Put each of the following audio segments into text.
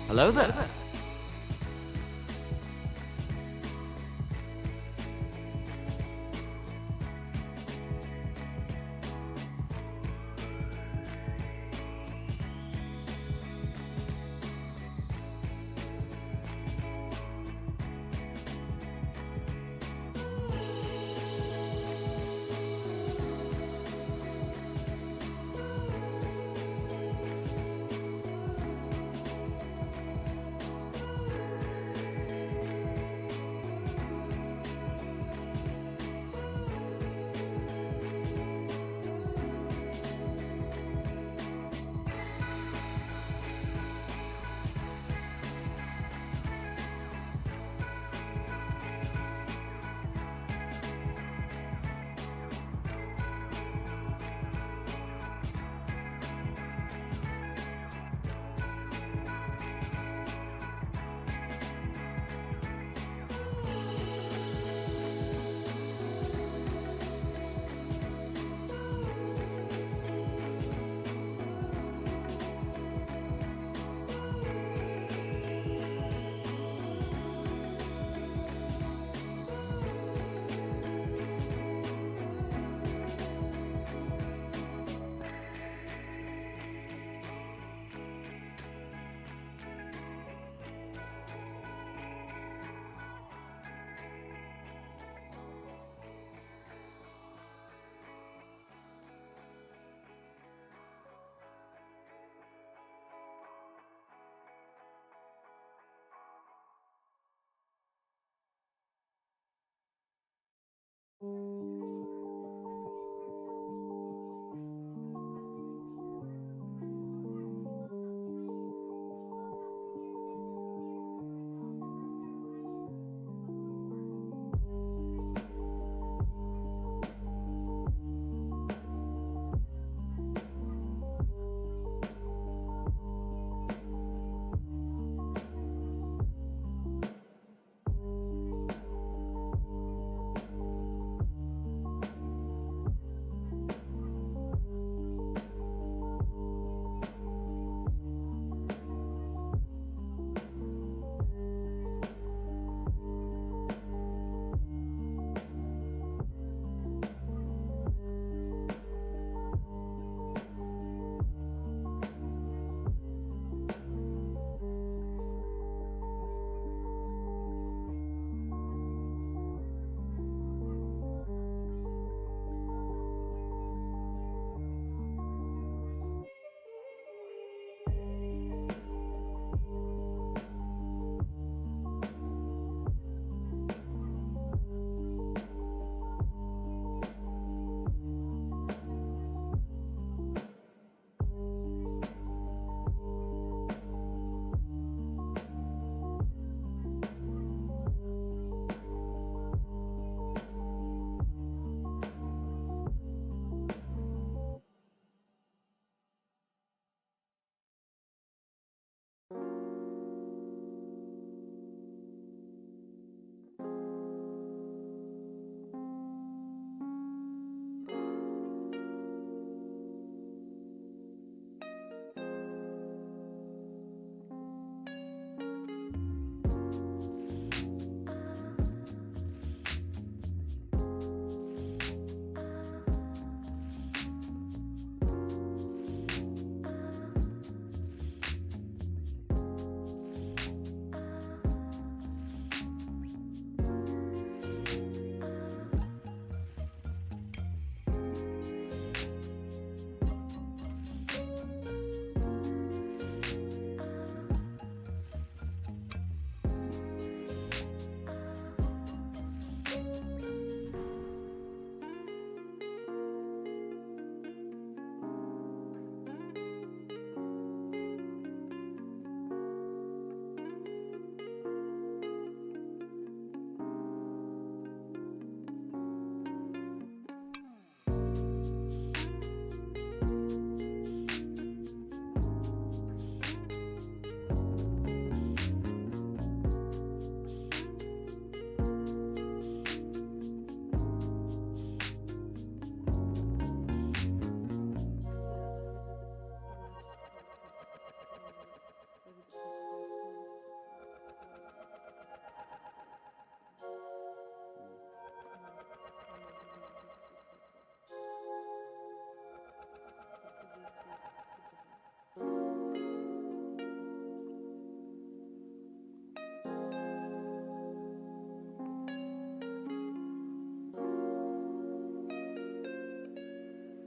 Hello there.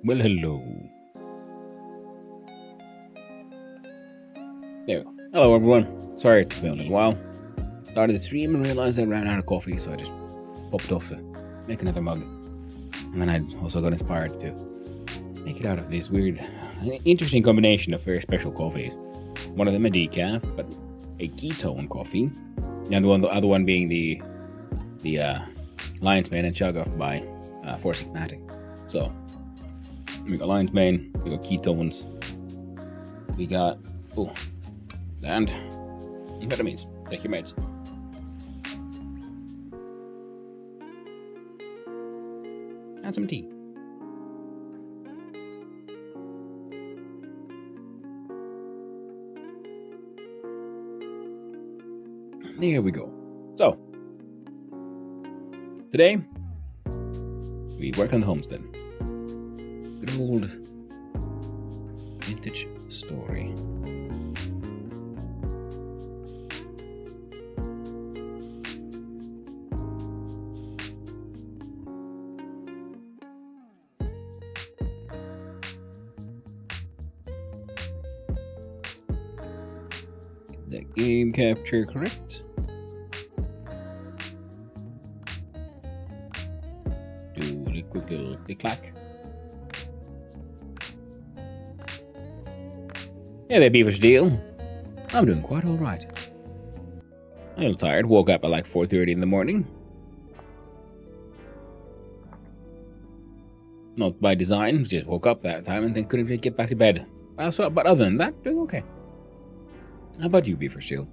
Well, hello. There. Hello, everyone. Sorry it took me a little while. Started the stream and realized I ran out of coffee, so I just popped off to make another mug. And then I also got inspired to make it out of this weird, interesting combination of very special coffees. One of them a decaf, but a ketone coffee. And the other one being the Lion's Mane and Chug Off by Four Sigmatic. So we got Lion's Mane, we got ketones, we got and amphetamines. Take your meds. And some tea. There we go. So, today, we work on the homestead. Good old vintage story. The game capture correct. Do a quick little click-clack. Yeah, there, Beaver's deal. I'm doing quite alright. A little tired. Woke up at like 4:30 in the morning. Not by design, just woke up that time and then couldn't really get back to bed. But other than that, doing okay. How about you, Beaver Shield?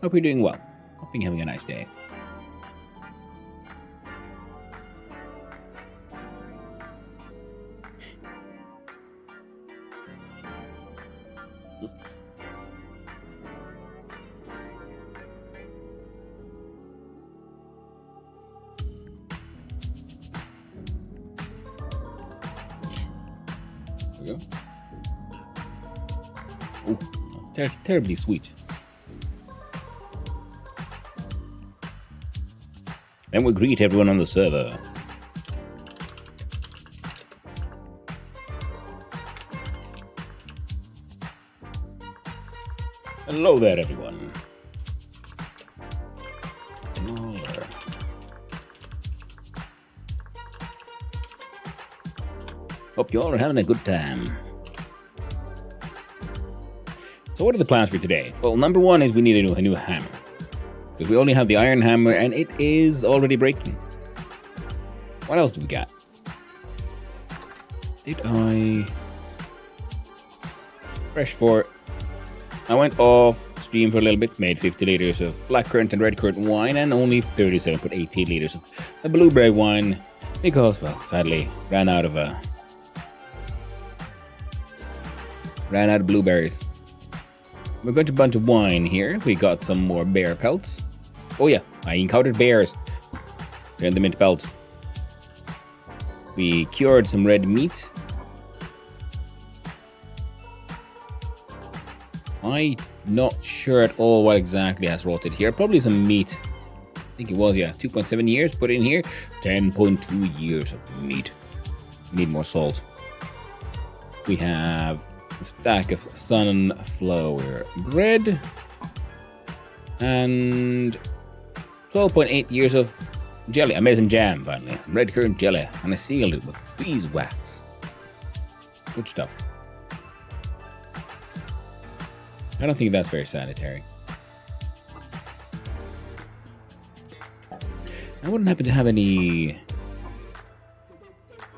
Hope you're doing well. Hope you're having a nice day. There we go. Ooh. Terribly sweet. And we'll greet everyone on the server. Hello there, everyone. Hope you all are having a good time. So what are the plans for today? Well, number one is we need a new hammer. Because we only have the iron hammer and it is already breaking. What else do we got? Did I... Fresh for... I went off stream for a little bit, made 50 liters of blackcurrant and redcurrant wine and only 37.18 liters of the blueberry wine. Because, well, sadly, ran out of blueberries. We're going to bunch of wine here. We got some more bear pelts. Oh yeah, I encountered bears. They're in the mint pelts. We cured some red meat. I'm not sure at all what exactly has rotted here. Probably some meat. I think it was, yeah. 2.7 years put in here. 10.2 years of meat. Need more salt. We have a stack of sunflower bread and 12.8 years of jelly. I made some jam finally, some red currant jelly, and I sealed it with beeswax. Good stuff. I don't think that's very sanitary. I wouldn't happen to have any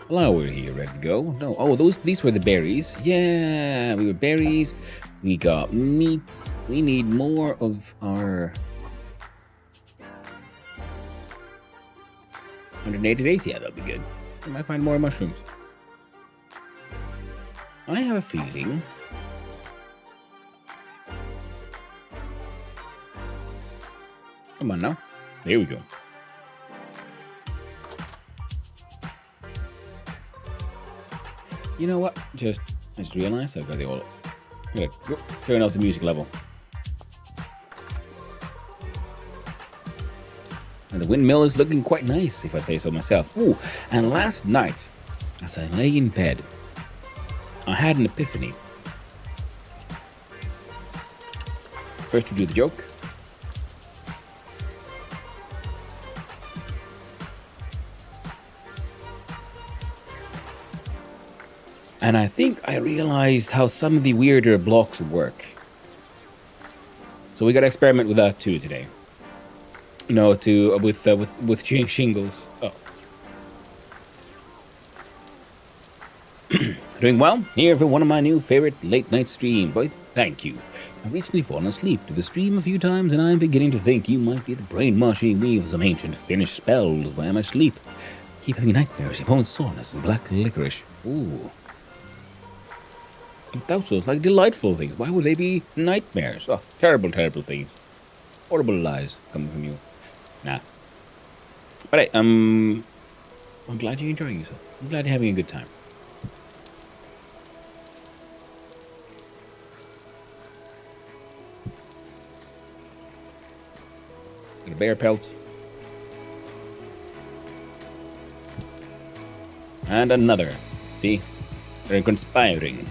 flour here ready to go. No. Oh, these were the berries. Yeah, we were berries. We got meats. We need more of our 180 days. Yeah, that'll be good. I might find more mushrooms. I have a feeling. Come on now. There we go. You know what? I just realized I've got the old. I'm gonna turn off the music level. And the windmill is looking quite nice, if I say so myself. Ooh, and last night, As I lay in bed, I had an epiphany. First we do the joke. And I think I realized how some of the weirder blocks work. So we gotta experiment with that too today. No, with shingles. Oh. Doing well? Here for one of my new favorite late night streams. Boy, thank you. I've recently fallen asleep to the stream a few times, and I'm beginning to think you might be the brainwashing me with some ancient Finnish spells while I sleep. Keep having nightmares, opponent soreness, and black licorice. Ooh. Those sounds like delightful things. Why would they be nightmares? Oh, terrible, terrible things. Horrible lies coming from you. Nah. But hey, I'm glad you're enjoying yourself. I'm glad you're having a good time. Got a bear pelt. And another. See? They're conspiring.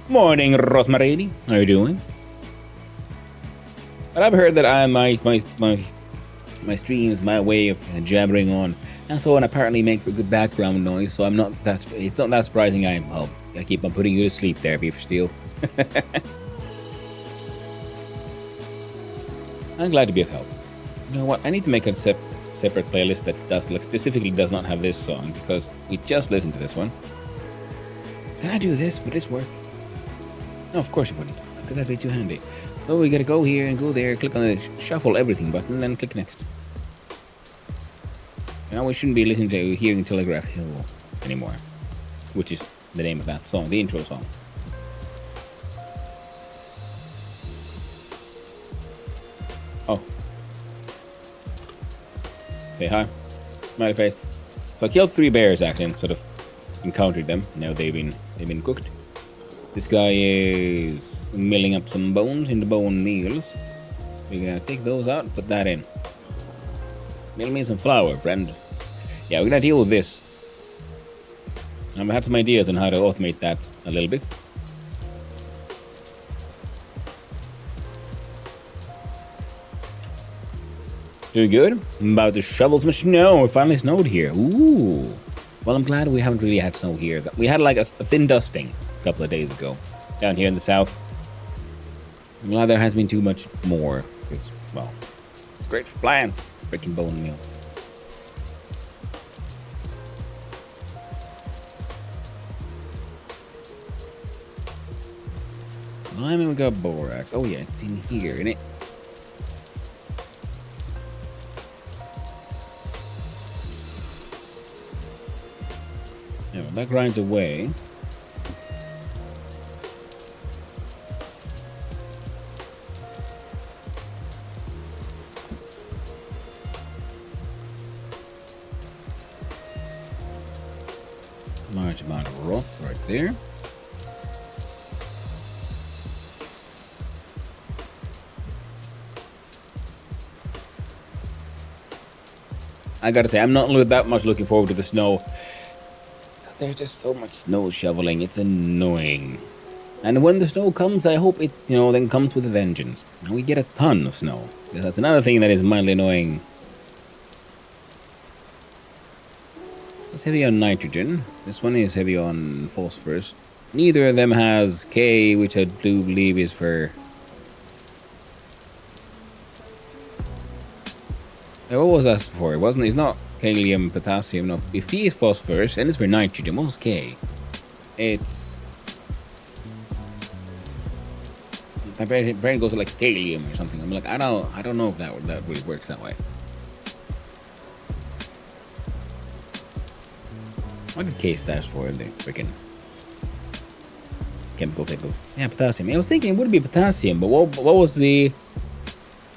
Morning, Rosmarini. How are you doing? But I've heard that my streams, my way of jabbering on, and so on, apparently make for good background noise. So it's not that surprising. I keep on putting you to sleep there, Beaver Steel. I'm glad to be of help. You know what? I need to make a separate playlist that specifically does not have this song, because we just listened to this one. Can I do this? Would this work? No, of course it wouldn't, because that'd be too handy. So we gotta go here and go there, click on the shuffle everything button, and then click next. Now we shouldn't be listening to Hearing Telegraph Hill anymore, which is the name of that song, the intro song. Oh. Say hi. Smiley face. So I killed 3 bears actually and sort of encountered them. Now they've been cooked. This guy is milling up some bones into bone meals. We're gonna take those out, put that in. Mill me some flour, friend. Yeah, we're gonna deal with this. I have some ideas on how to automate that a little bit. Doing good. I'm about to shovel some snow. It finally snowed here. Ooh. Well, I'm glad we haven't really had snow here. We had like a thin dusting a couple of days ago down here in the south. I'm glad there hasn't been too much more. Because, well, it's great for plants. Freaking bone meal. I haven't got borax. Oh, yeah, it's in here, isn't it? Yeah, well, that grinds away. Large amount of rocks right there. I gotta say, I'm not that much looking forward to the snow. There's just so much snow shoveling, it's annoying. And when the snow comes, I hope it, then comes with a vengeance. And we get a ton of snow. Because that's another thing that is mildly annoying. It's heavy on nitrogen. This one is heavy on phosphorus. Neither of them has K, which I do believe is for... What was that for? It's not kalium, potassium, no. If P is phosphorus, and it's for nitrogen, what's K? It's... My brain goes to like kalium or something. I'm like, I don't know if that really works that way. What did K stand for in the freaking chemical table? Yeah, potassium. I was thinking it would be potassium, but what was the...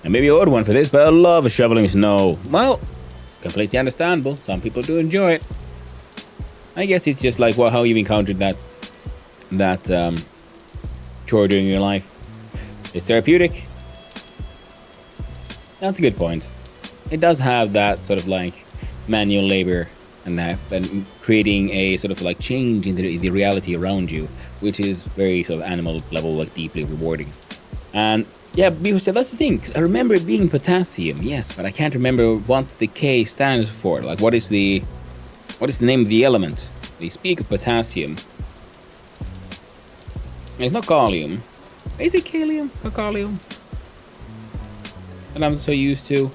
And maybe a odd one for this, but I love shoveling snow. Well, completely understandable. Some people do enjoy it. I guess it's just like how you've encountered that chore during your life. It's therapeutic. That's a good point. It does have that sort of like manual labor and then creating a sort of like change in the reality around you, which is very sort of animal level, like deeply rewarding. And yeah, that's the thing. 'Cause I remember it being potassium, yes, but I can't remember what the K stands for. Like, what is the name of the element? They speak of potassium. It's not kalium. Is it kalium or kalium? And I'm so used to.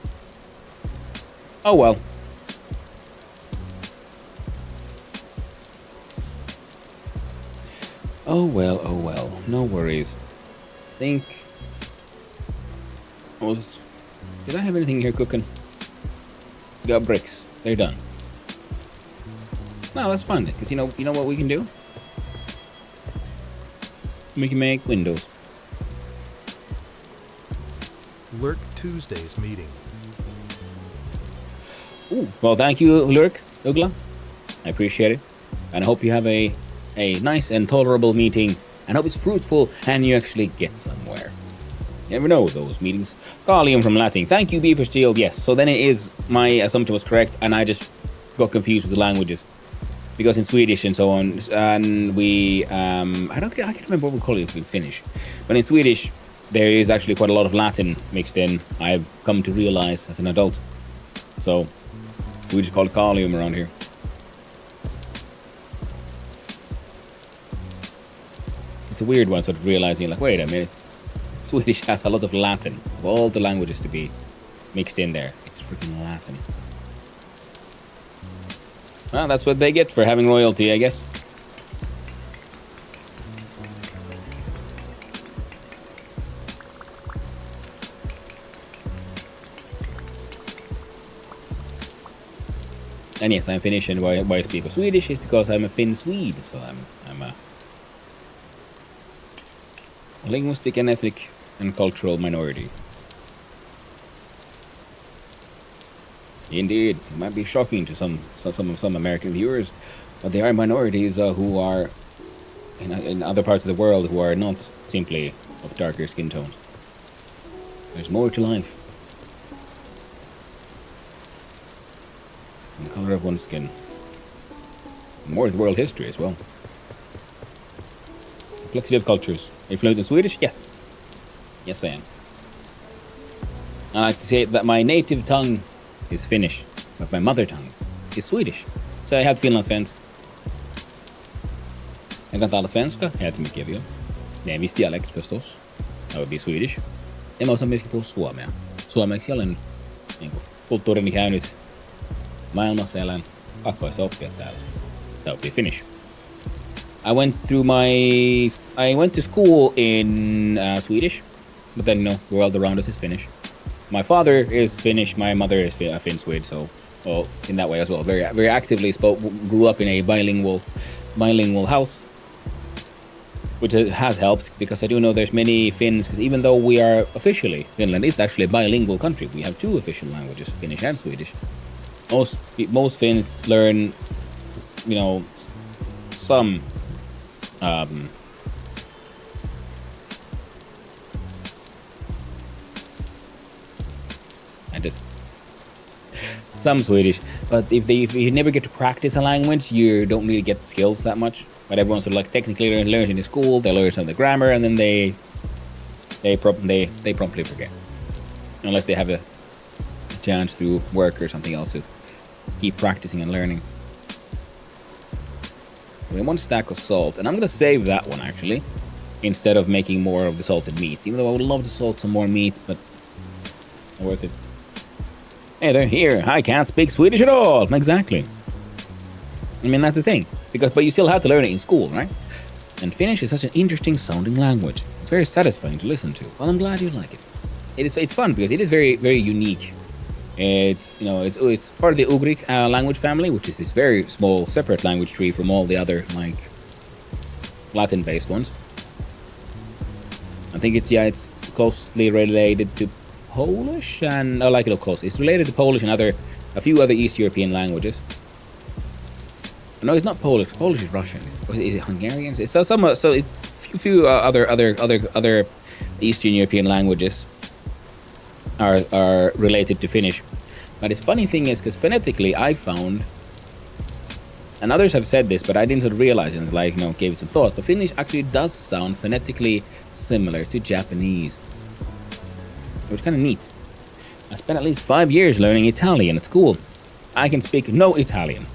Oh well. Oh well, oh well. No worries. Think. Did I have anything here cooking? Got bricks. They're done. No, that's fine then, because you know what we can do? We can make windows. Lurk Tuesday's meeting. Ooh, well, thank you, Lurk, Ugla. I appreciate it. And I hope you have a nice and tolerable meeting. And hope it's fruitful and you actually get somewhere. You never know those meetings. Kalium from Latin. Thank you, Beaver Steel. Yes, so then it is, my assumption was correct, and I just got confused with the languages. Because in Swedish and so on, and we, I can't remember what we call it in Finnish. But in Swedish, there is actually quite a lot of Latin mixed in, I've come to realize as an adult. So, we just call it kalium around here. It's a weird one, sort of realizing, like, wait a minute. Swedish has a lot of Latin, of all the languages to be mixed in there. It's freaking Latin. Well, that's what they get for having royalty, I guess. And yes, I'm Finnish, and why I speak of Swedish is because I'm a Finn Swede, so I'm a linguistic and ethnic and cultural minority. Indeed, it might be shocking to some American viewers, but there are minorities who are in other parts of the world who are not simply of darker skin tones. There's more to life than the color of one's skin. More to world history as well. Complexity of cultures. Are you fluent in Swedish? Yes. Yes, I am. I like to say that my native tongue is Finnish, but my mother tongue is Swedish. Så jag är helt finlandssvensk. Jag kan tala svenska helt mycket väl. Det är en viss dialekt förstås. Det would be Swedish. Ja mä osaan myöskin puhua suomea. Suomeksi olen kulttuurini käynyt maailmassa, elän pakkoissa oppia täällä. That would be Finnish. I went to school in Swedish, but then the world around us is Finnish. My father is Finnish, my mother is Finn Swede, so well, in that way as well. Very, very actively grew up in a bilingual house, which has helped because I do know there's many Finns. Because even though we are officially Finland is actually a bilingual country, we have two official languages, Finnish and Swedish. Most Finns learn, some. Some Swedish, but if you never get to practice a language, you don't really get the skills that much. But everyone sort of like technically learns in the school, they learn some of the grammar, and then they promptly forget, unless they have a chance through work or something else to keep practicing and learning. We have one stack of salt, and I'm gonna save that one actually, instead of making more of the salted meats. Even though I would love to salt some more meat, but not worth it. Hey, they're here. I can't speak Swedish at all. Exactly. I mean, that's the thing. But you still have to learn it in school, right? And Finnish is such an interesting sounding language. It's very satisfying to listen to. Well, I'm glad you like it. It's fun because it is very, very unique. It's part of the Ugric language family, which is this very small separate language tree from all the other like Latin-based ones. I think it's closely related to Polish and close. It's related to Polish and a few other East European languages. No, it's not Polish. Polish is Russian. Is it Hungarian? It's a few other Eastern European languages are related to Finnish. But the funny thing is, because phonetically, I found and others have said this, but I didn't sort of realize it until I gave it some thought. But Finnish actually does sound phonetically similar to Japanese, which is kind of neat. I spent at least 5 years learning Italian at school. I can speak no Italian.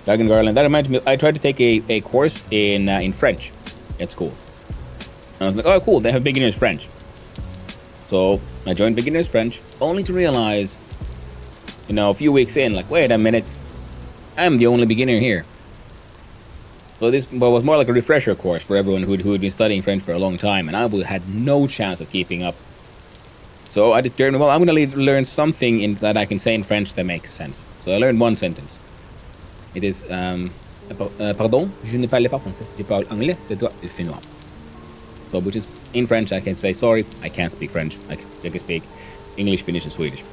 Doug and Garland. That reminds me, I tried to take a course in French at school. And I was like, oh, cool, they have beginner's French. So I joined beginner's French, only to realize, a few weeks in, like, wait a minute, I'm the only beginner here. So this was more like a refresher course for everyone who had been studying French for a long time, and I had no chance of keeping up. So I determined, well, I'm going to learn something that I can say in French that makes sense. So I learned one sentence. It is, pardon, je ne parle pas français. Je parle anglais, suédois et finnois. So, which is, in French, I can say, sorry, I can't speak French. I can speak English, Finnish, and Swedish.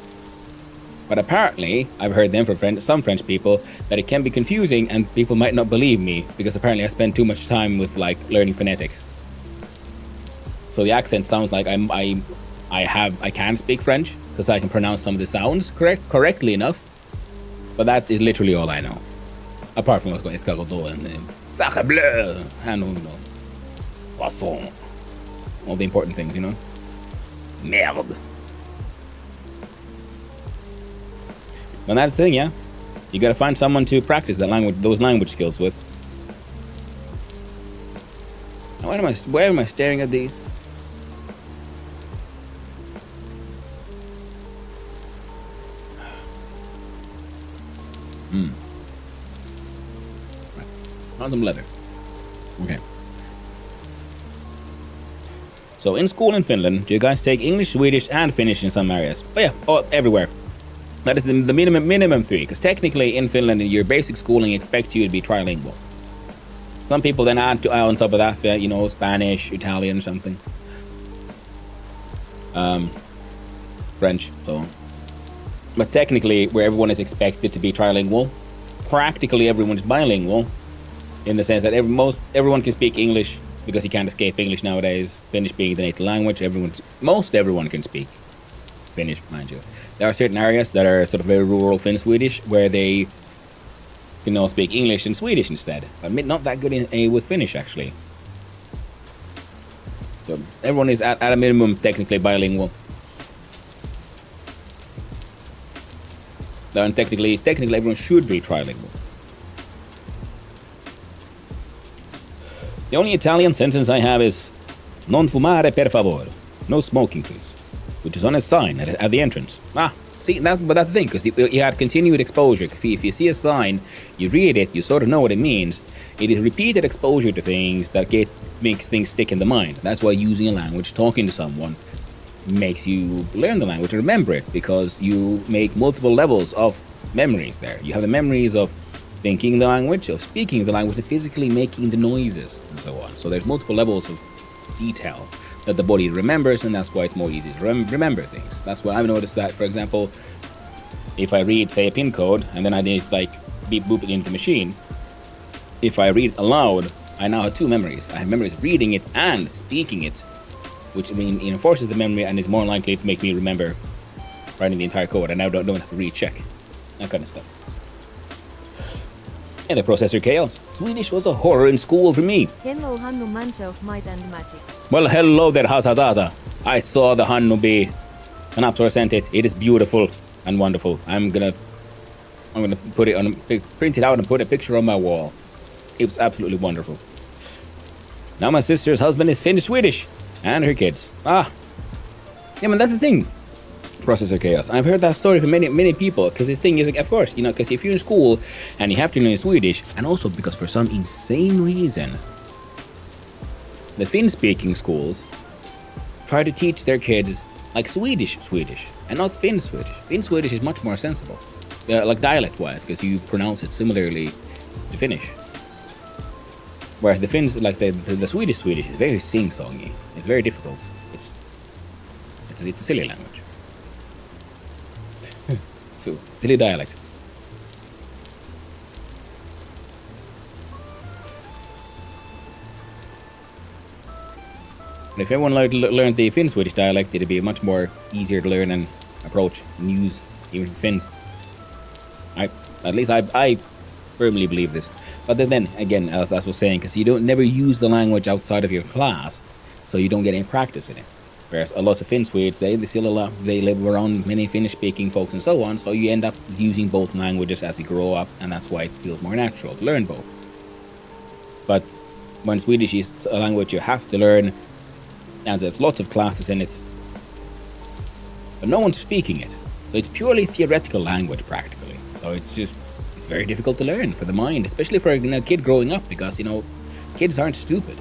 But apparently, I've heard them from some French people that it can be confusing, and people might not believe me, because apparently I spend too much time with, learning phonetics. So the accent sounds like I can speak French, because I can pronounce some of the sounds correctly enough. But that is literally all I know. Apart from escargot and sacre bleu, poisson, all the important things, Merde. But that's the thing, yeah. You gotta find someone to practice those language skills with. Now, why am I staring at these? On some leather. Okay. So in school in Finland, do you guys take English, Swedish, and Finnish in some areas? Oh yeah, everywhere. That is the minimum 3, because technically in Finland, your basic schooling expects you to be trilingual. Some people then add on top of that, Spanish, Italian, something. French, so. But technically, where everyone is expected to be trilingual, practically everyone is bilingual, in the sense that everyone can speak English, because you can't escape English nowadays. Finnish being the native language, most everyone can speak Finnish, mind you. There are certain areas that are sort of very rural Finnish Swedish where they speak English and Swedish instead. But not that good with Finnish, actually. So everyone is at a minimum technically bilingual. And technically everyone should be trilingual. The only Italian sentence I have is non fumare per favore. No smoking, please. Which is on a sign at the entrance. See, but that's the thing, because you had continued exposure. If you see a sign, you read it, you sort of know what it means. It is repeated exposure to things that makes things stick in the mind. That's why using a language, talking to someone, makes you learn the language and remember it, because you make multiple levels of memories there. You have the memories of thinking the language, of speaking the language, and physically making the noises, and so on. So there's multiple levels of detail that the body remembers, and that's why it's more easy to remember things. That's why I've noticed that, for example, if I read, say, a PIN code, and then I need, beep boop it into the machine, if I read aloud, I now have two memories. I have memories of reading it and speaking it, which enforces the memory and is more likely to make me remember writing the entire code. I now don't have to recheck, that kind of stuff. And the processor chaos. Swedish was a horror in school for me. Hello, Hannu Manse of Might and Magic. Well, hello there, Hazazaza. I saw the Hannu bee. An Apsor sent it. It is beautiful and wonderful. I'm gonna put it on, print it out and put a picture on my wall. It was absolutely wonderful. Now my sister's husband is Finnish Swedish, and her kids. Yeah, man, that's the thing. Processor chaos. I've heard that story from many people, because this thing is of course, because if you're in school and you have to learn Swedish, and also because for some insane reason, the Finn-speaking schools try to teach their kids Swedish, and not Finn Swedish. Finn Swedish is much more sensible, dialect-wise, because you pronounce it similarly to Finnish. Whereas the Finns, the Swedish is very sing-songy. It's very difficult. It's a silly language. So, silly dialect. But if everyone learned the Finn Swedish dialect, it'd be much more easier to learn and approach and use, even for Finns. I firmly believe this. But then again, as I was saying, because you don't never use the language outside of your class, so you don't get any practice in it. Whereas a lot of Finn Swedes, they still they live around many Finnish-speaking folks and so on, so you end up using both languages as you grow up, and that's why it feels more natural to learn both. But when Swedish is a language you have to learn, and there's lots of classes in it, but no one's speaking it. So it's purely theoretical language, practically. So it's very difficult to learn for the mind, especially for a kid growing up, because, kids aren't stupid.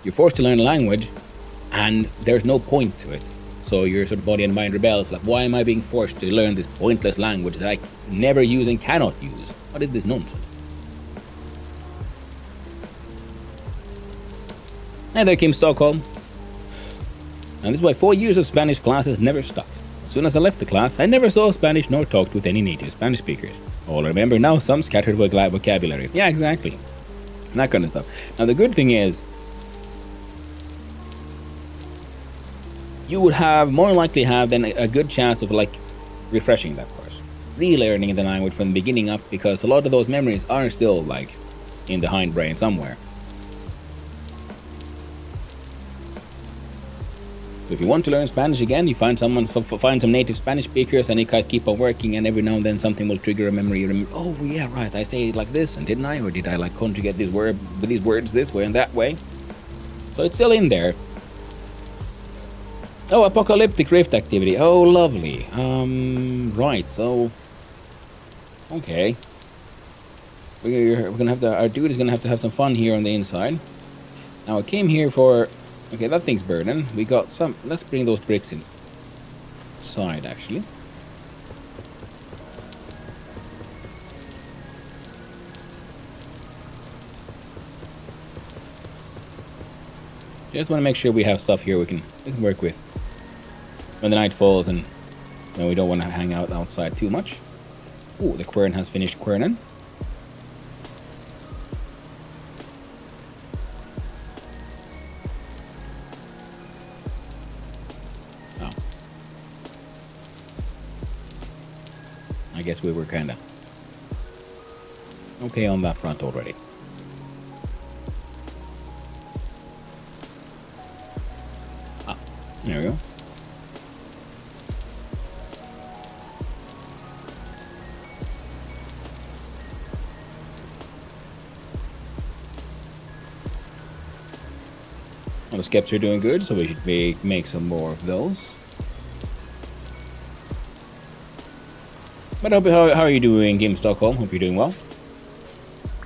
You're forced to learn a language, and there's no point to it. So your sort of body and mind rebels, like, why am I being forced to learn this pointless language that I never use and cannot use? What is this nonsense? And there came Stockholm. And this is why 4 years of Spanish classes never stopped. As soon as I left the class, I never saw Spanish nor talked with any native Spanish speakers. All I remember now, some scattered vocabulary. Yeah, exactly. That kind of stuff. Now the good thing is, you would more likely have then a good chance of refreshing that course. Relearning the language from the beginning up, because a lot of those memories are still in the hindbrain somewhere. So if you want to learn Spanish again, you find some native Spanish speakers, and you keep on working, and every now and then something will trigger a memory. You remember, oh yeah, right, I say it like this, and didn't I? Or did I conjugate these words this way and that way? So it's still in there. Oh, apocalyptic rift activity. Oh, lovely. Right, so okay. We're gonna have our dude is gonna have to have some fun here on the inside. Now I came here for. Okay, that thing's burning. We got some. Let's bring those bricks inside, actually. Just want to make sure we have stuff here we can work with when the night falls and when we don't want to hang out outside too much. Ooh, the quern has finished querning. I guess we were kind of okay on that front already. Ah, there we go. Well, the skeps are doing good, so we should make some more of those. But how are you doing, Game Stockholm? Hope you're doing well.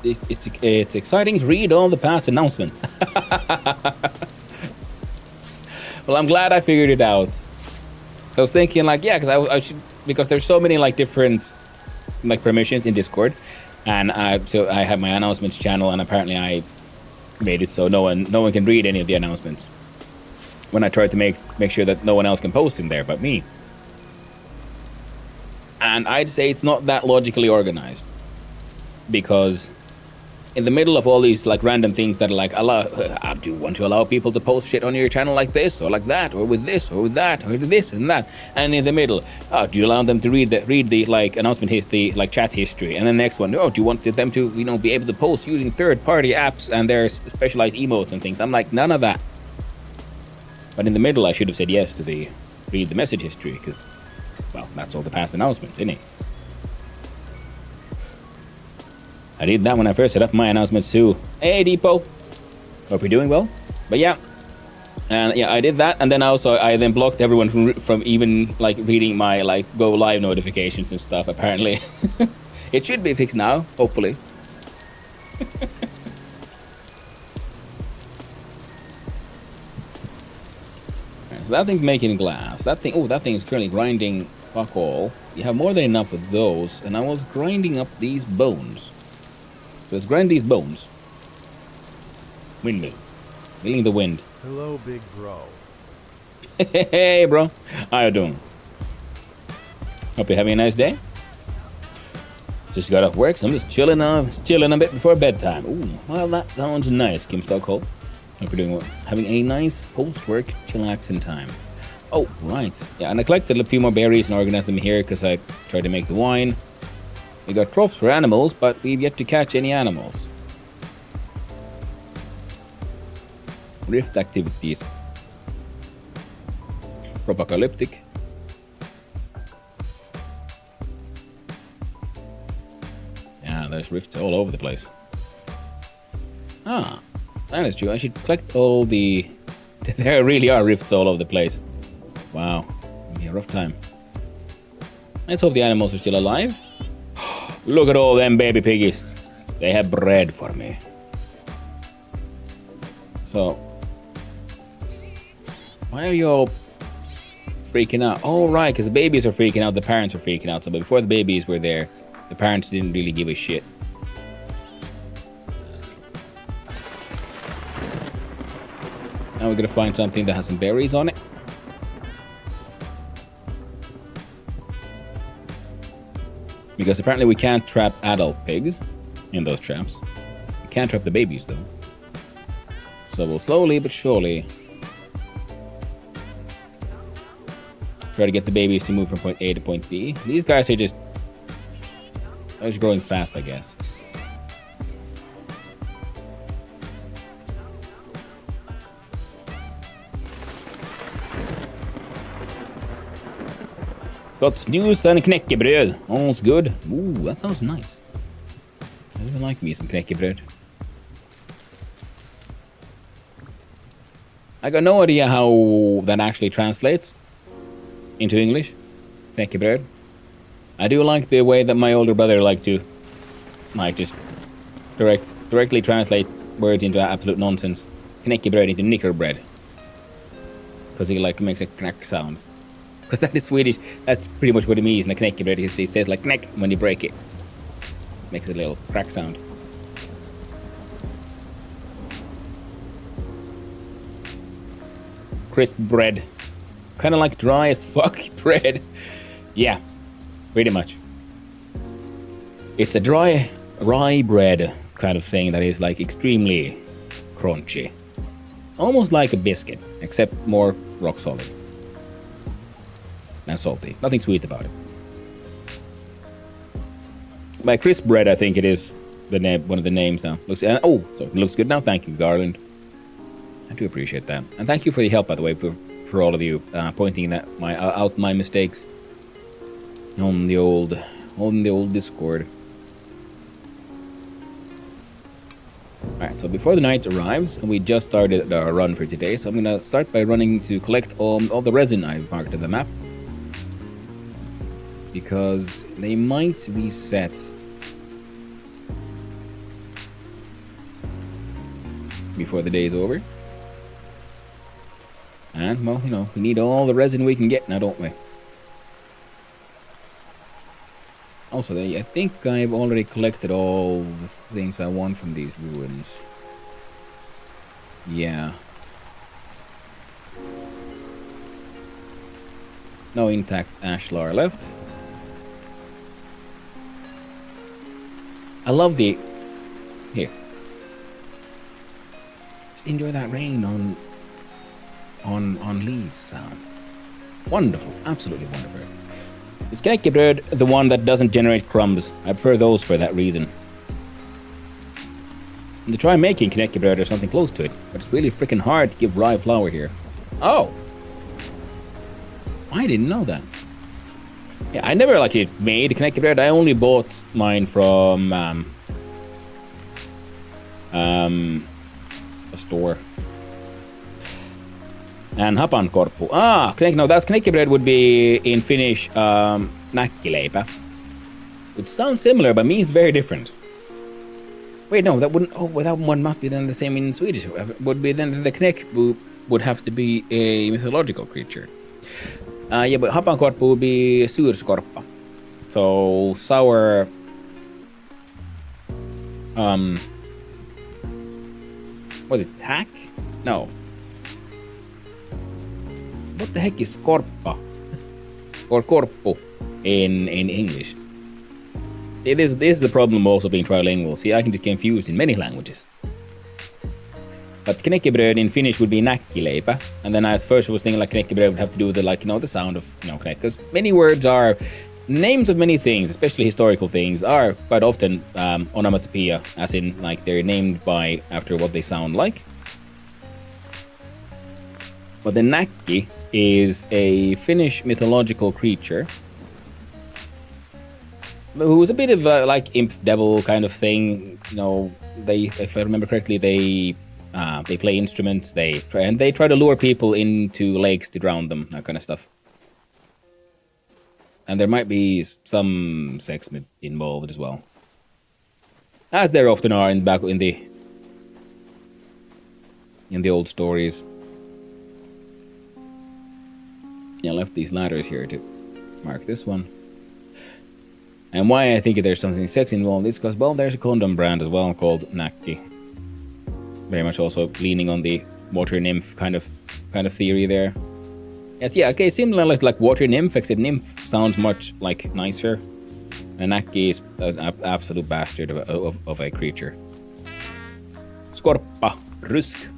It's exciting to read all the past announcements. Well, I'm glad I figured it out. So I was thinking, yeah, because I should, because there's so many different permissions in Discord, and so I have my announcements channel, and apparently I made it so no one can read any of the announcements. When I tried to make sure that no one else can post in there but me. And I'd say it's not that logically organized, because in the middle of all these random things that are do you want to allow people to post shit on your channel like this or like that or with this or with that or with this and that, and in the middle, do you allow them to read the announcement history, chat history, and then the next one, do you want them to be able to post using third-party apps and their specialized emotes and things? I'm like, none of that. But in the middle, I should have said yes to the read the message history, because, well, that's all the past announcements, isn't it? I did that when I first set up my announcements too. Hey, Depot. Hope you're doing well. But yeah. And yeah, I did that, and then I then blocked everyone from even reading my go live notifications and stuff, apparently. It should be fixed now, hopefully. So that thing's making glass. That thing is currently grinding fuck all. You have more than enough of those, and I was grinding up these bones. So let's grind these bones. Windmill. Feeling the wind. Hello, big bro. Hey, bro. How you doing? Hope you're having a nice day. Just got off work, so I'm just chilling a bit before bedtime. Ooh, well, that sounds nice, Kim Stockholm. Hope you're doing well. Having a nice post-work chillaxing time. Oh, right. Yeah, and I collected a few more berries and organized them here because I tried to make the wine. We got troughs for animals, but we've yet to catch any animals. Rift activities. Apocalyptic. Yeah, there's rifts all over the place. Ah, that is true. I should collect all the... There really are rifts all over the place. Wow. It'll be a rough time. Let's hope the animals are still alive. Look at all them baby piggies. They have bread for me. So... Why are you all freaking out? Oh, right, because the babies are freaking out, the parents are freaking out. So before the babies were there, the parents didn't really give a shit. Now we're gonna find something that has some berries on it. Because apparently we can't trap adult pigs in those traps. We can't trap the babies though. So we'll slowly but surely try to get the babies to move from point A to point B. These guys are just... They're just growing fast, I guess. Got snus and knäckebröd. All's good. Ooh, that sounds nice. I really like me some knäckebröd. I got no idea how that actually translates into English. Knäckebröd. I do like the way that my older brother liked to just directly translate words into absolute nonsense. Knäckebröd into knickerbread. Because he like makes a knack sound. Because that is Swedish. That's pretty much what it means in a knäckebröd. It says like knack when you break it. Makes a little crack sound. Crisp bread. Kind of like dry as fuck bread. Yeah, pretty much. It's a dry rye bread kind of thing that is like extremely crunchy. Almost like a biscuit, except more rock solid. And salty. Nothing sweet about it. By crisp bread, I think it is the name, one of the names now. Looks, so it looks good now. Thank you, Garland. I do appreciate that, and thank you for the help, by the way, for all of you pointing out my mistakes on the old Discord. Alright, so before the night arrives, and we just started our run for today, so I'm gonna start by running to collect all the resin I've marked on the map. Because they might reset before the day is over. And, well, you know, we need all the resin we can get now, don't we? Also, I think I've already collected all the things I want from these ruins. Yeah. No intact ashlar left. I love the... Here. Just enjoy that rain on leaves sound. Wonderful. Absolutely wonderful. Is knäckebröd the one that doesn't generate crumbs? I prefer those for that reason. And to try making knäckebröd or something close to it, but it's really freaking hard to give rye flour here. Oh! I didn't know that. Yeah, I never made knäckebröd. I only bought mine from a store. And hapankorppu. That's knäckebröd would be in Finnish näkkileipä. Which sounds similar but means very different. Wait, no, that wouldn't. Oh, well, that one must be then the same in Swedish. Would be then the knäck would have to be a mythological creature. Yeah, but hapankorppu would be suurskorppa. So sour. Was it tack? No. What the heck is skorppa? Or korppu in English? See, this is the problem also being trilingual. See, I can get confused in many languages. But knäckebröd in Finnish would be näkkileipä. And then I first was thinking knäckebröd would have to do with the sound of, knäck. Because many words are names of many things, especially historical things, are quite often onomatopoeia, as in like they're named by after what they sound like. But the Nakki is a Finnish mythological creature who's a bit of a like imp devil kind of thing. You know, they, if I remember correctly, they play instruments. They try to lure people into lakes to drown them, that kind of stuff. And there might be some sex myth involved as well, as there often are in the old stories. Yeah, I left these ladders here to mark this one. And why I think there's something sexy involved is because, well, there's a condom brand as well called Nakki. Very much also leaning on the water nymph kind of theory there. Yes, yeah, okay, similar like water nymph, except nymph sounds much like nicer. And Nakki is an absolute bastard of a creature. Skorpa, rusk.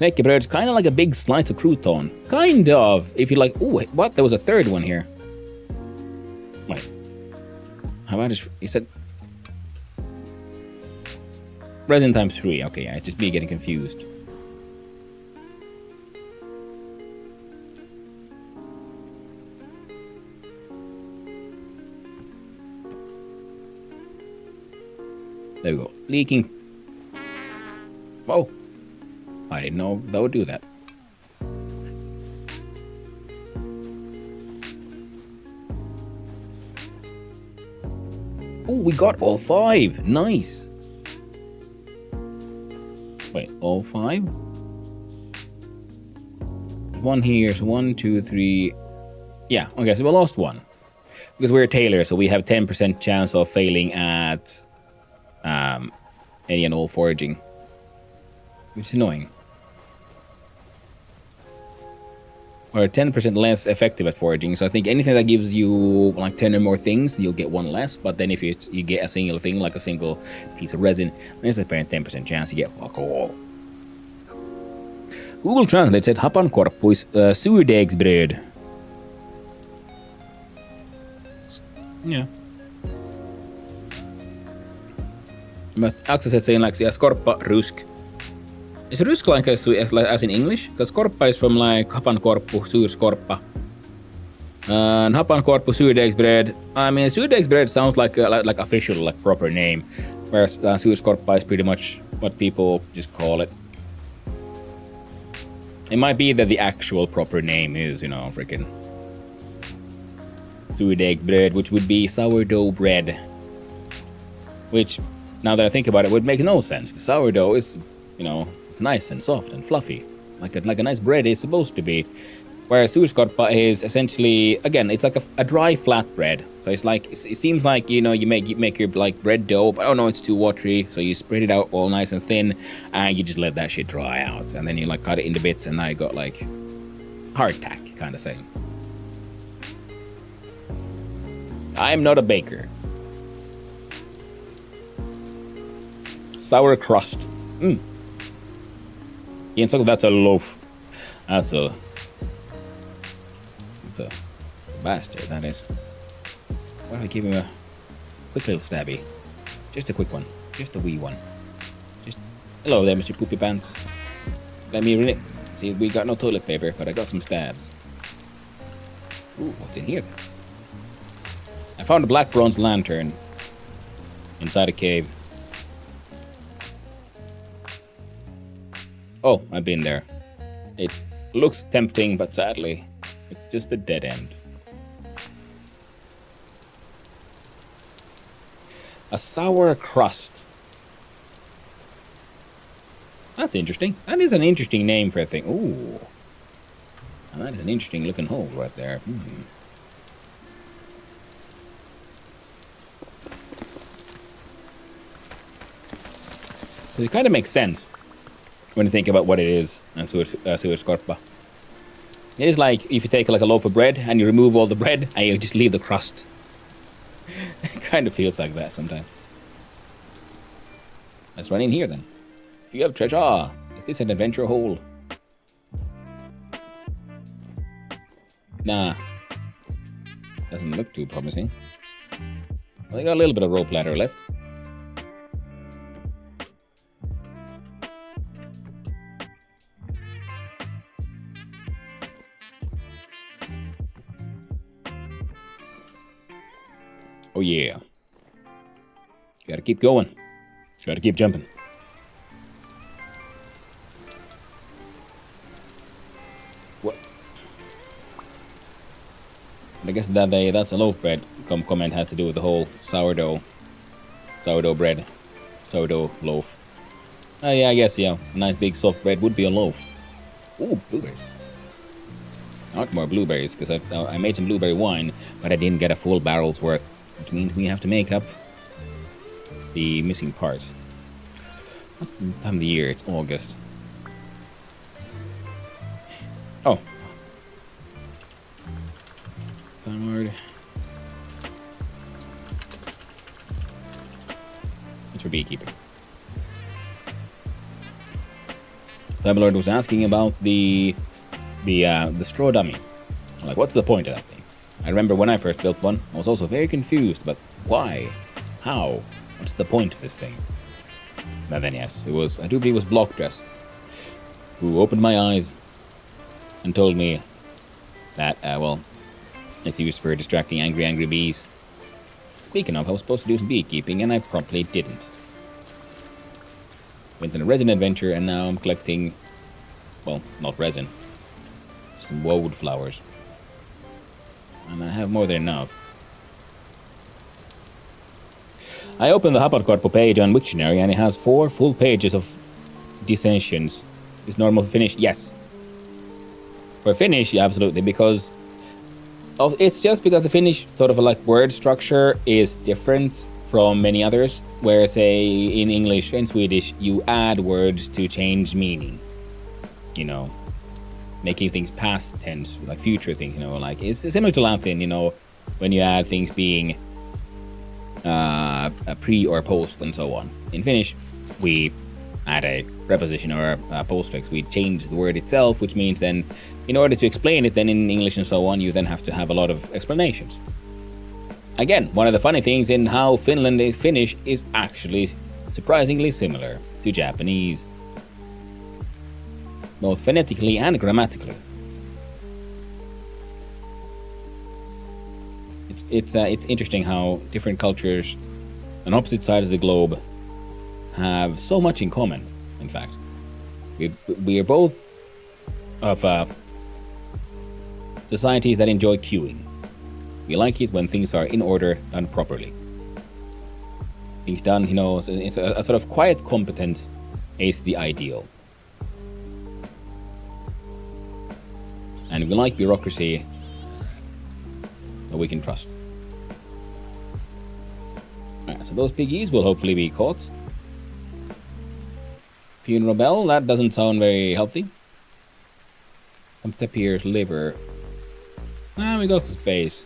Knäckebröd's kind of like a big slice of crouton. Kind of, if you like. Ooh, what? There was a third one here. Wait. How about this? You said resin times 3. Okay, yeah, it's just me getting confused. There we go. Leaking. Whoa. I didn't know that would do that. Oh, we got all 5. Nice. Wait, all 5? One here, so 1, 2, 3. Yeah, okay, so we lost 1. Because we're a tailor, so we have 10% chance of failing at any and all foraging. Which is annoying. Or 10% less effective at foraging, so I think anything that gives you like 10 or more things, you'll get 1 less, but then if you get a single thing, like a single piece of resin, there's a 10% chance you get fuck all. Google Translate said hapankorppuis surdegsbröd. Yeah. But Axel said saying like, yeah, skorpa, rusk. Is rusk like as in English? Because skorpa is from like hapankorppu, surskorpa. And hapankorppu, surdegsbröd. I mean, surdegsbröd sounds like official, like proper name. Whereas surskorpa is pretty much what people just call it. It might be that the actual proper name is, you know, freaking surdegsbröd, which would be sourdough bread. Which, now that I think about it, would make no sense. Because sourdough is, you know, it's nice and soft and fluffy, like a nice bread is supposed to be. Whereas surskorpa is essentially, again, it's like a dry flat bread. So it's like it seems like, you know, you make your like bread dough, but oh no, it's too watery. So you spread it out all nice and thin, and you just let that shit dry out, and then you like cut it into bits, and now you got like hardtack kind of thing. I'm not a baker. Sour crust. Ian, so that's a loaf. That's a bastard, that is. Why don't I give him a quick little stabby? Just a quick one. Just a wee one. Just, hello there, Mr. Poopy Pants. Let me read it. See, we got no toilet paper, but I got some stabs. Ooh, what's in here? I found a black bronze lantern inside a cave. Oh, I've been there. It looks tempting, but sadly, it's just a dead end. A sour crust. That's interesting. That is an interesting name for a thing. Ooh. And that is an interesting looking hole right there. It kind of makes sense when you think about what it is, and surskorpa. It is like if you take like a loaf of bread and you remove all the bread and you just leave the crust. It kind of feels like that sometimes. Let's run in here then. Do you have treasure? Is this an adventure hole? Nah. Doesn't look too promising. Well, they got a little bit of rope ladder left. Oh yeah. Gotta keep going. Gotta keep jumping. What? I guess that's a loaf bread comment has to do with the whole sourdough bread, sourdough loaf. Oh yeah, I guess, yeah. A nice big soft bread would be a loaf. Ooh, blueberries. I want more blueberries because I made some blueberry wine, but I didn't get a full barrel's worth, which means we have to make up the missing part. What time of the year? It's August. Oh. Downward. It's for beekeeping. Time Lord was asking about the straw dummy. I'm like, what's the point of that thing? I remember when I first built one, I was also very confused, but why? How? What's the point of this thing? But then yes, I do believe it was Blockdress who opened my eyes and told me that, well, it's used for distracting angry bees. Speaking of, I was supposed to do some beekeeping and I promptly didn't. Went on a resin adventure and now I'm collecting, well, not resin, some woad flowers. And I have more than enough. I opened the Haparkorpo page on Wiktionary and it has 4 full pages of dissensions. Is normal Finnish? Yes. For Finnish, yeah, absolutely, because it's just because the Finnish sort of like word structure is different from many others, where say in English and Swedish you add words to change meaning. You know, making things past tense, like future things, you know, like it's similar to Latin, you know, when you add things being a pre or post and so on. In Finnish, we add a preposition or a postfix. We change the word itself, which means then, in order to explain it then in English and so on, you then have to have a lot of explanations. Again, one of the funny things in how Finnish is actually surprisingly similar to Japanese, both phonetically and grammatically. It's interesting how different cultures on opposite sides of the globe have so much in common. In fact, we are both of societies that enjoy queuing. We like it when things are in order, done properly. Things done, you know, it's a sort of quiet competence is the ideal. And we like bureaucracy that we can trust. Alright, so those piggies will hopefully be caught. Funeral bell, that doesn't sound very healthy. Some tapir's liver. Ah, we got some space.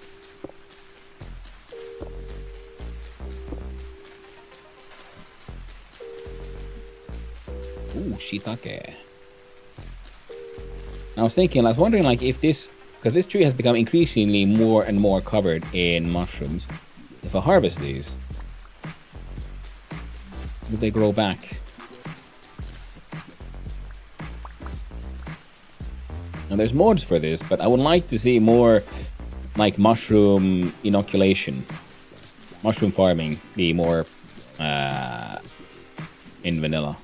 Ooh, shiitake. I was wondering, like, if this, because this tree has become increasingly more and more covered in mushrooms. If I harvest these, will they grow back? Now, there's mods for this, but I would like to see more, like, mushroom inoculation, mushroom farming be more in vanilla.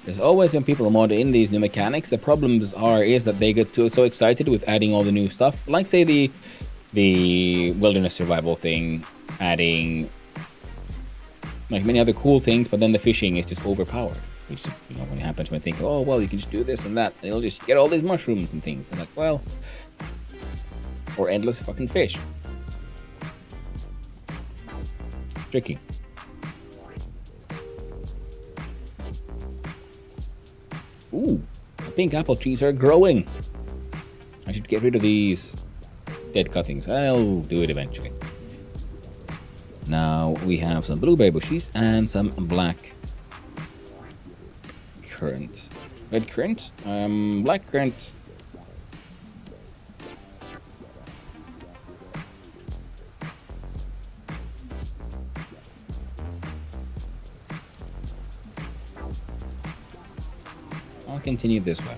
There's always when people mod in these new mechanics, the problems is that they get so excited with adding all the new stuff. Like, say, the wilderness survival thing, adding like many other cool things, but then the fishing is just overpowered. Which, you know, when it happens, when I think, oh, well, you can just do this and that, and you'll just get all these mushrooms and things. And like, well, or endless fucking fish. Tricky. Ooh, the pink apple trees are growing. I should get rid of these dead cuttings. I'll do it eventually. Now we have some blueberry bushes and some black currant. Red currant? Black currant. continue this way.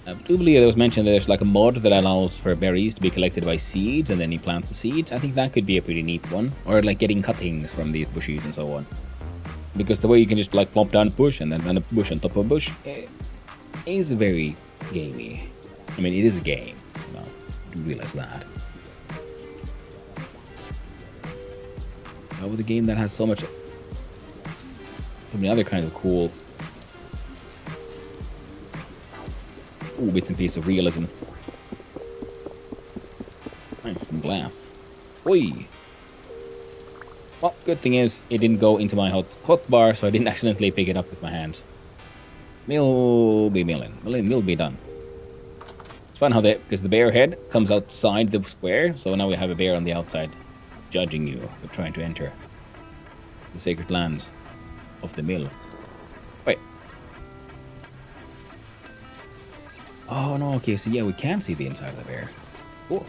I do believe it was mentioned that there's like a mod that allows for berries to be collected by seeds, and then you plant the seeds. I think that could be a pretty neat one. Or like getting cuttings from these bushes and so on. Because the way you can just like plop down a bush and then a bush on top of a bush is very gamey. I mean, it is a game. You know, you realize that. But with a game that has so many other kinds of cool bits and pieces of realism. Nice, some glass. Oi! Well, good thing is, it didn't go into my hot bar, so I didn't accidentally pick it up with my hands. Mill be milling. Mill be done. It's fun how because the bear head comes outside the square, so now we have a bear on the outside judging you for trying to enter the sacred lands of the mill. Wait. Oh, no, okay, so yeah, we can see the inside of the bear. Cool.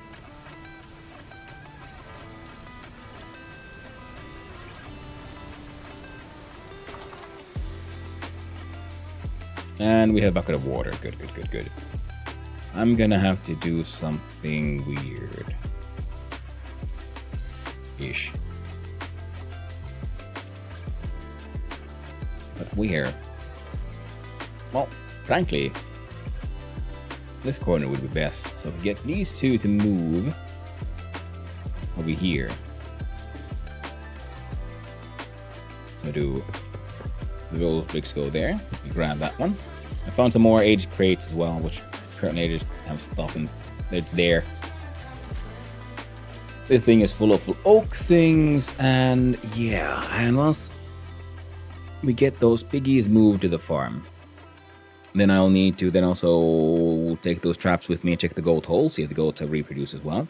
And we have a bucket of water. Good, good, good, good. I'm gonna have to do something weird. Ish. But where? Well, frankly, this corner would be best. So get these two to move over here. So do the old bricks go there. We grab that one. I found some more aged crates as well, which currently I just have stuff and it's there. This thing is full of oak things, and yeah, and once we get those piggies moved to the farm, then I'll need to then also take those traps with me and check the goat hole, see if the goats have reproduced as well.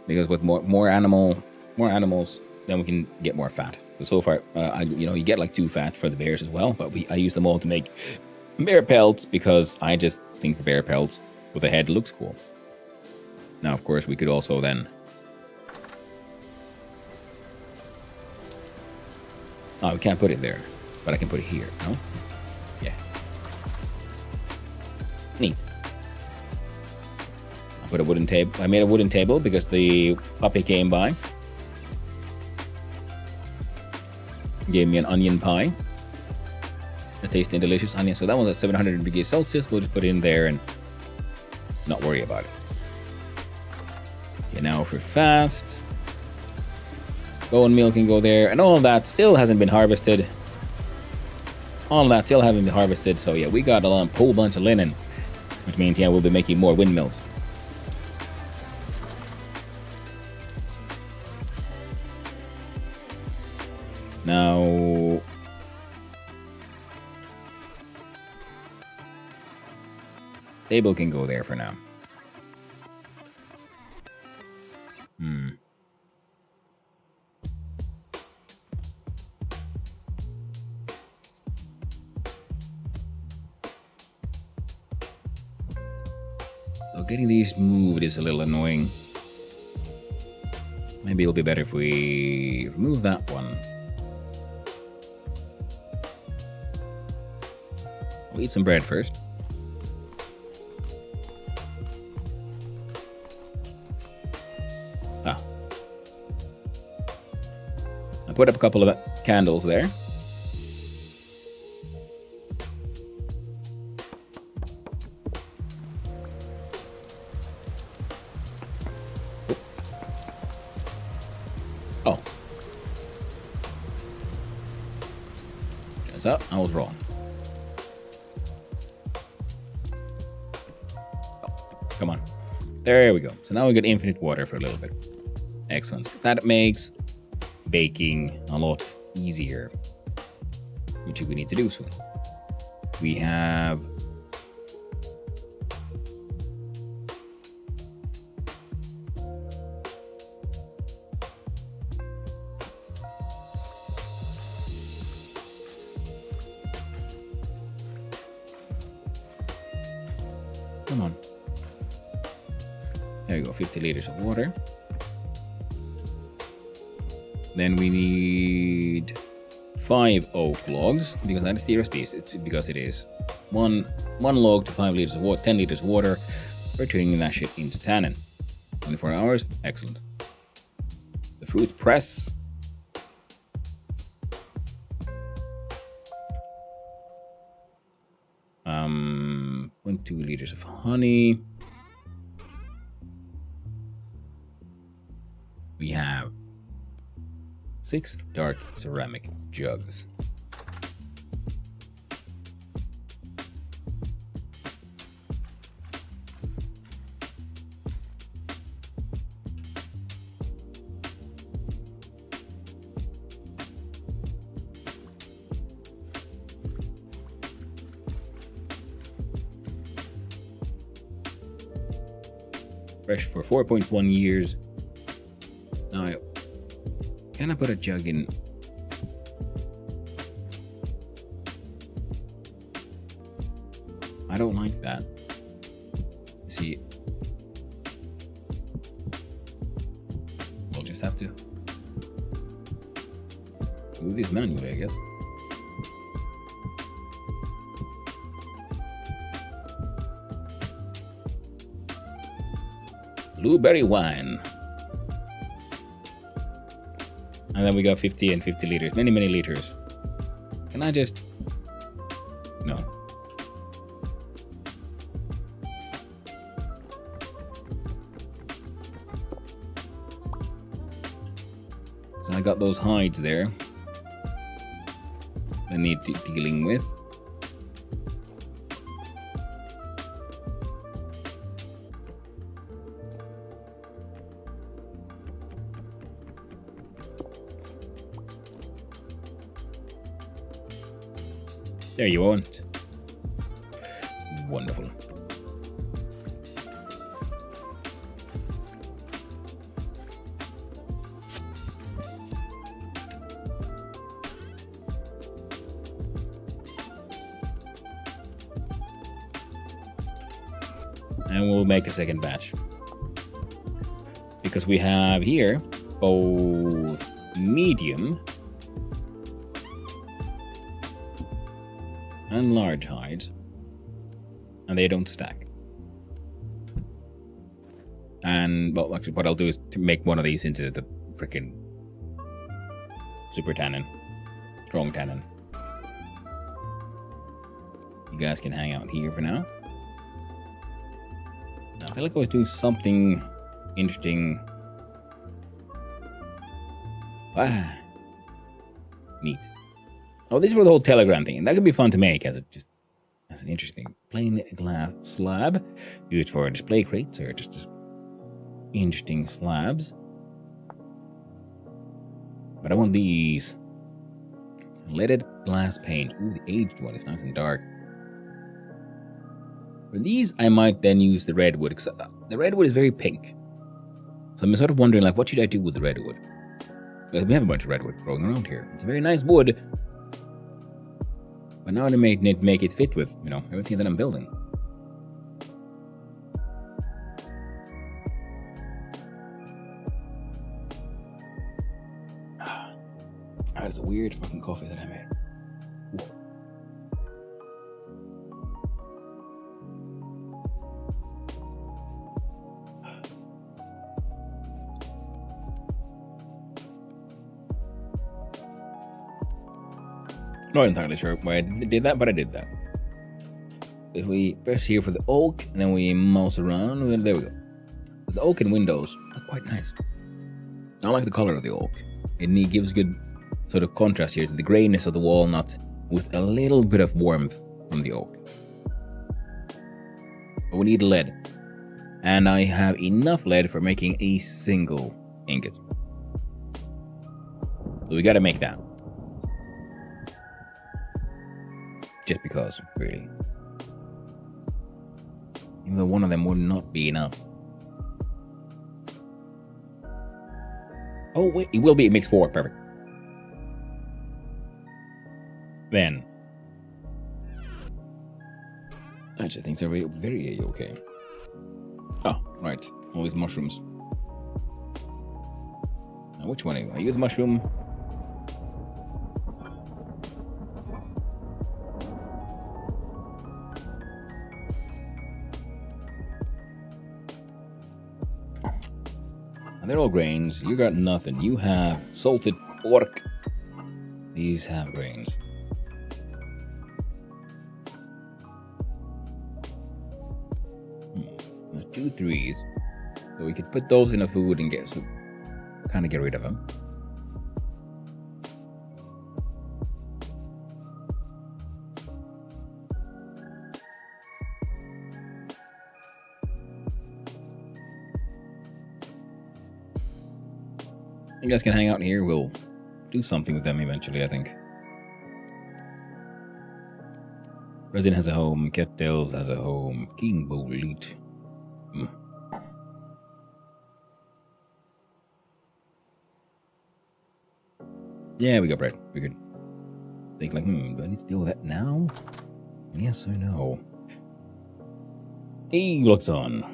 Because with more animals, then we can get more fat. So far, you get like 2 fat for the bears as well, but I use them all to make bear pelts because I just think the bear pelts with a head looks cool. Now, of course, we could also then... Oh, we can't put it there, but I can put it here, no? Yeah. Neat. I put a wooden table. I made a wooden table because the puppy came by. Gave me an onion pie. A tasty and delicious onion. So that one's at 700 degrees Celsius. We'll just put it in there and not worry about it. Okay, now for fast. Bone meal can go there. And all of that still hasn't been harvested. All of that still haven't been harvested. So yeah, we got a whole bunch of linen. Which means, yeah, we'll be making more windmills. Now... Table can go there for now. So getting these moved is a little annoying. Maybe it'll be better if we remove that one. We'll eat some bread first. I put up a couple of candles there. Oh. Turns out I was wrong. Come on. There we go. So now we got infinite water for a little bit. Excellent. That makes baking a lot easier, which we need to do soon. We have... Come on. There you go, 50 liters of water. Then we need 5 oak logs, because that is the recipe. Because it is one log to 5 liters of water, 10 liters of water. We're turning that shit into tannin. 24 hours, excellent. The fruit press. 0.2 liters of honey. We have 6 dark ceramic jugs. Fresh for 4.1 years. Now, can I put a jug in? I don't like that. See, we'll just have to move this manually, I guess. Blueberry wine. And then we got 50 and 50 liters. Many liters. Can I just... No. So I got those hides there. I need dealing with. There you aren't. Wonderful. And we'll make a second batch. Because we have here both medium and large hides, and they don't stack. And well, actually, what I'll do is to make one of these into the frickin' super tannin, strong tannin. You guys can hang out here for now. I feel like I was doing something interesting. Ah, neat. Oh, this is for the whole telegram thing. That could be fun to make as an interesting plain glass slab used for display crates or just interesting slabs. But I want these leaded glass paint. Ooh, the aged one is nice and dark. For these, I might then use the redwood, because the redwood is very pink. So I'm sort of wondering, like, what should I do with the redwood? Because we have a bunch of redwood growing around here. It's a very nice wood. But now I need to make it fit with, you know, everything that I'm building. That's a weird fucking coffee that I made. Ooh. Not entirely sure why I did that, but I did that. If we press here for the oak, and then we mouse around, well, there we go. The oak and windows are quite nice. I like the color of the oak. It gives good sort of contrast here to the grayness of the walnut with a little bit of warmth from the oak. But we need lead. And I have enough lead for making a single ingot. So we gotta make that. Just because, really. Even though one of them would not be enough. Oh wait, it will be, it makes 4, perfect. Then. Actually, things are very okay. Oh, right, all these mushrooms. Now, which one are you? Are you the mushroom? And they're all grains. You got nothing. You have salted pork. These have grains. There's 2 3s. So we could put those in a food and get some, kind of get rid of them. You guys can hang out here. We'll do something with them eventually, I think. Resident has a home. Kettles has a home. King Bolit. Yeah, we got bread. We could think like, do I need to deal with that now? Yes or no? He looks on.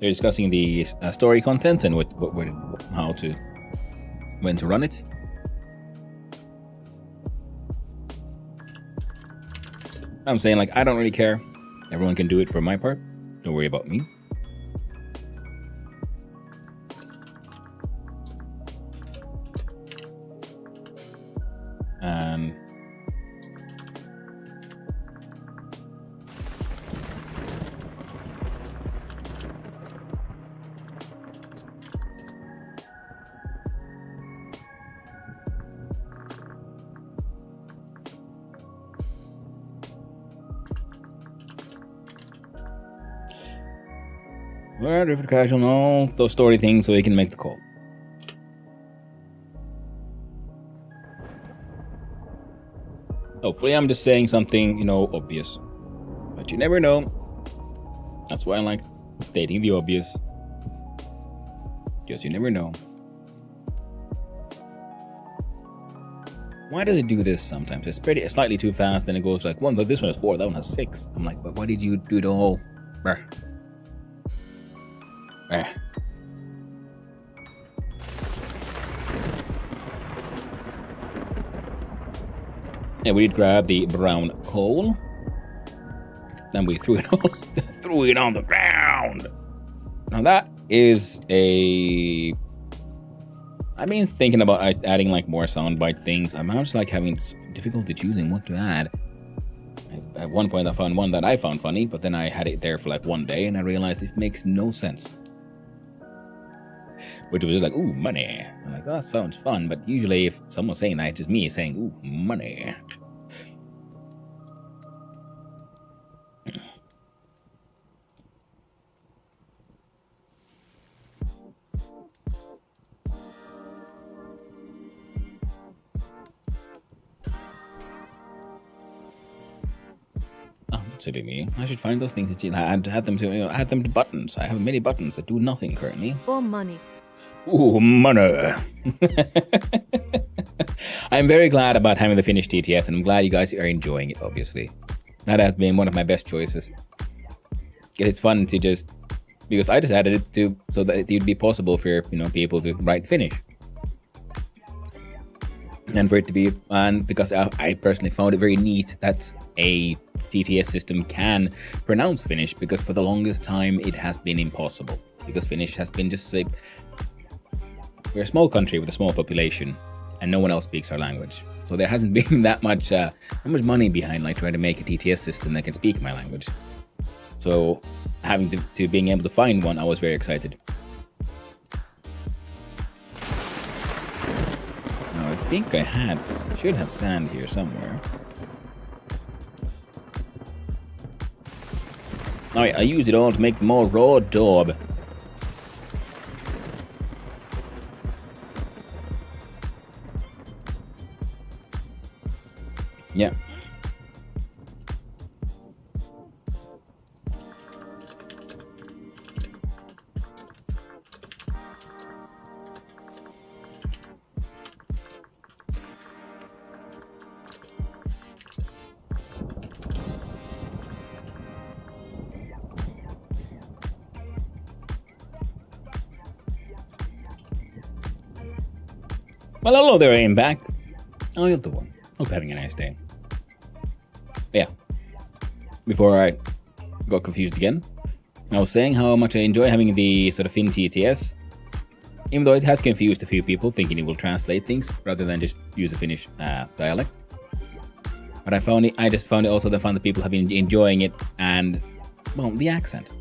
They're discussing the story contents and when to run it. I'm saying, like, I don't really care. Everyone can do it for my part. Don't worry about me. And well, if the casual know those story things so he can make the call. Hopefully I'm just saying something, obvious. But you never know. That's why I like stating the obvious. Because you never know. Why does it do this sometimes? It's slightly too fast, then it goes like, but this one has 4, that one has 6. I'm like, but why did you do it all? Brr. Yeah, we did grab the brown coal. Then we threw it on the ground. Now that is I've been thinking about adding like more soundbite things. I'm just like having difficulty choosing what to add. At one point I found one that I found funny, but then I had it there for like one day and I realized this makes no sense. Which was just like, ooh, money. I'm like, oh, that sounds fun. But usually if someone's saying that, it's just me saying, ooh, money. Silly me. I should find those things that you add them to. Add them to buttons. I have many buttons that do nothing currently. Or money. Ooh, money. I'm very glad about having the finished TTS, and I'm glad you guys are enjoying it. Obviously, that has been one of my best choices. It's fun to because I just added it so that it would be possible for people to write finish. And for it to be, and because I personally found it very neat that a TTS system can pronounce Finnish, because for the longest time it has been impossible. Because Finnish has been just we're a small country with a small population, and no one else speaks our language. So there hasn't been that much money behind like trying to make a TTS system that can speak my language. So having to being able to find one, I was very excited. I think I should have sand here somewhere. I use it all to make more raw daub. Yeah. Well, hello there, I am back. Oh, you're the one. Hope you're having a nice day. Yeah. Before I got confused again, I was saying how much I enjoy having the sort of Finn TTS, even though it has confused a few people thinking it will translate things rather than just use a Finnish dialect. But I just found it also the fun that people have been enjoying it and, well, the accent.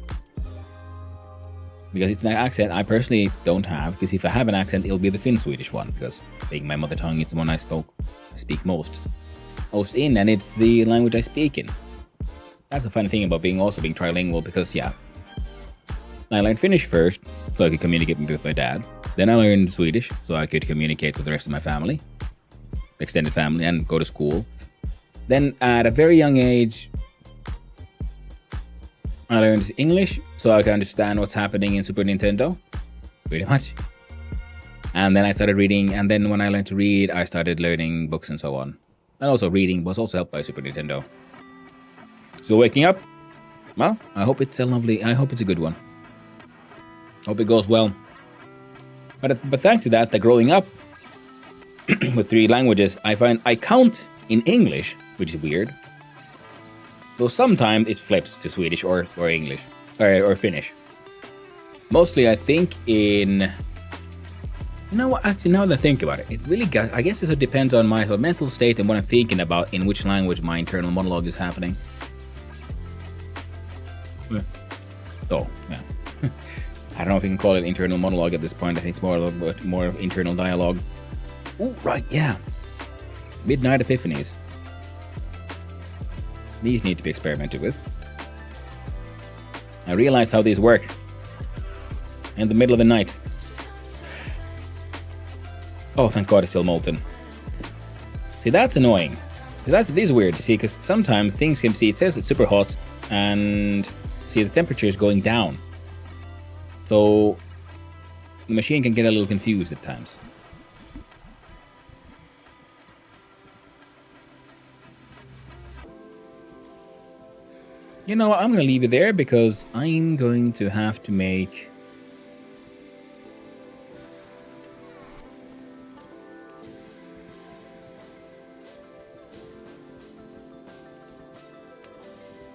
Because it's an accent I personally don't have, because if I have an accent, it'll be the Finn-Swedish one, because being my mother tongue is the one I speak most in, and it's the language I speak in. That's the funny thing about being trilingual, because yeah, I learned Finnish first, so I could communicate with my dad. Then I learned Swedish, so I could communicate with the rest of my family, extended family, and go to school. Then at a very young age, I learned English, so I could understand what's happening in Super Nintendo, pretty much. And then I started reading, and then when I learned to read, I started learning books and so on. And also reading was also helped by Super Nintendo. Still waking up? Well, I hope it's a good one. Hope it goes well. But thanks to that, growing up with 3 languages, I find I count in English, which is weird. Though sometimes it flips to Swedish or English or Finnish. Mostly, I think in. You know what? Actually, now that I think about it, I guess it depends on my mental state and what I'm thinking about in which language my internal monologue is happening. Yeah. So, yeah. I don't know if you can call it internal monologue at this point. I think it's more of internal dialogue. Oh, right, yeah. Midnight epiphanies. These need to be experimented with. I realize how these work. In the middle of the night. Oh, thank God it's still molten. See, that's annoying. This is weird, see, because sometimes things can see, it says it's super hot, and see, the temperature is going down. So, the machine can get a little confused at times. You know what, I'm going to leave it there because I'm going to have to make...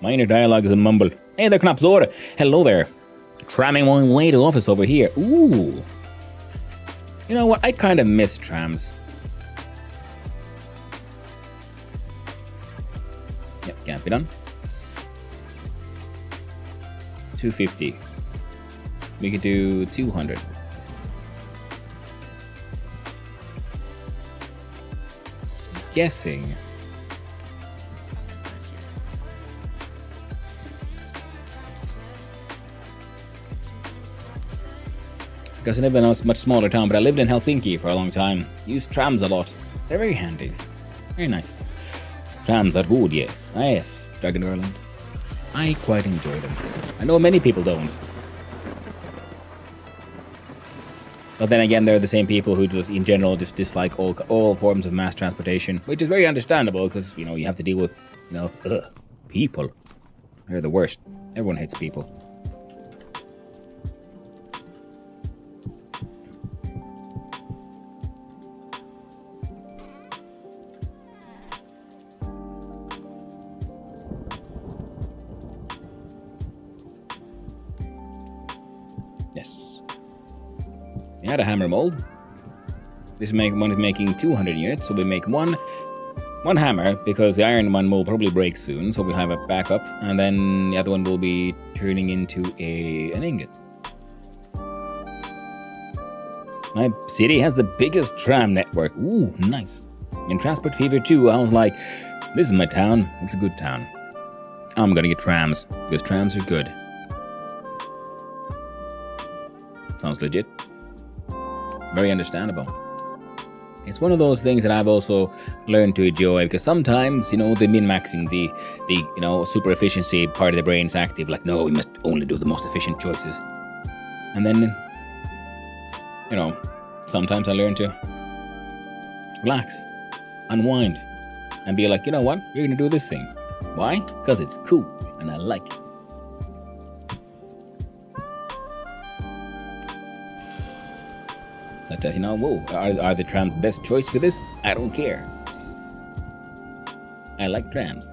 My inner dialogue is a mumble. Hey there, Knapzor. Hello there. Tramming my way to office over here. Ooh. You know what, I kind of miss trams. Yep, can't be done. 250. We could do 200. Guessing. Because I live in a much smaller town, but I lived in Helsinki for a long time. Used trams a lot. They're very handy. Very nice. Trams are good, yes. Ah, yes, Dragon Ireland. I quite enjoy them. I know many people don't. But then again, they're the same people who just, in general, just dislike all forms of mass transportation, which is very understandable because, you know, you have to deal with, people. They're the worst. Everyone hates people. Yes. We had a hammer mold. This one is making 200 units, so we make one hammer because the iron one will probably break soon, so we'll have a backup, and then the other one will be turning into an ingot. My city has the biggest tram network. Ooh, nice. In Transport Fever 2, I was like, this is my town. It's a good town. I'm gonna get trams because trams are good. Sounds legit. Very understandable. It's one of those things that I've also learned to enjoy, because sometimes, the min-maxing, the super efficiency part of the brain is active. Like, no, we must only do the most efficient choices. And then, sometimes I learn to relax, unwind, and be like, you know what? You're going to do this thing. Why? Because it's cool and I like it. Such as, whoa, are the trams the best choice for this? I don't care. I like trams.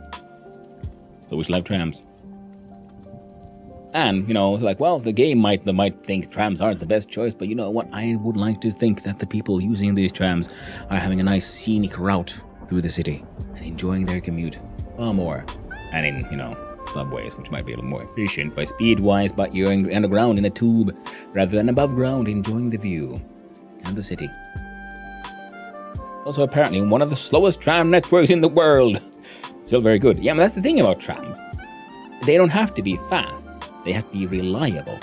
So we should have trams. And, it's like, well, the game might think trams aren't the best choice, but you know what? I would like to think that the people using these trams are having a nice scenic route through the city and enjoying their commute far more. And in, subways, which might be a little more efficient by speed-wise, but you're underground in a tube rather than above ground, enjoying the view and the city. Also, apparently, one of the slowest tram networks in the world. Still very good. Yeah, but that's the thing about trams. They don't have to be fast. They have to be reliable.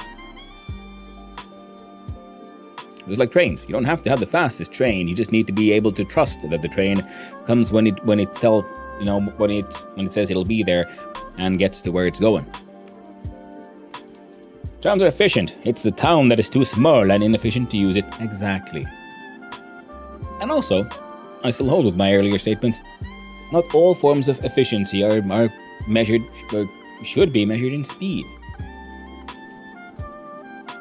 It's like trains. You don't have to have the fastest train. You just need to be able to trust that the train comes when it says it'll be there and gets to where it's going. Trams are efficient. It's the town that is too small and inefficient to use it. Exactly. And also, I still hold with my earlier statement. Not all forms of efficiency are measured, or should be measured in speed.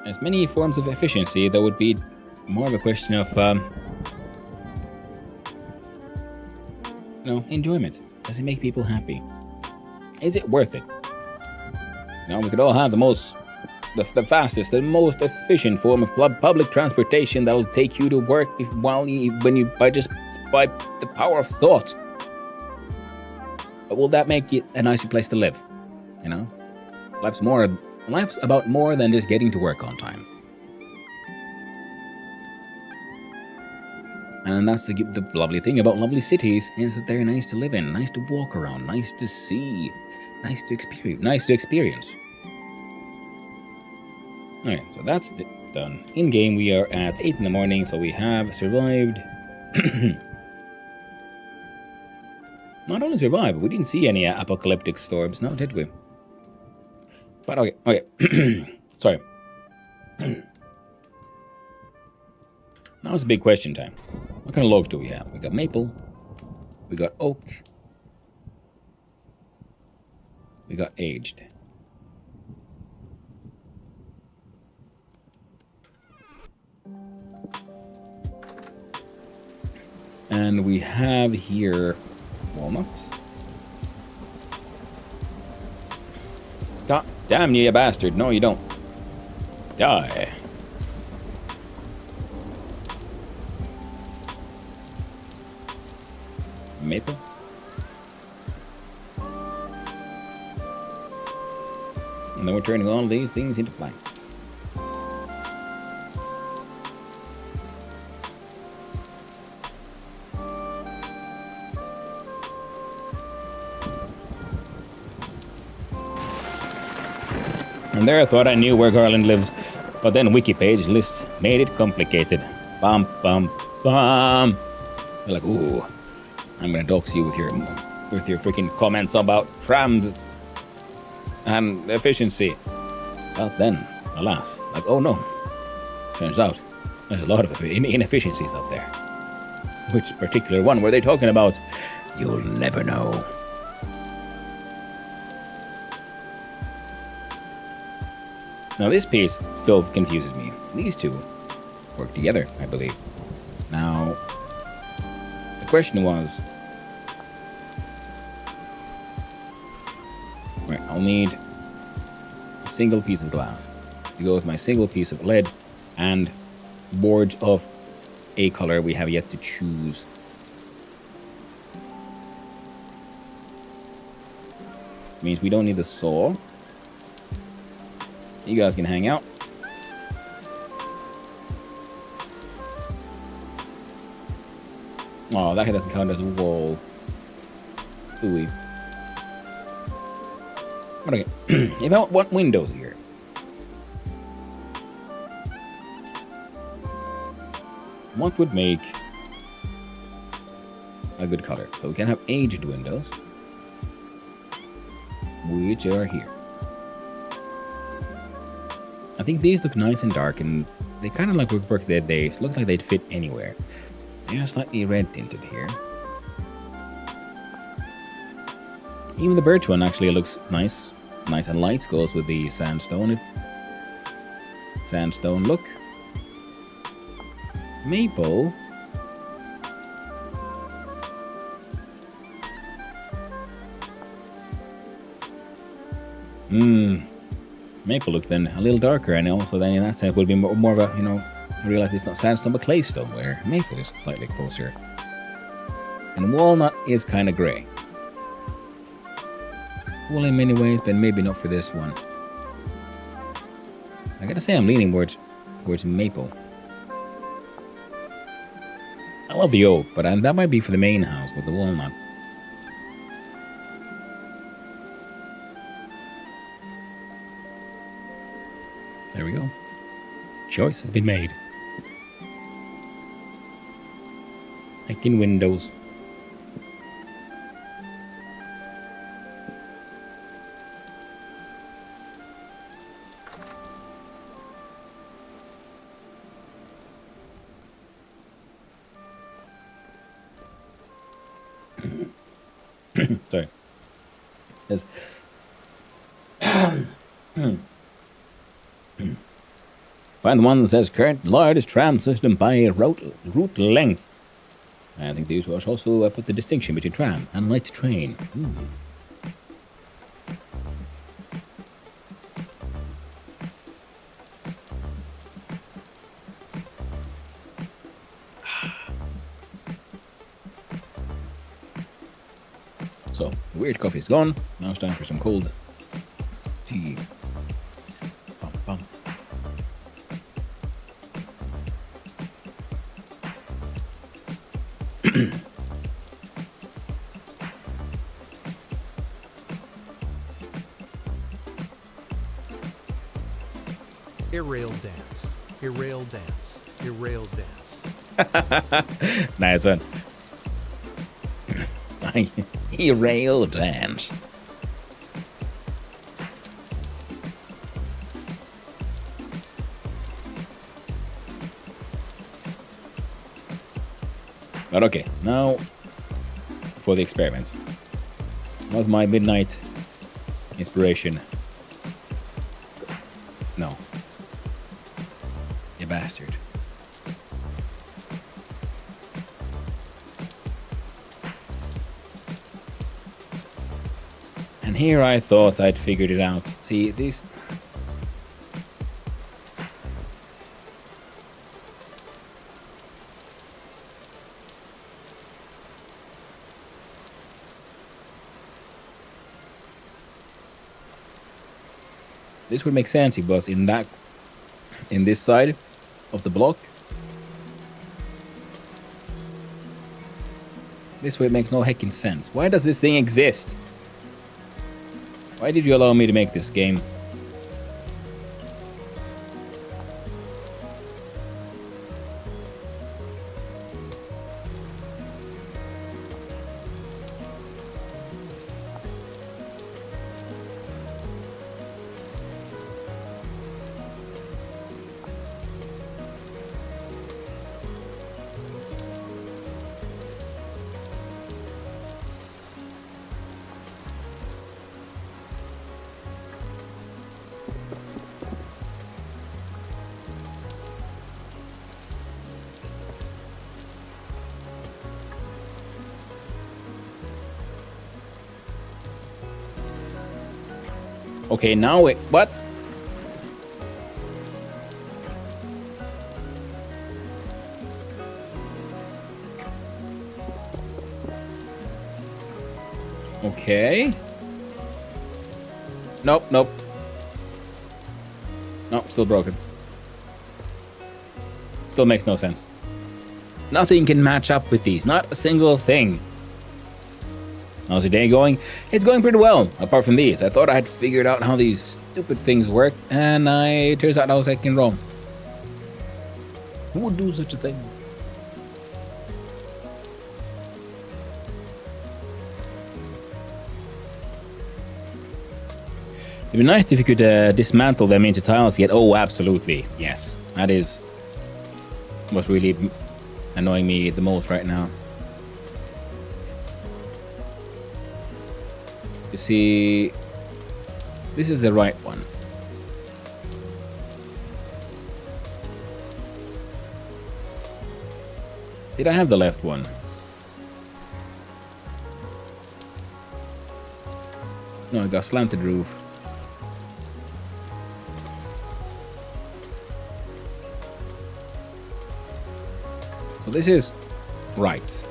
As many forms of efficiency, that would be more of a question of, enjoyment. Does it make people happy? Is it worth it? We could all have the fastest and most efficient form of public transportation that'll take you to work by the power of thought. But will that make it a nicer place to live? Life's about more than just getting to work on time. And that's the lovely thing about lovely cities, is that they're nice to live in, nice to walk around, nice to see, nice to experience. Alright, so that's done. In game, we are at 8 in the morning, so we have survived. Not only survived, but we didn't see any apocalyptic storms, no, did we? But okay. Sorry. Now it's a big question time. What kind of logs do we have? We got maple. We got oak. We got aged. And we have here walnuts. God damn you bastard. No, you don't. Die. Maple. And then we're turning all these things into planks. And there I thought I knew where Garland lives, but then Wikipage list made it complicated. Bum, bum, bum. They're like, ooh, I'm gonna dox you with your freaking comments about trams and efficiency. Well then, alas, like, oh no. Turns out, there's a lot of inefficiencies out there. Which particular one were they talking about? You'll never know. Now this piece still confuses me. These two work together, I believe. Now, the question was... Right, I'll need a single piece of glass to go with my single piece of lead and boards of a color we have yet to choose. Means we don't need the saw. You guys can hang out. Oh, that doesn't count as a wall. Ooh. Okay. If I want windows here. What would make a good color. So we can have aged windows, which are here. I think these look nice and dark, and they kind of like work their days. Looks like they'd fit anywhere. They are slightly red tinted here. Even the birch one actually looks nice. Nice and light. Goes with the sandstone look. Maple. Maple look then a little darker, and also then in that sense would be more of a, you know, I realize it's not sandstone but claystone, where maple is slightly closer. And walnut is kind of grey. Cool in many ways, but maybe not for this one. I gotta say I'm leaning towards maple. I love the oak, but that might be for the main house with the walnut. There we go. Choice has been made. Like in Windows. Sorry. Yes. Find the one that says current largest tram system by route length. I think these was also put the distinction between tram and light train. So, the weird coffee is gone. Now it's time for some cold tea. Bum, bum. Irrail dance. Irrail dance. Irrail dance. Nice one. Rail dance. But okay, now for the experiment. Was my midnight inspiration? No. You bastard. And here I thought I'd figured it out. See, these... This would make sense if it was in this side of the block. This way it makes no heckin' sense. Why does this thing exist? Why did you allow me to make this game? Okay, now it... What? Okay. Nope, nope. Nope, still broken. Still makes no sense. Nothing can match up with these. Not a single thing. How's your day going? It's going pretty well, apart from these. I thought I had figured out how these stupid things work, and it turns out I was heckin' wrong. Who would do such a thing? It'd be nice if you could dismantle them into tiles yet. Oh, absolutely. Yes. That is what's really annoying me the most right now. You see, this is the right one. Did I have the left one? No, I got slanted roof. So this is right.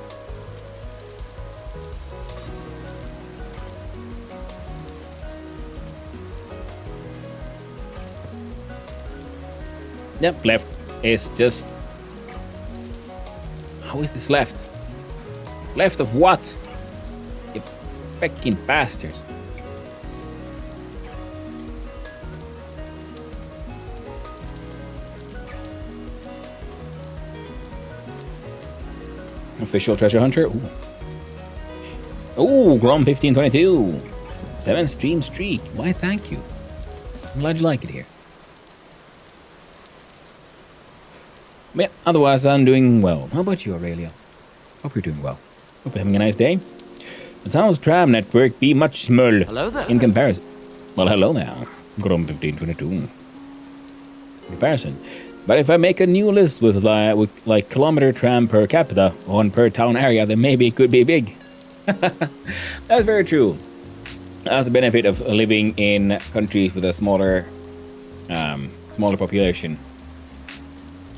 Yep, left is just... How is this left? Left of what? You fucking bastard. Official treasure hunter. Ooh, Grom 1522. 7 stream streak. Why, thank you. I'm glad you like it here. Yeah, otherwise, I'm doing well. How about you, Aurelia? Hope you're doing well. Hope you're having a nice day. The town's tram network be much smaller in comparison. Well, hello now. Grom 1522. In comparison. But if I make a new list with like kilometer tram per capita on per town area, then maybe it could be big. That's very true. That's the benefit of living in countries with a smaller population.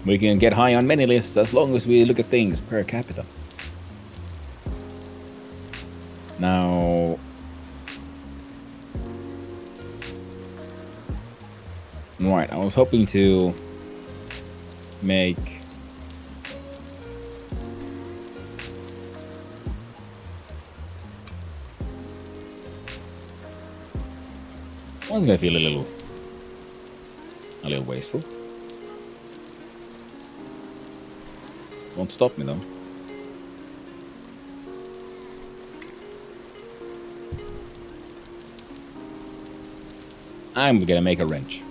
We can get high on many lists as long as we look at things per capita. Now... Right, I was hoping to make... One's gonna feel a little wasteful. Won't stop me though. I'm gonna make a wrench.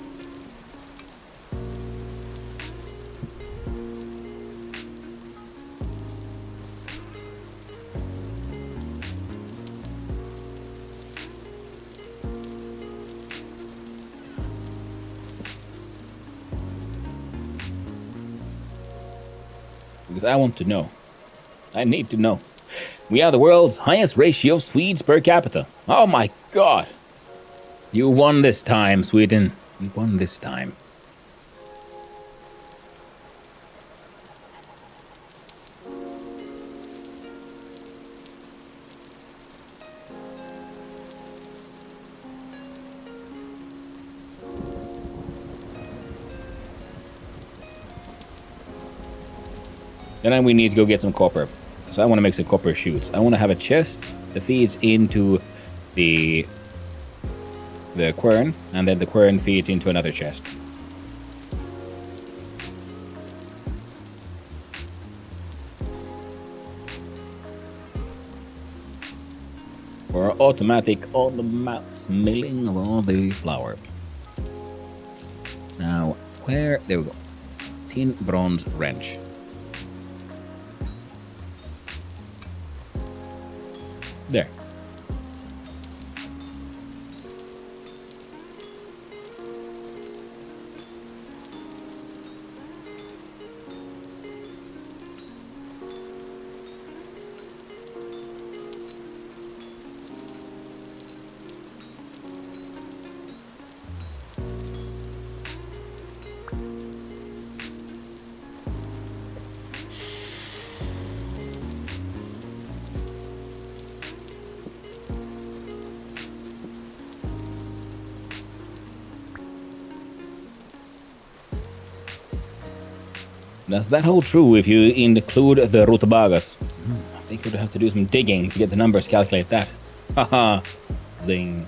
Because I want to know. I need to know. We have the world's highest ratio of Swedes per capita. Oh my god! You won this time, Sweden. You won this time. Then we need to go get some copper. So I want to make some copper shoots. I want to have a chest that feeds into the quern, and then the quern feeds into another chest. For automatic milling of all the flour. Now, there we go. Tin bronze wrench. There. Does that hold true if you include the rutabagas? I think we'd have to do some digging to get the numbers, calculate that. Haha. Zing.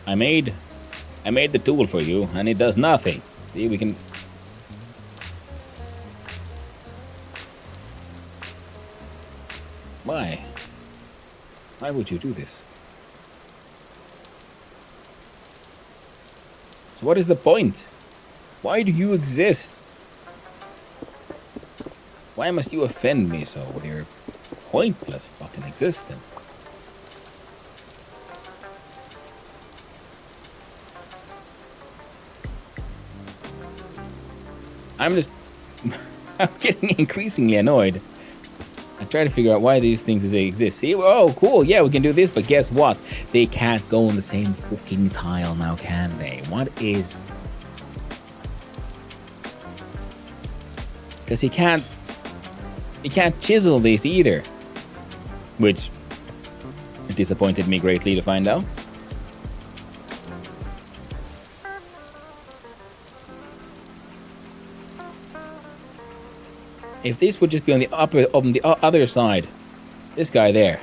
I made the tool for you, and it does nothing. See, we can... Why? Why would you do this? So what is the point? Why do you exist? Why must you offend me so with your pointless fucking existence? I'm just... I'm getting increasingly annoyed. I try to figure out why these things exist. See, oh, cool, yeah, we can do this, but guess what? They can't go on the same fucking tile now, can they? What is... Because he can't chisel these either. Which disappointed me greatly to find out. If this would just be on the other side, this guy there,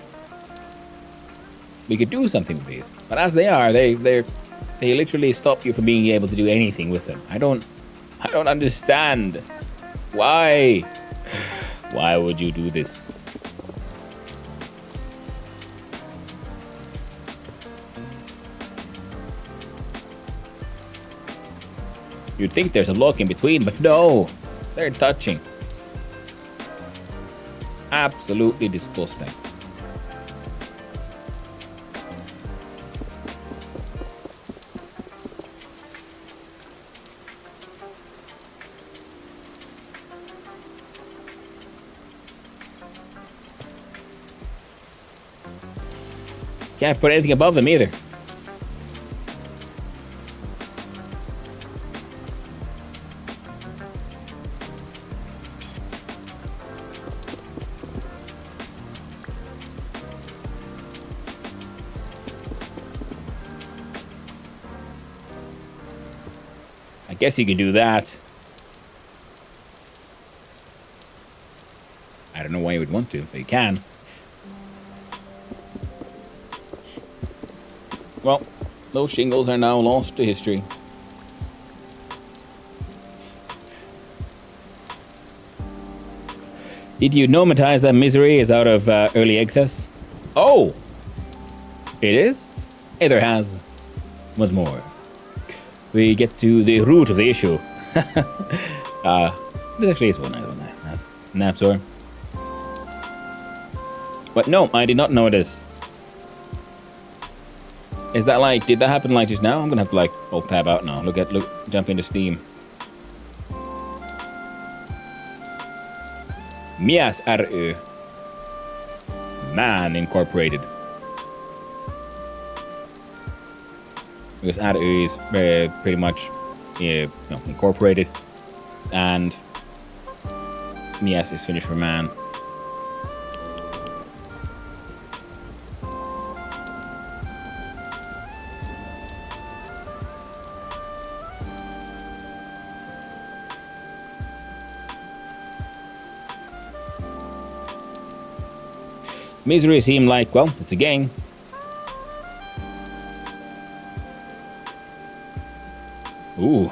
we could do something with these. But as they are, they literally stop you from being able to do anything with them. I don't understand. Why? Why would you do this? You'd think there's a lock in between, but no, they're touching. Absolutely disgusting. Can't put anything above them either. I guess you could do that. I don't know why you would want to, but you can. Well, those shingles are now lost to history. Did you nomatize that misery is out of early access? Oh! It is? Either has. Once more. We get to the root of the issue. This actually is one nice one. That's Napsor. But no, I did not notice. Is that like, did that happen like just now? I'm gonna have to like, alt tab out now. Jump into Steam. Mias ry. Man Incorporated. Because ry is pretty much incorporated. And Mias is Finnish for man. Misery seemed like, well, it's a gang. Ooh,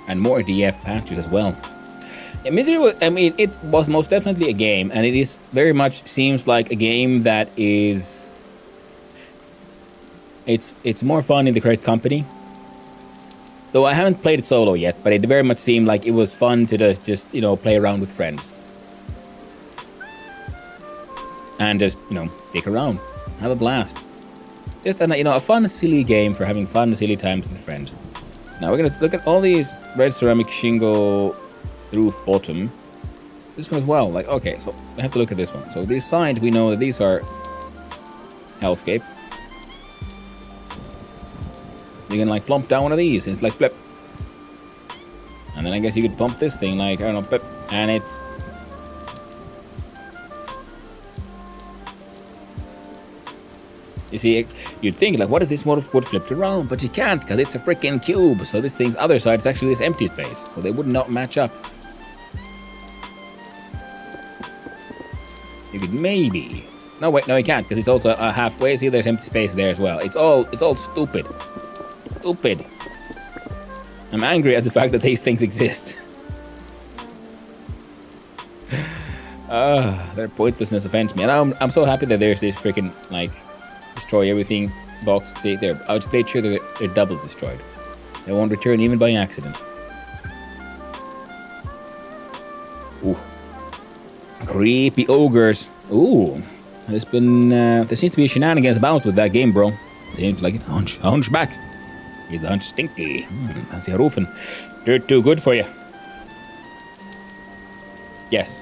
and more DF patches as well. Yeah, Misery was, I mean, it was most definitely a game, and it is very much seems like a game that is... It's more fun in the correct company. Though I haven't played it solo yet, but it very much seemed like it was fun to just play around with friends. And just, dick around. Have a blast. Just, a fun, silly game for having fun, silly times with friends. Now we're going to look at all these red ceramic shingle roof bottom. This one as well. Like, okay, so we have to look at this one. So this side, we know that these are hellscape. You can, like, plump down one of these. And it's like, blip. And then I guess you could pump this thing, like, I don't know, blip. And it's... You see, you'd think, like, what if this would flipped around? But you can't, because it's a freaking cube. So this thing's other side is actually this empty space. So they would not match up. You could maybe... No, wait, no, you can't, because it's also halfway. See, there's empty space there as well. It's all stupid. Stupid. I'm angry at the fact that these things exist. Their pointlessness offends me. And I'm so happy that there's this freaking, like, destroy everything box. See, there. I just made sure that they're double destroyed. They won't return even by accident. Ooh. Creepy ogres. Ooh. There's been, there seems to be shenanigans about with that game, bro. Seems like it. Hunchback. He's the hunch stinky. Fancy rufen. Dirt too good for you. Yes.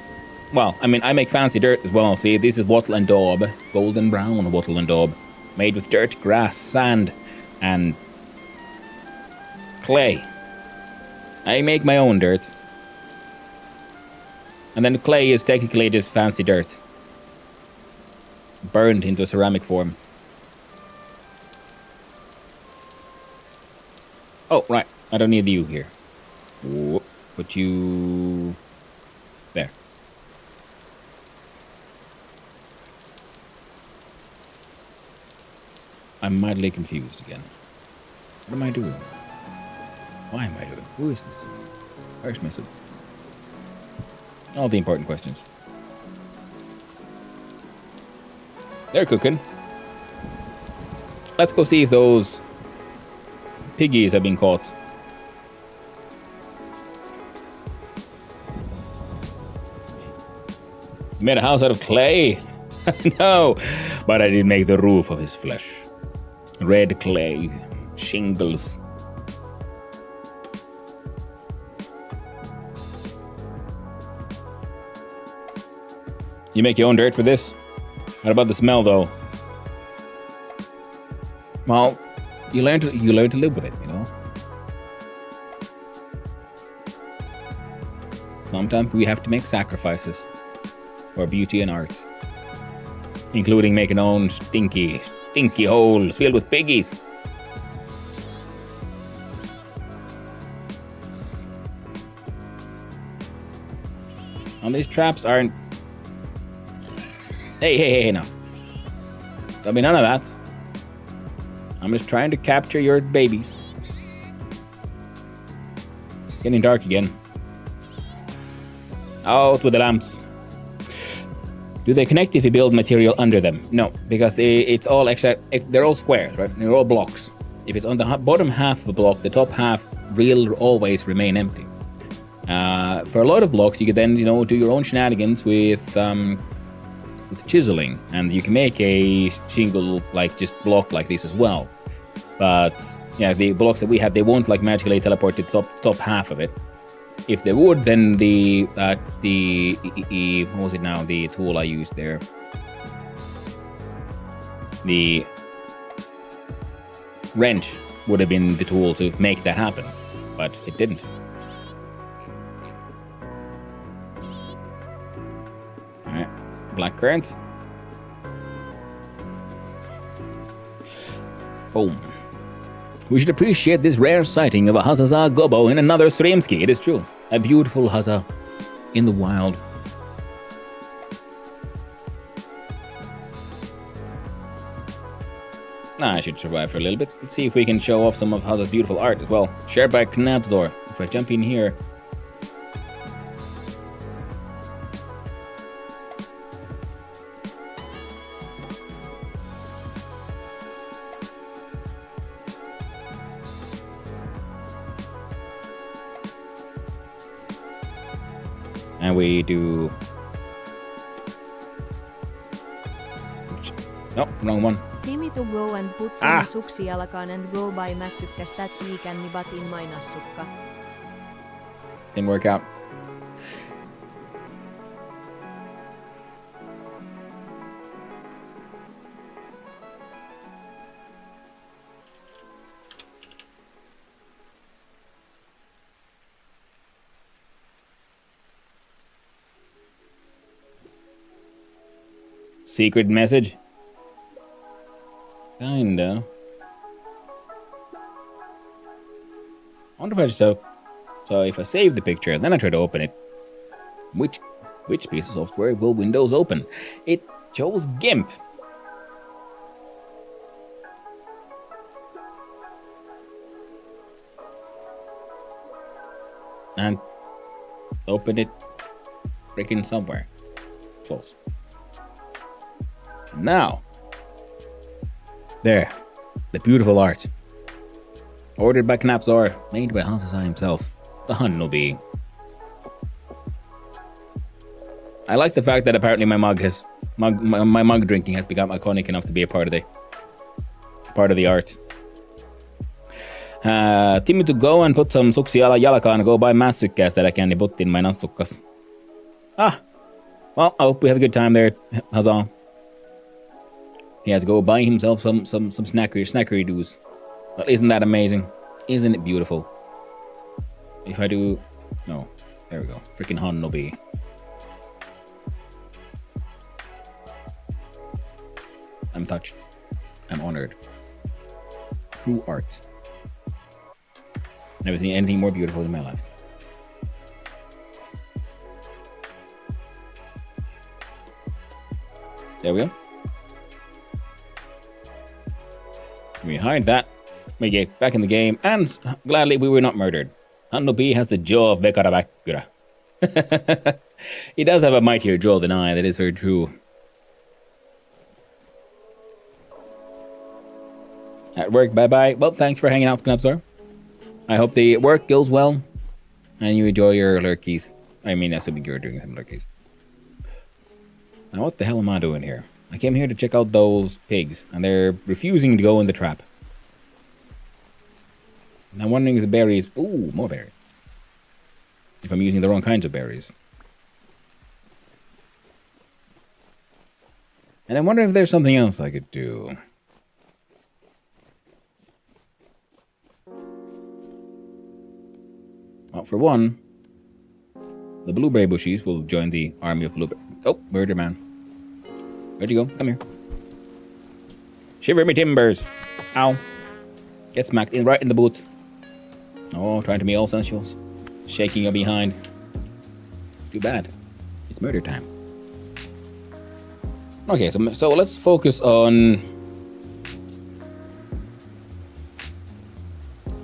Well, I mean, I make fancy dirt as well. See, this is wattle and daub. Golden brown wattle and daub. Made with dirt, grass, sand, and clay. I make my own dirt. And then the clay is technically just fancy dirt. Burned into a ceramic form. Oh, right. I don't need you here. Whoop. Put you... there. I'm mildly confused again. What am I doing? Why am I doing? Who is this? Where's my suit? All the important questions. They're cooking. Let's go see if those piggies have been caught. You made a house out of clay? No, but I did make the roof of his flesh. Red clay, shingles. You make your own dirt for this? What about the smell, though? Well, you learn to live with it, you know. Sometimes we have to make sacrifices for beauty and art, including making our own stinky holes filled with piggies. And these traps aren't. Hey, no. There'll be none of that. I'm just trying to capture your babies. Getting dark again. Out with the lamps. Do they connect if you build material under them? No, because it's all extra. They're all squares, right? They're all blocks. If it's on the bottom half of a block, the top half will always remain empty. For a lot of blocks, you can then, do your own shenanigans with chiseling, and you can make a single just block like this as well. But yeah, the blocks that we have, they won't magically teleport to the top half of it. If they would, then the what was it now? The tool I used there, the wrench, would have been the tool to make that happen, but it didn't. Alright, black currants. Boom. We should appreciate this rare sighting of a Hazaza Gobo in another Streamski. It is true. A beautiful Haza in the wild. I should survive for a little bit. Let's see if we can show off some of Haza's beautiful art as well. Shared by Knabzor. If I jump in here. And we do... No, wrong one. Timmy to go and put some suksi jalkaan and go by mässykkäs that weekend batin mainassukka. Didn't work out. Secret message? Kinda. I wonder if I just so if I save the picture, then I try to open it. Which piece of software will Windows open? It chose GIMP. and open it freaking somewhere close. Now, there, the beautiful art. Ordered by Knapzor, made by Hansasai himself, the Honeybee. I like the fact that apparently my mug drinking has become iconic enough to be a part of the art. Timmy to go and put some suksi jalkaan and go buy massykkäs that I can put in my nassukkas. Well, I hope we have a good time there, Hazan. He has to go buy himself some snackery doos. Well, isn't that amazing? Isn't it beautiful? If I do... No. There we go. Freaking Honobi. I'm touched. I'm honored. True art. Never seen anything more beautiful in my life. There we go. We hide that. We get back in the game, and gladly we were not murdered. Hanno-B has the jaw of Vekarabakkura. He does have a mightier jaw than I, that is very true. At work, bye-bye. Well, thanks for hanging out, Knapsar. I hope the work goes well, and you enjoy your lurkies. I mean, assuming you're doing some lurkies. Now, what the hell am I doing here? I came here to check out those pigs, and they're refusing to go in the trap. I'm wondering if the berries... Ooh, more berries. If I'm using the wrong kinds of berries. And I'm wondering if there's something else I could do. Well, for one, the blueberry bushies will join the army of blueberry... Oh, murder man. Where'd you go? Come here. Shiver me timbers. Ow. Get smacked right in the boot. Oh, trying to be all sensuals. Shaking your behind. Too bad. It's murder time. Okay, so let's focus on...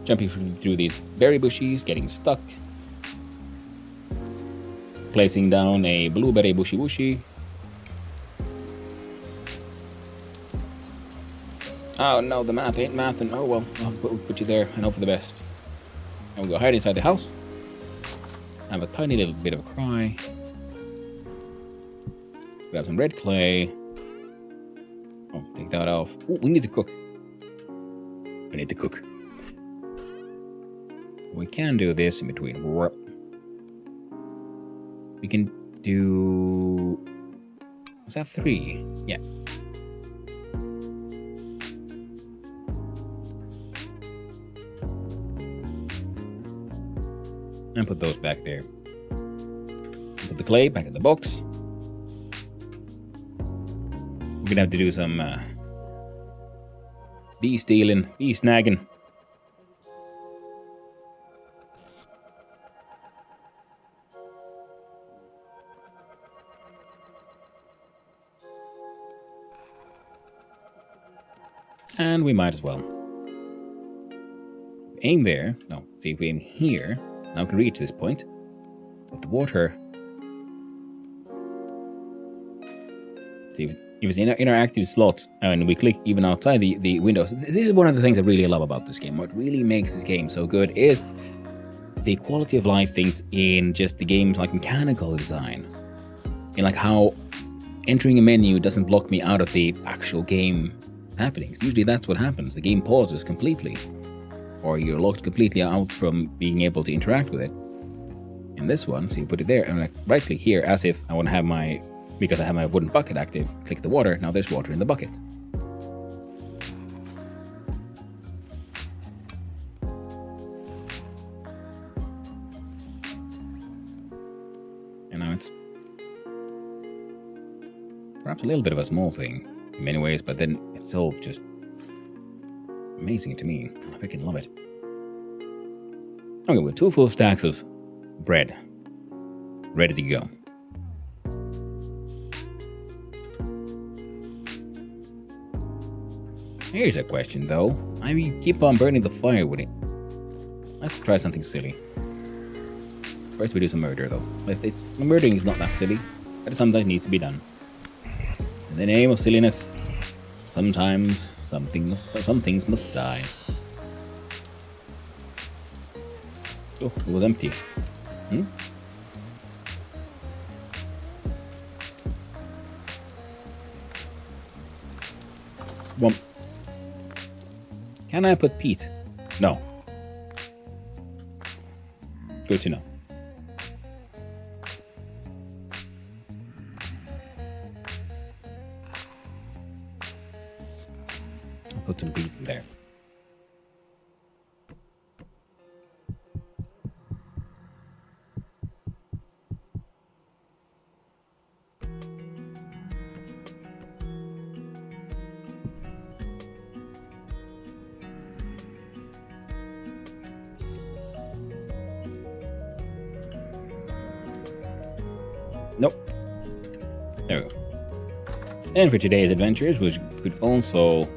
Jumping through these berry bushes, getting stuck. Placing down a blueberry bushy. Oh no, the math ain't mathin'. Oh well, I'll put you there and hope for the best. And we'll go hide inside the house. Have a tiny little bit of a cry. Grab some red clay. Oh, take that off. Ooh, we need to cook. We need to cook. We can do this in between. We can do... Was that 3? Yeah. And put those back there. Put the clay back in the box. We're gonna have to do some bee stealing, bee snagging. And we might as well. Aim there. No, see if we aim here. Now we can reach this point. But the water... See, if it's interactive slots, and we click even outside the windows. This is one of the things I really love about this game. What really makes this game so good is the quality of life things in just the game's like mechanical design. In like how entering a menu doesn't block me out of the actual game happenings. Usually that's what happens. The game pauses completely. Or you're locked completely out from being able to interact with it. In this one, so you put it there, and I right click here as if I want to have my... Because I have my wooden bucket active, click the water, now there's water in the bucket. And now it's perhaps a little bit of a small thing in many ways, but then it's all just amazing to me. I freaking love it. Okay, with 2 full stacks of bread ready to go. Here's a question though. I mean, keep on burning the fire with it. Let's try something silly. First we do some murder though. Murdering is not that silly, but it sometimes needs to be done. In the name of silliness, sometimes some things must die. Oh, it was empty. Well, can I put peat? No. Good to know. I'll put some peat in there. Nope. There we go. And for today's adventures, we could also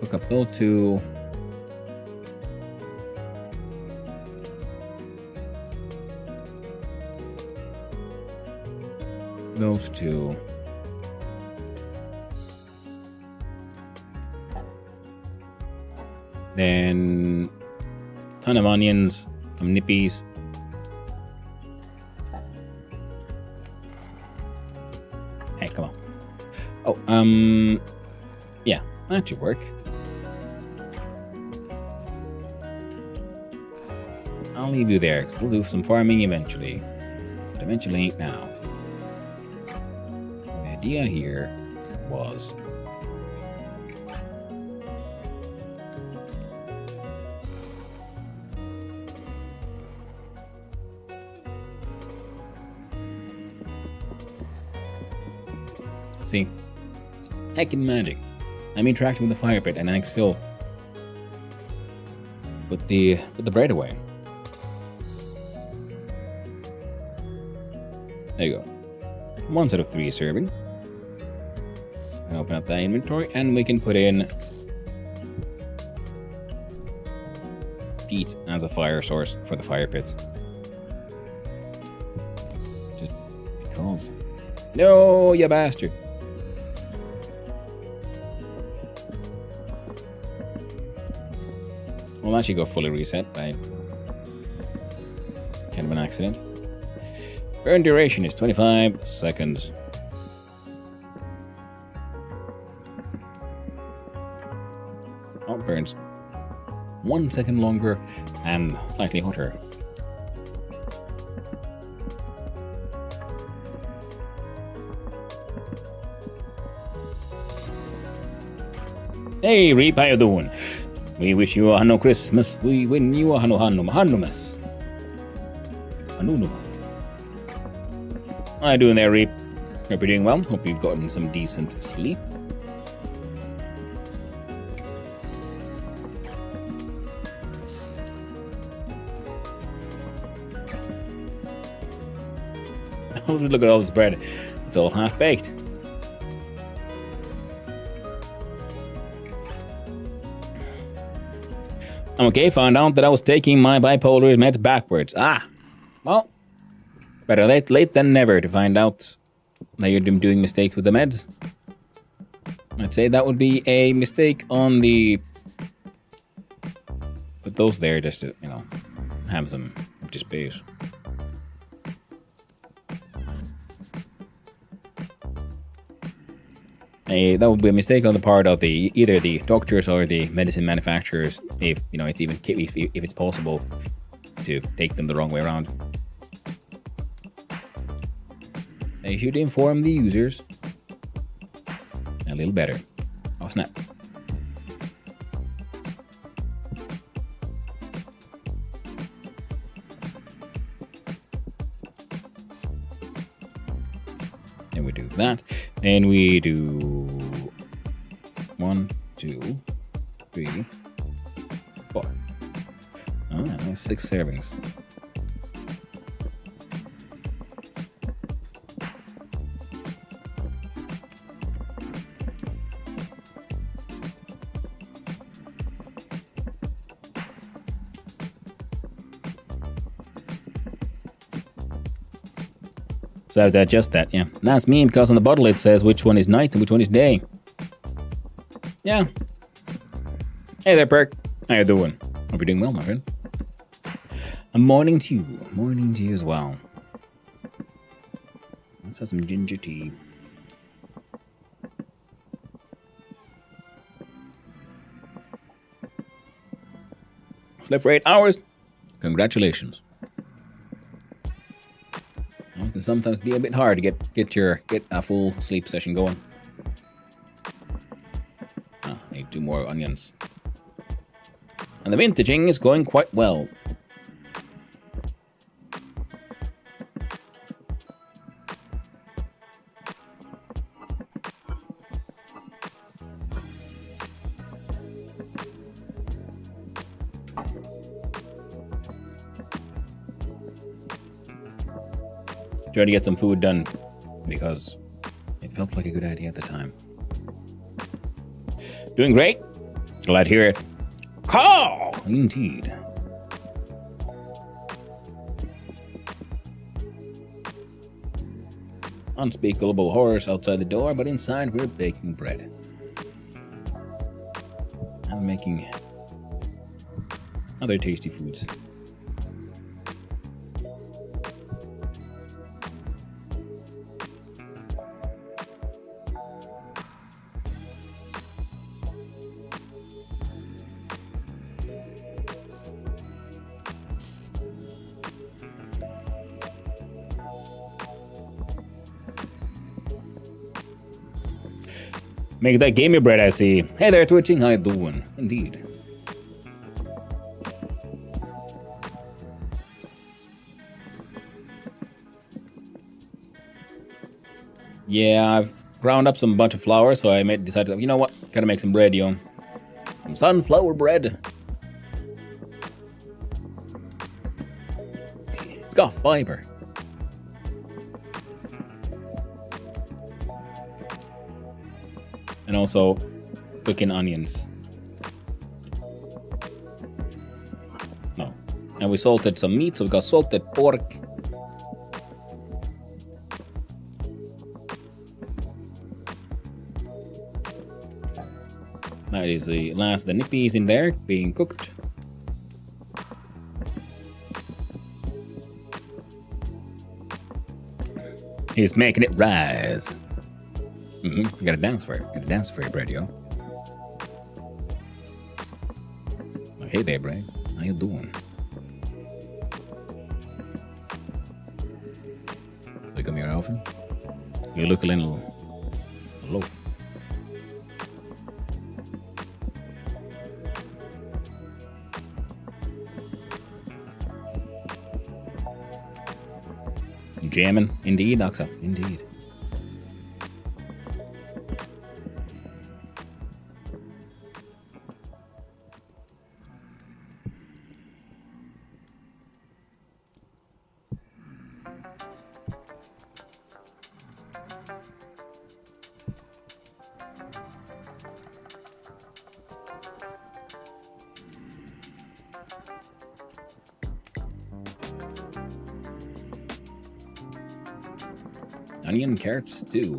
hook up those two. Those two. Then a ton of onions, some nippies. Hey, come on. Oh, yeah, that should work. I'll leave you there, 'cause we'll do some farming eventually. But eventually ain't now. The idea here was... See? Heckin' magic. I'm interacting with the fire pit and I can still put the bread away. There you go. 1 set of 3 servings. And open up the inventory and we can put in peat as a fire source for the fire pits. Just because. No, you bastard. We'll actually go fully reset by kind of an accident. Burn duration is 25 seconds. Oh, it burns 1 second longer and slightly hotter. Hey, Reap, how you doing? We wish you a Hanno Christmas. We win you a Hannumas. How you doing there, Reap? Hope you're doing well. Hope you've gotten some decent sleep. Look at all this bread. It's all half-baked. Okay, found out that I was taking my bipolar meds backwards. Ah, well, better late than never to find out that you're doing mistakes with the meds. I'd say that would be a mistake on the... Put those there just to, you know, have some empty space. That would be a mistake on the part of either the doctors or the medicine manufacturers, if you know if it's possible to take them the wrong way around. They should inform the users a little better. Oh snap! And we do that, and we do 1, 2, 3, 4. Oh, that's 6 servings. So I have to adjust that, yeah. And that's me because on the bottle it says which one is night and which one is day. Yeah. Hey there, Perk. How you doing? Hope you're doing well, my friend. A morning to you. Morning to you as well. Let's have some ginger tea. Slept for 8 hours. Congratulations. It can sometimes be a bit hard to get a full sleep session going. I need 2 more onions. And the vintaging is going quite well. Trying to get some food done because it felt like a good idea at the time. Doing great. Glad to hear it. Call! Indeed. Unspeakable horrors outside the door, but inside we're baking bread. And making other tasty foods. Make that gamey bread, I see. Hey there, Twitching. How you doing? Indeed. Yeah, I've ground up some bunch of flour, so I decided, you know what? Gotta make some bread, yo. Some sunflower bread. It's got fiber. And also cooking onions. No. And we salted some meat, so we got salted pork. That is the last of the nippies in there being cooked. He's making it rise. You gotta dance for it. Gotta dance for it, Brad, yo. Oh, hey there, Brad. How you doing? Look at me often. You look a little loaf. Jamming, indeed, Oxa, indeed. Onion carrot stew.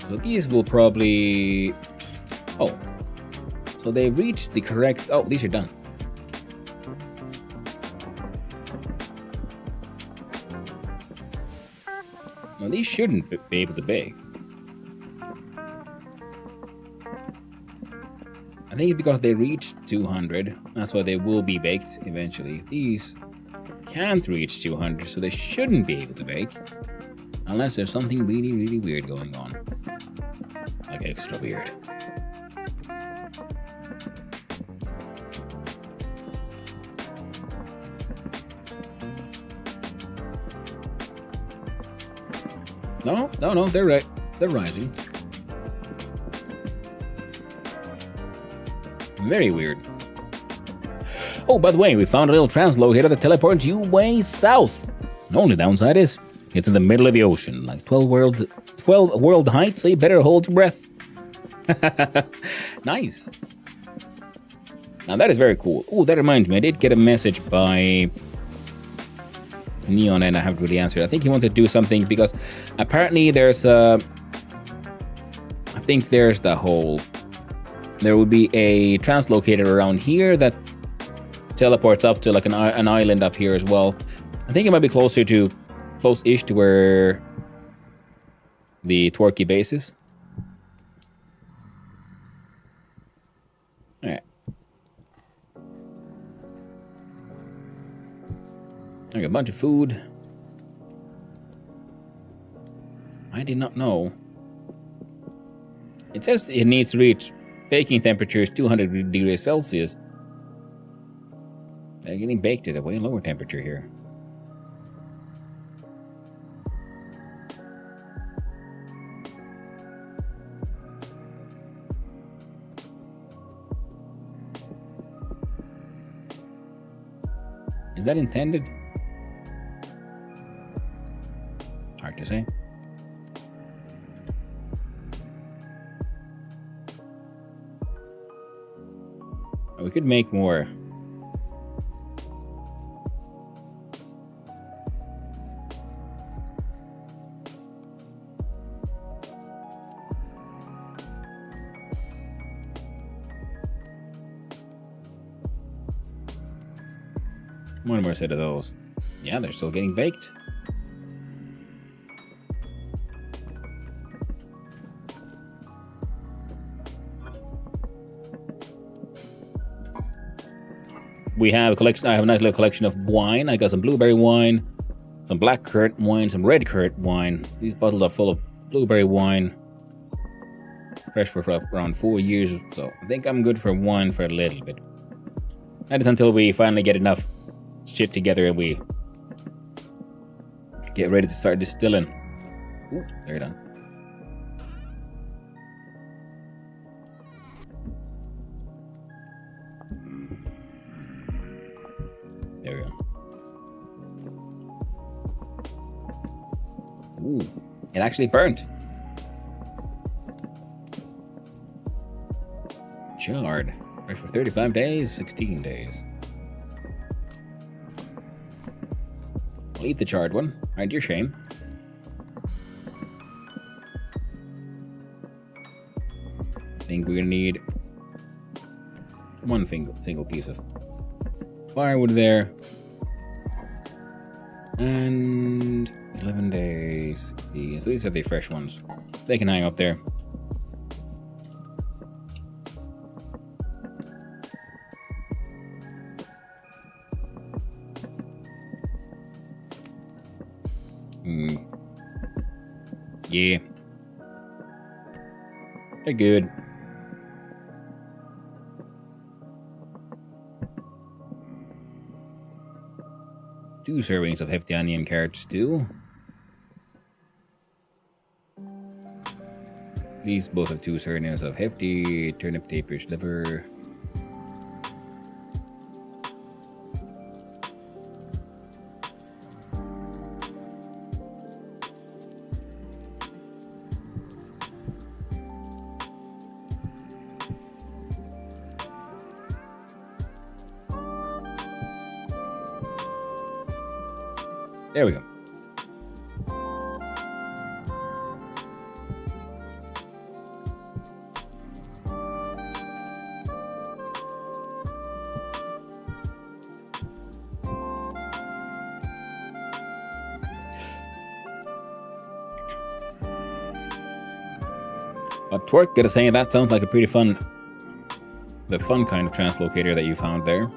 So these will probably... Oh. So they reached the correct... Oh, these are done. Now these shouldn't be able to bake. I think it's because they reached 200. That's why they will be baked eventually. These can't reach 200, so they shouldn't be able to bake. Unless there's something really, really weird going on. Like extra weird. No, they're right. They're rising. Very weird. Oh, by the way, we found a little translocator that teleports you way south. The only downside is it's in the middle of the ocean, like 12 world height, so you better hold your breath. Nice. Now that is very cool. Oh, that reminds me, I did get a message by Neon and I haven't really answered. I think he wanted to do something because apparently there's I think there's the whole... There would be a translocator around here that teleports up to like an island up here as well. I think it might be close-ish to where the Twerky base is. Alright. I got a bunch of food. I did not know. It says it needs to reach baking temperatures 200 degrees Celsius. They're getting baked at a way lower temperature here. Is that intended? Hard to say. We could make more. One more set of those. Yeah, they're still getting baked. We have a collection. I have a nice little collection of wine. I got some blueberry wine, some black currant wine, some red currant wine. These bottles are full of blueberry wine. Fresh for around 4 years, so I think I'm good for wine for a little bit. That is until we finally get enough shit together and we get ready to start distilling. Ooh, they're done. There we go. Ooh, it actually burnt. Charred. Fresh for 35 days, 16 days. I'll eat the charred one. Mind your shame. I think we're gonna need one single piece of firewood there. And 11 days, 60. So these are the fresh ones. They can hang up there. Yeah. They're good. Two servings of hefty onion carrot stew. These both have 2 servings of hefty turnip tapers liver. There we go. But Twerk, gotta say, that sounds like a pretty fun, the fun kind of translocator that you found there.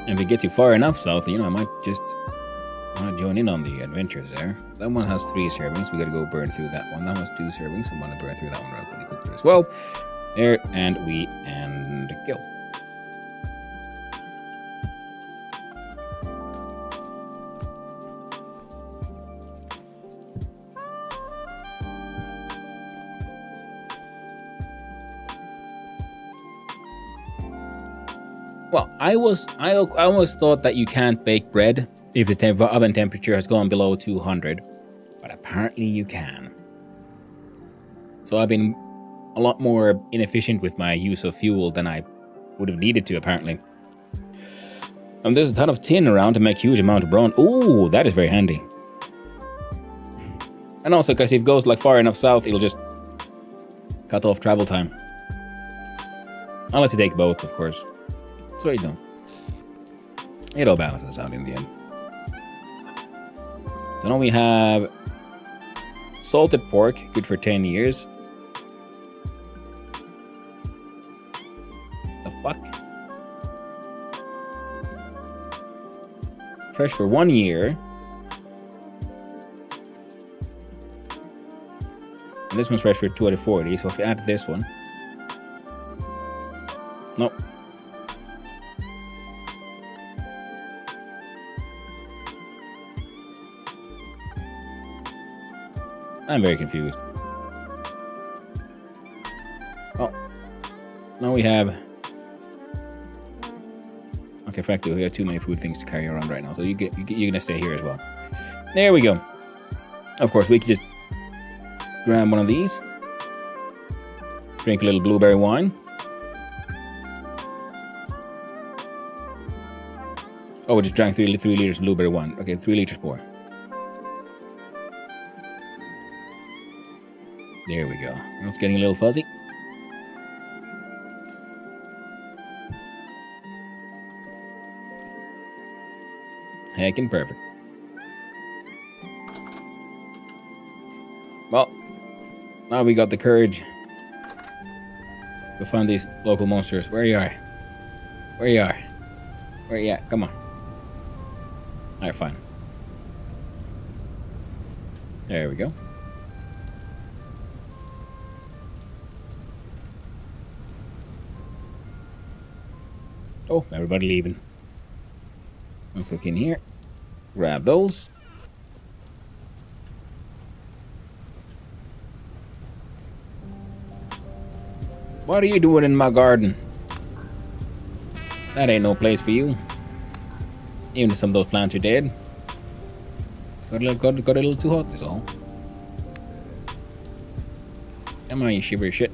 And if we get you far enough south, you know, I might just want to join in on the adventures there. That one has 3 servings. We gotta go burn through that one. That one's 2 servings. I want to burn through that one relatively quickly as well. There, and we end go. Well, I almost thought that you can't bake bread if the oven temperature has gone below 200, but apparently you can. So I've been a lot more inefficient with my use of fuel than I would have needed to, apparently. And there's a ton of tin around to make huge amount of bronze. Ooh, that is very handy. And also, because if it goes like far enough south, it'll just cut off travel time. Unless you take boats, of course. So you know. It all balances out in the end. So now we have salted pork, good for 10 years. The fuck? Fresh for 1 year. And this one's fresh for 2 out of 40, so if you add this one. Nope. I'm very confused. Well, now we have... Okay, frankly, we have too many food things to carry around right now, so you're gonna stay here as well. There we go. Of course, we could just grab one of these. Drink a little blueberry wine. Oh, we just drank 3 liters of blueberry wine. Okay, 3 liters more. There we go. It's getting a little fuzzy. Heckin' perfect. Well, now we got the courage to find these local monsters. Where you are? Where you are? Where you at? Come on. Alright, fine. There we go. Oh, everybody leaving. Let's look in here. Grab those. What are you doing in my garden? That ain't no place for you. Even if some of those plants are dead. It's got a little too hot, that's all. Come on, you shiver shit.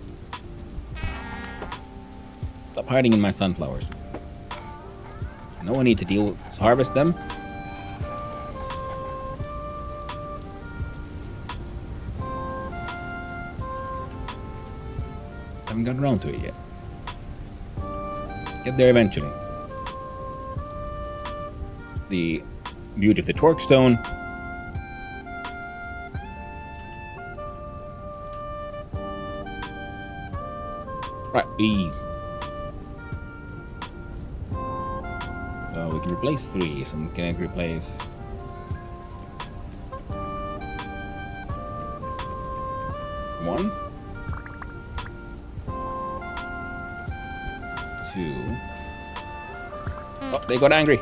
Stop hiding in my sunflowers. No one need to deal with harvest them. Haven't gotten around to it yet. Get there eventually. The beauty of the torque stone. Right, ease. So we can replace 3, so we can replace... one. 2. Oh, they got angry.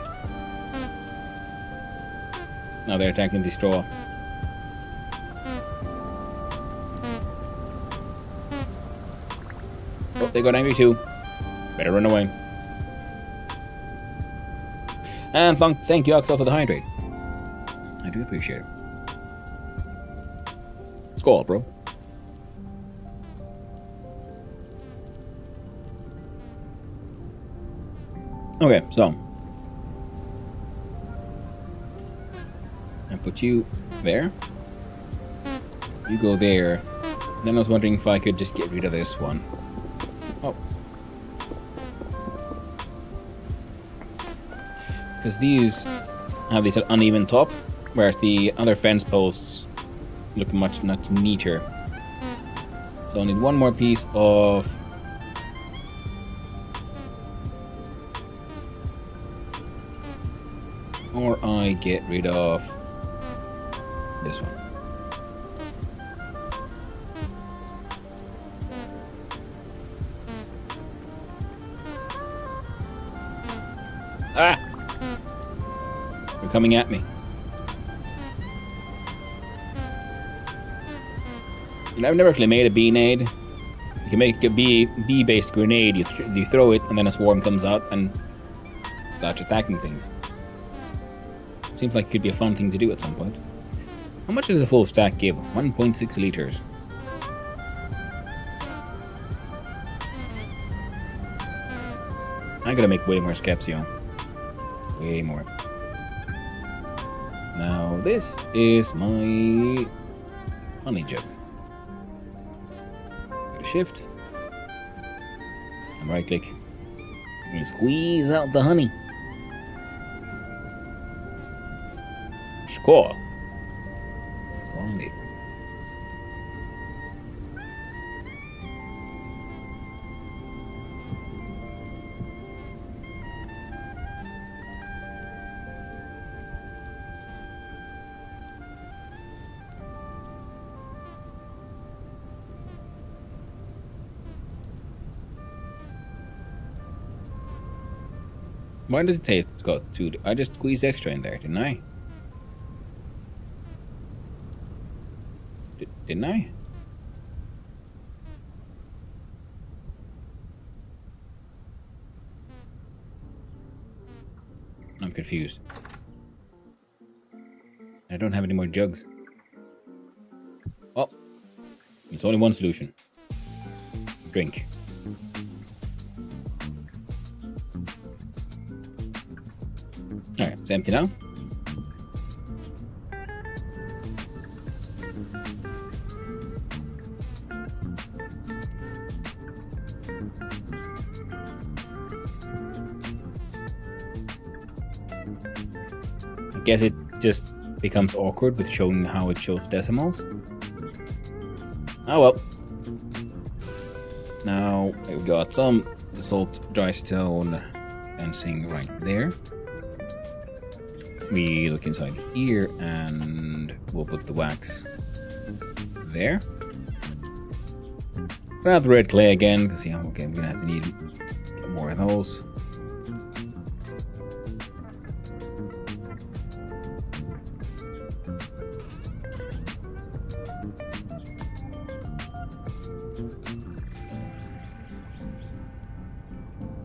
Now they're attacking the straw. Oh, they got angry too. Better run away. And thank you, Axel, for the hydrate. I do appreciate it. Skål, bro. Okay, so I put you there. You go there. Then I was wondering if I could just get rid of this one. Oh. Because these have this uneven top, whereas the other fence posts look much neater. So I need one more piece of... or I get rid of this one. Ah! They're coming at me. You know, I've never actually made a bee-nade. You can make a bee-based grenade. You throw it, and then a swarm comes out and starts attacking things. Seems like it could be a fun thing to do at some point. How much does a full stack give? 1.6 liters. I gotta make way more Scapsion. Way more. Now this is my honey jug. Go to shift. And right click. And squeeze out the honey. Score. Score indeed. Why does it say it's got 2? I just squeezed extra in there, didn't I? Didn't I? I'm confused. I don't have any more jugs. Oh, it's only one solution. Drink. Alright, it's empty now. I guess it just becomes awkward with showing how it shows decimals. Oh well. Now we've got some salt dry stone fencing right there. We look inside here and we'll put the wax there. Grab the red clay again because yeah, okay, we're gonna have to need more of those.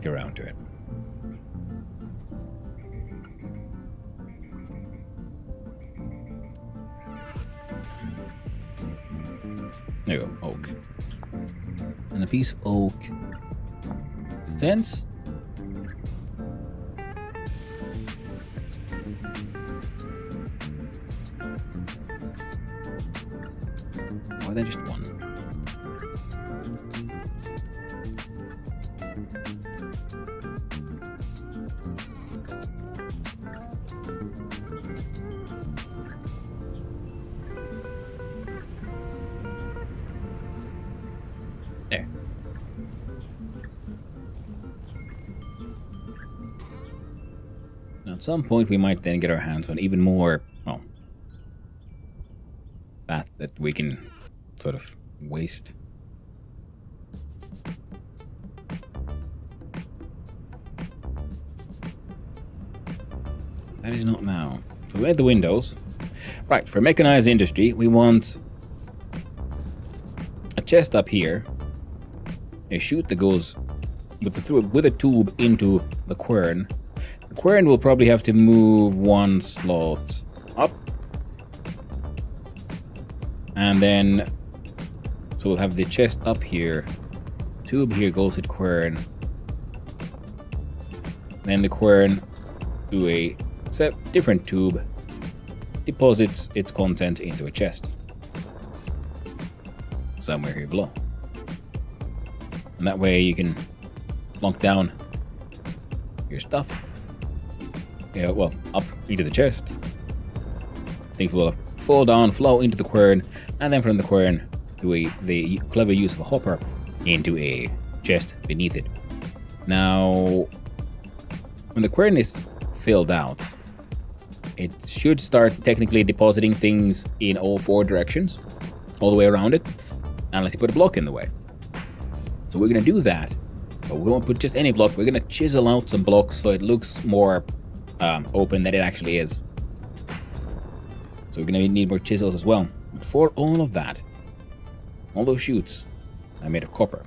Get around to it. There you go, oak. And a piece of oak fence. Or then just one. There. Now at some point we might then get our hands on even more, well, that we can sort of waste. That is not now. So we made the windows. Right, for mechanized industry, we want a chest up here. A chute that goes with a tube into the quern. The quern will probably have to move one slot up. And then, so we'll have the chest up here. Tube here goes to the quern. Then the quern to a different tube deposits its content into a chest. Somewhere here below. And that way you can lock down your stuff. Yeah, well, up into the chest. Things will fall down, flow into the quern, and then from the quern to the clever use of a hopper into a chest beneath it. Now, when the quern is filled out, it should start technically depositing things in all 4 directions, all the way around it, unless you put a block in the way. So we're gonna do that, but we won't put just any block. We're gonna chisel out some blocks so it looks more open than it actually is. So we're gonna need more chisels as well. But for all of that, all those chutes, I made of copper.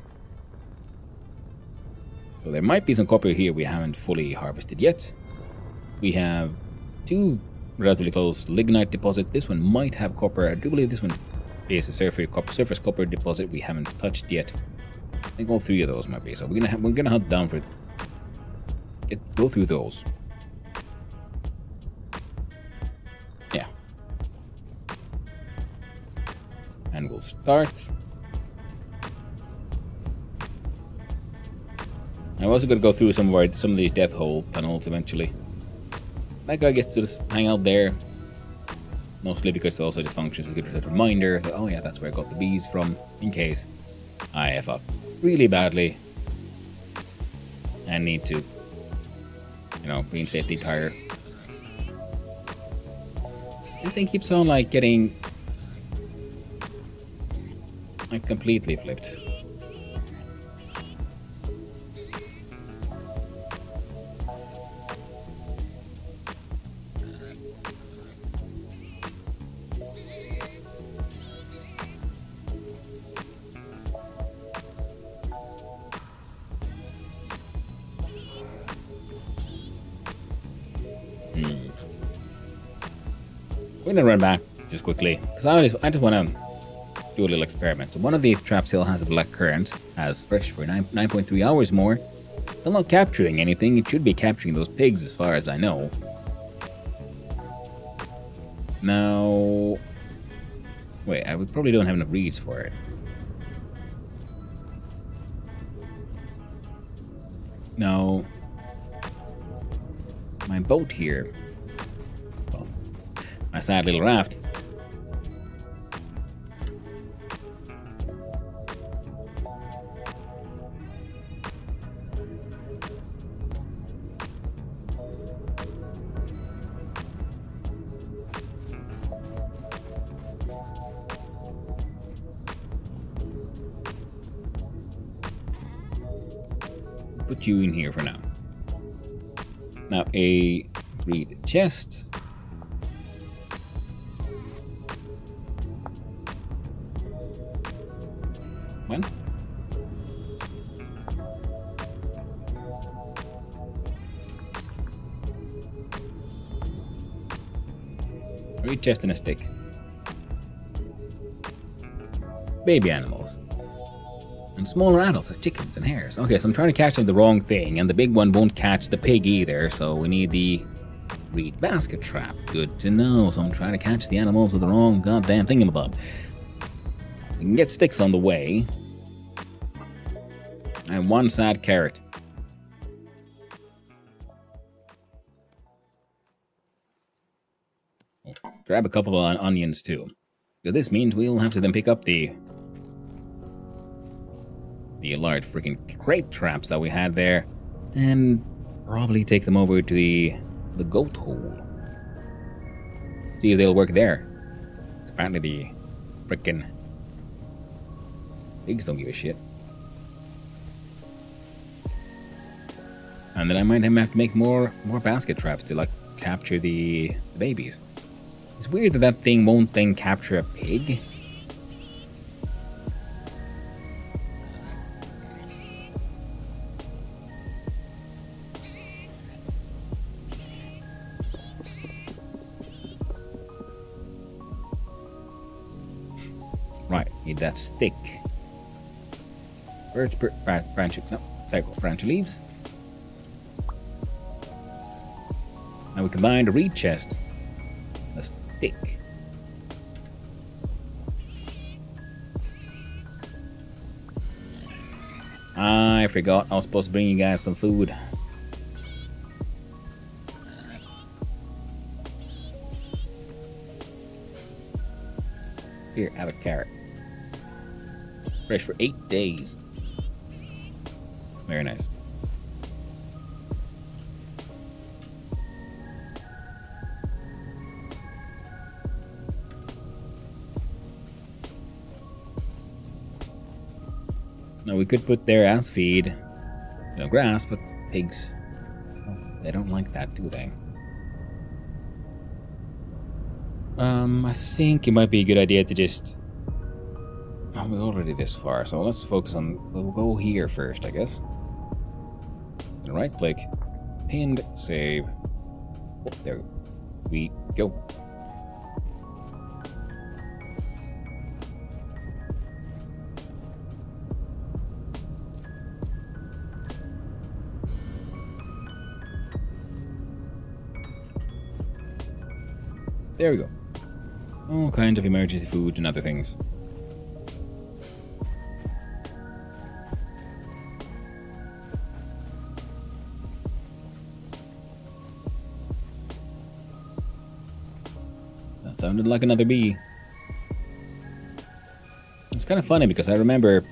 So there might be some copper here we haven't fully harvested yet. We have 2 relatively close lignite deposits. This one might have copper. I do believe this one is a surface copper deposit we haven't touched yet. I think all 3 of those might be. So we're gonna hunt down for go through those. Yeah. And we'll start. I'm also going to go through some of these death hole tunnels eventually. That guy gets to just hang out there. Mostly because it also just functions as a good reminder that, oh yeah, that's where I got the bees from, in case I F up really badly and need to, you know, reinstate the entire. This thing keeps on like getting like completely flipped. We're gonna run back just quickly because I just want to do a little experiment. So one of these traps still has a black current, has fresh for 9.3 hours more. Still not capturing anything. It should be capturing those pigs as far as I know. Now, wait, I probably don't have enough reeds for it. Now, my boat here. Well, my sad little raft. Put you in here for now. Now a reed chest. When? Reed chest and a stick. Baby animals. And smaller adults like chickens and hares. Okay, so I'm trying to catch them the wrong thing, and the big one won't catch the pig either, so we need the reed basket trap. Good to know. So I'm trying to catch the animals with the wrong goddamn thingamabob. We can get sticks on the way. And one sad carrot. Oh, grab a couple of onions too. Because this means we'll have to then pick up the large freaking crate traps that we had there, and probably take them over to the goat hole. See if they'll work there. It's apparently the frickin' pigs don't give a shit. And then I might have to make more basket traps to like capture the babies. It's weird that that thing won't then capture a pig. Right, need that stick. Birds, branch, no, there go, branch leaves. Now we combine a reed chest, a stick. I forgot I was supposed to bring you guys some food. Here, have a carrot. Fresh for 8 days. Very nice. Now we could put their ass feed, you know, grass, but pigs, well, they don't like that, do they? I think it might be a good idea to just... Oh, we're already this far, so let's focus on... We'll go here first, I guess. Right click, pinned, save. Oh, there we go. There we go. All kinds of emergency food and other things. That sounded like another bee. It's kind of funny because I remember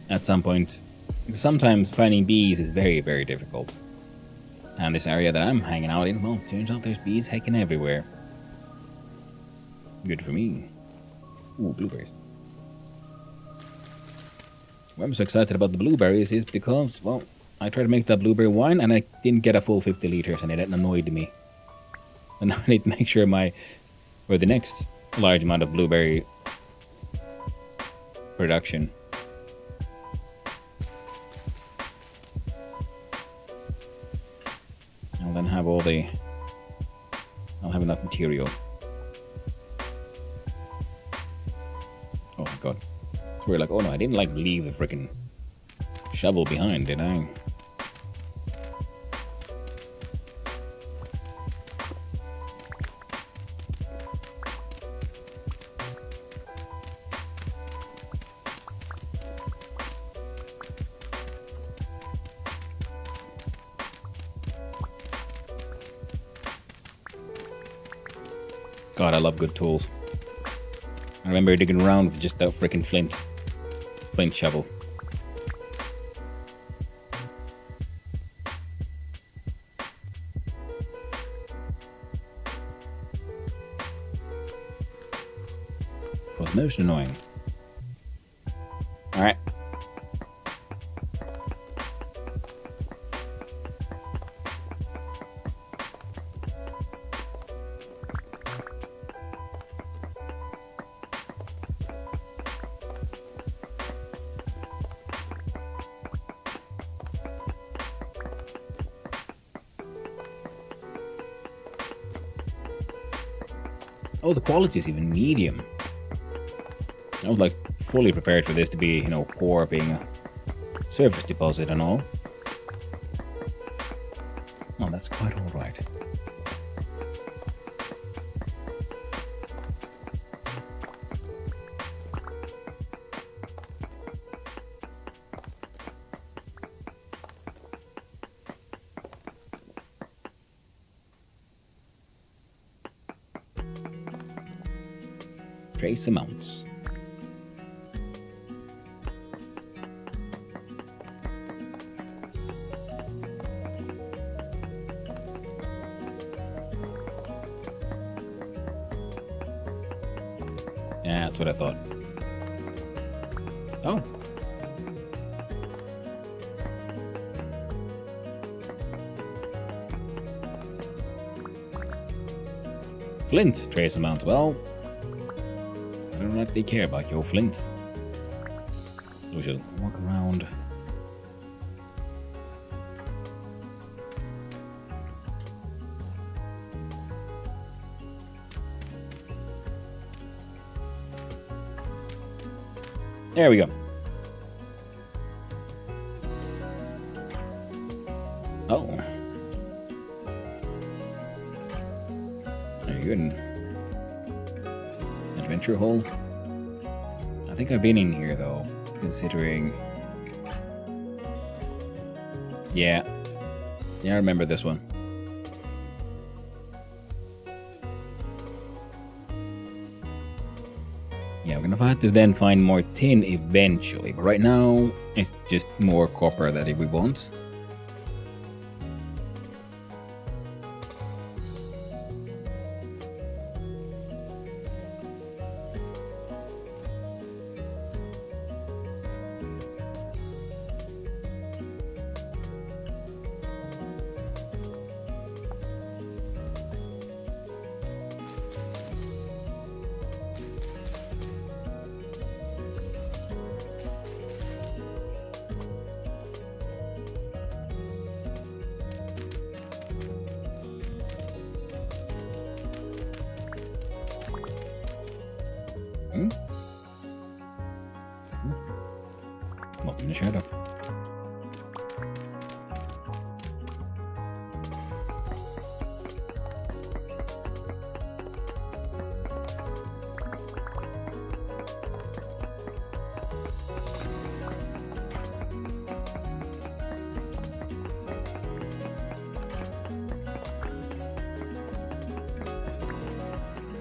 at some point, sometimes finding bees is very, very difficult. And this area that I'm hanging out in, well, turns out there's bees heckin' everywhere. Good for me. Ooh, blueberries. Why I'm so excited about the blueberries is because, well, I tried to make that blueberry wine and I didn't get a full 50 liters and it annoyed me. And now I need to make sure the next large amount of blueberry production. I'll then have I'll have enough material. Oh my god. So we're like, oh no, I didn't like leave the freaking shovel behind, did I? God, I love good tools. I remember digging around with just that freaking flint shovel. It was most annoying. Alright. Oh, the quality is even medium. I was like fully prepared for this to be, you know, core being a surface deposit and all. Oh, that's quite alright. Trace amounts. Yeah, that's what I thought. Oh. Flint trace amount. Well, I don't like they care about your flint. We should walk around. There we go. Oh. Very good. Adventure hole. I think I've been in here though, considering. Yeah, I remember this one. Yeah, we're gonna have to then find more tin eventually, but right now it's just more copper that we want. Not in the shadow.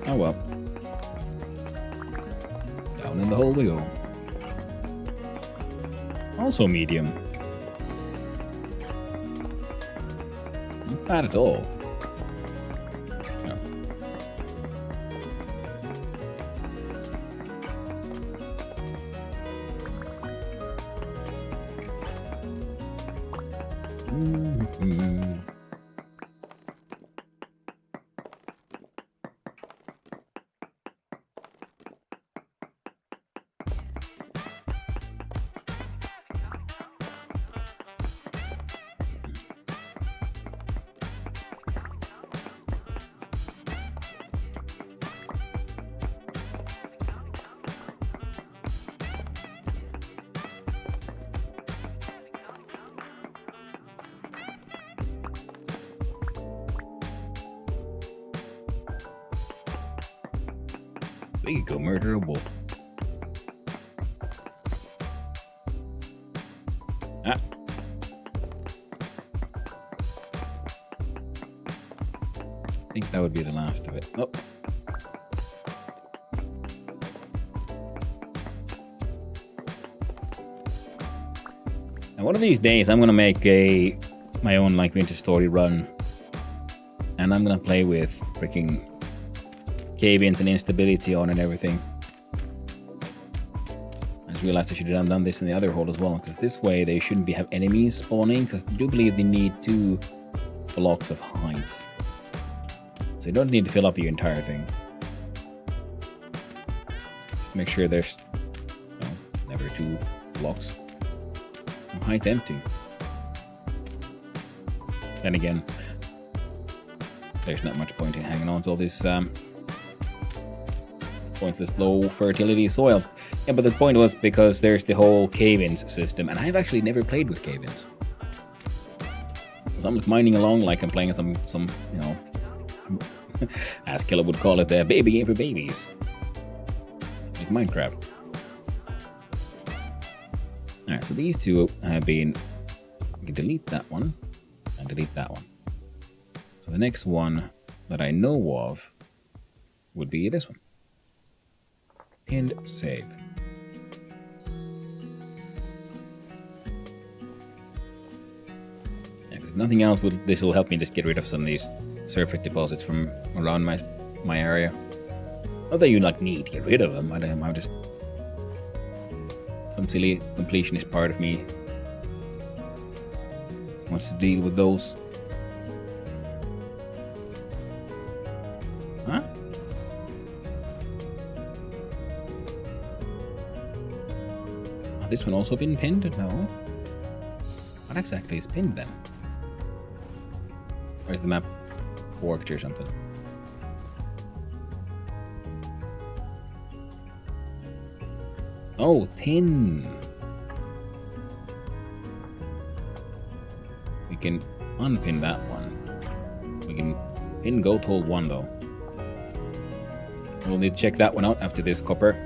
Oh well. Down in the hole we go. Also medium. Not bad at all. No. Mm-hmm. We could go murder a wolf. Ah. I think that would be the last of it. Oh. Now one of these days I'm gonna make my own like winter story run. And I'm gonna play with freaking cave-ins and instability on and everything. I just realized I should have done this in the other hole as well, because this way they shouldn't have enemies spawning, because I do believe they need 2 blocks of height. So you don't need to fill up your entire thing. Just make sure there's never 2 blocks of height empty. Then again, there's not much point in hanging on to all this pointless low fertility soil. Yeah, but the point was because there's the whole cave-ins system, and I've actually never played with cave-ins. So I'm just mining along like I'm playing some you know, as Killer would call it, the baby game for babies. Like Minecraft. Alright, so these 2 have been... I can delete that one, and delete that one. So the next one that I know of would be this one. And save. Because if nothing else, this will help me just get rid of some of these surface deposits from around my area. Not that you like need to get rid of them. I'm just some silly completionist part of me wants to deal with those. Huh? This one also been pinned? No. What exactly is pinned then? Where's the map worked or something? Oh, tin. We can unpin that one. We can pin goat hole 1 though. We'll need to check that one out after this copper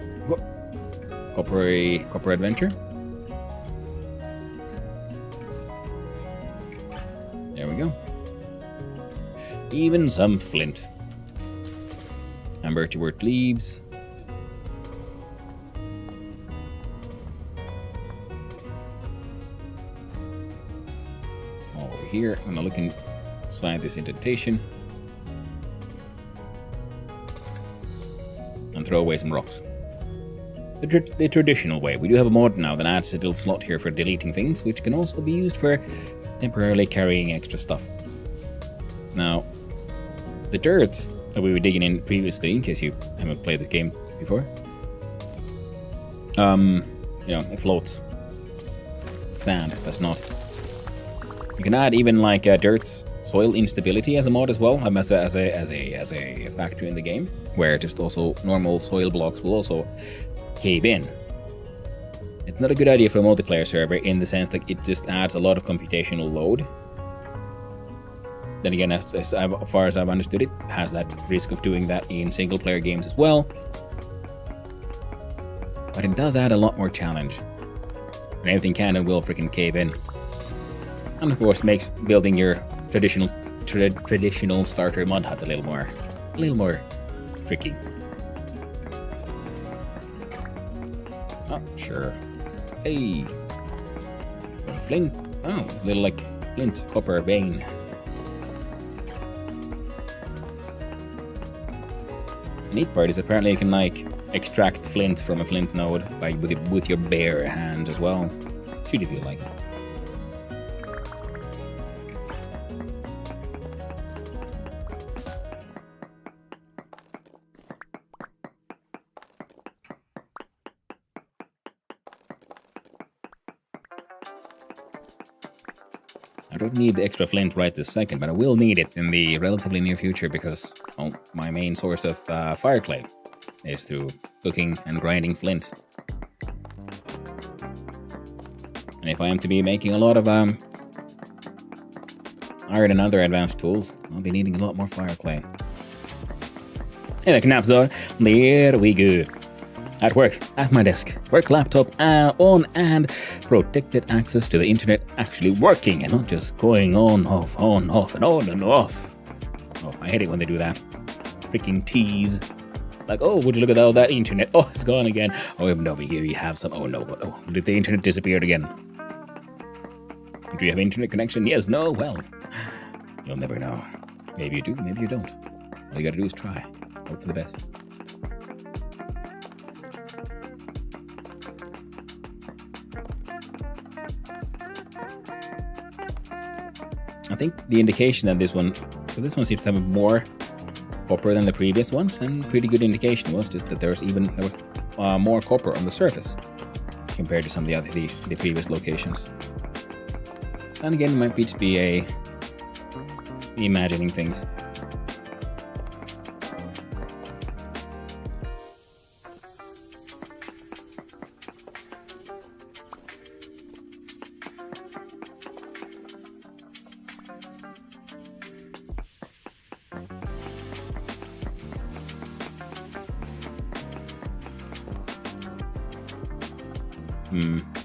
adventure. There we go. Even some flint. And birchwood leaves. Over here, I'm gonna look inside this indentation and throw away some rocks. The traditional way. We do have a mod now that adds a little slot here for deleting things, which can also be used for temporarily carrying extra stuff. Now, the dirt that we were digging in previously, in case you haven't played this game before, you know, it floats. Sand does not. You can add even like dirt soil instability as a mod as well, as a factor in the game, where just also normal soil blocks will also cave in. It's not a good idea for a multiplayer server in the sense that it just adds a lot of computational load. Then again, as far as I've understood it, has that risk of doing that in single player games as well. But it does add a lot more challenge. And everything can and will freaking cave in. And of course makes building your traditional starter mud hut a little more tricky. Oh, sure. Hey. Flint. Oh, it's a little like flint copper vein. The neat part is apparently you can like extract flint from a flint node with your bare hand as well. Should if you like it. I don't need extra flint right this second, but I will need it in the relatively near future because, well, my main source of fire clay is through cooking and grinding flint. And if I am to be making a lot of iron and other advanced tools, I'll be needing a lot more fire clay. Hey there, Knaps are. There we go. At work, at my desk, work laptop on and protected access to the internet actually working and not just going on, off, and on and off. Oh, I hate it when they do that. Freaking tease. Like, oh, would you look at all that internet? Oh, it's gone again. Oh, no, but here you have some. Oh, no, but oh, did the internet disappear again? Do you have internet connection? Yes, no, well, you'll never know. Maybe you do, maybe you don't. All you gotta do is try. Hope for the best. I think the indication that this one seems to have more copper than the previous ones, and pretty good indication was just that there was more copper on the surface compared to some of the previous locations. And again, it might be to be imagining things.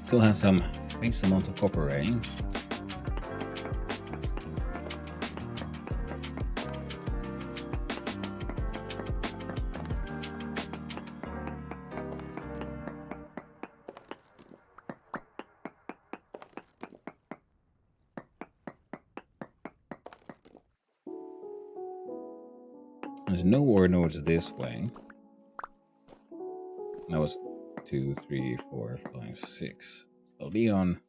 Still has some nice amount of copper, eh? There's no ore nodes this way. That was 2, 3, 4, 5, 6. I'll be on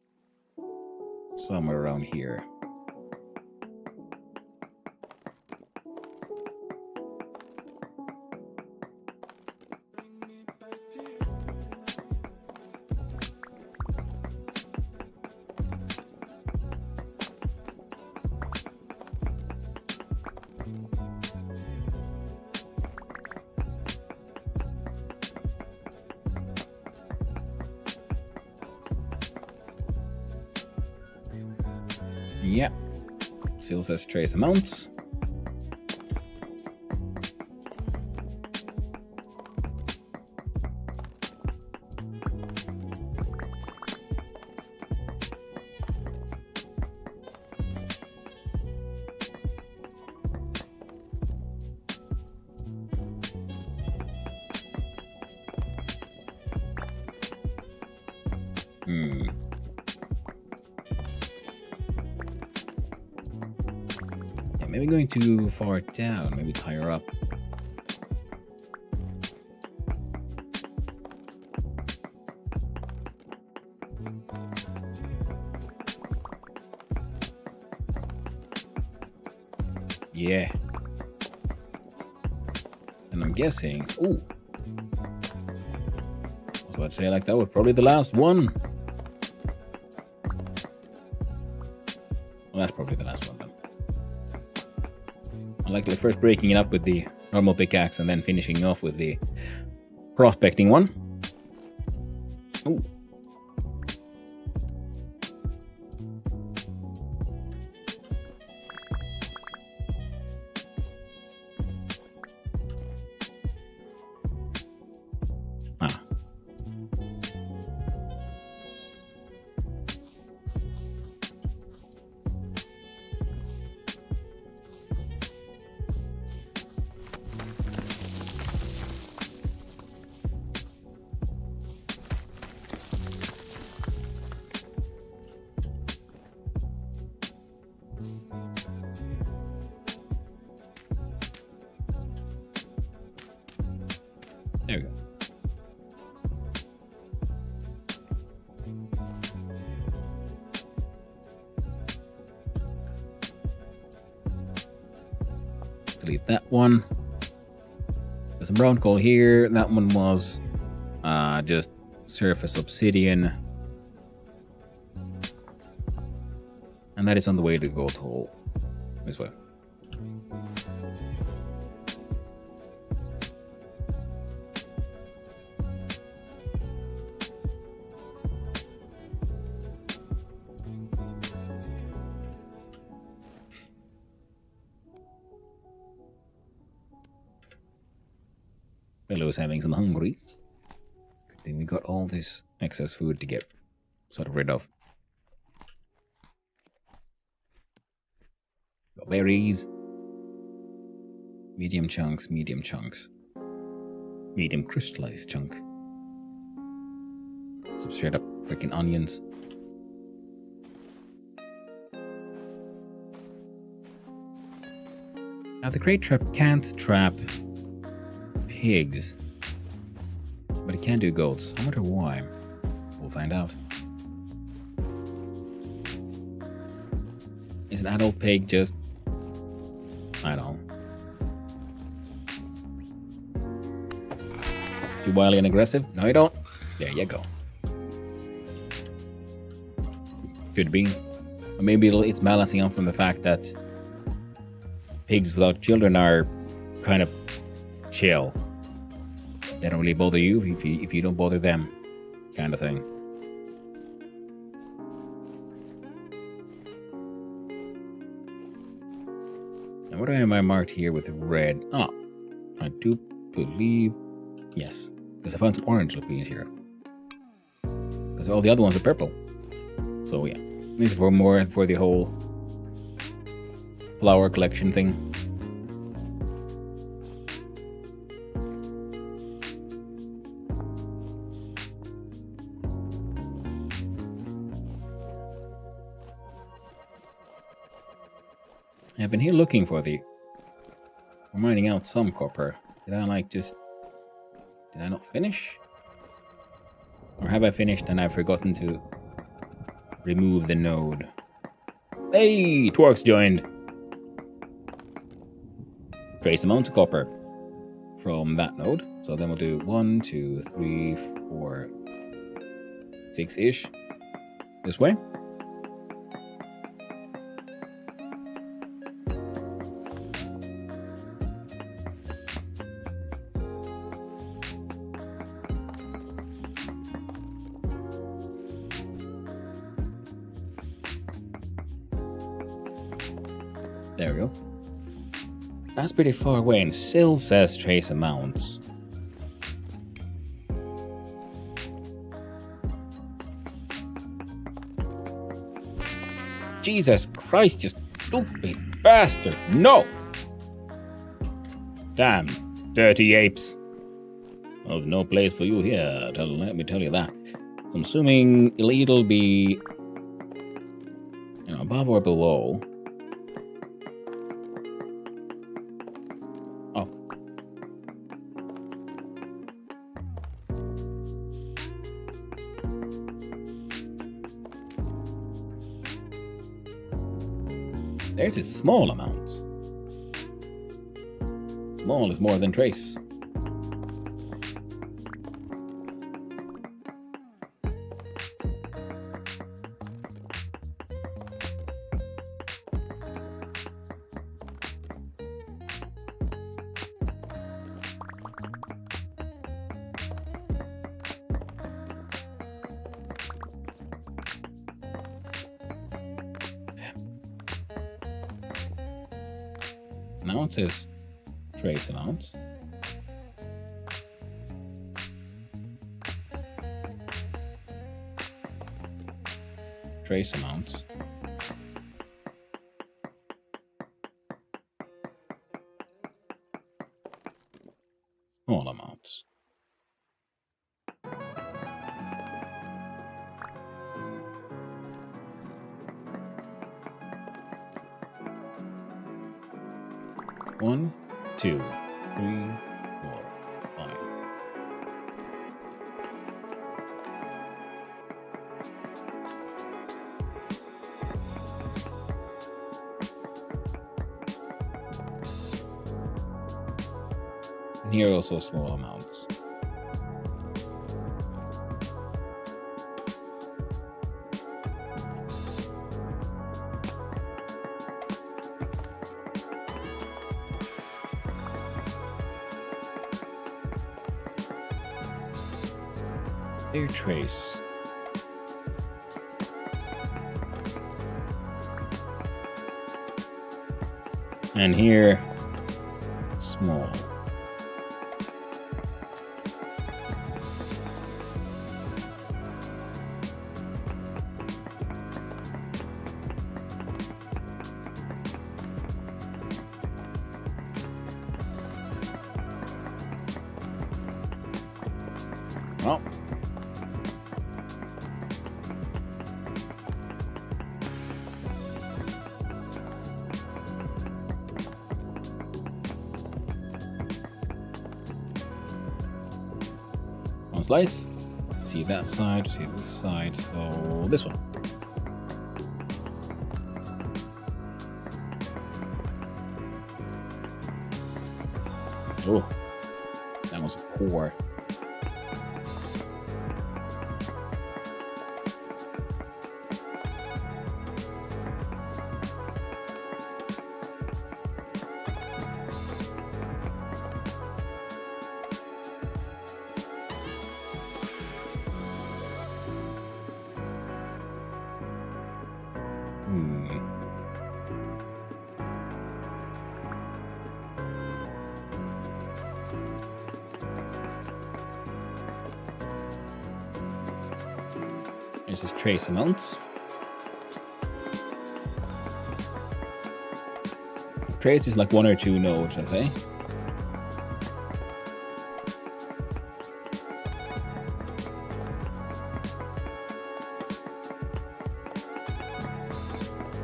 somewhere around here. Yeah, still says trace amounts. Maybe going too far down, maybe higher up. Yeah. And I'm guessing, ooh. I was about to say like that was probably the last one. Well, that's probably the last one then. I like first breaking it up with the normal pickaxe and then finishing off with the prospecting one. Ooh. Ah. delete that one. There's some brown coal here. That one was just surface obsidian. And that is on the way to the gold hole. This way. Fellow's having some hungries. Good thing we got all this excess food to get sort of rid of. Got berries. Medium chunks, medium chunks. Medium crystallized chunk. Some straight up freaking onions. Now the crate trap can't trap pigs, but it can do goats. I wonder why. We'll find out. Is an adult pig just... I don't know. Too wily and aggressive? No, you don't. There you go. Could be. Or maybe it's balancing out from the fact that pigs without children are kind of chill. They don't really bother you if you don't bother them, kind of thing. And what am I marked here with red? Ah, I do believe yes, because I found some orange lupines here. Because all the other ones are purple. So yeah, this is for more for the whole flower collection thing. I've been here looking for the... We're mining out some copper. Did I not finish? Or have I finished and I've forgotten to remove the node? Hey! Twerks joined! Trace amounts of copper from that node. So then we'll do 1, 2, 3, 4, 6-ish. This way. There we go. That's pretty far away and still says trace amounts. Jesus Christ, you stupid bastard! No! Damn, dirty apes. Well, no place for you here, let me tell you that. So I'm assuming it'll be above or below. There's a small amount. Small is more than trace. Now it says trace amounts. Trace amounts. Small amounts. One, 2, 3, 4, 5. And here also small amounts. Air trace. And here, small. Well. One slice. See that side, see this side, so this one. Oh, that was poor. There's this trace amounts. Trace is like 1 or 2 nodes, I think.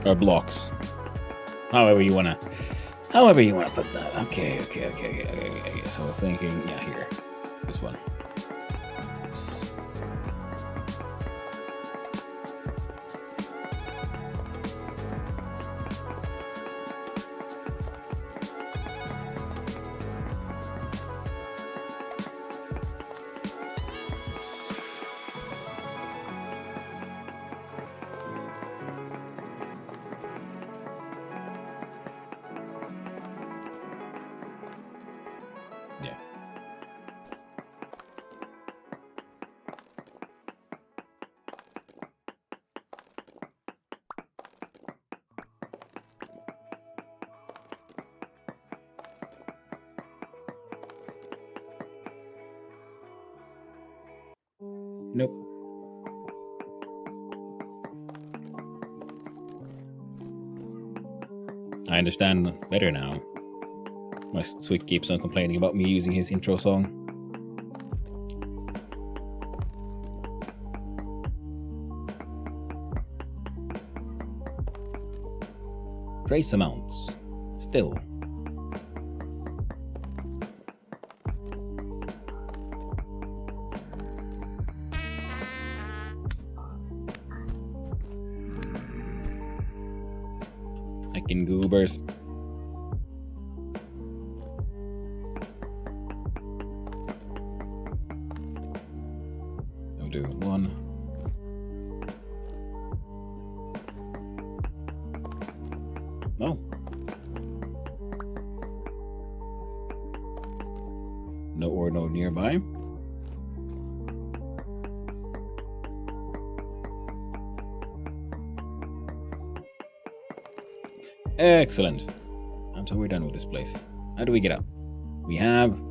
Or blocks. However you wanna put that. Okay. So I was thinking, yeah, here. This one. Yeah. Nope. I understand better now. My Switch keeps on complaining about me using his intro song. Trace amounts. Still. Fucking goobers. I'll do 1. No. No or no nearby. Excellent. Until we're done with this place. How do we get up? We have...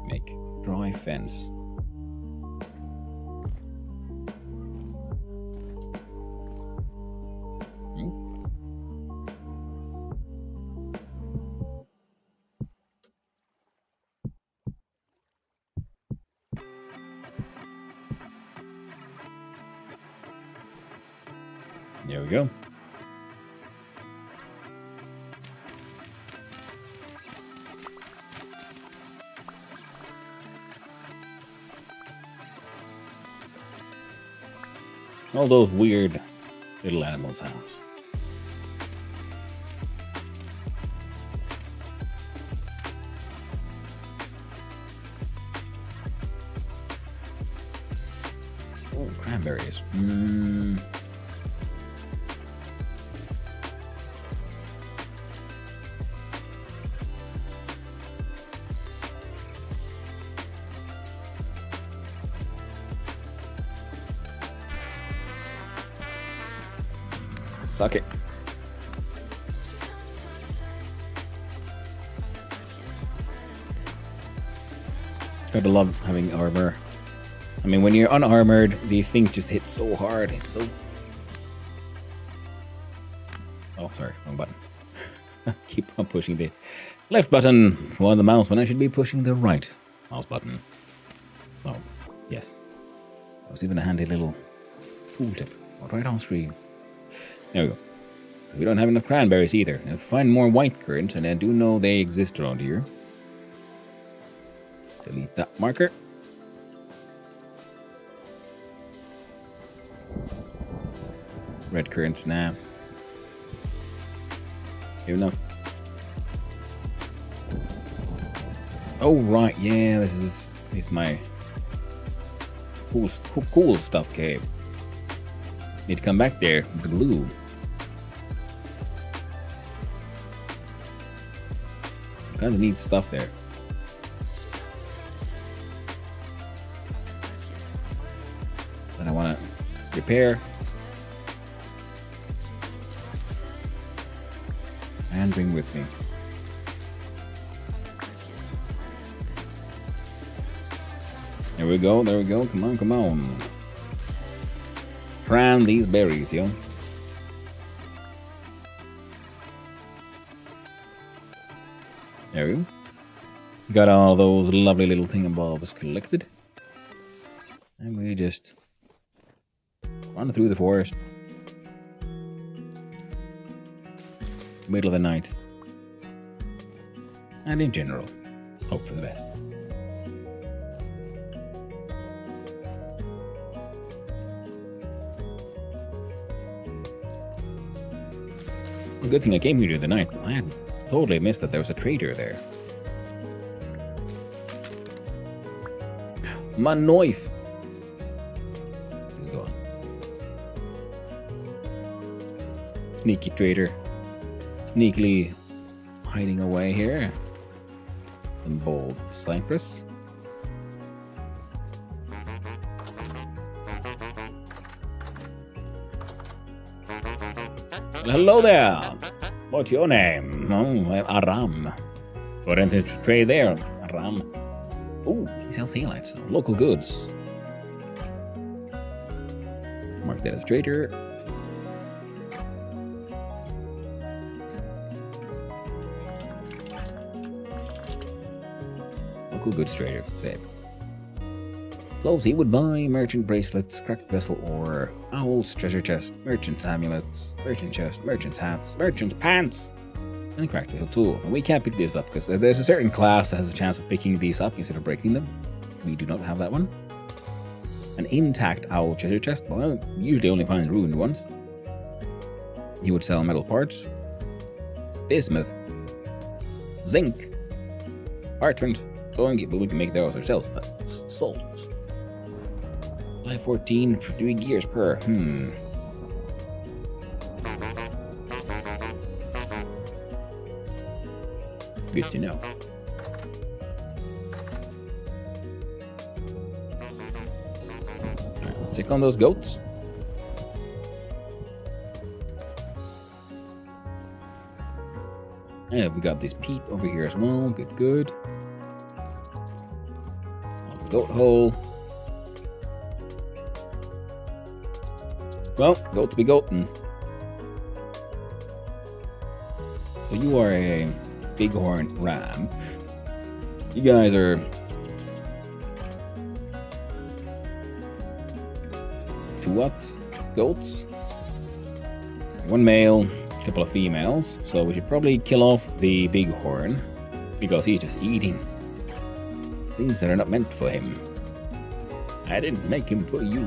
Make dry fence. There we go. All those weird little animal sounds. Oh, cranberries. Suck it. Gotta love having armor. I mean, when you're unarmored, these things just hit so hard. It's so... Oh, sorry, wrong button. Keep on pushing the left button on the mouse when I should be pushing the right mouse button. Oh, yes. That was even a handy little tooltip right on screen. There we go. We don't have enough cranberries either. Now find more white currants, and I do know they exist around here. Delete that marker. Red currants now. Good enough. Oh right, yeah, this is my cool stuff cave. Need to come back there with the glue. Kind of neat stuff there. That I want to repair and bring with me. There we go, there we go. Come on, come on. Cram these berries, yo. There we go. Got all those lovely little thingamabobs collected. And we just run through the forest. Middle of the night. And in general, hope for the best. It's a good thing I came here during the night. I had totally missed that there was a trader there. My knife is gone. Sneaky trader. Sneakily hiding away here. The bold cypress. Well, hello there. What's your name? Oh, Aram. Got anything to trade there, Aram? Oh, he sells headlights. Local goods. Mark that as trader. Local goods trader. Save. Clothes he would buy, merchant bracelets, cracked vessel ore, owls, treasure chest, merchant's amulets, merchant chest, merchant's hats, merchant's pants, and a cracked vessel tool. And we can't pick this up because there's a certain class that has a chance of picking these up instead of breaking them. We do not have that one. An intact owl treasure chest. Well, I usually only find ruined ones. He would sell metal parts, bismuth, zinc, parchment, sewing, but we can make those ourselves. But salt. 14 for 3 gears per. Good to know. Alright, let's check on those goats. Yeah, we got this peat over here as well. Good, good. There's the goat hole. Well, goats be goatin'. So you are a bighorn ram. You guys are two what? Goats? One male, a couple of females. So we should probably kill off the bighorn because he's just eating things that are not meant for him. I didn't make him for you.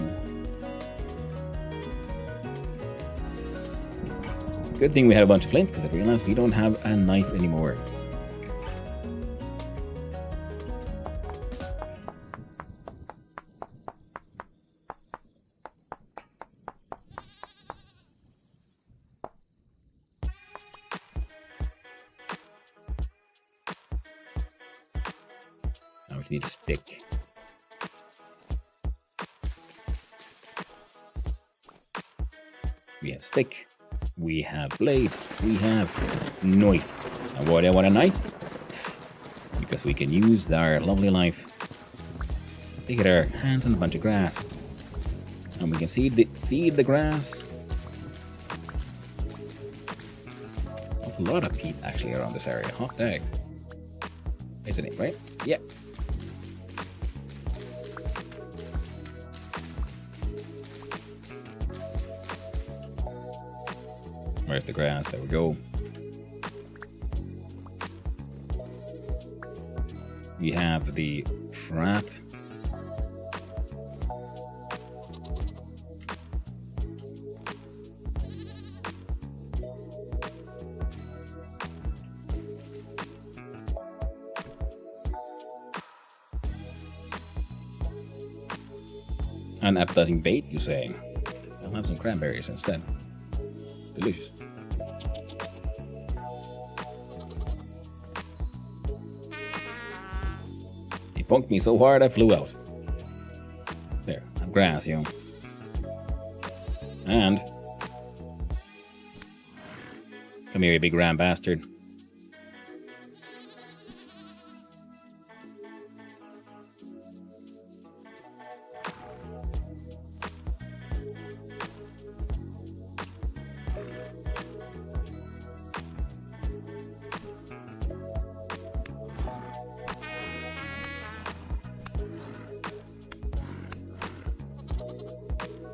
Good thing we had a bunch of flint, because I realized we don't have a knife anymore. Now we need a stick. We have stick. We have blade. We have knife. And why do I want a knife? Because we can use our lovely knife to get our hands on a bunch of grass. And we can feed the grass. That's a lot of peat actually around this area. Hot dang. Isn't it, right? Yeah. Where's the grass? There we go. We have the trap. An appetizing bait, you say? I'll have some cranberries instead. Delicious. He punked me so hard I flew out. There, I have grass, you know. And come here, you big ram bastard.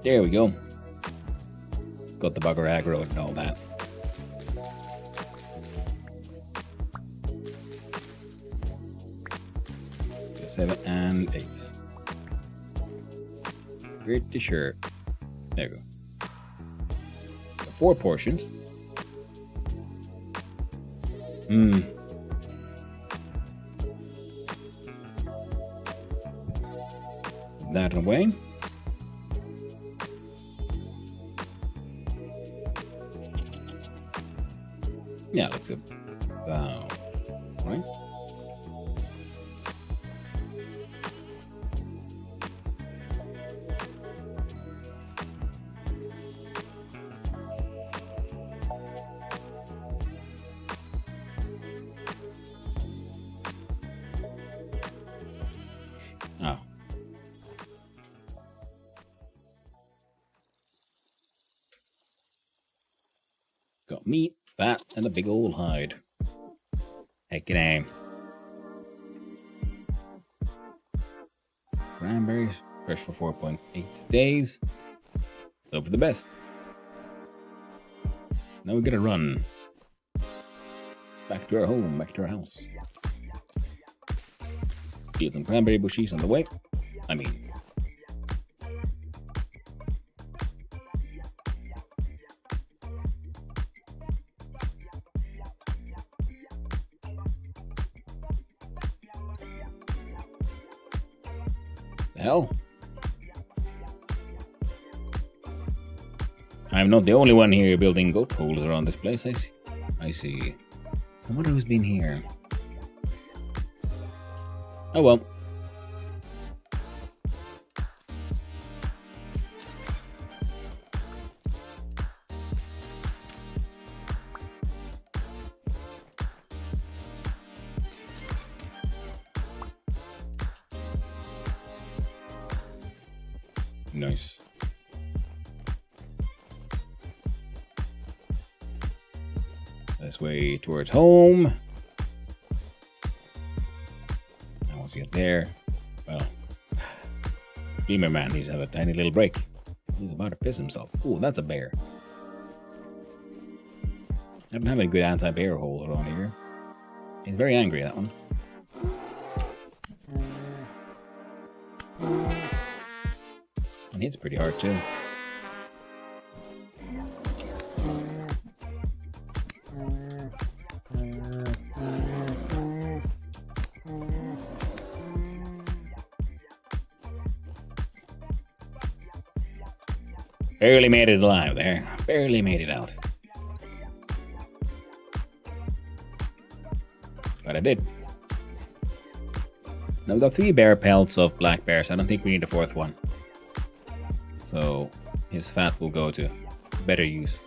There we go. Got the bugger aggro and all that. So 7 and 8. Pretty sure. There we go. So 4 portions. That away. Yeah, looks about right. Oh. Got meat, fat, and a big old hide. Heck it aim. Cranberries, fresh for 4.8 days. Hope for the best. Now we gotta run. Back to our home, back to our house. Get some cranberry bushes on the way. I mean, the hell? I'm not the only one here building goat holes around this place. I see. I wonder who's been here. Oh well. Nice. This way towards home. And once you get there, well, Beamer Man needs to have a tiny little break. He's about to piss himself. Ooh, that's a bear. I don't have any good anti-bear holes around here. He's very angry, that one. And hits pretty hard too. Barely made it alive there. Barely made it out. But I did. Now we've got 3 bear pelts of black bear, so I don't think we need a 4th one. So his fat will go to better use.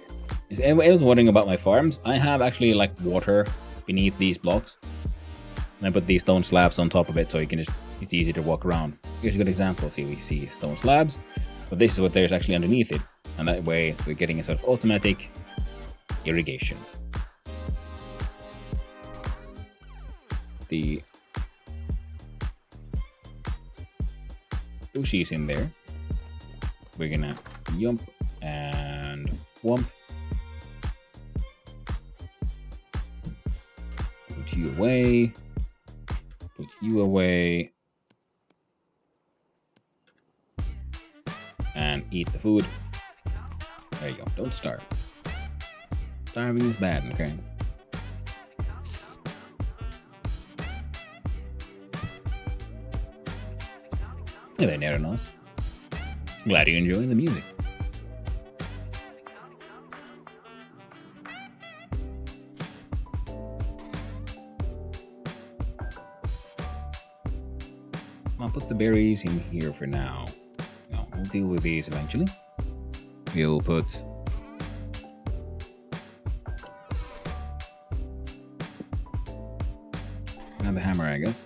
If anyone was wondering about my farms, I have actually like water beneath these blocks. And I put these stone slabs on top of it so you can just, it's easy to walk around. Here's a good example. See, we see stone slabs, but this is what there's actually underneath it. And that way we're getting a sort of automatic irrigation. The sushi's in there. We're gonna yump and wump. Put you away. Put you away. And eat the food. There you go. Don't starve. Starving is bad, okay? Hey there, Neranos. Glad you're enjoying the music. I'll put the berries in here for now. No, we'll deal with these eventually. We'll put another hammer, I guess.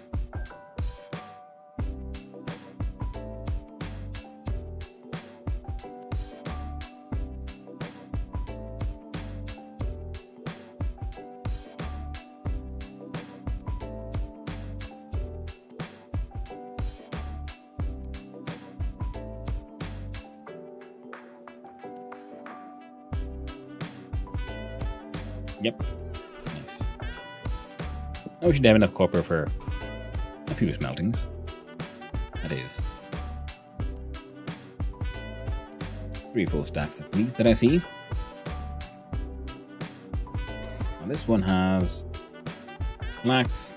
Yep. Nice. Now we should have enough copper for a few smeltings. That is 3 full stacks at least that I see. Now this one has flax.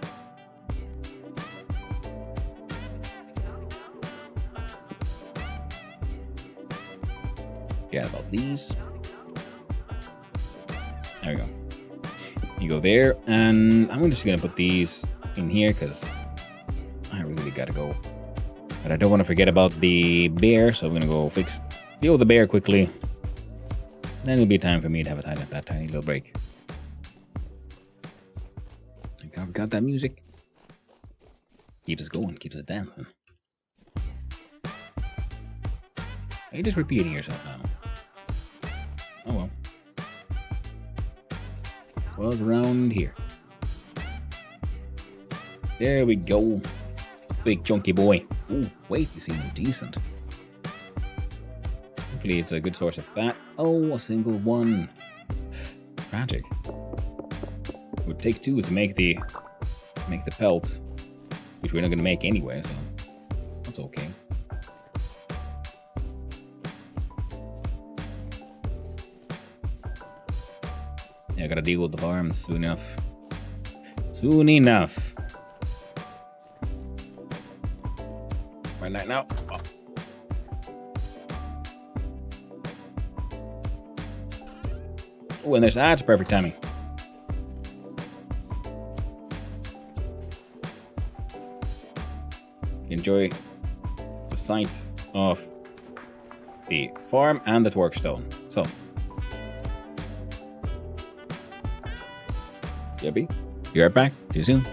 Forget about these. There we go. You go there, and I'm just gonna put these in here because I really gotta go. But I don't want to forget about the bear, so I'm gonna go deal with the bear quickly. Then it'll be time for me to have that tiny little break. I've got that music. Keeps us going, keeps us dancing. Are you just repeating yourself now? Oh well. Was around here. There we go. Big chunky boy. Ooh, weight is even decent. Hopefully it's a good source of fat. Oh, a single one. Tragic. It would take 2 to make the pelt, which we're not gonna make anyway, so that's okay. Yeah, I gotta deal with the farms soon enough. Soon enough. Right now. Oh. Oh, and that's perfect timing. Enjoy the sight of the farm and the workstone. So. Yubby, be right back. See you soon.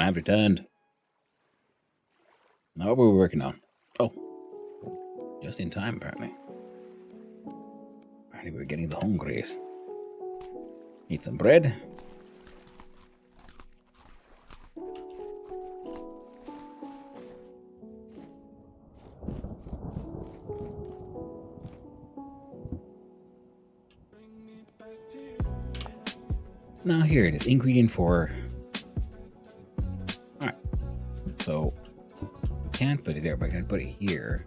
I've returned. Now what were we working on? Oh. Just in time, apparently. Apparently we're getting the hungries. Eat some bread. Now here it is, ingredient 4. Alright. So, can't put it there, but I can put it here.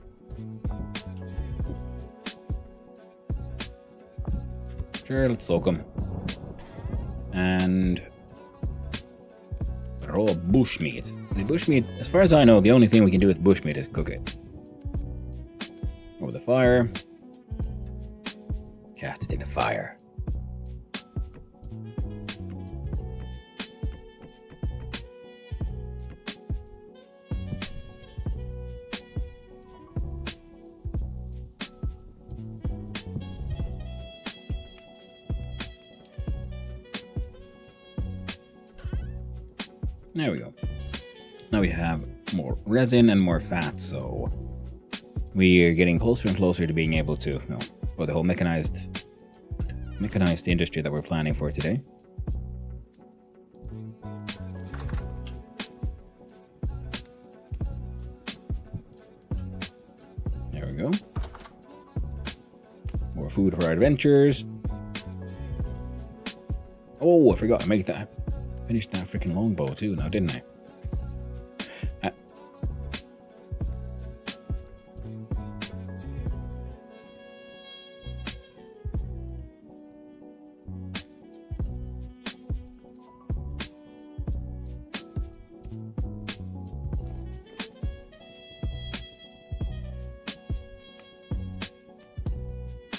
Sure, let's soak them. And raw bushmeat. The bushmeat, as far as I know, the only thing we can do with bushmeat is cook it. Over the fire. Cast it in the fire. There we go. Now we have more resin and more fat, so we are getting closer and closer to being able to, for the whole mechanized industry that we're planning for today. There we go. More food for our adventures. Oh, I forgot to make that. Finished that freaking longbow too now, didn't I?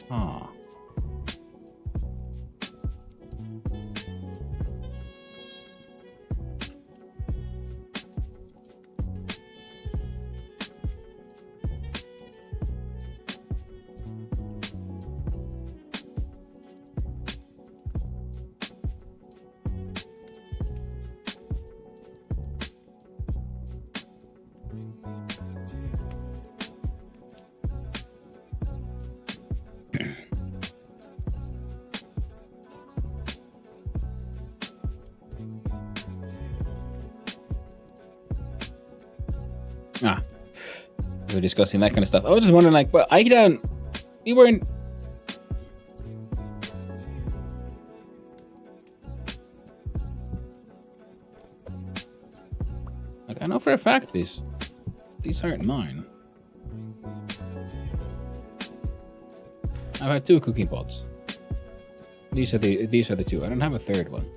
Ah. Ah, we were discussing that kind of stuff. I was just wondering, like, well, we weren't. Like, I know for a fact these aren't mine. I've had 2 cooking pots. These are the 2. I don't have a third one.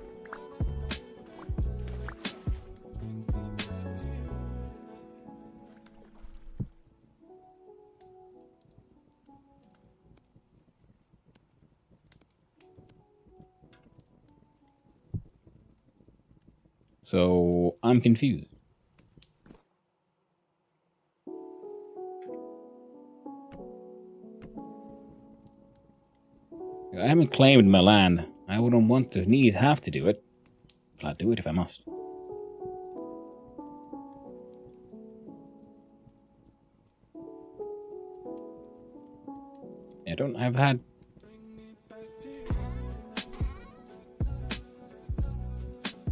So I'm confused. I haven't claimed my land. I wouldn't want to have to do it. But I'll do it if I must. I've had.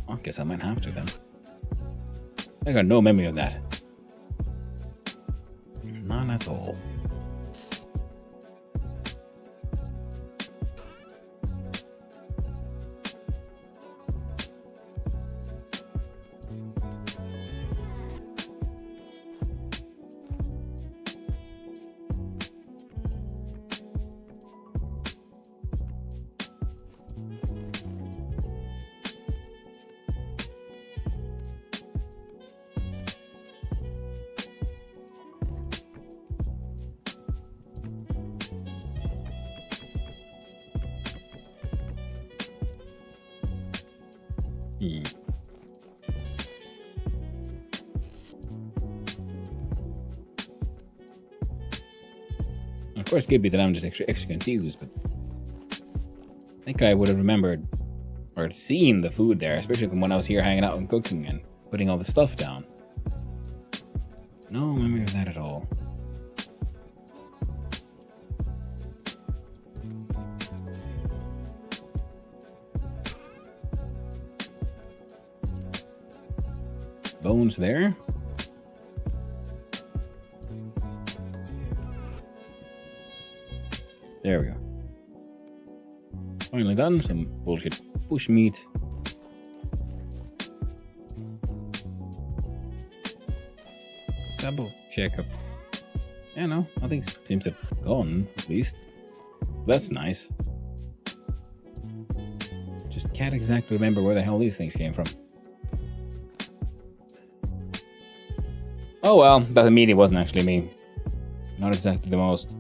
I guess I might have to then. I got no memory of that. None at all. Of course, it could be that I'm just extra confused, but I think I would have remembered or seen the food there, especially when I was here hanging out and cooking, and putting all the stuff down. No memory of that at all. Bones there. There we go. Finally done. Some bullshit bush meat. Double check up. Yeah, no, nothing seems to have gone, at least. That's nice. Just can't exactly remember where the hell these things came from. Oh well, doesn't mean it wasn't actually me. Not exactly the most.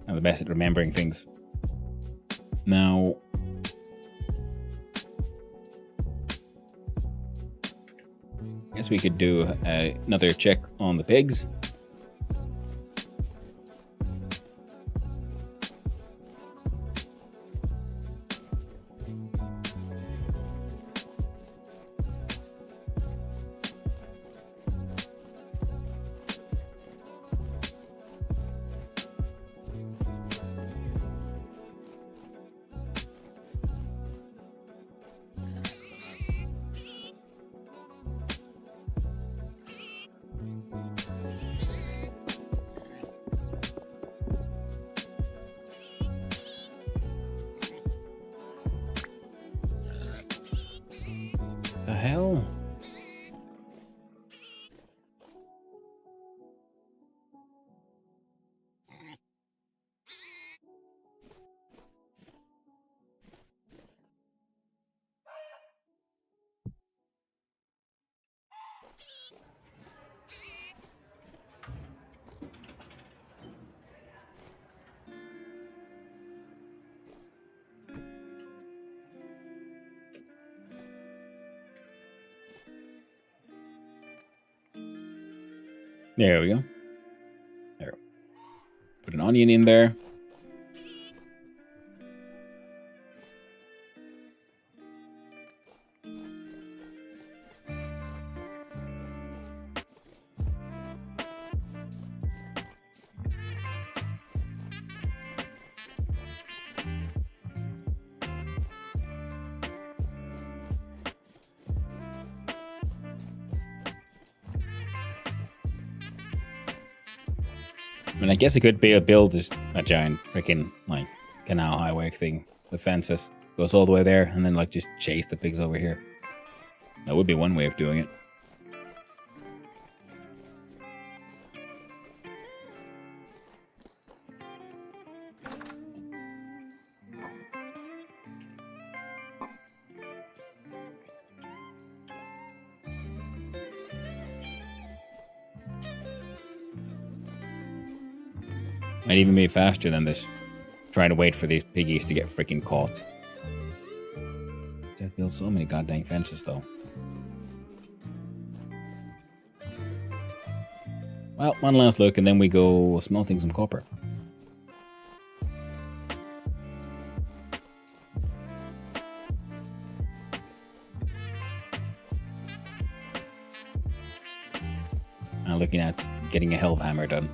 I'm the best at remembering things. Now... guess we could do another check on the pigs. The hell? There we go. There. Put an onion in there. I mean, I guess it could be build just a giant freaking like canal highway thing with fences. Goes all the way there and then like just chase the pigs over here. That would be one way of doing it. Might even be faster than this. Trying to wait for these piggies to get freaking caught. Just build so many goddamn fences though. Well, one last look and then we go smelting some copper. I'm looking at getting a hell hammer done.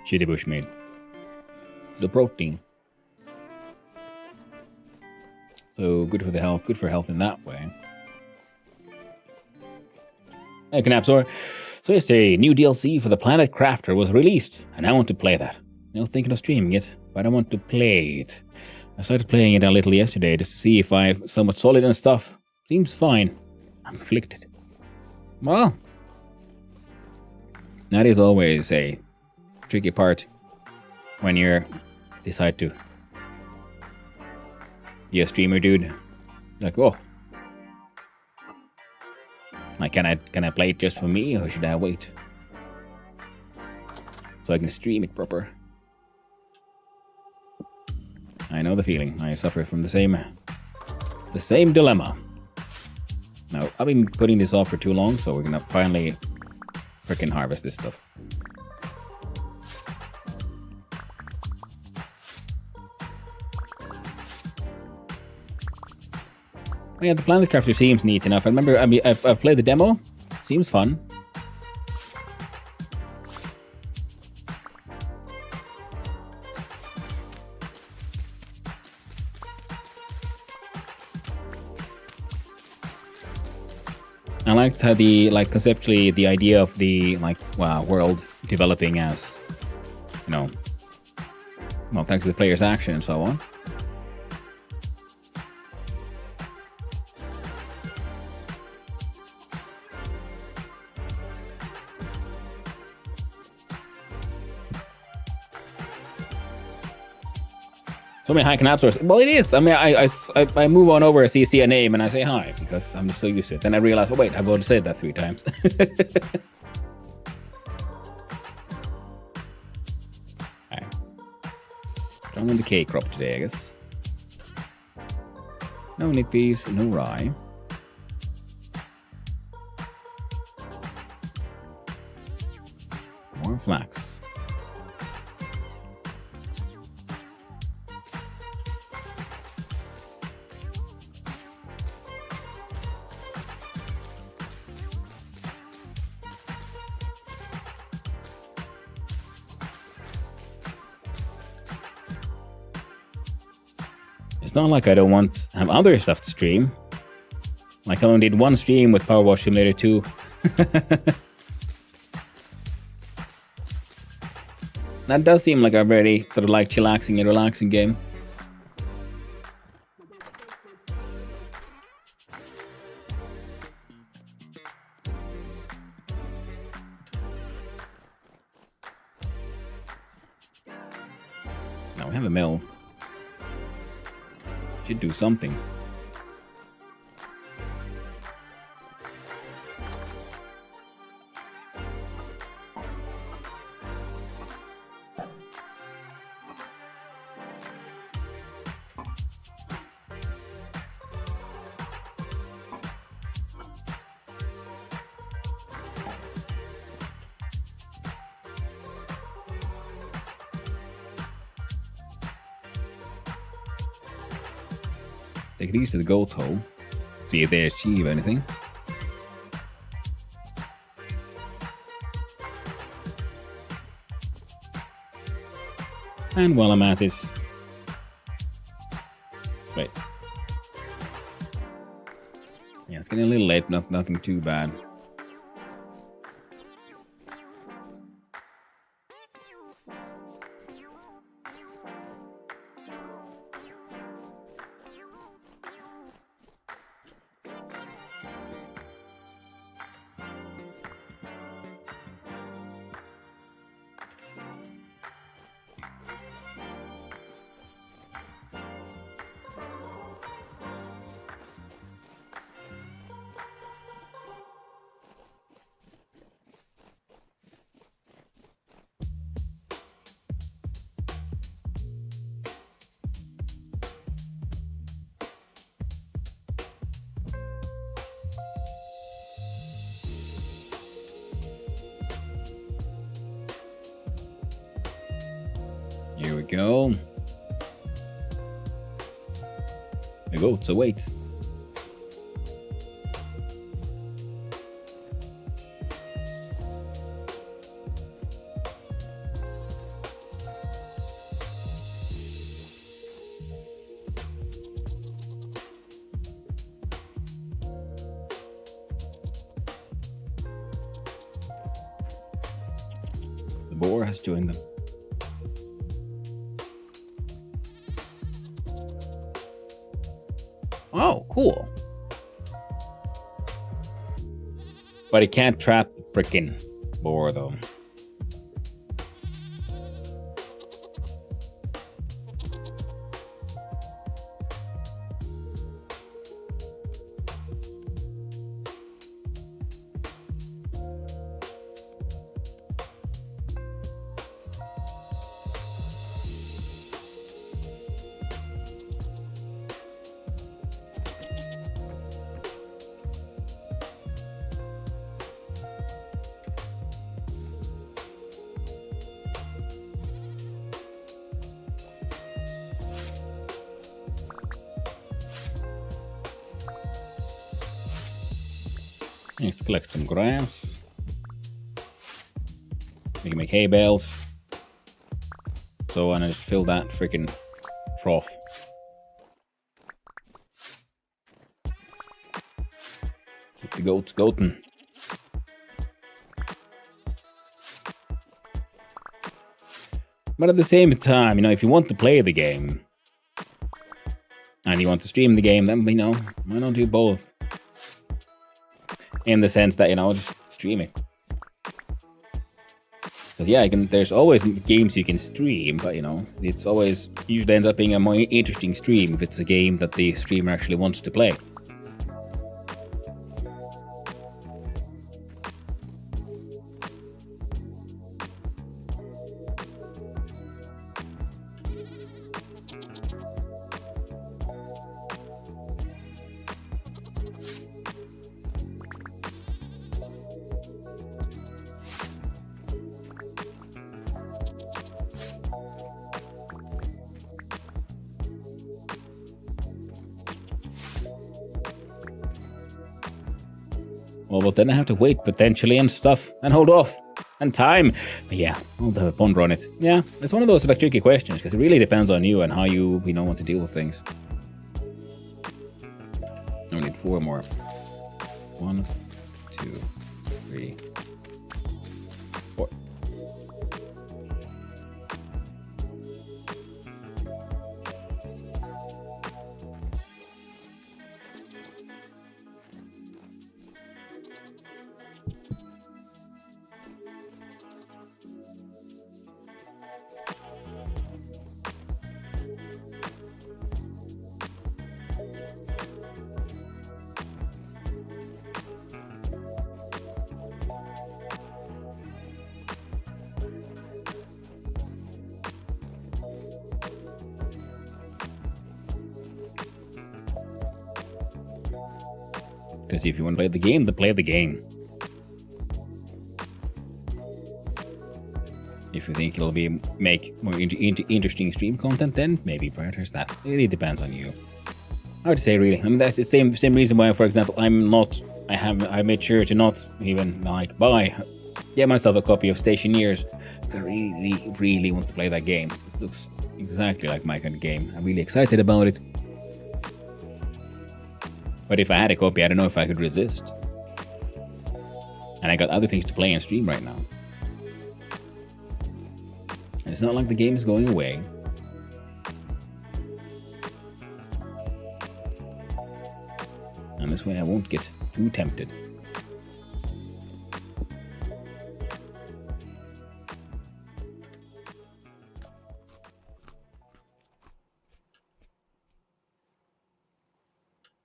Shitty bushmeat. It's the protein. So good for the health, good for health in that way. Hey, Knapsor. So yesterday, new DLC for the Planet Crafter was released, and I want to play that. No thinking of streaming it, but I want to play it. I started playing it a little yesterday just to see if I'm somewhat solid and stuff. Seems fine. I'm afflicted. Well, that is always a tricky part when you decide to be a streamer, dude. Like, oh, like, can I play it just for me, or should I wait so I can stream it proper? know the feeling. I suffer from the same dilemma. Now, I've been putting this off for too long, so we're gonna finally frickin' harvest this stuff. Oh yeah, the Planet Crafter seems neat enough. I remember, I've played the demo. Seems fun. I liked how conceptually the idea of the world developing as, well, thanks to the player's action and so on. So many high canap sources. Well, it is. I mean, I move on over, see a name, and I say hi because I'm just so used to it. Then I realize, oh wait, I've already said that 3 times. Alright. Strong on the K crop today, I guess. No nippies, no rye. More flax. It's not like I don't want to have other stuff to stream. Like I only did 1 stream with Power Wash Simulator 2. That does seem like a very sort of like chillaxing and relaxing game. Now we have a mill. Should do something. Take these to the gold hole. See if they achieve anything. And while I'm at this... Wait. Yeah, it's getting a little late, nothing too bad. Here we go. The goats await. The boar has joined them. Oh, cool. But it can't trap the frickin' boar, though. Let's collect some grass. We can make hay bales. So, and I just fill that freaking trough. Keep the goats goating. But at the same time, you know, if you want to play the game and you want to stream the game, then, you know, why not do both? In the sense that, you know, just stream it. Because, yeah, there's always games you can stream, but, you know, it's always usually ends up being a more interesting stream if it's a game that the streamer actually wants to play. Well, but then I have to wait potentially and stuff and hold off and time. But yeah, I'll have a ponder on it. Yeah, it's one of those like tricky questions because it really depends on you and how you know want to deal with things. I need 4 more. 1, 2, 3, 4. Because if you want to play the game, then play the game. If you think it'll make more interesting stream content, then maybe prioritize that. It really depends on you. I would say really. I mean, that's the same reason why, for example, I made sure to not even like get myself a copy of Stationeers because I really want to play that game. It looks exactly like my kind of game. I'm really excited about it. But if I had a copy, I don't know if I could resist. And I got other things to play and stream right now. And it's not like the game is going away. And this way I won't get too tempted.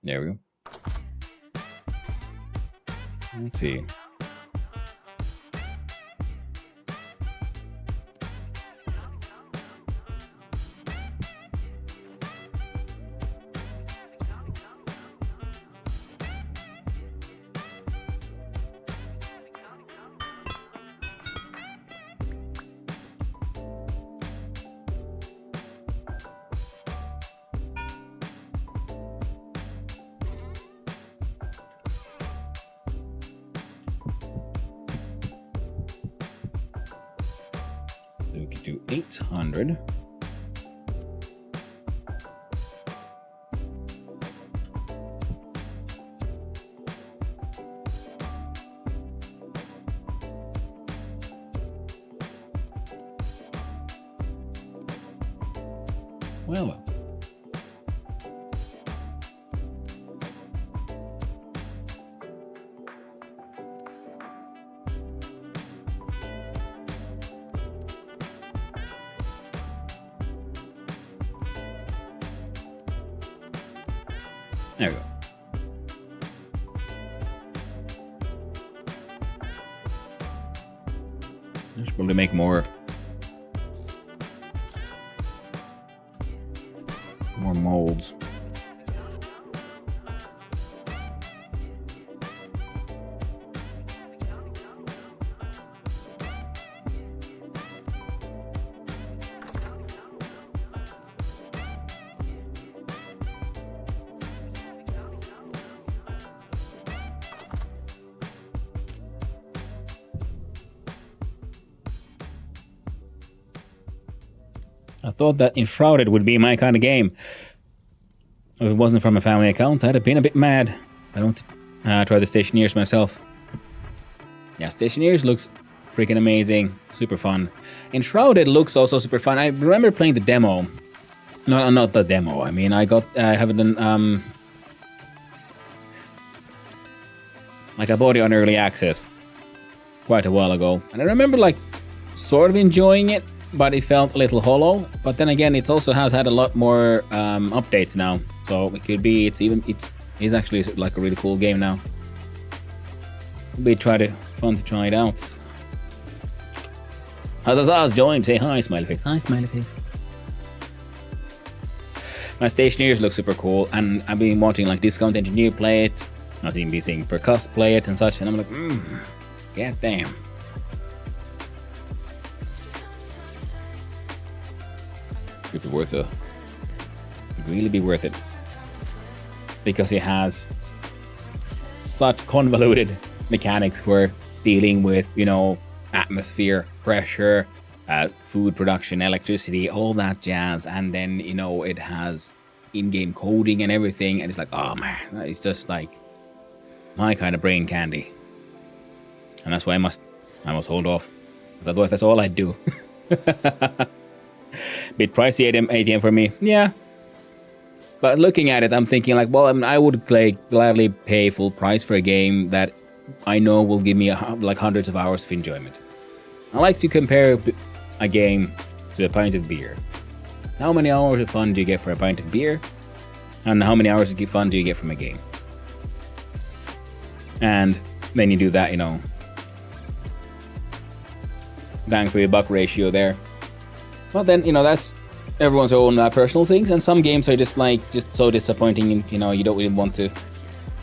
There we go. Let's see. We could do 800. Well. There we go. I should probably make more molds. I thought that Enshrouded would be my kind of game. If it wasn't from a family account, I'd have been a bit mad. I don't try the Stationeers myself. Yeah, Stationeers looks freaking amazing. Super fun. Enshrouded looks also super fun. I remember playing the demo. No, not the demo. I mean, I haven't done, like I bought it on early access quite a while ago. And I remember like sort of enjoying it, but it felt a little hollow. But then again, it also has had a lot more updates now. So it could be, it's actually like a really cool game now. It'll be fun to try it out. How's joined? Say hi, smiley face. Hi, smiley face. My Stationeers look super cool, and I've been watching like Discount Engineer play it. I've been seeing Percuss play it and such, and I'm like, god damn. Could be worth it. Could really be worth it. Because it has such convoluted mechanics for dealing with, you know, atmosphere, pressure, food production, electricity, all that jazz. And then, you know, it has in-game coding and everything. And it's like, oh man, it's just like my kind of brain candy. And that's why I must hold off. Because otherwise that's all I'd do. Bit pricey ATM for me. Yeah. But looking at it, I'm thinking like, well, I mean, I would gladly pay full price for a game that I know will give me like hundreds of hours of enjoyment. I like to compare a game to a pint of beer. How many hours of fun do you get for a pint of beer? And how many hours of fun do you get from a game? And then you do that, you know, bang for your buck ratio there. Well, then, you know, that's everyone's own personal things, and some games are just so disappointing, and you know, you don't really want to,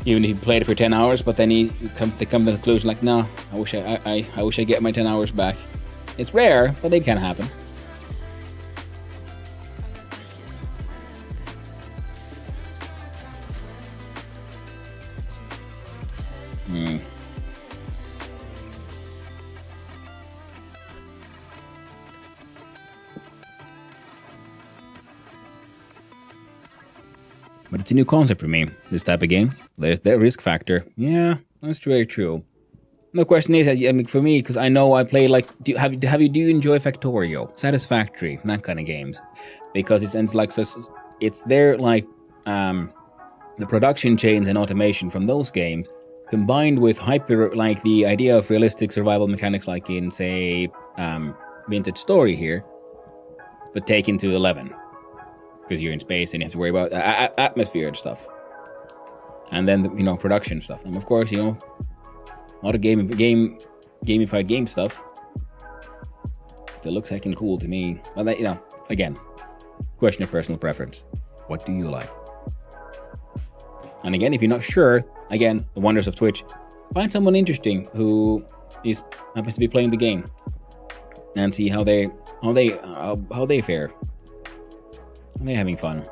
even if you played it for 10 hours, but then they come to the conclusion like, no, I wish I get my 10 hours back. It's rare, but it can happen. But it's a new concept for me, this type of game. There's the risk factor. Yeah, that's very true. The question is, I mean, for me, because I know I play like, do you enjoy Factorio, Satisfactory, that kind of games? Because it's there like the production chains and automation from those games, combined with like the idea of realistic survival mechanics, like in say Vintage Story here, but taken to 11. Because you're in space and you have to worry about atmosphere and stuff. And then, you know, production stuff. And of course, you know, a lot of gamified game stuff. That looks heckin' cool to me. But that, you know, again, question of personal preference. What do you like? And again, if you're not sure, again, the wonders of Twitch, find someone interesting who happens to be playing the game. And see how they fare. Are they having fun?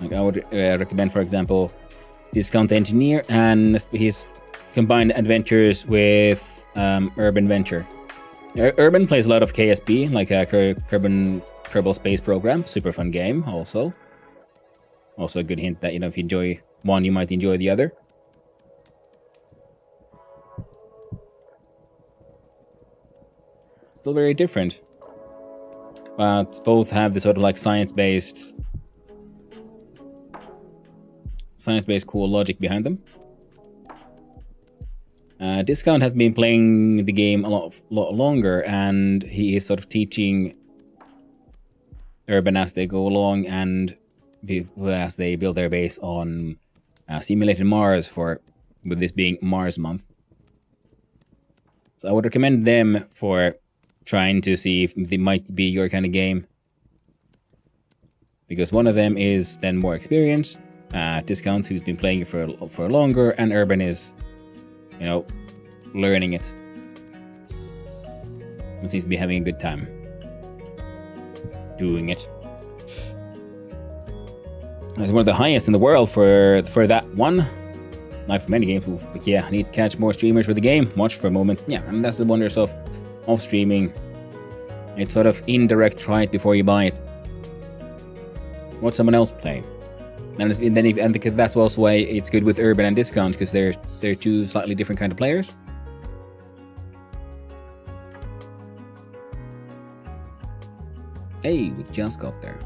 Like I would recommend, for example, Discount Engineer and his combined adventures with Urban Venture. Urban plays a lot of KSP, like Kerbal Space Program. Super fun game, also. Also a good hint that, you know, if you enjoy one, you might enjoy the other. Still very different. But both have this sort of like science-based cool logic behind them. Discount has been playing the game a lot longer, and he is sort of teaching Urban as they go along, and as they build their base on simulated Mars, with this being Mars month. So I would recommend them for trying to see if they might be your kind of game. because one of them is then more experienced, Discount, who's been playing it for longer, and Urban is, you know, learning it. He seems to be having a good time doing it. It's one of the highest in the world for that one. Not for many games, but yeah, I need to catch more streamers for the game. Watch for a moment. Yeah, I mean, that's the wonders of streaming. It's sort of indirect, try it before you buy it. Watch someone else play. And that's also why it's good with Urban and Discount, because they're two slightly different kind of players. Hey, we just got there.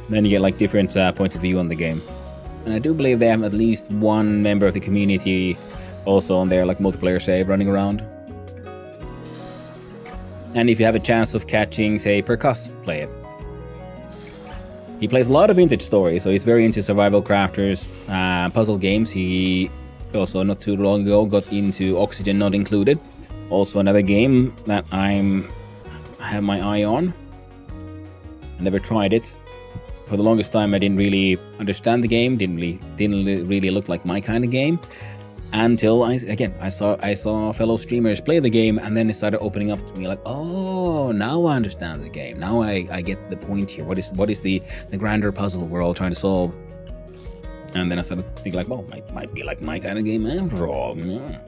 Then you get like different points of view on the game. And I do believe they have at least one member of the community also on their like multiplayer save running around. And if you have a chance of catching, say, Percuss play it. He plays a lot of vintage stories, so he's very into survival crafters, puzzle games. He also, not too long ago, got into Oxygen Not Included. Also another game that I have my eye on. I never tried it. For the longest time, I didn't really understand the game. Didn't really look like my kind of game. Until I saw fellow streamers play the game, and then it started opening up to me like, oh, now I understand the game. Now I get the point here. What is the grander puzzle we're all trying to solve? And then I started thinking like, well, might be like my kind of game after all. Yeah.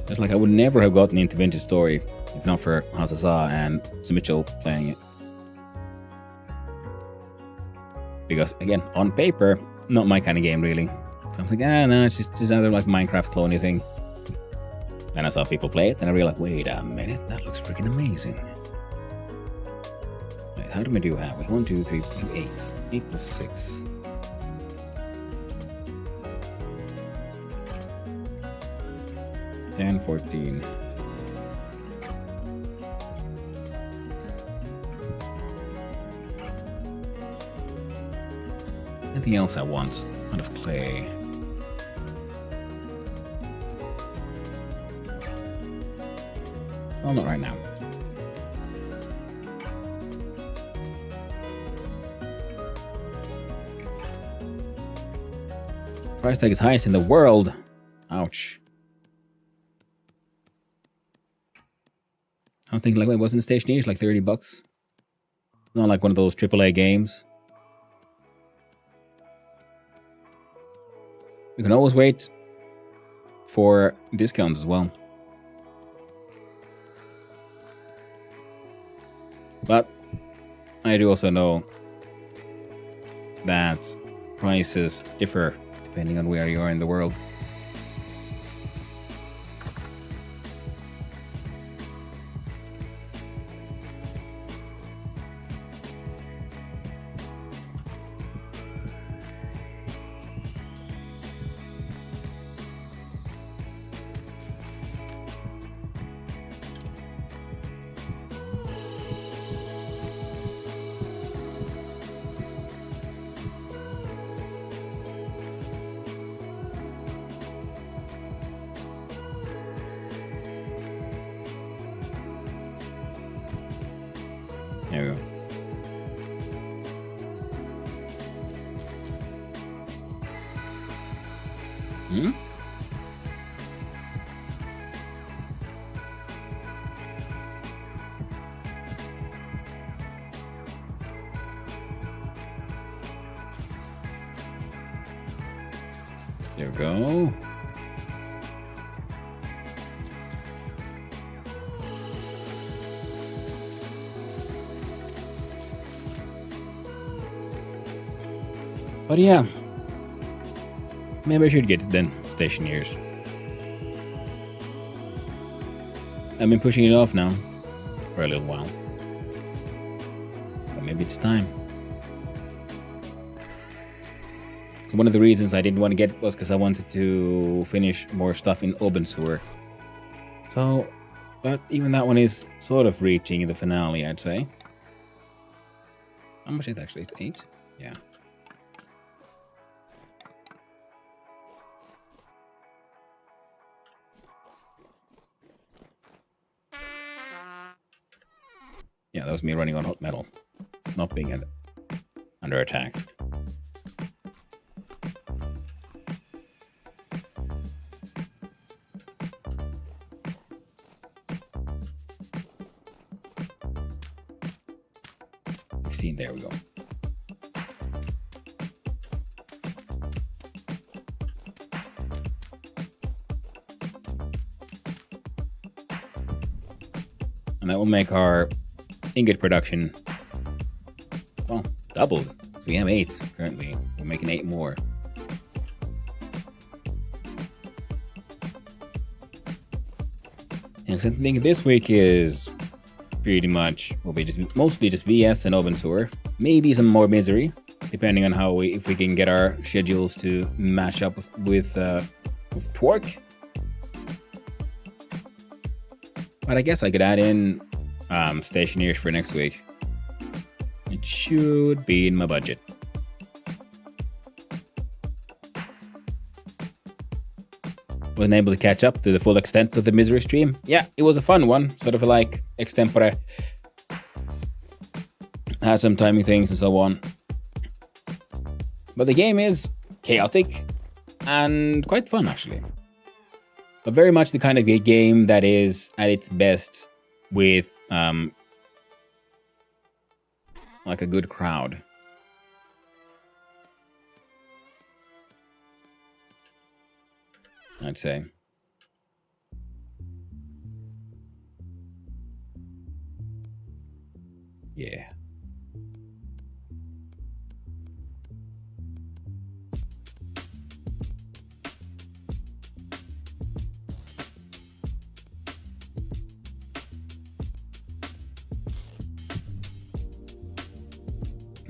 It's like I would never have gotten into Vintage Story if not for Hazaza and Mitchell playing it. Because again, on paper, not my kind of game really. So I'm like, no, it's just another like Minecraft cloney thing. Then I saw people play it and I realized, wait a minute, that looks freaking amazing. Wait, how many do you have? Wait, 1, 2, 3, 4, 8. 8 plus 6. And 14. Anything else I want out of clay? Well, not right now. Price tag is highest in the world. Ouch. I was thinking, like, wait, wasn't it Stationeers like $30? Not like one of those AAA games. We can always wait for discounts as well. But I do also know that prices differ depending on where you are in the world. There we go. Hmm? There we go. But yeah, maybe I should get it then, Stationeers. I've been pushing it off now for a little while. But maybe it's time. So one of the reasons I didn't want to get it was because I wanted to finish more stuff in open sewer. So But even that one is sort of reaching the finale, I'd say. How much is it actually? It's 8? Yeah. Yeah, that was me running on hot metal. Not being under attack. There we go. And that will make our ingot production, well, double. So we have 8 currently. We're making 8 more. And I think this week is pretty much will be mostly just VS and Open maybe some more Misery, depending on if we can get our schedules to match up with Twerk. But I guess I could add in Stationeers for next week. It should be in my budget. Wasn't able to catch up to the full extent of the Misery stream. Yeah, it was a fun one, sort of like extempore. Had some timing things and so on. But the game is chaotic and quite fun, actually. But very much the kind of game that is at its best with like a good crowd. I'd say. Yeah.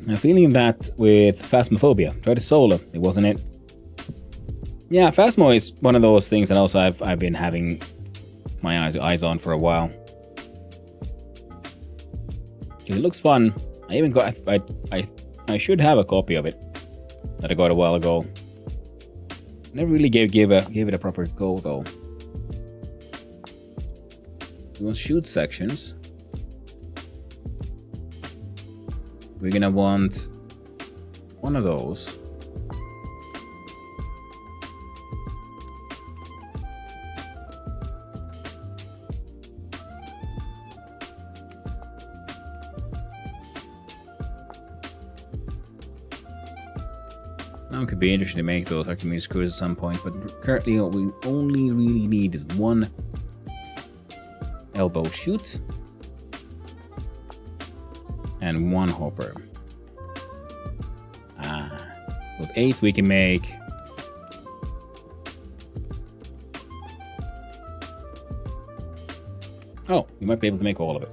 I'm feeling that with Phasmophobia. Tried to solo, it wasn't it. Yeah, Phasmo is one of those things that also I've been having my eyes on for a while. It looks fun. I even got I should have a copy of it that I got a while ago. Never really gave it a proper go though. We want shoot sections. We're gonna want one of those. Now could be interesting to make those Archimedes screws at some point, but currently what we only really need is one elbow shoot and one hopper. With 8 we can make we might be able to make all of it.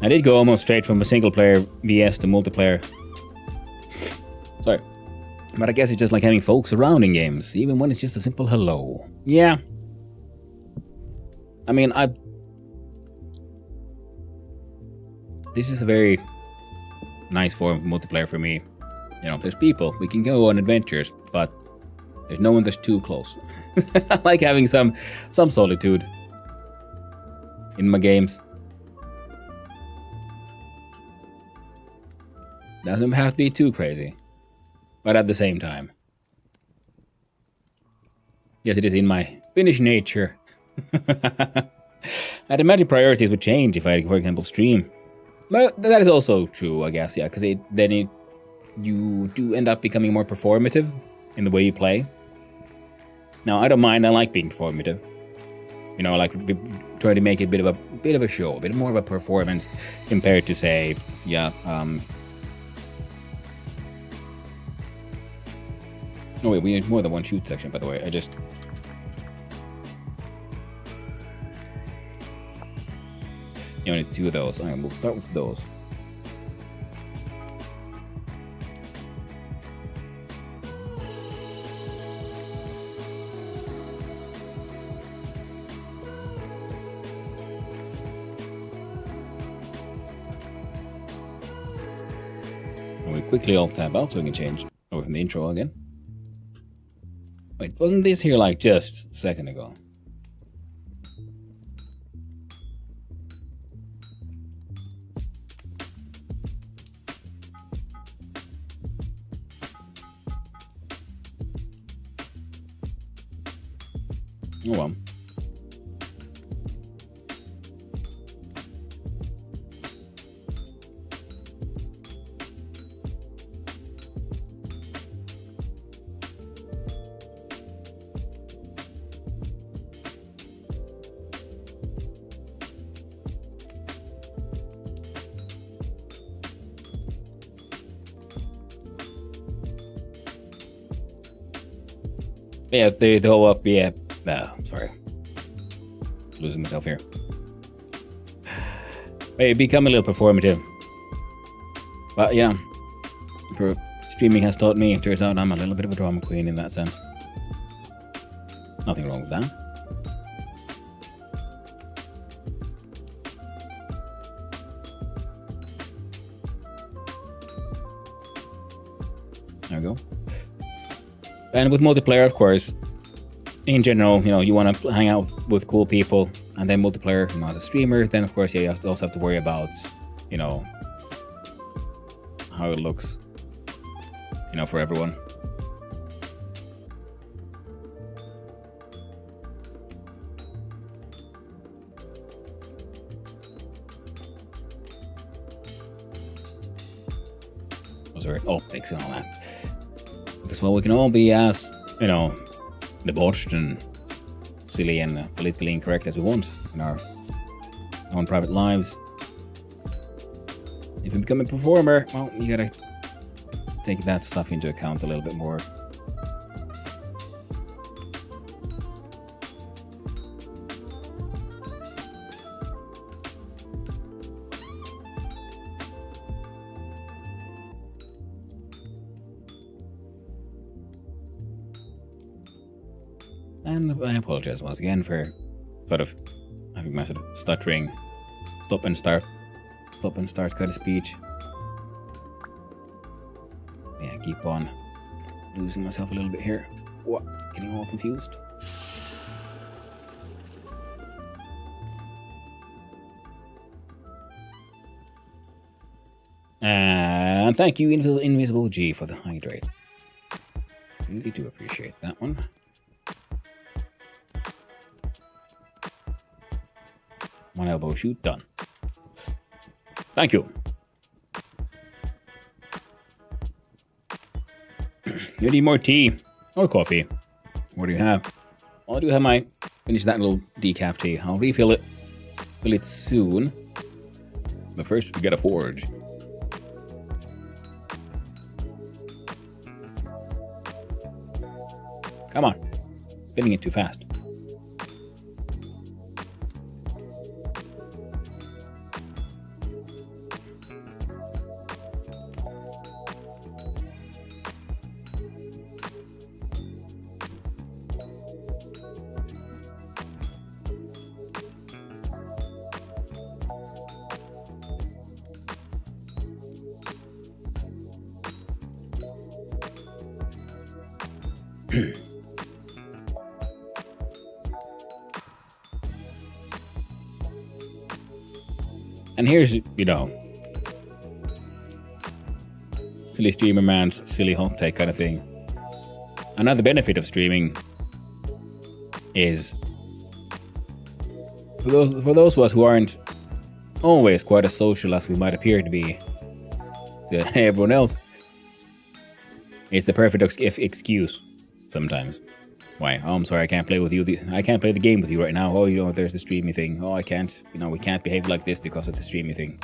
I did go almost straight from a single player VS to multiplayer. Sorry. But I guess it's just like having folks around in games, even when it's just a simple hello. Yeah. I mean, this is a very nice form of multiplayer for me. You know, there's people, we can go on adventures, but there's no one that's too close. I like having some solitude in my games. Doesn't have to be too crazy, but at the same time. Yes, it is in my Finnish nature. I'd imagine priorities would change if I, for example, stream. But that is also true, I guess, yeah, because you do end up becoming more performative in the way you play. Now, I don't mind. I like being performative. You know, like try to make it a bit of a show, a bit more of a performance compared to say, Oh wait, we need more than one shoot section, by the way. You only need 2 of those. Alright, we'll start with those. And we quickly alt tab out so we can change over from the intro again. Wait, wasn't this here like just a second ago? Oh well. Yeah, the whole up, yeah. Sorry. Losing myself here. Hey, become a little performative. But yeah, streaming has taught me, it turns out I'm a little bit of a drama queen in that sense. Nothing wrong with that. There we go. And with multiplayer, of course, in general, you know, you want to hang out with cool people, and then multiplayer, you know, as a streamer, then of course, yeah, you also have to worry about, you know, how it looks, you know, for everyone. Oh, sorry, optics and all that. Because, well, we can all be as, you know, debauched and silly and politically incorrect as we want in our own private lives. If you become a performer, well, you gotta take that stuff into account a little bit more. And I apologize once again for sort of having my sort of stuttering stop and start kind of speech. Yeah, I keep on losing myself a little bit here. What? Getting all confused. And thank you, Invisible G, for the hydrate. Really do appreciate that one. One elbow shoot, done. Thank you. You need more tea or coffee. What do you have? Well, I do have my finish that little decaf tea. I'll refill it. Fill it soon. But first, we gotta forge. Come on. Spinning it too fast. And here's, you know, silly streamer man's silly hot take kind of thing. Another benefit of streaming is for those of us who aren't always quite as social as we might appear to be to everyone else, it's the perfect excuse sometimes. Why? Oh, I'm sorry, I can't play with you. I can't play the game with you right now. Oh, there's the streamy thing. Oh, I can't. We can't behave like this because of the streamy thing.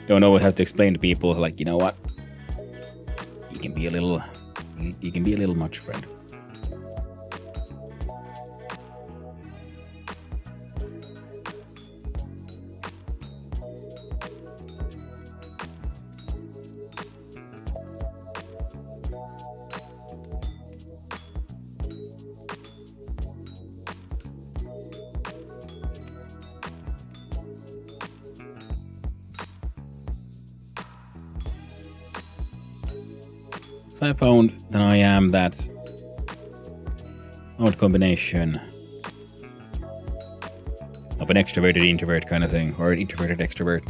Don't always have to explain to people, like, you know what? You can be a little much, friend. So I found that I am that odd combination of an extroverted introvert kind of thing, or an introverted extrovert.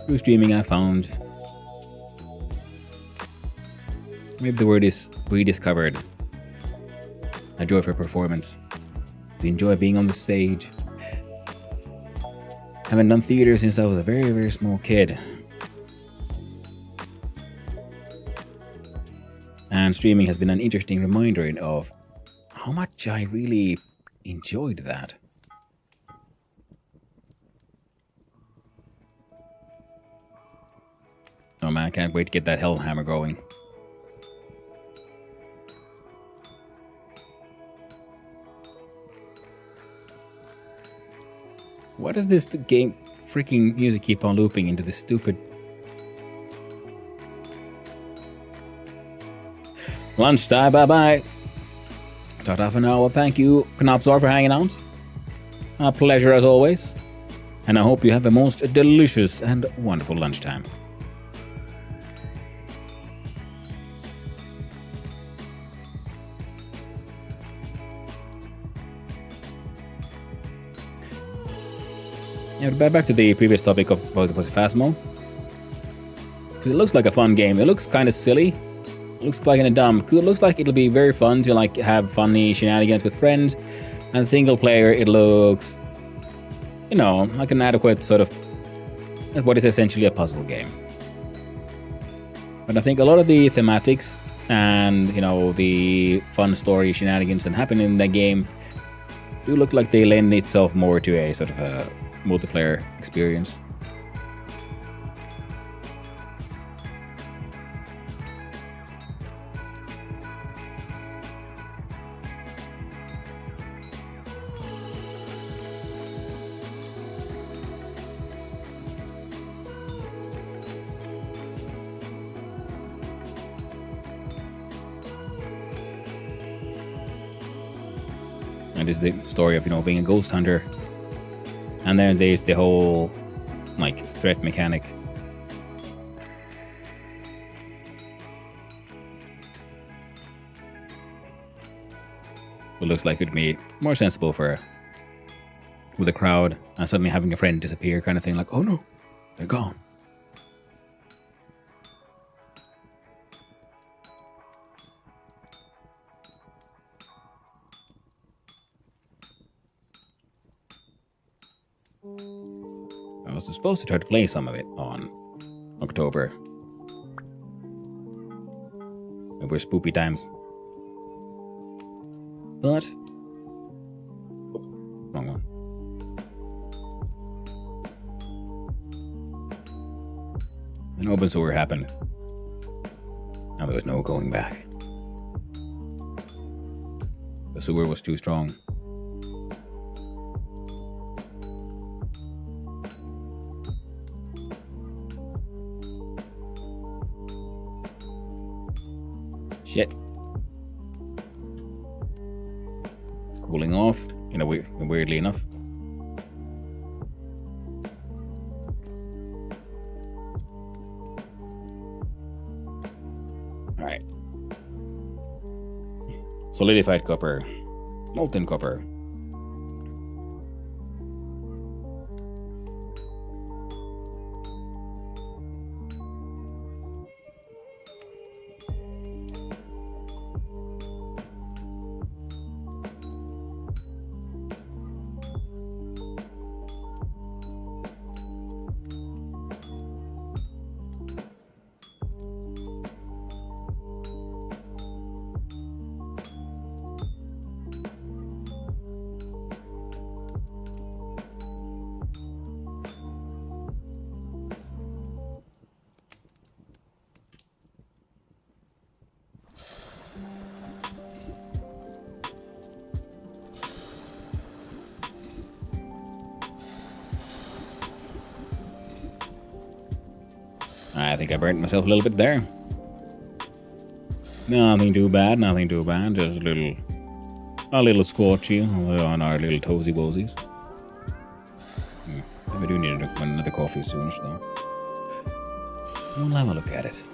Through streaming, I found maybe the word is rediscovered a joy for performance. To enjoy being on the stage. Haven't done theater since I was a very, very small kid. And streaming has been an interesting reminder of how much I really enjoyed that. Oh man, I can't wait to get that Hellhammer going. Why does this game freaking music keep on looping into this stupid lunchtime? Bye bye. Ta-ta for now. Well, thank you, Knopsor, for hanging out. A pleasure as always. And I hope you have a most delicious and wonderful lunchtime. Yeah, back to the previous topic of was it Phasmo? Because it looks like a fun game. It looks kind of silly. It looks like kind of dumb. It looks like it'll be very fun to like have funny shenanigans with friends. And single player, it looks, like an adequate sort of what is essentially a puzzle game. But I think a lot of the thematics and the fun story shenanigans that happen in the game do look like they lend itself more to a sort of a multiplayer experience. And it's the story of being a ghost hunter. And then there's the whole, threat mechanic. It looks like it'd be more sensible with a crowd and suddenly having a friend disappear kind of thing. Like, oh no, they're gone. I was supposed to try to play some of it on October. It were spoopy times. But wrong one. An open sewer happened. Now there was no going back. The sewer was too strong. Shit. It's cooling off, weirdly enough. Alright. Solidified copper. Molten copper. I think I burnt myself a little bit there. Nothing too bad, nothing too bad. Just a little scorchy on our little toesy woesies. I do need another coffee soonish though. We'll have a look at it.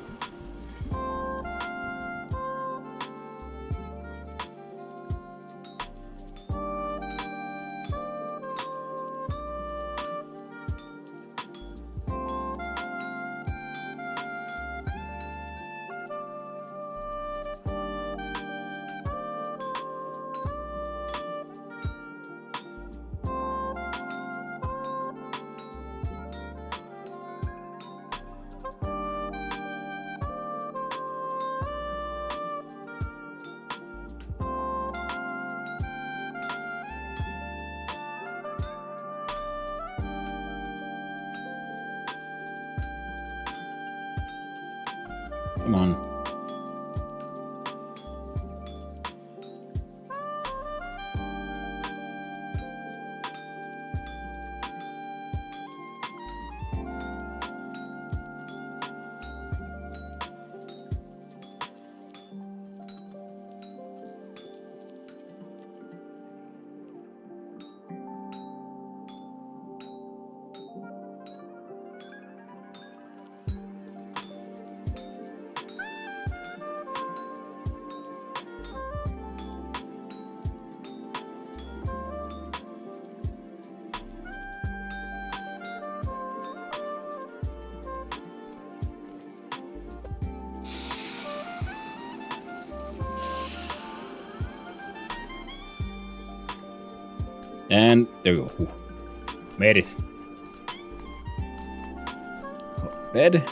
Come on. And there we go. Ooh. Made it. Go to bed.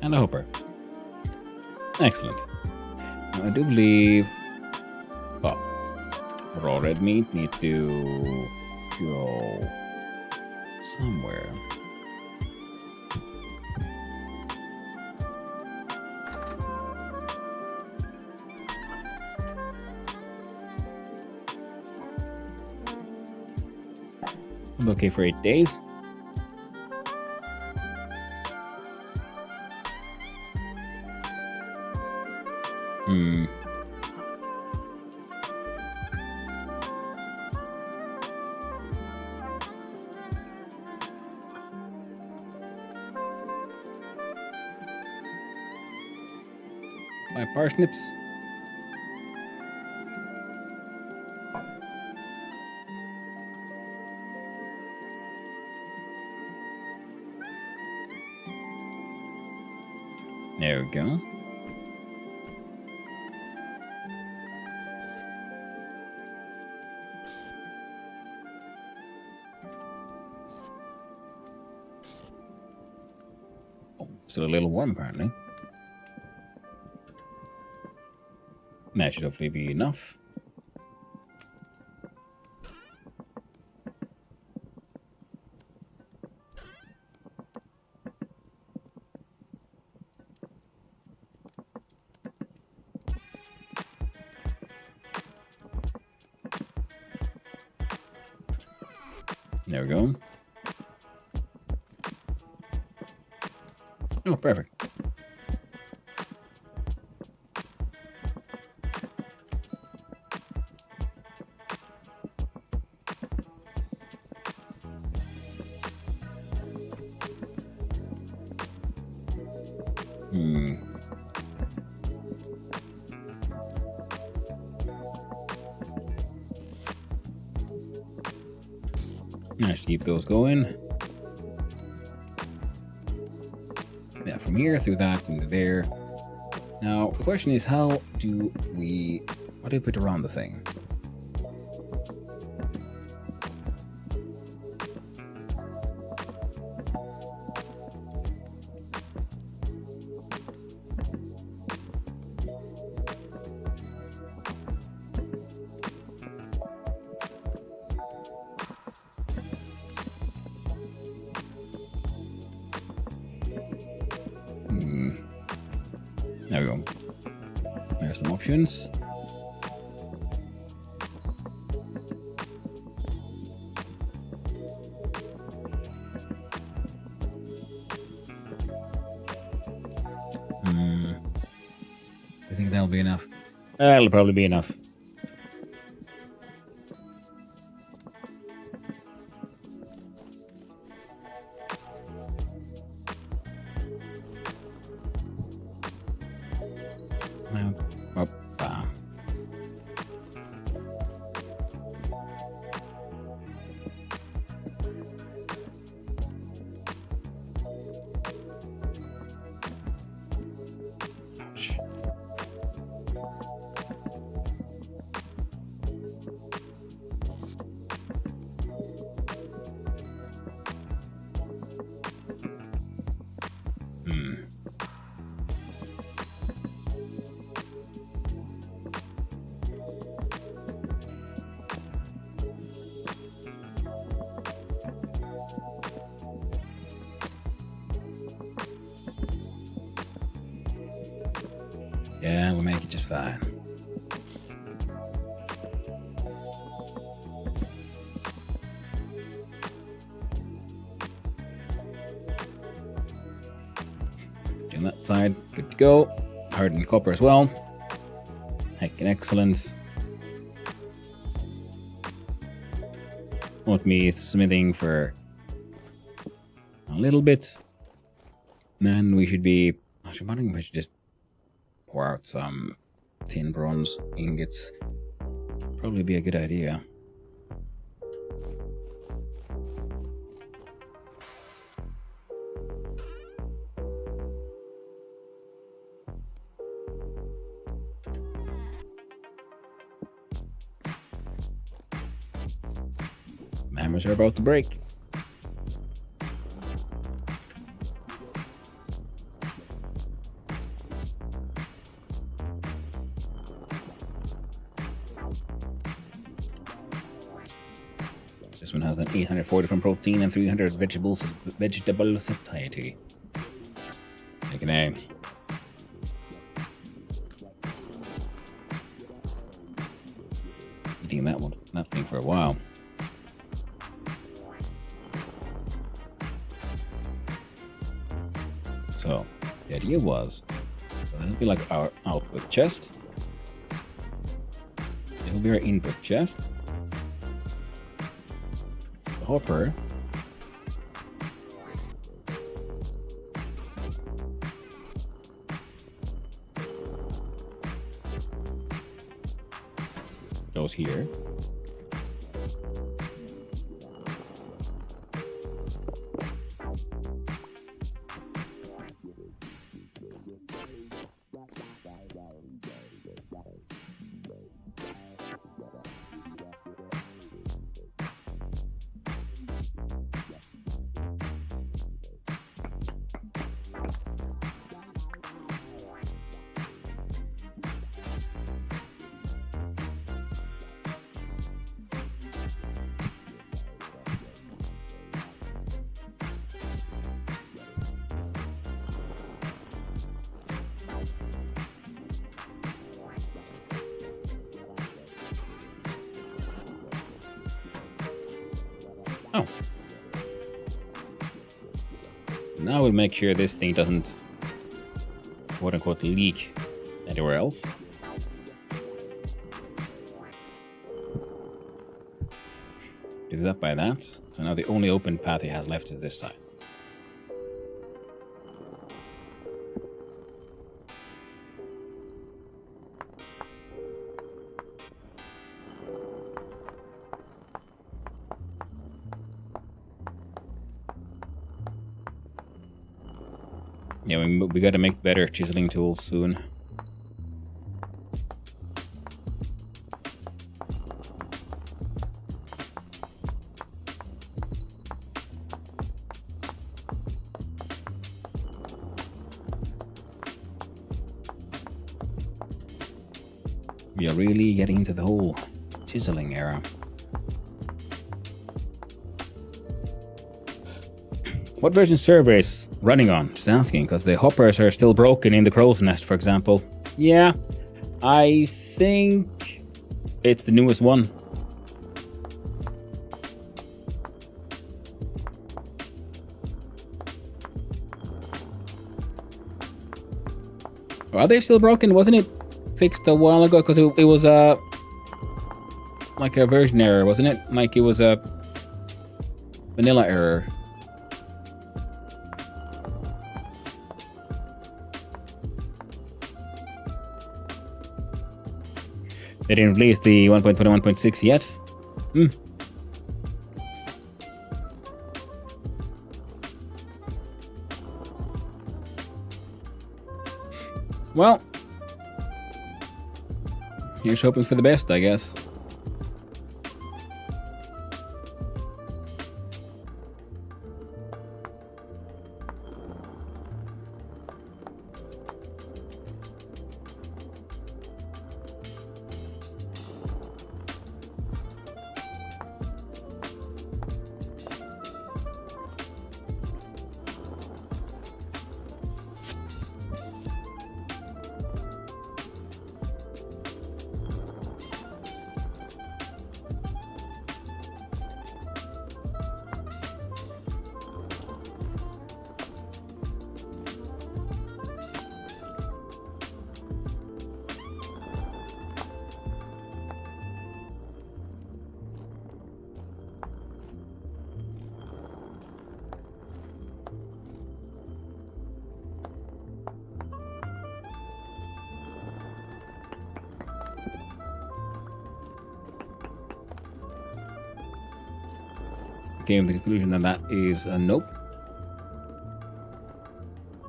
And a hopper. Excellent. Now, I do believe... Oh. Raw red meat need to go somewhere. I'm okay for 8 days. My parsnips. There we go. Oh, still a little warm apparently. That should hopefully be enough. There we go. Oh, perfect. I should keep those going. Yeah, from here through that into there. Now, the question is, how do we... What do we put around the thing? There we go. There's some options. enough. That'll probably be enough. Yeah, we'll make it just fine. On that side, good to go. Hardened copper as well. Heckin' excellent. Want me smithing for a little bit. Then we should be. Actually, I think we should just pour out some thin bronze ingots. Probably be a good idea. Hammers are about to break. This one has an 840 from protein and 300 vegetable satiety. Take an A. Eating that thing for a while. So the idea was, it'll be like our output chest. It'll be our input chest. The hopper. Goes here. Oh. Now we'll make sure this thing doesn't, quote unquote, leak anywhere else. Do that by that. So now the only open path he has left is this side. Yeah, we gotta make better chiseling tools soon. We are really getting into the whole chiseling era. What version server is running on? Just asking, because the hoppers are still broken in the crow's nest, for example. Yeah, I think it's the newest one. Are they still broken? Wasn't it fixed a while ago because it was like a version error, wasn't it? Like it was a vanilla error. They didn't release the 1.21.6 yet. Hmm. Well, here's hoping for the best, I guess. Came to the conclusion that that is a nope.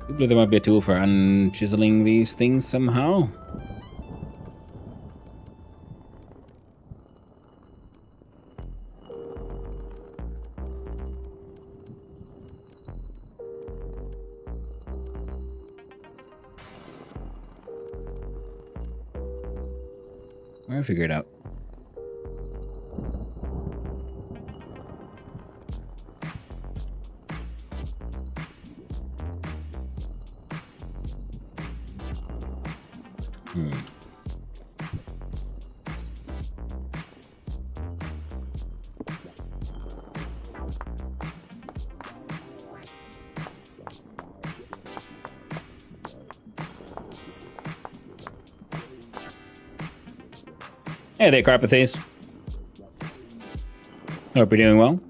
I believe there might be a tool for unchiseling these things somehow. I'll figure it out. Hey there, Carpathes. Hope you're doing well.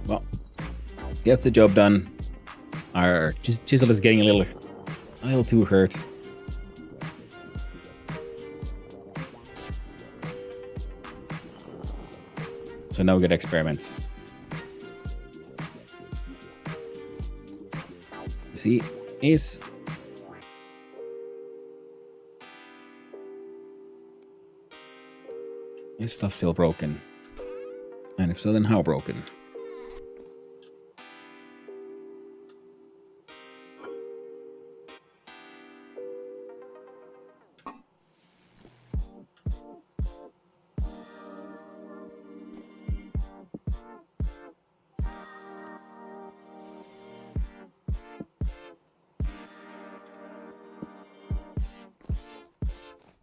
Well, gets the job done. Our chisel is getting a little too hurt. So now we get experiments. See, is stuff still broken? And if so, then how broken?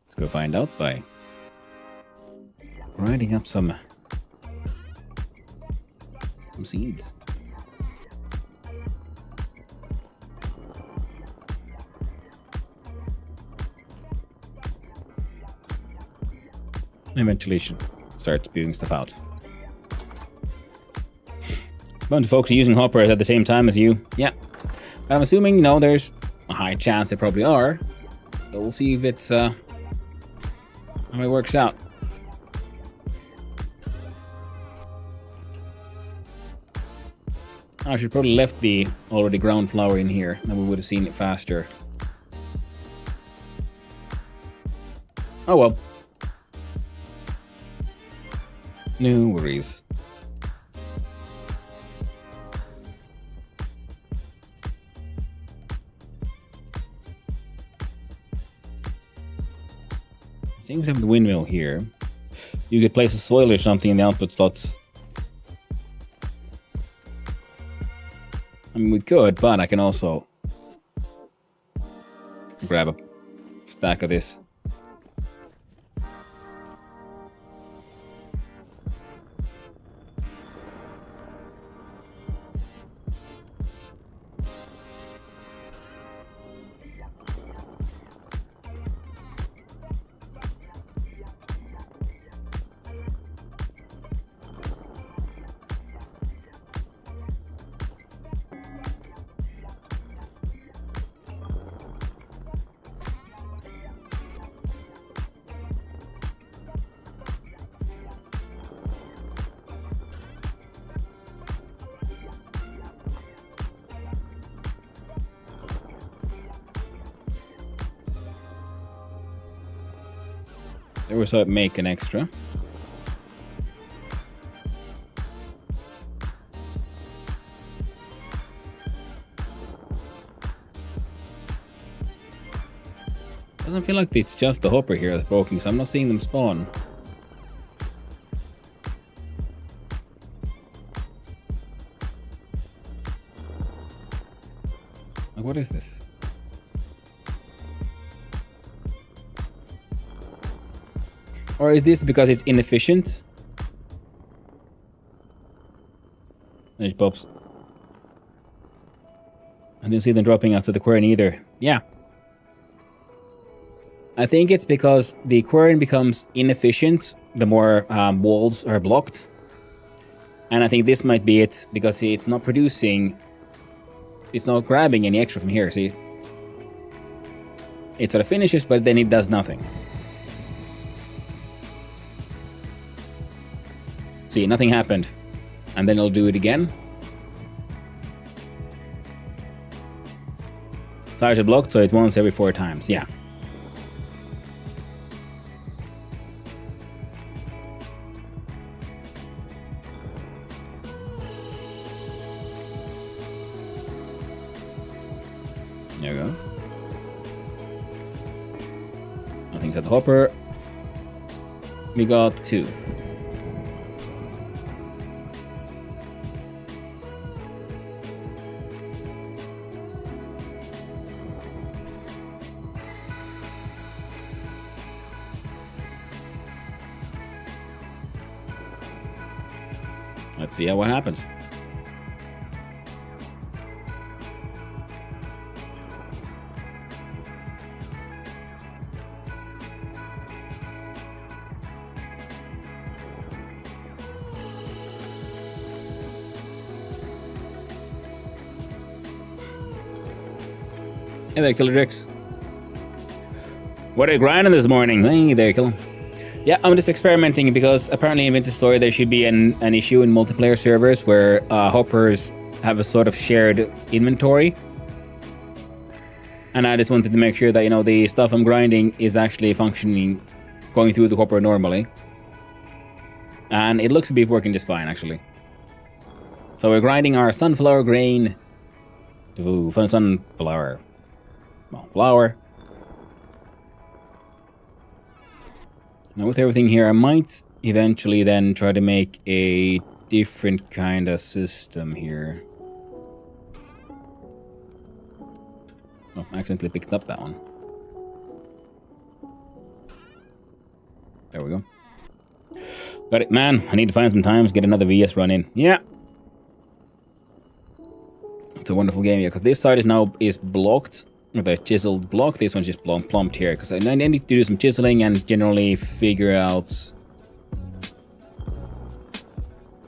Let's go find out by grinding up some seeds. Eventually should start spewing stuff out. A bunch of folks are using hoppers at the same time as you. Yeah. But I'm assuming, there's a high chance they probably are. So we'll see if it's, how it works out. I should probably left the already ground flour in here, then we would have seen it faster. Oh well. No worries. Seems to have the windmill here. You could place a soil or something in the output slots. I mean, we could, but I can also grab a stack of this. There was a make an extra. Doesn't feel like it's just the hopper here that's broken, so I'm not seeing them spawn. Like, what is this? Or is this because it's inefficient? There it pops. I didn't see them dropping out to the quern either. Yeah. I think it's because the quern becomes inefficient the more walls are blocked. And I think this might be it, because it's not producing... It's not grabbing any extra from here, see? It sort of finishes, but then it does nothing. See, nothing happened. And then it'll do it again. Tires are blocked, so it once every 4 times. Yeah. There we go. Nothing's at the hopper. We got 2. Let's see what happens. Hey there, Killer Drix. What are you grinding this morning? Hey there, Killer. Yeah, I'm just experimenting because apparently in Vintage Story there should be an issue in multiplayer servers where hoppers have a sort of shared inventory. And I just wanted to make sure that, the stuff I'm grinding is actually functioning, going through the hopper normally. And it looks to be working just fine, actually. So we're grinding our sunflower grain. Ooh, fun sunflower. Well, flour. Now with everything here, I might eventually then try to make a different kind of system here. Oh, I accidentally picked up that one. There we go. Got it, man. I need to find some time to get another VS run in. Yeah. It's a wonderful game, yeah, because this side is blocked. With a chiseled block. This one's just plumped here, because I need to do some chiseling and generally figure out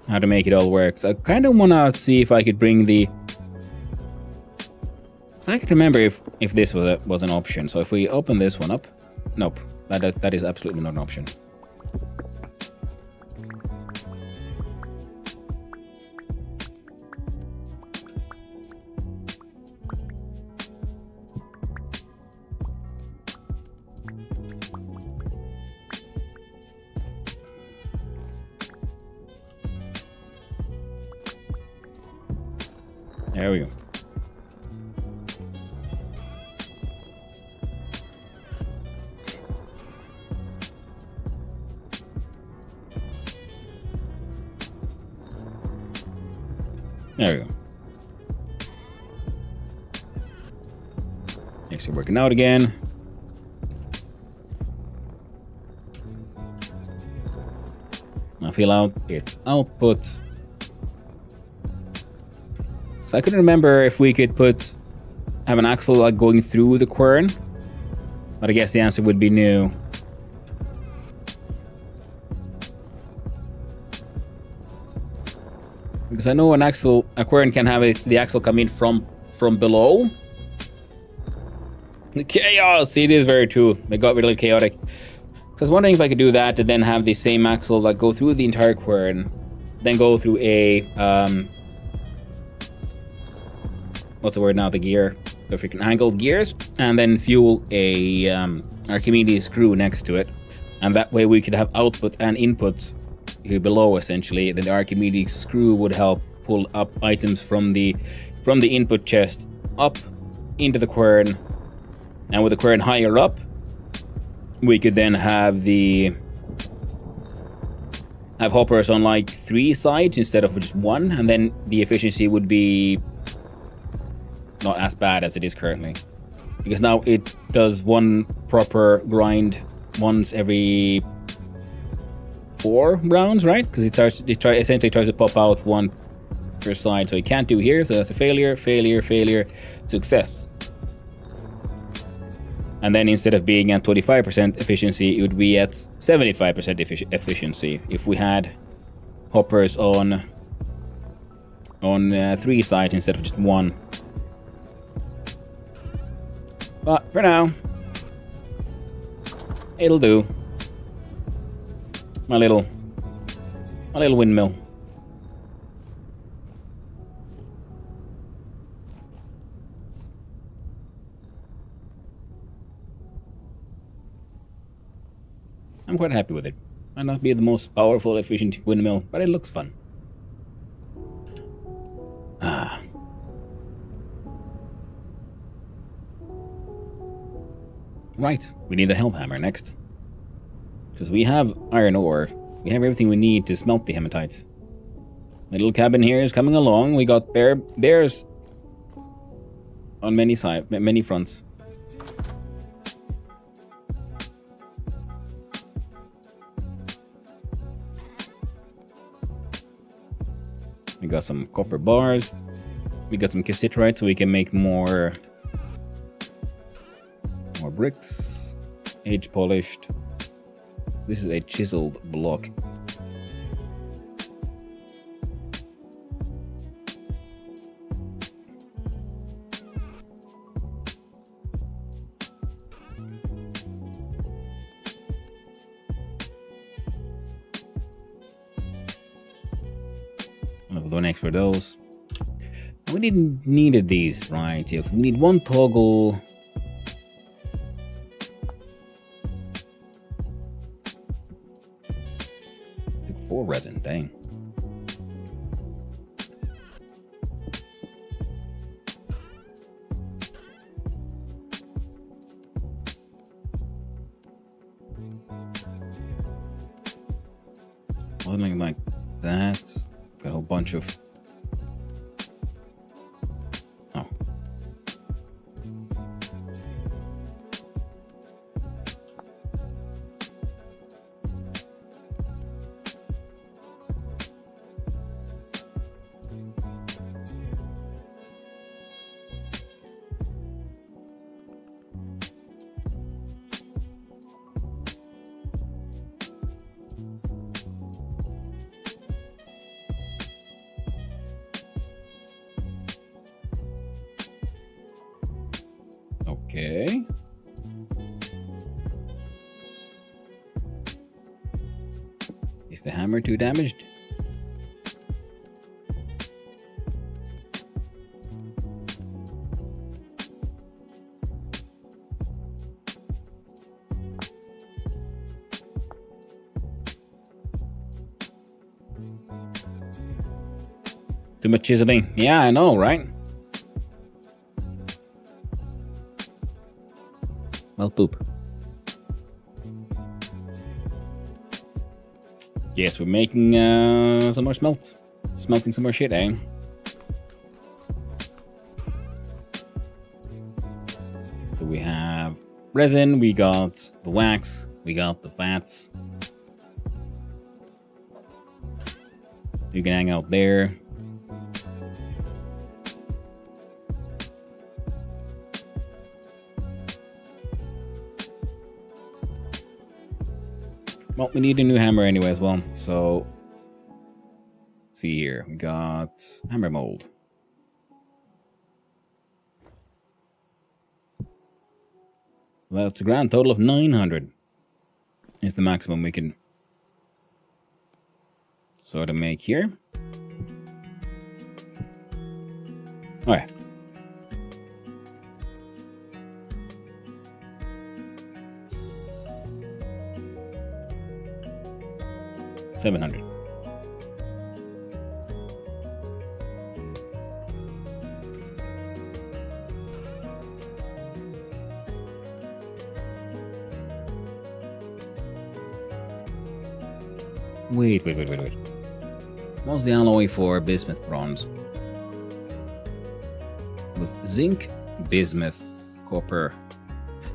how to make it all work. So I kind of want to see if I could bring the... So I can remember if this was an option. So if we open this one up... Nope. That is absolutely not an option. There we go. There we go. Actually working out again. Now fill out its output. So I couldn't remember if we could have an axle like going through the quern, but I guess the answer would be no. Because I know a quern can have the axle come in from below. Chaos! It is very true. It got really chaotic. So I was wondering if I could do that and then have the same axle like go through the entire quern, then go through a what's the word now? The gear, the freaking angled gears, and then fuel a Archimedes screw next to it, and that way we could have output and input here below essentially. Then the Archimedes screw would help pull up items from the input chest up into the quern, and with the quern higher up, we could then have hoppers on like 3 sides instead of just 1, and then the efficiency would be not as bad as it is currently, because now it does one proper grind once every 4 rounds, right? Because it essentially tries to pop out 1 per side, so it can't do here. So that's a failure, success. And then instead of being at 25% efficiency, it would be at 75% efficiency if we had hoppers on 3 sides instead of just 1. But for now, it'll do. My little windmill. I'm quite happy with it. Might not be the most powerful, efficient windmill, but it looks fun. Right, we need a helm hammer next. Because we have iron ore. We have everything we need to smelt the hematite. The little cabin here is coming along. We got bears on many fronts. We got some copper bars. We got some cassiterite so we can make more bricks. Age polished. This is a chiseled block. I'll go next for those. We needed these, right? Yeah, we need 1 toggle. Took 4 resin, dang. Something like that. Got a whole bunch of... Oh. Okay. Is the hammer too damaged? Too much chiseling. Yeah, I know, right? Well, poop. Yes, we're making some more smelting some more shit, eh? So we have resin, we got the wax, we got the fats. You can hang out there. Well, we need a new hammer anyway as well, so let's see here. We got hammer mold. That's a grand total of 900 is the maximum we can sort of make here. All right. $700. Wait. What's the alloy for bismuth bronze? With zinc, bismuth, copper.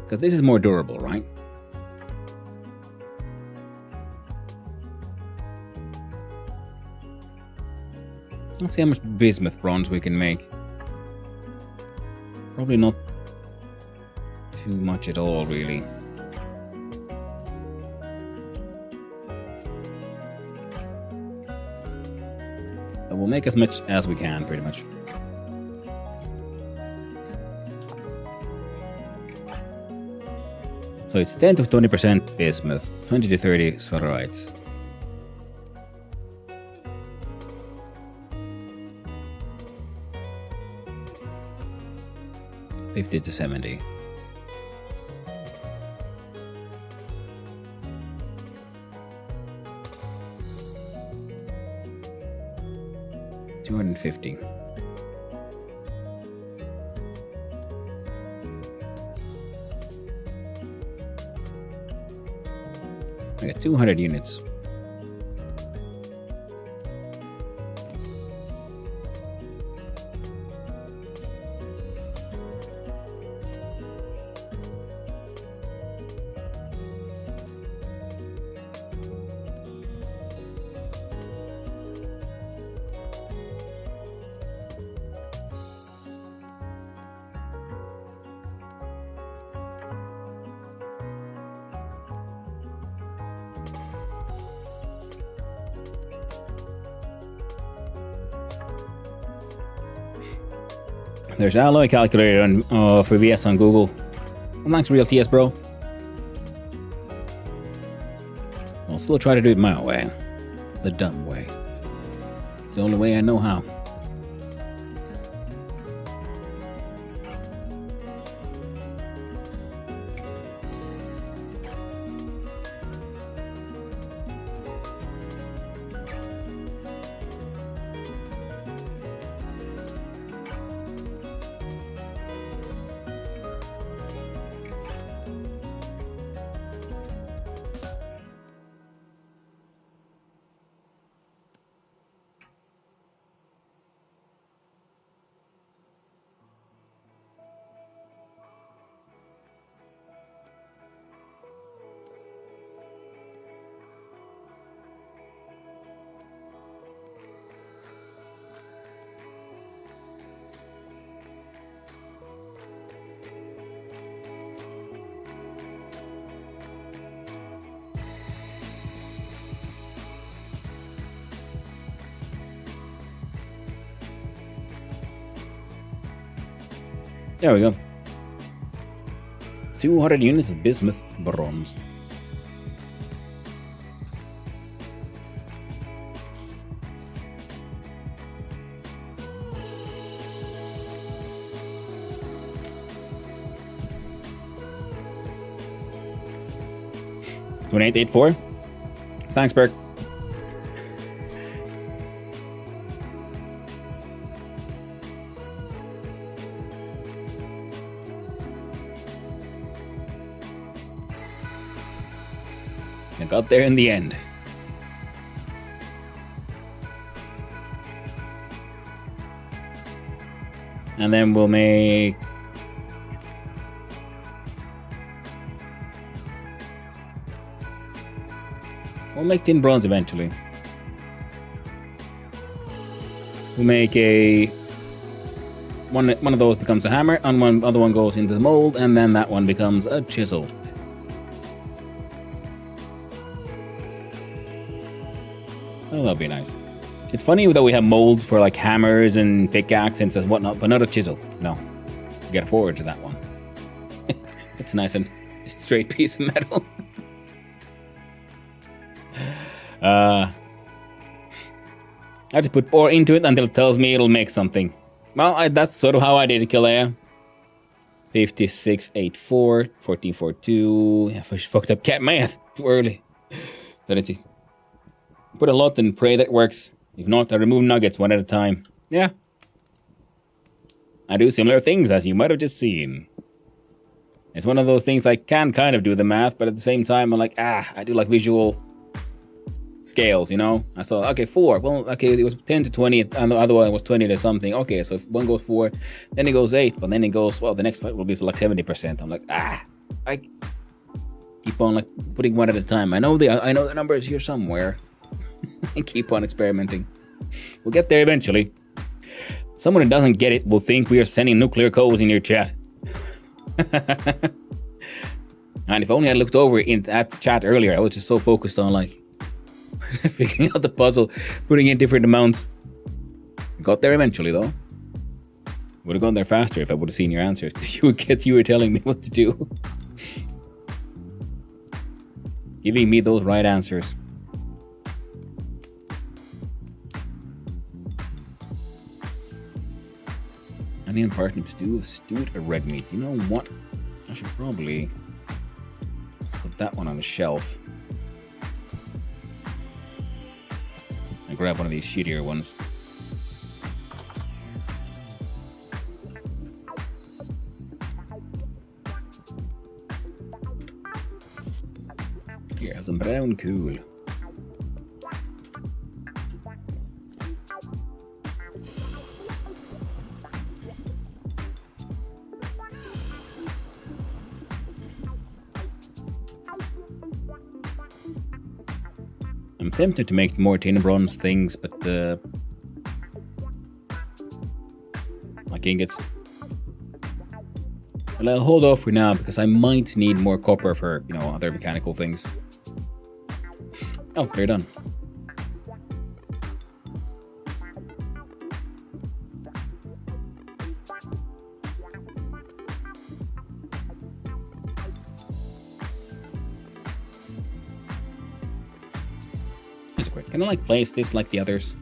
Because this is more durable, right? Let's see how much bismuth bronze we can make. Probably not too much at all, really. But we'll make as much as we can, pretty much. So it's 10 to 20% bismuth, 20 to 30 spheroids. $50 to $70. $250. I got 200 units. There's alloy calculator on for VS on Google. Thanks, Real TS, bro. I'll still try to do it my way. The dumb way. It's the only way I know how. There we go. 200 units of bismuth bronze. $28.84. Thanks, Berg. I got there in the end. And then we'll make... We'll make tin bronze eventually. We'll make a... One of those becomes a hammer, and one other one goes into the mold, and then that one becomes a chisel. Oh, that'll be nice. It's funny that we have molds for like hammers and pickaxes and whatnot, but not a chisel. No. You gotta forge that one. It's nice and just a straight piece of metal. I just put ore into it until it tells me it'll make something. Well, that's sort of how I did it, Kilea. 56.84, 14.42. I fucked up cat math too early. But it's put a lot and pray that works. If not, I remove nuggets one at a time. Yeah. I do similar things, as you might have just seen. It's one of those things I can kind of do the math, but at the same time, I'm like, I do like visual scales, you know? I saw, okay, 4. Well, okay, it was 10 to 20, and the other one was 20 to something. Okay, so if one goes 4, then it goes 8, but then it goes, well, the next one will be like 70%. I'm like, I keep on like putting one at a time. I know the number is here somewhere. And keep on experimenting. We'll get there eventually. Someone who doesn't get it will think we are sending nuclear codes in your chat. And if only I looked over at the chat earlier, I was just so focused on like figuring out the puzzle, putting in different amounts. Got there eventually though. Would have gone there faster if I would have seen your answers, because you were telling me what to do. Giving me those right answers. Onion parsnip stew, stewed or red meat. You know what? I should probably put that one on the shelf. And grab one of these shittier ones. Here, have some brown cool. I'm tempted to make more tin bronze things, but like ingots. Well, I'll hold off for now because I might need more copper for, you know, other mechanical things. Oh, they're done. Can I like place this like the others?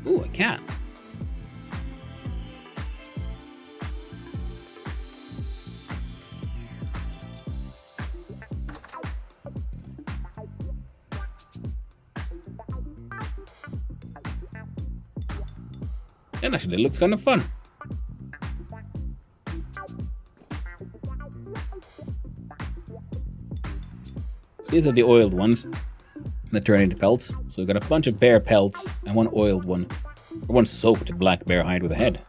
Ooh, I can. And actually it looks kind of fun. These are the oiled ones that turn into pelts. So we've got a bunch of bear pelts and one oiled one. Or one soaked black bear hide with a head.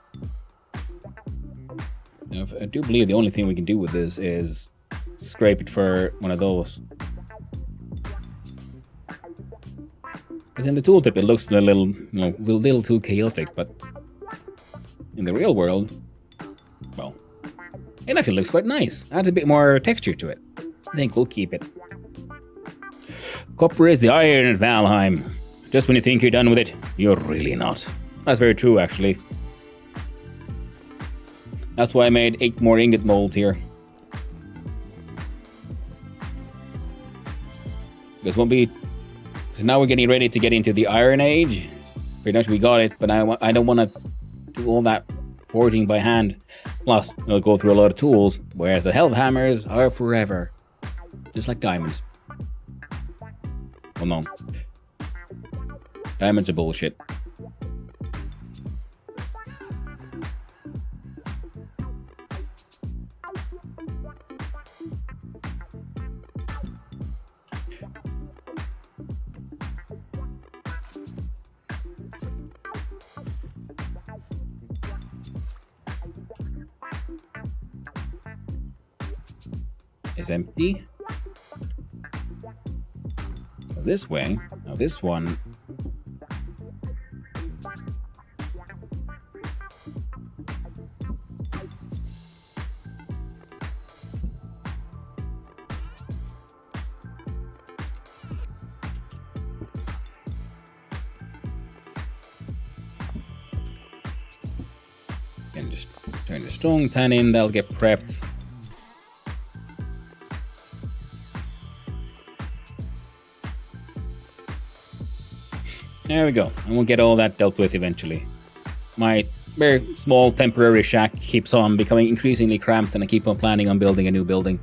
Now, I do believe the only thing we can do with this is scrape it for one of those. Because in the tooltip it looks a little, you know, a little too chaotic, but in the real world, well, it actually looks quite nice. Adds a bit more texture to it. I think we'll keep it. Copper is the iron at Valheim. Just when you think you're done with it, you're really not. That's very true, actually. That's why I made 8 more ingot molds here. Because so now we're getting ready to get into the Iron Age. Pretty much we got it, but I don't want to do all that forging by hand. Plus, it'll go through a lot of tools, whereas the Hellhammers are forever. Just like diamonds. Well, no. Diamonds are bullshit. Is empty. So this way. Now this one. And just turn the strong tan in, they'll get prepped. There we go, and we'll get all that dealt with eventually. My very small temporary shack keeps on becoming increasingly cramped, and I keep on planning on building a new building,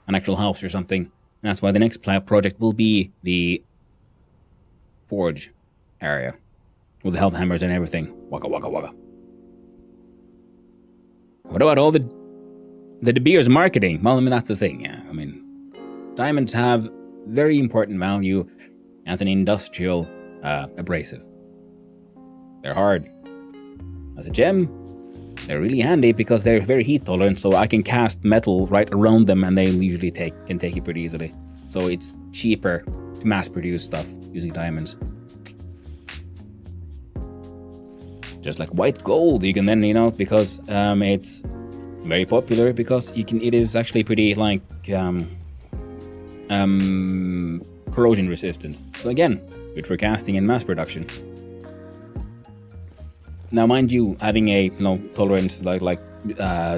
an actual house or something. And that's why the next project will be the forge area with the health hammers and everything. Waka waka waka. What about all the De Beers marketing? Well, I mean, that's the thing, yeah. I mean, diamonds have very important value as an industrial abrasive. They're hard. As a gem, they're really handy because they're very heat tolerant, so I can cast metal right around them and they usually can take it pretty easily. So it's cheaper to mass produce stuff using diamonds. Just like white gold, you can then, because it's very popular because it is actually pretty like corrosion resistant. So again, good for casting and mass production. Now, mind you, having a tolerant like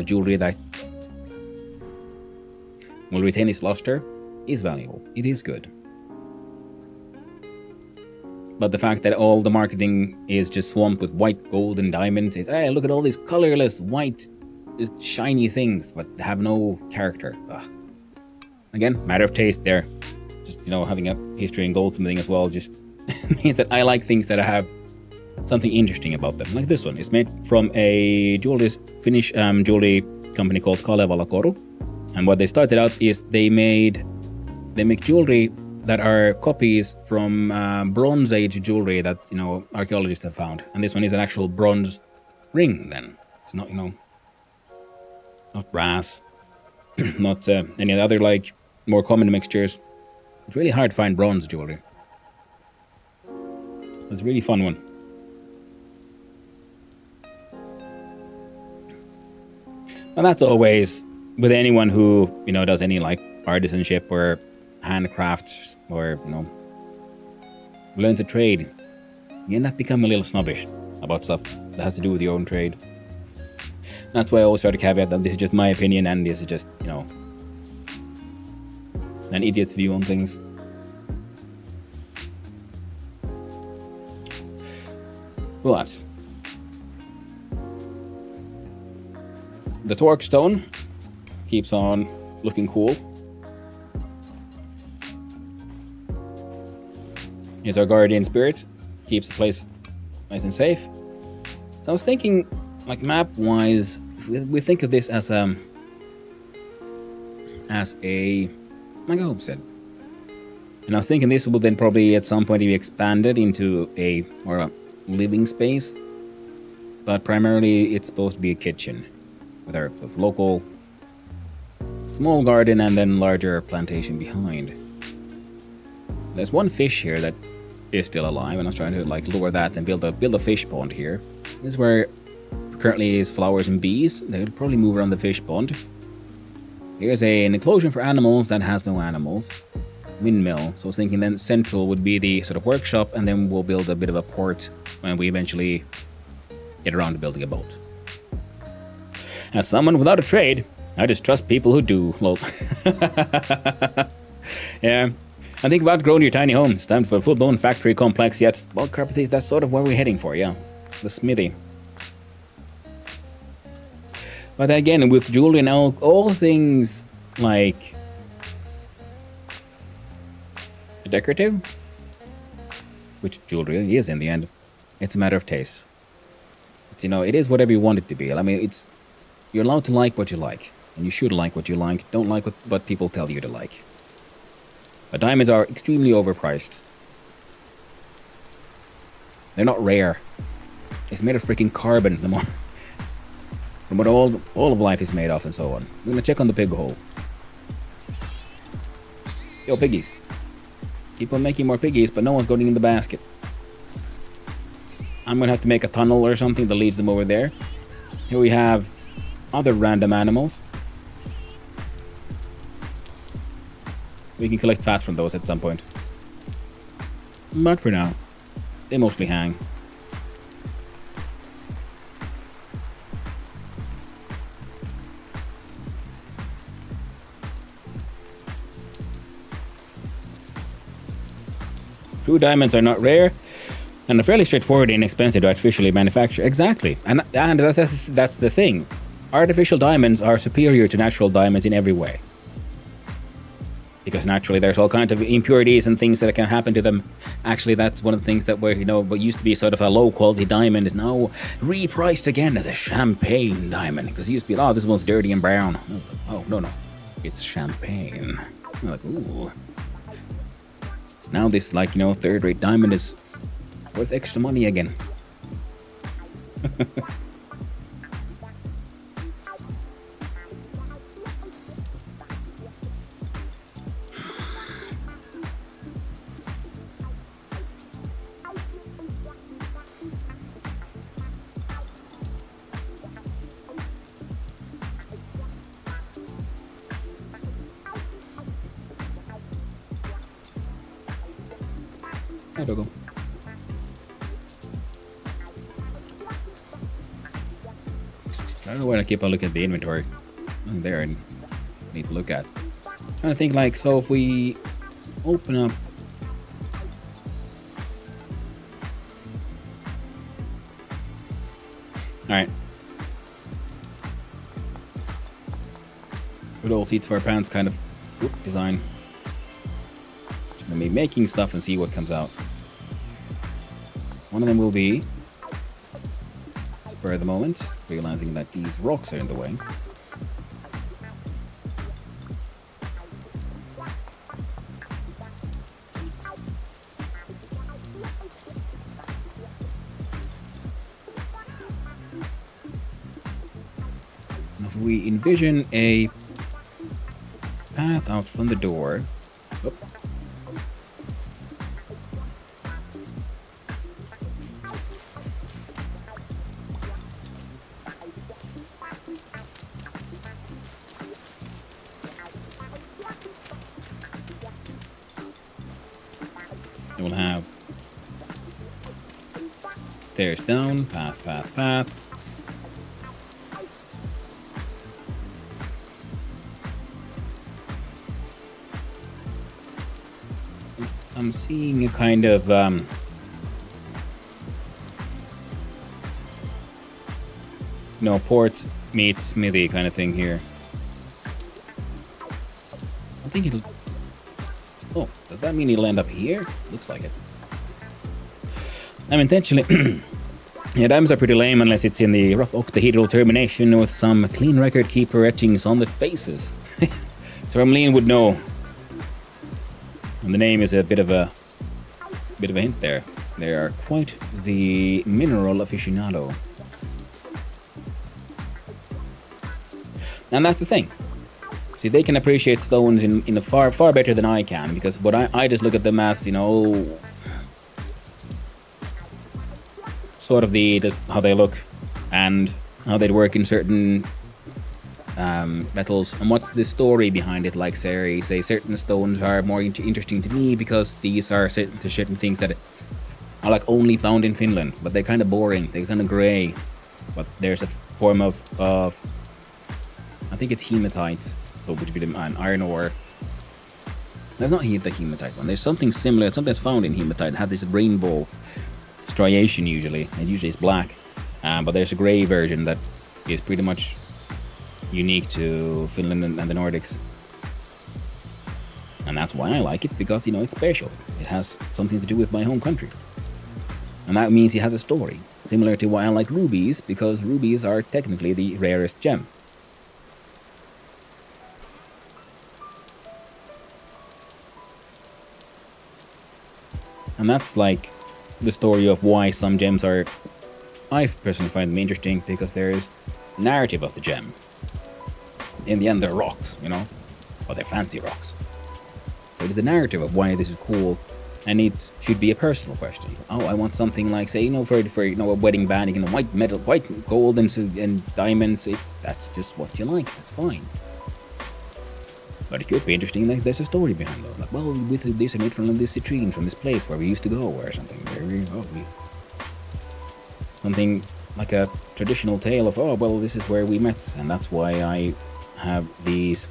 jewelry that will retain its luster is valuable. It is good. But the fact that all the marketing is just swamped with white gold and diamonds, is hey, look at all these colorless white, just shiny things, but have no character. Ugh. Again, matter of taste there. Just having a history in goldsmithing as well just means that I like things that have something interesting about them. Like this one. It's made from a Finnish jewelry company called Kalevala Koru. And what they started out is they make jewelry that are copies from Bronze Age jewelry that archaeologists have found. And this one is an actual bronze ring. Then it's not not brass, not any other like more common mixtures. It's really hard to find bronze jewelry. It's a really fun one. And that's always with anyone who does any like artisanship or handcrafts or learns a trade. You end up becoming a little snobbish about stuff that has to do with your own trade. That's why I always try to caveat that this is just my opinion and this is just an idiot's view on things. But the torque stone keeps on looking cool. Here's our guardian spirit, keeps the place nice and safe. So I was thinking, like map-wise, we think of this as a like I said. And I was thinking this will then probably at some point be expanded into a living space, but primarily it's supposed to be a kitchen with our local small garden and then larger plantation behind. There's one fish here that is still alive, and I was trying to like lure that and build a fish pond here. This is where currently is flowers and bees. They'll probably move around the fish pond. Here's an enclosure for animals that has no animals. Windmill. So I was thinking then central would be the sort of workshop, and then we'll build a bit of a port when we eventually get around to building a boat. As someone without a trade, I just trust people who do. Lol. Yeah. I think about growing your tiny home. It's time for a full-blown factory complex yet. Well, carpet, that's sort of where we're heading for, yeah. The smithy. But again, with jewelry and all things like decorative, which jewelry is in the end, it's a matter of taste. It's, it is whatever you want it to be. I mean, you're allowed to like what you like, and you should like what you like. Don't like what people tell you to like. But diamonds are extremely overpriced. They're not rare. It's made of freaking carbon. From what all of life is made of and so on. I'm gonna check on the pig hole. Yo, piggies. Keep on making more piggies, but no one's going in the basket. I'm gonna have to make a tunnel or something that leads them over there. Here we have other random animals. We can collect fat from those at some point. But for now, they mostly hang. True diamonds are not rare, and are fairly straightforward and inexpensive to artificially manufacture. Exactly, and that's the thing. Artificial diamonds are superior to natural diamonds in every way. Because naturally there's all kinds of impurities and things that can happen to them. Actually, that's one of the things that what used to be sort of a low quality diamond is now repriced again as a champagne diamond. Because it used to be, this one's dirty and brown. Oh, no. It's champagne. I'm like, ooh. Now this, third-rate diamond is worth extra money again. Hi, Dogo. I don't know why I keep on looking at the inventory. Nothing there I need to look at. I'm trying to think, so if we open up... Alright. Good old seats for our pants kind of design. Just gonna be making stuff and see what comes out. One of them will be, spur of the moment, realizing that these rocks are in the way. If we envision a path out from the door, we'll have stairs down, path. I'm seeing a kind of port meets smithy kind of thing here. I think it'll... Oh, does that mean it'll end up here? Looks like it. I'm intentionally... Yeah, diamonds are pretty lame unless it's in the rough octahedral termination with some clean record keeper etchings on the faces. Termline would know. And the name is a bit of a hint there. They are quite the mineral aficionado. And that's the thing. See, they can appreciate stones in a far better than I can, because what I just look at them as, sort of how they look and how they'd work in certain metals, and what's the story behind it. Like, say certain stones are more interesting to me because these are certain things that are like only found in Finland, but they're kind of boring, they're kind of gray, but there's a form of think it's hematite, so which would be an iron ore. There's not the hematite one. There's something similar. Something that's found in hematite. It has this rainbow striation usually. And usually it's black. But there's a grey version that is pretty much unique to Finland and the Nordics. And that's why I like it, because, you know, it's special. It has something to do with my home country. And that means it has a story. Similar to why I like rubies, because rubies are technically the rarest gem. And that's like the story of why some gems are... I personally find them interesting, because there is narrative of the gem. In the end, they're rocks, you know? Or they're fancy rocks. So it is the narrative of why this is cool, and it should be a personal question. Oh, I want something like, say, you know, for you know, a wedding band, you know, white metal, white gold and diamonds. That's just what you like. That's fine. But it could be interesting. Like, there's a story behind those. Like, well, with this I made from this citrine from this place where we used to go, or something. Something like a traditional tale of, oh, well, this is where we met, and that's why I have these.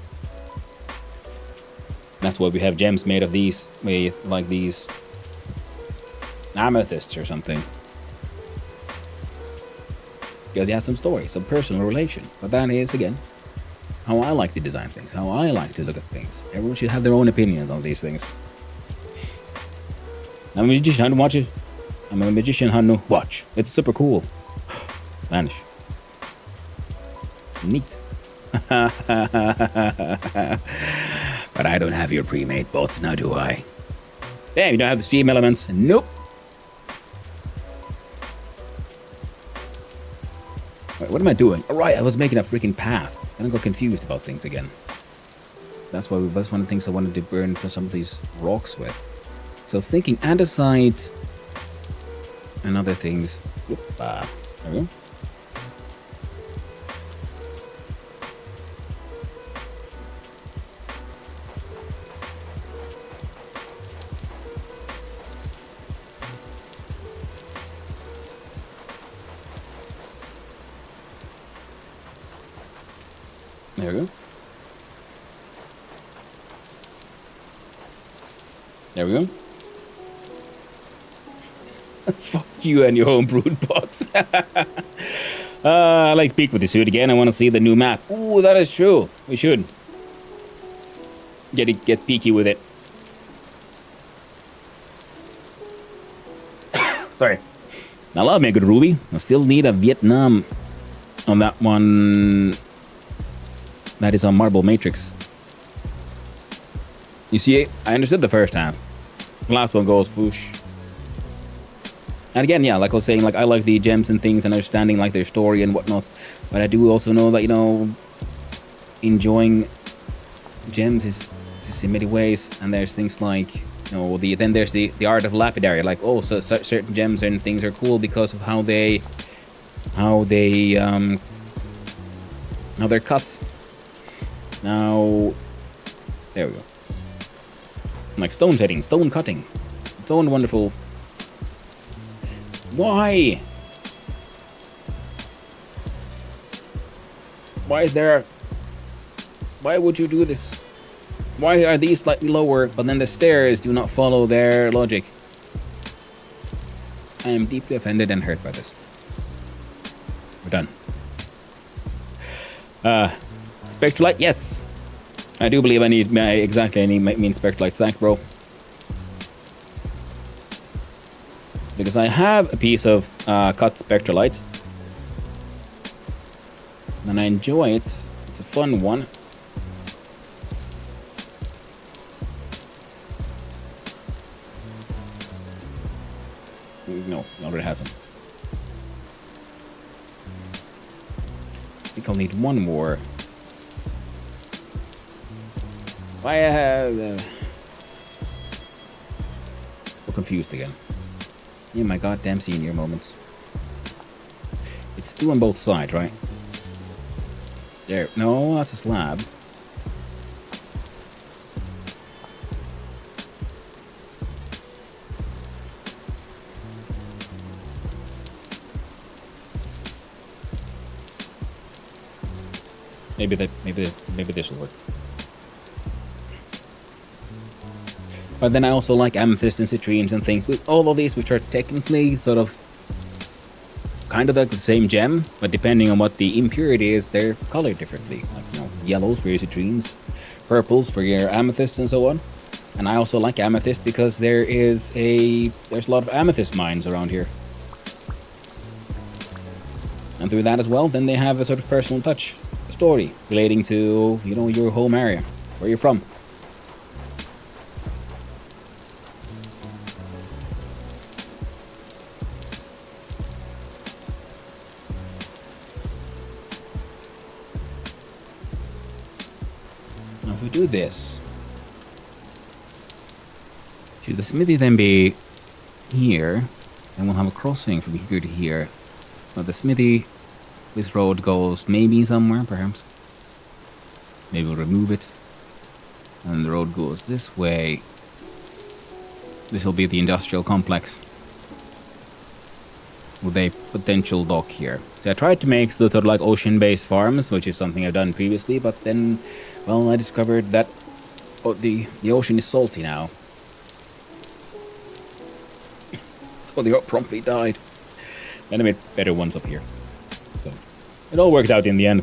That's why we have gems made of these, with like these amethysts or something. Because it has some story, some personal relation. But that is, again, how I like to design things, how I like to look at things. Everyone should have their own opinions on these things. I'm a magician, Hannu, watch it. I'm a magician, Hannu, watch. It's super cool. Vanish. Neat. But I don't have your pre-made bots, now do I? Damn, you don't have the stream elements. Nope. Wait, what am I doing? Alright, I was making a freaking path. And I got confused about things again. That's one of the things I wanted to burn for some of these rocks with. So I was thinking andesite and other things. Whoop, there we go. There we go. There we go. Fuck you and your home brewed pots. I like peek with the suit again. I want to see the new map. Ooh, that is true. We should get peeky with it. Sorry. I love me a good ruby. I still need a Vietnam on that one. That is on Marble Matrix. You see, I understood the first half. The last one goes whoosh. And again, yeah, like I was saying, like I like the gems and things and understanding like their story and whatnot. But I do also know that, you know, enjoying gems is just in many ways. And there's things like, you know, then there's the art of lapidary. Like, oh, so certain gems and things are cool because of how they're cut. Now, there we go. Like stone setting, stone cutting. Its own wonderful... Why? Why is there... Why would you do this? Why are these slightly lower, but then the stairs do not follow their logic? I am deeply offended and hurt by this. We're done. Spectralite, yes. I do believe I need mean Spectralites. Thanks, bro. Because I have a piece of cut Spectralite. And I enjoy it. It's a fun one. No, it already has them. I think I'll need one more. Why I have... I'm confused again. Yeah, my goddamn senior moments. It's two on both sides, right? There. No, that's a slab. maybe this will work. But then I also like amethyst and citrines and things with all of these, which are technically sort of kind of like the same gem, but depending on what the impurity is, they're colored differently. Like, you know, yellows for your citrines, purples for your amethysts, and so on. And I also like amethyst because there's a lot of amethyst mines around here. And through that as well, then they have a sort of personal touch, a story relating to, you know, your home area, where you're from. Now if we do this, should the smithy then be here? Then we'll have a crossing from here to here. But the smithy, this road goes maybe somewhere, perhaps. Maybe we'll remove it. And the road goes this way. This will be the industrial complex. With a potential dock here. So I tried to make sort of like ocean-based farms, which is something I've done previously, but then, well, I discovered that the ocean is salty now. So they promptly died. Then I made better ones up here. So it all worked out in the end.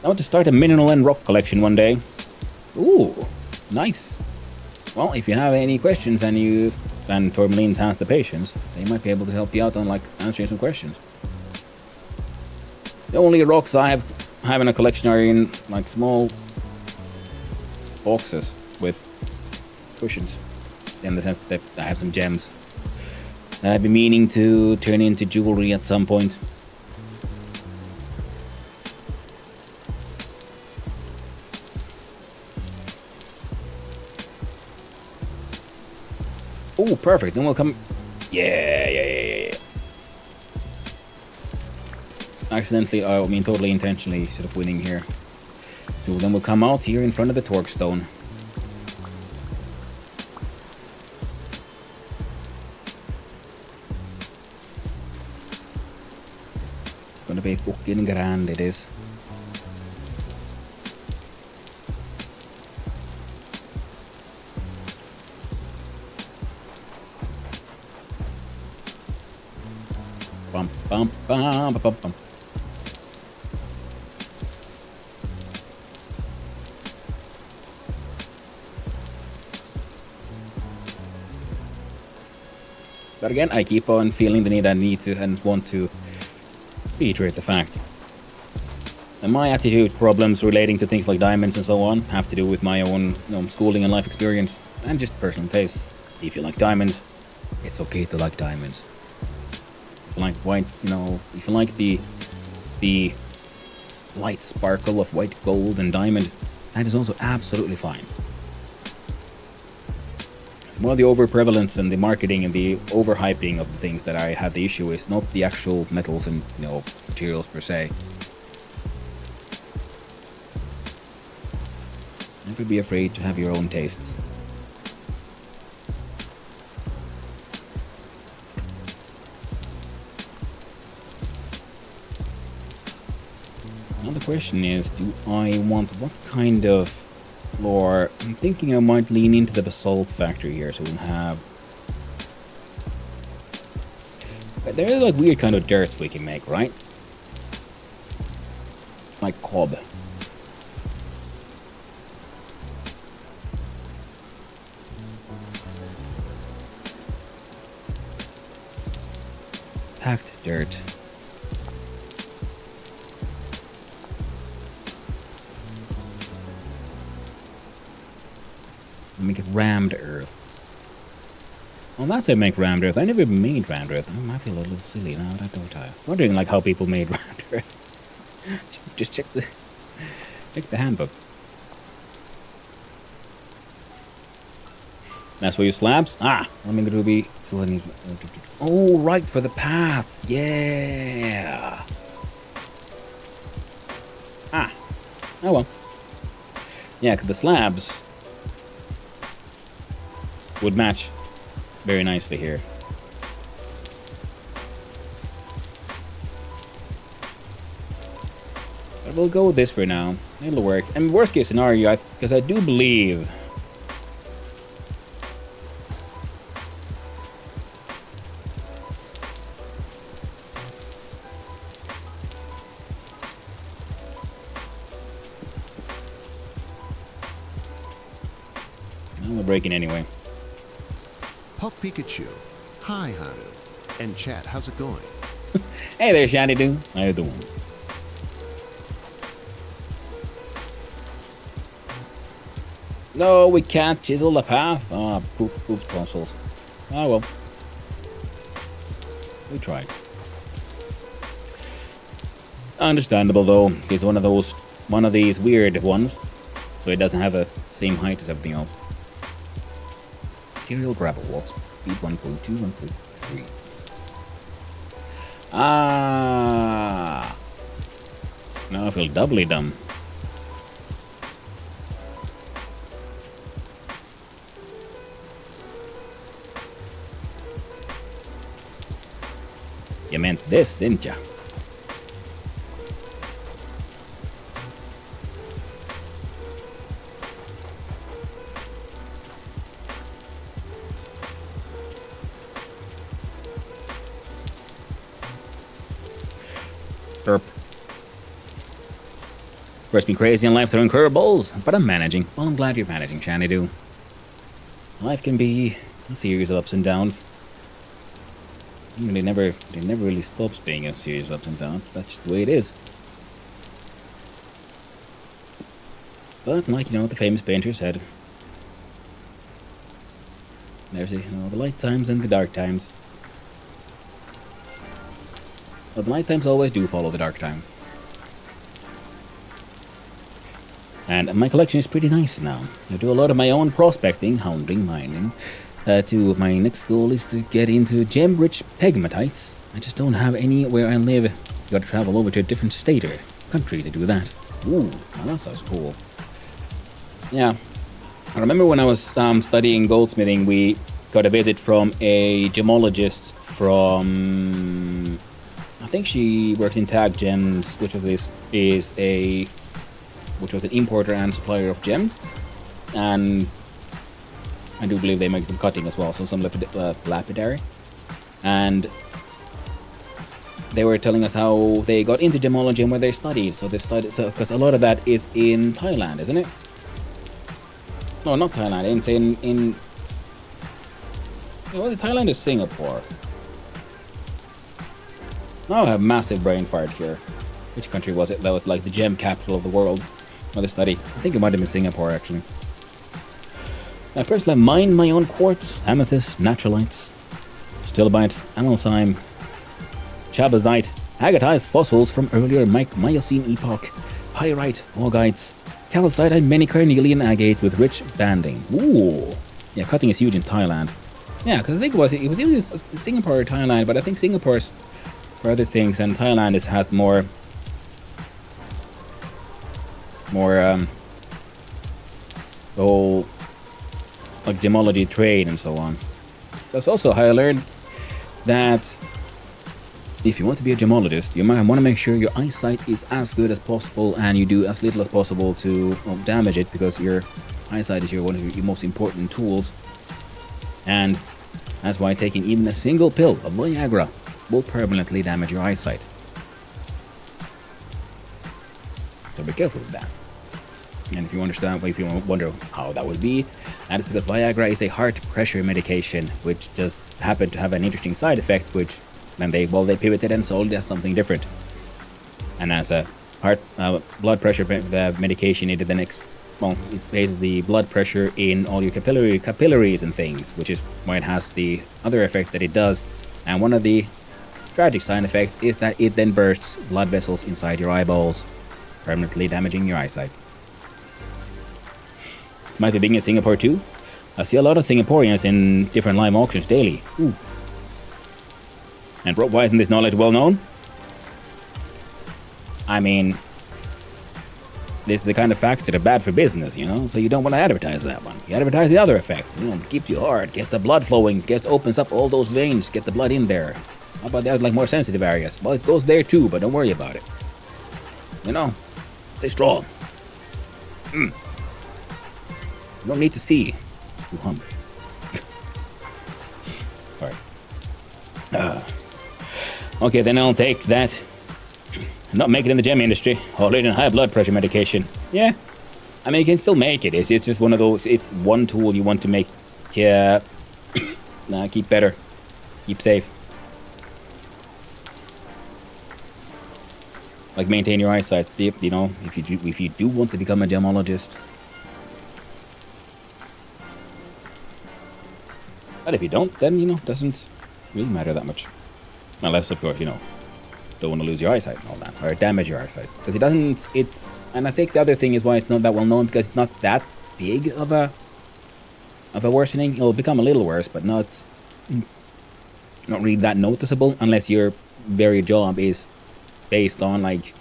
I want to start a mineral and rock collection one day. Ooh, nice. Well, if you have any questions and Tourmalines has the patience, they might be able to help you out on like answering some questions. The only rocks I have in a collection are in like small boxes with cushions. In the sense that I have some gems that I've been meaning to turn into jewelry at some point. Oh, perfect. Then we'll come... Yeah. Accidentally, I mean totally intentionally sort of winning here. So then we'll come out here in front of the torque stone. It's gonna be fucking grand, it is. Bum, bum, bum, bum, bum. But again, I keep on feeling the need to and want to reiterate the fact. And my attitude problems relating to things like diamonds and so on have to do with my own schooling and life experience and just personal tastes. If you like diamonds, it's okay to like diamonds. If you like white, if you like the light sparkle of white gold and diamond, that is also absolutely fine. It's more the overprevalence and the marketing and the overhyping of the things that I have the issue with, not the actual metals and materials per se. Never be afraid to have your own tastes. Now the question is, do I want what kind of floor? I'm thinking I might lean into the basalt factory here, so we'll have... There are like weird kind of dirts we can make, right? Like cob. Packed dirt. Make it rammed earth. Well, that's how I make rammed earth. I never made rammed earth. I feel a little silly now, don't I? Wondering like how people made rammed earth. Just check the handbook. That's where you slabs? Ah, let me go be. So I need. Oh, right, for the paths. Yeah. Ah. Oh well. Yeah, because the slabs would match very nicely here. But we'll go with this for now. It'll work. And worst case scenario, because I do believe... We're breaking anyway. Puck Pikachu. Hi, Hanu. And chat, how's it going? Hey there, Shiny Doo. How you doing? No, we can't chisel the path. Ah, poop puzzles. Ah, well. We tried. Understandable, though. He's one of these weird ones. So it doesn't have the same height as everything else. Material gravel walks. Speed 1.2, 1.3. Ah! Now I feel doubly dumb. You meant this, didn't ya? Burp. Of course, been crazy in life throwing curveballs, but I'm managing. Well, I'm glad you're managing, Xanadu. Life can be a series of ups and downs. It never really stops being a series of ups and downs. That's just the way it is. But, like, you know, the famous painter said, there's, you know, the light times and the dark times. But the light times always do follow the dark times. And my collection is pretty nice now. I do a lot of my own prospecting, hounding, mining. My next goal is to get into gem-rich pegmatites. I just don't have any where I live. You gotta travel over to a different state or country to do that. Ooh, well, that sounds cool. Yeah. I remember when I was studying goldsmithing, we got a visit from a gemologist from... I think she worked in Tag Gems, which was an importer and supplier of gems, and I do believe they make some cutting as well, so some lapidary. And they were telling us how they got into gemology and where they studied. So because a lot of that is in Thailand, isn't it? No, not Thailand. It's in well, Thailand is Singapore. Now I have massive brain fart here. Which country was it that was like the gem capital of the world? For the study. I think it might have been Singapore, actually. I personally mine my own quartz, amethyst, naturalites, stilbite, analcime, chabazite, agatized fossils from earlier Miocene epoch, pyrite, augites, calcite, and many carnelian agate with rich banding. Ooh! Yeah, cutting is huge in Thailand. Yeah, because I think it was either Singapore or Thailand, but I think Singapore's for other things, and Thailand has more the whole like gemology trade and so on. That's also how I learned that if you want to be a gemologist, you might want to make sure your eyesight is as good as possible and you do as little as possible to damage it, because your eyesight is one of your most important tools. And that's why taking even a single pill of Viagra will permanently damage your eyesight. So be careful with that. And if you wonder how that would be, that is because Viagra is a heart pressure medication, which just happened to have an interesting side effect, which when they pivoted and sold it as something different. And as a blood pressure medication, it raises the blood pressure in all your capillaries and things, which is why it has the other effect that it does. And one of the tragic side effects is that it then bursts blood vessels inside your eyeballs, permanently damaging your eyesight. Might be big in Singapore too. I see a lot of Singaporeans in different live auctions daily. Ooh. And why isn't this knowledge well known? I mean, this is the kind of facts that are bad for business, you know, so you don't want to advertise that one. You advertise the other effects, you know, keeps you hard, gets the blood flowing, opens up all those veins, get the blood in there. How about that, like more sensitive areas? Well, it goes there too, but don't worry about it. You know, Stay strong. You don't need to see. You hump. Sorry. Okay, then I'll take that. Not make it in the gem industry. Hold it in high blood pressure medication. Yeah. I mean, you can still make it. It's just one of those. It's one tool you want to make. Yeah. Keep better. Keep safe. Like maintain your eyesight. You know, if you do want to become a gemologist. But if you don't, then you know, doesn't really matter that much. Unless, of course, you know, don't want to lose your eyesight and all that, or damage your eyesight, because it doesn't. And I think the other thing is why it's not that well known, because it's not that big of a worsening. It'll become a little worse, but not really that noticeable, unless your very job is based on, like,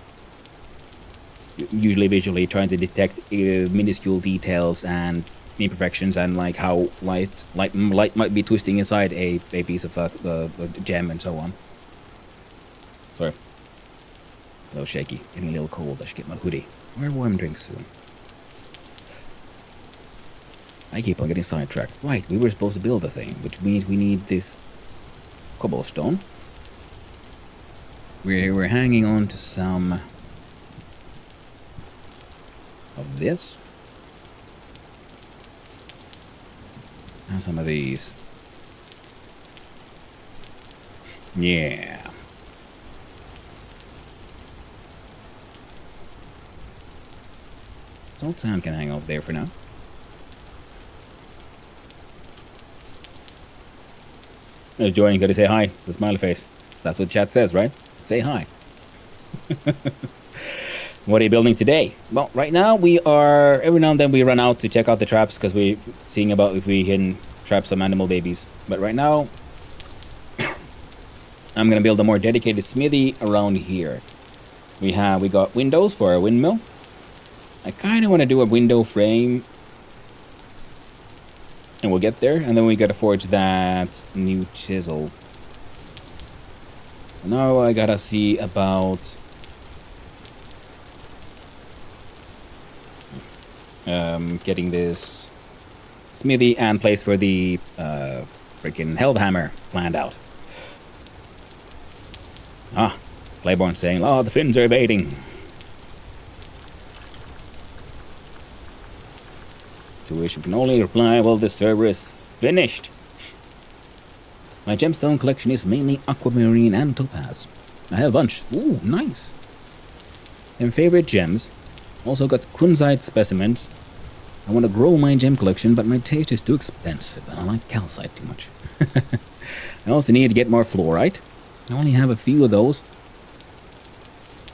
usually visually trying to detect minuscule details and imperfections, and like how light might be twisting inside a piece of a gem and so on. Sorry. A little shaky. Getting a little cold. I should get my hoodie. Or warm drinks soon. I keep on getting sidetracked. Right, we were supposed to build a thing, which means we need this cobblestone. We're hanging on to some of this. And some of these. Yeah. Salt sand can hang out there for now. There's Jordan, you gotta say hi. The smiley face. That's what chat says, right? Say hi. What are you building today? Well, right now we are... Every now and then we run out to check out the traps, because we're seeing about if we can trap some animal babies. But right now, I'm gonna build a more dedicated smithy around here. We got windows for a windmill. I kind of want to do a window frame, and we'll get there. And then we got to forge that new chisel. Now I gotta see about getting this smithy and place for the freaking Hellhammer planned out. Ah, Claiborne saying, "Oh, the Finns are evading." To which we can only reply, well, the server is finished. My gemstone collection is mainly aquamarine and topaz. I have a bunch. Ooh, nice. And favorite gems. Also got kunzite specimens. I want to grow my gem collection, but my taste is too expensive, and I like calcite too much. I also need to get more fluorite. I only have a few of those.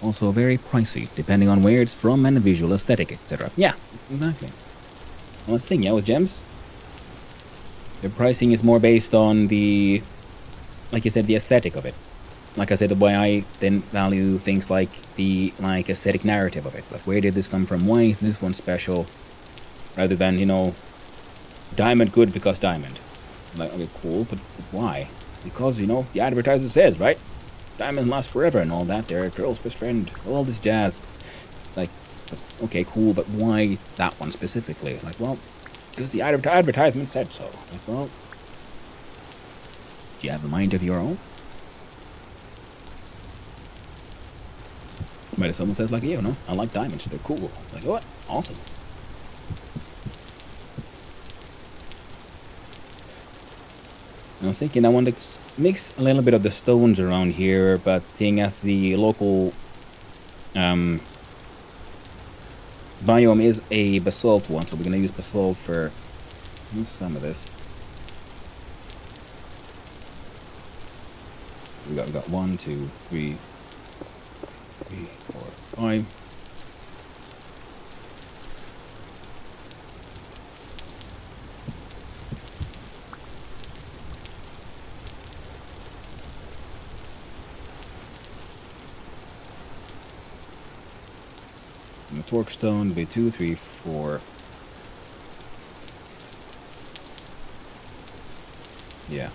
Also very pricey, depending on where it's from and the visual aesthetic, etc. Yeah, exactly. Well, that's the thing, yeah, with gems. The pricing is more based on the, like you said, the aesthetic of it. Like I said, the way I then value things like the aesthetic narrative of it. Like, where did this come from? Why is this one special? Rather than, you know, diamond good because diamond. Like, okay, cool, but why? Because, you know, the advertiser says, right? Diamonds last forever and all that. They're a girl's best friend. All this jazz. Like, okay, cool, but why that one specifically? Like, well, because the advertisement said so. Like, well, do you have a mind of your own? But if someone says, like, you know, I like diamonds, they're cool. Like, what? Awesome. I was thinking I want to mix a little bit of the stones around here, but seeing as the local biome is a basalt one, so we're going to use basalt for some of this. We got 1, 2, 3, 4, 5. And the torque stone will be 2, 3, 4. Yeah.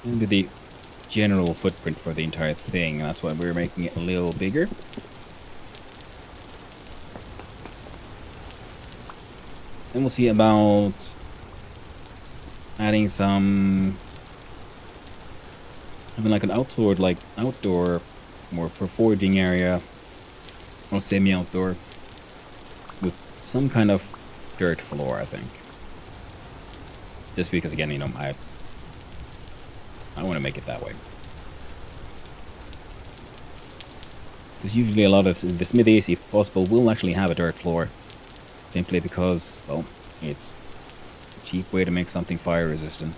It'll be the general footprint for the entire thing, and that's why we're making it a little bigger. Then we'll see about adding some, having like an outdoor, more for foraging area, or semi-outdoor, with some kind of dirt floor, I think. Just because, again, you know, I want to make it that way. Because usually a lot of the smithies, if possible, will actually have a dirt floor. Simply because, well, it's a cheap way to make something fire resistant.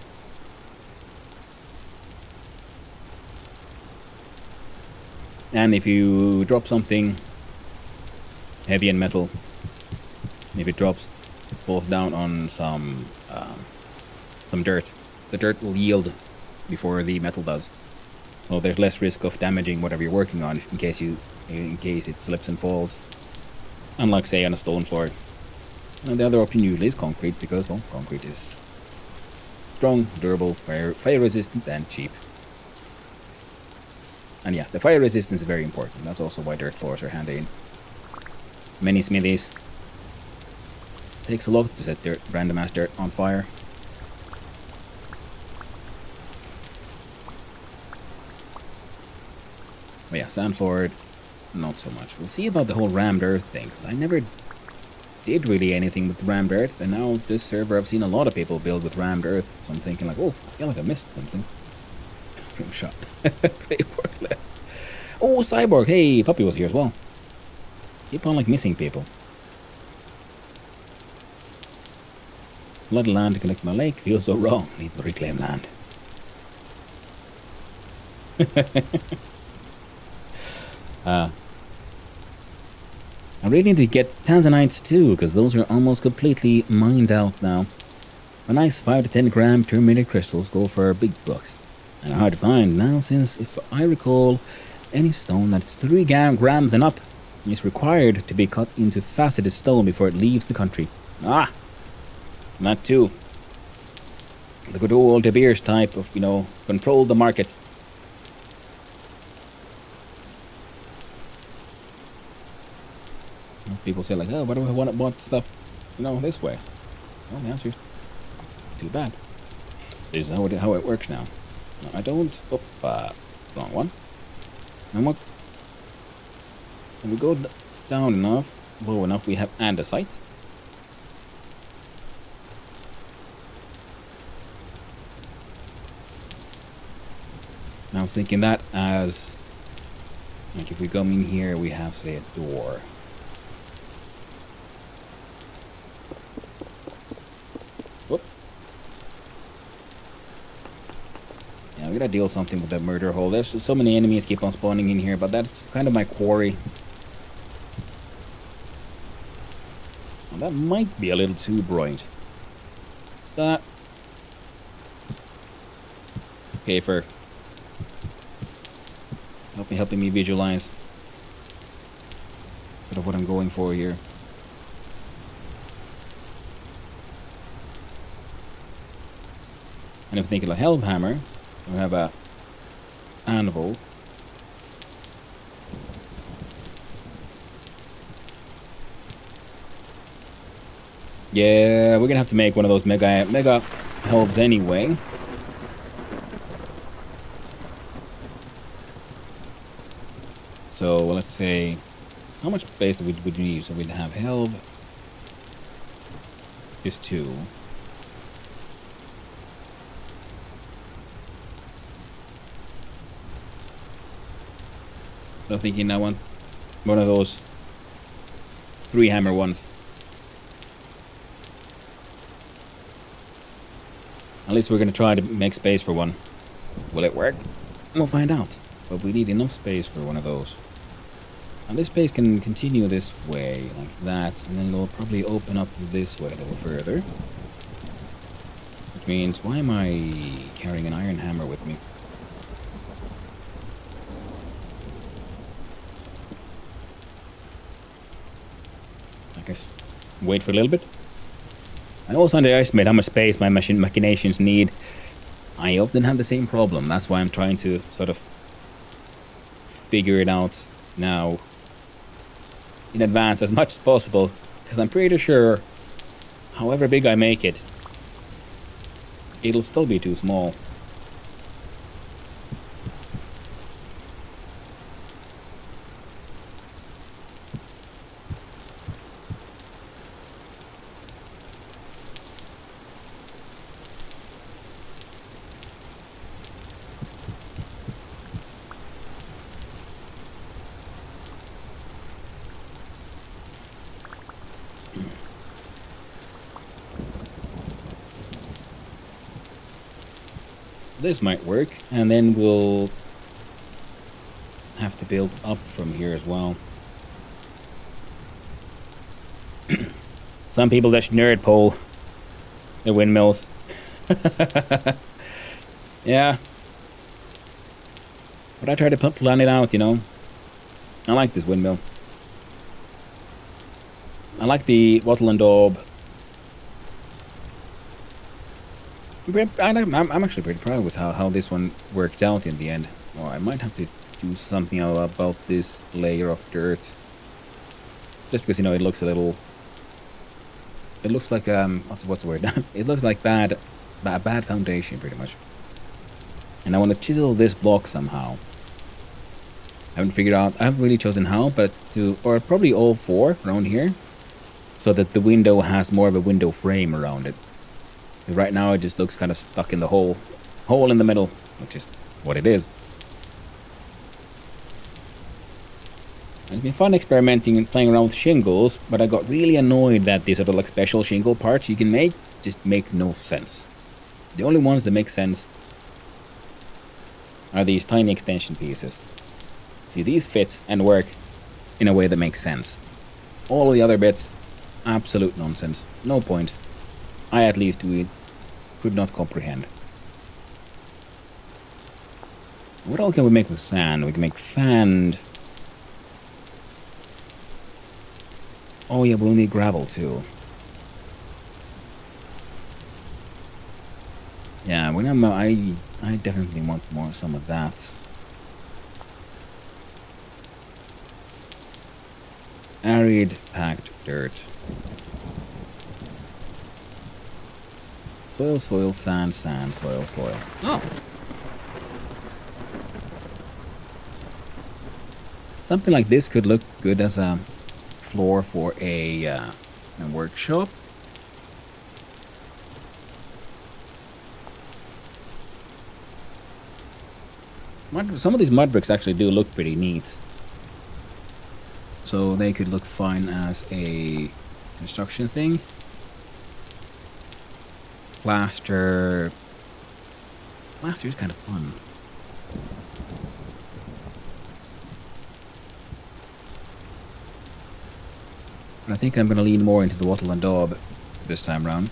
And if you drop something heavy in metal, if it falls down on some dirt, the dirt will yield before the metal does. So there's less risk of damaging whatever you're working on in case it slips and falls. Unlike, say, on a stone floor. And the other option usually is concrete because, well, concrete is strong, durable, fire resistant, and cheap. And yeah, the fire resistance is very important. That's also why dirt floors are handy in many smithies. It takes a lot to set random ass dirt on fire. But yeah, sand floor, not so much. We'll see about the whole rammed earth thing, because I never did really anything with rammed earth, and now this server I've seen a lot of people build with rammed earth, so I'm thinking like, oh, I feel like I missed something. I'm shot. Oh, Cyborg! Hey, Puppy was here as well. Keep on like missing people. Blood land to collect my lake feels so wrong. Need to reclaim land. I really need to get Tanzanites too, because those are almost completely mined out now. A nice 5 to 10 gram terminated crystals go for big bucks. And are hard to find now, since if I recall, any stone that's 3 grams and up is required to be cut into faceted stone before it leaves the country. Ah! That too. The good old De Beers type of, you know, control the market. People say like, oh, why do I want to bought stuff, you know, this way? Well, the answer is too bad. This is how it works now. No, I don't. Oh, wrong one. And what? When we go down enough, low enough, we have andesite. I was thinking that as, like, if we come in here, we have, say, a door. Whoop. Yeah, we gotta deal something with that murder hole. There's so many enemies keep on spawning in here, but that's kind of my quarry. Well, that might be a little too bright. That. Okay, for helping me visualize bit of what I'm going for here. And I'm thinking like Hellhammer, we have a anvil. Yeah, we're gonna have to make one of those mega helves anyway. So let's say, how much space would we need? So we'd have helve is 2. So I'm thinking I want one of those 3 hammer ones. At least we're gonna try to make space for one. Will it work? We'll find out. But we need enough space for one of those. And this space can continue this way, like that, and then it'll probably open up this way a little further. Which means, why am I carrying an iron hammer with me? I guess wait for a little bit. I also underestimate how much space my machinations need. I often have the same problem. That's why I'm trying to sort of figure it out now in advance as much as possible, because I'm pretty sure however big I make it, it'll still be too small. This might work, and then we'll have to build up from here as well. Some people just nerd pole their windmills. Yeah. But I try to plan it out, you know. I like this windmill. I like the wattle and daub. I'm actually pretty proud with how this one worked out in the end. Or I might have to do something about this layer of dirt. Just because, you know, it looks a little... It looks like, what's the word? It looks like bad foundation, pretty much. And I want to chisel this block somehow. I haven't really chosen how, but or probably all four around here. So that the window has more of a window frame around it. Right now it just looks kind of stuck in the hole in the middle, which is what it is. It's been fun experimenting and playing around with shingles, but I got really annoyed that these sort of like special shingle parts you can make just make no sense. The only ones that make sense are these tiny extension pieces. See, these fit and work in a way that makes sense. All the other bits, absolute nonsense. No point. I at least could not comprehend. What else can we make with sand? We can make fanned. Oh yeah, we'll need gravel too. Yeah, I definitely want some of that. Arid packed dirt. Soil, soil, sand, sand, soil, soil. Oh! Something like this could look good as a floor for a workshop. Some of these mud bricks actually do look pretty neat. So they could look fine as a construction thing. Plaster is kind of fun. And I think I'm going to lean more into the wattle and daub this time round.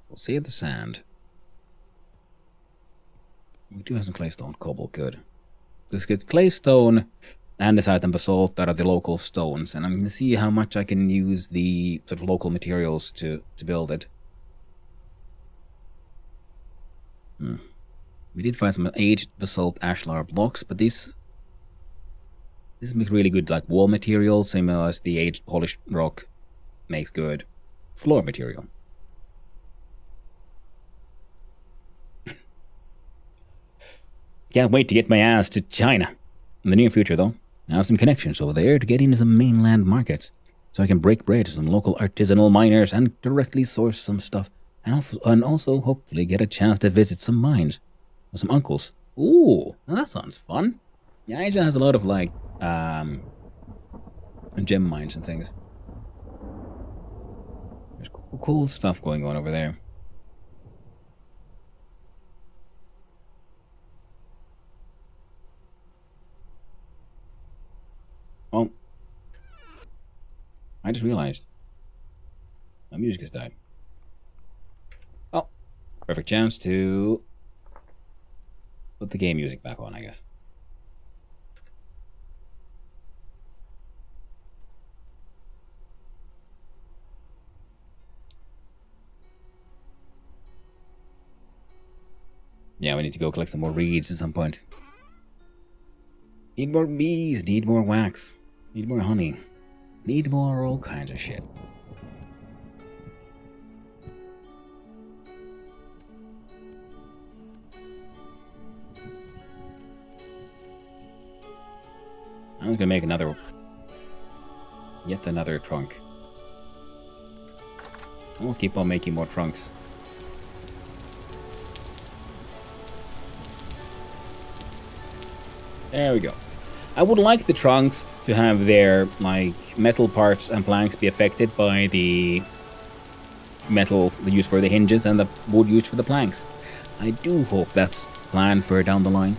We'll save the sand. We do have some claystone cobble, good. This gets claystone, andesite and basalt that are the local stones, and I'm going to see how much I can use the sort of local materials to build it. We did find some aged basalt ashlar blocks, but this makes really good like wall material, same as the aged polished rock makes good floor material. Can't wait to get my ass to China. In the near future, though, I have some connections over there to get into some mainland markets, so I can break bread to some local artisanal miners and directly source some stuff, and also hopefully get a chance to visit some mines with some uncles. Ooh, now that sounds fun. Yeah, Asia has a lot of like gem mines and things. There's cool stuff going on over there. Well, I just realized My music has died. Oh, perfect chance to put the game music back on, I guess. Yeah, we need to go collect some more reeds at some point. Need more bees, need more wax, need more honey, need more all kinds of shit. I'm gonna make yet another trunk. Almost keep on making more trunks. There we go. I would like the trunks to have their like metal parts and planks be affected by the metal used for the hinges and the wood used for the planks. I do hope that's planned for down the line.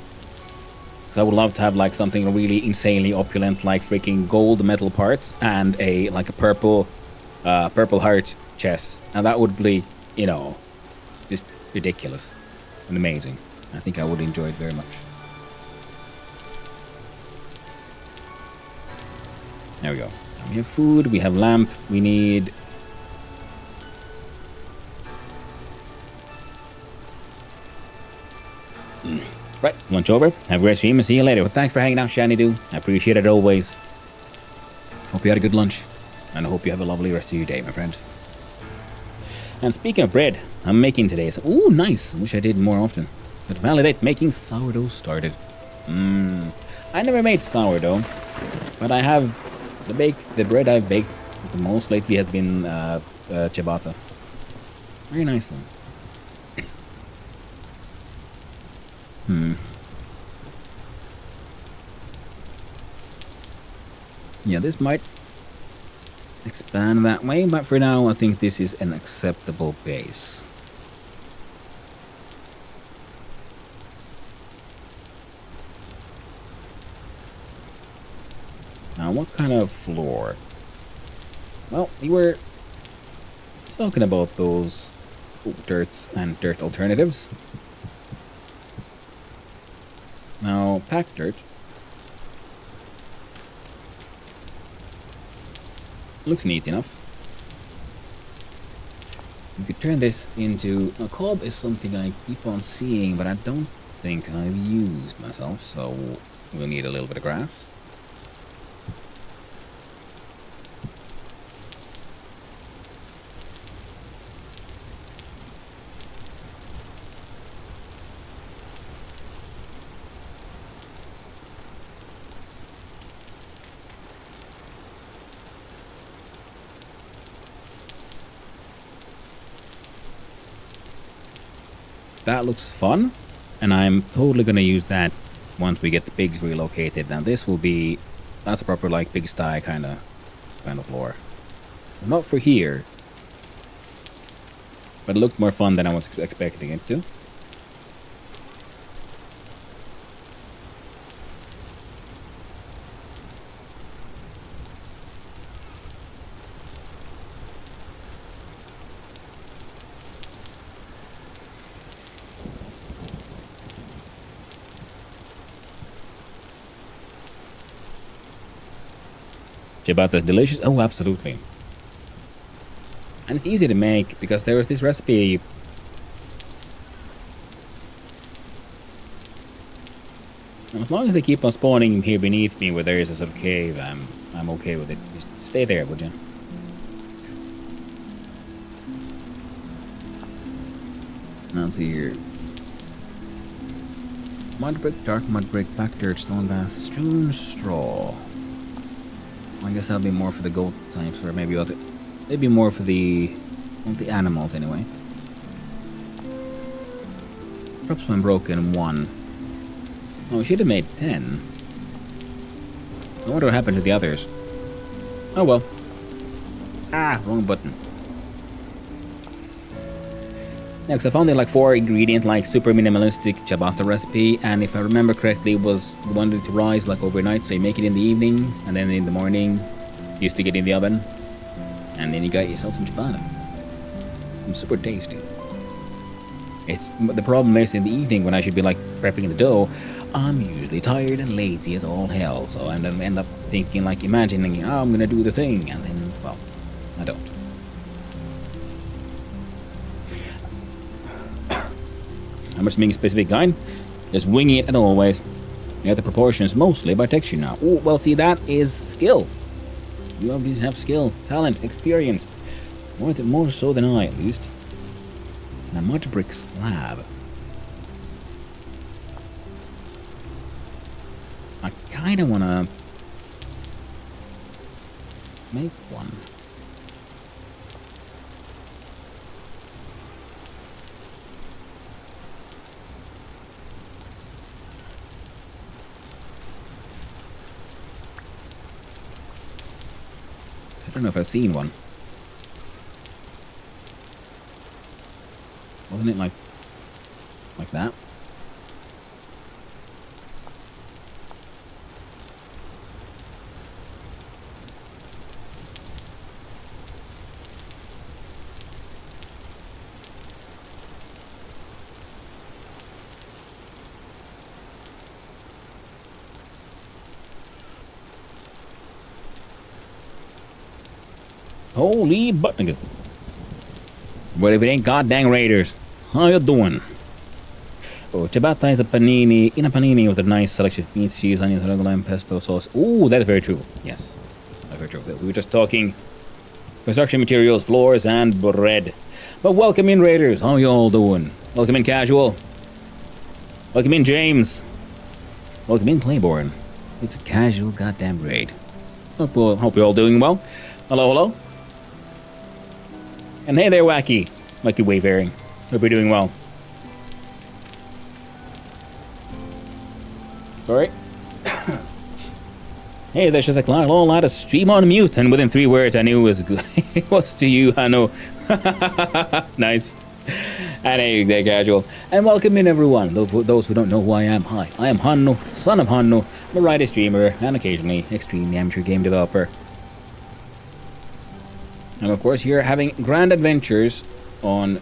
Because I would love to have like something really insanely opulent, like freaking gold metal parts and a purple heart chest. Now that would be, you know, just ridiculous and amazing. I think I would enjoy it very much. There we go. We have food, we have lamp, we need... Right, lunch over. Have a great stream and see you later. Well, thanks for hanging out, Shani Doo. I appreciate it always. Hope you had a good lunch. And I hope you have a lovely rest of your day, my friend. And speaking of bread, I'm making today some... Ooh, nice. I wish I did more often. But validate making sourdough started. I never made sourdough, but I have... The bread I've baked the most lately has been ciabatta. Very nice though. Yeah, this might expand that way, but for now I think this is an acceptable base. Now, what kind of floor? Well, we were talking about those dirts and dirt alternatives. Now, packed dirt looks neat enough. You could turn this into... Now, cob is something I keep on seeing, but I don't think I've used myself, so we'll need a little bit of grass. That looks fun, and I'm totally gonna use that once we get the pigs relocated. Now this will be, that's a proper like pigsty kind of floor. So not for here, but it looked more fun than I was expecting it to. Ciabatta is delicious. Oh, absolutely. And it's easy to make because there was this recipe. As long as they keep on spawning here beneath me where there is a sort of cave, I'm okay with it. Just stay there, would you? Let's see here. Mud brick, dark mud brick, packed dirt, stone bath, strewn straw. I guess that'll be more for the goat types, or maybe more for the animals anyway. Perhaps when broken 1. Oh, we should have made 10. I wonder what happened to the others. Oh well. Ah, wrong button. Next, I found like 4 ingredient, like super minimalistic ciabatta recipe, and if I remember correctly, it was wanted to rise like overnight, so you make it in the evening, and then in the morning, you stick it in the oven, and then you got yourself some ciabatta. super tasty. It's the problem is in the evening when I should be like prepping the dough, I'm usually tired and lazy as all hell. So I then end up thinking like imagining, oh, I'm gonna do the thing, and then well, I don't. I'm just being a specific kind. Just winging it as always. You have the proportions mostly by texture now. Oh, well, see, that is skill. You obviously have skill, talent, experience. More so than I, at least. And a mud brick slab. I kind of want to make one. I don't know if I've seen one. Wasn't it like that? Holy butt niggas. But if it ain't goddamn Raiders, how you doing? Oh, ciabatta is a panini, in a panini with a nice selection of meat, cheese, onions, arugula, and pesto sauce. Ooh, that is very true. Yes, that's very true. We were just talking construction materials, floors, and bread. But welcome in, Raiders. How you all doing? Welcome in, Casual. Welcome in, James. Welcome in, Claiborne. It's a casual goddamn raid. Hope you're all doing well. Hello, hello. And hey there, Wacky Wayfaring. Hope you're doing well. Sorry. Hey, there's just a little lot of stream on mute, and within 3 words I knew it was good. It was to you, Hanno. Nice. And hey there, Casual. And welcome in, everyone. Those who don't know who I am, hi. I am Hanno, son of Hanno, variety streamer, and occasionally extremely amateur game developer. And of course, here having grand adventures on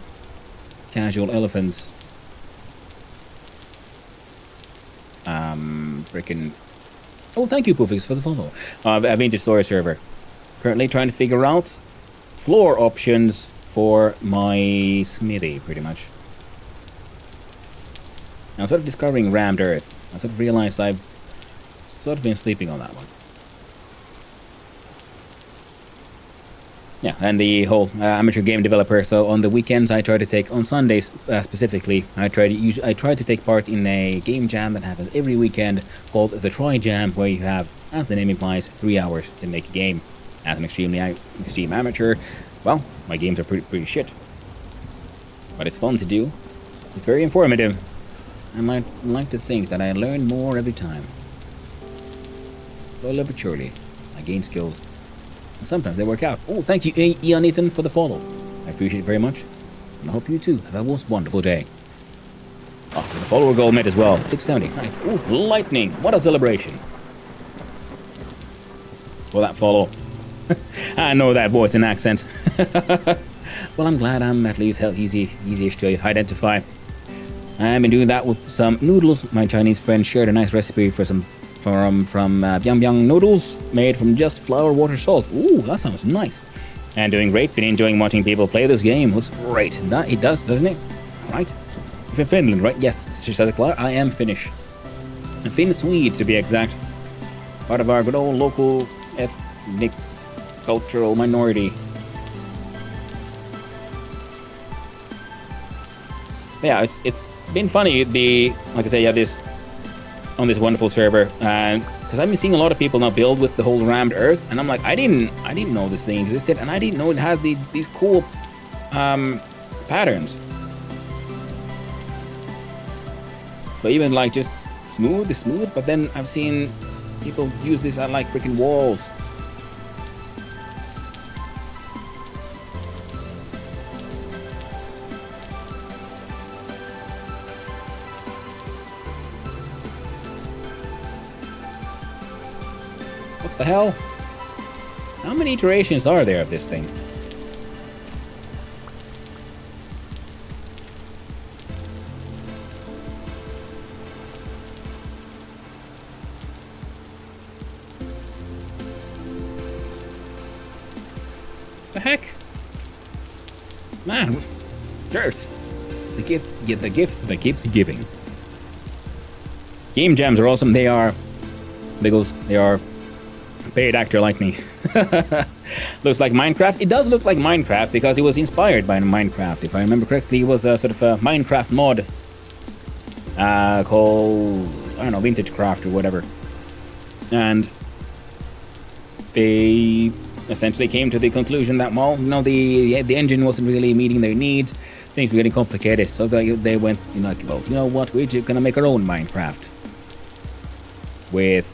Casual Elephants. Frickin'. Oh, thank you, Poofix, for the follow. I've been to Story Server. Currently trying to figure out floor options for my smithy, pretty much. I'm sort of discovering rammed earth. I sort of realized I've sort of been sleeping on that one. Yeah, and the whole amateur game developer. So on the weekends, I try to take on Sundays specifically. I try to take part in a game jam that happens every weekend called the Try Jam, where you have, as the name implies, 3 hours to make a game. As an extreme amateur, well, my games are pretty shit, but it's fun to do. It's very informative. I might like to think that I learn more every time. Slowly but surely, I gain skills. Sometimes they work out. Oh, thank you, Ian Eaton, for the follow. I appreciate it very much. And I hope you too have a most wonderful day. Oh, the follower goal met as well. 670. Nice. Ooh, lightning. What a celebration. For that follow. I know that voice and accent. Well, I'm glad I'm at least easy-ish to identify. I've been doing that with some noodles. My Chinese friend shared a nice recipe for some from Byung Byung noodles made from just flour, water, salt. Ooh, that sounds nice. And doing great. Been enjoying watching people play this game. Looks great. It does, doesn't it? Right? If you're Finland, right? Yes, she says, I am Finnish. Finn-Swede, to be exact. Part of our good old local ethnic cultural minority. But yeah, it's been funny. Like I say, yeah, this on this wonderful server, and because I've been seeing a lot of people now build with the whole rammed earth, and I'm like, I didn't know this thing existed, and I didn't know it had these cool patterns. So even like just smooth is smooth, but then I've seen people use this at like freaking walls. What the hell? How many iterations are there of this thing? The heck? Man, dirt. The gift that keeps giving. Game jams are awesome. They are, Biggles, they are paid actor like me. Looks like Minecraft. It does look like Minecraft because it was inspired by Minecraft. If I remember correctly, it was a sort of a Minecraft mod called, I don't know, Vintage Craft or whatever. And they essentially came to the conclusion that, well, you know, the engine wasn't really meeting their needs. Things were getting complicated, so they went, you know, like, well, you know what, we're just gonna make our own Minecraft with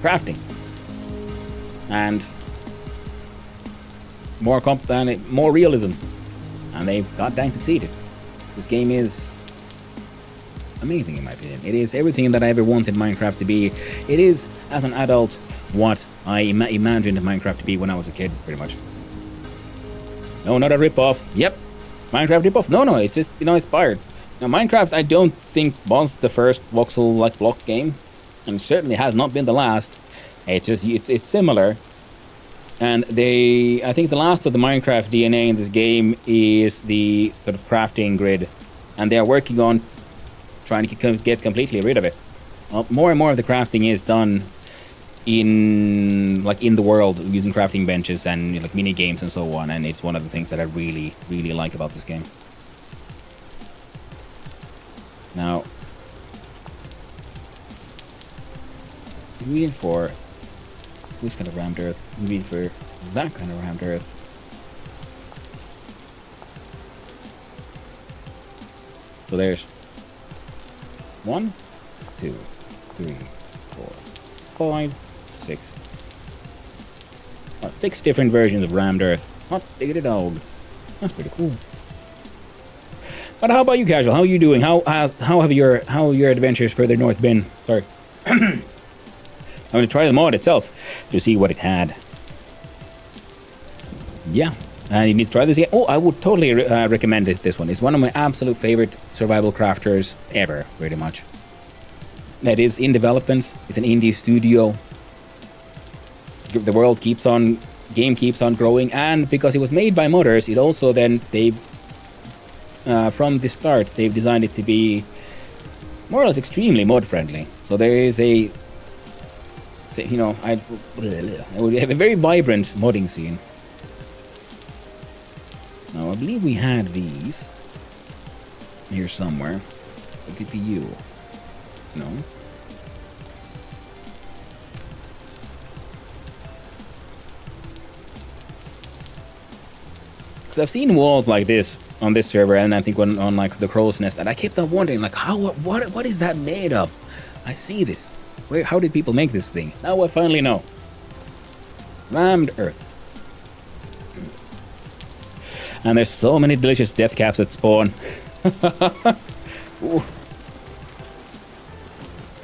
crafting and more realism, and they goddamn succeeded. This game is amazing in my opinion. It is everything that I ever wanted Minecraft to be. It is, as an adult, what I imagined Minecraft to be when I was a kid, pretty much. No, not a rip-off. Yep, Minecraft rip-off. No, it's just, you know, inspired. Now, Minecraft, I don't think was the first voxel-like block game, and certainly has not been the last. It's just, it's similar. And I think the last of the Minecraft DNA in this game is the sort of crafting grid, and they are working on trying to get completely rid of it. Well, more and more of the crafting is done in the world using crafting benches and like mini games and so on, and it's one of the things that I really like about this game. Now, reading for this kind of rammed earth, reading for that kind of rammed earth. So there's 1, 2, 3, 4, 5, 6. 6 different versions of rammed earth. Hot diggity dog. That's pretty cool. But how about you, Casual? How are you doing? How have your adventures further north been? Sorry. I'm going to try the mod itself to see what it had. Yeah, and you need to try this again. Oh, I would totally recommend it. This one. It's one of my absolute favorite survival crafters ever, pretty much. That is in development. It's an indie studio. The world keeps on, game keeps on growing, and because it was made by modders, it also then from the start they've designed it to be more or less extremely mod friendly. So there is we have a very vibrant modding scene. Now I believe we had these here somewhere. It could be you. No. Because I've seen walls like this on this server, and I think on like the Crow's Nest, and I kept on wondering, like, what is that made of? I see this. How did people make this thing? Now I finally know. Rammed earth. And there's so many delicious death caps that spawn. Ooh.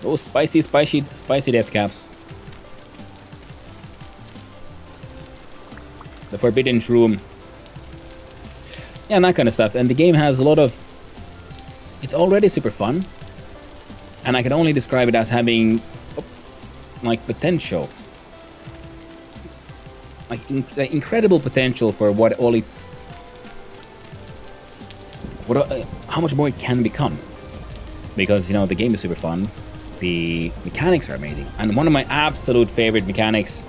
Those spicy death caps. The forbidden shroom. Yeah, and that kind of stuff. And the game has a lot of... It's already super fun. And I can only describe it as having... like, potential. Like, incredible potential for what all it... how much more it can become. Because, you know, the game is super fun. The mechanics are amazing. And one of my absolute favorite mechanics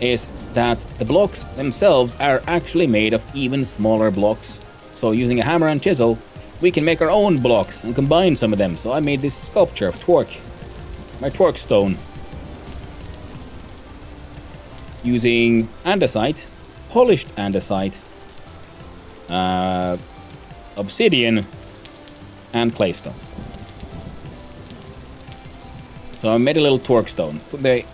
is that the blocks themselves are actually made of even smaller blocks. So using a hammer and chisel, we can make our own blocks and combine some of them. So I made this sculpture of Twerk. My Twerk stone. Using andesite, polished andesite, obsidian, and claystone. So I made a little Twerk stone.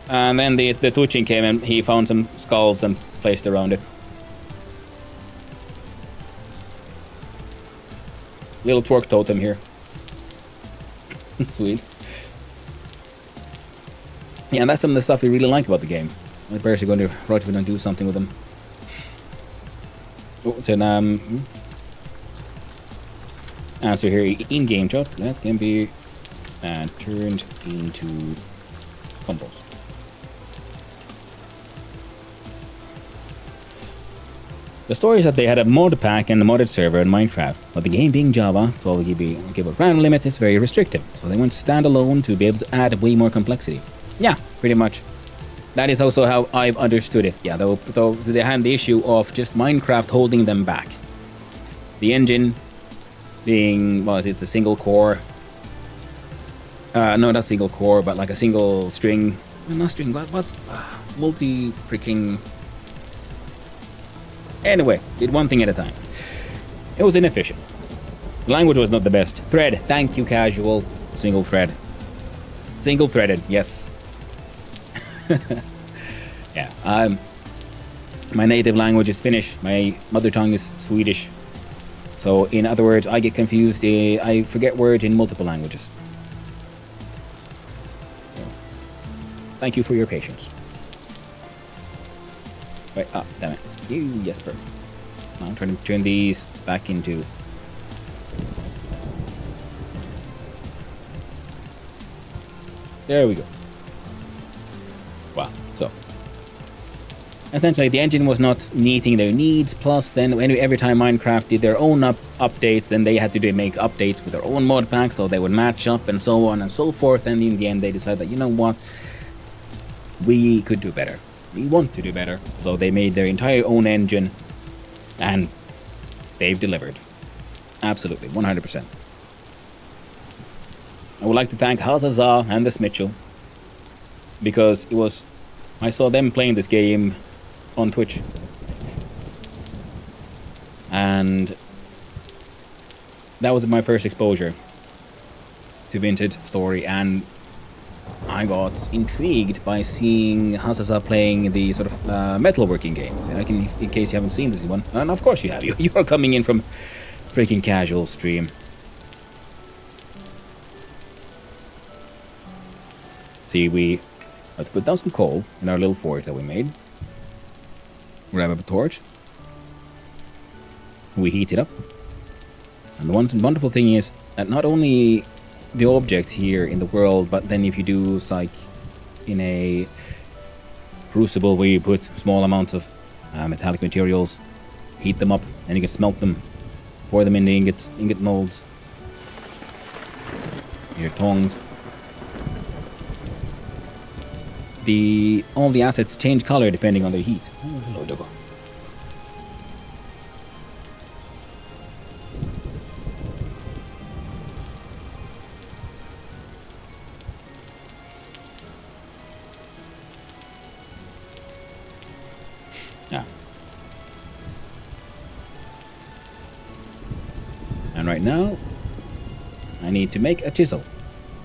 And then the Tuchin came and he found some skulls and placed around it. Little Twerk totem here. Sweet. Yeah, and that's some of the stuff we really like about the game. I'm actually going to write and do something with them. Oh, so answer here, in-game shot that can be turned into compost. The story is that they had a mod pack and a modded server in Minecraft, but the game being Java, 12 GB RAM limit is very restrictive, so they went standalone to be able to add way more complexity. Yeah, pretty much. That is also how I've understood it. Yeah, though they had the issue of just Minecraft holding them back. The engine being, well, it's a single core. No, not single core, but like a single string. Not string, what's multi-freaking... Anyway, did one thing at a time. It was inefficient. The language was not the best. Thread, thank you, casual. Single thread. Single threaded, yes. Yeah, my native language is Finnish. My mother tongue is Swedish. So, in other words, I get confused. I forget words in multiple languages. So, thank you for your patience. Wait, damn it. You, Jesper. I'm trying to turn these back into... There we go. Wow, so... Essentially, the engine was not meeting their needs, plus then every time Minecraft did their own updates, then they had to make updates with their own mod packs, so they would match up and so on and so forth, and in the end they decided that, you know what, we could do better. We want to do better. So they made their entire own engine, and they've delivered. Absolutely, 100%. I would like to thank Hazaza and the Mitchell, because it was... I saw them playing this game on Twitch. And that was my first exposure to Vintage Story, and I got intrigued by seeing Hazaza playing the sort of metalworking games. In case you haven't seen this one, and of course you have. You are coming in from freaking casual stream. See, let's put down some coal in our little forge that we made. Grab up a torch. We heat it up. And the wonderful thing is that not only the objects here in the world, but then if you do like in a crucible where you put small amounts of metallic materials, heat them up, and you can smelt them, pour them in the ingot molds, your tongs. All the assets change color depending on their heat. Oh, hello, Dogo. Yeah. And right now, I need to make a chisel.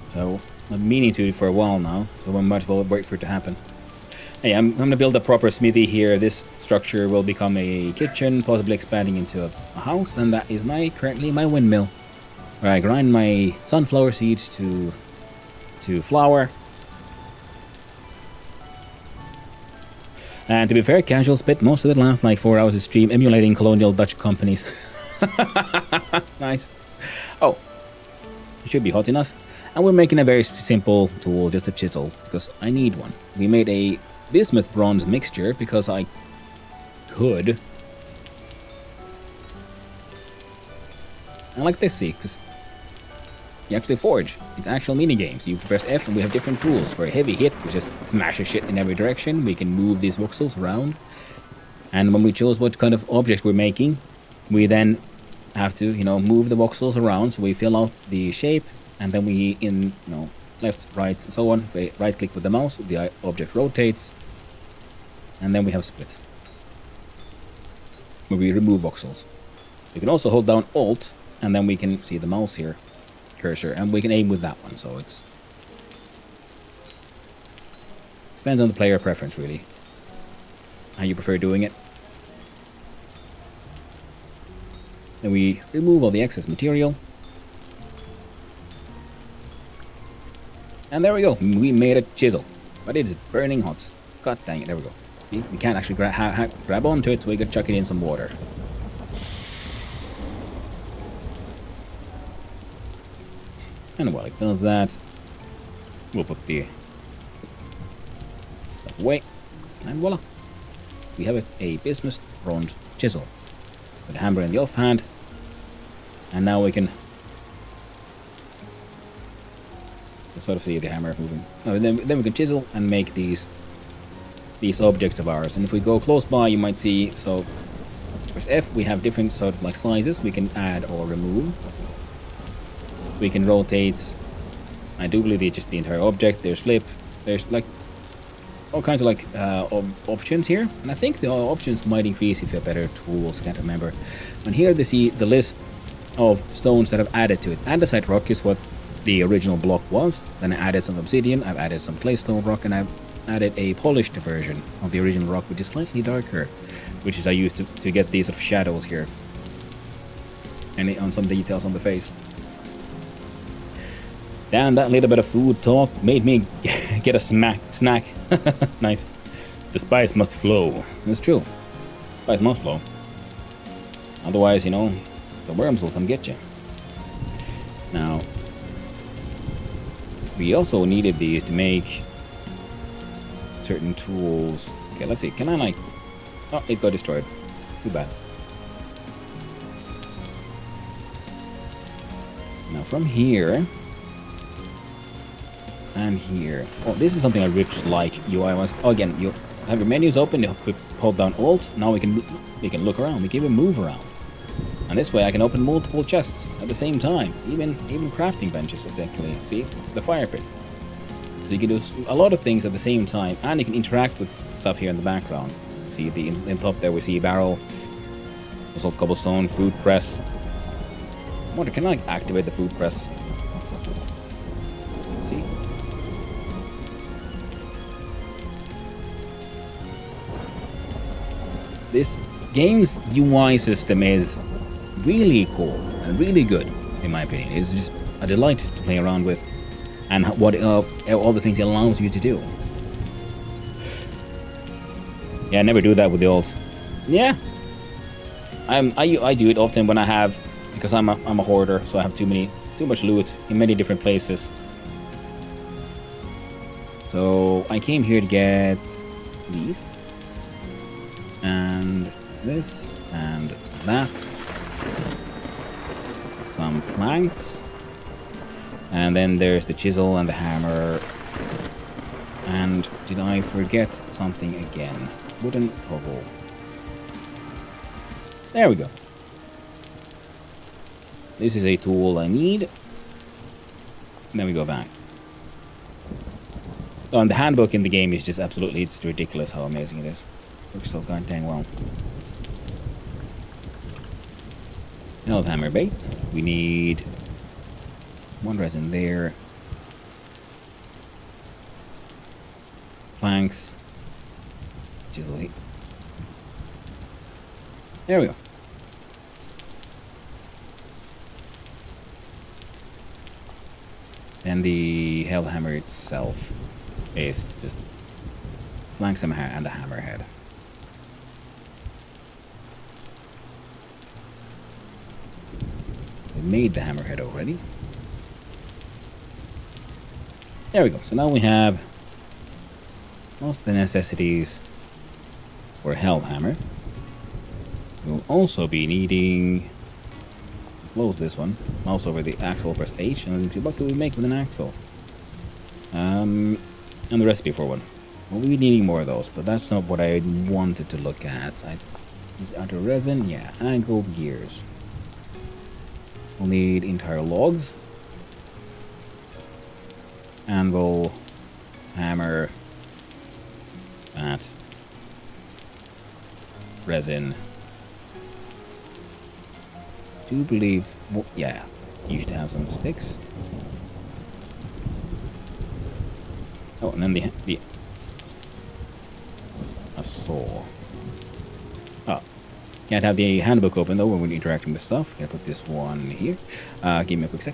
So I've been meaning to for a while now, so I might as well wait for it to happen. Hey, I'm going to build a proper smithy here. This structure will become a kitchen, possibly expanding into a house, and that is currently my windmill, where I grind my sunflower seeds to flour. And to be fair, Casual spent most of the last like 4 hours of stream emulating colonial Dutch companies. Nice. Oh, it should be hot enough. And we're making a very simple tool, just a chisel, because I need one. We made a bismuth bronze mixture because I could. I like this, see, because you actually forge. It's actual minigames. You press F and we have different tools. For a heavy hit, we just smash shit in every direction. We can move these voxels around. And when we chose what kind of object we're making, we then have to, move the voxels around, so we fill out the shape. And then we, left, right, and so on. We right-click with the mouse, the object rotates, and then we have split, where we remove voxels. You can also hold down Alt, and then we can see the mouse here, cursor, and we can aim with that one. So it's depends on the player preference, really, how you prefer doing it. Then we remove all the excess material. And there we go, we made a chisel. But it is burning hot. God dang it, there we go. See? We can't actually grab onto it, so we gotta chuck it in some water. And while it does that, we'll put the stuff away. And voila! We have a bismuth bronze chisel. with the hammer in the offhand. And now we can sort of see the hammer moving. Oh, then we can chisel and make these objects of ours. And if we go close by, you might see, so press F, we have different sort of like sizes we can add or remove. We can rotate, I do believe just the entire object. There's flip, there's like all kinds of like options here. And I think the options might increase if you have better tools, can't remember. And here they see the list of stones that I've added to it. Andesite rock is what the original block was. Then I added some obsidian, I've added some claystone rock, and I've added a polished version of the original rock, which is slightly darker, which is I used to get these sort of shadows here. And on some details on the face. Damn, that little bit of food talk made me get a snack. Nice. The spice must flow. That's true. Spice must flow. Otherwise, you know, the worms will come get you. Now, we also needed these to make certain tools. Okay, let's see. Can I like... Oh, it got destroyed. Too bad. Now from here... and here. Oh, this is something I really just like UI-wise. Oh, again, you have your menus open, you hold down Alt. Now we can look around. We can even move around. And this way I can open multiple chests at the same time. Even crafting benches, essentially. See? The fire pit. So you can do a lot of things at the same time. And you can interact with stuff here in the background. See, in top there we see barrel. Also cobblestone, food press. I wonder, can I activate the food press? See? This game's UI system is really cool and really good, in my opinion. It's just a delight to play around with, and what all the things it allows you to do. Yeah, I never do that with the alt. Yeah, I do it often when I have, because I'm a hoarder, so I have too much loot in many different places. So I came here to get these. And this, and that. Some planks. And then there's the chisel and the hammer. And did I forget something again? Wooden cobble. There we go. This is a tool I need. And then we go back. Oh, and the handbook in the game is just absolutely, it's ridiculous how amazing it is. Works so goddamn well. Hammer base. We need one resin there. Planks. Chisel heat. There we go. And the hammer itself is just planks and a hammerhead. Made the hammerhead already. There we go. So now we have most of the necessities for a hammer. We'll also be needing, close this one, mouse over the axle, press H, and what do we make with an axle? And the recipe for one. We'll be needing more of those, but that's not what I wanted to look at. Is under resin? Yeah, angled gears. We'll need entire logs. Anvil, hammer, that, resin. Do believe, well, yeah, you should have some sticks. Oh, and then a saw. Oh. Can't have the handbook open though when we're interacting with stuff. Gonna put this one here. Give me a quick sec.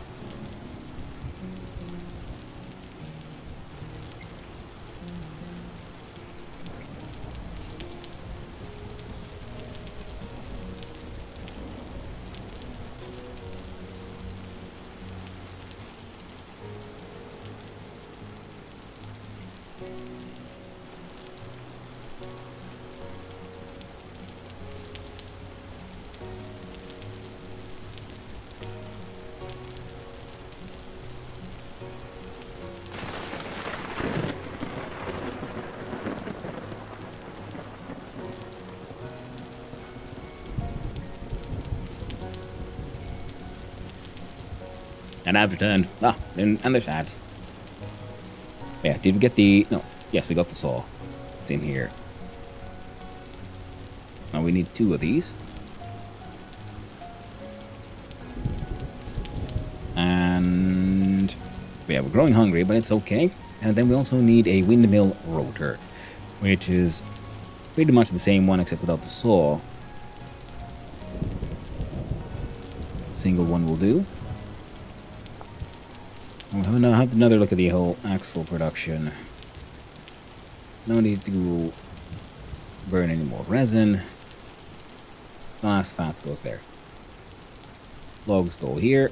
And I've returned. And there's ads. Yeah, did we get the... No. Yes, we got the saw. It's in here. Now we need 2 of these. And... Yeah, we're growing hungry, but it's okay. And then we also need a windmill rotor, which is pretty much the same one except without the saw. Single one will do. We'll have another look at the whole axle production. No need to burn any more resin. The last fat goes there. Logs go here.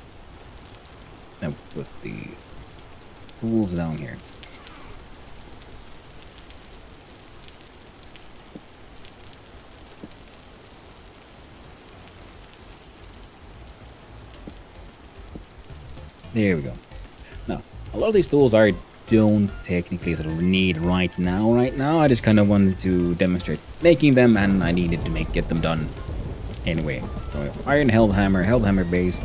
Then put the tools down here. There we go. Now, a lot of these tools I don't technically sort of need right now. I just kind of wanted to demonstrate making them, and I needed to get them done anyway. So, iron held hammer base,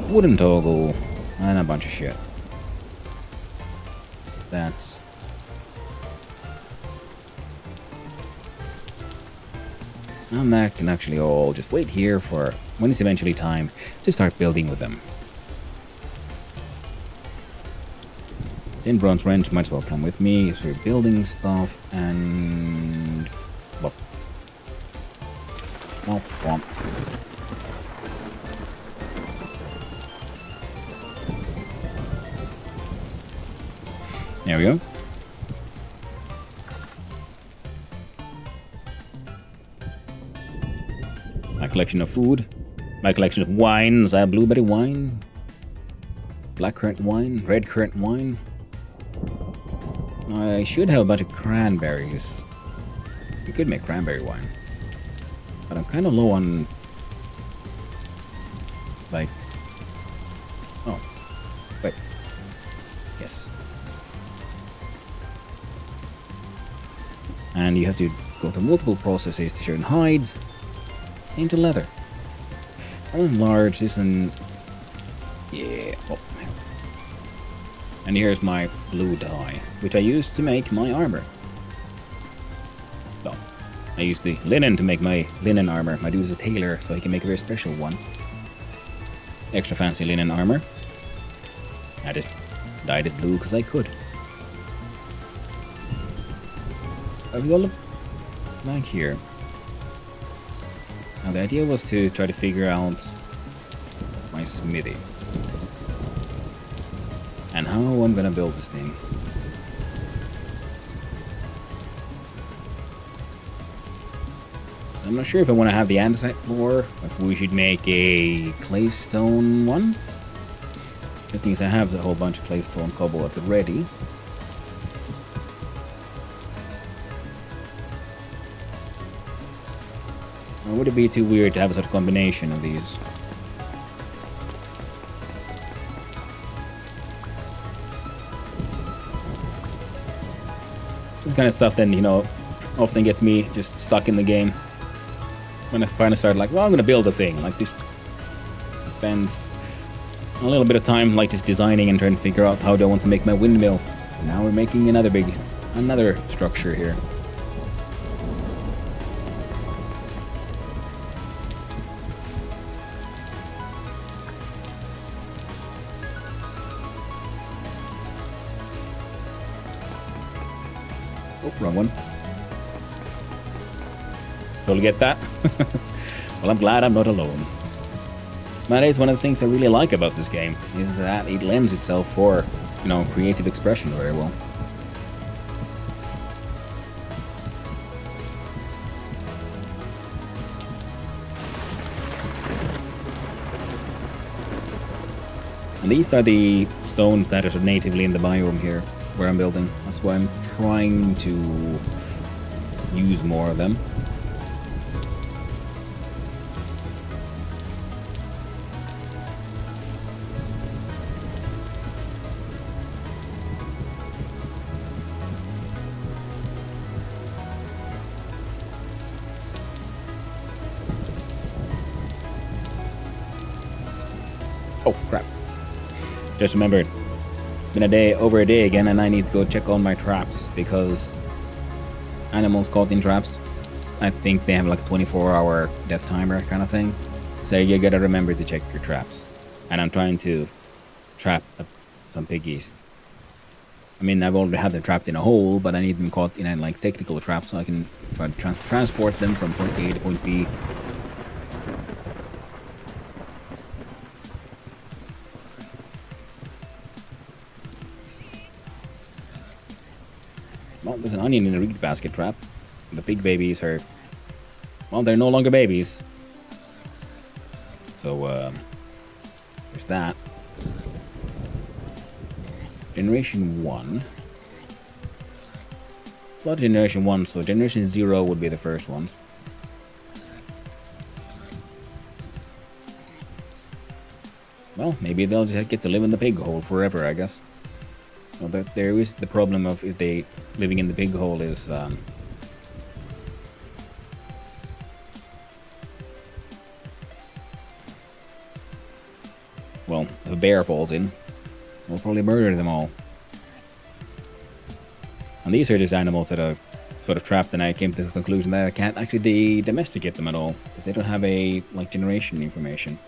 wooden toggle, and a bunch of shit. That's... And that can actually all just wait here for when it's eventually time to start building with them. Tin bronze wrench might as well come with me if we're building stuff, and... Whoop. Womp womp. There we go. My collection of food. My collection of wines. I have blueberry wine. Blackcurrant wine. Redcurrant wine. I should have a bunch of cranberries. We could make cranberry wine. But I'm kind of low on... Like... Oh. Wait. Yes. And you have to go through multiple processes to turn hides into leather. I'll enlarge this and... Yeah. Oh. And here's my blue dye, which I used to make my armor. So, I used the linen to make my linen armor. My dude's a tailor, so he can make a very special one. Extra fancy linen armor. I just dyed it blue because I could. Have we got a blank here? Now the idea was to try to figure out my smithy. And how I'm gonna build this thing. I'm not sure if I want to have the andesite floor, if we should make a claystone one. The thing is, I have a whole bunch of claystone cobble at the ready. Or would it be too weird to have such a combination of these? This kind of stuff then, you know, often gets me just stuck in the game. When I finally start like, well, I'm gonna build a thing. Like, just spend a little bit of time like just designing and trying to figure out how do I want to make my windmill. And now we're making another structure here. Oh, wrong one. Totally get that. Well, I'm glad I'm not alone. That is one of the things I really like about this game, is that it lends itself for, you know, creative expression very well. And these are the stones that are natively in the biome here, where I'm building. That's why I'm trying to use more of them. Oh, crap. Just remembered, it's been over a day again, and I need to go check all my traps because animals caught in traps, I think they have like a 24-hour death timer kind of thing. So you gotta remember to check your traps. And I'm trying to trap some piggies. I mean, I've already had them trapped in a hole, but I need them caught in a like technical trap so I can try to transport them from point A to point B. Well, there's an onion in a reed basket trap. The pig babies are... Well, they're no longer babies. So, there's that. Generation 1. It's not Generation 1, so Generation 0 would be the first ones. Well, maybe they'll just get to live in the pig hole forever, I guess. Well, there is the problem of if they living in the pig hole is... well, if a bear falls in, we'll probably murder them all. And these are just animals that are sort of trapped, and I came to the conclusion that I can't actually domesticate them at all, because they don't have a, like, generation information.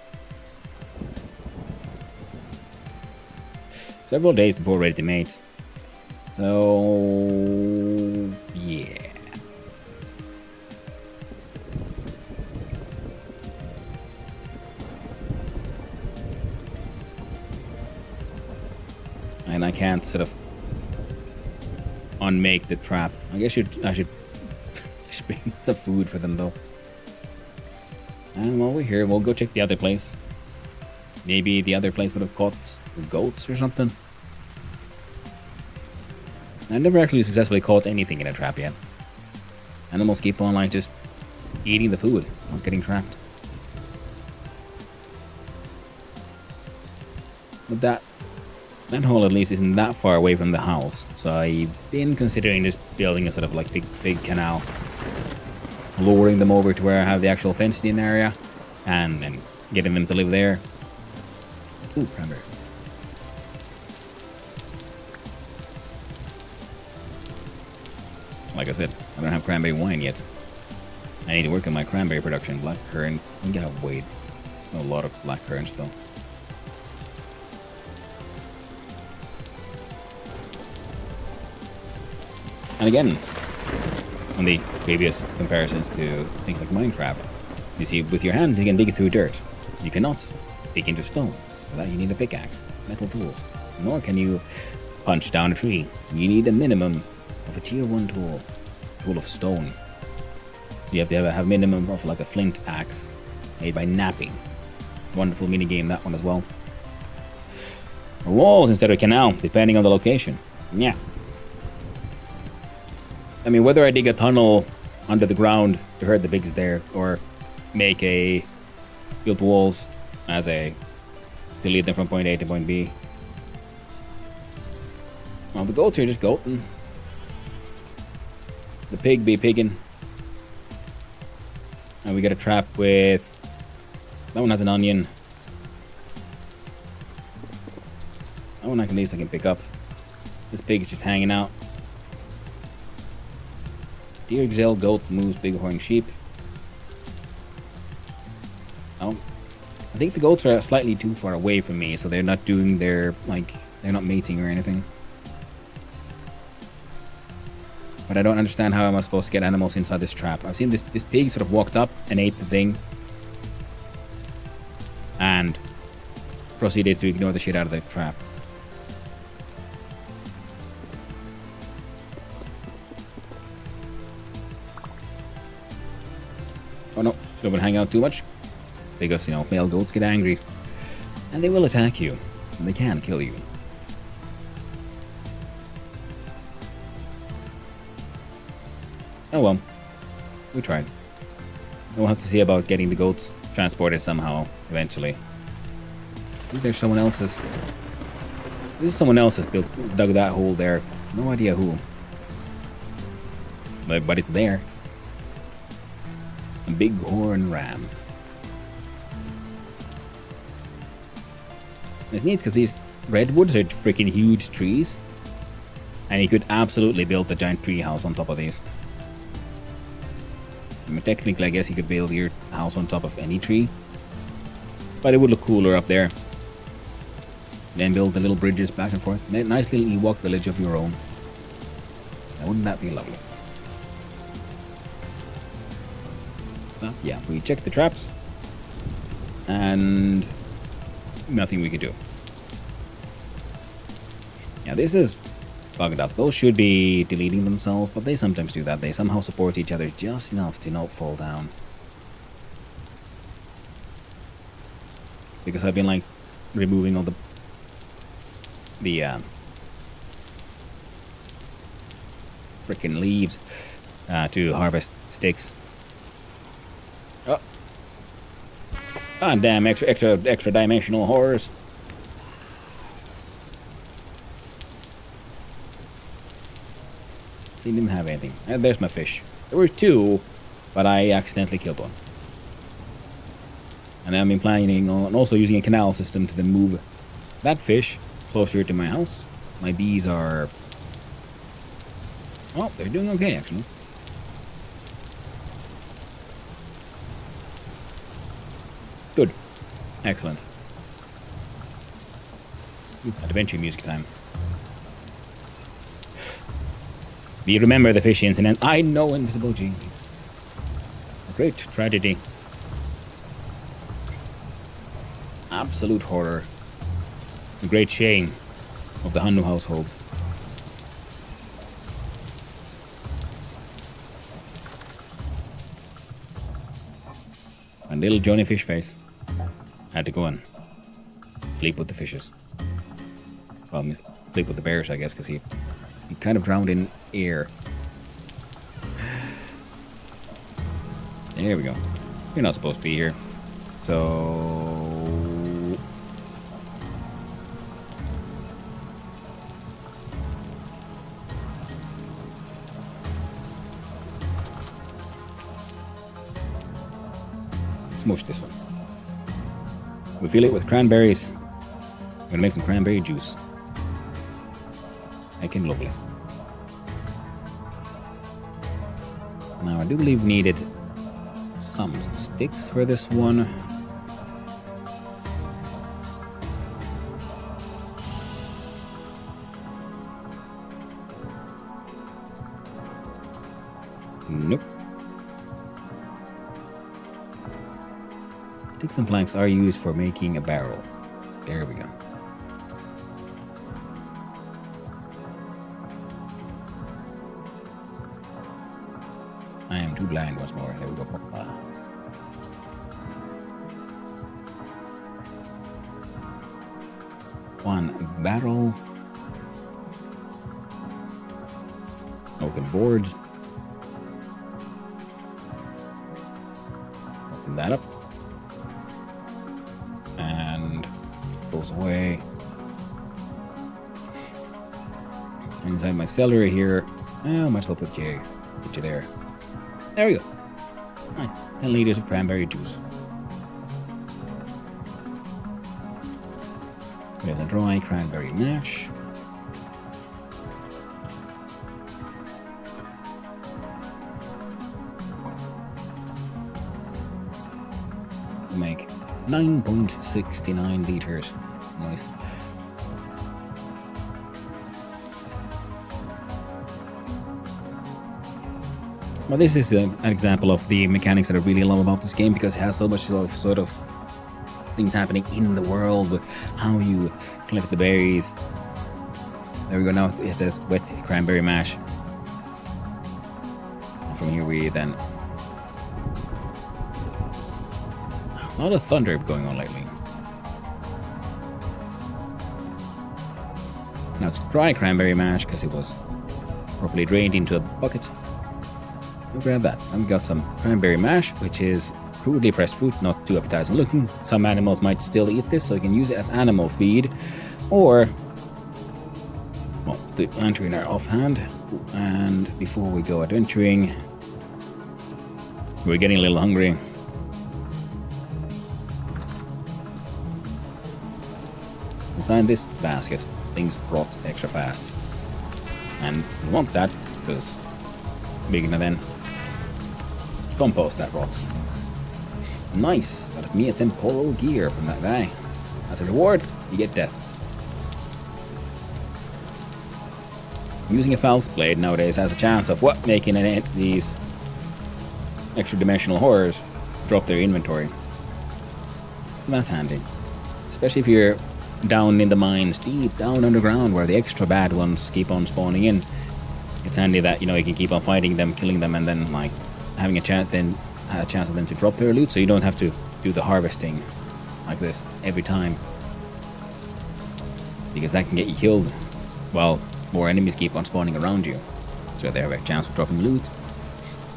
Several days before ready to mate. So... yeah. And I can't sort of unmake the trap. I guess I should bring some food for them though. And while we're here, we'll go check the other place. Maybe the other place would have caught the goats or something. I've never actually successfully caught anything in a trap yet. Animals keep on like just eating the food, not getting trapped. But that hole at least isn't that far away from the house, so I've been considering just building a sort of like big canal, lowering them over to where I have the actual fenced-in area, and then getting them to live there. Ooh, cranberry. Like I said, I don't have cranberry wine yet. I need to work on my cranberry production. Blackcurrant, I think I have way a lot of blackcurrants though. And again, on the previous comparisons to things like Minecraft, you see, with your hand you can dig through dirt. You cannot dig into stone. For that you need a pickaxe, metal tools. Nor can you punch down a tree. You need a minimum of a tier 1 tool of stone. So you have to have a minimum of like a flint axe made by napping. Wonderful minigame, that one as well. Or walls instead of a canal, depending on the location. Yeah. I mean, whether I dig a tunnel under the ground to hurt the pigs there, or make build walls to lead them from point A to point B. Well, the goats are just goating. The pig be pigging. And we got a trap with... that one has an onion. That one at least I can pick up. This pig is just hanging out. Deer, gazelle, goat, moose, bighorn, sheep. Oh, I think the goats are slightly too far away from me, so they're not doing their, like, they're not mating or anything. But I don't understand how am I supposed to get animals inside this trap. I've seen this pig sort of walked up and ate the thing. And proceeded to ignore the shit out of the trap. Oh no, don't hang out too much. Because, you know, male goats get angry. And they will attack you. And they can kill you. Oh well. We tried. We'll have to see about getting the goats transported somehow, eventually. I think there's someone else's. This is someone else's dug that hole there. No idea who. But it's there. A bighorn ram. It's neat because redwoods are freaking huge trees. And you could absolutely build a giant tree house on top of these. I mean, technically, I guess you could build your house on top of any tree. But it would look cooler up there. Then build the little bridges back and forth. Nice little Ewok village of your own. Now, wouldn't that be lovely? Well, yeah, we checked the traps. And nothing we could do. Yeah, this is bugged up. Those should be deleting themselves, but they sometimes do that. They somehow support each other just enough to not fall down. Because I've been like removing all the freaking leaves to harvest sticks. Oh, ah, damn! Extra dimensional horrors. They didn't have anything. And there's my fish. There were two, but I accidentally killed one. And I've been planning on also using a canal system to then move that fish closer to my house. My bees are... oh, they're doing okay, actually. Good. Excellent. Adventure music time. We remember the fish incident. I know, Invisible Jeans. A great tragedy. Absolute horror. A great shame of the Hannu household. And little Johnny Fishface had to go and sleep with the fishes. Well, sleep with the bears, I guess, because he kind of drowned in air. There we go. You're not supposed to be here. So... smush this one. We fill it with cranberries. I'm gonna make some cranberry juice. Making lovely. Now I do believe we needed some sticks for this one. Nope. Sticks and planks are used for making a barrel. There we go. I am too blind once more. There we go. One barrel. Oaken boards. Open that up. And goes away. Inside my celery here. Oh, I might as well put you there. There we go. Right, 10 liters of cranberry juice. We have a dry cranberry mash. We'll make 9.69 liters. Nice. Well, this is an example of the mechanics that I really love about this game, because it has so much of sort of things happening in the world with how you collect the berries. There we go. Now it says wet cranberry mash. And from here we then... a lot of thunder going on lately. Now it's dry cranberry mash because it was properly drained into a bucket. We'll grab that. And we got some cranberry mash, which is crudely pressed fruit, not too appetizing looking. Some animals might still eat this, so you can use it as animal feed. Or, well, the lantern are offhand. And before we go adventuring, we're getting a little hungry. inside this basket, things rot extra fast. And you want that, because we're gonna then compost that rots. Nice! Got me a temporal gear from that guy. As a reward, you get death. Using a false blade nowadays has a chance of making these extra dimensional horrors drop their inventory. So that's handy. Especially if you're down in the mines, deep down underground, where the extra bad ones keep on spawning in. It's handy that, you know, you can keep on fighting them, killing them, and then, like, having a chance of them to drop their loot, so you don't have to do the harvesting like this every time. Because that can get you killed while more enemies keep on spawning around you. So they have a chance of dropping loot.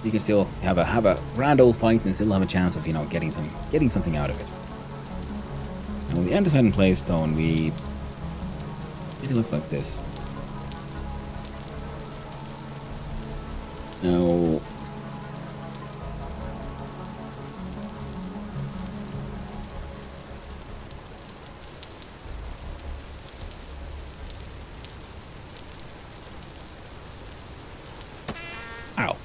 You can still have a grand old fight and still have a chance of, you know, getting something out of it. And with the andesite and claystone, it looks like this. Now, ow.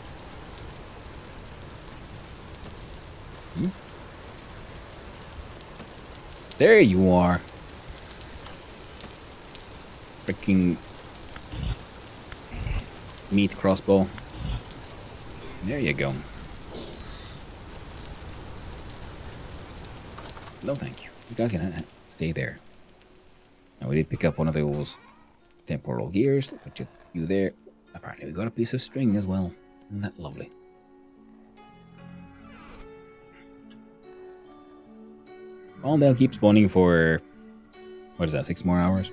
There you are. Freaking meat crossbow. There you go. No, thank you. You guys can stay there. Now we did pick up one of those temporal gears. Put you there. Apparently we got a piece of string as well. Isn't that lovely? Well, they'll keep spawning for, what is that, 6 more hours?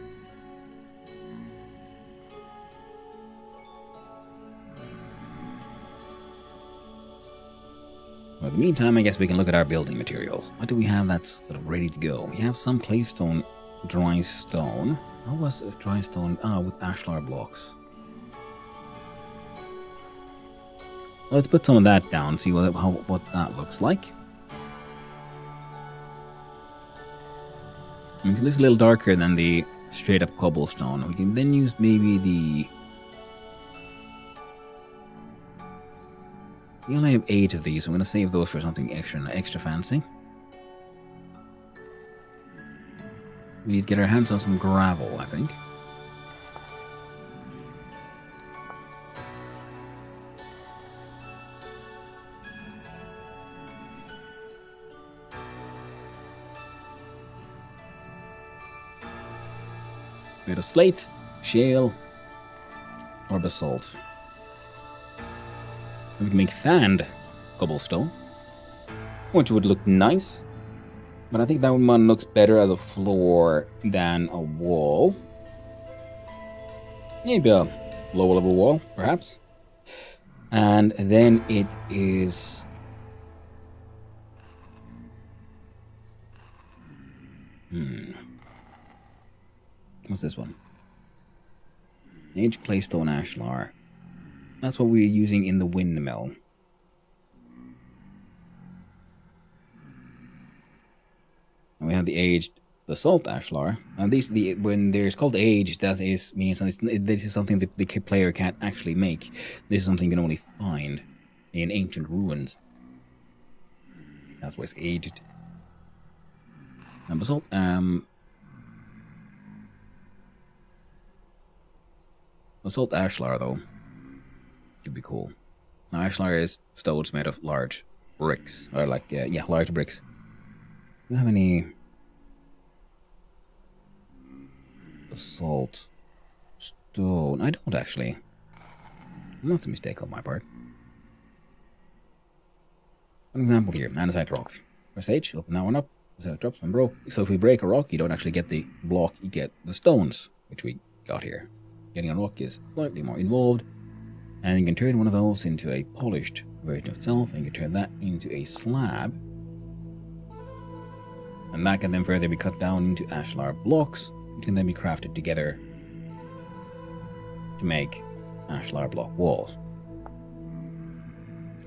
Well, in the meantime, I guess we can look at our building materials. What do we have that's sort of ready to go? We have some claystone, dry stone. How was it dry stone? With ashlar blocks. Well, let's put some of that down, see what that looks like. It looks a little darker than the straight up cobblestone. We can then use maybe the... We only have 8 of these, so I'm going to save those for something extra fancy. We need to get our hands on some gravel, I think. Made of slate, shale, or basalt. We can make fanned cobblestone, which would look nice, but I think that one looks better as a floor than a wall. Maybe a lower level wall, perhaps. And then it is... What's this one? Aged claystone ashlar. That's what we're using in the windmill. And we have the aged basalt ashlar. And when there's called aged, that means this is something that the player can't actually make. This is something you can only find in ancient ruins. That's why it's aged. And basalt, basalt ashlar, though, could be cool. Now, ashlar is stones made of large bricks, or like, large bricks. Do you have any basalt stone? I don't actually. That's a mistake on my part. An example here, andesite rock. Press H, open that one up. So it drops and broke. So if we break a rock, you don't actually get the block, you get the stones, which we got here. Getting a rock is slightly more involved, and you can turn one of those into a polished version of itself, and you can turn that into a slab, and that can then further be cut down into ashlar blocks, which can then be crafted together to make ashlar block walls.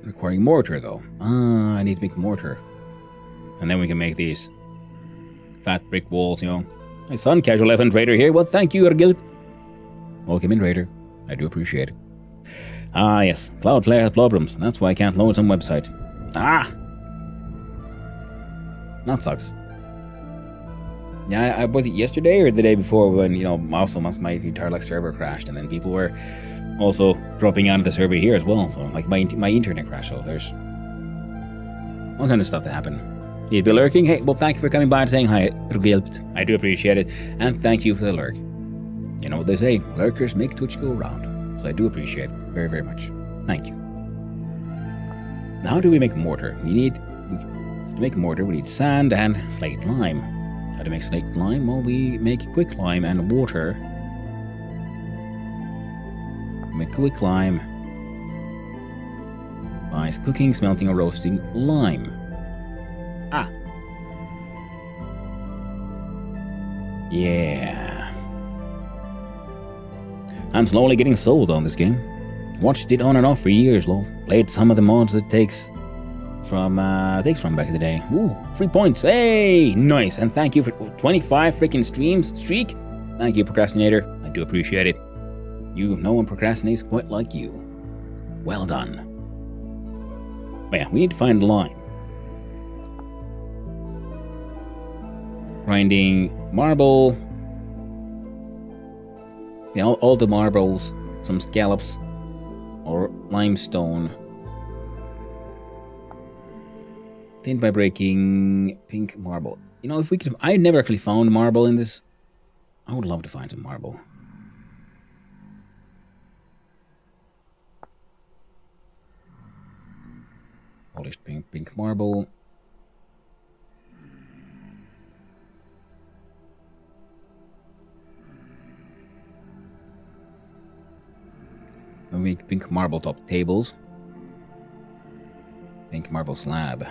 Requiring mortar, though. I need to make mortar, and then we can make these fat brick walls, you know, My son, Casual Elephant Raider here. Well, thank you, Ergil. Welcome in, Raider. I do appreciate it. Ah, yes. Cloudflare has problems. That's why I can't load some website. Ah! That sucks. Yeah, was it yesterday or the day before when, you know, also my entire server crashed, and then people were also dropping out of the server here as well. So, like, my internet crashed, so there's all kind of stuff that happened. You'd be lurking? Hey, well, thank you for coming by and saying hi, Ergil. I do appreciate it, and thank you for the lurk. You know what they say, lurkers make Twitch go round. So I do appreciate it very, very much. Thank you. Now, how do we make mortar? To make mortar, we need sand and slate lime. How to make slate lime? Well, we make quick lime and water. Make quick lime by cooking, smelting, or roasting lime. Ah. Yeah. I'm slowly getting sold on this game. Watched it on and off for years, lol. Played some of the mods it takes from back in the day. Ooh, 3 points. Hey, nice. And thank you for 25 freaking streams streak. Thank you, procrastinator. I do appreciate it. No one procrastinates quite like you. Well done. But yeah, we need to find lime. Grinding marble. Yeah, all the marbles, some scallops, or limestone. Thinned by breaking pink marble. You know, if we could, I never actually found marble in this. I would love to find some marble. Polished pink marble. We make pink marble top tables. Pink marble slab.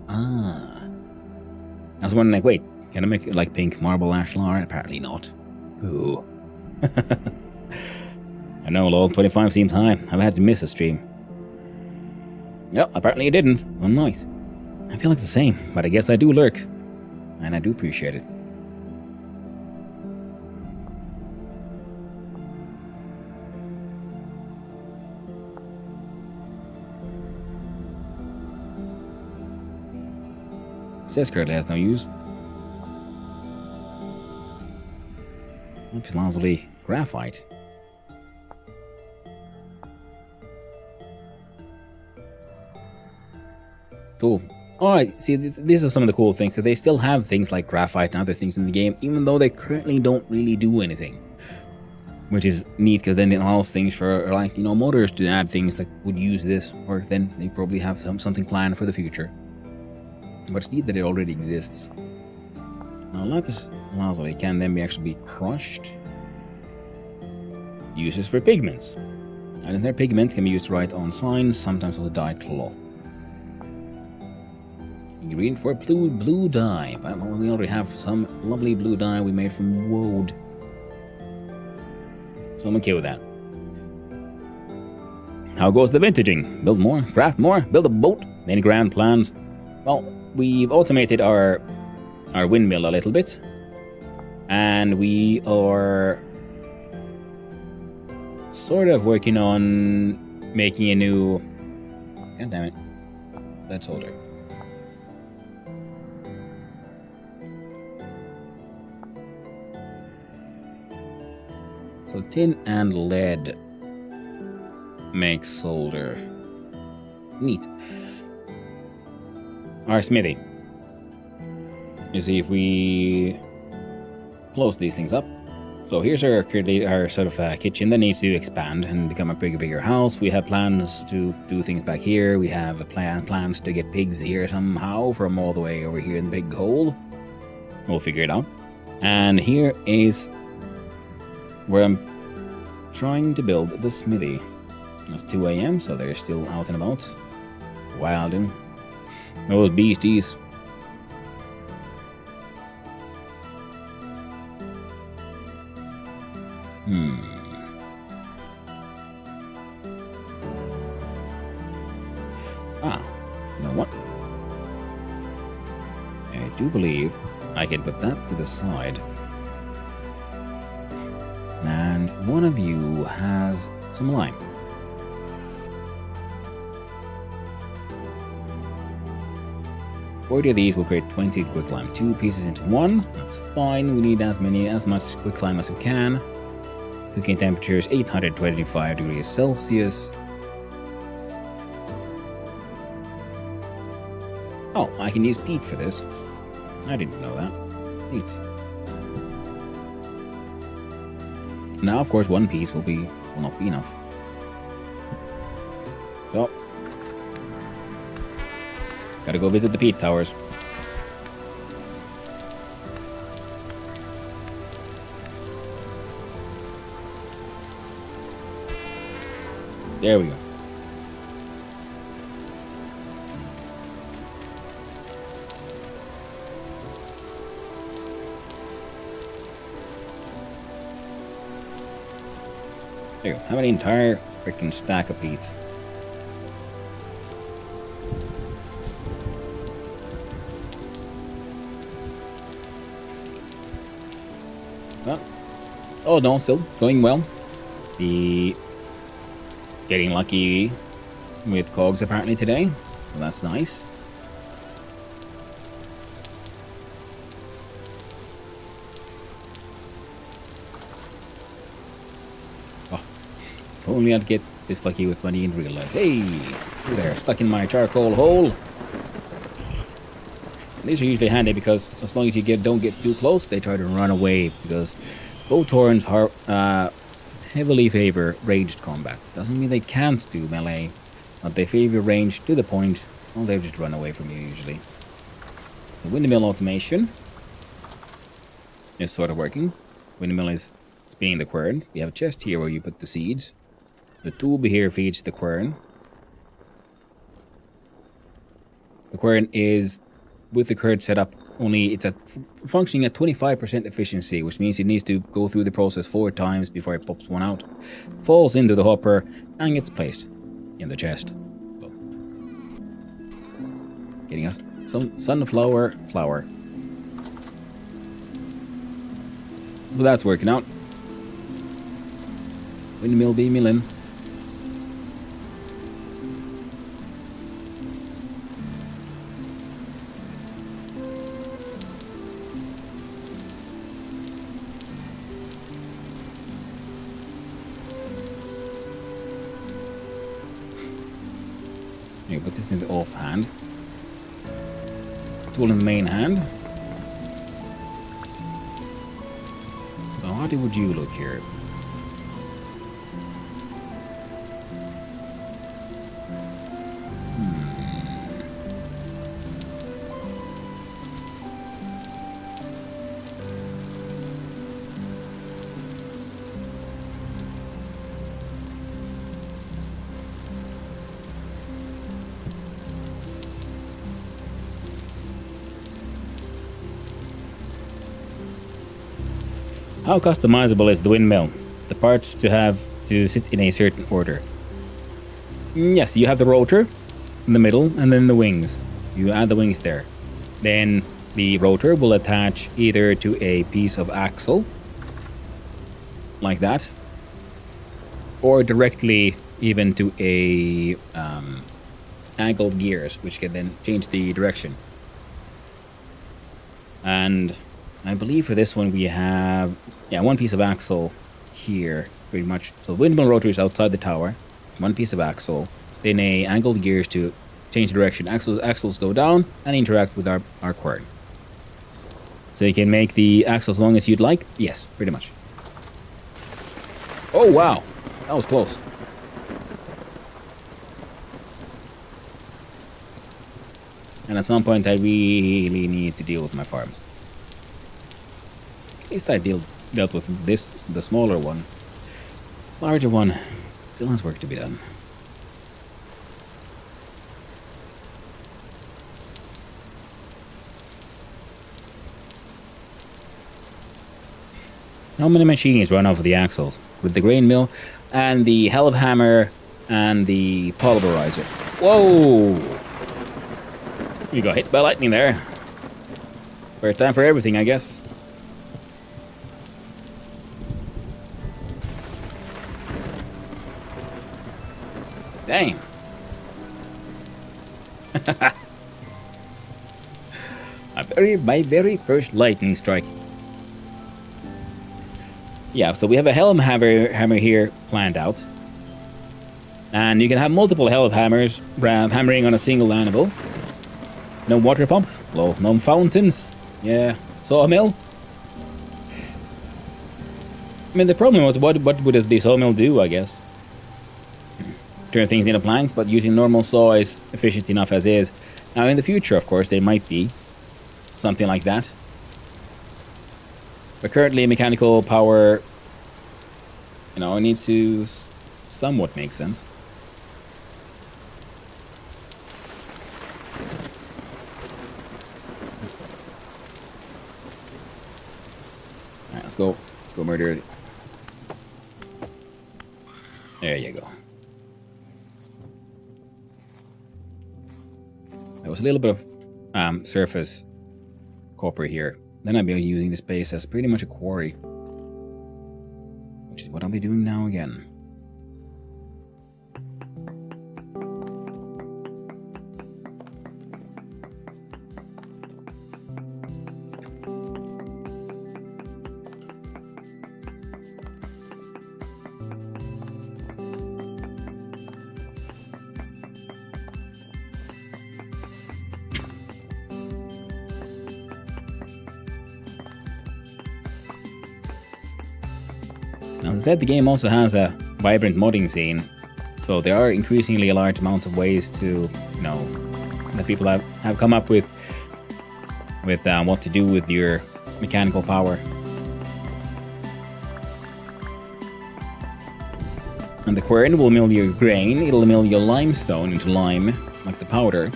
Ah. I was wondering, like, wait, can I make it like pink marble ashlar? Apparently not. Ooh. I know, lol, 25 seems high. I've had to miss a stream. Yep, apparently it didn't. Oh, nice. I feel like the same, but I guess I do lurk. And I do appreciate it. Says currently has no use. Lapis lazuli graphite. Cool. Alright, see, these are some of the cool things, because they still have things like graphite and other things in the game, even though they currently don't really do anything. Which is neat, because then it allows things for, like, you know, modders to add things that would use this, or then they probably have something planned for the future. But it's neat that it already exists. Now, lapis lazuli can then actually be crushed. Uses for pigments. And their pigment can be used to write on signs, sometimes also dye cloth. Green for blue dye. But we already have some lovely blue dye we made from wood. So I'm okay with that. How goes the vintaging? Build more, craft more, build a boat. Any grand plans? Well, we've automated our windmill a little bit, and we are sort of working on making a new. God damn it! Let's hold it. So tin and lead makes solder. Neat. Our smithy. You see, if we close these things up. So here's our sort of kitchen that needs to expand and become a bigger house. We have plans to do things back here. We have plans to get pigs here somehow from all the way over here in the big hole. We'll figure it out. And here is where I'm trying to build the smithy. It's 2 a.m., so they're still out and about. Wilding. Those beasties. Ah, you know what? I do believe I can put that to the side. And one of you has some lime. Forty of these will create 20 quick lime. 2 pieces into 1. That's fine. We need as much quick lime as we can. Cooking temperature is 825 degrees Celsius. Oh, I can use peat for this. I didn't know that. Peat. Now, of course, 1 piece will not be enough. So, gotta go visit the peat towers. There we go. There you go. Have an entire freaking stack of peats. Well, oh no, still going well. Getting lucky with cogs apparently today. Well, that's nice. Oh, if only I'd get this lucky with money in real life. Hey, you're there, stuck in my charcoal hole. These are usually handy because as long as you don't get too close, they try to run away because both horns heavily favor ranged combat. Doesn't mean they can't do melee, but they favor range to the point. Well, they'll just run away from you usually. So windmill automation is sort of working. Windmill is spinning the quern. We have a chest here where you put the seeds. The tube here feeds the quern. The quern is, with the current setup, it's functioning at 25% efficiency, which means it needs to go through the process 4 times before it pops one out, falls into the hopper, and gets placed in the chest. So, getting us some sunflower flour. So that's working out. Windmill be millin'. You put this in the off hand. Tool in the main hand. So how would you look here? How customizable is the windmill? The parts to sit in a certain order. Yes, you have the rotor in the middle and then the wings. You add the wings there. Then the rotor will attach either to a piece of axle, like that, or directly even to a angled gears, which can then change the direction. And I believe for this one we have, one piece of axle here, pretty much. So windmill rotor is outside the tower, 1 piece of axle, then a angled gears to change direction. Axles go down and interact with our quern. So you can make the axle as long as you'd like. Yes, pretty much. Oh wow, that was close. And at some point I really need to deal with my farms. At least I dealt with this, the smaller one. Larger one still has work to be done. How many machines run off of the axles? With the grain mill and the helve hammer and the pulverizer. Whoa! You got hit by lightning there. First time for everything, I guess. Damn. My very first lightning strike. Yeah, so we have a helm hammer here planned out. And you can have multiple helm hammers hammering on a single animal. No water pump. Well, no fountains. Yeah, sawmill. I mean, the problem was what would the sawmill do, I guess? Turn things into planks, but using normal saw is efficient enough as is. Now, in the future, of course, there might be something like that. But currently, mechanical power, you know, it needs to somewhat make sense. Alright, let's go. Let's go murder. There you go. There was a little bit of surface copper here. Then I'll be using this base as pretty much a quarry. Which is what I'll be doing now again. Now, as I said, the game also has a vibrant modding scene, so there are increasingly a large amount of ways to, you know, that people have come up with what to do with your mechanical power. And the quern will mill your grain, it'll mill your limestone into lime, like the powder,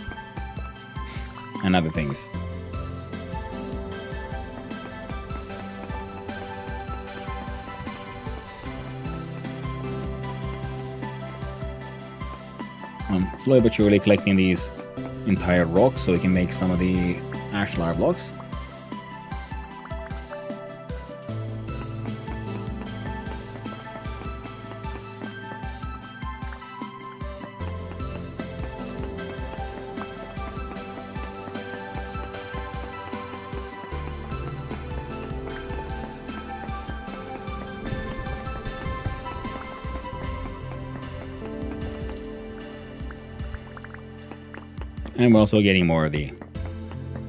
and other things. Slowly but surely collecting these entire rocks so we can make some of the ashlar blocks. And we're also getting more of the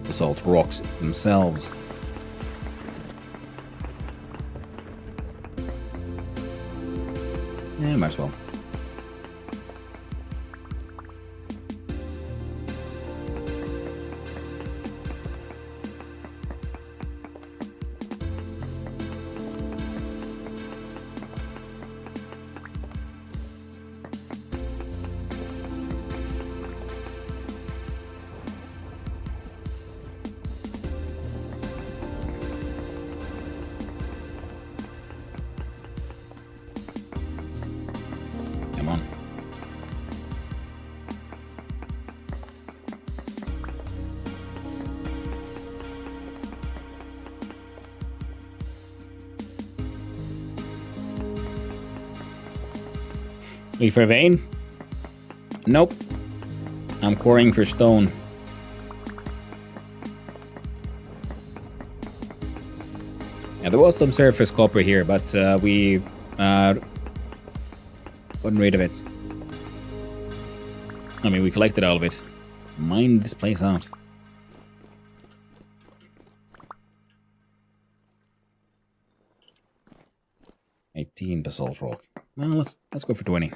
basalt rocks themselves. Yeah, might as well. Come on. Wait for a vein? Nope. I'm quarrying for stone. Yeah, there was some surface copper here, but we gotten rid of it. I mean, we collected all of it. Mine this place out. $18 basalt rock. Well, let's go for 20.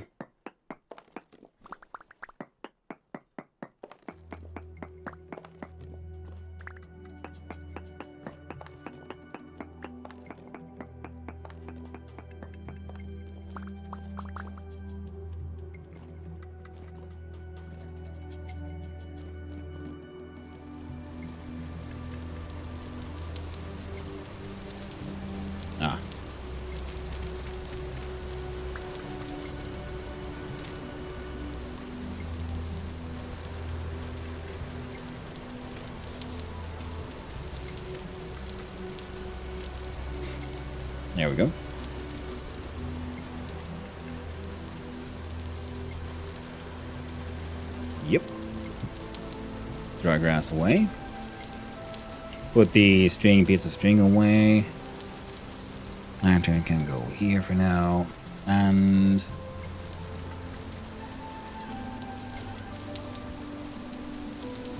There we go. Yep. Dry grass away. Put the piece of string away. Lantern can go here for now. And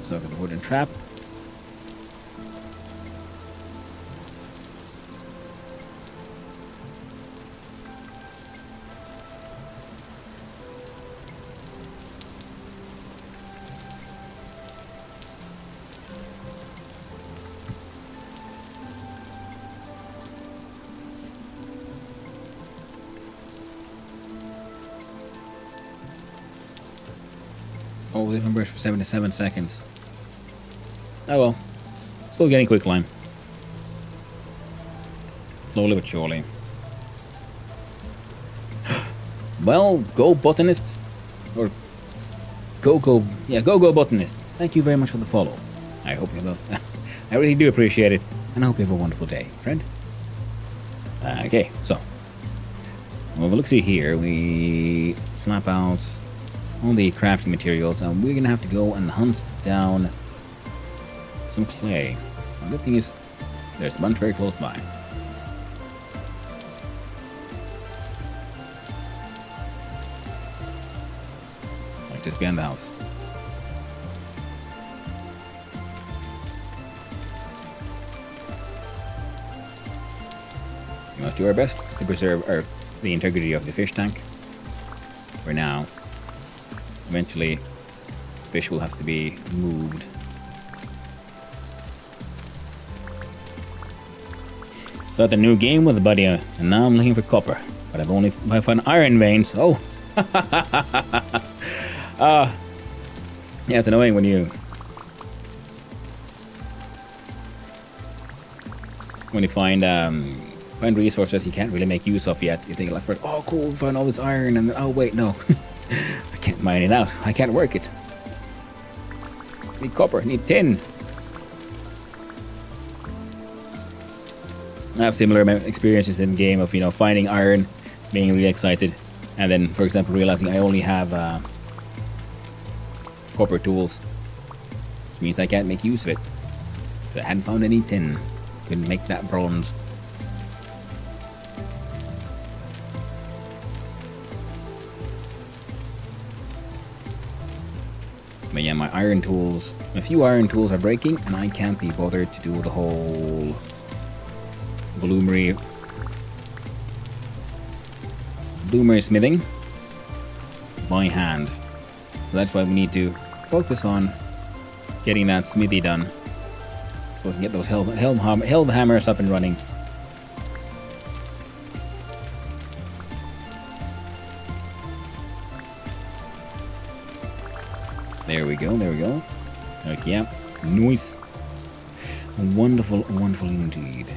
so the wooden trap. Oh, the number is for 77 seconds. Oh well. Still getting quick climb. Slowly but surely. Well, go botanist. Or go botanist. Thank you very much for the follow. I hope you have a I really do appreciate it. And I hope you have a wonderful day, friend. Okay, so. Well, look, see here. We slap out all the crafting materials, and we're gonna have to go and hunt down some clay. The good thing is, there's a bunch very close by. Like just behind the house. We must do our best to preserve the integrity of the fish tank. For now. Eventually, fish will have to be moved. Start a new game with a buddy, and now I'm looking for copper. But I found iron veins. Oh! Yeah, it's annoying when you find resources you can't really make use of yet. You think like, oh cool, we found all this iron, and oh wait, no. I can't mine it out. I can't work it. Need copper. Need tin. I have similar experiences in the game of, finding iron, being really excited, and then, for example, realizing I only have copper tools, which means I can't make use of it. So I hadn't found any tin. Couldn't make that bronze. But yeah, my iron tools, a few iron tools are breaking, and I can't be bothered to do the whole bloomery smithing by hand. So that's why we need to focus on getting that smithy done, so we can get those helm hammers up and running. There we go. Okay, yeah. Nice. Wonderful indeed.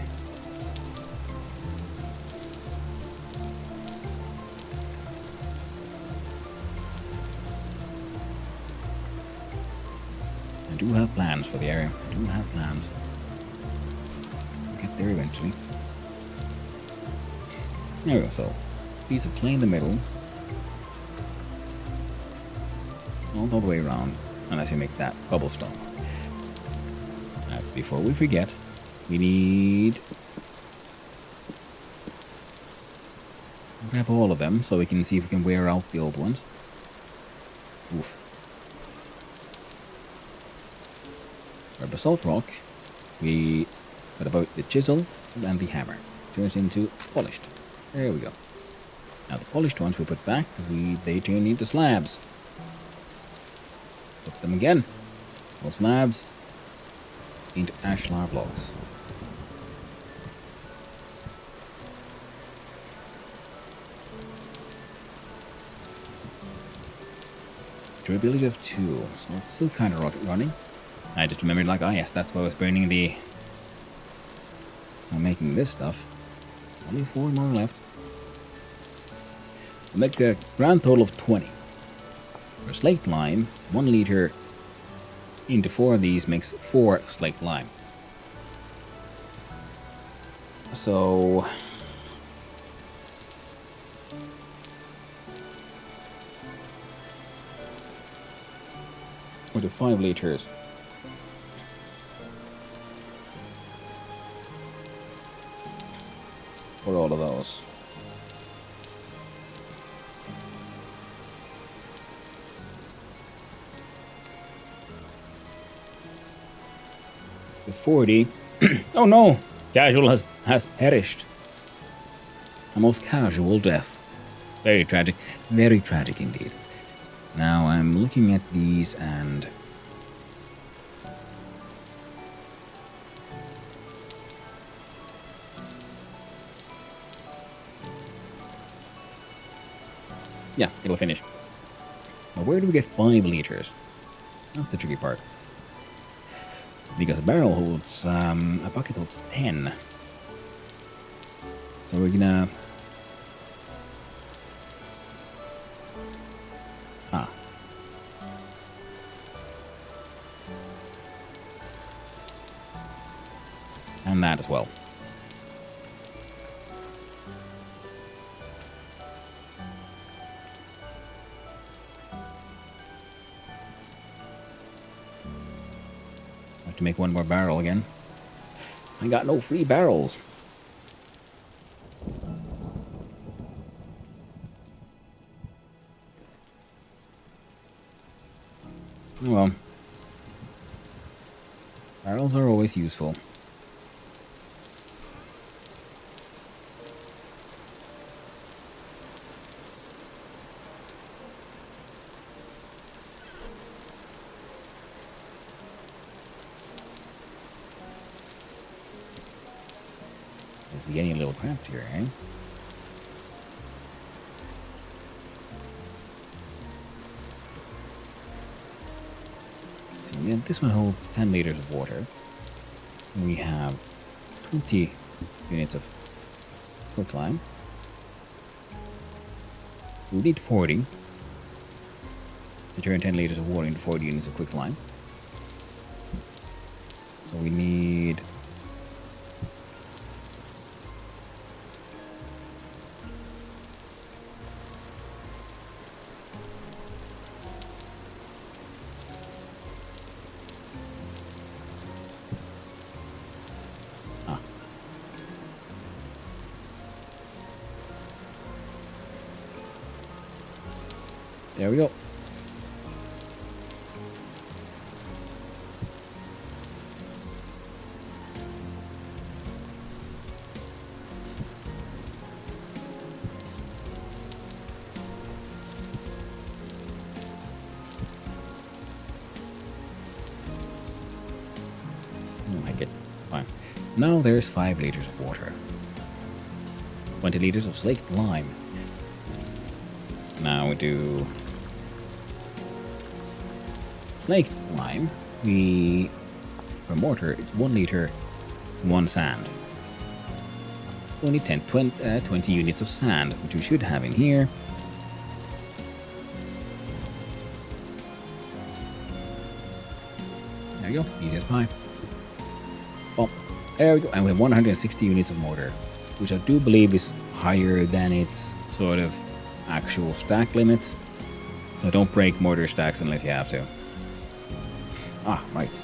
I do have plans for the area. I do have plans. I'll get there eventually. There we go, so. Piece of clay in the middle. All the way around, unless you make that cobblestone. Before we forget, we need grab all of them so we can see if we can wear out the old ones. Oof. Our basalt rock, we put about the chisel and the hammer. Turns into polished. There we go. Now the polished ones we put back because they turn into slabs. Put them again. More slabs into ashlar blocks. Durability of 2, so it's still kind of running. I just remembered, like, yes, that's why I was burning the... So I'm making this stuff. Only 4 more left. We'll make a grand total of 20. For slate lime, 1 liter into 4 of these makes 4 slate lime. So 4.5 liters. For all of those. The 40. Oh no! Casual has perished. A most casual death. Very tragic. Very tragic indeed. Now I'm looking at these and... yeah, it'll finish. Now where do we get 5 liters? That's the tricky part. Because a barrel holds, a bucket holds 10. So we're gonna... ah. And that as well. To make one more barrel again. I got no free barrels. Oh well. Barrels are always useful. This is getting a little cramped here, eh? So yeah, this one holds 10 liters of water. We have 20 units of quicklime. We need 40 to turn 10 liters of water into 40 units of quicklime. So we need... there we go. I like it. Fine. Now there's 5 liters of water. 20 liters of slaked lime. Now we do... slaked lime, for mortar, it's 1 liter to 1 sand. Only 20 units of sand, which we should have in here. There you go, easy as pie. Well, there we go, and we have 160 units of mortar, which I do believe is higher than its sort of actual stack limits. So don't break mortar stacks unless you have to. Ah, right.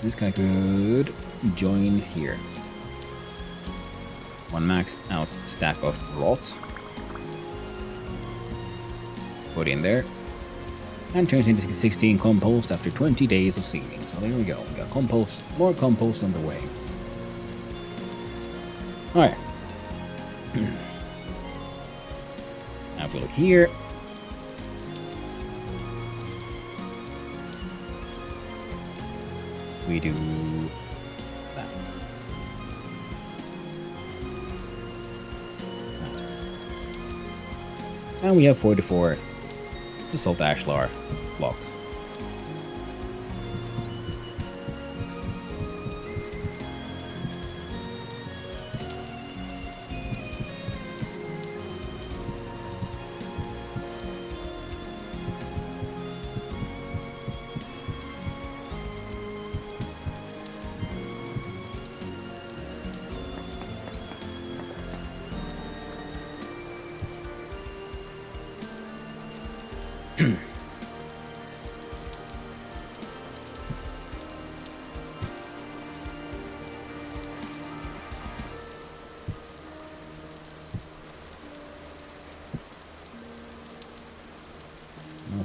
This guy could join here. One max out stack of rots. Put in there. And turns into 16 compost after 20 days of seeding. So there we go. We got compost, more compost on the way. Alright. Now if we look here. We do that. And we have 44 basalt ashlar blocks.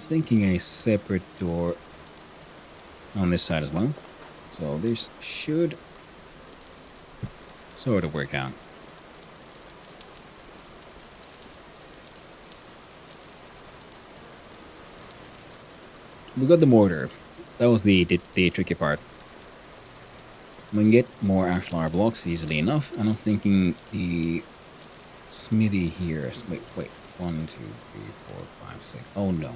was thinking a separate door on this side as well. So this should sort of work out. We got the mortar. That was the tricky part. We can get more ashlar blocks easily enough, and I was thinking the smithy here. Wait. 1, 2, 3, 4, 5, 6. Oh no.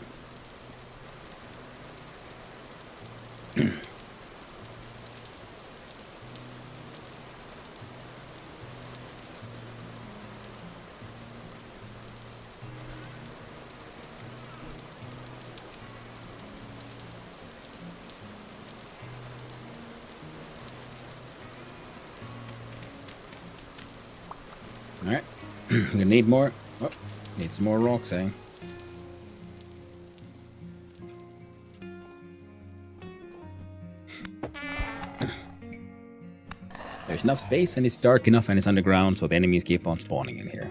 Alright. We're gonna need more. Oh, need some more rocks, eh? There's enough space and it's dark enough and it's underground, so the enemies keep on spawning in here.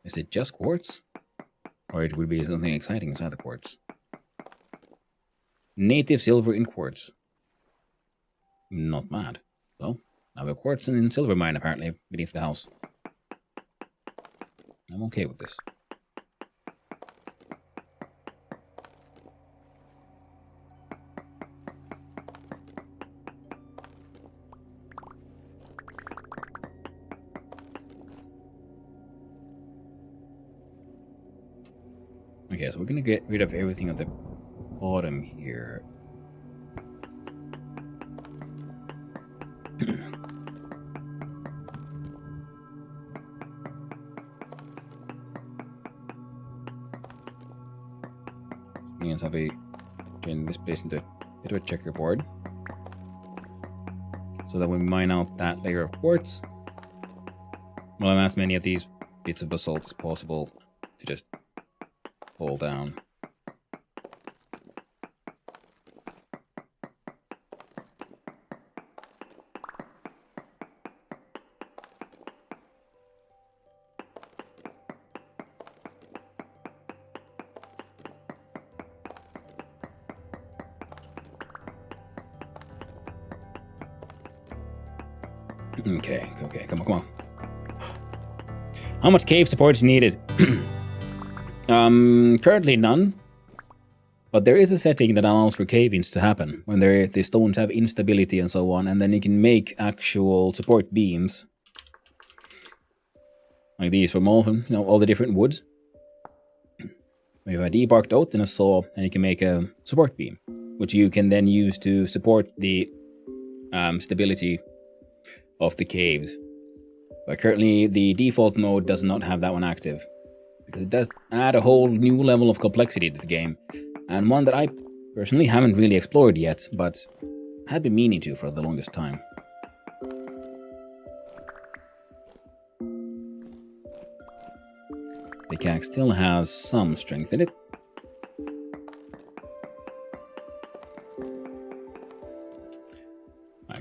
Is it just quartz? Or it would be something exciting inside the quartz. Native silver in quartz. Not bad. So, I have a quartz and silver mine apparently beneath the house. I'm okay with this. Okay, so we're gonna get rid of everything at the bottom here. Means I'll be turning this place into a bit of a checkerboard. So that when we mine out that layer of quartz, we'll have as many of these bits of basalt as possible to just pull down. Okay, come on. How much cave support is needed? Currently none. But there is a setting that allows for cave-ins to happen when the stones have instability and so on, and then you can make actual support beams. Like these from all the different woods. We have a debarked oak and a saw, and you can make a support beam, which you can then use to support the stability of the caves. But currently the default mode does not have that one active, because it does add a whole new level of complexity to the game, and one that I personally haven't really explored yet, but had been meaning to for the longest time. Pickaxe still has some strength in it.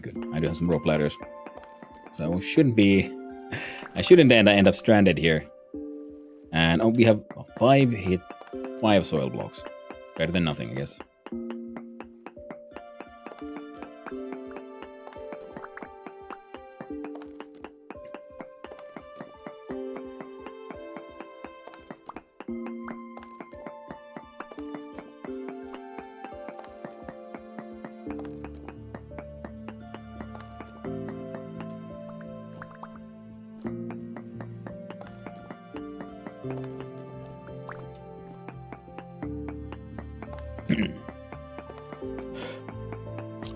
Good. I do have some rope ladders, so I shouldn't end up stranded here. And oh, we have 5 soil blocks. Better than nothing, I guess.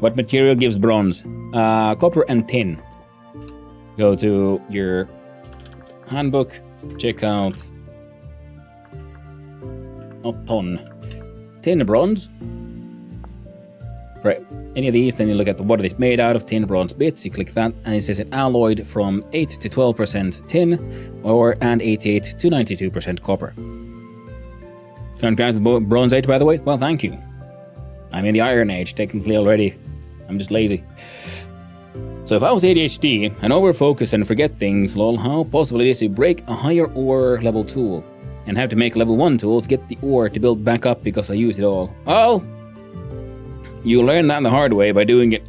What material gives bronze? Copper and tin. Go to your handbook, check out upon tin, bronze. For any of these, then you look at what it's made out of, tin, bronze bits. You click that, and it says it alloyed from 8 to 12% tin, and 88 to 92% copper. Congrats with Bronze Age, by the way. Well, thank you. I'm in the Iron Age, technically already. I'm just lazy. So if I was ADHD and overfocus and forget things, lol, how possible it is to break a higher ore level tool and have to make a level 1 tool to get the ore to build back up because I used it all? Well, you learn that the hard way by doing it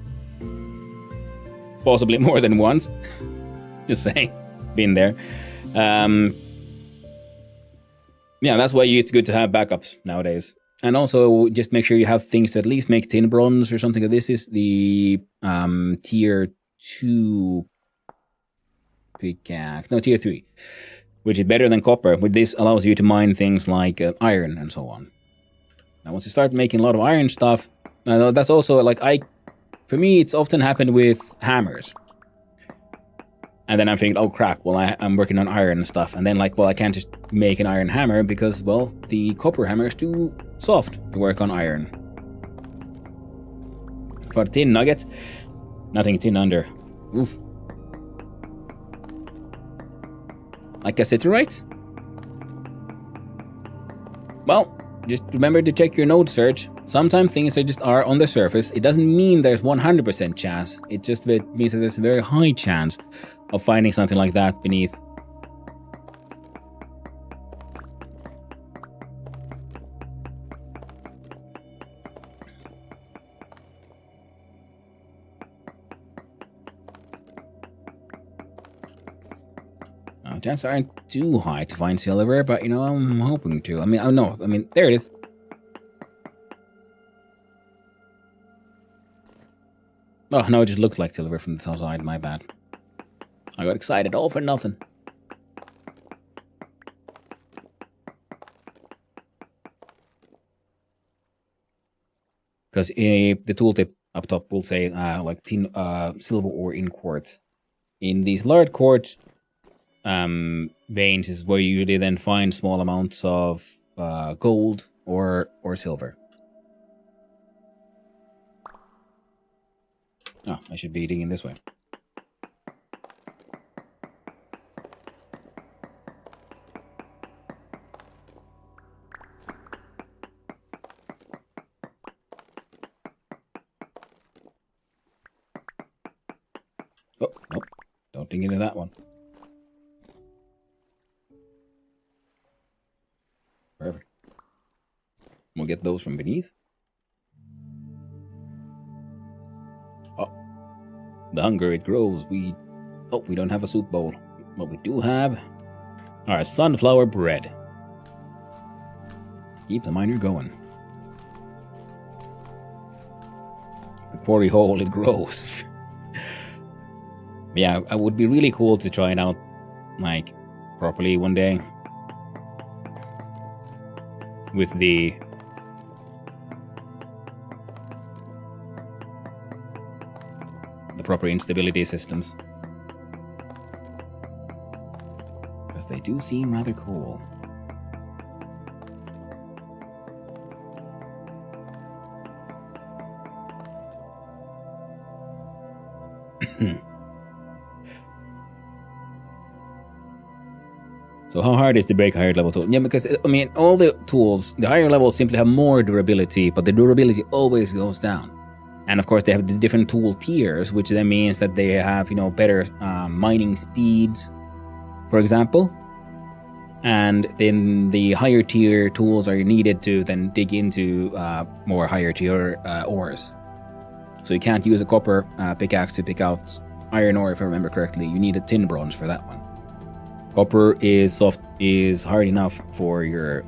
possibly more than once. Just saying. Been there. Yeah, that's why it's good to have backups nowadays. And also, just make sure you have things to at least make tin bronze or something. This is the tier 2 pickaxe. No, tier 3. Which is better than copper. But this allows you to mine things like iron and so on. Now, once you start making a lot of iron stuff, that's also like for me, it's often happened with hammers. And then I'm thinking, oh crap, well, I'm working on iron and stuff. And then like, well, I can't just make an iron hammer because, well, the copper hammer is too soft to work on iron. For a tin nugget, nothing tin under. Oof. Like cassiterite? Well, just remember to check your node search. Sometimes things are on the surface. It doesn't mean there's 100% chance. It just means that there's a very high chance of finding something like that beneath. Chances aren't too high to find silver, but you know, I'm hoping to. I mean, there it is. Oh, no, it just looks like silver from the side, my bad. I got excited, all for nothing. Because the tooltip up top will say, like, tin, silver ore in quartz. In these large quartz veins is where you usually then find small amounts of gold or silver. Oh, I should be digging this way. Oh, nope. Don't dig into that one. Perfect. We'll get those from beneath. Oh, the hunger, it grows. We don't have a soup bowl. What we do have are sunflower bread. Keep the miner going. The quarry hole, it grows. Yeah, it would be really cool to try it out, like, properly one day. With the proper instability systems. Because they do seem rather cool. So how hard is to break a higher level tool? Yeah, because, I mean, all the tools, the higher levels simply have more durability, but the durability always goes down. And of course, they have the different tool tiers, which then means that they have, you know, better mining speeds, for example. And then the higher tier tools are needed to then dig into more higher tier ores. So you can't use a copper pickaxe to pick out iron ore, if I remember correctly. You need a tin bronze for that one. Copper is hard enough for your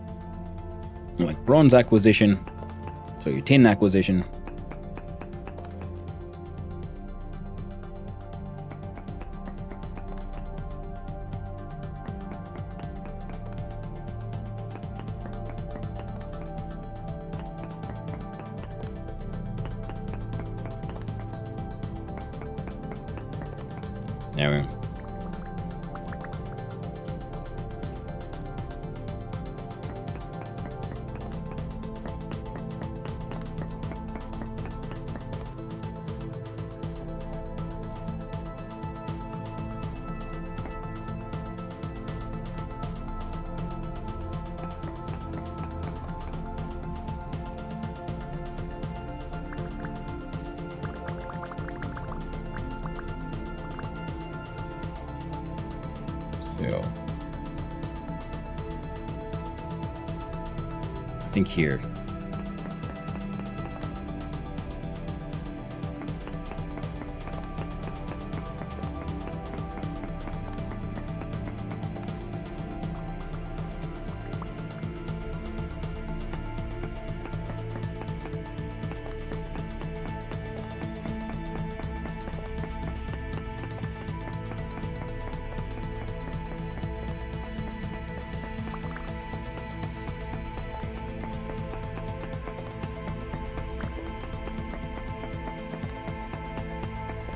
like bronze acquisition, so your tin acquisition. There we So I think here.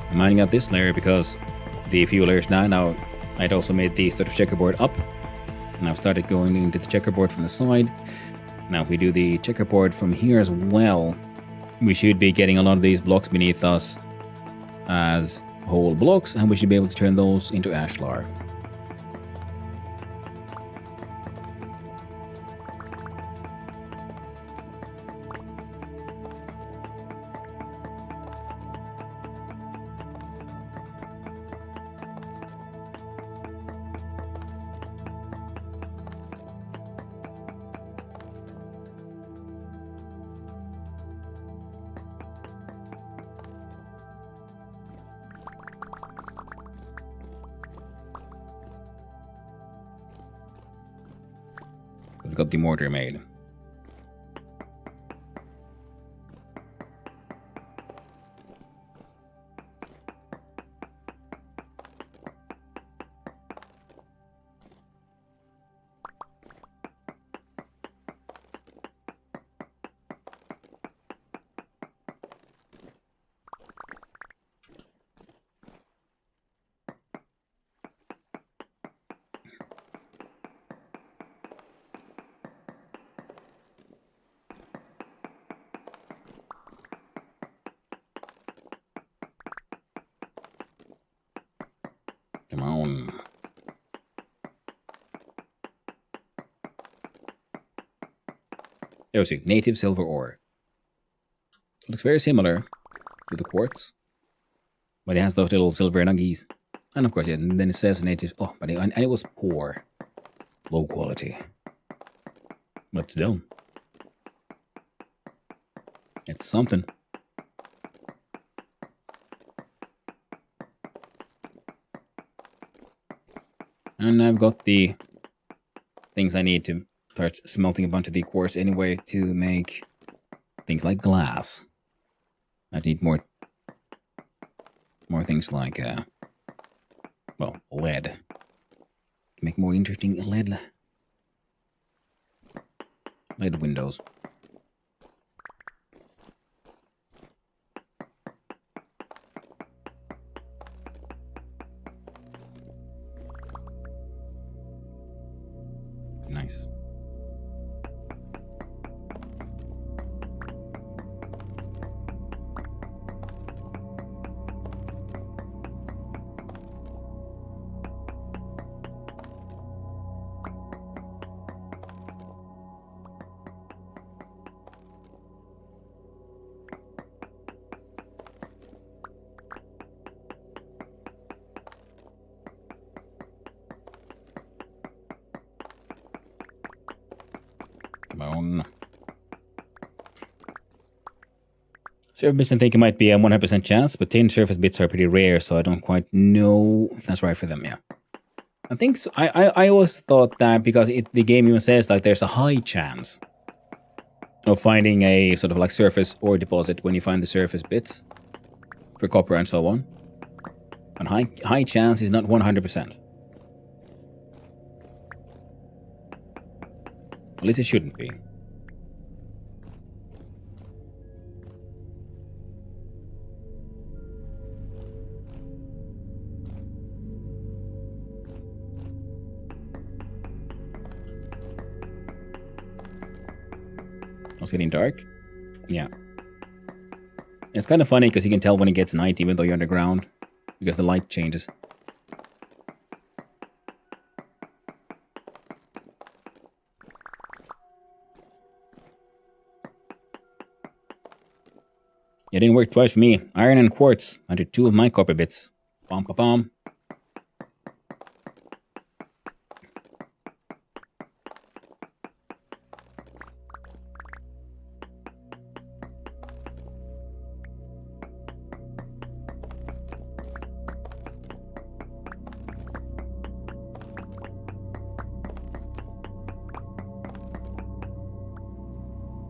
I'm mining out this layer because the few layers now I'd also made the sort of checkerboard up. Now started going into the checkerboard from the side. Now if we do the checkerboard from here as well, we should be getting a lot of these blocks beneath us as whole blocks, and we should be able to turn those into ashlar. We've got the mortar made. Come on. There we see, native silver ore. It looks very similar to the quartz, but it has those little silver nuggies. And of course, yeah, and then it says native. Oh, but and it was poor, low quality. But still, it's something. And I've got the things I need to start smelting a bunch of the quartz anyway to make things like glass. I need more things like, well, lead. To make more interesting lead windows. Nice. Come on. Surface bits I think it might be a 100% chance, but tin surface bits are pretty rare, so I don't quite know if that's right for them, yeah. I think so. I always thought that because the game even says like there's a high chance of finding a sort of like surface ore deposit when you find the surface bits for copper and so on. And high chance is not 100%. At least it shouldn't be. it's getting dark. Yeah. It's kind of funny because you can tell when it gets night even though you're underground. Because the light changes. It didn't work twice for me. Iron and quartz under 2 of my copper bits. Bom, bom, bom.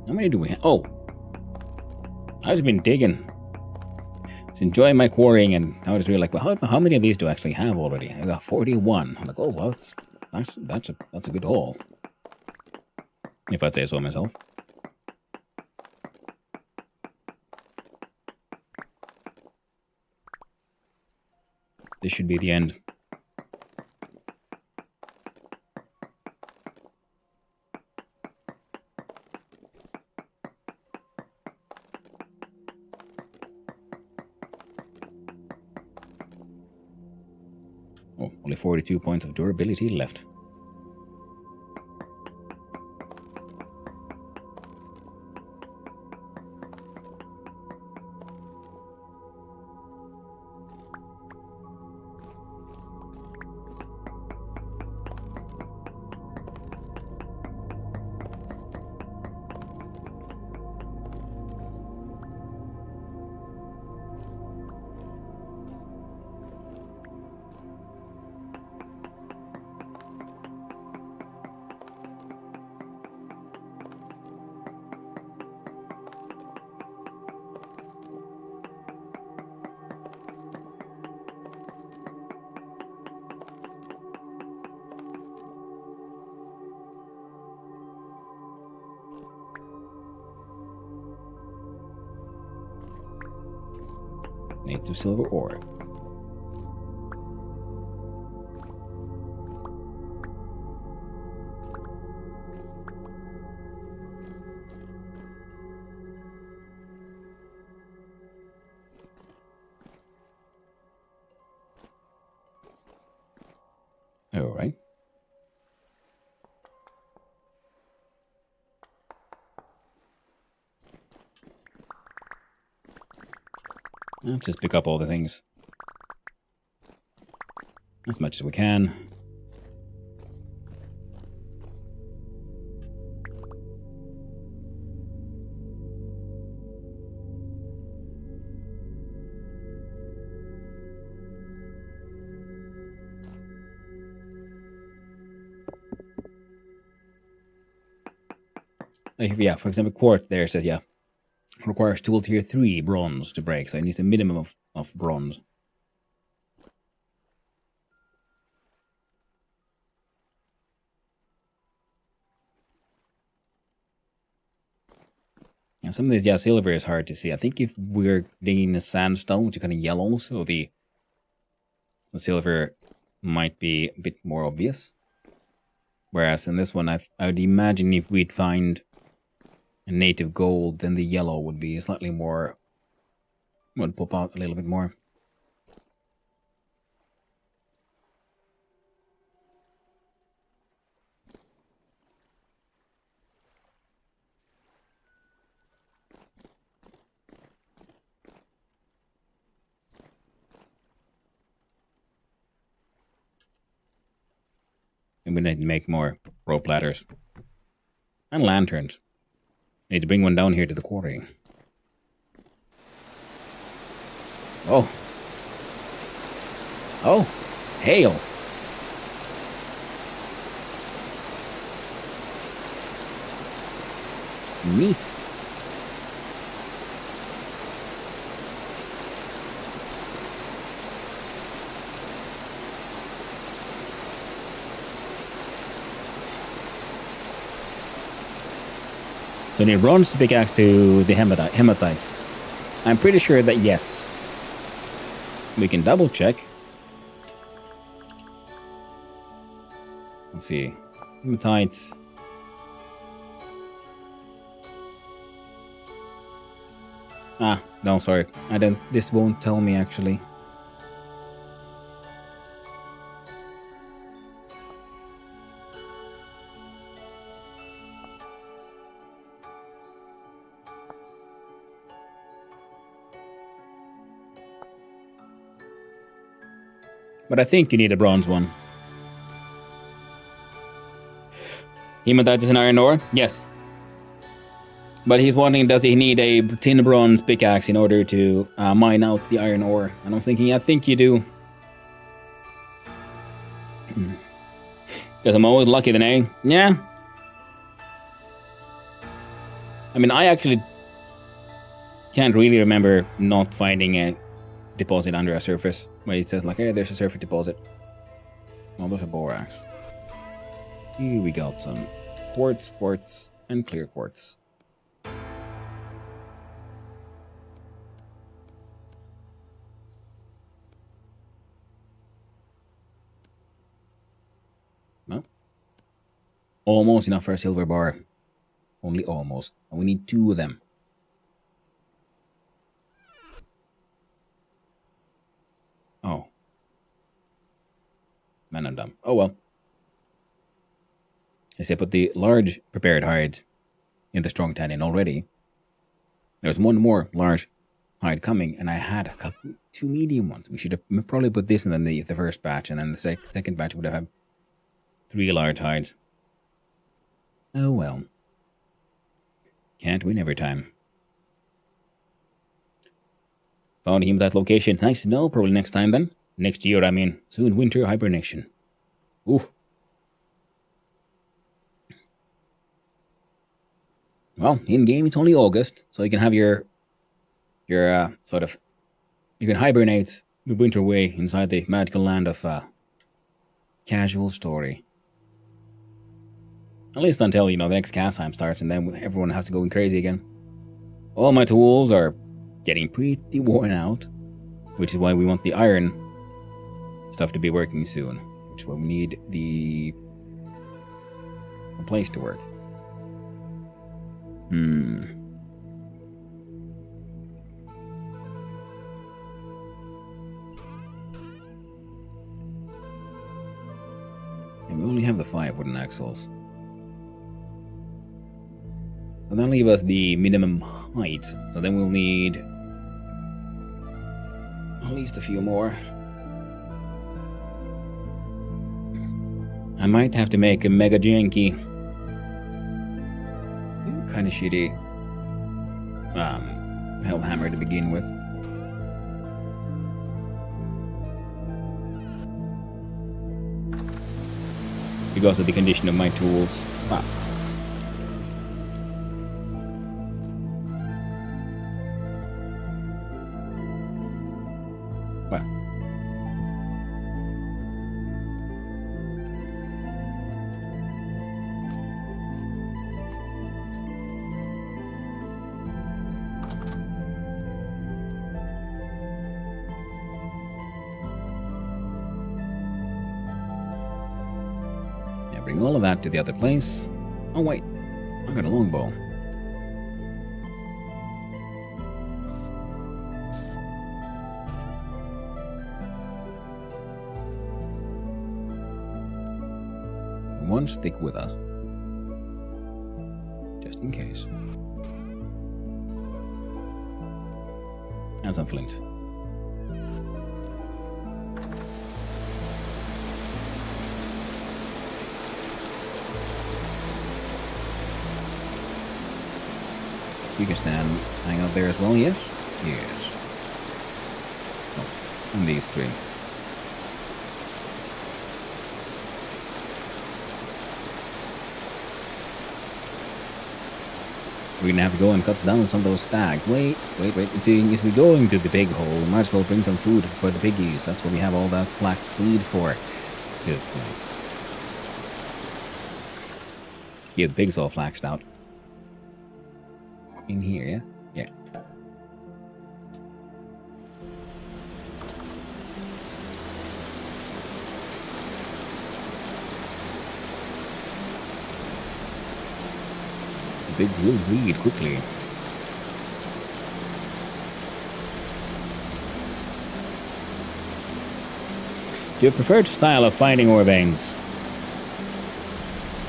How many do we have? Oh. I've been digging. Just enjoying my quarrying, and I was really like, well, how many of these do I actually have already? I got 41. I'm like, oh well, that's a good haul. If I say so myself. This should be the end. Oh, only 42 points of durability left. Native silver ore. All right. Let's just pick up all the things. As much as we can. Like, yeah, for example, quartz there says, yeah, requires tool tier 3 bronze to break, so it needs a minimum of bronze. Yeah, some of these, yeah, silver is hard to see. I think if we're digging a sandstone, which is kind of yellow, so the silver might be a bit more obvious. Whereas in this one, I would imagine if we'd find a native gold, then the yellow would be slightly more, would pop out a little bit more. And we need to make more rope ladders. And lanterns. Need to bring one down here to the quarry. Oh. Oh. Hail. Neat. So need bronze to pickaxe to the hematite. I'm pretty sure that yes. We can double check. Let's see. Hematite. Ah, no, sorry. I don't. This won't tell me actually. But I think you need a bronze one. Hematite is an iron ore? Yes. But he's wondering, does he need a tin bronze pickaxe in order to mine out the iron ore? And I was thinking, I think you do. Because I'm always lucky then, eh? Yeah. I mean, I actually can't really remember not finding a deposit under a surface where it says like, hey, there's a surface deposit. Oh, those are borax. Here we got some quartz, and clear quartz. Well, almost enough for a silver bar. Only almost. And we need 2 of them. Oh. Man, I'm dumb. Oh well. I say put the large prepared hide in the strong tannin already. There's one more large hide coming, and I had 2 medium ones. We should have probably put this in then the first batch, and then the second batch would have had 3 large hides. Oh well. Can't win every time. Found him that location. Nice to know. Probably next time then. Next year, I mean. Soon winter hibernation. Ooh. Well, in game it's only August, so you can have your sort of, you can hibernate the winter away inside the magical land of casual story. At least until, the next cast time starts, and then everyone has to go crazy again. All my tools are getting pretty worn out, which is why we want the iron stuff to be working soon, which is why we need a place to work. And we only have the 5 wooden axles. So that'll leave us the minimum height. So then we'll need at least a few more. I might have to make a mega janky, kind of shitty hell hammer to begin with. Because of the condition of my tools. Wow. Well. Yeah, bring all of that to the other place. Oh wait, I got a longbow. One stick with us, just in case. And some flint. You can stand, hang out there as well, yes? Yes. Oh, and these 3. We're gonna have to go and cut down some of those stags. Wait. Seeing as we're going to the pig hole, we might as well bring some food for the piggies. That's what we have all that flax seed for. To get the pigs all flaxed out. In here, yeah? Yeah. The pigs will breed quickly. Your preferred style of finding ore veins?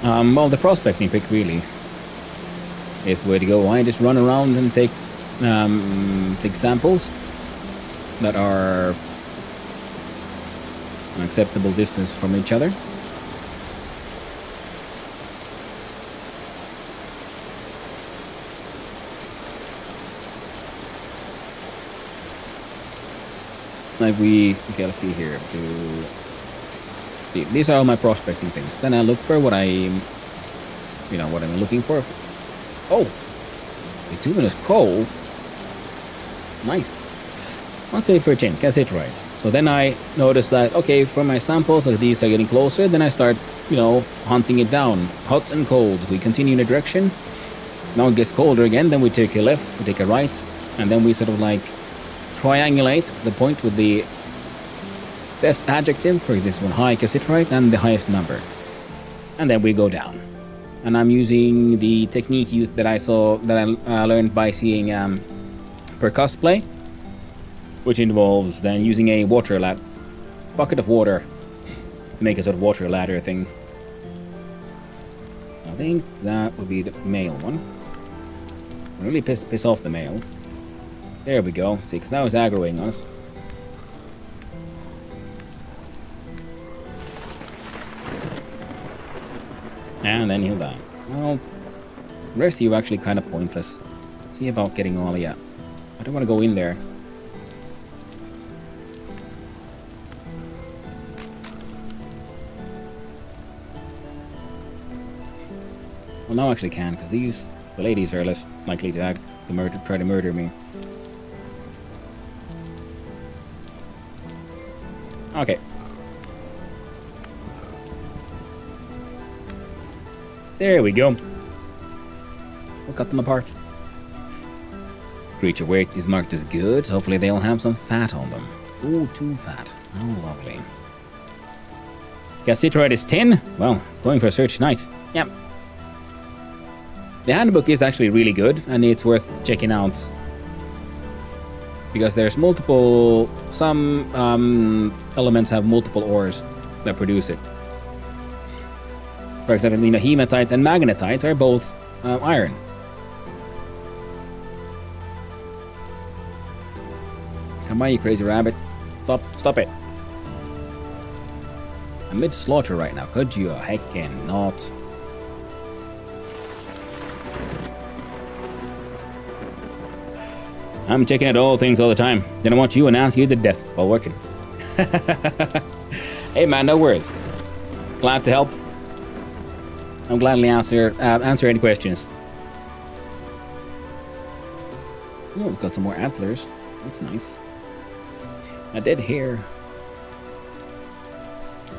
Well, the prospecting pick really is the way to go. I just run around and take samples that are an acceptable distance from each other. Okay, let's see here. See, these are all my prospecting things. Then I look for what I'm looking for. Oh, bituminous coal. Nice. I'll say for a change, cassiterite. So then I notice that, okay, from my samples, like these are getting closer, then I start, hunting it down. Hot and cold. We continue in a direction. Now it gets colder again, then we take a left, we take a right, and then we sort of like triangulate the point with the best adjective for this one, high cassiterite, and the highest number. And then we go down. And I'm using the technique that I learned by seeing Percuss play, which involves then using a bucket of water to make a sort of water ladder thing. I think that would be the male one. Really piss off the male. There we go. See, because that was aggroing us. And then he'll die. Well, the rest of you are actually kind of pointless. See about getting all of you. I don't want to go in there. Well, now I actually can, because the ladies are less likely to try to murder me. Okay. There we go. We'll cut them apart. Creature weight is marked as good. Hopefully they'll have some fat on them. Ooh, too fat. Oh, lovely. Cassiterite is 10. Well, going for a search tonight. Yep. The handbook is actually really good, and it's worth checking out. Because there's some elements have multiple ores that produce it. For example, hematite and magnetite are both iron. Come on, you crazy rabbit. Stop it. I'm mid-slaughter right now. Could you heckin' not? I'm checking out all things all the time. Then I want you and ask you to death while working. Hey man, no worries. Glad to help. I'll gladly answer any questions. Oh, we've got some more antlers. That's nice. A dead hare.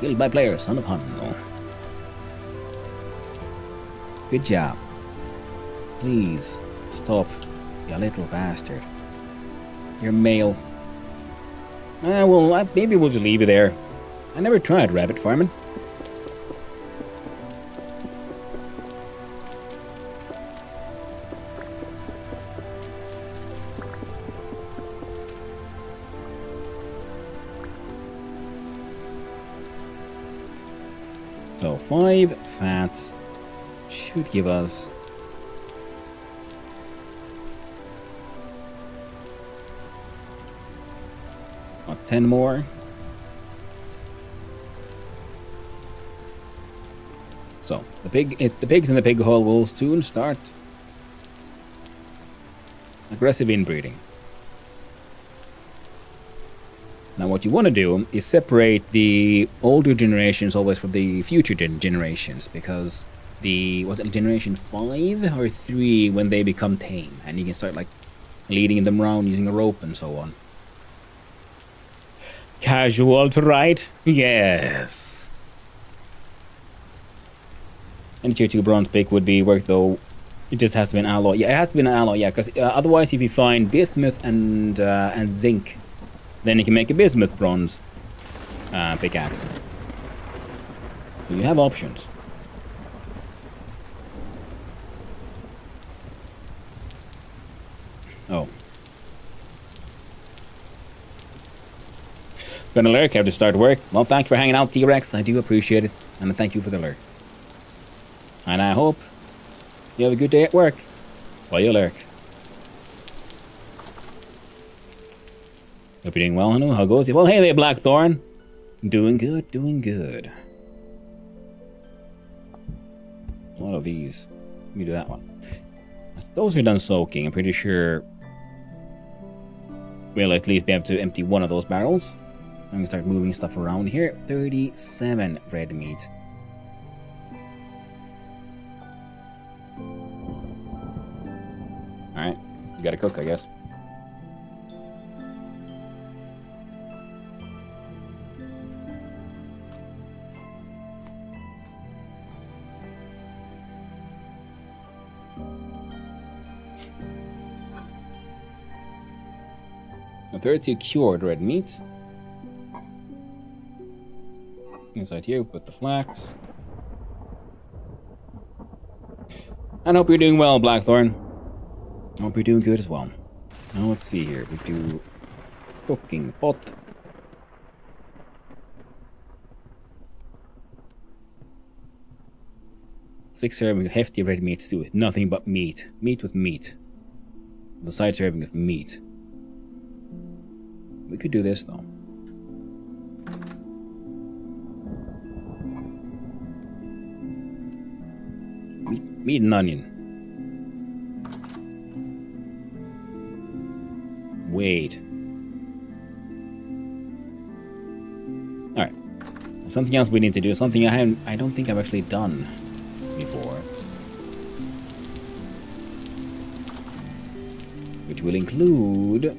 Killed by player, son of Hun. Good job. Please, stop, you little bastard. You're male. Well, maybe we'll just leave you there. I never tried rabbit farming. So 5 fats should give us about 10 more. So the pigs in the pig hole will soon start aggressive inbreeding. Now what you want to do is separate the older generations always from the future generations, because was it generation 5 or 3 when they become tame, and you can start like leading them around using a rope and so on. Casual to right? Yes. And tier 2 bronze pick would be worth though. It just has to be an alloy. Yeah, it has to be an alloy, yeah, because otherwise if you find bismuth and zinc, then you can make a bismuth bronze pickaxe. So you have options. Oh. Gonna lurk, have to start work. Well, thank you for hanging out, T-Rex. I do appreciate it. And thank you for the lurk. And I hope you have a good day at work while you lurk. Hope you're doing well, Hanu. How goes it? Well, hey there, Blackthorn. Doing good, doing good. A lot of these. Let me do that one. Those are done soaking. I'm pretty sure we'll at least be able to empty one of those barrels. I'm gonna start moving stuff around here. 37 red meat. Alright, you gotta cook, I guess. A 30 cured red meat. Inside here, put the flax. And hope you're doing well, Blackthorn. Hope you're doing good as well. Now let's see here. We do cooking pot. Six serving of hefty red meat stew. Nothing but meat. Meat with meat. The side serving of meat. We could do this though. Meat and onion. Wait. Alright. Something else we need to do. Something I don't think I've actually done before. Which will include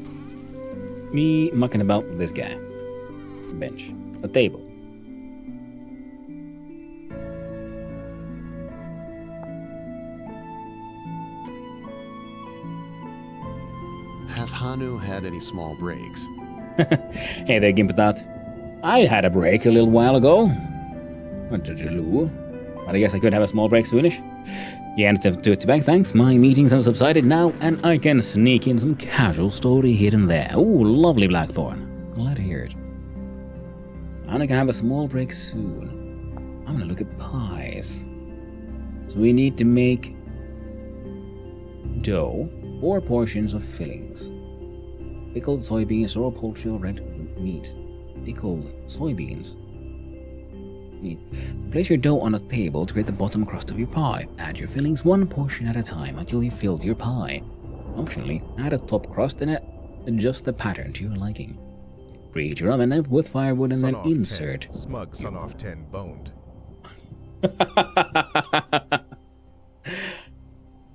me mucking about with this guy. A bench. A table. Has Hanu had any small breaks? Hey there, Gimpetat. I had a break a little while ago. But I guess I could have a small break soonish. Yeah, to back, thanks. My meetings have subsided now, and I can sneak in some casual story here and there. Ooh, lovely, Blackthorn. Glad to hear it. And I can have a small break soon. I'm gonna look at pies. So we need to make dough, 4 portions of fillings. Pickled soybeans, raw poultry, or red meat. Pickled soybeans. Place your dough on a table to create the bottom crust of your pie. Add your fillings 1 portion at a time until you've filled your pie. Optionally, add a top crust and adjust the pattern to your liking. Preheat your oven with firewood and then insert. 10. Smug son of 10 boned.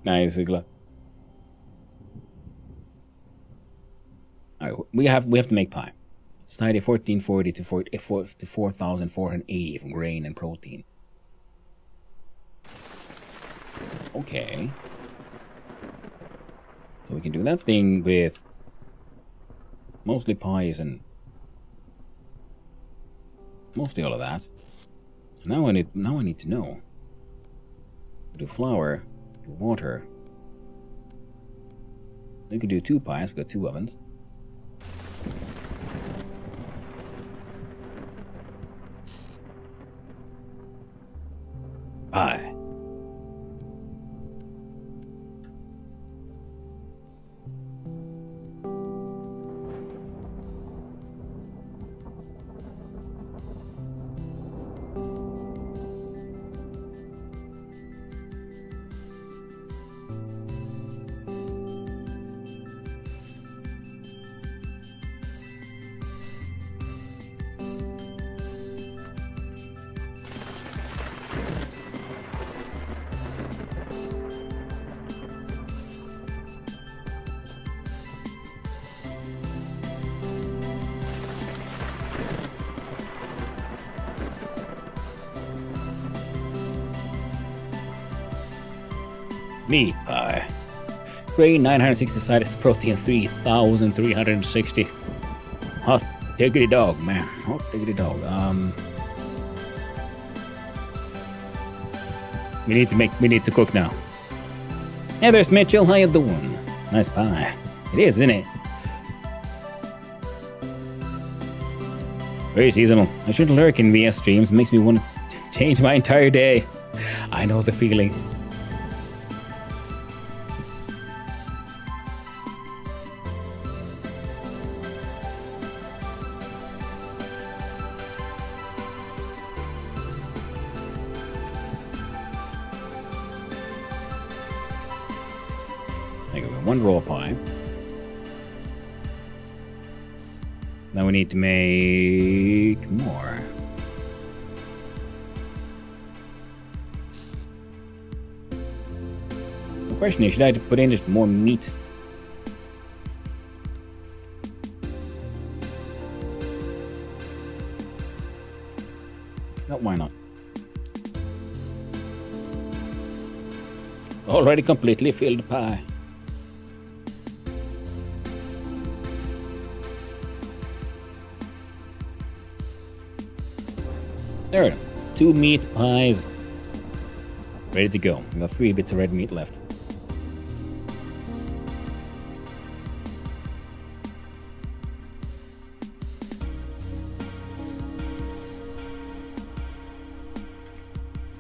Nice, Igla. Alright, we have to make pie. Study 1440 to 4,480 from grain and protein. Okay. So we can do that thing with mostly pies and mostly all of that. Now I need to know. We do flour, do water. We can do 2 pies. We got 2 ovens. Pie. Meat pie. Grain 960 sides, protein 3,360. Hot diggity dog, man. Hot diggity dog. We need to cook now. Hey, there's Mitchell. How you doing? Nice pie. It is, isn't it? Very seasonal. I shouldn't lurk in VS streams. It makes me want to change my entire day. I know the feeling. There you go. One raw pie. Now we need to make more. The question is, should I put in just more meat? No, why not? Already completely filled pie. There we go. 2 meat pies. Ready to go. We got 3 bits of red meat left.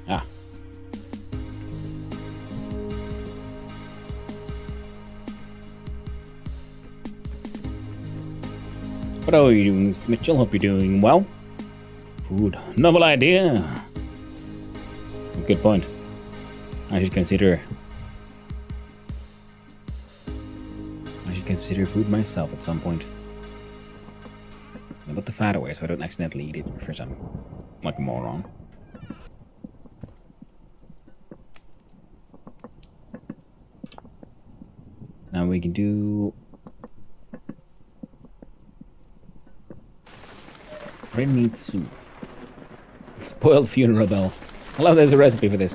Ah. What are you doing, Mitchell? Hope you're doing well. Food. Novel idea. Good point. I should consider food myself at some point. I'll put the fat away so I don't accidentally eat it for some like a moron. Now we can do red meat soup. Spoiled funeral bell. I love there's a recipe for this.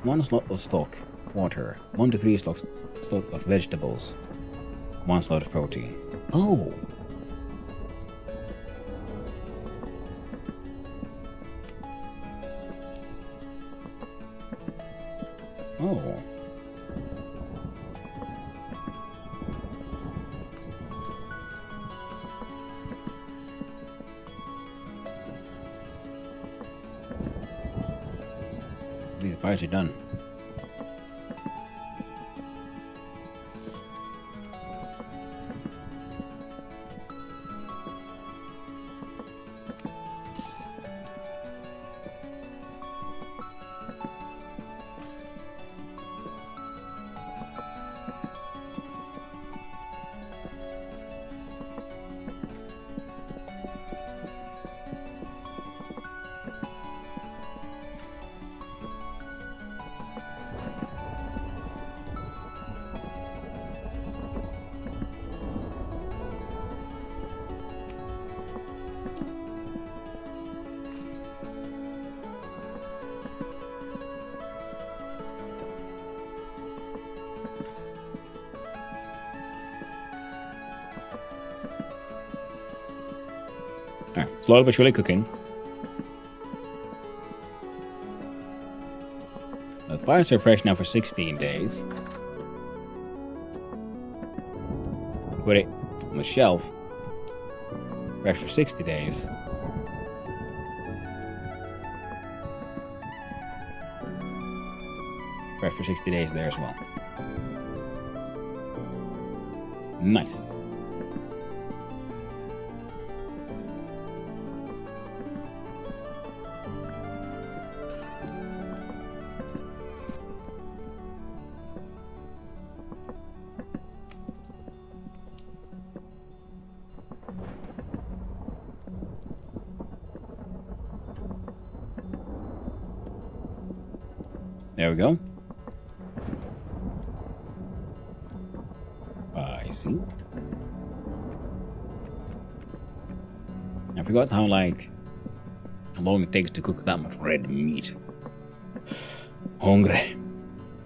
1 slot of stock, water. 1 to 3 slots of vegetables. 1 slot of protein. Oh! Oh. These pies are done. Alright, slowly but surely cooking. The pies are fresh now for 16 days. Put it on the shelf. Fresh for 60 days. Fresh for 60 days there as well. Nice. There we go. I see. I forgot how long it takes to cook that much red meat. Hungry.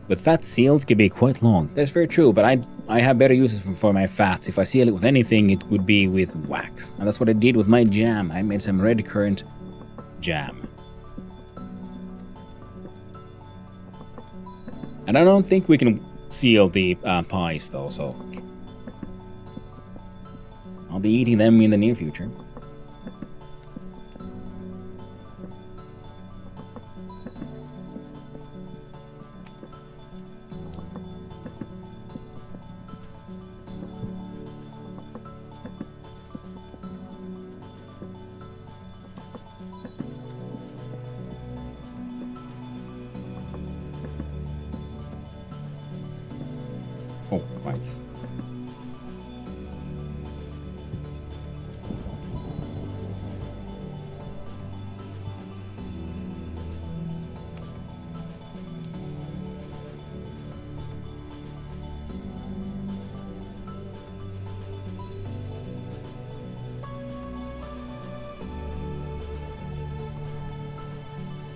But fat sealed can be quite long. That's very true, but I have better uses for my fats. If I seal it with anything, it would be with wax. And that's what I did with my jam. I made some red currant jam. And I don't think we can seal the pies though, so I'll I'll be eating them in the near future. Oh, right.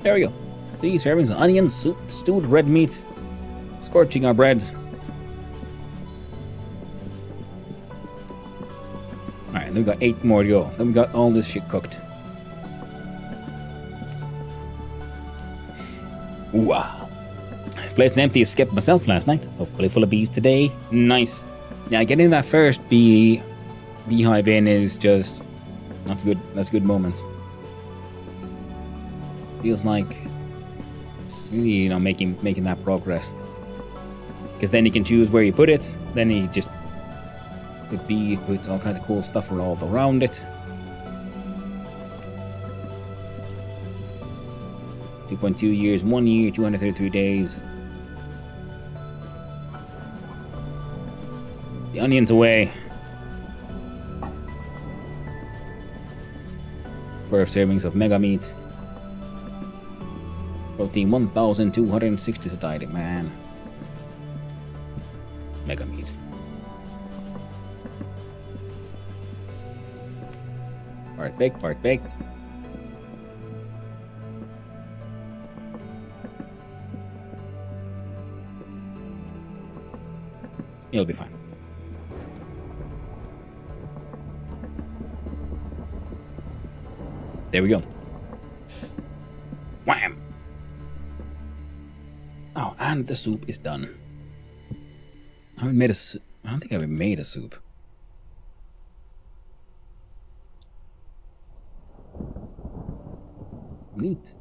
There we go. 3 servings of onion soup, stewed red meat, scorching our bread. Alright, then we got 8 more to go. Then we got all this shit cooked. Wow. Place empty, escaped myself last night. Hopefully full of bees today. Nice. Yeah, getting that first beehive in is just... That's good. That's good moments. Feels like really, you know, making that progress. Because then you can choose where you put it. Then you just put bees, puts all kinds of cool stuff all around it. 2.2 years, 1 year, 233 days. The onion's away. First servings of mega meat. Protein 1,260 satiety, man. Mega meat. Part baked, part baked. It'll be fine. There we go. Wham! Oh, and the soup is done. I haven't made a soup. I don't think I've ever made a soup. Neat.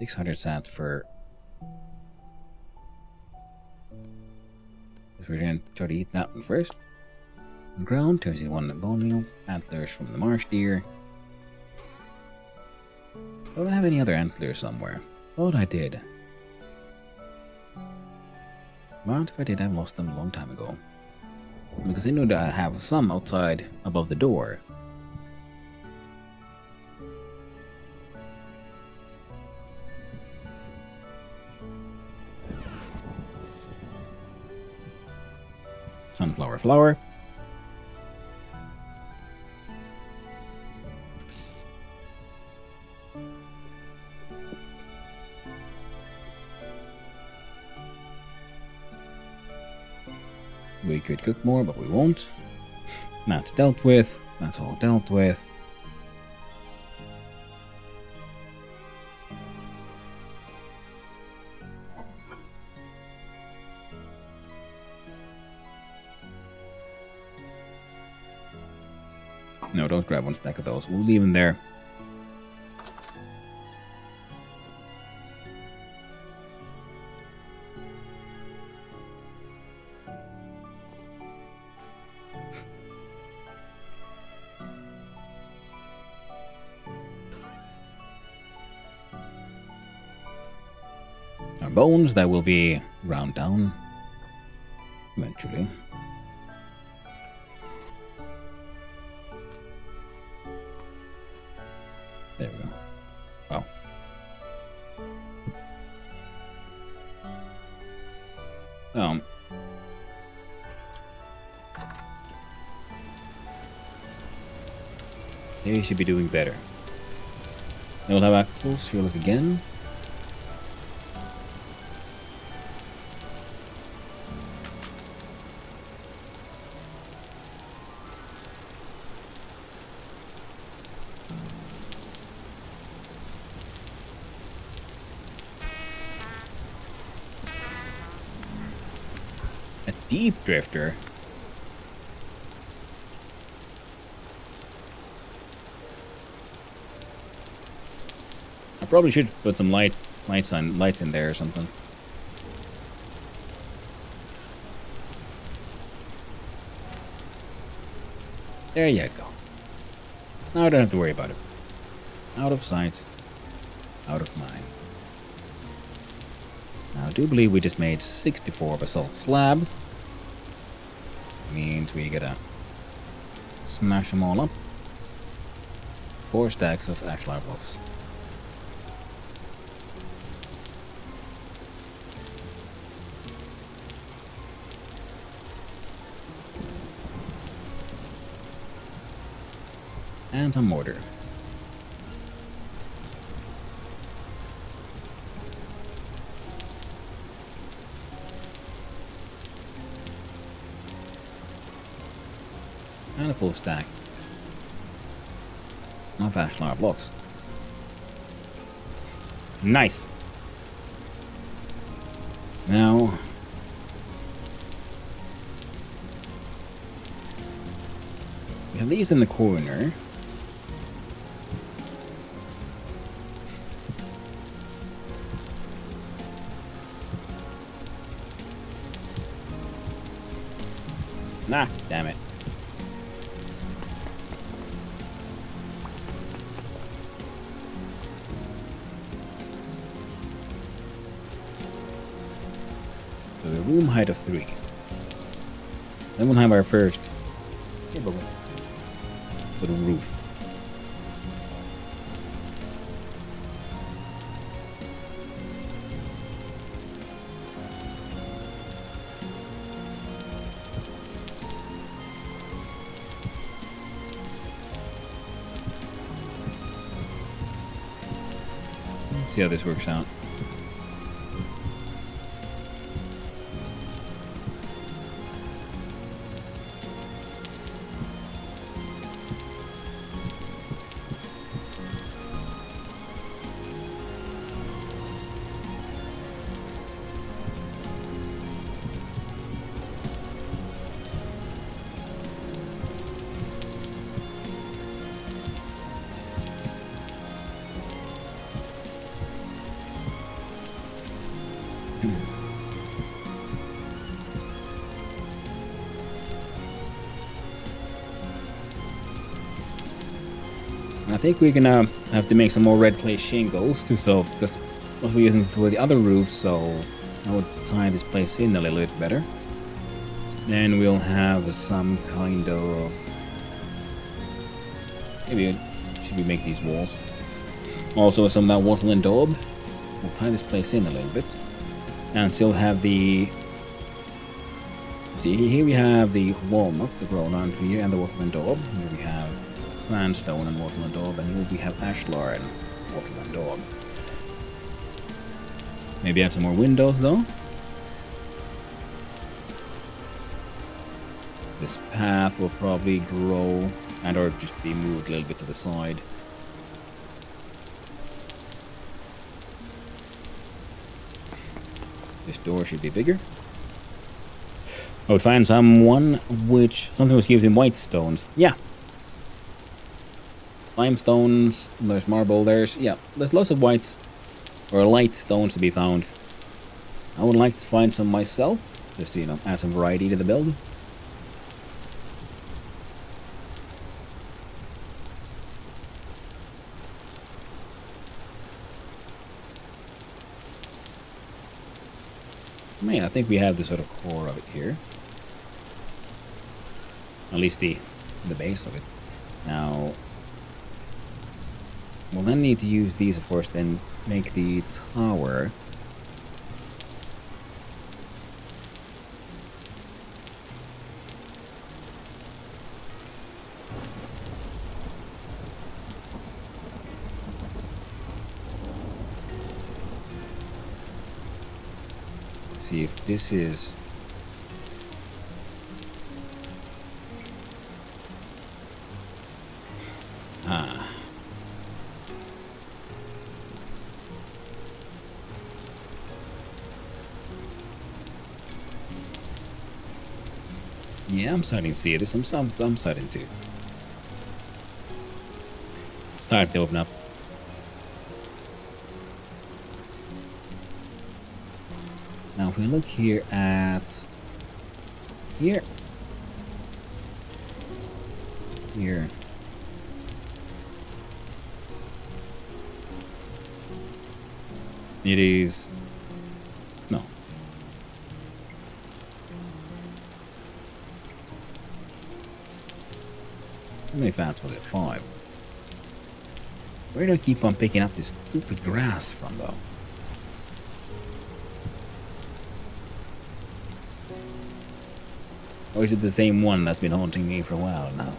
$600 for. We're gonna try to eat that one first. Ground, turns into one bone meal. Antlers from the marsh deer. Don't I have any other antlers somewhere? Thought I did. What if I did? I lost them a long time ago. Because I know that I have some outside above the door. Sunflower flower. We could cook more, but we won't. That's dealt with. That's all dealt with. No, don't grab one stack of those. We'll leave them there. Our bones, that will be ground down eventually. There we go. Wow. They should be doing better. They will have a closer look again. Deep drifter. I probably should put some lights in there or something. There you go. Now I don't have to worry about it. Out of sight, out of mind. Now I do believe we just made 64 basalt slabs. Means we gotta smash them all up. 4 stacks of ashlar blocks. And some mortar. And a full stack of ashlar blocks. Nice. Now we have these in the corner. Nah, damn it. So a room height of 3. Then we'll have our first little roof. Let's see how this works out. I think we're gonna have to make some more red clay shingles too, so because what we're using for the other roof, so I would tie this place in a little bit better. Then we'll have some kind of maybe should we make these walls? Also some of that wattle and daub. We'll tie this place in a little bit, and still have the. See here we have the walnuts that grow around here, and the wattle and daub. Here we have sandstone and wattle and daub, and here we have ashlar and wattle and daub. Maybe add some more windows though. This path will probably grow and or just be moved a little bit to the side. This door should be bigger. I would find something was used in white stones. Yeah. Limestones, there's marble, there's lots of white or light stones to be found. I would like to find some myself, just to, add some variety to the build. Yeah, I think we have the sort of core of it here. At least the base of it. Now, we'll then need to use these, of course, then make the tower. See if this is Yeah, I'm starting to see this. I'm starting to. Start to open up. Now, if we look here at here, it is no. How many fats was it? 5. Where do I keep on picking up this stupid grass from, though? Or is it the same one that's been haunting me for a while now?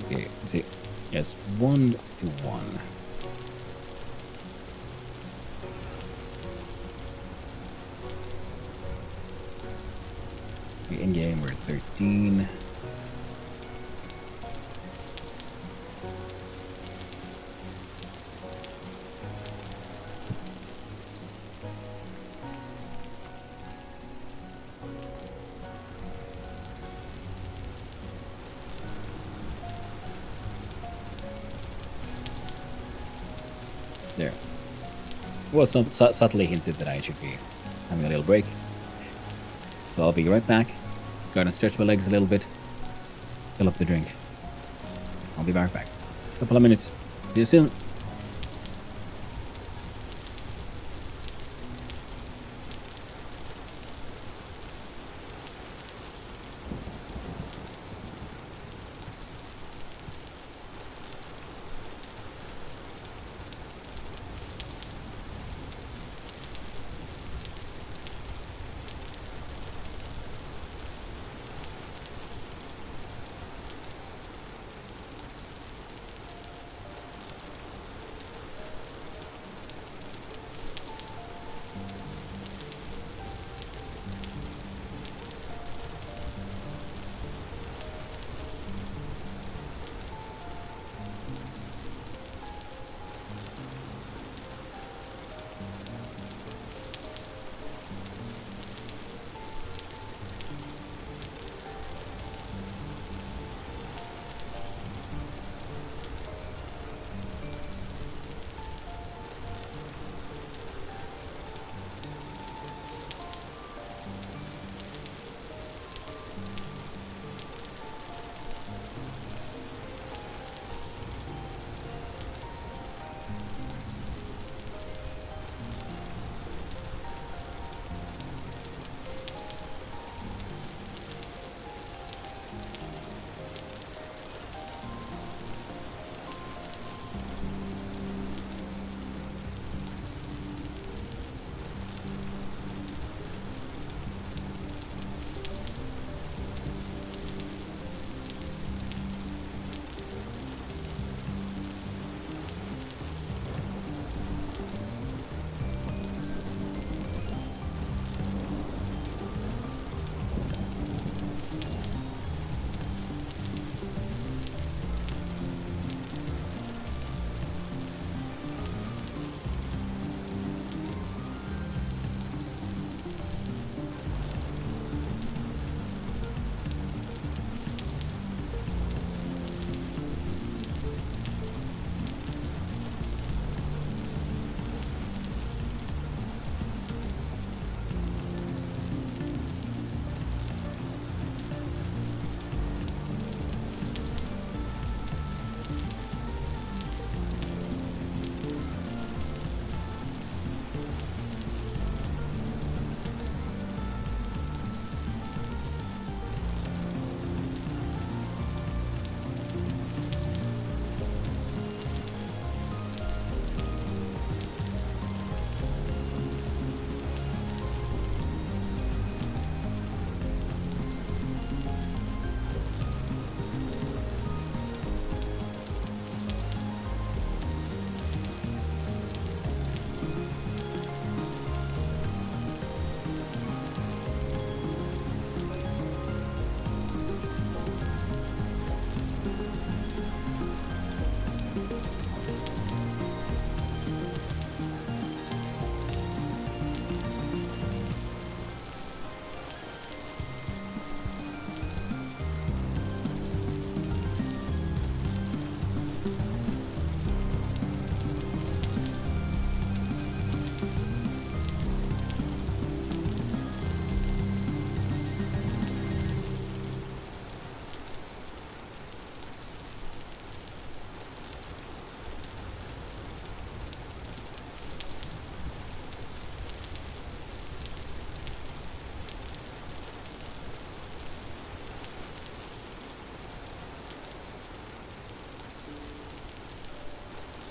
Okay, see. Yes, 1 to 1. Okay, in game we're at 13. There. Well, subtly hinted that I should be having a little break. So I'll be right back. Gonna stretch my legs a little bit. Fill up the drink. I'll be right back. Couple of minutes. See you soon.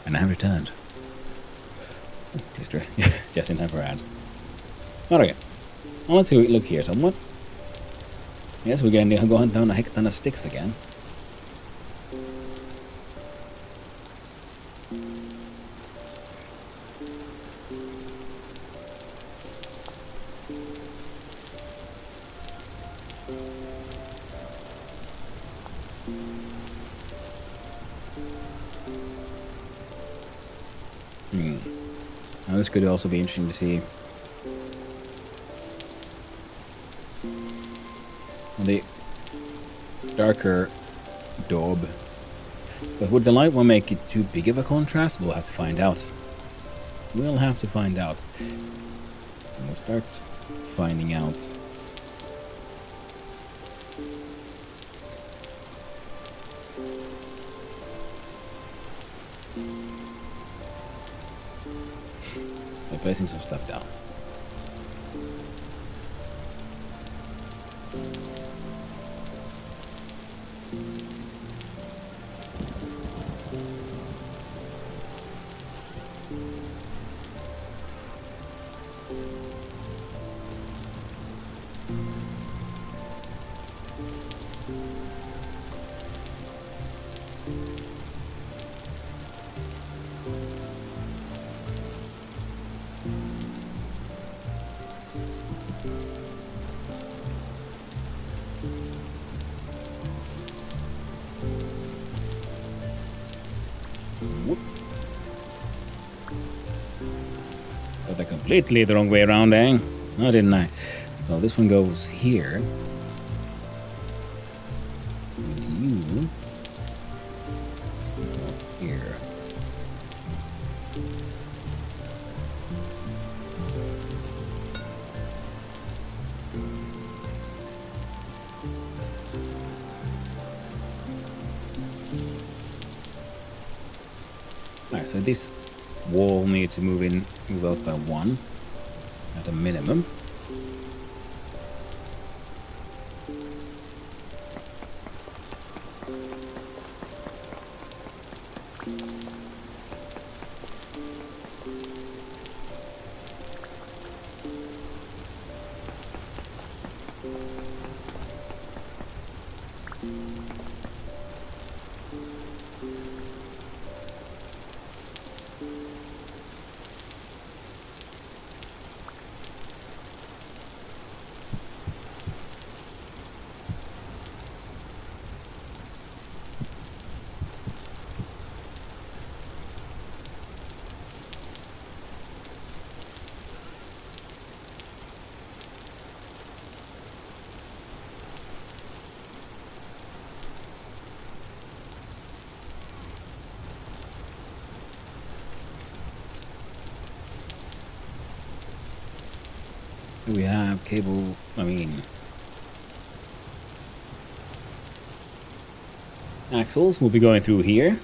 And I have returned. Oh, just in time for ads. Alright. Well, let's look here somewhat. Yes, we're going to go hunt down a heck ton of sticks again. Now this could also be interesting to see. The darker daub. But would the light one make it too big of a contrast? We'll have to find out. We'll have to find out. And we'll start finding out. By placing some stuff down. Whoop. Got that completely the wrong way around, eh? Oh, didn't I? So this one goes here. And you go here. Alright, so this wall needs to move out by 1 at a minimum. We have cable, axles will be going through here.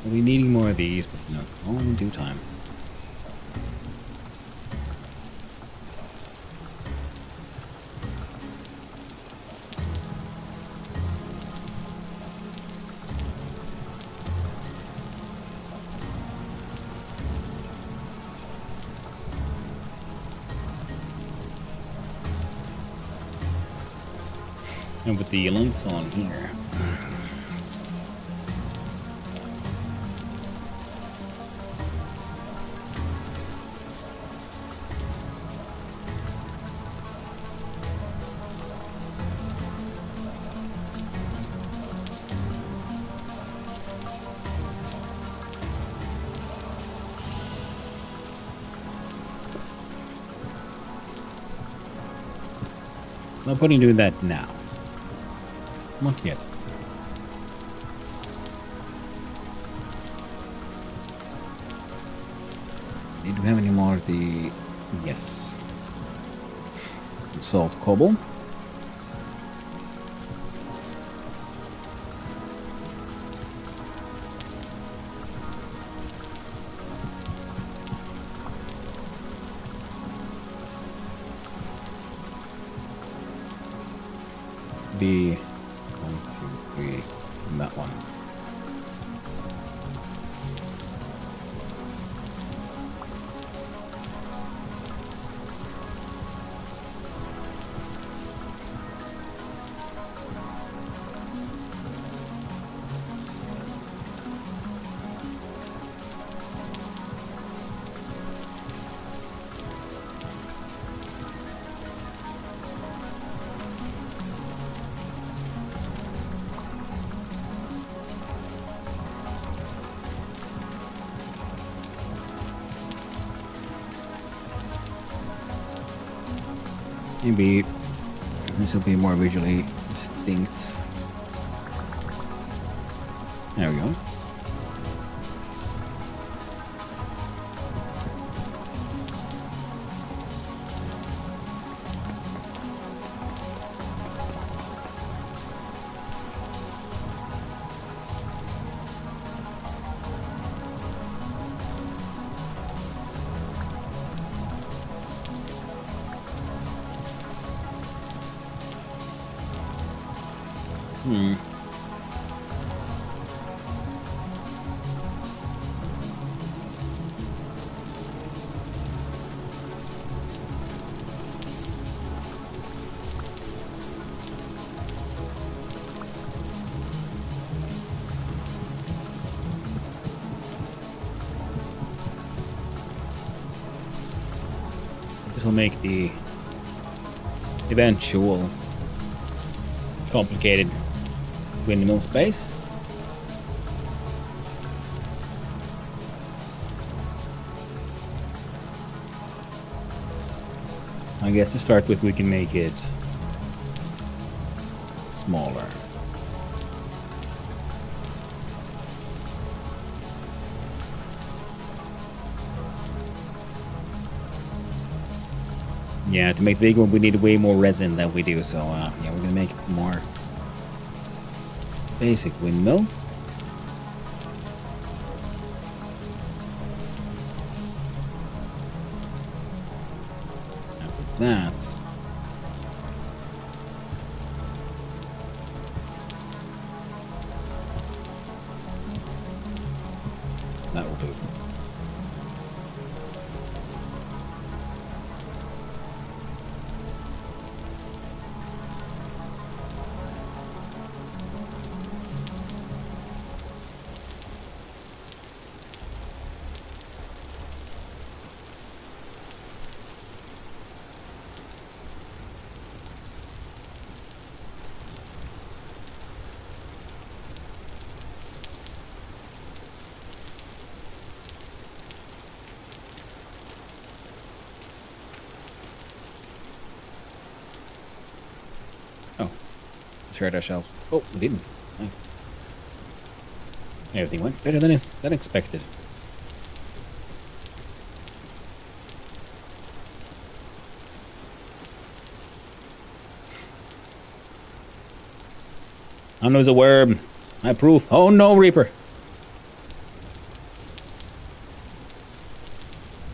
We'll be needing more of these, but all in due time. And with the links on here. No point in doing that now. Not yet. Did we have any more of the... Yes. Salt cobble. Be 1, 2, 3 and that one. Maybe this will be more visually distinct. There we go. This will make the eventual complicated windmill space. I guess to start with we can make it smaller. Yeah, to make the big one we need way more resin than we do, so yeah, we're gonna make it more basic windmill. And for that, that will do. Shared ourselves. Oh, we didn't. Nice. Everything went better than expected. I know it's a worm. I approve. Oh no, Reaper.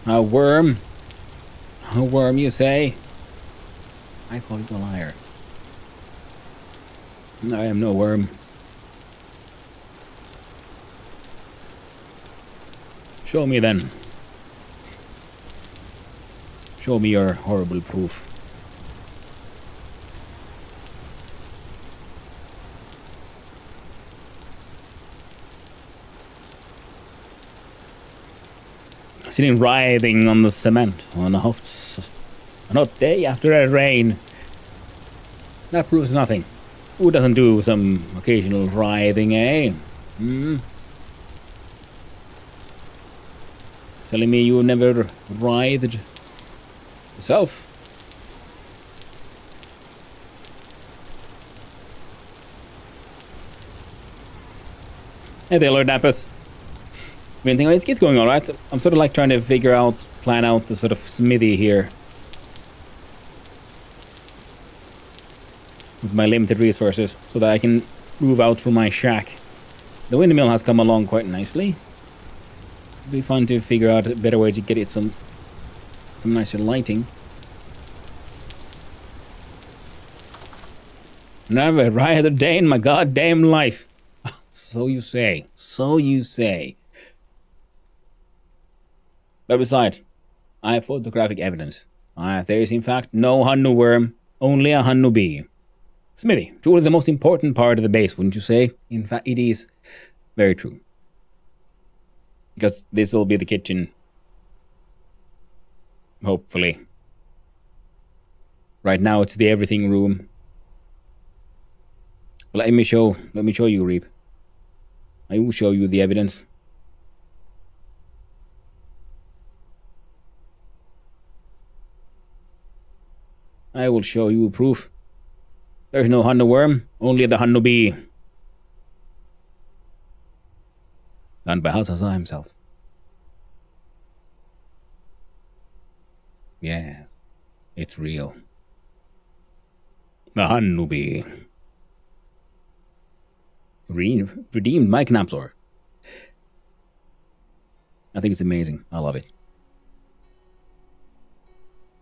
A worm. A worm, you say? I call you a liar. I am no worm. Show me then. Show me your horrible proof. Sitting writhing on the cement on a hot day after a rain. That proves nothing. Who doesn't do some occasional writhing, eh? Hmm? Telling me you never writhed yourself? Hey there, Lord Nappus. It's going all right. I'm sort of like trying to plan out the sort of smithy here. With my limited resources, so that I can move out from my shack. The windmill has come along quite nicely. It'll be fun to figure out a better way to get it some nicer lighting. Never riot a day in my goddamn life. So you say. So you say. But besides, I have photographic evidence. There is in fact no Hannu worm, only a Hannu bee. Smithy, truly the most important part of the base, wouldn't you say? In fact, it is very true. Because this will be the kitchen. Hopefully. Right now it's the everything room. Let me show you, Reap. I will show you the evidence. I will show you proof. There's no Hannu worm, only the Hannu bee. Done by Hazaza himself. Yeah, it's real. The Hannu bee. Redeemed my Knapsor. I think it's amazing. I love it.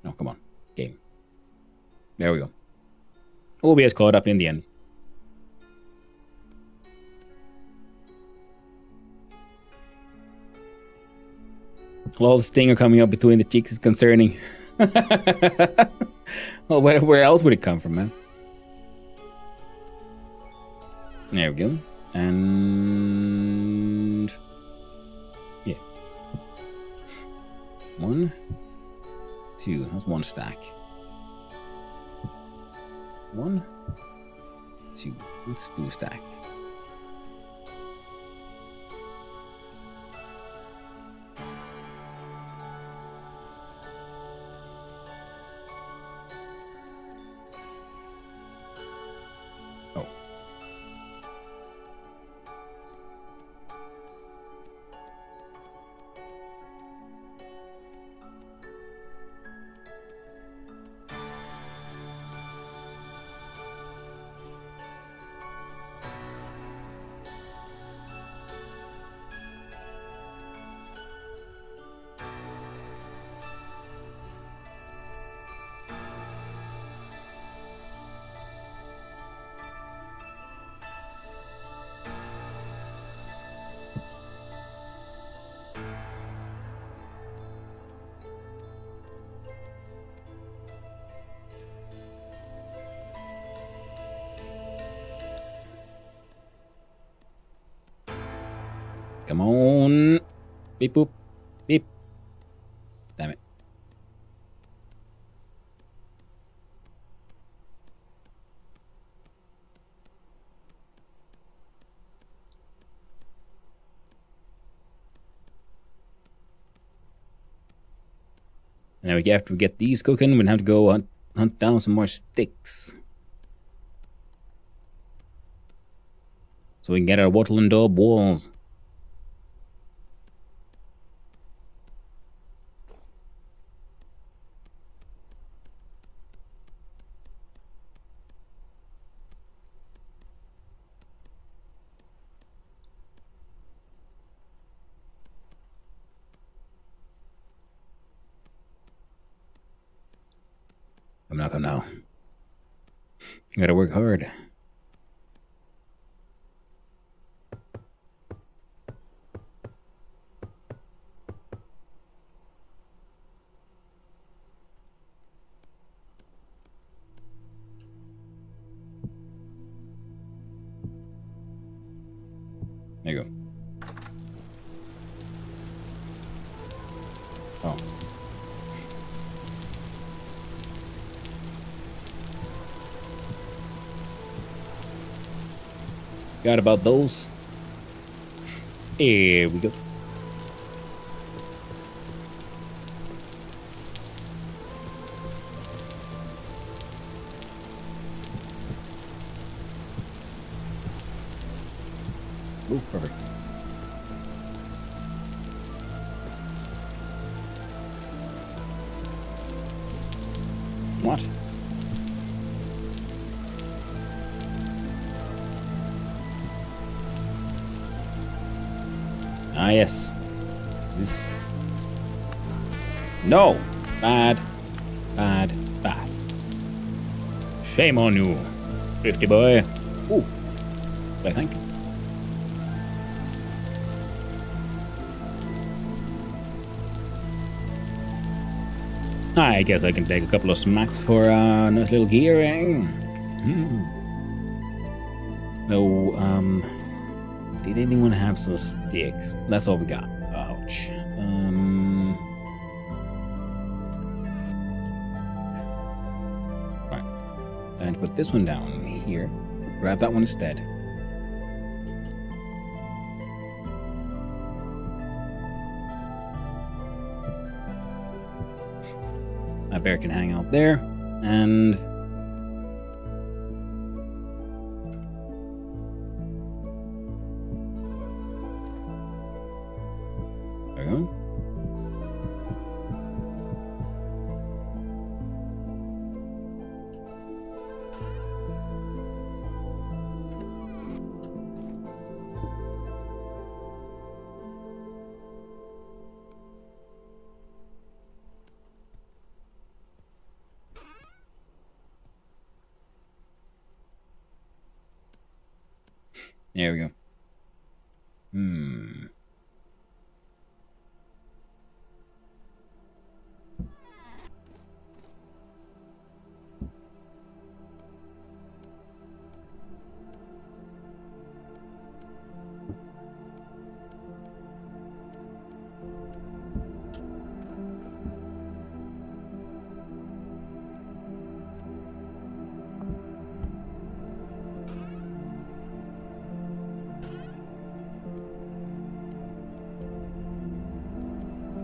Oh, come on. Game. There we go. OBS caught up in the end. Well, the stinger coming up between the cheeks is concerning. Well, where else would it come from, man? There we go. And... yeah. 1, 2. That's one stack. 1, 2. Let's do stack. Oh. Come on. Beep boop. Beep. Damn it. Now after we get these cooking, we'll have to go hunt down some more sticks. So we can get our wattle and daub walls. I'm not gonna know. You gotta work hard. There you go. Oh. Got about those. Here we go. Oh, perfect. What? Ah, yes. This. No! Bad. Bad. Bad. Shame on you, thrifty boy. Ooh. I think. I guess I can take a couple of smacks for a nice little gearing. No, did anyone have some sticks? That's all we got. Ouch. Right. Time to put this one down here. Grab that one instead. That bear can hang out there, and there we go. There we go.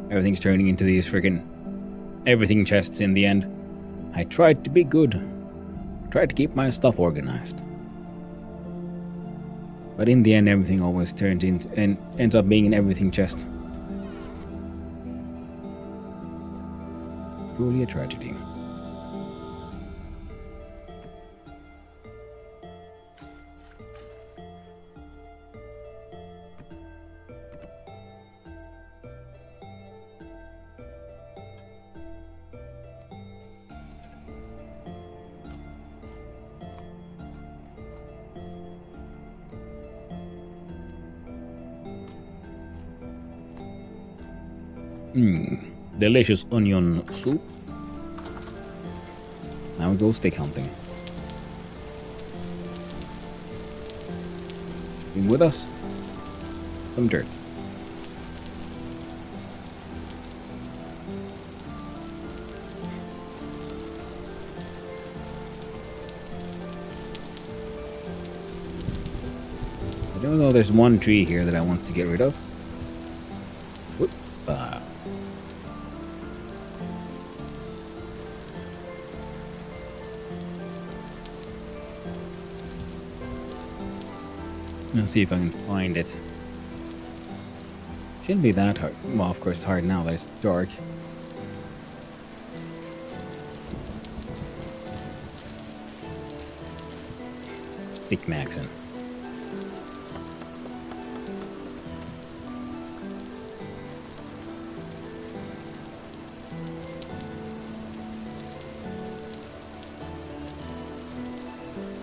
Everything's turning into these friggin' everything chests in the end. I tried to be good. Tried to keep my stuff organized. But in the end, everything always turns into and ends up being an everything chest. Truly a tragedy. Delicious onion soup. Now we go steak hunting. Bring with us some dirt. I don't know, there's one tree here that I want to get rid of. Whoop. Let's see if I can find it. Shouldn't be that hard. Well, of course it's hard now that it's dark. Stick maxing.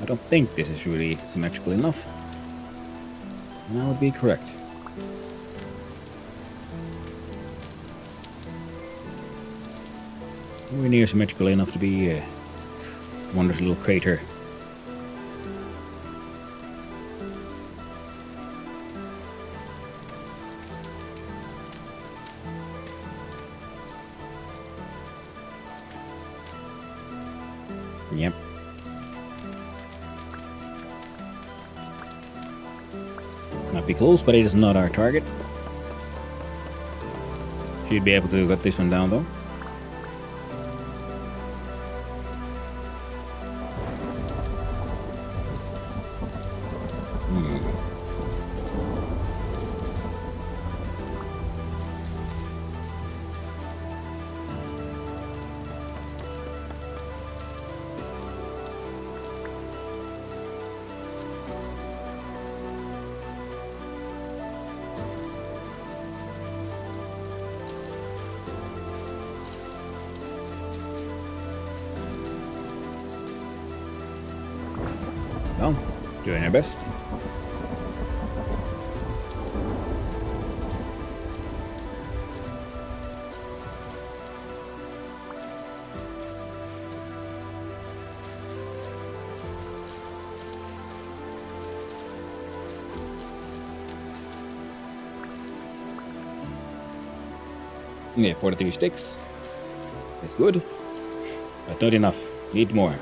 I don't think this is really symmetrical enough. And I would be correct. Nowhere near symmetrical enough to be a wonderful little crater. Yep. Might be close, but it is not our target. Should be able to get this one down though. Doing our best. Yeah, 43 sticks. That's good. But not enough. Need more.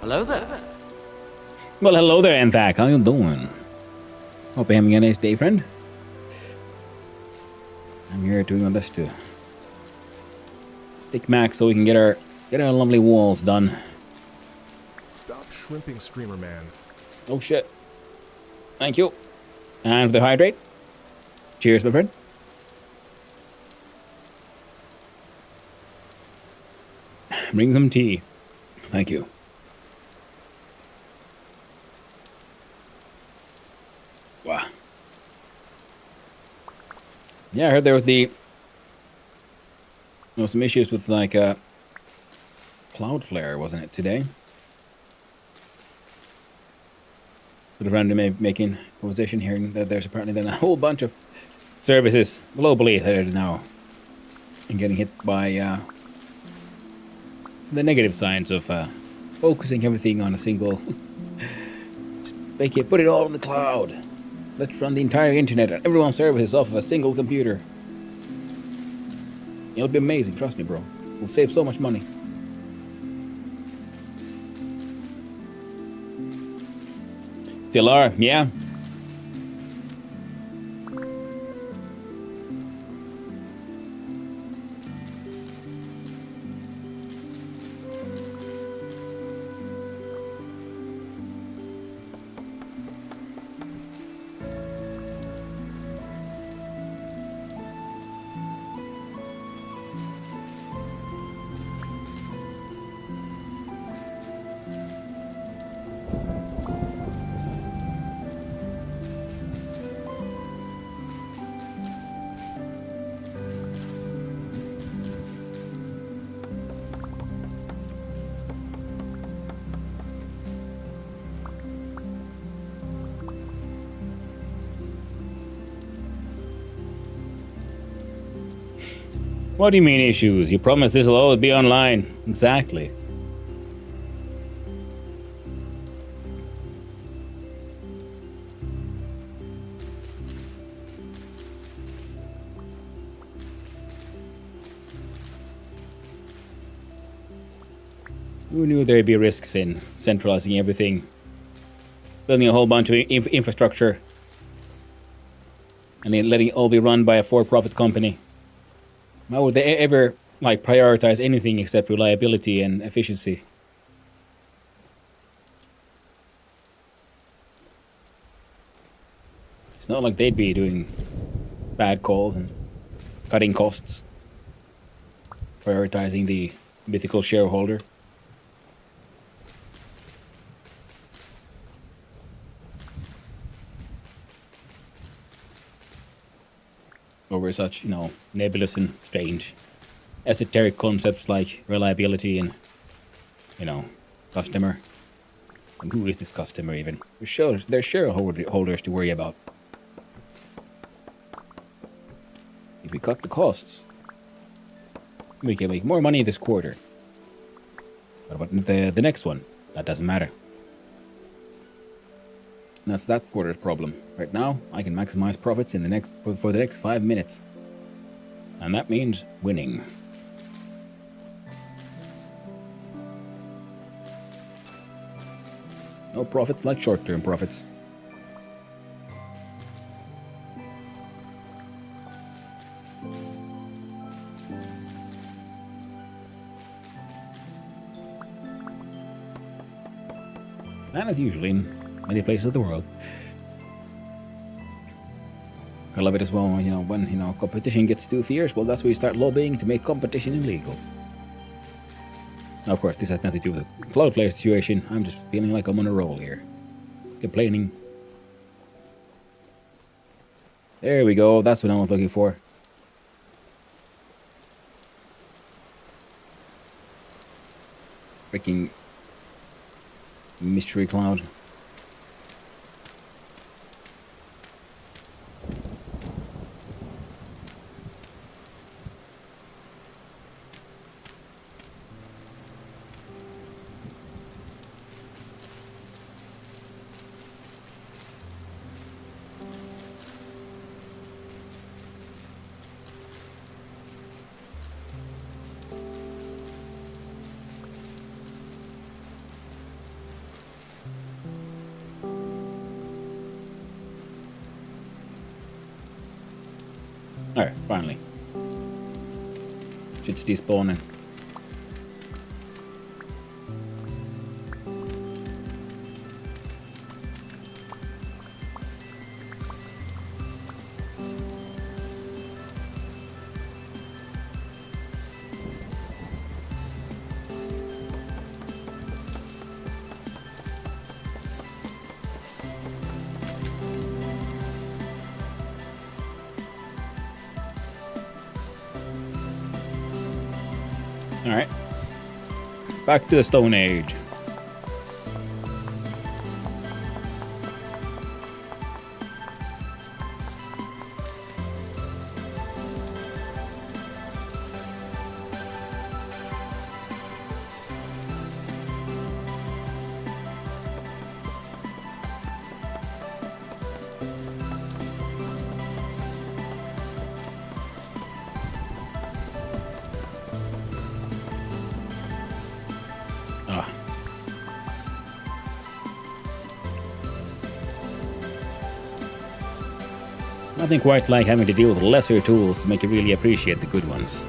Hello there. Well, hello there, Anthak. How you doing? Hope you're having a nice day, friend. I'm here doing my best to stick max so we can get our lovely walls done. Stop shrimping, streamer man. Oh shit. Thank you. And for the hydrate. Cheers, my friend. Bring some tea. Thank you. Wow. Yeah, I heard there was some issues with like Cloudflare, wasn't it, today? Sort of randomly making conversation hearing that there's apparently then a whole bunch of services globally that are now getting hit by the negative signs of focusing everything on a single. Just make it, put it all in the cloud. Let's run the entire internet and everyone's services off of a single computer. It'll be amazing, trust me, bro. We'll save so much money. Still are, yeah. What do you mean issues? You promised this will always be online. Exactly. Who knew there'd be risks in centralizing everything? Building a whole bunch of infrastructure and then letting it all be run by a for-profit company. Why would they ever like prioritize anything except reliability and efficiency? It's not like they'd be doing bad calls and cutting costs, prioritizing the mythical shareholder. Over such, nebulous and strange esoteric concepts like reliability and, customer. And who is this customer even? There's shareholders to worry about. If we cut the costs, we can make more money this quarter. What about the next one? That doesn't matter. That's that quarter's problem. Right now, I can maximize profits for the next 5 minutes. And that means winning. No profits like short-term profits. And as usually in many places of the world. I love it as well, when competition gets too fierce, well, that's where you start lobbying to make competition illegal. Now, of course, this has nothing to do with the cloud flare situation. I'm just feeling like I'm on a roll here. Complaining. There we go. That's what I was looking for. Freaking mystery cloud. Alright, finally. Shit's despawning. Alright. Back to the Stone Age. Ah. Nothing quite like having to deal with lesser tools to make you really appreciate the good ones.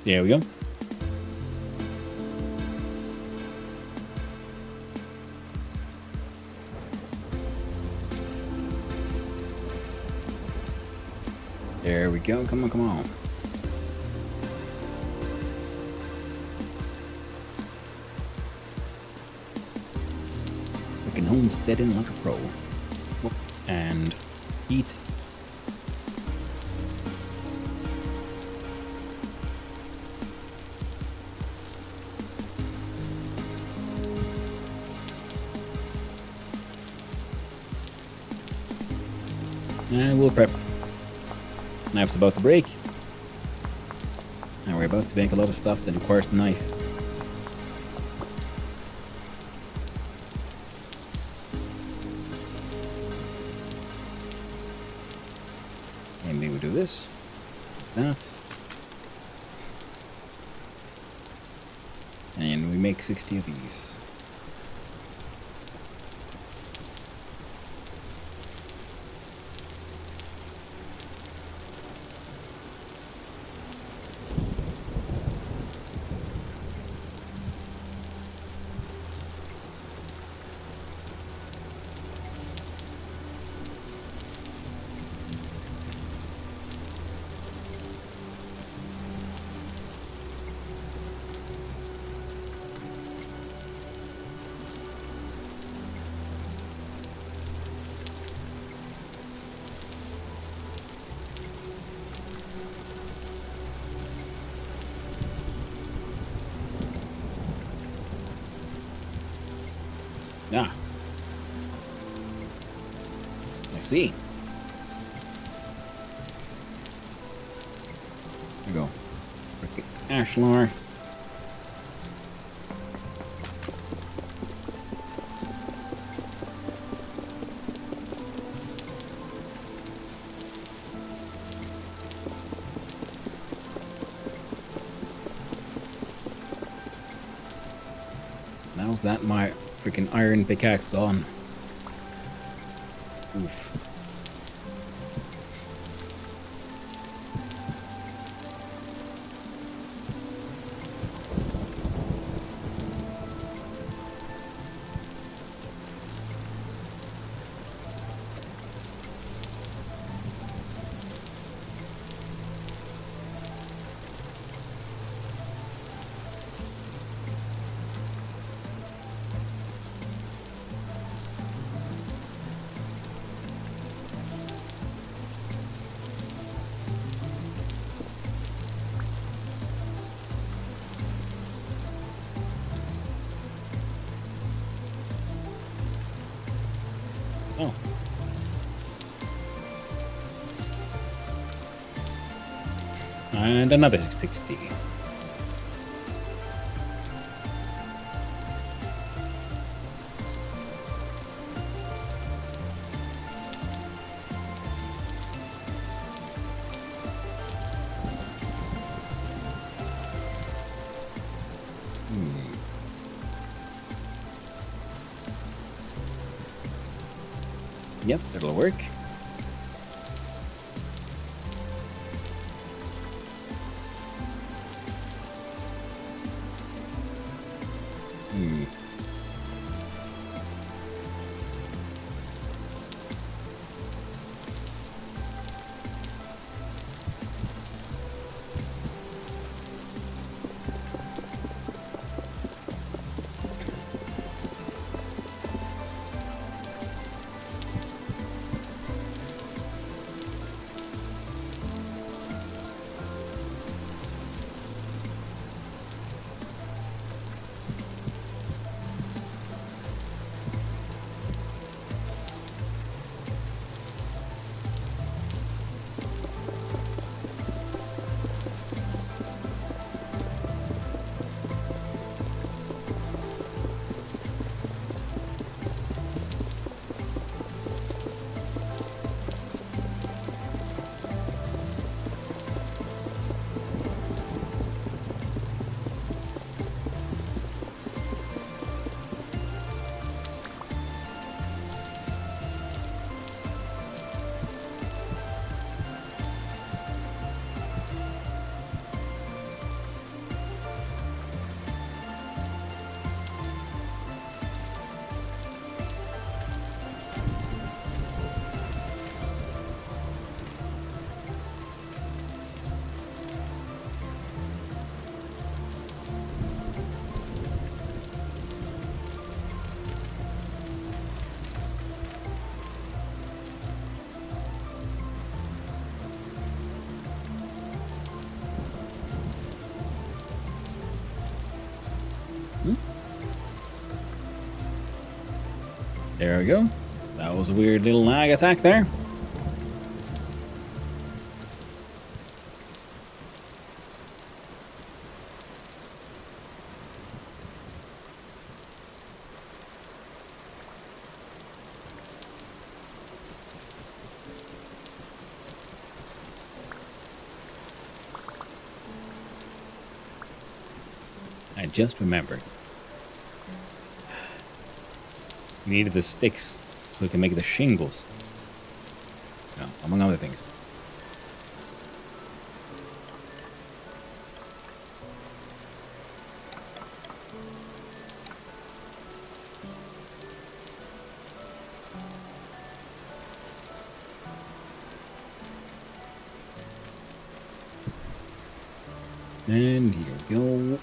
There we go. There we go. Come on, come on. Freaking homesteading like a pro. Whoop. And eat. And we'll prep. Knife's about to break. And we're about to make a lot of stuff that requires the knife. And maybe we do this. That. And we make 60 of these. Ah. I see. There we go. Frickin' ashlar. Now How's that my freaking iron pickaxe gone? Oof. Oh. And another 60. Yep, that'll work. There we go. That was a weird little lag attack there. I just remembered. We needed the sticks so we can make the shingles. No, among other things. And here we go.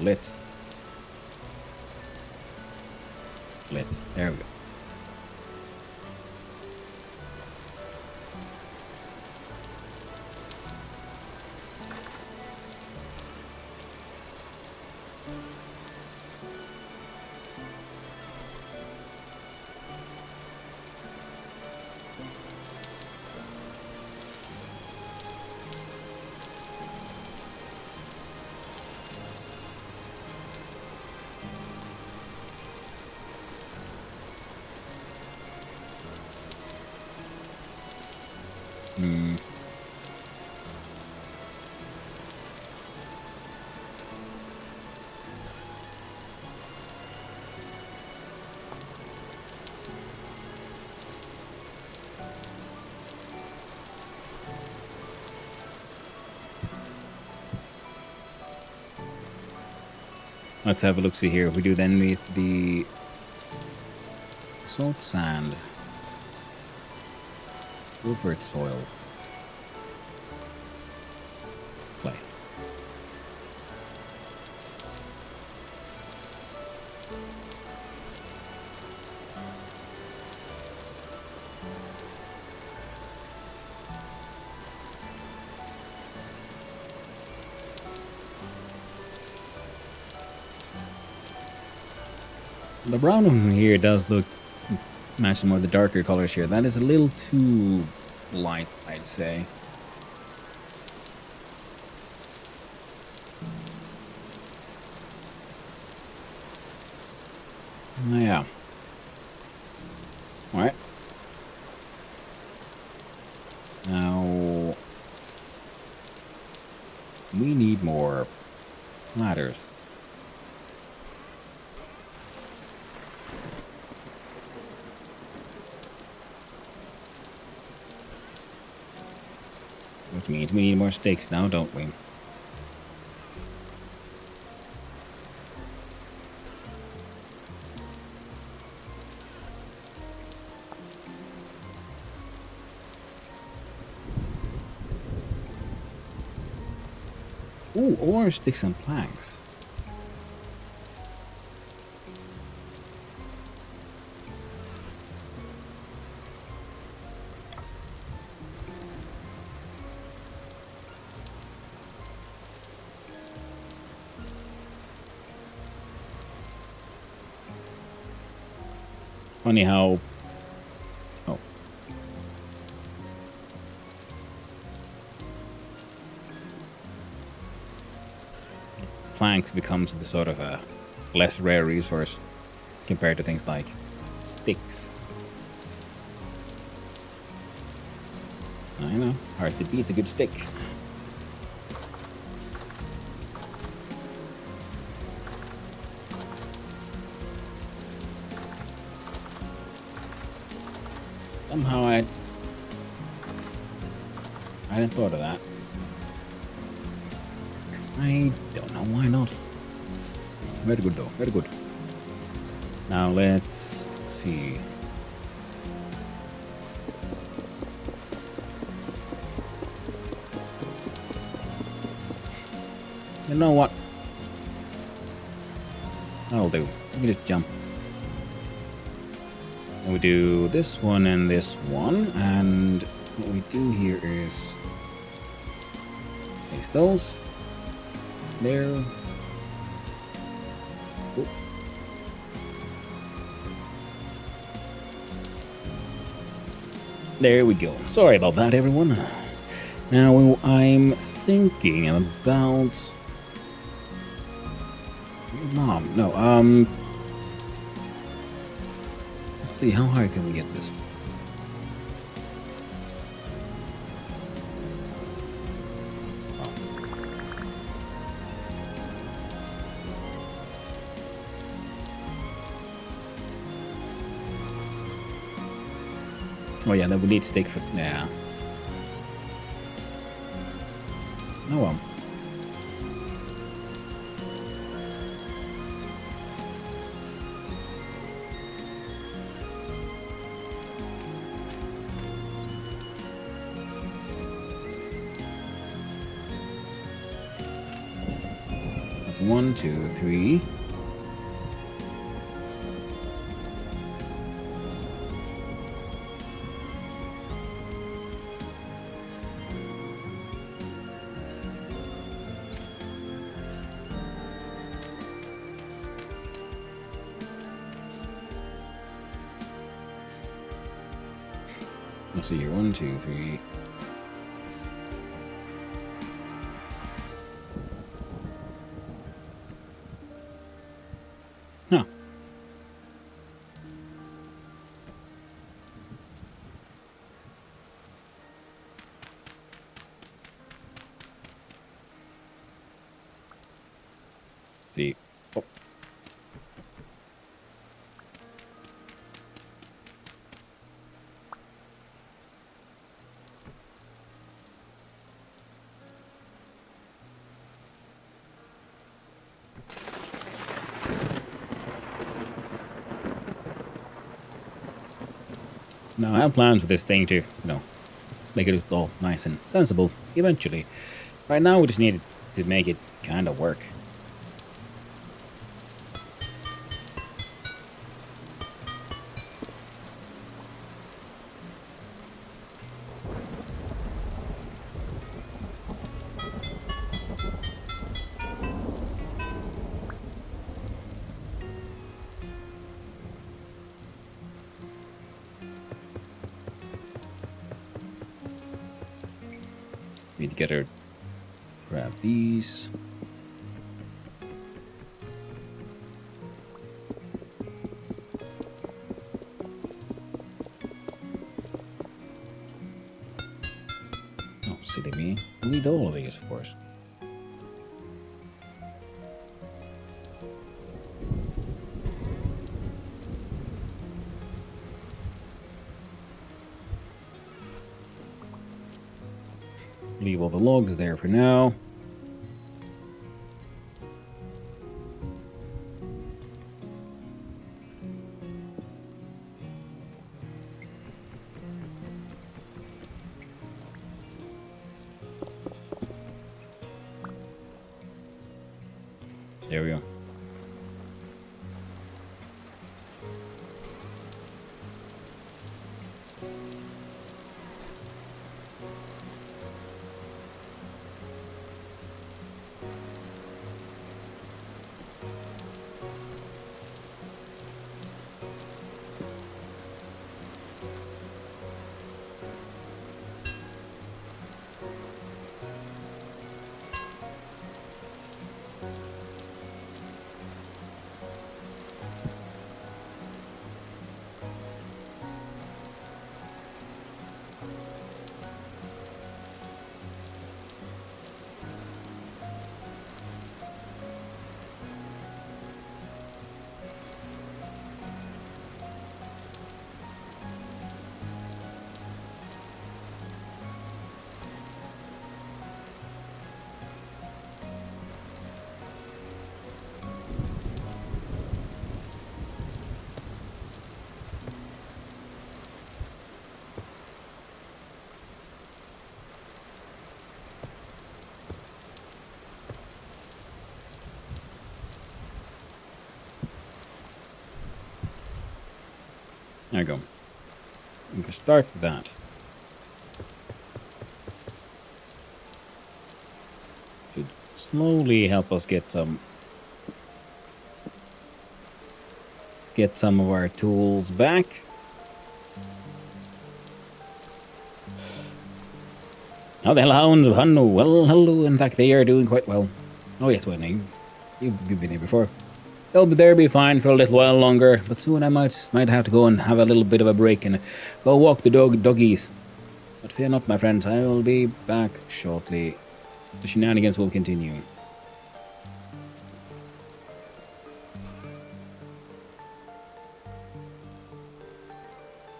Let's. There we go. Let's have a look. See here. If we do then the salt sand, revert soil, clay. The brown one here does look match more of the darker colors here. That is a little too light, I'd say. Yeah. Alright. Now we need more ladders. Which means we need more stakes now, don't we? Ooh, or sticks and planks. Funny how... Oh. Planks becomes the sort of a less rare resource compared to things like sticks. I know, hard to beat a good stick. Somehow I hadn't thought of that. I don't know why not. Very good though, very good. Now let's see. You know what? That'll do. We can just jump. And we do this one and this one, and what we do here is place those there. Oh. There we go. Sorry about that, everyone. Now I'm thinking about Mom. No, let's see, how high can we get this? Oh yeah, then we need stick for... Yeah. Oh well. That's 1, 2, 3. Let's see here. 1, 2, 3. Huh. Let's see. Oh. Now, I have plans for this thing to, make it all nice and sensible eventually. Right now, we just need to make it kind of work. We need to get her. Grab these. Oh, silly me. We need all of these, of course. Leave all the logs there for now. There we go. There we go. We can start that. Should slowly help us get some of our tools back. Oh, the hounds of Hunno. Well, hello. In fact, they are doing quite well. Oh yes, well, you've been here before. They'll be fine for a little while longer, but soon I might have to go and have a little bit of a break and go walk the doggies. But fear not, my friends, I will be back shortly. The shenanigans will continue.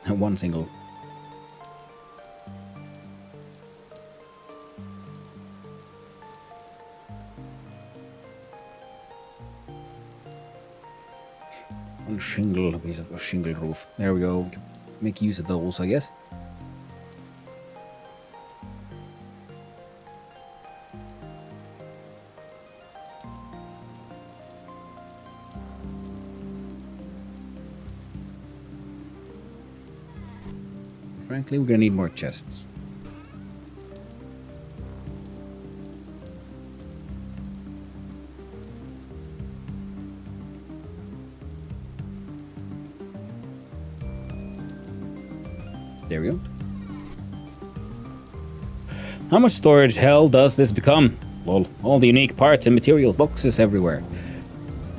One single. Shingle, a piece of a shingle roof. There we go. Make use of those, I guess. Frankly, we're gonna need more chests. There we go. How much storage hell does this become? Well, all the unique parts and materials, boxes everywhere.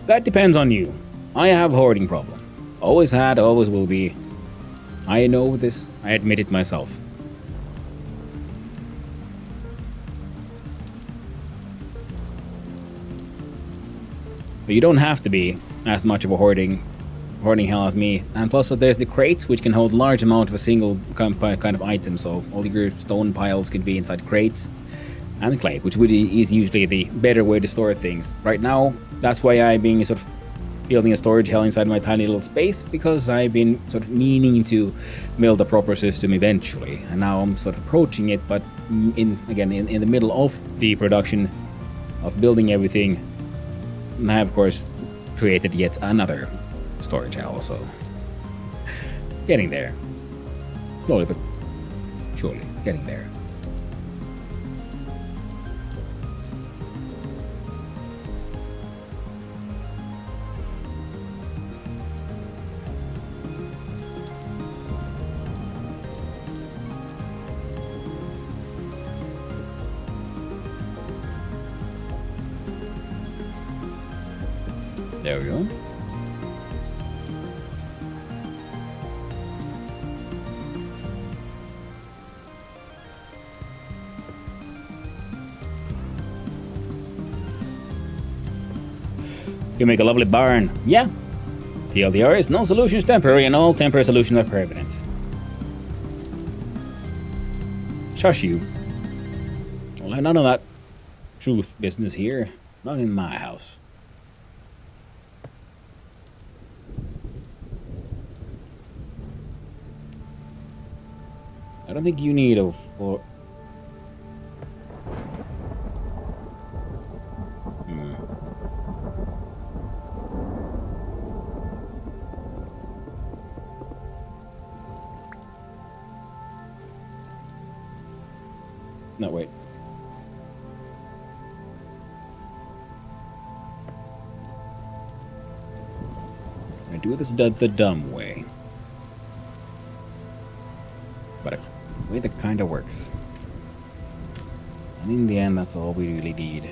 That depends on you. I have a hoarding problem. Always had, always will be. I know this. I admit it myself. But you don't have to be as much of a hoarding hell as me. And plus there's the crates, which can hold a large amount of a single kind of item, so all your stone piles could be inside crates. And clay, which is usually the better way to store things. Right now, that's why I'm being sort of building a storage hell inside my tiny little space because I've been sort of meaning to build a proper system eventually, and now I'm sort of approaching it, but in the middle of the production of building everything, and I have of course created yet another storage hell, so getting there. Slowly but surely, getting there. There we go. You make a lovely barn. Yeah. TLDR is no solution is temporary and all temporary solutions are permanent. Shush you. Well, none of that truth business here. Not in my house. I don't think you need a floor. No, wait. I do this the dumb way. But a way that kinda works. And in the end, that's all we really need.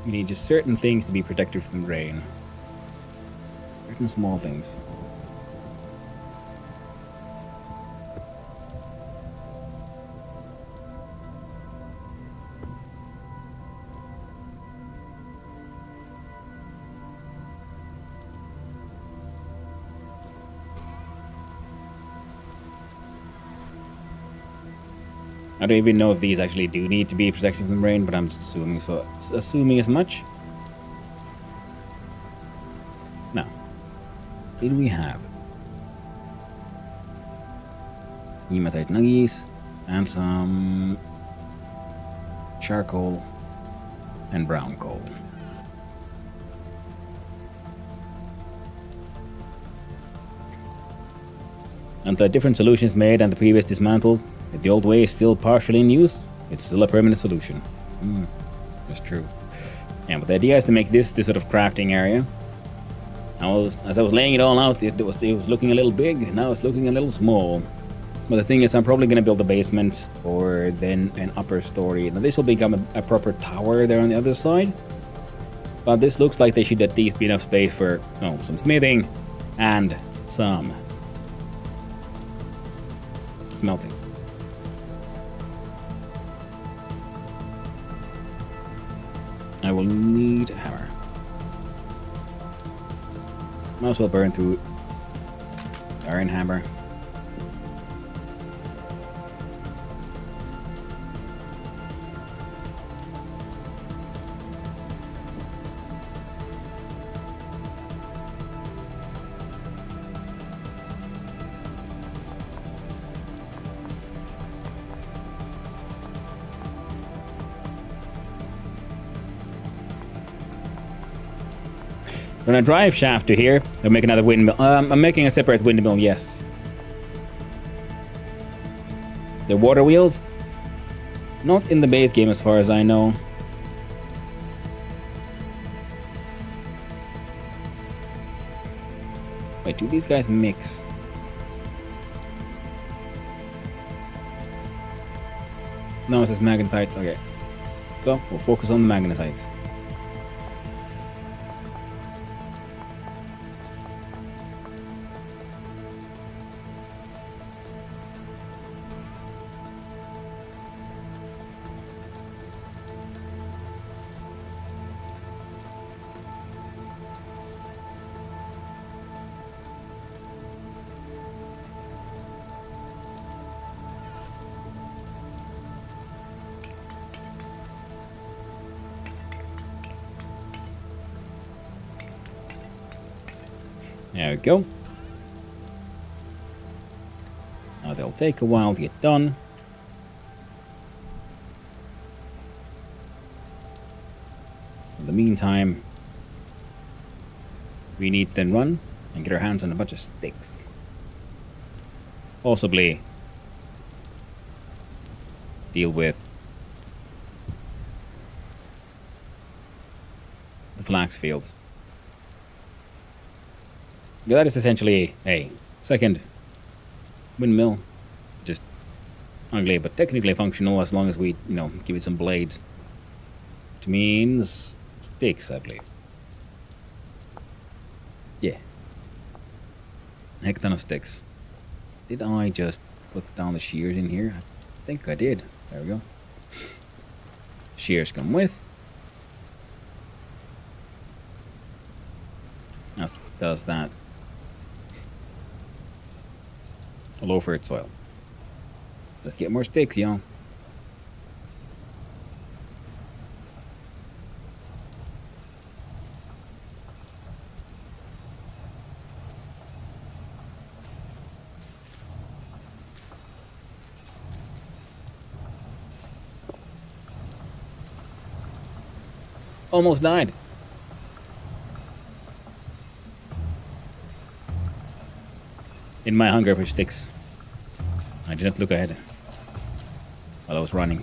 We need just certain things to be protected from rain. Certain small things. I don't even know if these actually do need to be protected from rain, but I'm assuming so. Assuming as much. Now, what did we have? Hematite nuggies and some charcoal and brown coal. Until a different solution is made and the previous dismantled, if the old way is still partially in use, it's still a permanent solution. That's true. Yeah, but the idea is to make this sort of crafting area. As I was laying it all out, it was looking a little big. Now it's looking a little small. But the thing is, I'm probably going to build a basement or then an upper story. Now this will become a proper tower there on the other side. But this looks like they should at least be enough space for some smithing and some smelting. I will need a hammer. Might as well burn through the iron hammer. When I drive shaft to here, I'll make another windmill. I'm making a separate windmill, yes. The water wheels? Not in the base game as far as I know. Wait, do these guys mix? No, it says magnetites, okay. So, we'll focus on the magnetites. There we go. Now they'll take a while to get done. In the meantime, we need to then run and get our hands on a bunch of sticks. Possibly deal with the flax fields. Yeah, that is essentially a second windmill. Just ugly, but technically functional as long as we, give it some blades. Which means sticks, I believe. Yeah. A heck ton of sticks. Did I just put down the shears in here? I think I did. There we go. Shears come with. As does that low for soil. Let's get more sticks, y'all. Almost died. In my hunger for sticks, I did not look ahead while I was running.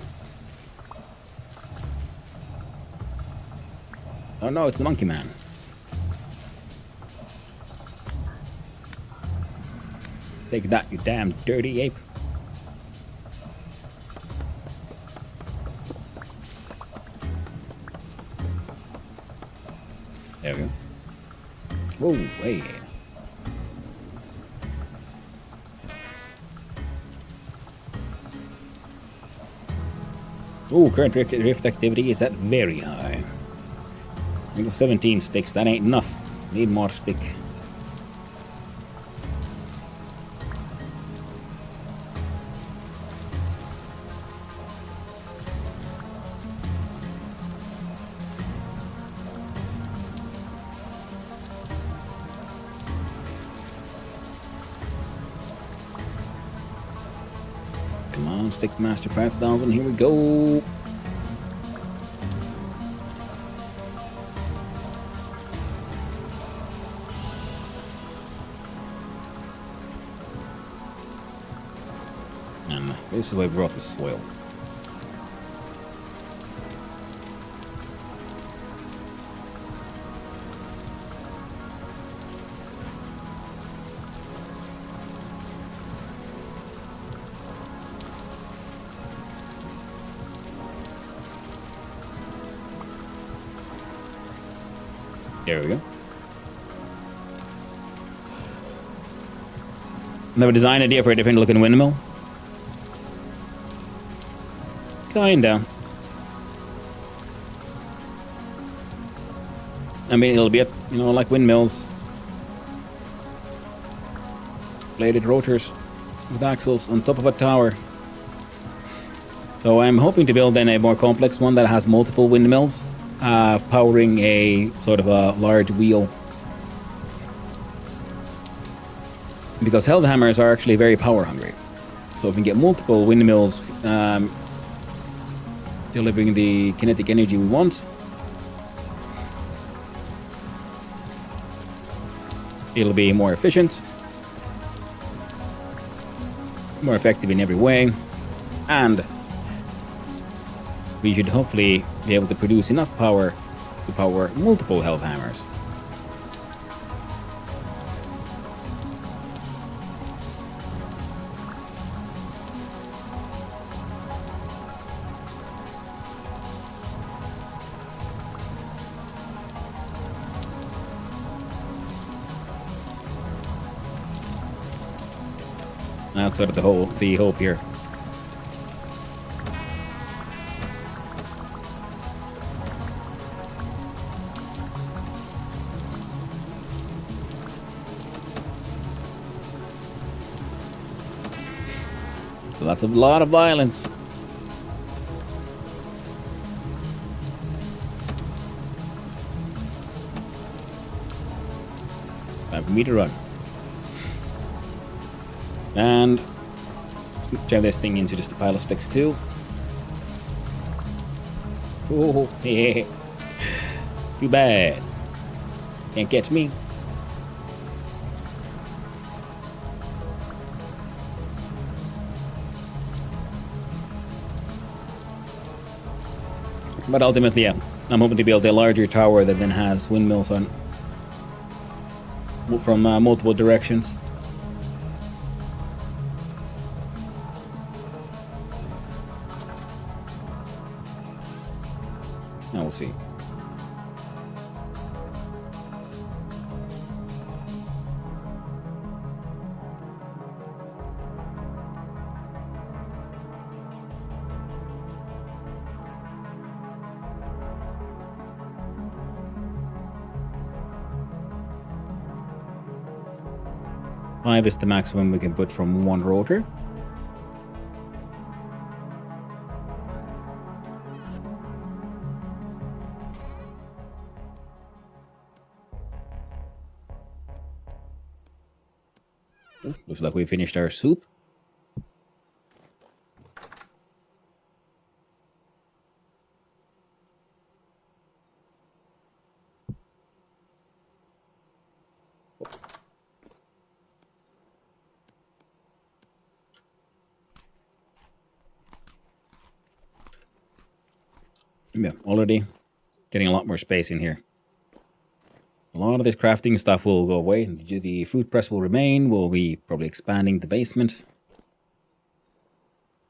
Oh no, it's the monkey man. Take that, you damn dirty ape. There we go. Whoa, hey. Oh, current rift activity is at very high. I got 17 sticks, that ain't enough. Need more stick. Come on, Stick Master 5000, here we go. And this is where we brought the soil. There we go. Another design idea for a different looking windmill. Kinda. I mean, it'll be, like windmills. Bladed rotors with axles on top of a tower. So I'm hoping to build then a more complex one that has multiple windmills, powering a sort of a large wheel. Because Hellhammers are actually very power hungry. So if we can get multiple windmills delivering the kinetic energy we want, it'll be more efficient, more effective in every way, and we should hopefully be able to produce enough power to power multiple Hellhammers. That's sort of the hope here. So that's a lot of violence. Time for me to run. And jam this thing into just a pile of sticks too. Oh, yeah. Too bad. Can't catch me. But ultimately, yeah, I'm hoping to build a larger tower that then has windmills on from multiple directions. Now we'll see. Five is the maximum we can put from one rotor. Oh, looks like we finished our soup. Yeah, already getting a lot more space in here. A lot of this crafting stuff will go away. The food press will remain. We'll be probably expanding the basement.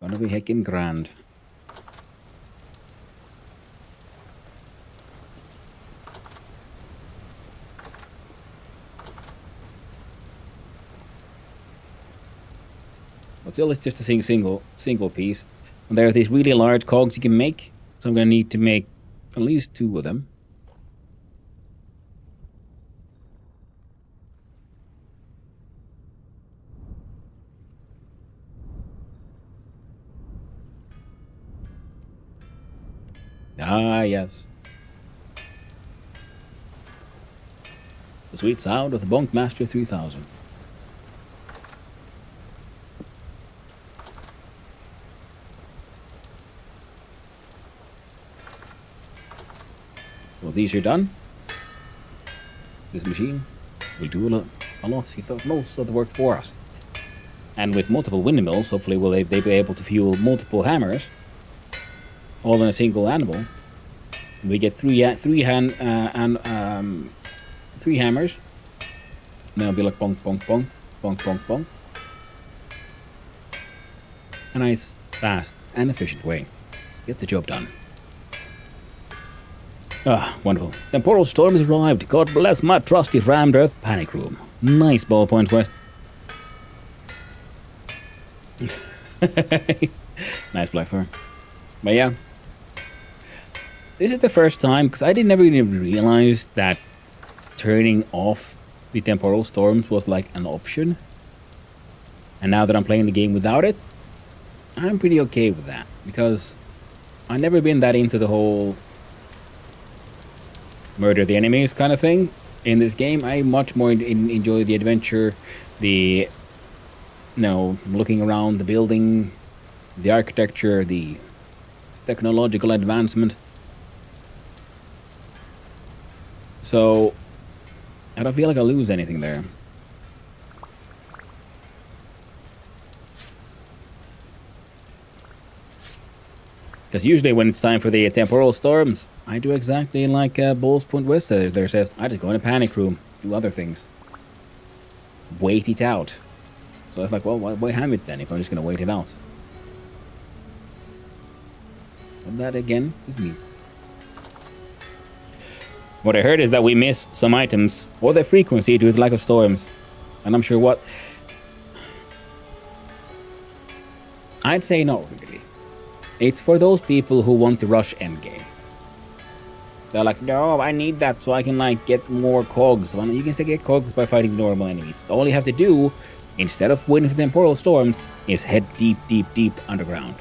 Gonna be heckin' grand. But still, it's just a single piece. And there are these really large cogs you can make. So I'm gonna need to make at least 2 of them. Ah, yes. The sweet sound of the Bunkmaster 3000. Well, these are done. This machine will do a lot, if not most of the work for us. And with multiple windmills, hopefully they'll be able to fuel multiple hammers, all in a single animal. We get three hammers. And it'll be like bonk, bonk, bonk, bonk, bonk, bonk. A nice, fast, and efficient way. Get the job done. Ah, wonderful. Temporal storm has arrived. God bless my trusty rammed earth panic room. Nice ballpoint, West. Nice Blackthorn. But yeah. This is the first time, because I never even realize that turning off the temporal storms was like an option. And now that I'm playing the game without it, I'm pretty okay with that. Because I've never been that into the whole murder the enemies kind of thing. In this game, I much more enjoy the adventure, the, looking around the building, the architecture, the technological advancement. So, I don't feel like I lose anything there. Because usually when it's time for the temporal storms, I do exactly like Bull's Point West there says. I just go in a panic room, do other things. Wait it out. So I was like, well, why have it then if I'm just going to wait it out? But that again is me. What I heard is that we miss some items or their frequency due to the lack of storms. And I'm sure what... I'd say no, really. It's for those people who want to rush endgame. They're like, no, I need that so I can get more cogs. Well, you can still get cogs by fighting normal enemies. All you have to do, instead of waiting for temporal storms, is head deep, deep, deep underground.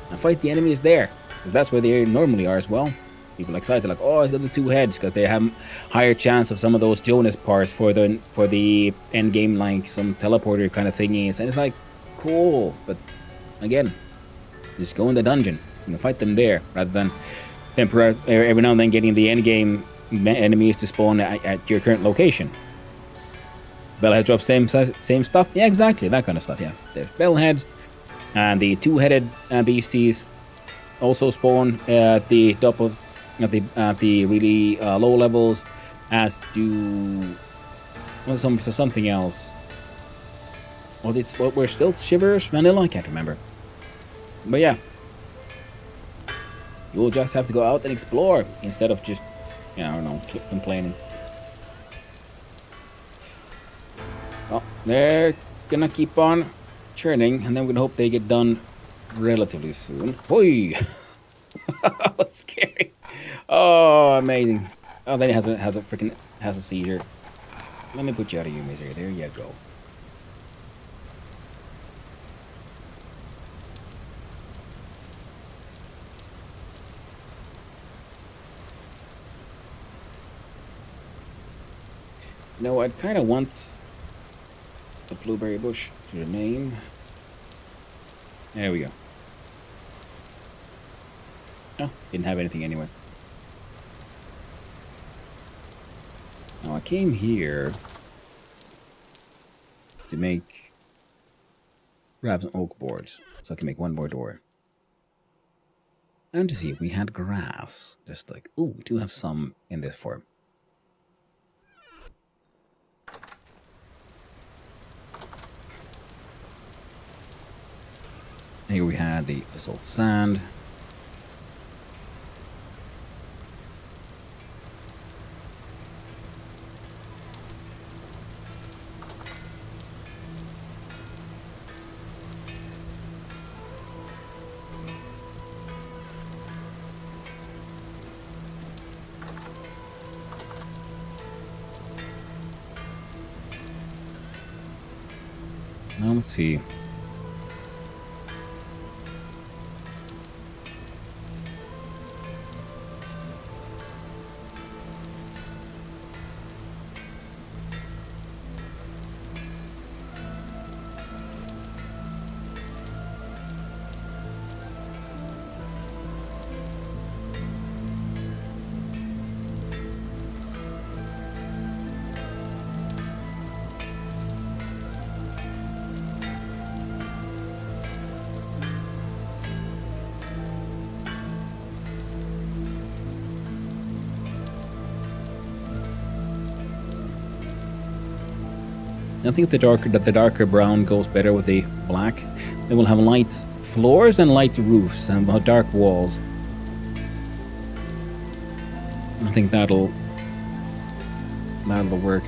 And fight the enemies there. Because that's where they normally are as well. people excited, like, oh, it's got the 2 heads, because they have higher chance of some of those Jonas parts for the end game, like some teleporter kind of thingies. And it's like, cool, but again, just go in the dungeon and fight them there, rather than every now and then getting the end game enemies to spawn at your current location. Bellhead drops same stuff. Yeah, exactly, that kind of stuff. Yeah, there's bellheads, and the 2-headed beasties also spawn at the top of the really low levels, as do something else. Well, we're still Shivers, Vanilla. I can't remember. But yeah, you'll just have to go out and explore instead of just, I don't know, complaining. Well, they're gonna keep on churning, and then we're gonna hope they get done relatively soon. Oi! That was scary. Oh, amazing. Oh, then he has a seizure. Let me put you out of your misery. There you go. No, I kind of want the blueberry bush to remain. There we go. Oh, didn't have anything anyway. Now I came here to grab some oak boards so I can make one more door. And to see if we had grass. Just like, ooh, we do have some in this form. Here we had the basalt sand. Now let's see. I think the darker brown goes better with the black. They will have light floors and light roofs and dark walls. I think that'll work.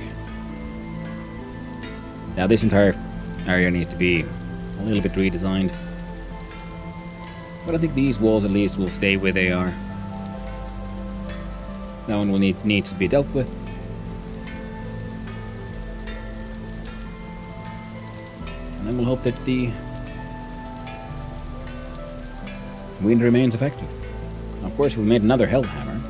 Now this entire area needs to be a little bit redesigned. But I think these walls at least will stay where they are. That one will needs to be dealt with. And then we'll hope that the wind remains effective. Of course, if we made another Hellhammer,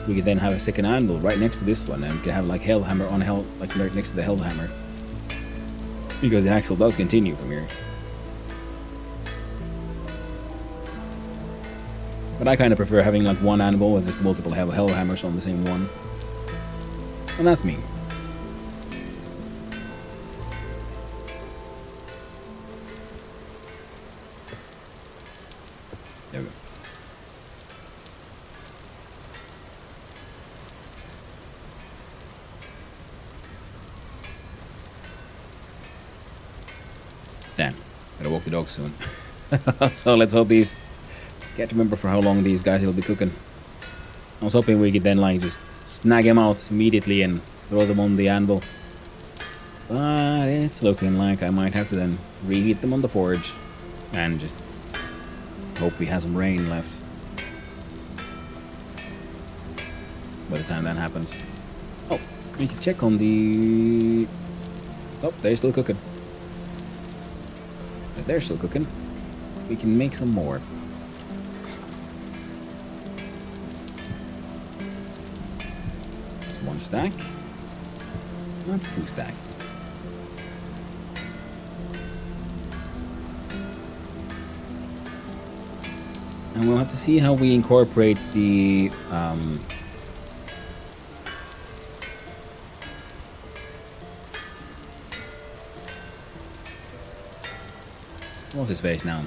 we could then have a second anvil right next to this one, and we could have like Hellhammer on like right next to the Hellhammer. Because the axle does continue from here. But I kind of prefer having like one anvil with just multiple Hellhammers on the same one. And that's me. There we go. Damn, gotta walk the dog soon. So let's hope these... Can't remember for how long these guys will be cooking. I was hoping we could then like just snag them out immediately and throw them on the anvil. But it's looking like I might have to then reheat them on the forge and just hope we have some rain left by the time that happens. Oh, we can check on the... Oh, they're still cooking. If they're still cooking, we can make some more. stack. That's 2 stack. And we'll have to see how we incorporate the what's his face now?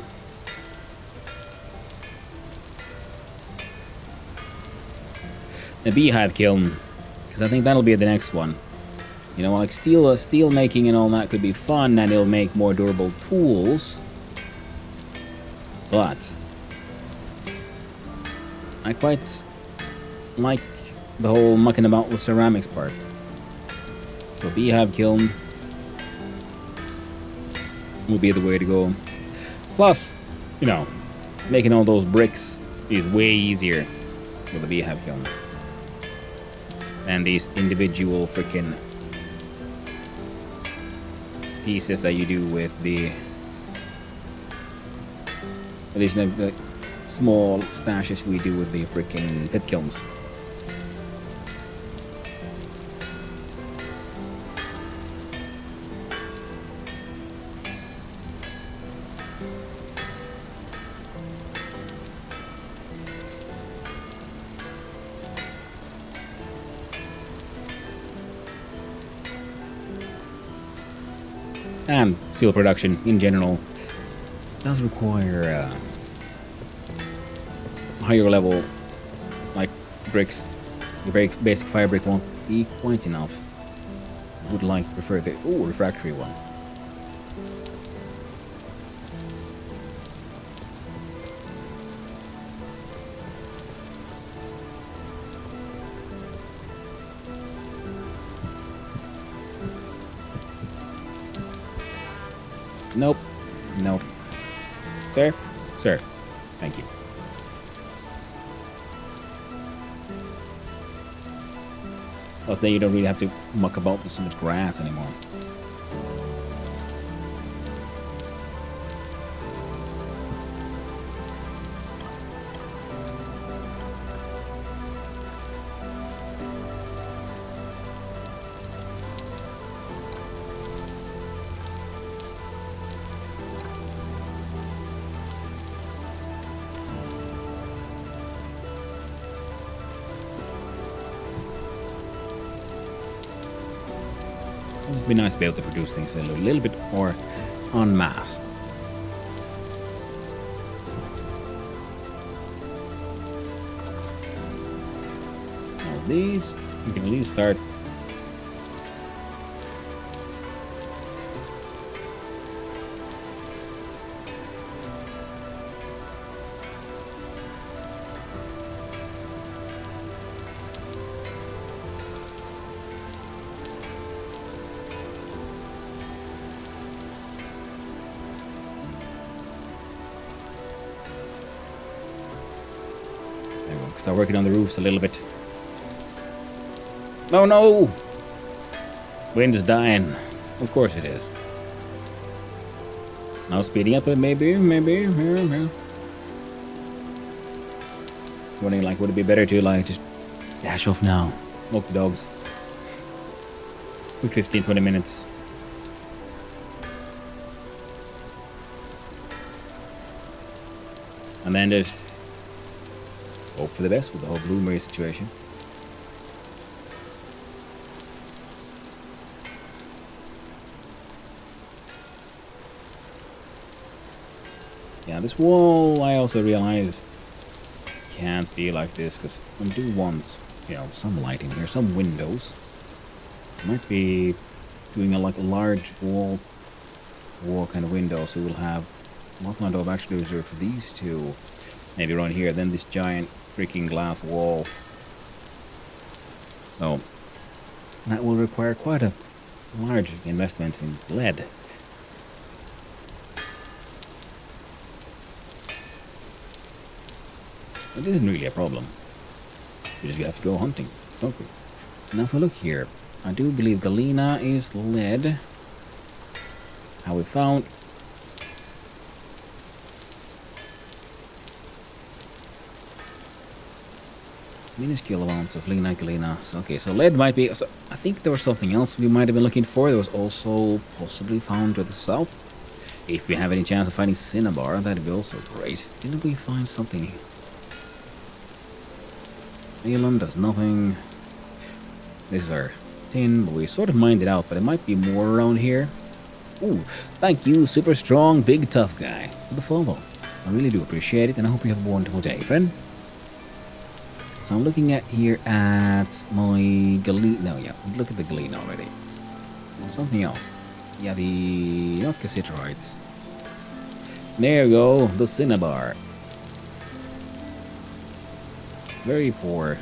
The beehive kiln, because I think that'll be the next one. You know, like steel making and all that could be fun, and it'll make more durable tools. But I quite like the whole mucking about with ceramics part. So beehive kiln will be the way to go. Plus, you know, making all those bricks is way easier with a beehive kiln than these individual freaking pieces that you do with these small stashes we do with the freaking pit kilns. And steel production in general does require higher level, like bricks. The very basic fire brick won't be quite enough. Would like to prefer the refractory one. Nope. Nope. Sir? Sir. Thank you. Well, then you don't really have to muck about with so much grass anymore. It would be nice to be able to produce things a little bit more en masse. Now these, we can at least start. Start working on the roofs a little bit. Oh no! Wind is dying. Of course it is. Now speeding up, maybe. Wondering, like, would it be better to, like, just dash off now? Walk the dogs. Quick 15-20 minutes. And then just hope for the best with the whole bloomery situation. Yeah, this wall, I also realized, can't be like this, because I do want, you know, some light in here, some windows. Might be doing a large wall kind of window, so we'll have most of actually reserved for these two. Maybe around here, then this giant freaking glass wall. Oh, that will require quite a large investment in lead. It isn't really a problem. We just have to go hunting, don't we? Now if we look here, I do believe galena is lead. How we found. Minuscule amounts of lignin. Okay, so lead might be... So I think there was something else we might have been looking for. There was also possibly found to the south. If we have any chance of finding cinnabar, that'd be also great. Didn't we find something? Neon does nothing. This is our tin, but we sort of mined it out, but it might be more around here. Ooh, thank you, super strong, big tough guy, for the follow. I really do appreciate it, and I hope you have a wonderful day, friend. So I'm looking at here at my galeen. No, yeah, look at the galeen already. Well, something else. Yeah, the not cassiteroids. There you go, the cinnabar. Very poor.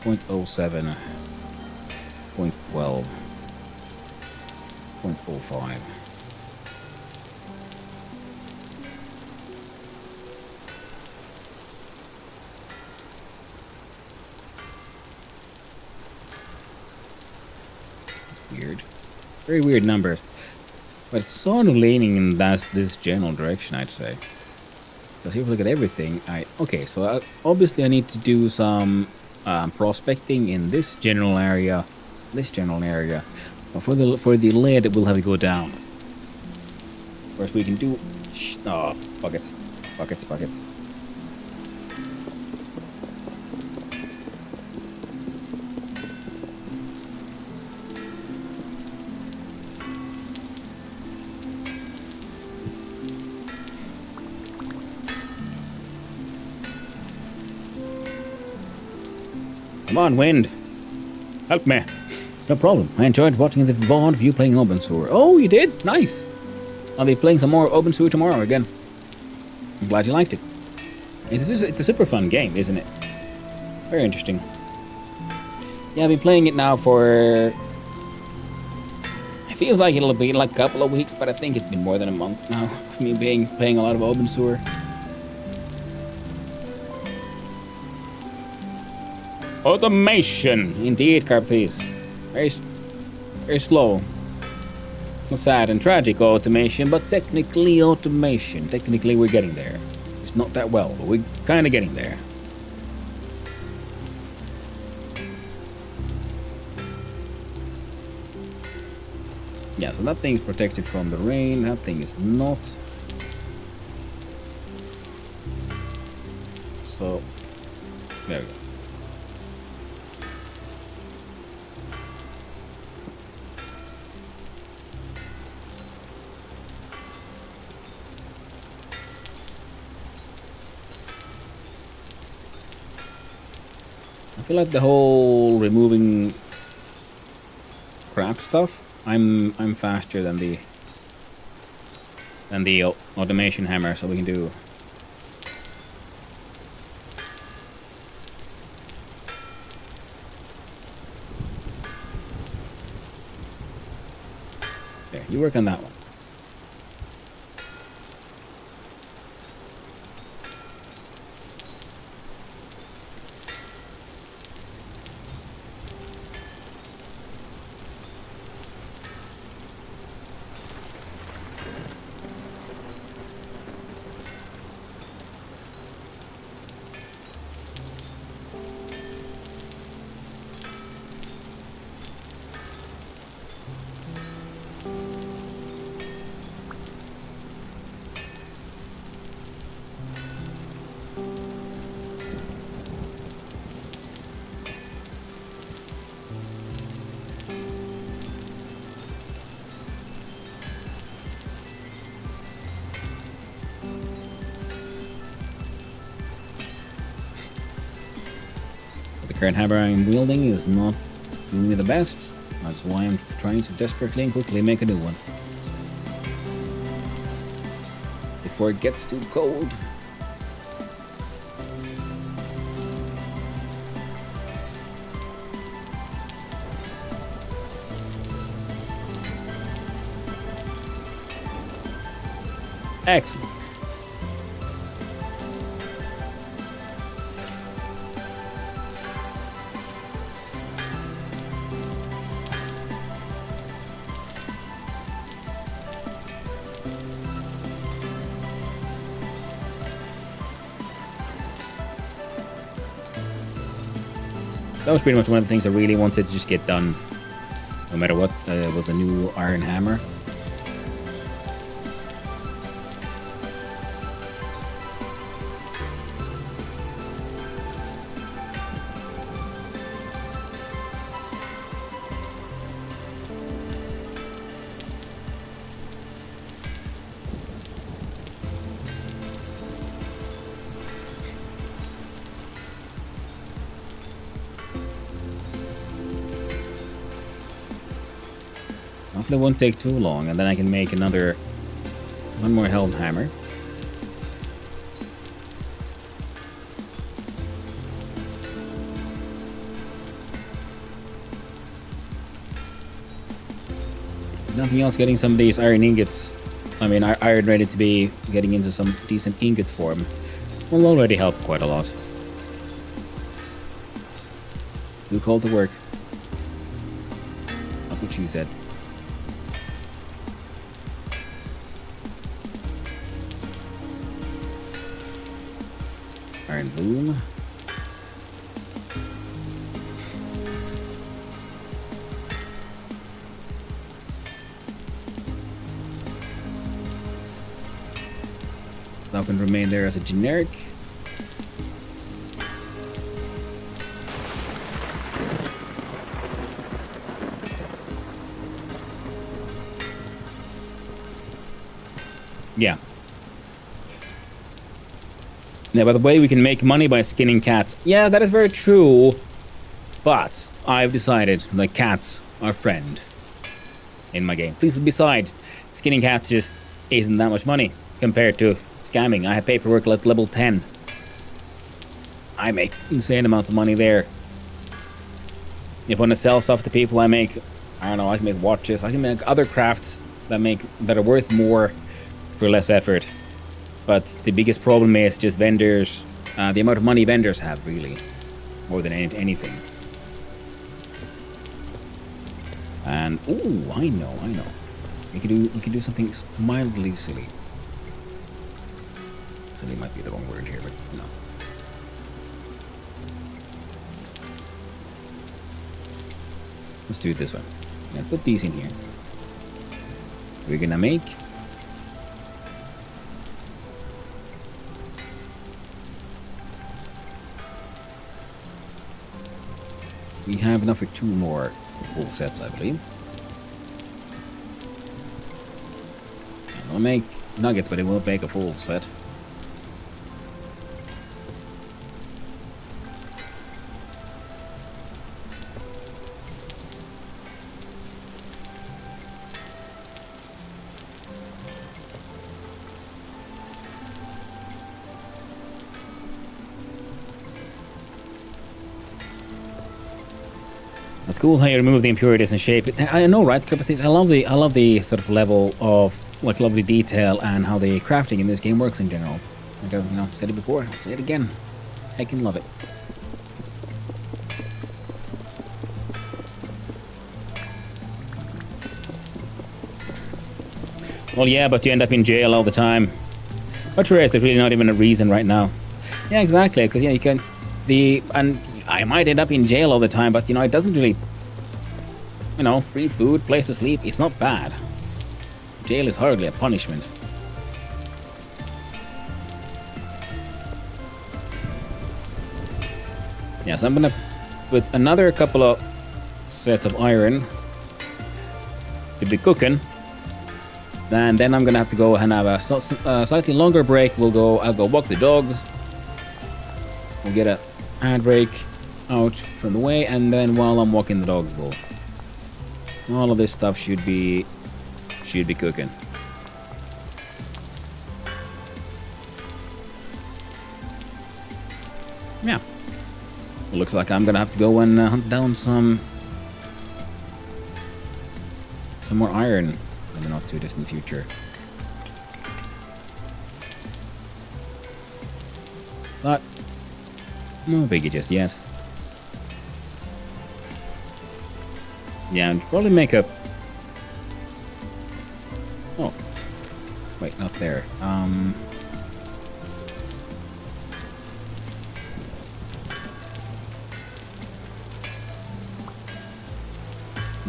0.07, 0.12, 0.05. Weird. Very weird number. But it's sort of leaning in this general direction, I'd say. Because if you look at everything, okay, so obviously I need to do some prospecting in this general area. But for the lead, we'll have to go down. Of course, we can do... Oh, buckets. Come on, wind. Help me. No problem. I enjoyed watching the VOD of you playing Open Sewer. Oh, you did? Nice. I'll be playing some more Open Sewer tomorrow again. I'm glad you liked it. It's a super fun game, isn't it? Very interesting. Yeah, I've been playing it now for... It feels like it'll be like a couple of weeks, but I think it's been more than a month now of me playing a lot of Open Sewer. Automation! Indeed, Carpathes. Very slow. It's not sad and tragic automation, but technically automation. Technically we're getting there. It's not that well, but we're kind of getting there. Yeah, so that thing's protected from the rain. That thing is not. So, there we go. I feel like the whole removing crap stuff, I'm faster than the automation hammer, so we can do. There, you work on that one. The current hammer I'm wielding is not doing me the best. That's why I'm trying to desperately and quickly make a new one. Before it gets too cold. Excellent. That was pretty much one of the things I really wanted to just get done, no matter what. Was a new iron hammer. Hopefully it won't take too long, and then I can make one more helm hammer. Nothing else, getting some of these iron ingots. I mean, iron ready to be getting into some decent ingot form will already help quite a lot. Too cold to work. That's what she said. Iron boom. That can remain there as a generic. Yeah. Now, by the way, we can make money by skinning cats. Yeah, that is very true. But I've decided that cats are friend in my game. Please, besides, skinning cats just isn't that much money compared to scamming. I have paperwork at level 10. I make insane amounts of money there. If I want to sell stuff to people, I don't know, I can make watches. I can make other crafts that are worth more for less effort. But the biggest problem is just vendors, the amount of money vendors have, really, more than anything. And ooh, I know. You can do something mildly silly. Silly might be the wrong word here, but no. Let's do it this way. Now put these in here. We're gonna make. We have enough for 2 more full sets, I believe. And we'll make nuggets, but it won't make a full set. It's cool how you remove the impurities and shape it. I know, right? I love the sort of level of like lovely detail and how the crafting in this game works in general. I've said it before, I'll say it again. I can love it. Well, yeah, but you end up in jail all the time. But for there's really not even a reason right now. Yeah, exactly. Because yeah, you can and I might end up in jail all the time, but it doesn't really, free food, place to sleep, it's not bad. Jail is hardly a punishment. Yeah, so I'm gonna put another couple of sets of iron to be cooking. And then I'm gonna have to go and have a slightly longer break. I'll go walk the dogs. We'll get a hand break out from the way, and then while I'm walking the dogs, all of this stuff should be cooking. Yeah, it looks like I'm gonna have to go and hunt down some more iron in the not too distant future. But no biggie just yet. Yeah, and probably make a... Oh. Wait, not there.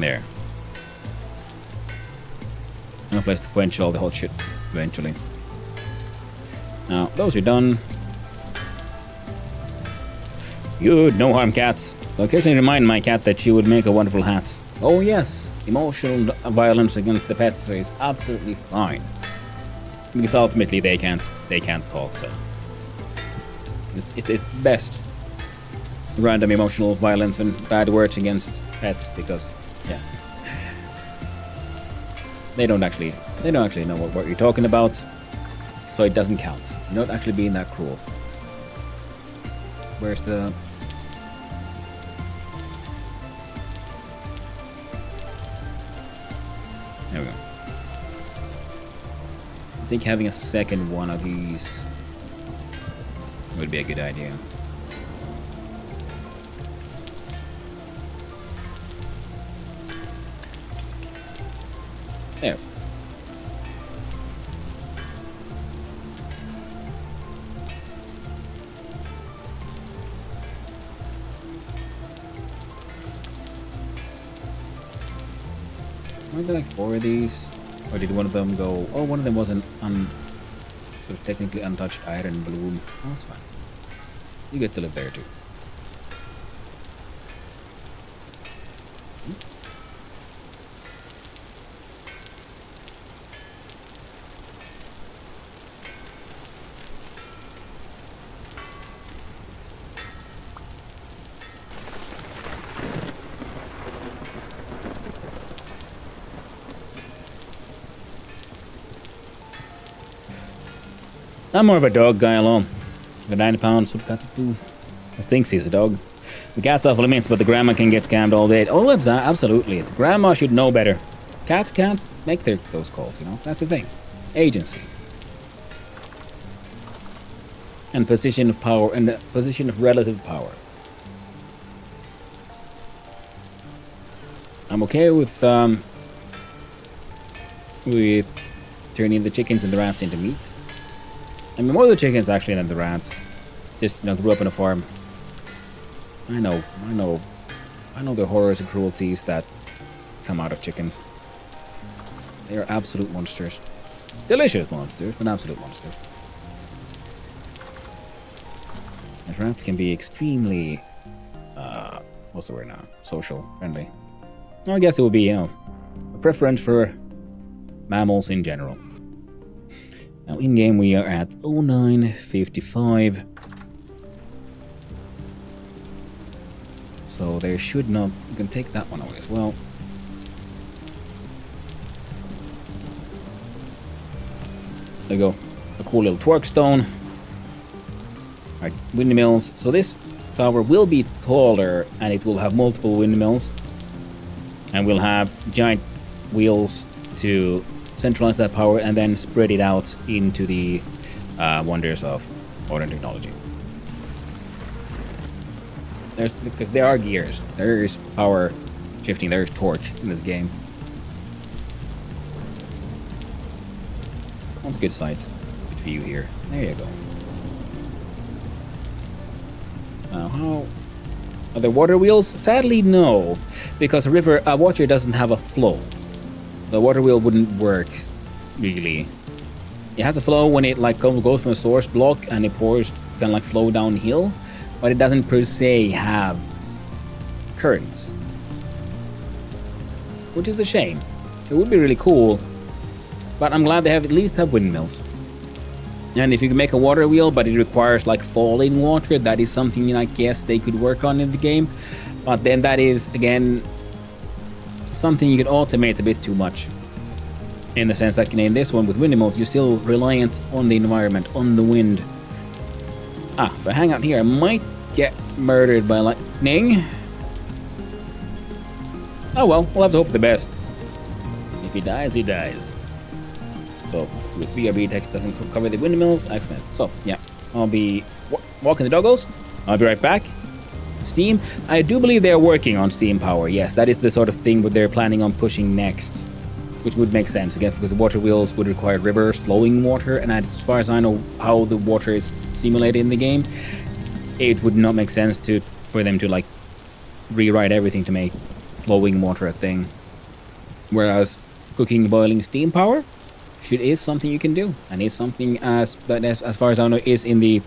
There. No place to quench all the hot shit eventually. Now, those are done. Good, no harm cats. So occasionally remind my cat that she would make a wonderful hat. Oh yes, emotional violence against the pets is absolutely fine. Because ultimately they can't talk, so it's best. Random emotional violence and bad words against pets because yeah. They don't actually know what you're talking about, so it doesn't count. You're not actually being that cruel. Where's the... There we go. I think having a second one of these would be a good idea. There. Weren't there like 4 of these? Or did one of them go... Oh, one of them was an sort of technically untouched iron bloom. Oh, that's fine. You get to live there too. I'm more of a dog guy alone. The 90 pounds, what got to do? I think he's a dog. The cat's off limits, but the grandma can get cammed all day. Oh, absolutely. The grandma should know better. Cats can't make those calls, you know? That's the thing. Agency. And position of power, and position of relative power. I'm okay with turning the chickens and the rats into meat. I mean, more the chickens actually than the rats. Just, you know, grew up on a farm. I know the horrors and cruelties that come out of chickens. They are absolute monsters. Delicious monsters, but absolute monsters. And rats can be extremely, what's the word now? Social, friendly. Well, I guess it would be, you know, a preference for mammals in general. Now, in-game we are at 09:55. So there should not... You can take that one away as well. There you go. A cool little twerk stone. Alright, windmills. So this tower will be taller and it will have multiple windmills. And we'll have giant wheels to centralize that power and then spread it out into the wonders of modern technology. Because there are gears, there is power shifting, there is torque in this game. That's good sight, good view here. There you go. Now, how are there water wheels? Sadly, no, because water doesn't have a flow. The water wheel wouldn't work, really. It has a flow when it like goes from a source block and it pours, kind of like flow downhill, but it doesn't per se have currents. Which is a shame. It would be really cool, but I'm glad they at least have windmills. And if you can make a water wheel, but it requires like falling water, that is something I guess they could work on in the game. But then that is, again, something you could automate a bit too much. In the sense that, in this one with windmills, you're still reliant on the environment, on the wind. Ah, if I hang out here, I might get murdered by lightning. Oh well, we'll have to hope for the best. If he dies, he dies. So, with BRB text doesn't cover the windmills. Excellent. So, yeah, I'll be walking the doggos. I'll be right back. Steam. I do believe they're working on steam power. Yes, that is the sort of thing what they're planning on pushing next. Which would make sense, again, because the water wheels would require rivers, flowing water, and as far as I know how the water is simulated in the game, it would not make sense for them to, like, rewrite everything to make flowing water thing. Whereas cooking, boiling, steam power is something you can do, and is something as far as I know is in the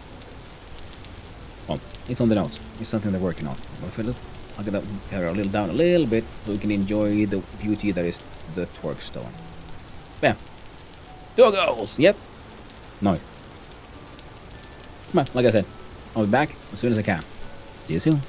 it's on the notes. It's something they're working on. I'll get that a little down a little bit so we can enjoy the beauty that is the torque stone. Bam. 2 goals. Yep. No. Come on, like I said, I'll be back as soon as I can. See you soon.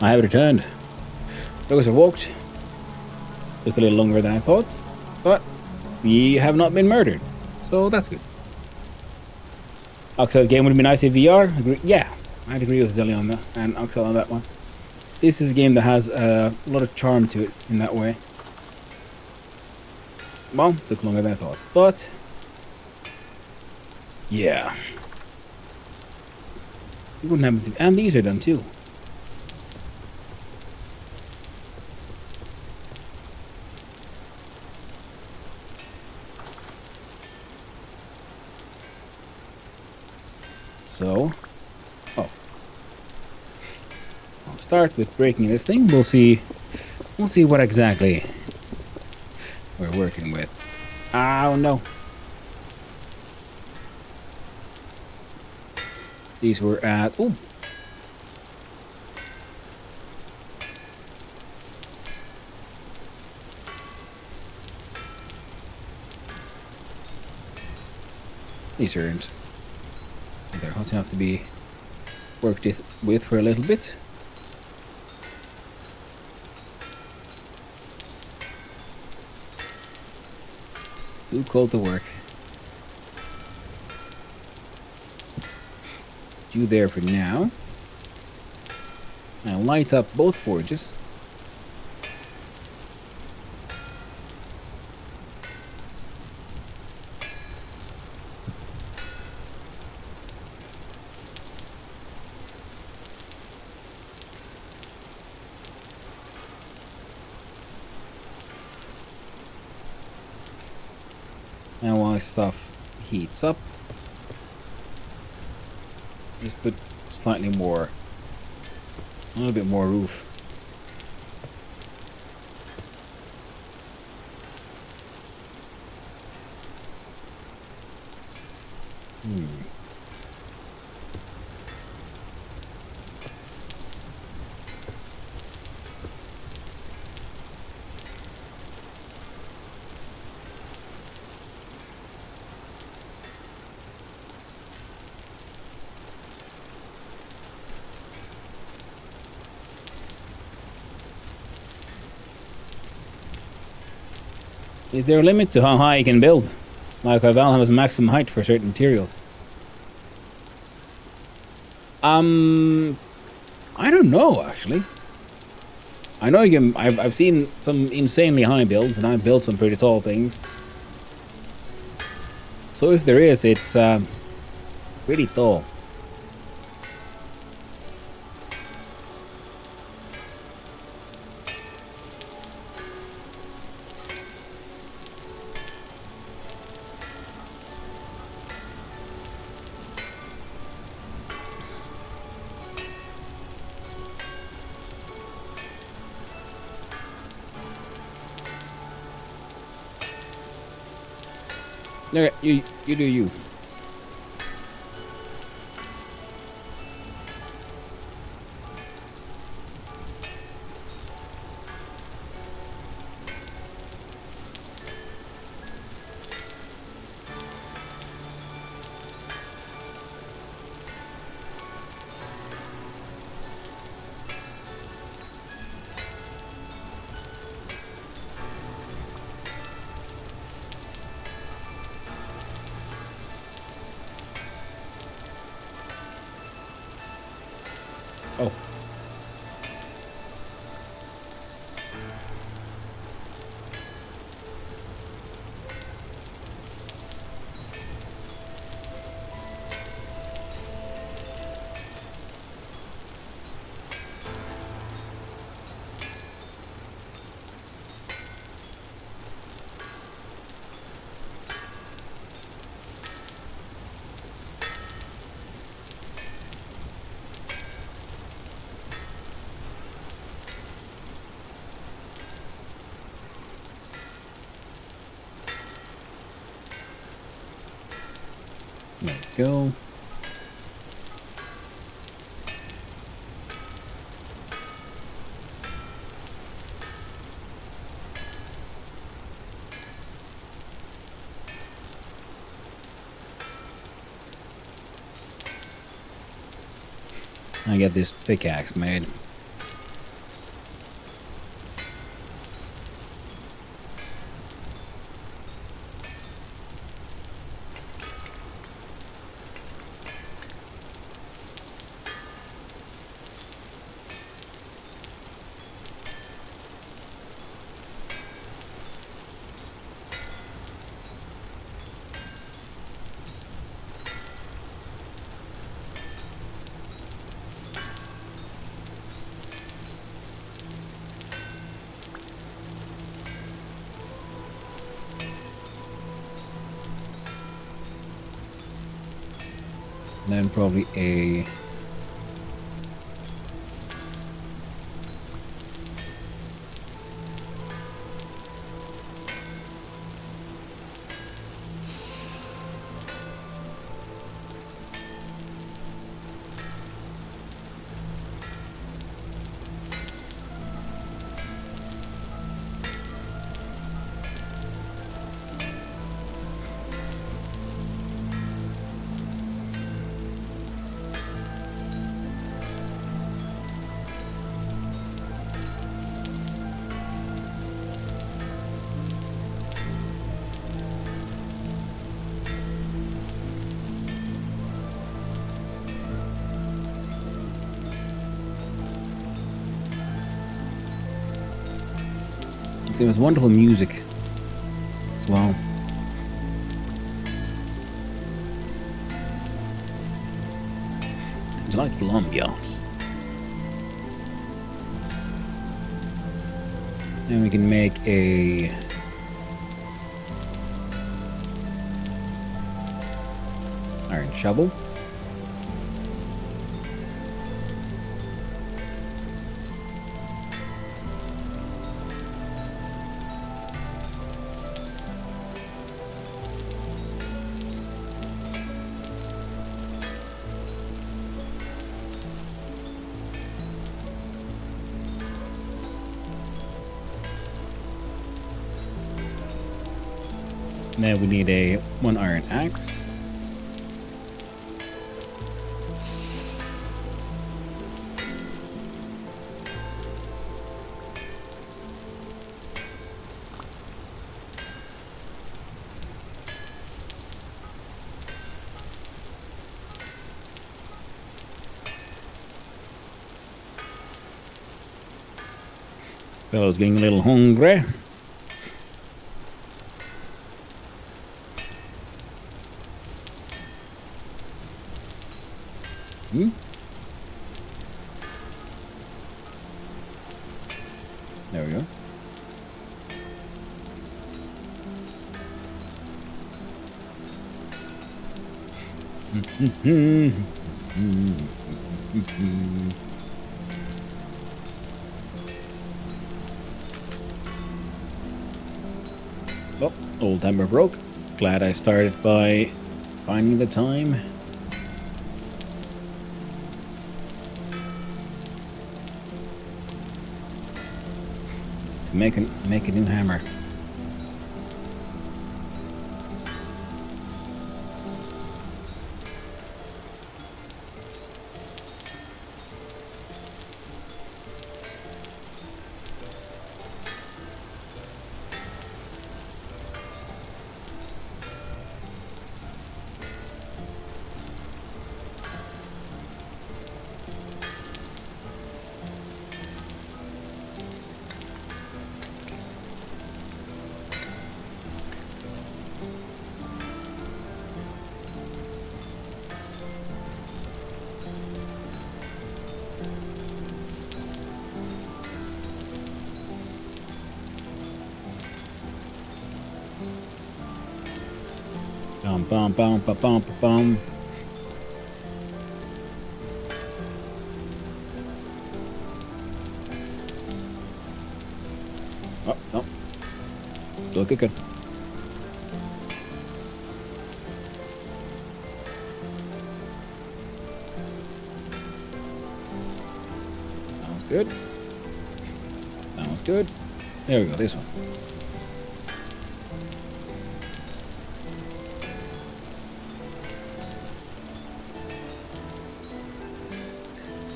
I have returned. Those are walked. Took a little longer than I thought, but we have not been murdered, so that's good. Oxal's game would be nice in VR. Yeah, I'd agree with Zelly on that, and Oxal on that one. This is a game that has a lot of charm to it in that way. Well, took longer than I thought, but yeah. It wouldn't happen to, and these are done too. So, oh, I'll start with breaking this thing. We'll see what exactly we're working with. Oh no. These were at, oh. These aren't either hot enough to be worked with for a little bit. Too cold to work. You there for now. I'll light up both forges. And while stuff heats up, just put slightly more, a little bit more roof. Is there a limit to how high you can build? Like Valheim has maximum height for certain materials. I don't know actually. I know you can. I've seen some insanely high builds, and I've built some pretty tall things. So if there is, it's pretty tall. Okay, you do you. Oh. There we go. I get this pickaxe made. then probably a... It was wonderful music as well. Delightful ambiance. Then we can make a iron shovel. Now we need a 1 iron axe. Fellow's getting a little hungry. Hmm? There we go. Oh, old timer broke. Glad I started by finding the time. Make a new hammer. Bum bum bum bum bum bum. Oh no. Still good. Sounds good. Sounds good. There we go, this one.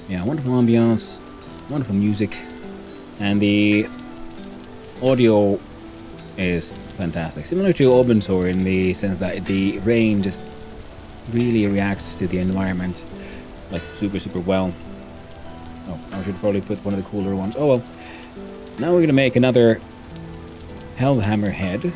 Yeah, wonderful ambiance, wonderful music, and the audio is fantastic. Similar to Open Soar in the sense that the rain just really reacts to the environment like super well. Oh, I should probably put one of the cooler ones. Oh well. Now we're gonna make another Hellhammer head.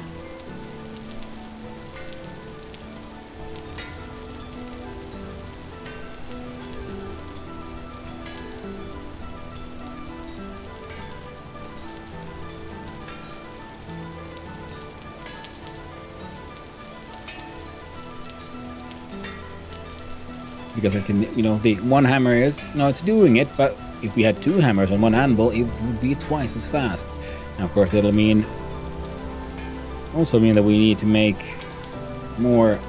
Because I can, the one hammer is, it's doing it, but if we had two hammers on one anvil, it would be twice as fast. Now, of course, that'll also mean that we need to make more,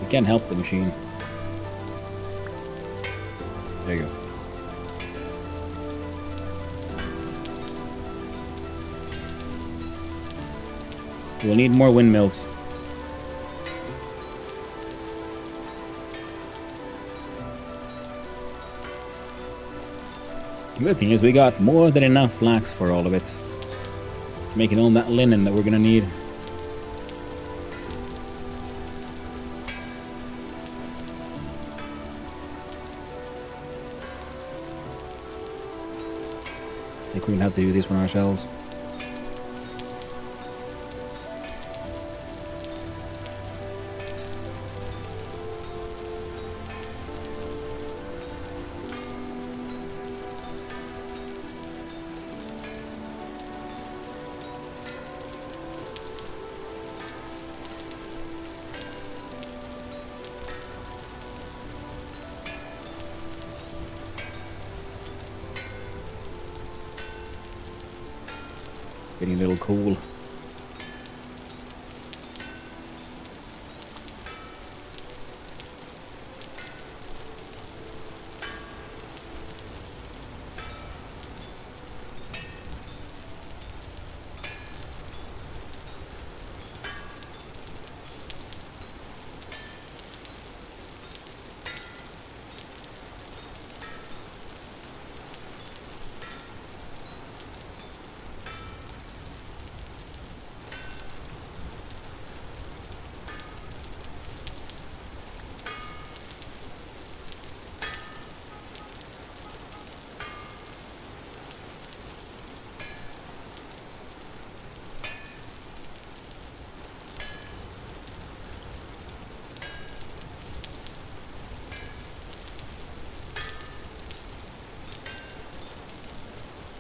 we can help the machine. There you go. We'll need more windmills. The good thing is we got more than enough flax for all of it. Making all that linen that we're gonna need. I think we're gonna have to do this one ourselves. Getting a little cool.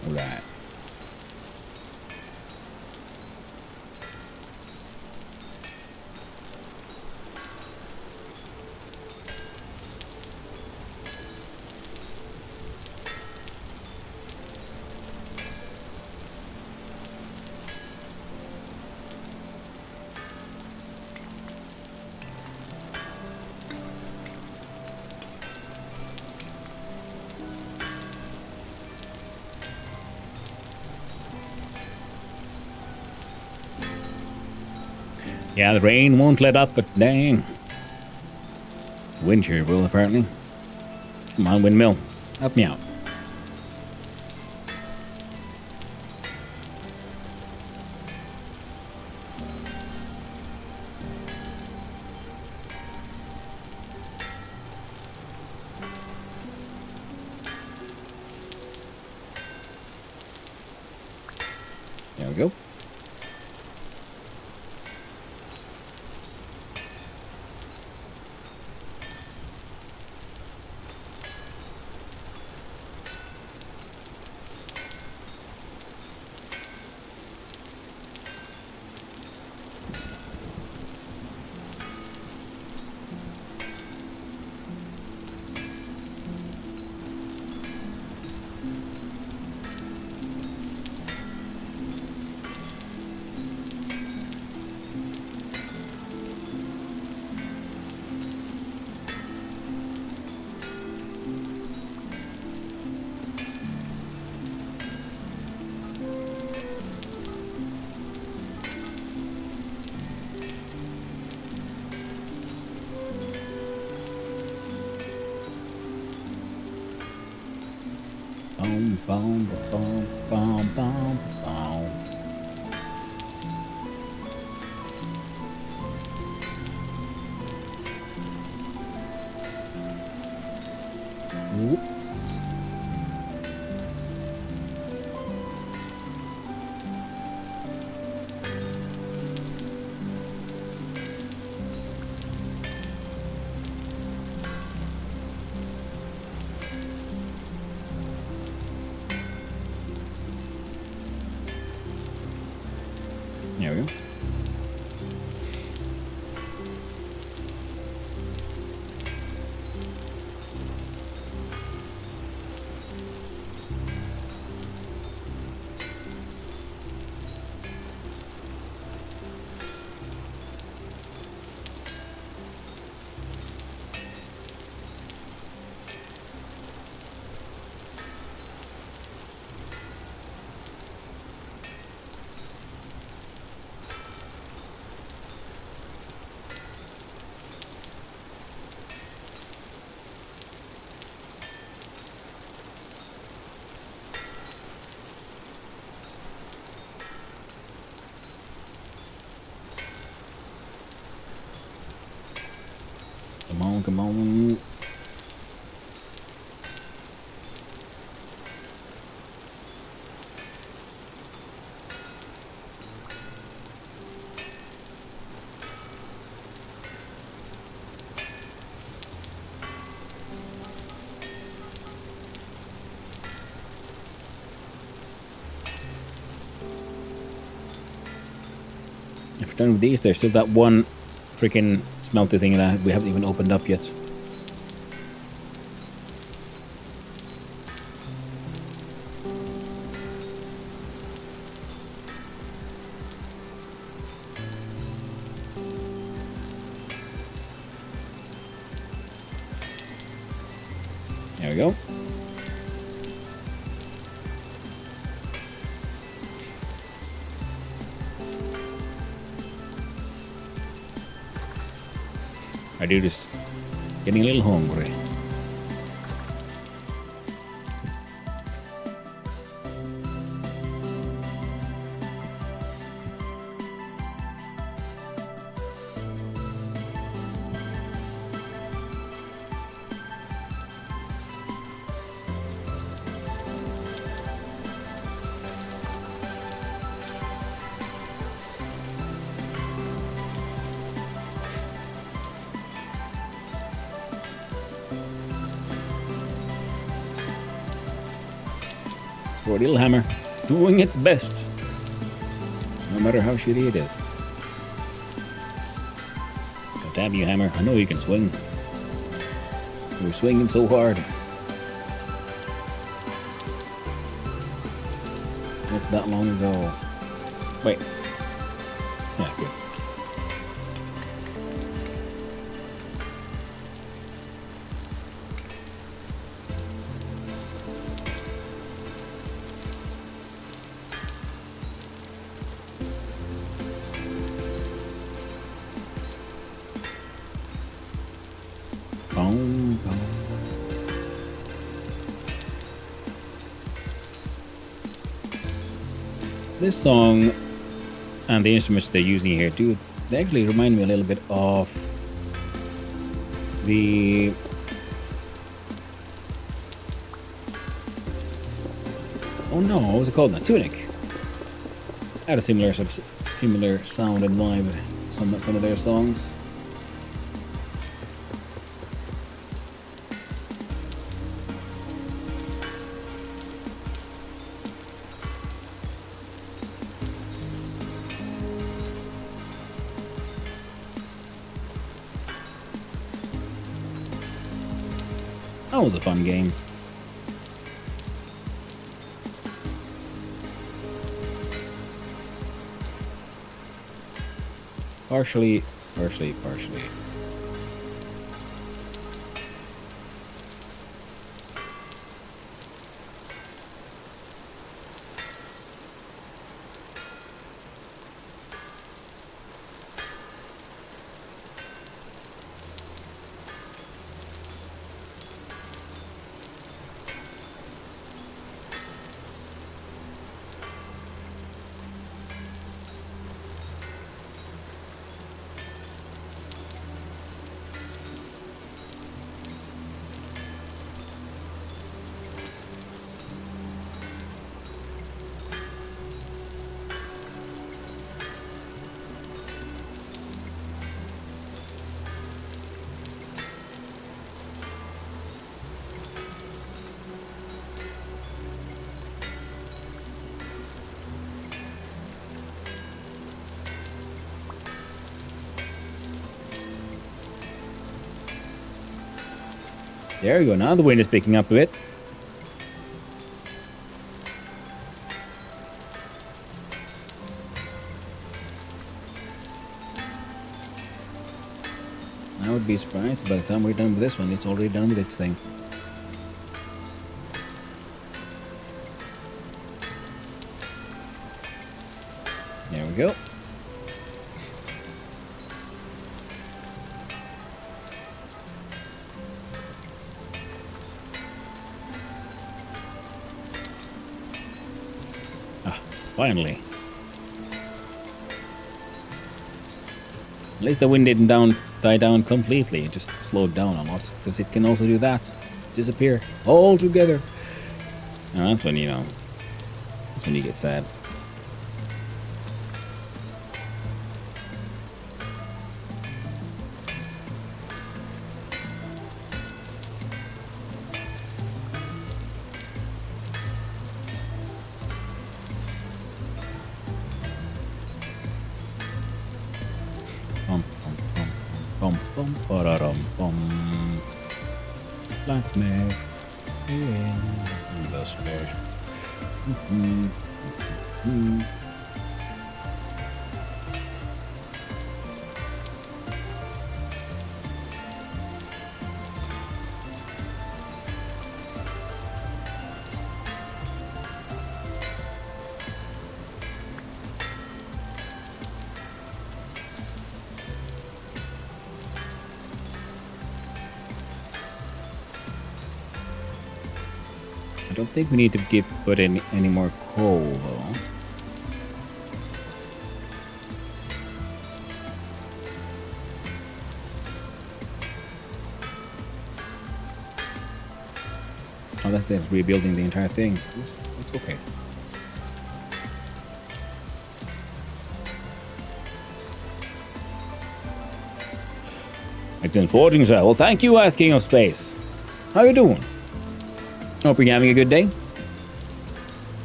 Right. Yeah, the rain won't let up, but dang. Wind shear will, apparently. Come on, windmill. Help me out. There we go. Boom, boom, boom, boom, boom, boom. Whoops. on. If we're done with these, there's still that one freaking smelter thing that we haven't even opened up yet. There we go. I do just getting a little hungry. Poor little hammer, doing its best, no matter how shitty it is. God damn you, hammer! I know you can swing. You were swinging so hard. Not that long ago. Wait. Yeah, good. Boom, boom. This song and the instruments they're using here do they actually remind me a little bit of the oh no, what was it called now? Tunic. Had a similar sound and vibe. Some of their songs. That was a fun game. Partially. There we go. Now the wind is picking up a bit. I would be surprised by the time we're done with this one, it's already done with its thing. There we go. Finally. At least the wind didn't die down completely. It just slowed down a lot because it can also do that. Disappear all together. And that's when, you know, that's when you get sad. Bum bum ba-da-dum bum. Let's make the splash. I don't think we need to put in any more coal though. Oh, that's rebuilding the entire thing. It's okay. Excellent forging, sir. Well, thank you, King of Space. How you doing? Hope you're having a good day.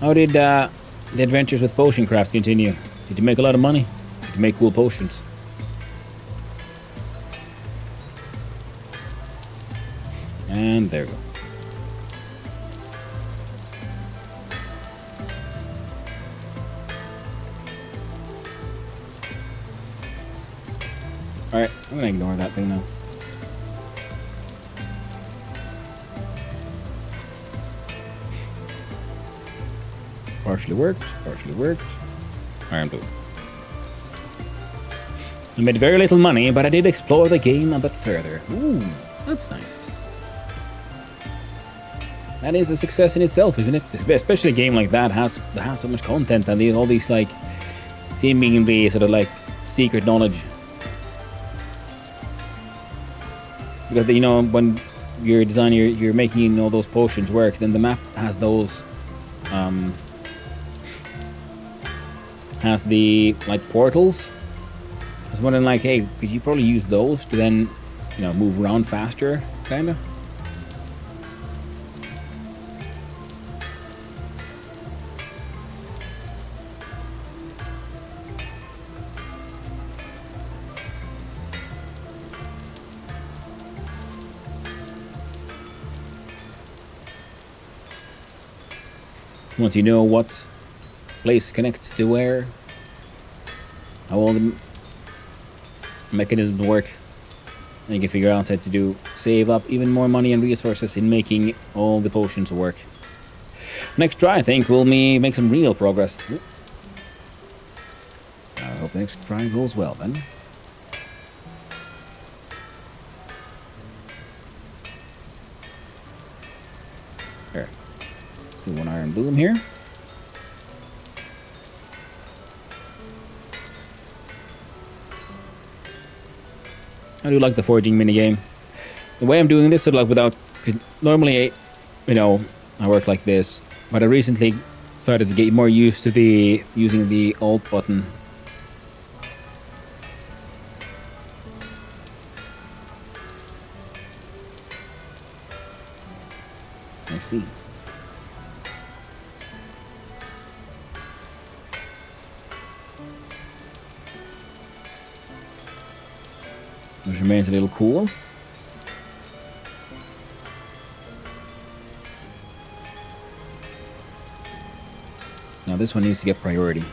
How did the adventures with potion craft continue? Did you make a lot of money? Did you make cool potions? And there we go. Alright, I'm gonna ignore that thing now. Partially worked, partially worked. Iron blue. I made very little money, but I did explore the game a bit further. Ooh, that's nice. That is a success in itself, isn't it? Especially a game like that has so much content and all these like seemingly sort of like secret knowledge. Because you know when you're designing, you're making all those potions work, then the map has those. Has the like portals. I was wondering like, hey, could you probably use those to then, you know, move around faster, kinda? Once you know what place connects to where, how all the mechanisms work, and you can figure out how to save up even more money and resources in making all the potions work. Next try, I think, will make some real progress. I hope the next try goes well then. There. See one iron bloom here. I do like the forging minigame. The way I'm doing this, sort of like without... Normally, you know, I work like this, but I recently started to get more used to using the Alt button. I see. Which remains a little cool. Now this one needs to get priority.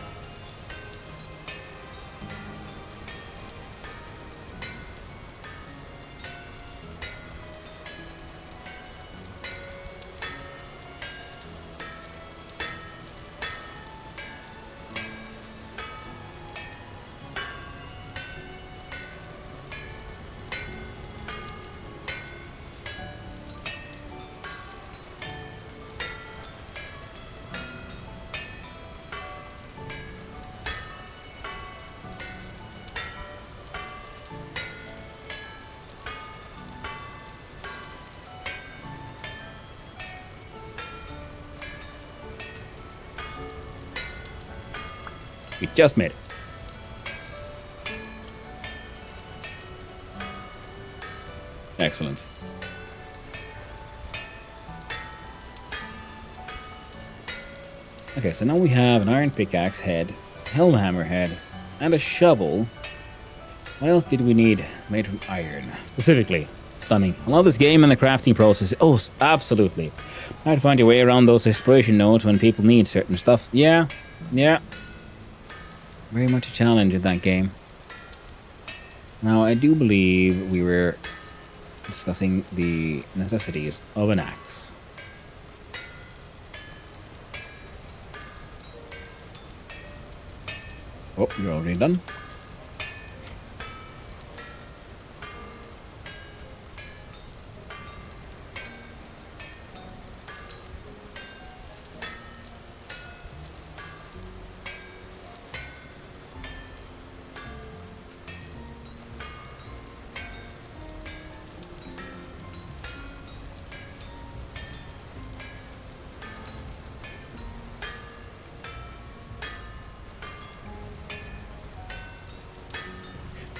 We just made it. Excellent. Okay, so now we have an iron pickaxe head, helm hammer head, and a shovel. What else did we need made from iron? Specifically, stunning. I love this game and the crafting process. Oh, absolutely. I'd find your way around those exploration nodes when people need certain stuff. Yeah. Very much a challenge in that game. Now, I do believe we were discussing the necessities of an axe. Oh, you're already done.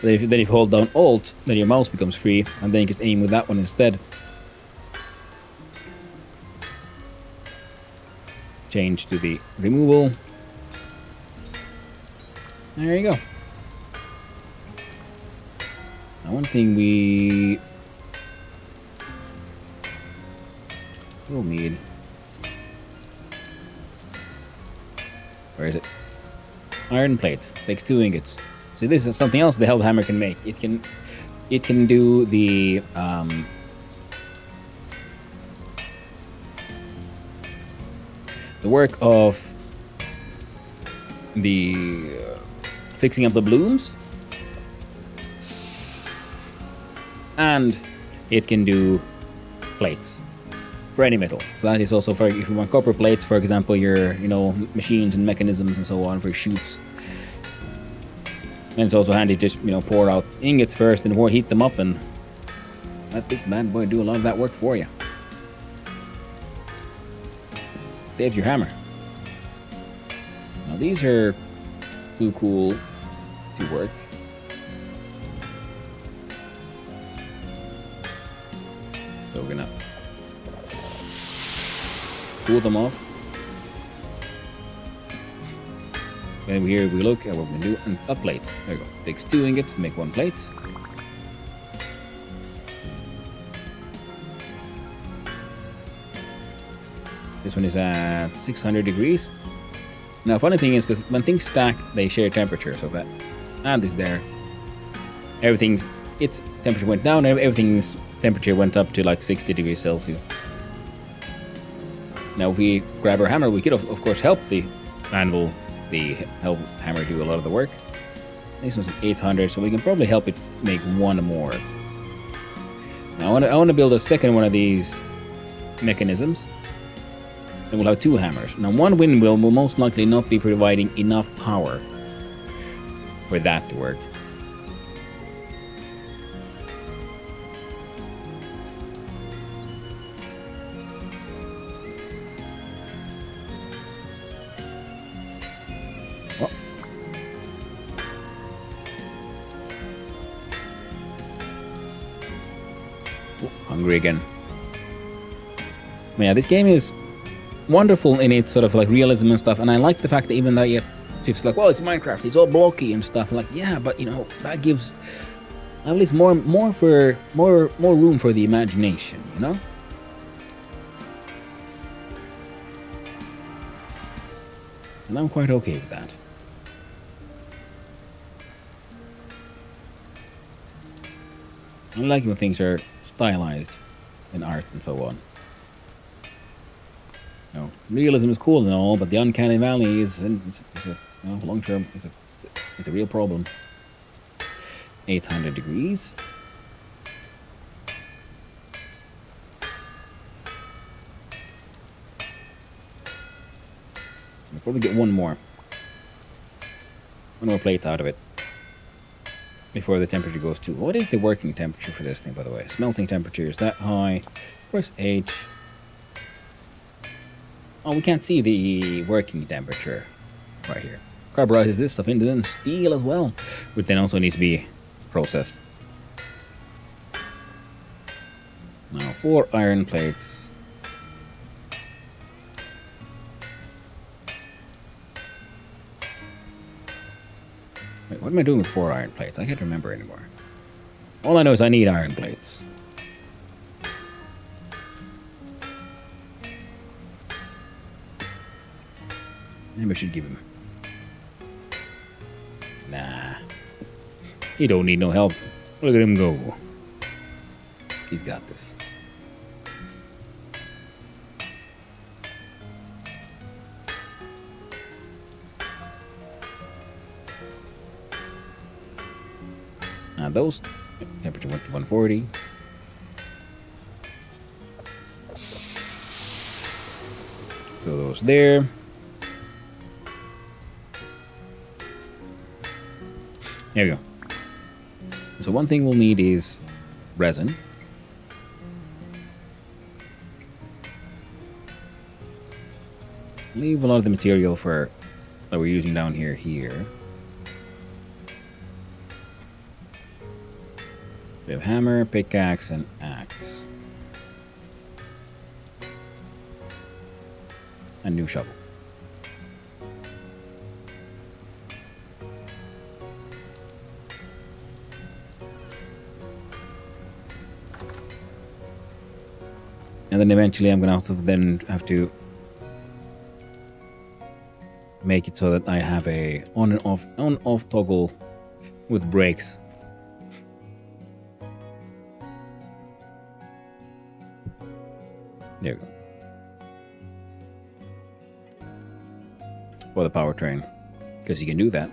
Then if you hold down Alt, then your mouse becomes free, and then you can aim with that one instead. Change to the removal. There you go. Now one thing we will need. Where is it? Iron plate. Takes 2 ingots. So this is something else the Held Hammer can make. It can do the work of the fixing up the blooms, and it can do plates for any metal. So that is also for if you want copper plates, for example, your machines and mechanisms and so on for shoots. And it's also handy to just, pour out ingots first and heat them up and let this bad boy do a lot of that work for you. Saves your hammer. Now these are too cool to work. So we're gonna cool them off. And here we look at what we're gonna do. A plate. There you go. Takes 2 ingots to make 1 plate. This one is at 600 degrees. Now, funny thing is, because when things stack, they share temperature. So that and is there. Everything, its temperature went down. Everything's temperature went up to like 60 degrees Celsius. Now, if we grab our hammer, we could of course help the anvil. The help hammer do a lot of the work. This one's at 800, so we can probably help it make 1 more. Now I want to build a second one of these mechanisms. And we'll have 2 hammers. Now one windmill will most likely not be providing enough power for that to work. Hungry again. But yeah, this game is wonderful in its sort of like realism and stuff, and I like the fact that even though it's like, well, it's Minecraft, it's all blocky and stuff. Like, yeah, but that gives at least more room for the imagination, And I'm quite okay with that. I like when things are stylized in art and so on. Realism is cool and all, but the uncanny valley is a long term. It's a real problem. 800 degrees. We'll probably get one more plate out of it before the temperature goes too. What is the working temperature for this thing, by the way? Smelting temperature is that high. Press H. Oh, we can't see the working temperature right here. carburizes this stuff into then steel as well, which then also needs to be processed. Now 4 iron plates. Wait, what am I doing with 4 iron plates? I can't remember anymore. All I know is I need iron plates. Maybe I should give him. Nah. He don't need no help. Look at him go. He's got this. Now those, temperature went to 140. Throw those there. There we go. So one thing we'll need is resin. Leave a lot of the material for that we're using down here. We have hammer, pickaxe, and axe. A new shovel. And then eventually I'm gonna have to make it so that I have a on and off toggle with brakes. There we go. For the powertrain, because you can do that.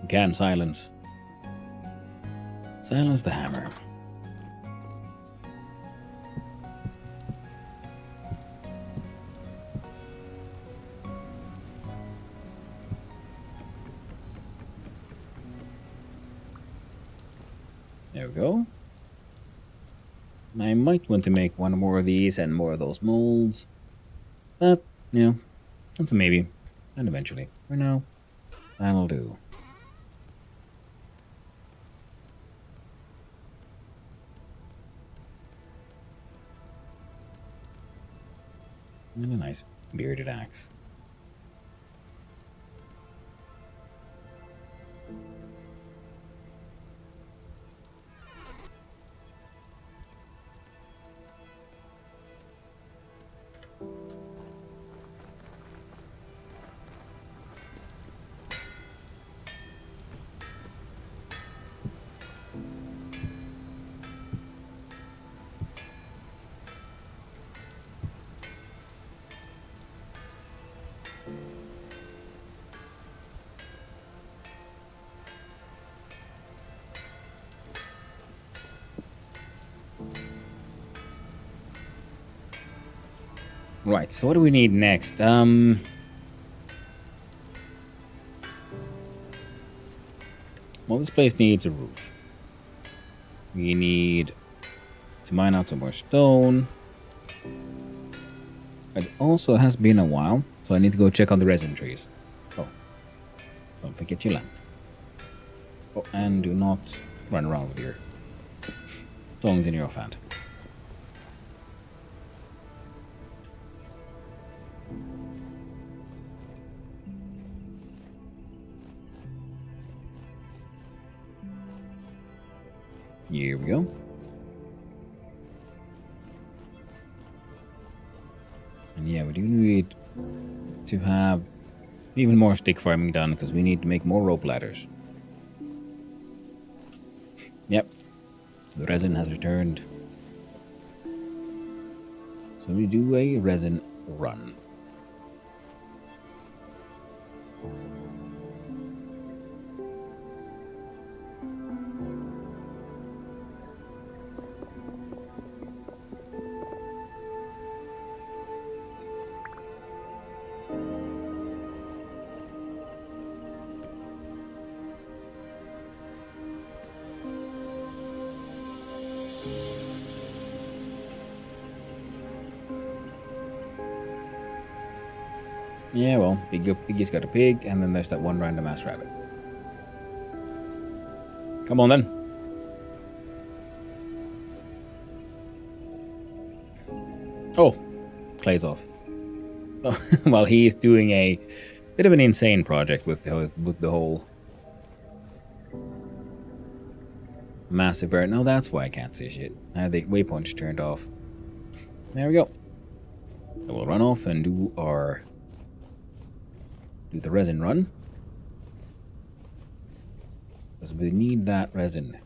You can silence the hammer. There we go. I might want to make one more of these and more of those molds. But, you know, that's a maybe. And eventually. For now, that'll do. And a nice bearded axe. Right, so what do we need next? Well, this place needs a roof. We need to mine out some more stone. It also has been a while, so I need to go check on the resin trees. Oh, don't forget your lamp. Oh, and do not run around with your tongs in your hand. Here we go. And yeah, we do need to have even more stick farming done because we need to make more rope ladders. Yep, the resin has returned. So we do a resin run. Yeah, well, Piggy's got a pig, and then there's that one random ass rabbit. Come on then. Oh, Clay's off. Oh, well, he's doing a bit of an insane project with the whole massive bird. No, that's why I can't see shit. I have the waypoints turned off. There we go. So we'll run off and do the resin run. Because we need that resin.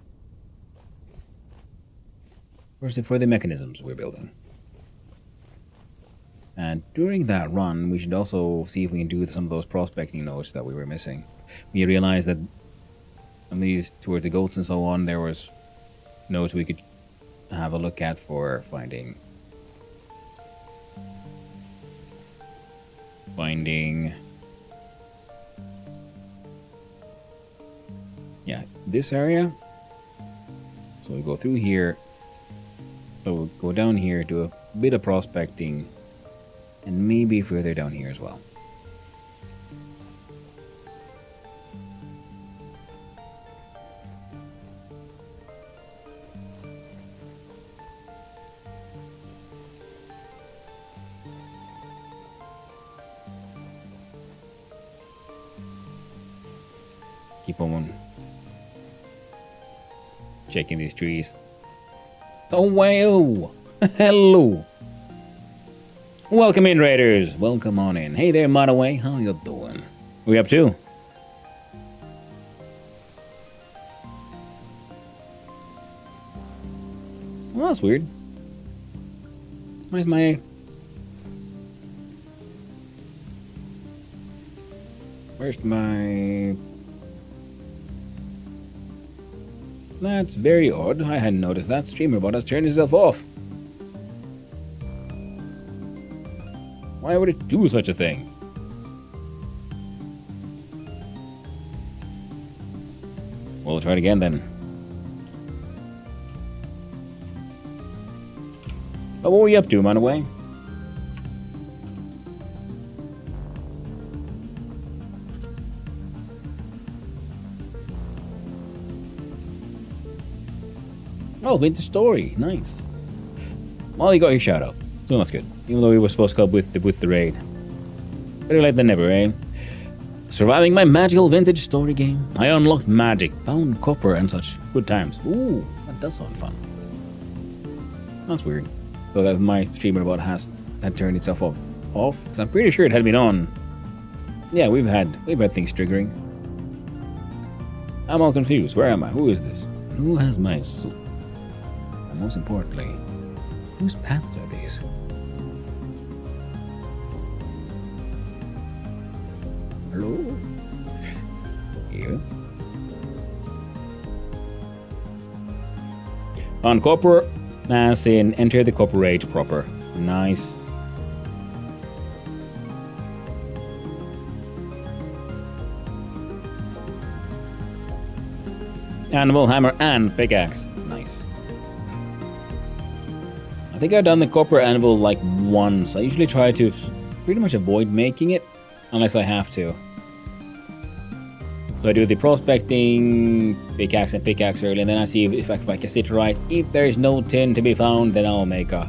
First, for the mechanisms we're building. And during that run, we should also see if we can do some of those prospecting notes that we were missing. We realized that at least towards the goats and so on, there was notes we could have a look at for finding yeah, this area. So we go through here, so we'll go down here, do a bit of prospecting, and maybe further down here as well. Keep on checking these trees. Oh wow! Hello! Welcome in, raiders! Welcome on in. Hey there, Monaway. How you doing? What are you up to? Well, that's weird. Where's my... Where's my... That's very odd. I hadn't noticed that. StreamerBot has turned itself off. Why would it do such a thing? We'll try it again then. But what were you up to, Monaway? Oh, made the story. Nice. Well, you got your shout out. So that's good. Even though we were supposed to come with the raid. Better late than never, eh? Surviving my magical vintage story game. I unlocked magic, found copper and such. Good times. Ooh, that does sound fun. That's weird. So that my streamer bot had turned itself off. Cause I'm pretty sure it had been on. Yeah, we've had things triggering. I'm all confused. Where am I? Who is this? Who has my soul? And most importantly, whose paths are these? Hello? Here. On copper, as in enter the copper age proper. Nice. Anvil, hammer, and pickaxe. Nice. I think I've done the copper anvil like once. I usually try to pretty much avoid making it unless I have to. So I do the prospecting, pickaxe and pickaxe early, and then I see if I can sit right. If there's no tin to be found, then I'll make a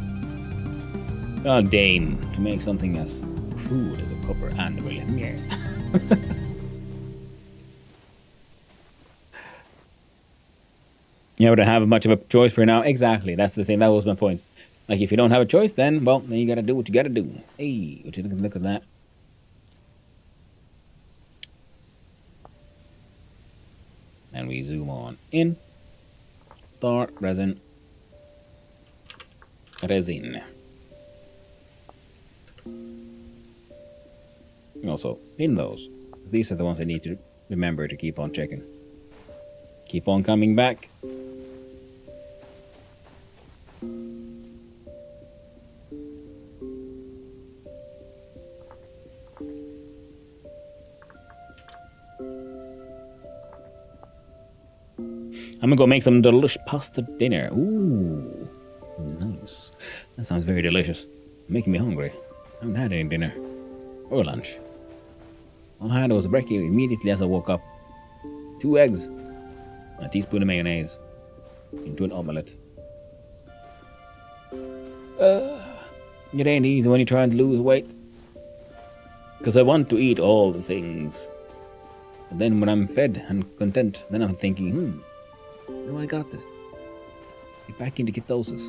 deign to make something as crude as a copper anvil. Yeah. You don't have much of a choice for now. Exactly, that's the thing. That was my point. Like, if you don't have a choice, then, well, then you gotta do what you gotta do. Hey, would you look at that? And we zoom on in. Start, resin. Resin. Also, in those. These are the ones I need to remember to keep on checking. Keep on coming back. I'm gonna go make some delicious pasta dinner. Ooh, nice. That sounds very delicious. Making me hungry. I haven't had any dinner. for lunch. All I had was a brekkie immediately as I woke up. 2 eggs, a teaspoon of mayonnaise, into an omelette. It ain't easy when you're trying to lose weight. Because I want to eat all the things. But then when I'm fed and content, then I'm thinking, no, I got this. Get back into ketosis.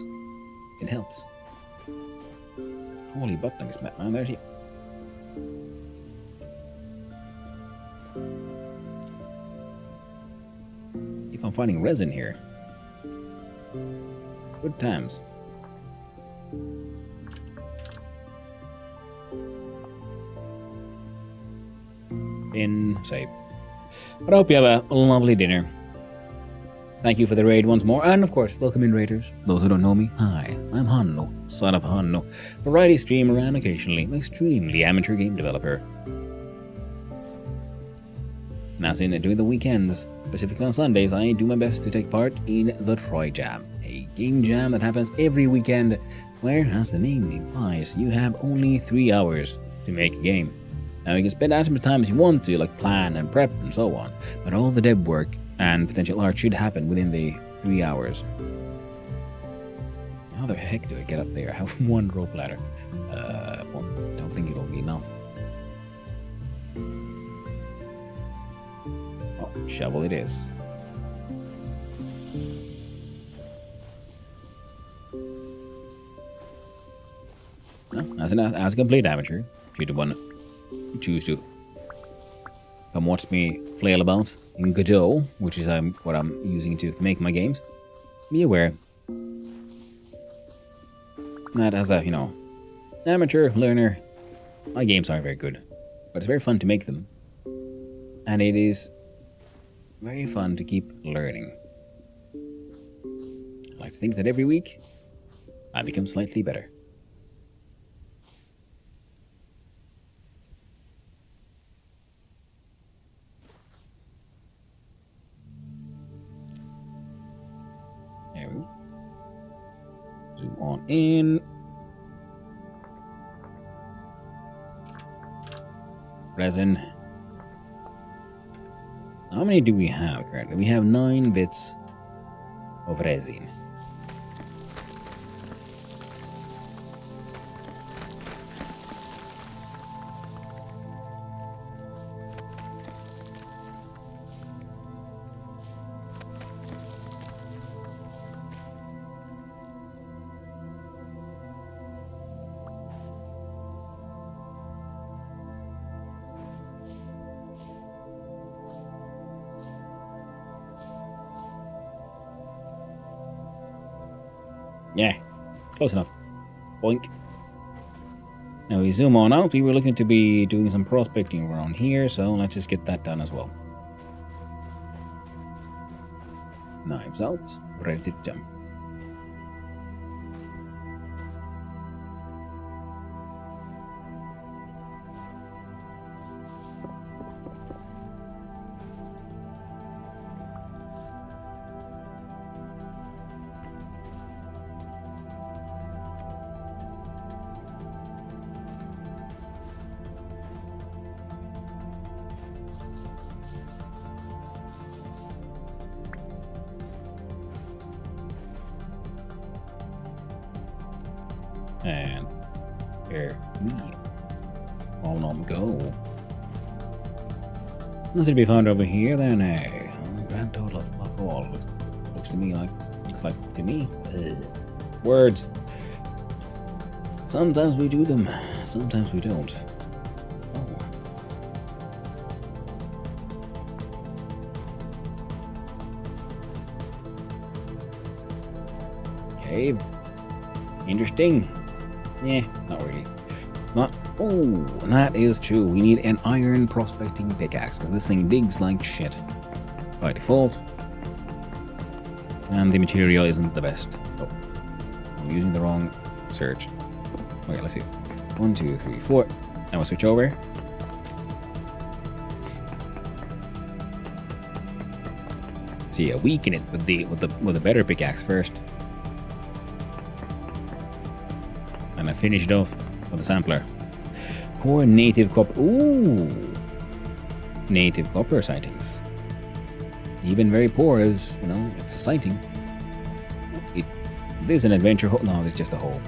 It helps. Holy butt nuggets, man. There's you. Keep on finding resin here. Good times. Save. But I hope you have a lovely dinner. Thank you for the raid once more, and of course, welcome in raiders. Those who don't know me, hi, I'm Hanno, son of Hanno, variety streamer and occasionally an extremely amateur game developer. Now, during the weekends, specifically on Sundays, I do my best to take part in the Troy Jam, a game jam that happens every weekend, where, as the name implies, you have only 3 hours to make a game. Now, you can spend as much time as you want to, like plan and prep and so on, but all the dev work and potential art should happen within the 3 hours. How the heck do I get up there? I have 1 rope ladder. Well, I don't think it'll be enough. Oh, shovel it is. No, as a complete amateur, should have won. Choose to come watch me flail about in Godot, which is what I'm using to make my games. Be aware that as a, amateur learner, my games aren't very good, but it's very fun to make them, and it is very fun to keep learning. I like to think that every week I become slightly better. Zoom on in. Resin. How many do we have currently? We have 9 bits of resin. Yeah, close enough. Boink. Now we zoom on out. We were looking to be doing some prospecting around here, so let's just get that done as well. Knives out, ready to jump. And here we all on go. Nothing to be found over here then, eh? Grand total of fuck all. Looks to me like, to me. Words. Sometimes we do them, sometimes we don't. Oh. Cave. Interesting. Yeah, not really. Not. Oh, that is true. We need an iron prospecting pickaxe because this thing digs like shit by default, and the material isn't the best. Oh, I'm using the wrong search. Okay, let's see. 1, 2, 3, 4. Now we'll switch over. See, I weaken it with the better pickaxe first. And I finished off with a sampler. Poor native copper. Ooh. Native copper sightings. Even very poor is, you know, it's a sighting. It is an adventure hole. No, it's just a hole.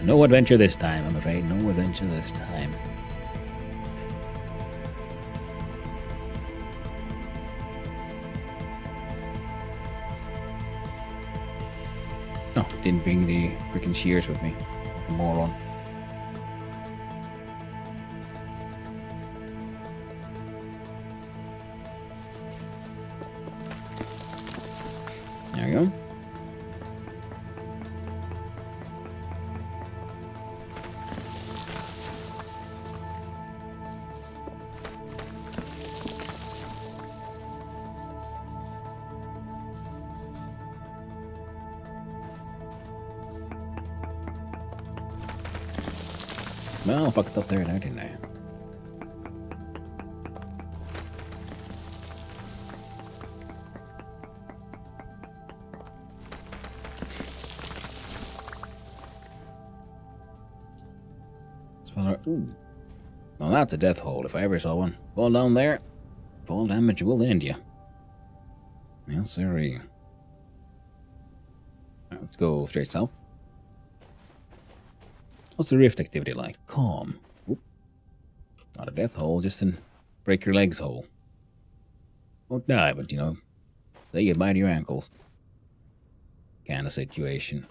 No adventure this time, I'm afraid. No adventure this time. Oh, didn't bring the freaking shears with me. Like a moron. There we go. Well, I fucked up there now, didn't I? Ooh. Well, that's a death hole if I ever saw one. Fall down there, fall damage will end you. Yes, sirree. Right, let's go straight south. What's the rift activity like? Calm. Oop. Not a death hole, just an break your legs hole. Won't die, but you know, say goodbye to your ankles. Kind of situation.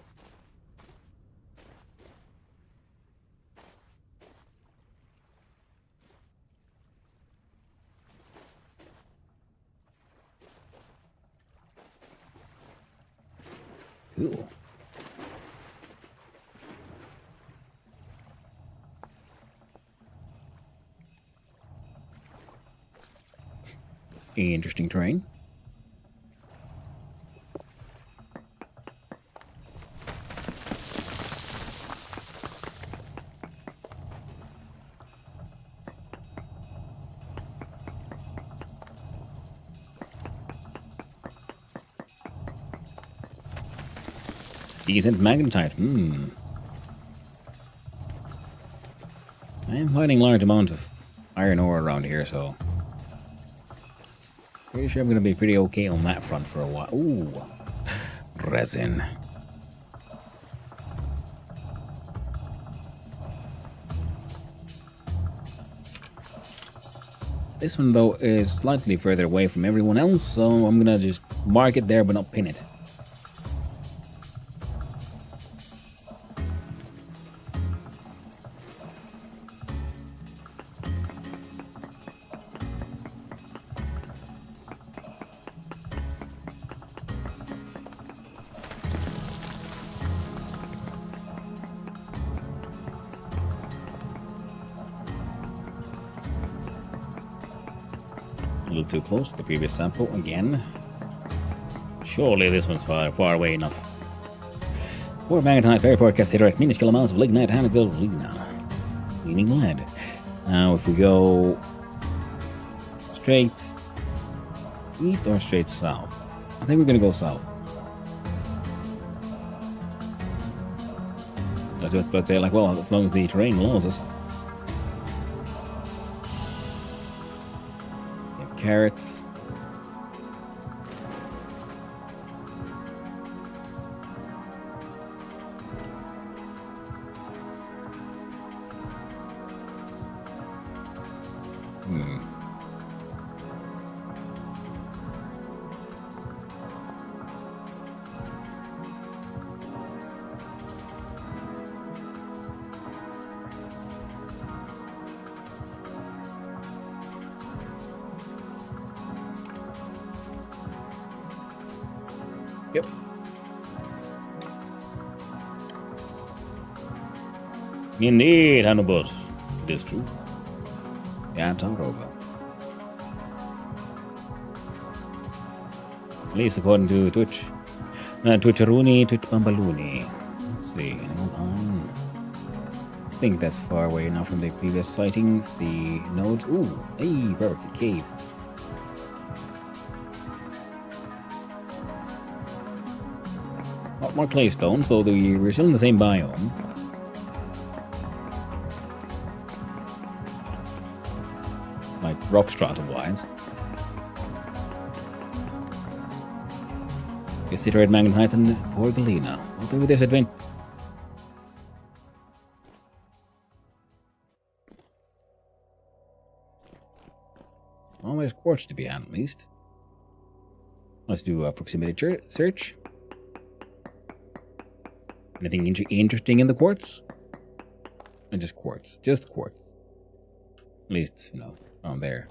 Cool. Interesting terrain. Decent magnetite. I am finding large amounts of iron ore around here, so pretty sure I'm going to be pretty okay on that front for a while. Ooh, resin. This one, though, is slightly further away from everyone else, so I'm going to just mark it there but not pin it. A little too close to the previous sample again. Surely this one's far away enough. Poor magnetite, very poor cassiterite, minuscule amounts of lignite, gold, leaning lead. Now if we go straight east or straight south? I think we're gonna go south. I was just about to say, like, well, as long as the terrain allows us. Carrots. Yep. Indeed, Hannibal. It is true. Yeah, it's all over. At least according to Twitch. Twitcheroonie, Twitch Bambaloonie. Let's see. I think that's far away now from the previous sightings. The nodes. Ooh, hey, perfect cave. More claystone, so we're still in the same biome. rock strata wise. Consider it magnetite and Porgalina. I'll be with this adventure. Well, there's quartz to be had at least. Let's do a proximity search. Anything interesting in the quartz? Or just quartz? Just quartz. At least, you know, around there.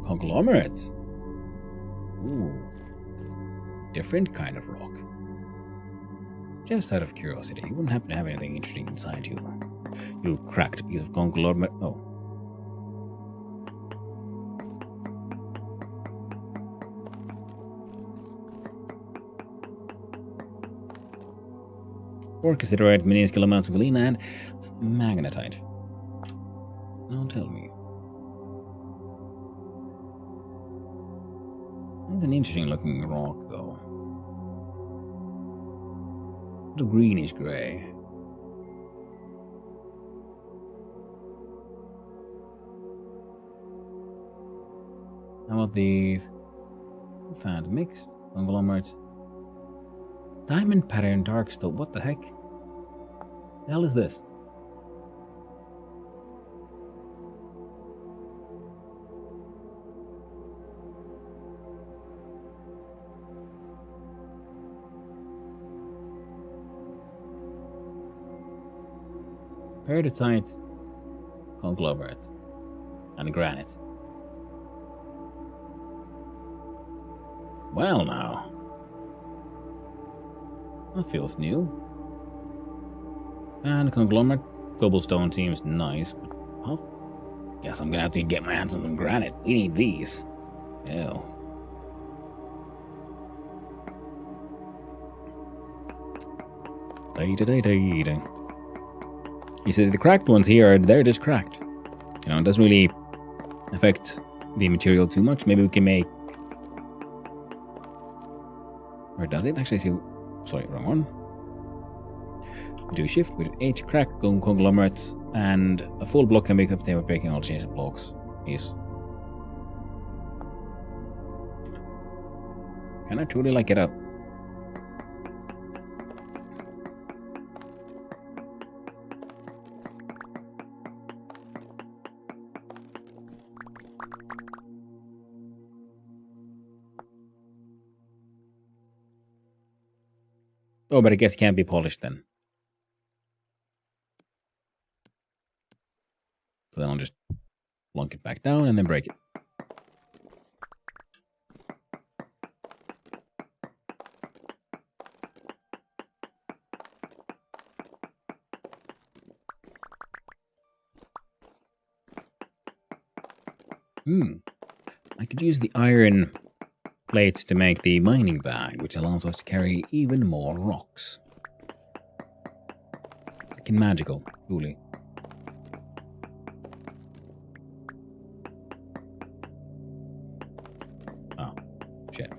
Conglomerates. Ooh. Different kind of rock. Just out of curiosity, you wouldn't happen to have anything interesting inside you. You cracked piece of conglomerate. Oh. Or consider it minuscule amounts of galena and magnetite. Now tell me. That's an interesting looking rock, though. The greenish grey. How about the found mixed conglomerates? Diamond pattern dark stone. What the heck? The hell is this? Peridotite, conglomerate, and granite. Well, now. That feels new. And conglomerate cobblestone seems nice, but well, guess I'm gonna have to get my hands on some granite. We need these. Hell. Da-da-da-da-da. You see, the cracked ones here, they're just cracked. You know, it doesn't really affect the material too much. Maybe we can make... Or does it? Actually, see... Sorry, wrong one. Do shift with H cracked conglomerates, and a full block can be obtained by breaking all chains of blocks. Yes. Can I truly like it up? Oh, but I guess it can't be polished then. So then I'll just plunk it back down and then break it. I could use the iron plates to make the mining bag, which allows us to carry even more rocks. Looking magical, truly. Oh, shit.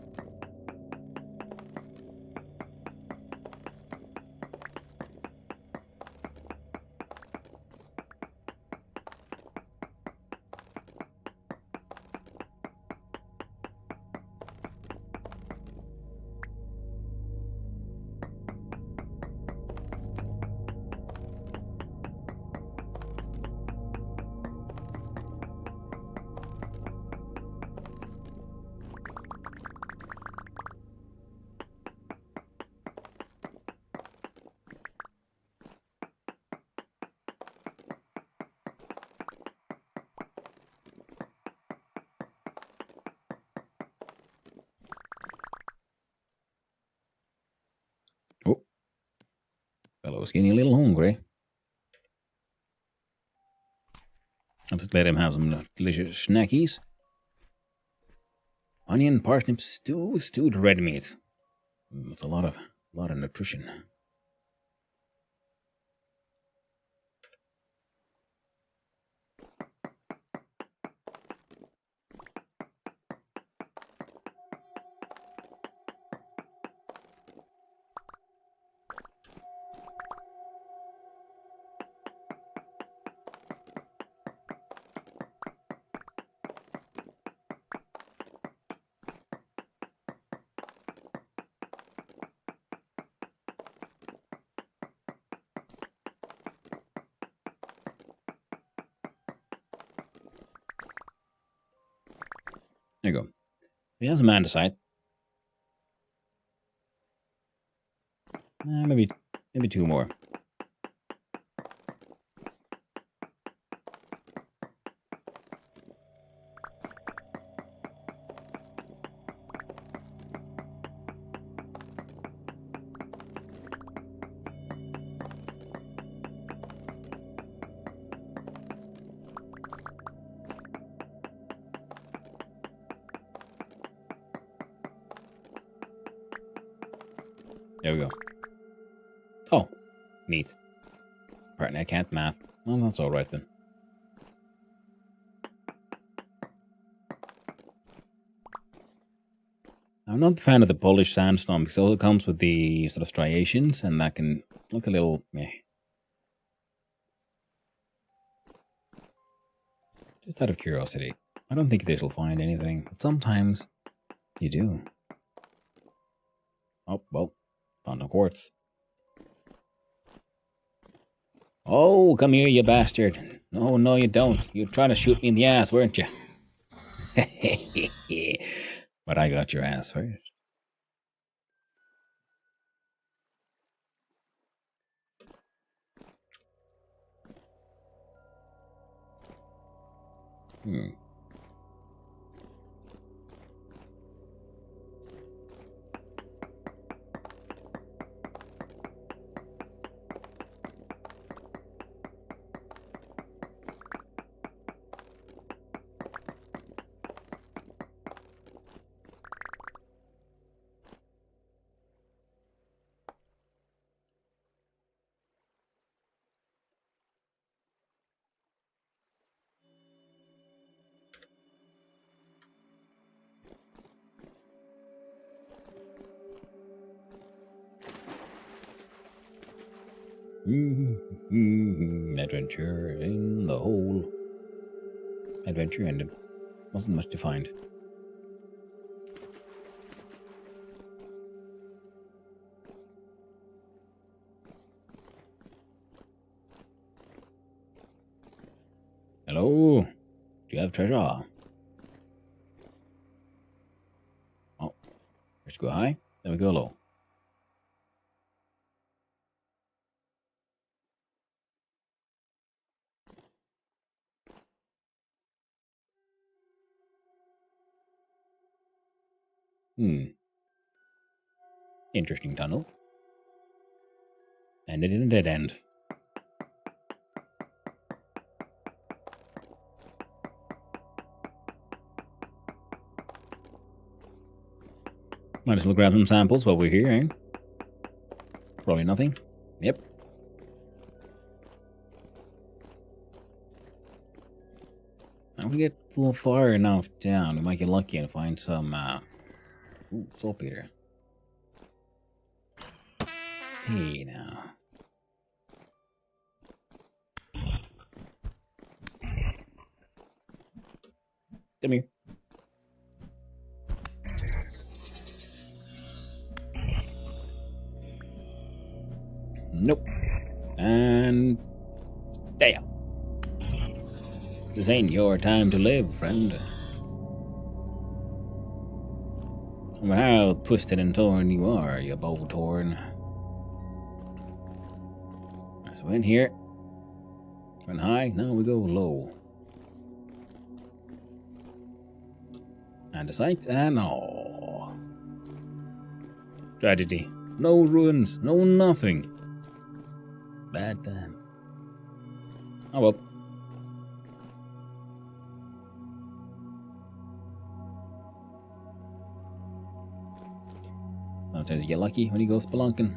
Oh, fellow's getting a little hungry. I'll just let him have some delicious snackies. Onion, parsnip stew, stewed red meat. That's a lot of nutrition. There you go. We have some andesite. Maybe 2 more. There we go. Oh, neat. Apparently I can't math. Well, that's alright then. I'm not a fan of the polished sandstone because it comes with the sort of striations and that can look a little meh. Just out of curiosity. I don't think this will find anything, but sometimes you do. Oh, well, found no quartz. Oh, come here, you bastard. No, no, you don't. You were trying to shoot me in the ass, weren't you? But I got your ass first. Hmm. Adventure in the hole. Adventure ended. Wasn't much to find. Hello? Do you have treasure? Oh, first go high, then we go low. Interesting tunnel. Ended in a dead end. Might as well grab some samples while we're here, eh? Probably nothing. Yep. If we get a little far enough down, we might get lucky and find some, ooh, saltpeter. Hey, now. Come here. Nope. And stay out. This ain't your time to live, friend. No matter how twisted and torn you are, you bow torn. So in here. Went high, now we go low. And the sights and all. Tragedy. No ruins, no nothing. Bad time. Oh well. Sometimes you get lucky when you go spelunking.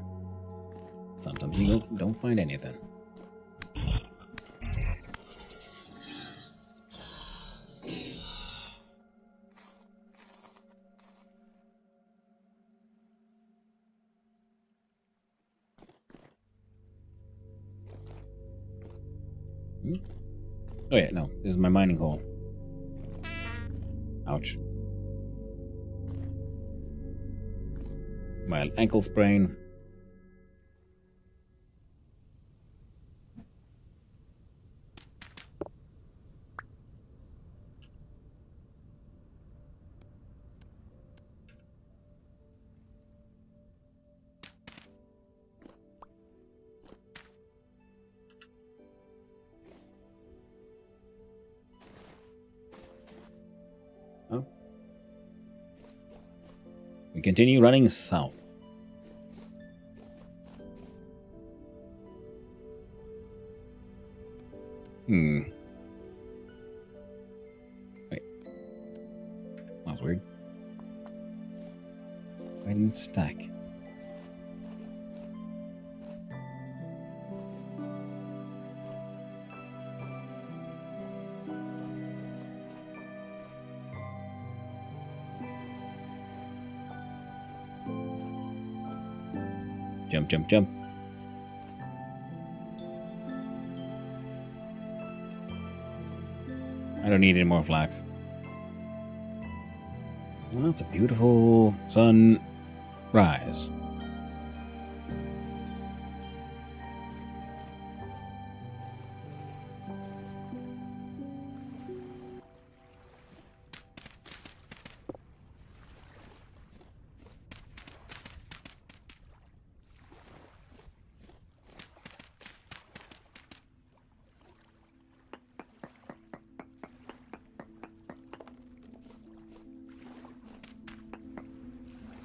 Sometimes you don't find anything. Oh yeah, no, this is my mining hole. Ouch. My ankle sprain. We continue running south. Wait. That's weird. I didn't stack. Jump, jump, jump. I don't need any more flags. Well, that's a beautiful sunrise.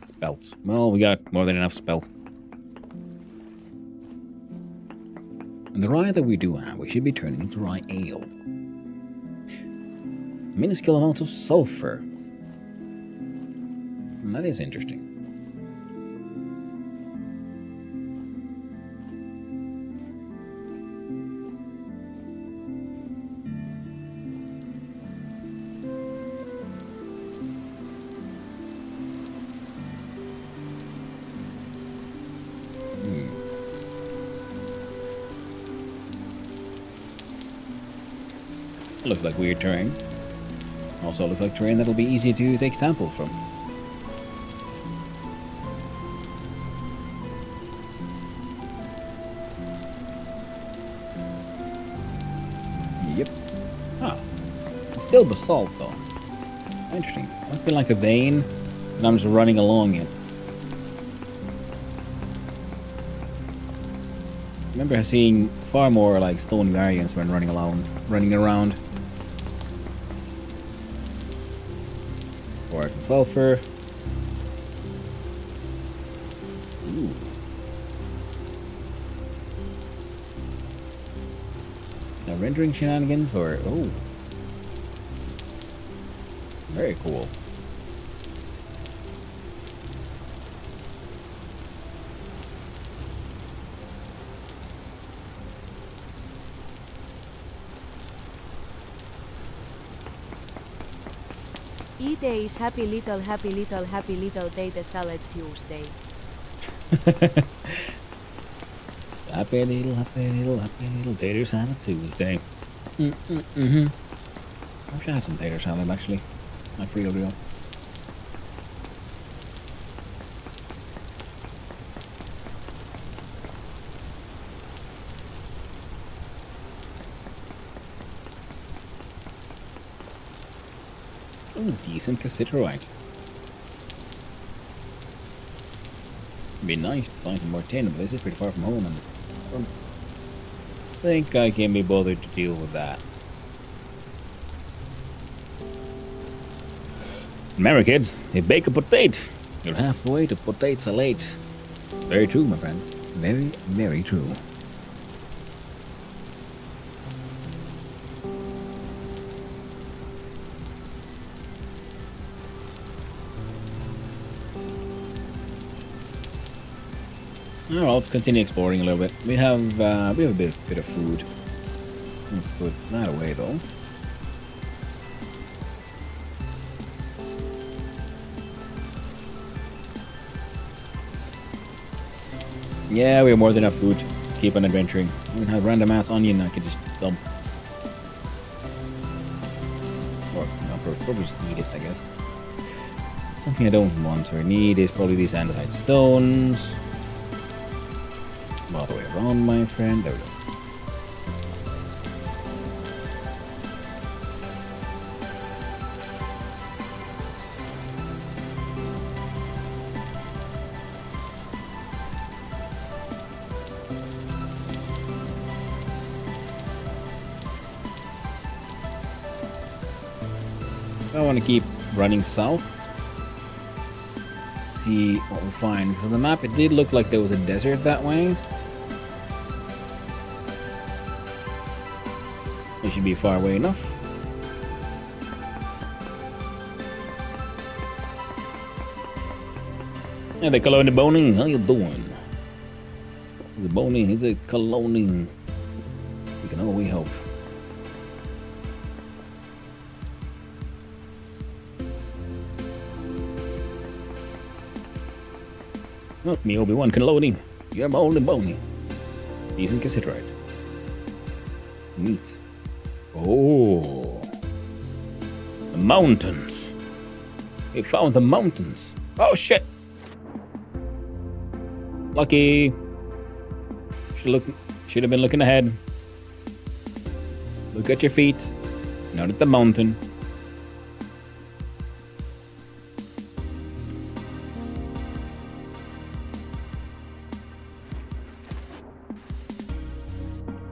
Spelt. Well, we got more than enough spelt. And the rye that we do have, we should be turning into rye ale. Minuscule amounts of sulfur. That is interesting. Looks like weird terrain. Also looks like terrain that'll be easy to take samples from. Yep. Ah. It's still basalt though. Interesting. Must be like a vein, and I'm just running along it. I remember seeing far more like stone variants when running around. Or sulfur. Ooh. Now rendering shenanigans or oh. Very cool. ET is happy little tater salad Tuesday. Happy little tater salad Tuesday. I wish I had some tater salad actually. Like real. Oh, decent cassiterite. It'd be nice to find some more tin, but this is pretty far from home, and I don't think I can be bothered to deal with that. Remember, kids, if bake a potato, you'll have to wait a potato late. Very true, my friend. Very, very true. Alright, let's continue exploring a little bit. We have a bit of food. Let's put that away though. Yeah, we have more than enough food to keep on adventuring. I even have random ass onion I could just dump. Or probably just eat it, I guess. Something I don't want or need is probably these andesite stones. All the way around, my friend. There we go. I want to keep running south. see what we find. Because on the map, it did look like there was a desert that way. It should be far away enough. Yeah, the Colony Boney, how you doing? He's a Boney, he's a Colony. We can always help. Not me, Obi-Wan Kenobi. You're my only Boney. Decent considerate. Neat. Oh. The mountains. We found the mountains. Oh shit. Lucky. Should have been looking ahead. Look at your feet. Not at the mountain.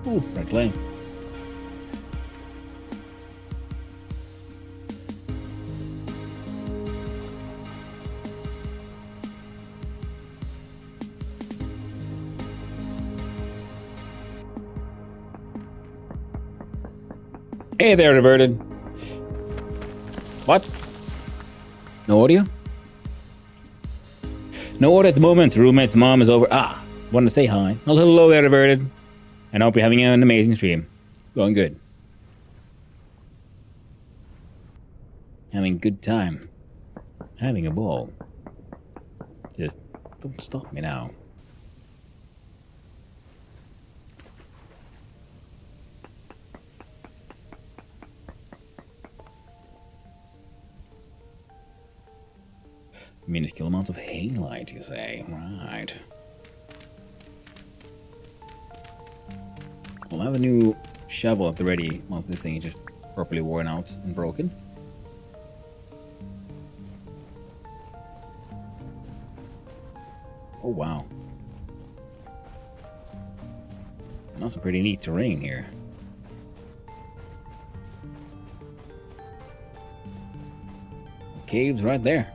Ooh, red clay. Hey there, Reverted. What? No audio? No audio at the moment. Roommate's mom is over. Ah, wanted to say hi. Well, hello there, Reverted. And I hope you're having an amazing stream. Going good. Having a good time. Having a ball. Just don't stop me now. Minuscule amounts of halite, you say? Right. We'll have a new shovel at the ready once this thing is just properly worn out and broken. Oh wow. That's some pretty neat terrain here. Caves right there.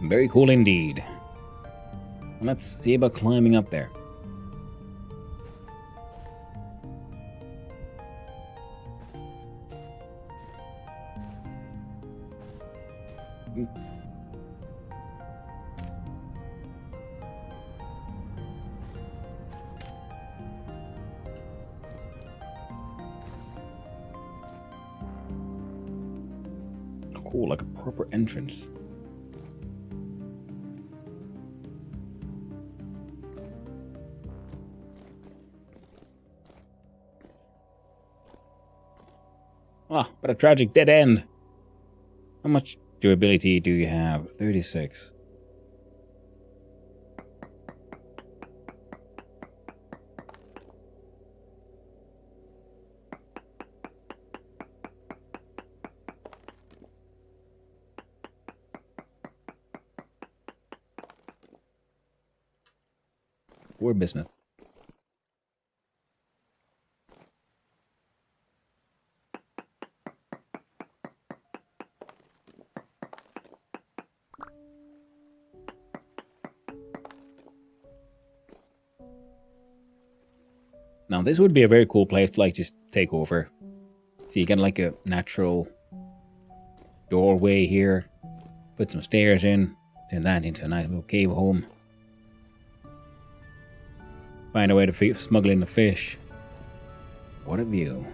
Very cool indeed. Let's see about climbing up there. Cool, like a proper entrance. Ah, but a tragic dead end. How much durability do you have? 36. Poor bismuth. Now this would be a very cool place to like just take over. So you get like a natural doorway here. Put some stairs in. Turn that into a nice little cave home. Find a way to smuggle in the fish. What a view.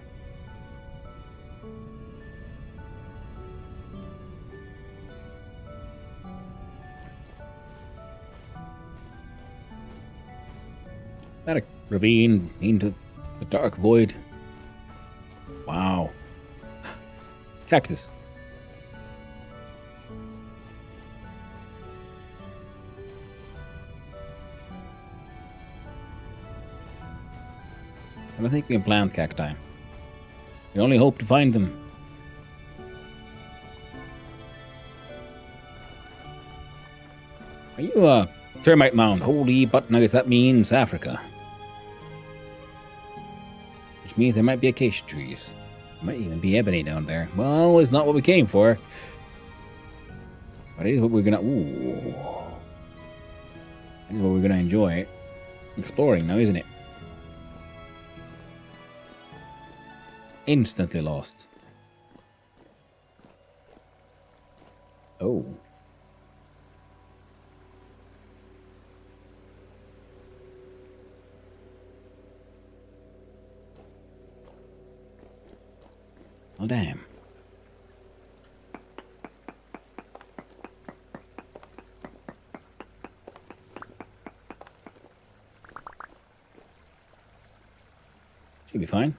That a ravine into the dark void. Wow. Cactus. I don't think we can plant cacti. We only hope to find them. Are you a termite mound? Holy butt nuggets, that means Africa. Which means there might be acacia trees. Might even be ebony down there. Well, it's not what we came for. But it is what we're gonna... Ooh. It is what we're gonna enjoy exploring now, isn't it? Instantly lost. Oh. Oh, damn. Should be fine.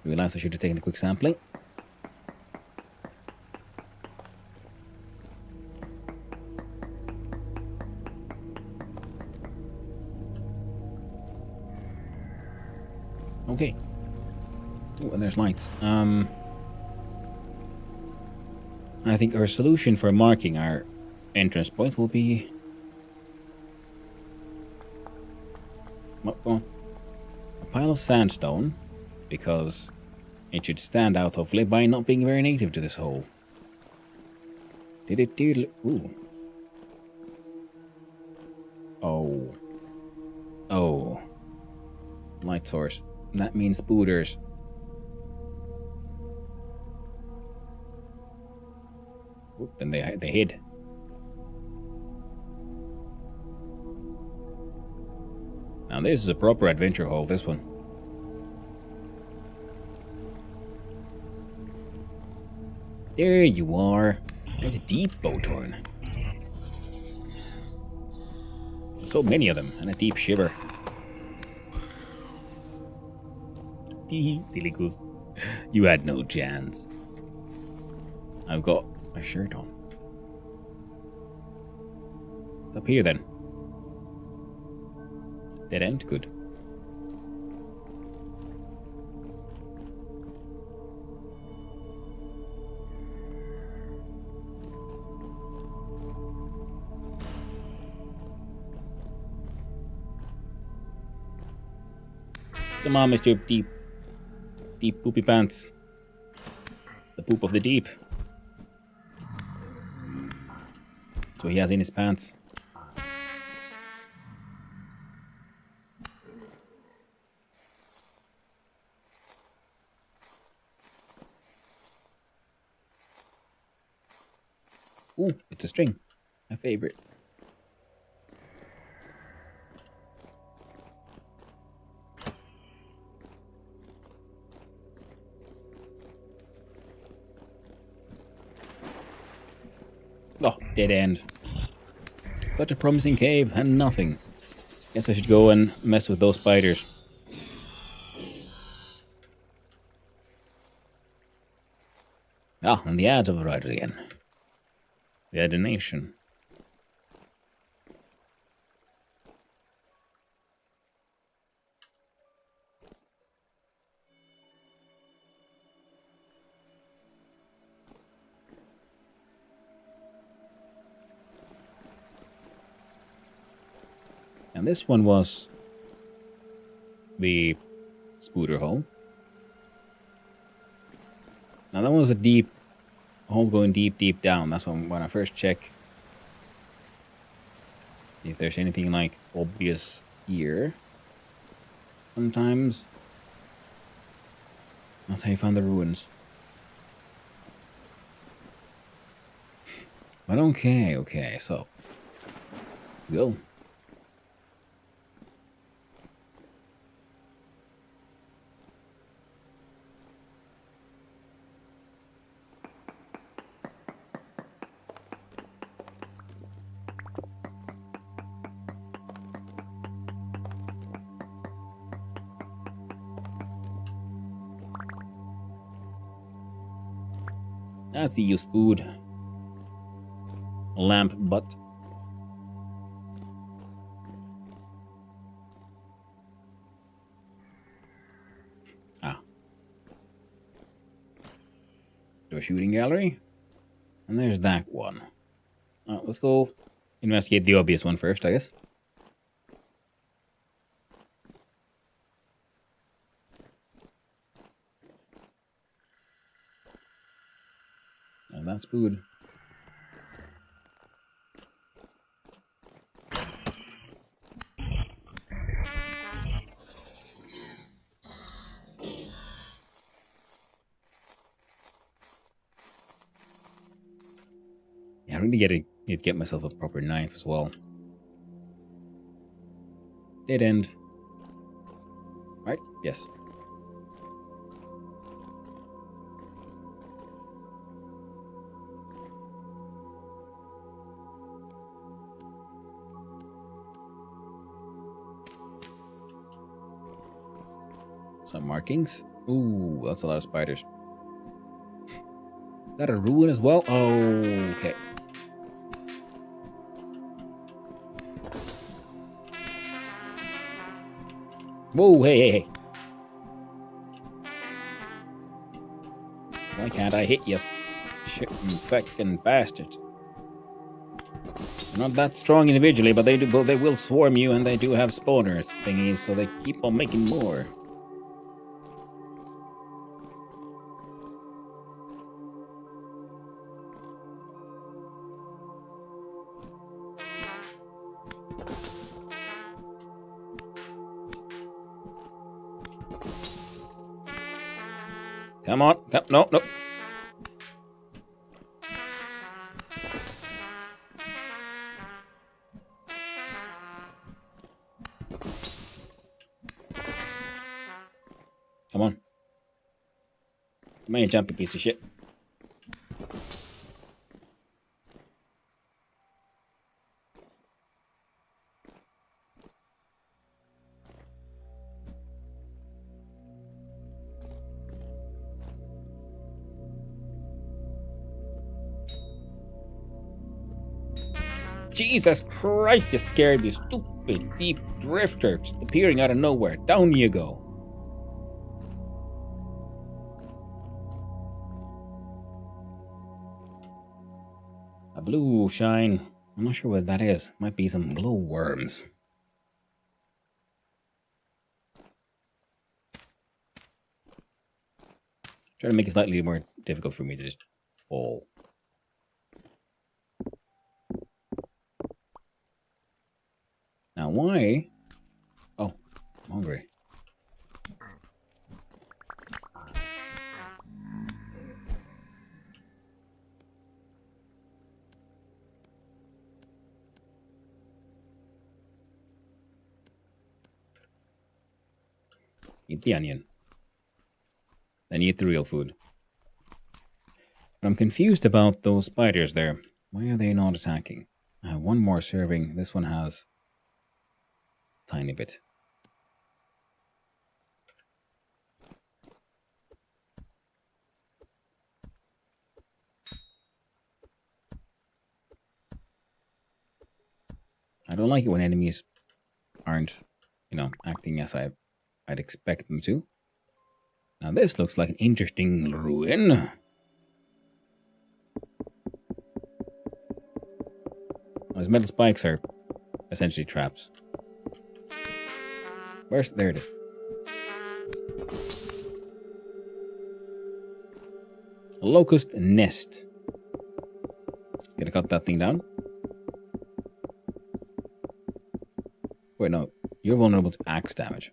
Realized I should have taken a quick sampling. Okay. Oh, and there's lights. I think our solution for marking our entrance point will be... Well, a pile of sandstone, because it should stand out, hopefully, by not being very native to this hole. Did it do... Ooh. Oh. Oh. Light source. That means spooters. Oop, then they hid. Now this is a proper adventure hole, this one. There you are. There's a deep boat horn. So many of them, and a deep shiver. Silly goose. You had no chance. I've got my shirt on. It's up here then. Dead end? Good. Come on, Mr. Deep poopy pants. The poop of the deep. That's what he has in his pants. Ooh, it's a string. My favorite. Oh, dead end. Such a promising cave and nothing. Guess I should go and mess with those spiders. Ah, and the ads have arrived again. The donation. And this one was the spooter hole. Now that one was a deep hole going deep down. That's when I first check if there's anything like obvious here. Sometimes that's how you find the ruins. But okay, so go. I see you, Spood. Lamp butt. Ah. To a shooting gallery. And there's that one. Let's go investigate the obvious one first, I guess. that's food. Yeah, I really need to get myself a proper knife as well. Dead end. Right? Yes. Some markings. Ooh, that's a lot of spiders. Is that a ruin as well? Oh, okay. Whoa, hey. Why can't I hit you? Shitting fucking bastard. They're not that strong individually, but they will swarm you, and they do have spawners thingies, so they keep on making more. Come on. No. Come on. Come on, you jumpy piece of shit. Jesus Christ, you scared me, stupid deep drifter, just appearing out of nowhere. Down you go. A blue shine. I'm not sure what that is. Might be some glowworms. Try to make it slightly more difficult for me to just fall. Now why? Oh, I'm hungry. Eat the onion. Then eat the real food. But I'm confused about those spiders there. Why are they not attacking? I have one more serving. This one has a tiny bit. I don't like it when enemies aren't, acting as I'd expect them to. Now this looks like an interesting ruin. Those metal spikes are essentially traps. There it is. A locust nest. Just gonna cut that thing down. Wait, no. You're vulnerable to axe damage.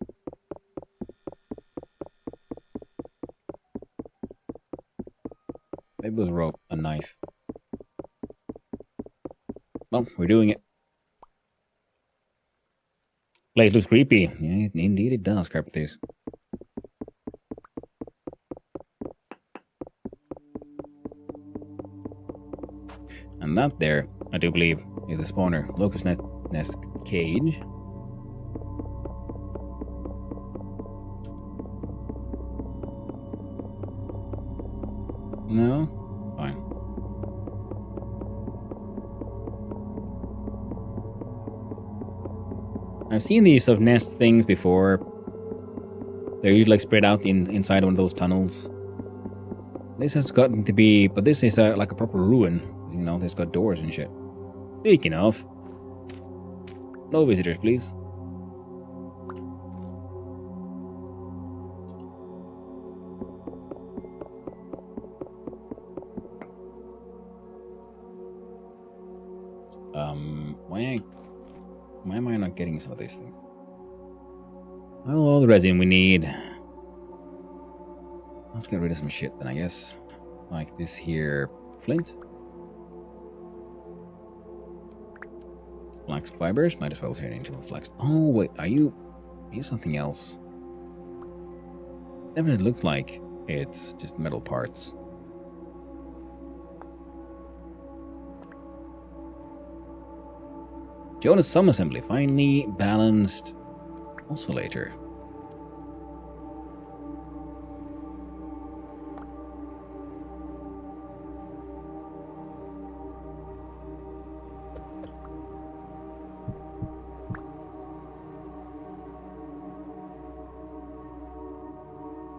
Maybe with a rope, a knife. Well, we're doing it. Place looks creepy. Yeah, indeed it does, Carpathes. And that there, I do believe, is the spawner. Locust nest cage. No? Fine. I've seen these sort of nest things before. They're usually like spread out inside one of those tunnels. This has gotten to be, but this is like a proper ruin. There's got doors and shit. Speaking of, no visitors, please. Why am I not getting some of these things? Well, all the resin we need. Let's get rid of some shit then, I guess. Like this here flint. Flax fibers. Might as well turn it into a flax. Oh, wait. Are you something else? Definitely look like it's just metal parts. Jonas Sum Assembly. Finely balanced oscillator.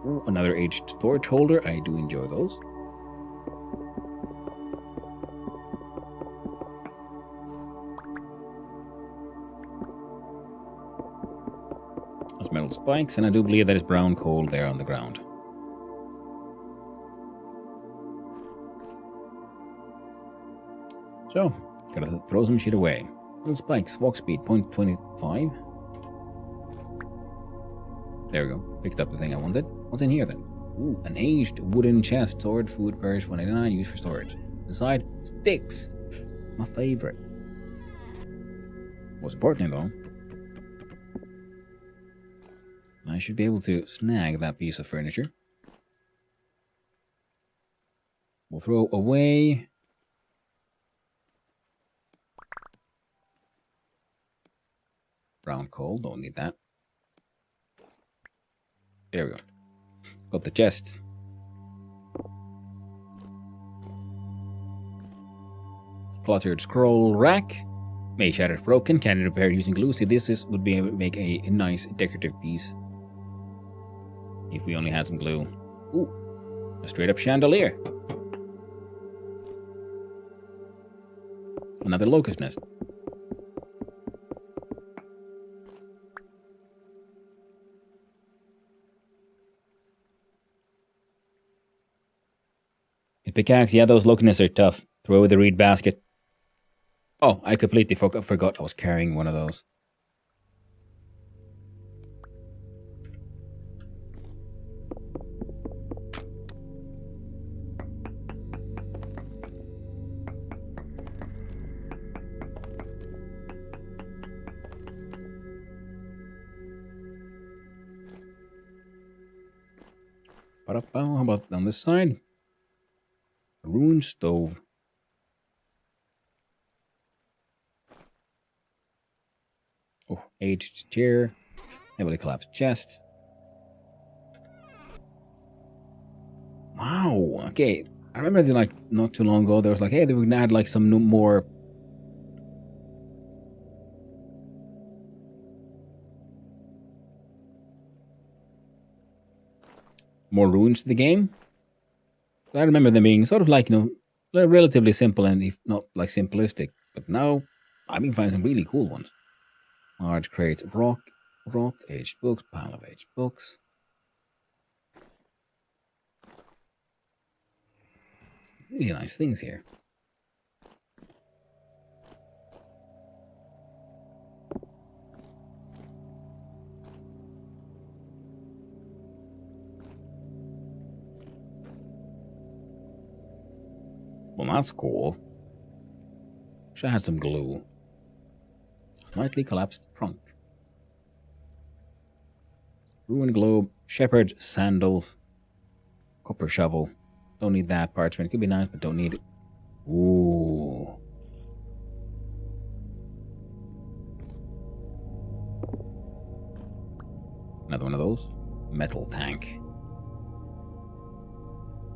Oh, another aged storage holder. I do enjoy those. Those metal spikes, and I do believe that is brown coal there on the ground. So, gotta throw some shit away. Metal spikes, walk speed 0.25. There we go. Picked up the thing I wanted. What's in here then? Ooh, an aged wooden chest. Stored food purse 189, used for storage. Inside, sticks. My favorite. Most importantly though, I should be able to snag that piece of furniture. We'll throw away. Brown coal, don't need that. There we go. Got the chest. Cluttered scroll rack. May shatter if broken. Can be repaired using glue. See, would be able to make a nice decorative piece. If we only had some glue. Ooh, a straight up chandelier. Another locust nest. A pickaxe, yeah, those locust nests are tough. Throw away the reed basket. Oh, I completely forgot I was carrying one of those. How about on this side? Ruined stove. Oh, aged chair. Heavily collapsed chest. Wow. Okay. I remember that, like, not too long ago, there was like, hey, they were gonna add like some more runes to the game. I remember them being sort of like, relatively simple and if not like simplistic. But now I've been finding some really cool ones. Large crates of rock, rot, aged books, pile of aged books. Really nice things here. Well, that's cool. Wish I had some glue. Slightly collapsed trunk. Ruined globe. Shepherd's sandals. Copper shovel. Don't need that. Parchment could be nice, but don't need it. Ooh. Another one of those. Metal tank.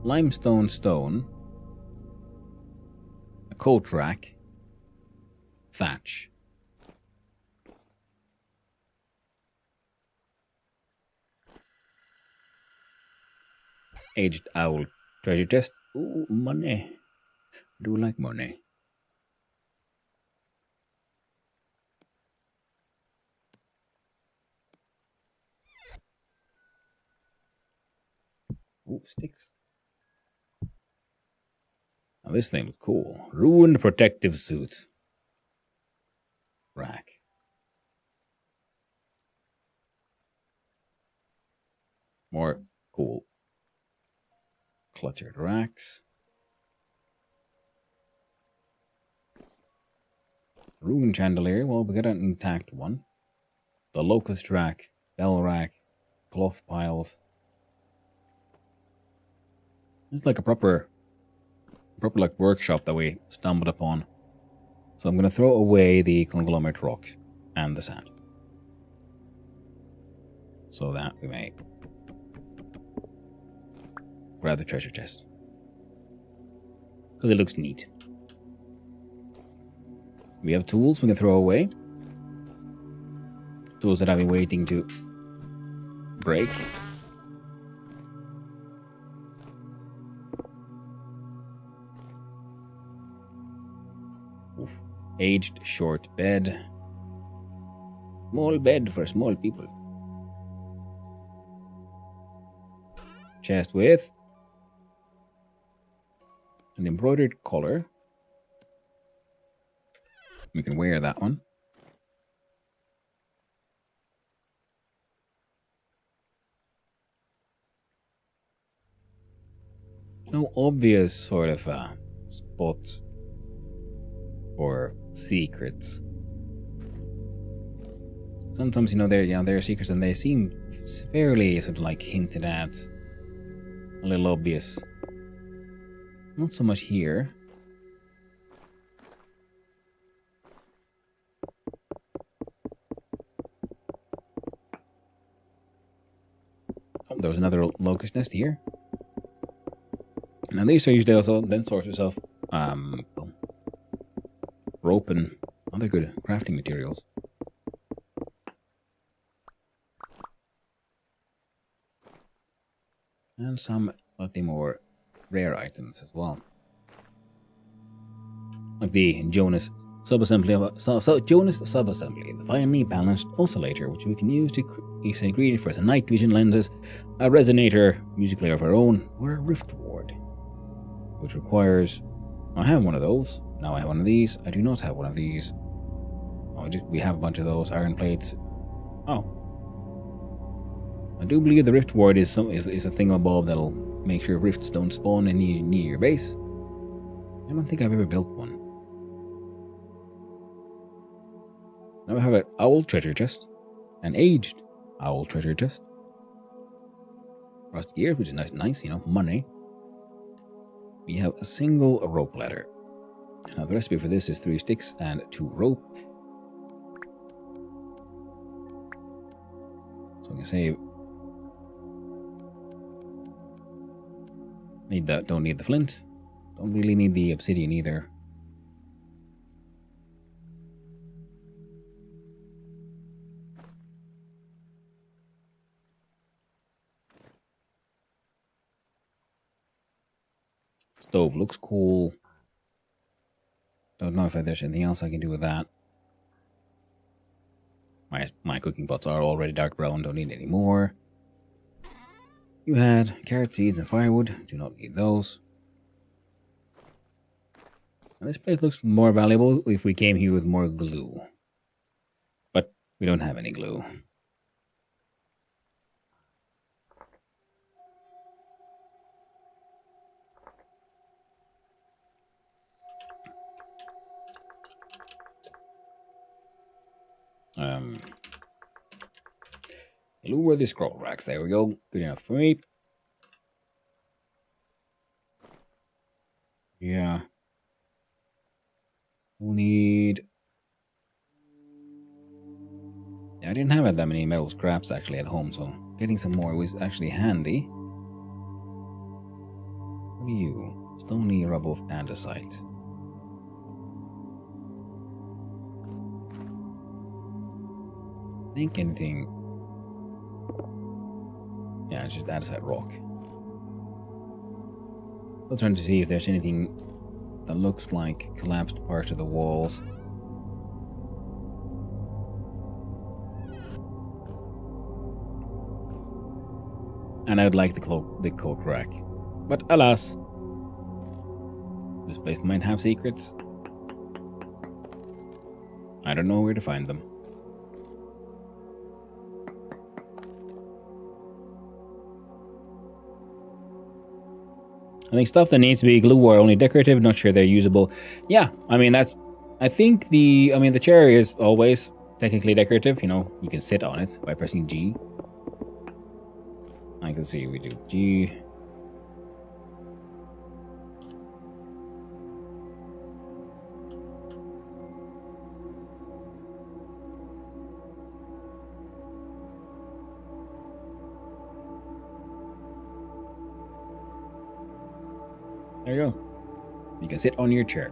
Limestone stone. A coat rack. Thatch. Aged owl. Treasure chest. Ooh, money. Do like money. Ooh, sticks. Now this thing looks cool. Ruined protective suit. rack. More cool cluttered racks. Rune chandelier. Well, we got an intact one. The locust rack, bell rack, cloth piles. It's like a proper like workshop that we stumbled upon. So I'm gonna throw away the conglomerate rock and the sand, so that we may grab the treasure chest, because it looks neat. We have tools we can throw away. Tools that I've been waiting to break. Oof. Aged short bed. Small bed for small people. Chest with an embroidered collar. We can wear that one. No obvious sort of spots or secrets. Sometimes there are secrets and they seem fairly sort of like hinted at, a little obvious. Not so much here. Oh, there was another locust nest here. Now these are usually also then sources of rope and other good crafting materials. And some slightly more rare items as well. Like the Jonas subassembly, Jonas subassembly, the finely balanced oscillator, which we can use to use an ingredient for some night vision lenses, a resonator, music player of our own, or a rift ward, which requires. I have one of those. Now I have one of these. I do not have one of these. Oh, we have a bunch of those iron plates. Oh. I do believe the rift ward is a thingamabob that'll make sure rifts don't spawn near your base. I don't think I've ever built one. Now I have an owl treasure chest. An aged owl treasure chest. Rust gear, which is nice, money. We have a single rope ladder. Now the recipe for this is 3 sticks and 2 rope. So we can save. Don't need the flint. Don't really need the obsidian either. Stove looks cool. Don't know if there's anything else I can do with that. My cooking pots are already dark brown, don't need any more. You had carrot seeds and firewood, do not need those. And this place looks more valuable if we came here with more glue. But we don't have any glue. Lure the scroll racks. There we go. Good enough for me. Yeah. We'll need. I didn't have that many metal scraps actually at home, so getting some more was actually handy. What are you? Stony rubble of andesite. Think anything. Yeah, it's just andesite rock. I'll try to see if there's anything that looks like collapsed parts of the walls. And I would like the coat rack. But alas, this place might have secrets. I don't know where to find them. I think stuff that needs to be glue or only decorative, not sure they're usable. Yeah, I mean, that's... I think the chair is always technically decorative. You know, you can sit on it by pressing G. I can see we do G. There you go. You can sit on your chair.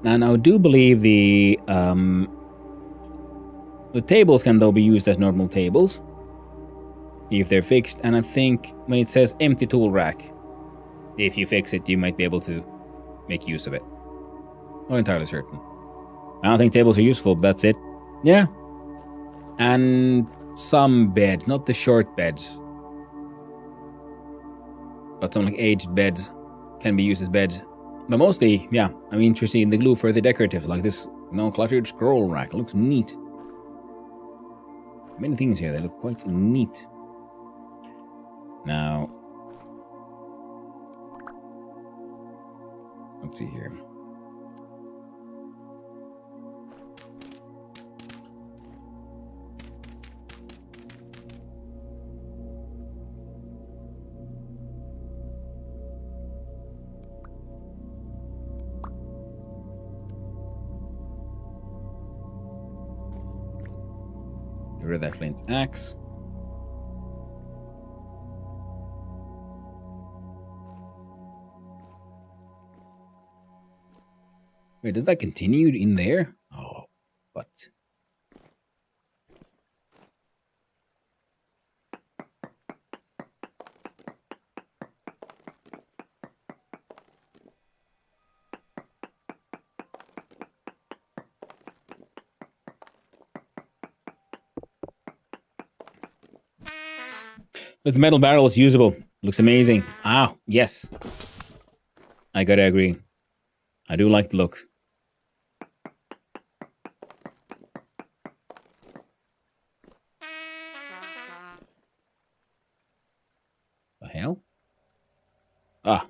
Now I do believe the tables can though be used as normal tables if they're fixed, and I think when it says empty tool rack, if you fix it, you might be able to make use of it. Not entirely certain. I don't think tables are useful, but that's it. Yeah. And some bed, not the short beds, but some like aged beds can be used as beds. But mostly, yeah, I'm interested in the glue for the decoratives, like this, cluttered scroll rack. It looks neat. Many things here that look quite neat. Now, let's see here. Get rid of that flint axe. Wait, does that continue in there? Oh, but... But the metal barrel is usable. Looks amazing. Ah, yes. I gotta agree. I do like the look. The hell? Ah.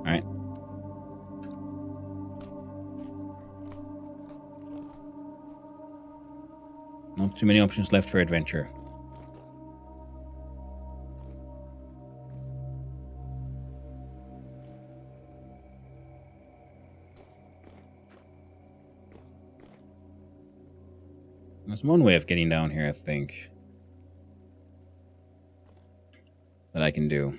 Alright. Not too many options left for adventure. There's one way of getting down here, I think, that I can do.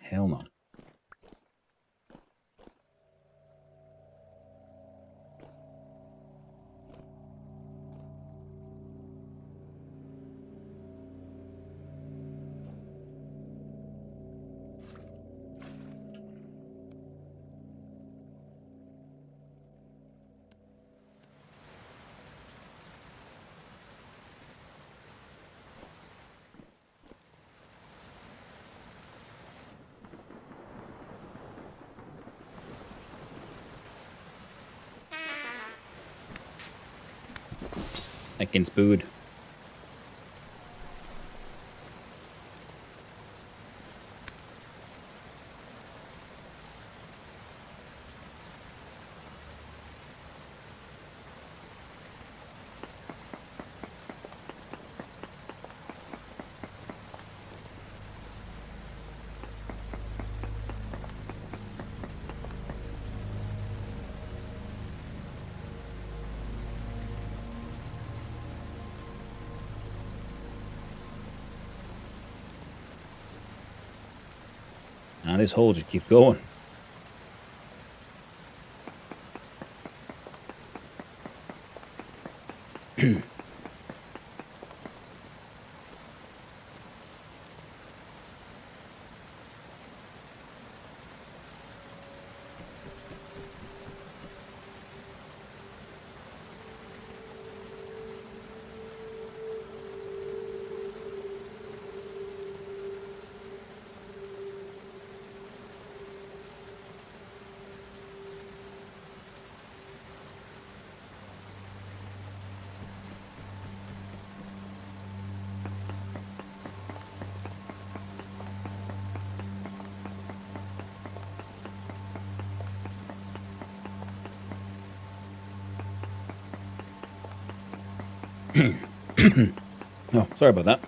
Hell no. I can spood. Now this hole just keeps going. Oh, sorry about that.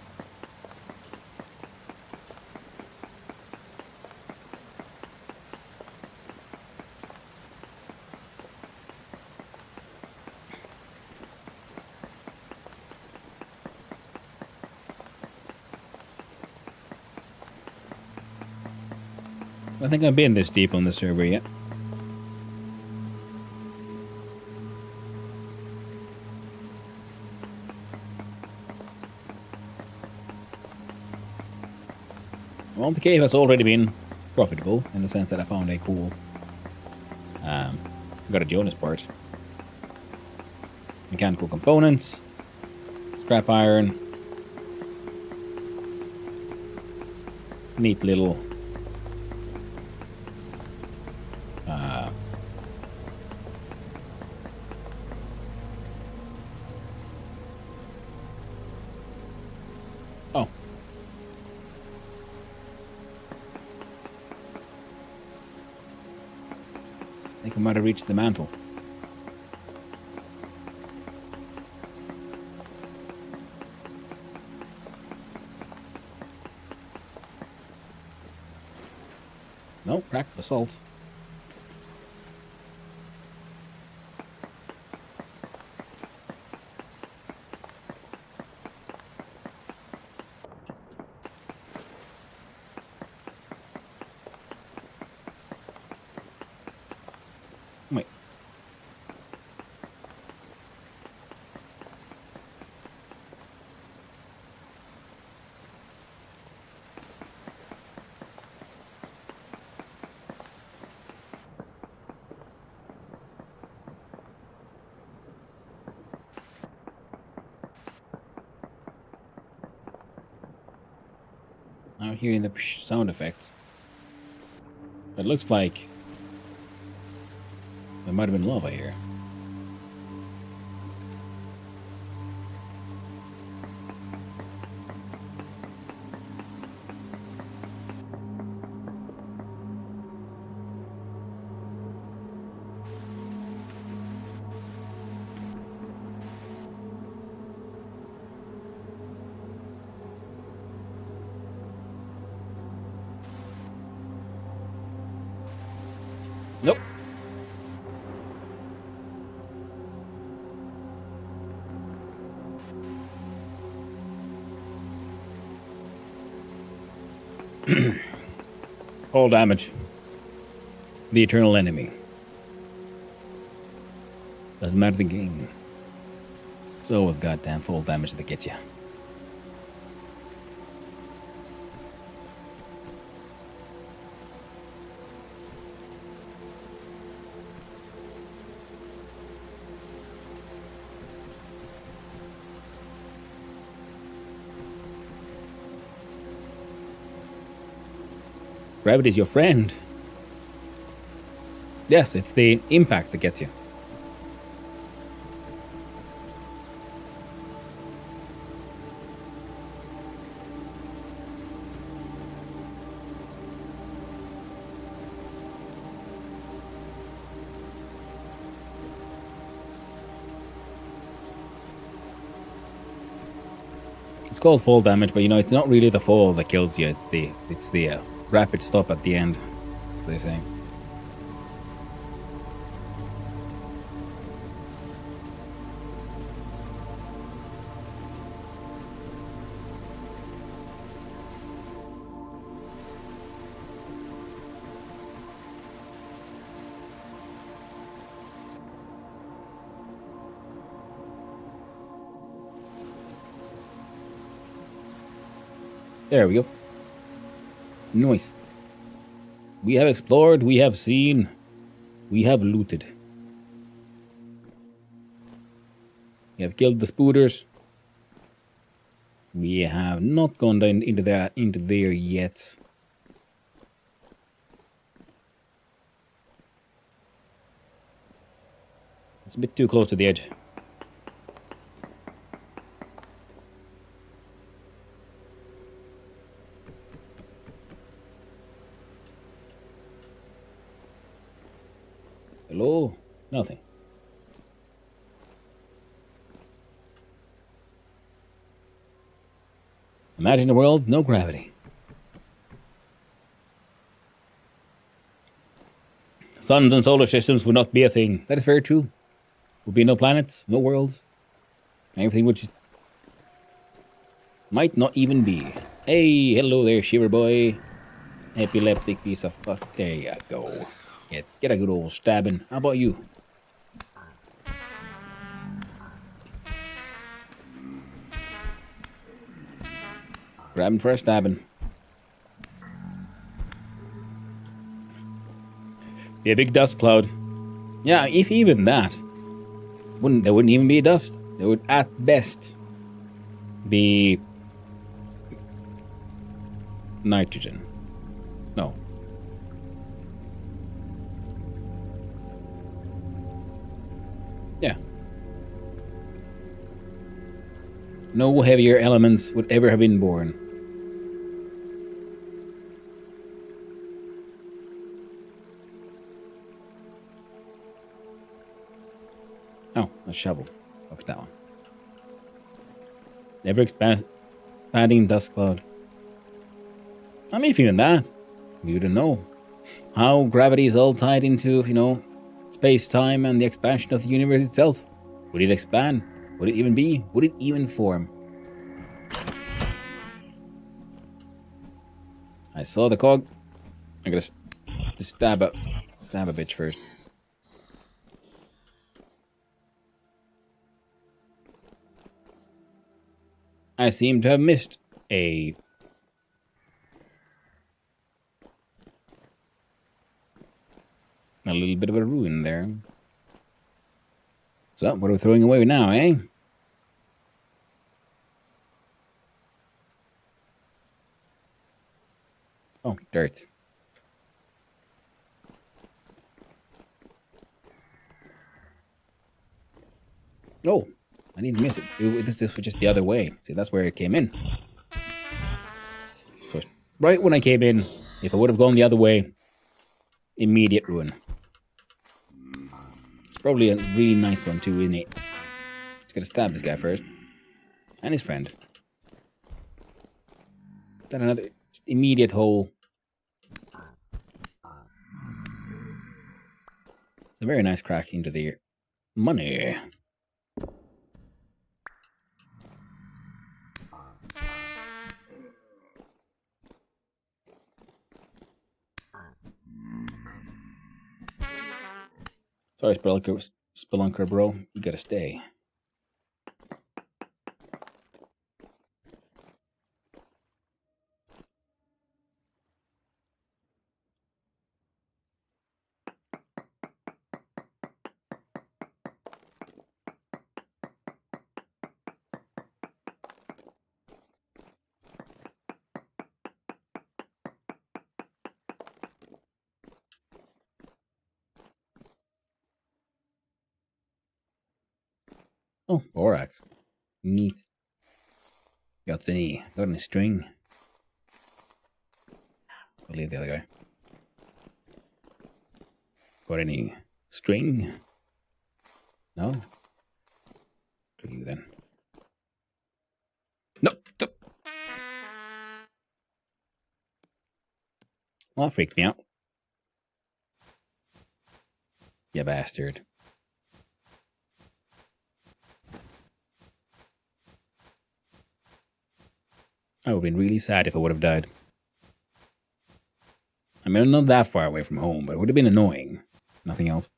I think I've been this deep on the server yet. Well, the cave has already been profitable in the sense that I found a cool, got a Jonas part, mechanical components, scrap iron, neat little oh. I think I might have reached the mantle. No, cracked basalt. Wait. I'm hearing the sound effects. It looks like there might have been lava here. Nope. All damage. The eternal enemy. Doesn't matter the game. It's always goddamn full damage that gets you. Gravity's your friend. Yes, it's the impact that gets you. It's called fall damage, but you know it's not really the fall that kills you. It's the rapid stop at the end. They're saying. There we go. Nice. We have explored, we have seen, we have looted. We have killed the spooters. We have not gone down into there yet. It's a bit too close to the edge. Hello? Nothing. Imagine a world with no gravity. Suns and solar systems would not be a thing. That is very true. Would be no planets, no worlds. Everything would just might not even be. Hey, hello there, Shiver Boy. Epileptic piece of fuck. There you go. Get a good old stabbing. How about you? Grabbing for a stabbing. Be a big dust cloud. Yeah, if even that. There wouldn't even be dust. There would at best be nitrogen. No. Yeah. No heavier elements would ever have been born. Oh, a shovel. What's that one? Never expanding dust cloud. I mean, if even that, we wouldn't know how gravity is all tied into, space-time and the expansion of the universe itself. Would it expand? Would it even be? Would it even form? I saw the cog. I'm gonna just stab a bitch first. I seem to have missed a little bit of a ruin there. So, what are we throwing away now, eh? Oh, dirt. Oh, I didn't miss it. This was just the other way. See, that's where it came in. So, right when I came in, if I would have gone the other way, immediate ruin. It's probably a really nice one too, isn't it? Just gotta stab this guy first. And his friend. Then another immediate hole. It's a very nice crack into the money. Sorry, Spelunker, bro. You gotta stay. Oh, borax. Neat. Got any string? I'll leave the other guy. Got any string? No? Screw you then. No! Well, that freaked me out. You bastard. I would have been really sad if I would have died. I mean, I'm not that far away from home, but it would have been annoying. Nothing else.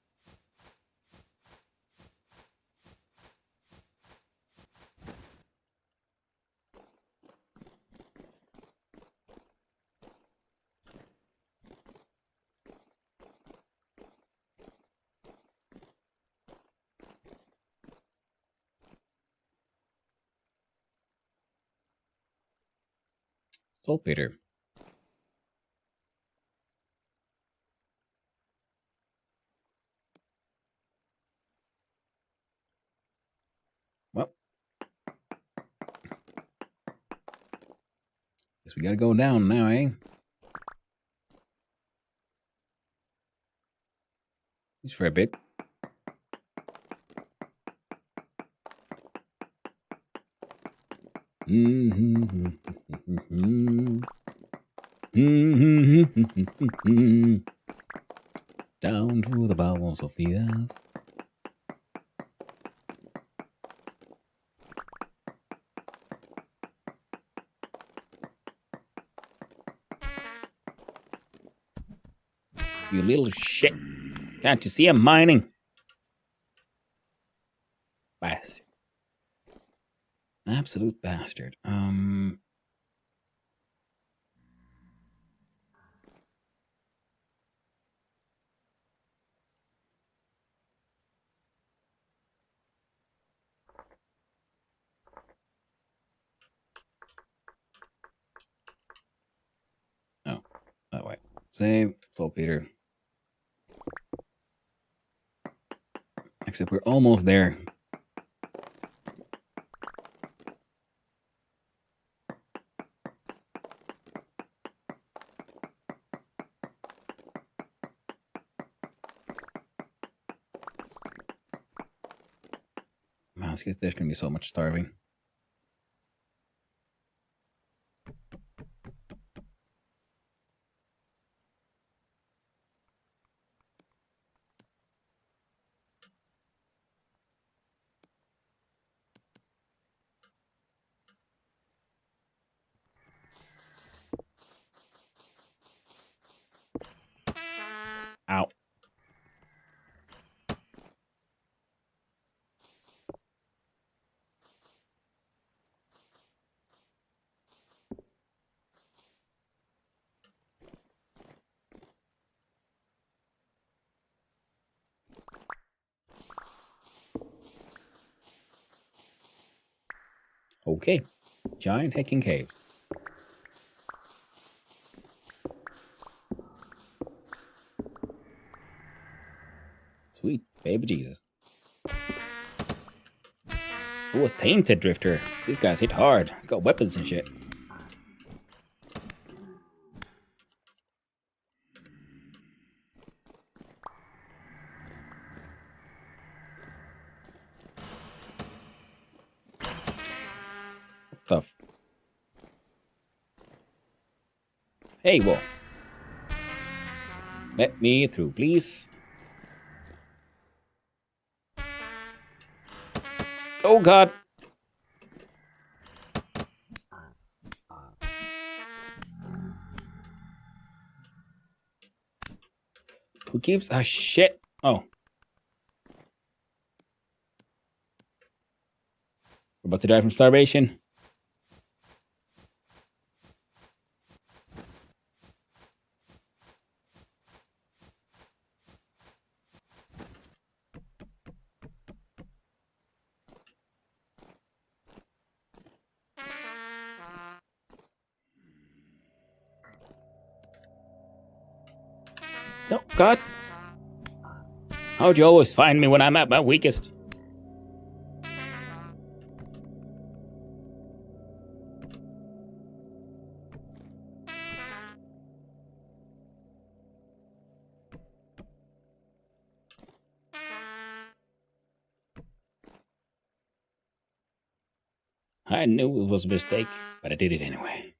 Saltpeter. Well. Guess we gotta go down now, eh? Just for a bit. Down to the bowels of the earth. You little shit. Can't you see I'm mining? Bastard. Absolute bastard. Oh, that way. Save. Saltpeter. Except we're almost there. Man, there's gonna be so much starving. Ow. Okay. Giant hacking cave. Sweet baby Jesus. Ooh, a tainted drifter. These guys hit hard. He's got weapons and shit. What the f- Hey, whoa. Let me through, please. Oh, God. Who gives a shit? Oh. We're about to die from starvation. No, God. How'd you always find me when I'm at my weakest? I knew it was a mistake, but I did it anyway.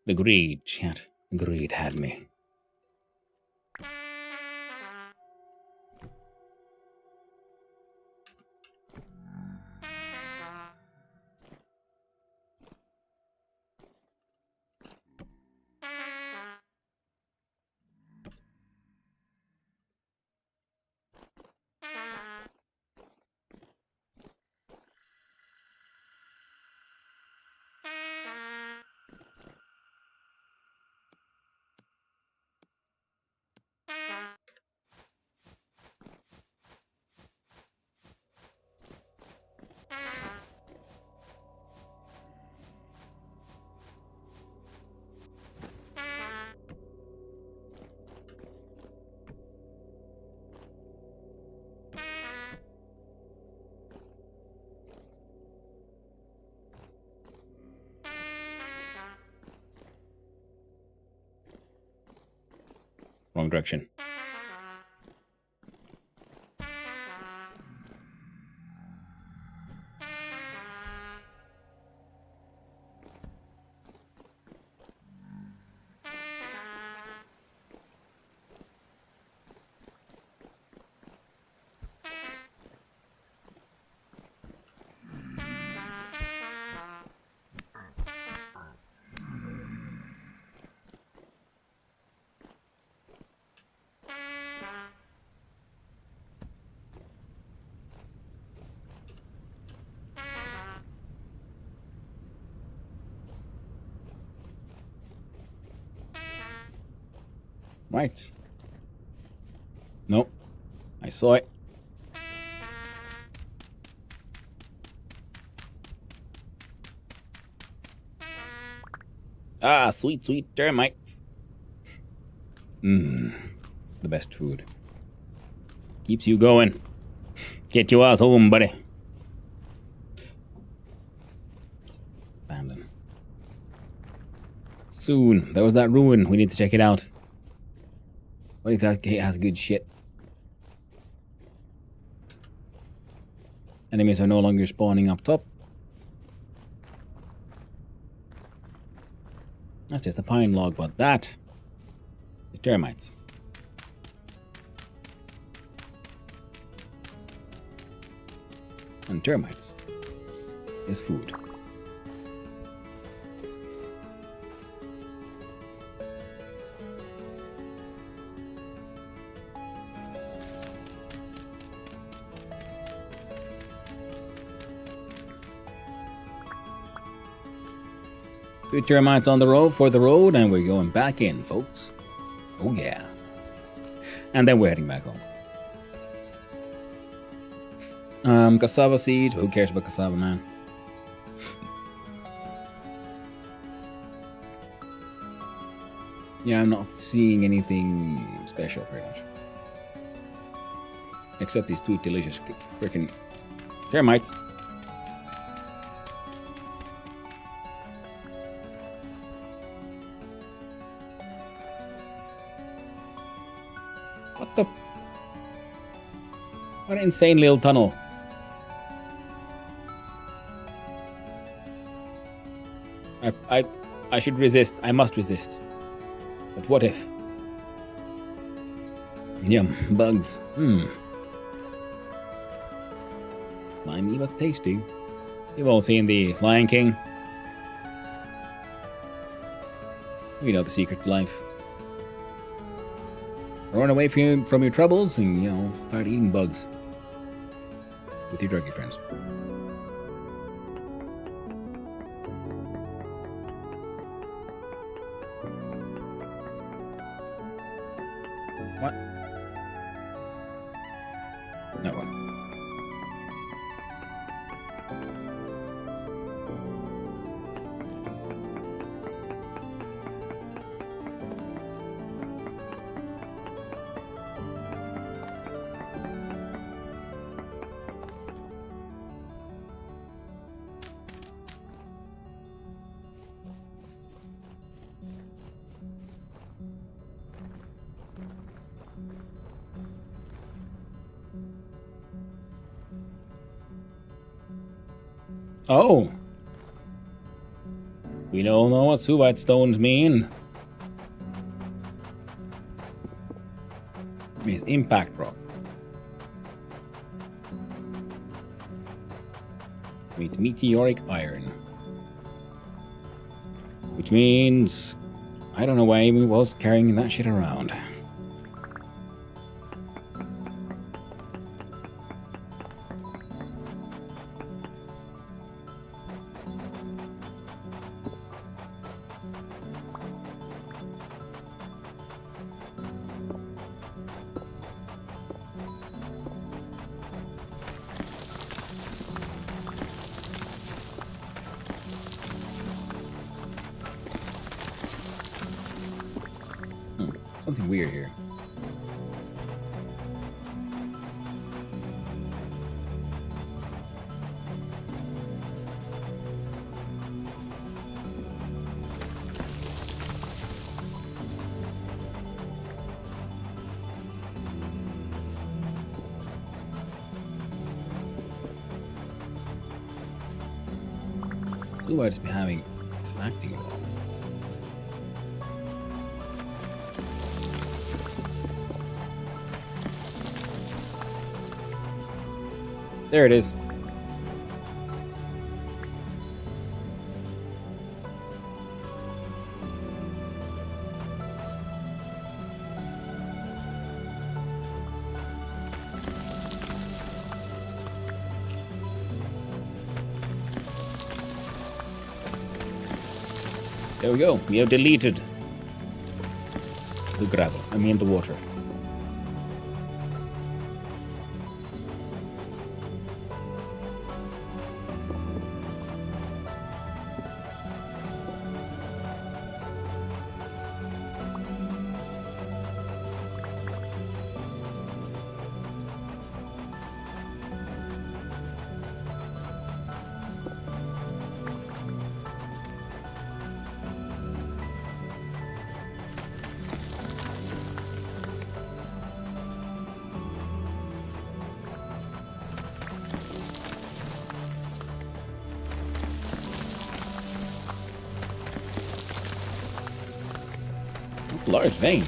The greed, chat. The greed had me. Wrong direction. Right. Nope. I saw it. Ah, sweet, sweet termites. Mmm. The best food. Keeps you going. Get your ass home, buddy. Abandon. Soon. There was that ruin. We need to check it out. What if that gate has good shit? Enemies are no longer spawning up top. That's just a pine log, but that is termites. And termites is food. Two termites on the road for the road, and we're going back in, folks. Oh yeah. And then we're heading back home. Cassava seeds. Who cares about cassava, man? Yeah, I'm not seeing anything special, pretty much. Except these two delicious freaking termites. What the? What an insane little tunnel. I should resist. I must resist. But what if? Yum, bugs. Slimy but tasty. You've all seen the Lion King. You know the secret to life. Run away from your troubles and, start eating bugs with your turkey friends. What? That one. Oh. We don't know what Subite stones mean. It means impact rock. It means meteoric iron. Which means I don't know why he was carrying that shit around. Something weird here. Who might just be having this acting wrong? There it is. There we go. We have deleted the gravel. I mean the water. Large vein.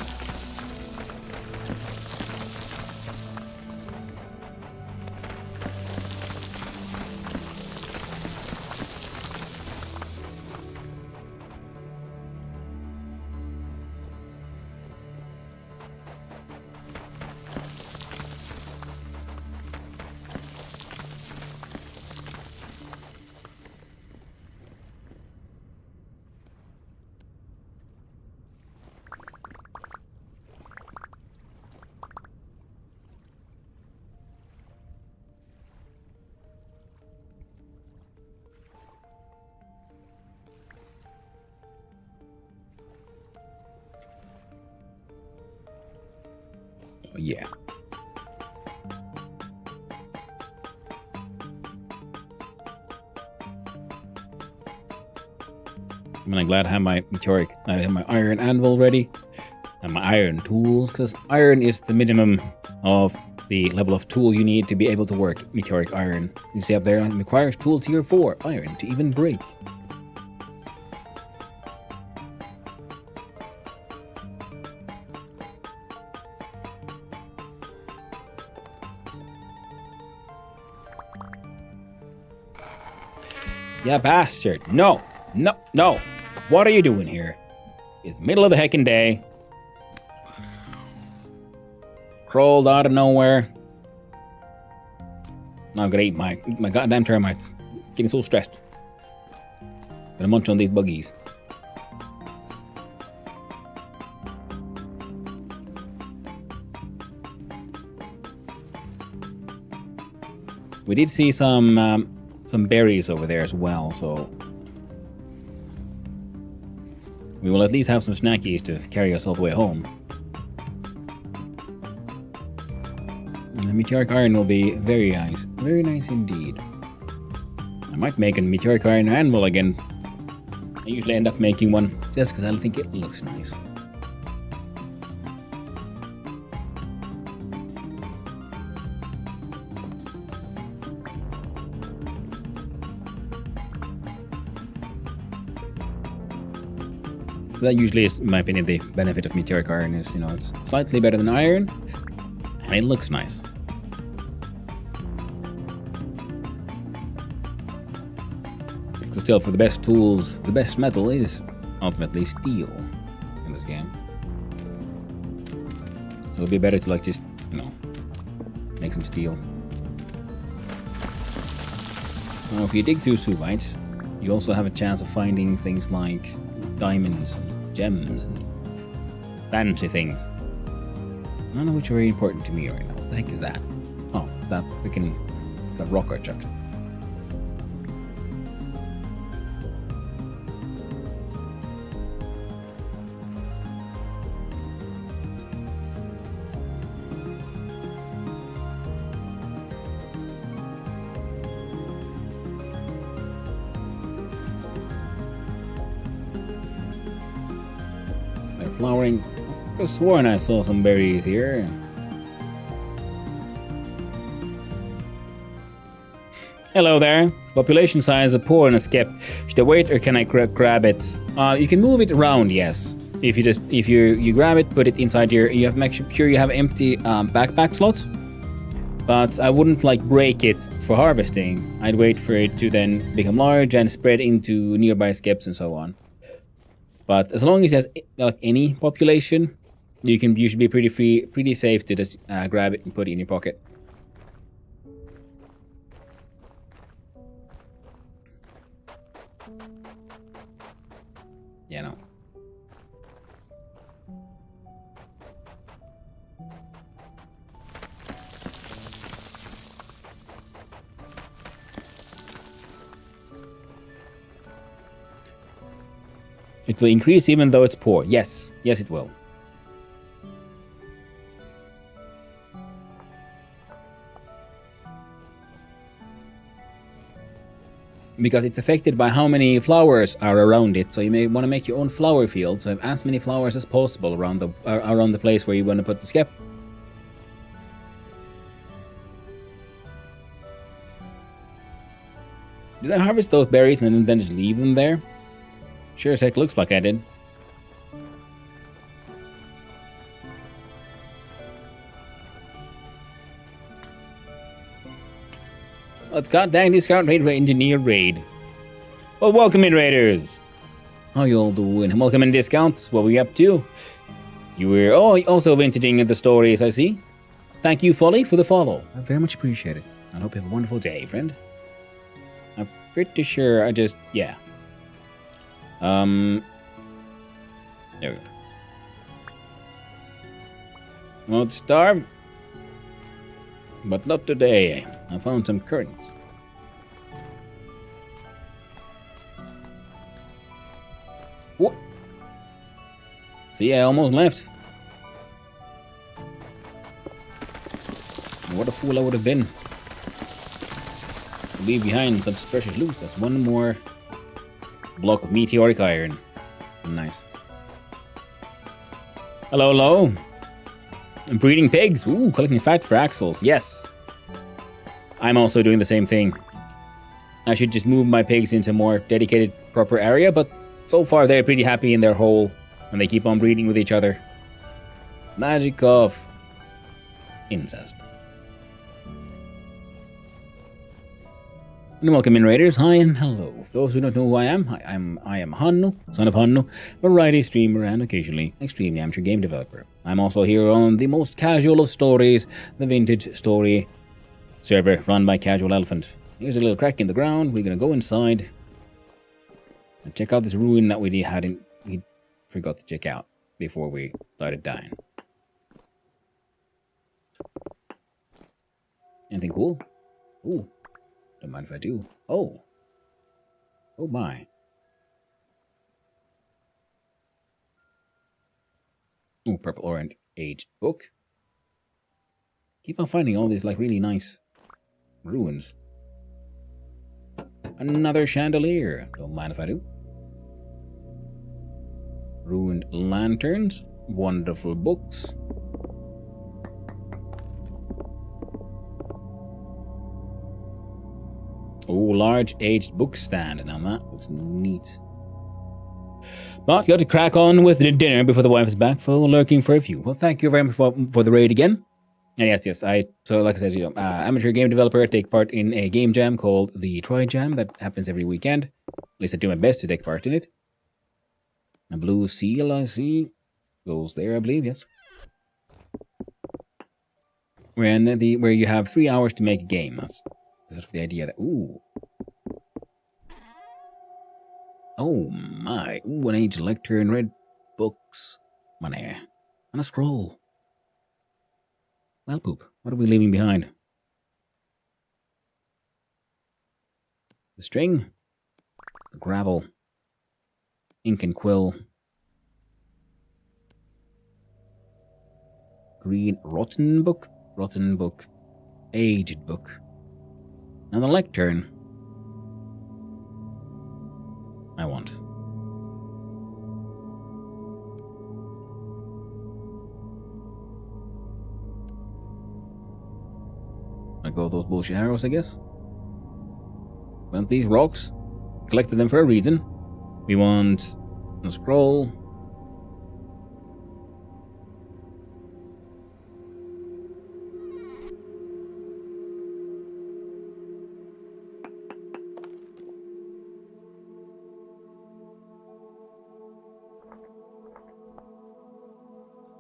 Oh, yeah. I'm glad I have my I have my iron anvil ready and my iron tools, because iron is the minimum of the level of tool you need to be able to work meteoric iron. You see up there, it requires tool tier 4 iron to even break. Yeah, bastard. No. No. No. What are you doing here? It's the middle of the heckin' day. Crawled out of nowhere. Now I'm gonna eat my goddamn termites. Getting so stressed. Gonna munch on these buggies. We did see some berries over there as well, so we will at least have some snackies to carry us all the way home. And the meteoric iron will be very nice indeed. I might make a meteoric iron anvil again. I usually end up making one just because I think it looks nice. That usually is, in my opinion, the benefit of meteoric iron is, it's slightly better than iron, and it looks nice. So still, for the best tools, the best metal is ultimately steel in this game. So it'd be better to just, make some steel. Now, if you dig through subites, you also have a chance of finding things like diamonds, gems, and fancy things. I don't know which are very important to me right now. What the heck is that? Oh, it's that freaking rock I chucked. Flowering. I could have sworn I saw some berries here. Hello there. Population size of poor and a skip. Should I wait or can I grab it? You can move it around, yes. If you grab it, put it inside you have to make sure you have empty backpack slots. But I wouldn't break it for harvesting. I'd wait for it to then become large and spread into nearby skips and so on. But as long as it has any population, you should be pretty safe to just grab it and put it in your pocket. Yeah, no. It will increase even though it's poor. Yes. Yes, it will. Because it's affected by how many flowers are around it. So you may want to make your own flower field. So have as many flowers as possible around the place where you want to put the skep. Did I harvest those berries and then just leave them there? Sure as heck looks like I did. Let's got dang discount rate for engineer raid. Well, welcome in, raiders. How y'all doing? Welcome in discounts. What we up to? You were also vintaging the stories, I see. Thank you, Folly, for the follow. I very much appreciate it. I hope you have a wonderful day, friend. I'm pretty sure yeah. There we go. Won't starve. But not today. I found some currants. What? See, I almost left. What a fool I would have been. To leave behind such precious loot. That's one more block of meteoric iron. Nice. Hello, hello. I'm breeding pigs. Ooh, collecting fat for axles. Yes. I'm also doing the same thing. I should just move my pigs into a more dedicated, proper area, but so far they're pretty happy in their hole, and they keep on breeding with each other. Magic of incest. And welcome in, raiders. Hi and hello. For those who don't know who I am, I am Hannu, son of Hannu, variety streamer and occasionally extremely amateur game developer. I'm also here on the most casual of stories, the Vintage Story server run by Casual Elephant. Here's a little crack in the ground. We're gonna go inside and check out this ruin that we forgot to check out before we started dying. Anything cool? Ooh. Don't mind if I do. Oh. Oh my. Ooh, purple orange aged book. Keep on finding all these like really nice ruins. Another chandelier. Don't mind if I do. Ruined lanterns. Wonderful books. Oh, large aged book stand. Now that looks neat. But got to crack on with the dinner before the wife is back for lurking for a few. Well, thank you very much for the raid again. And yes, so like I said, amateur game developer, take part in a game jam called the Troy Jam that happens every weekend. At least I do my best to take part in it. A blue seal, I see, goes there, I believe, yes. Where you have 3 hours to make a game. That's sort of the idea that, ooh. Oh my, ooh, an aged lectern, red books, money, and a scroll. Well, poop, what are we leaving behind? The string, the gravel, ink and quill, green rotten book, aged book. Now the lectern I want. I go with those bullshit arrows, I guess. Want these rocks? Collected them for a reason. We want a scroll.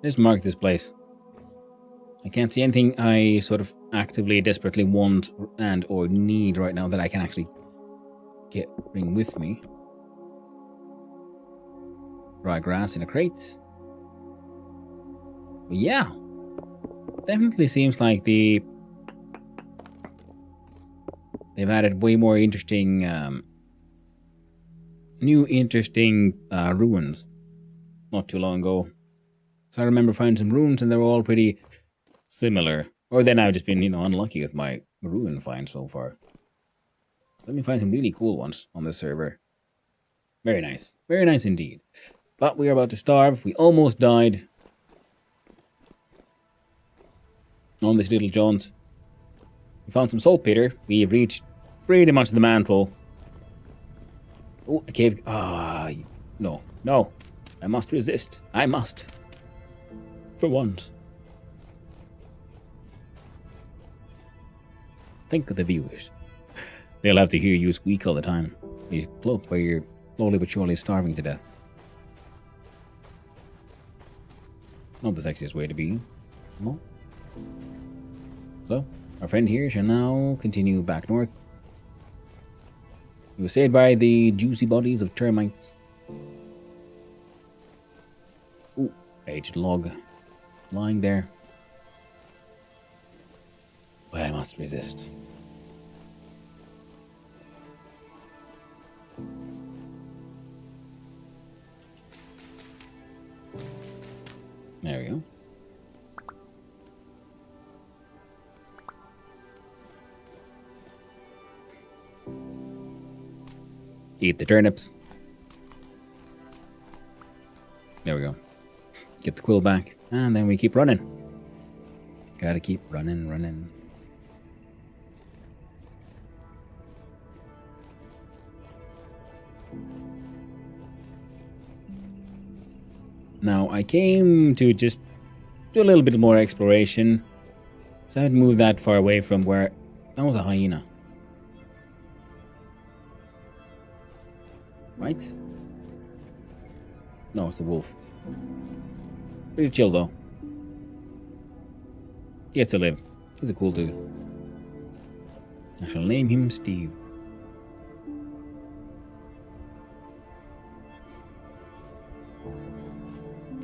Just mark this place. I can't see anything I sort of actively, desperately want and or need right now that I can actually bring with me. Dry grass in a crate. But yeah. Definitely seems like they've added way more interesting new interesting ruins not too long ago. So I remember finding some ruins and they were all pretty similar. Or then I've just been, unlucky with my ruin finds so far. Let me find some really cool ones on this server. Very nice. Very nice indeed. But we are about to starve. We almost died on this little jaunt. We found some saltpeter. We have reached pretty much the mantle. Oh, the cave. No. No. I must resist. I must. For once. Think of the viewers. They'll have to hear you squeak all the time. You cloak where you're slowly but surely starving to death. Not the sexiest way to be. No. So, our friend here shall now continue back north. He was saved by the juicy bodies of termites. Ooh, aged log. Lying there. But I must resist. There we go. Eat the turnips. There we go. Get the quill back. And then we keep running. Gotta keep running. Now, I came to just do a little bit more exploration. So I haven't moved that far away from where... That was a hyena. Right? No, it's a wolf. Pretty chill, though. Gets to live. He's a cool dude. I shall name him Steve.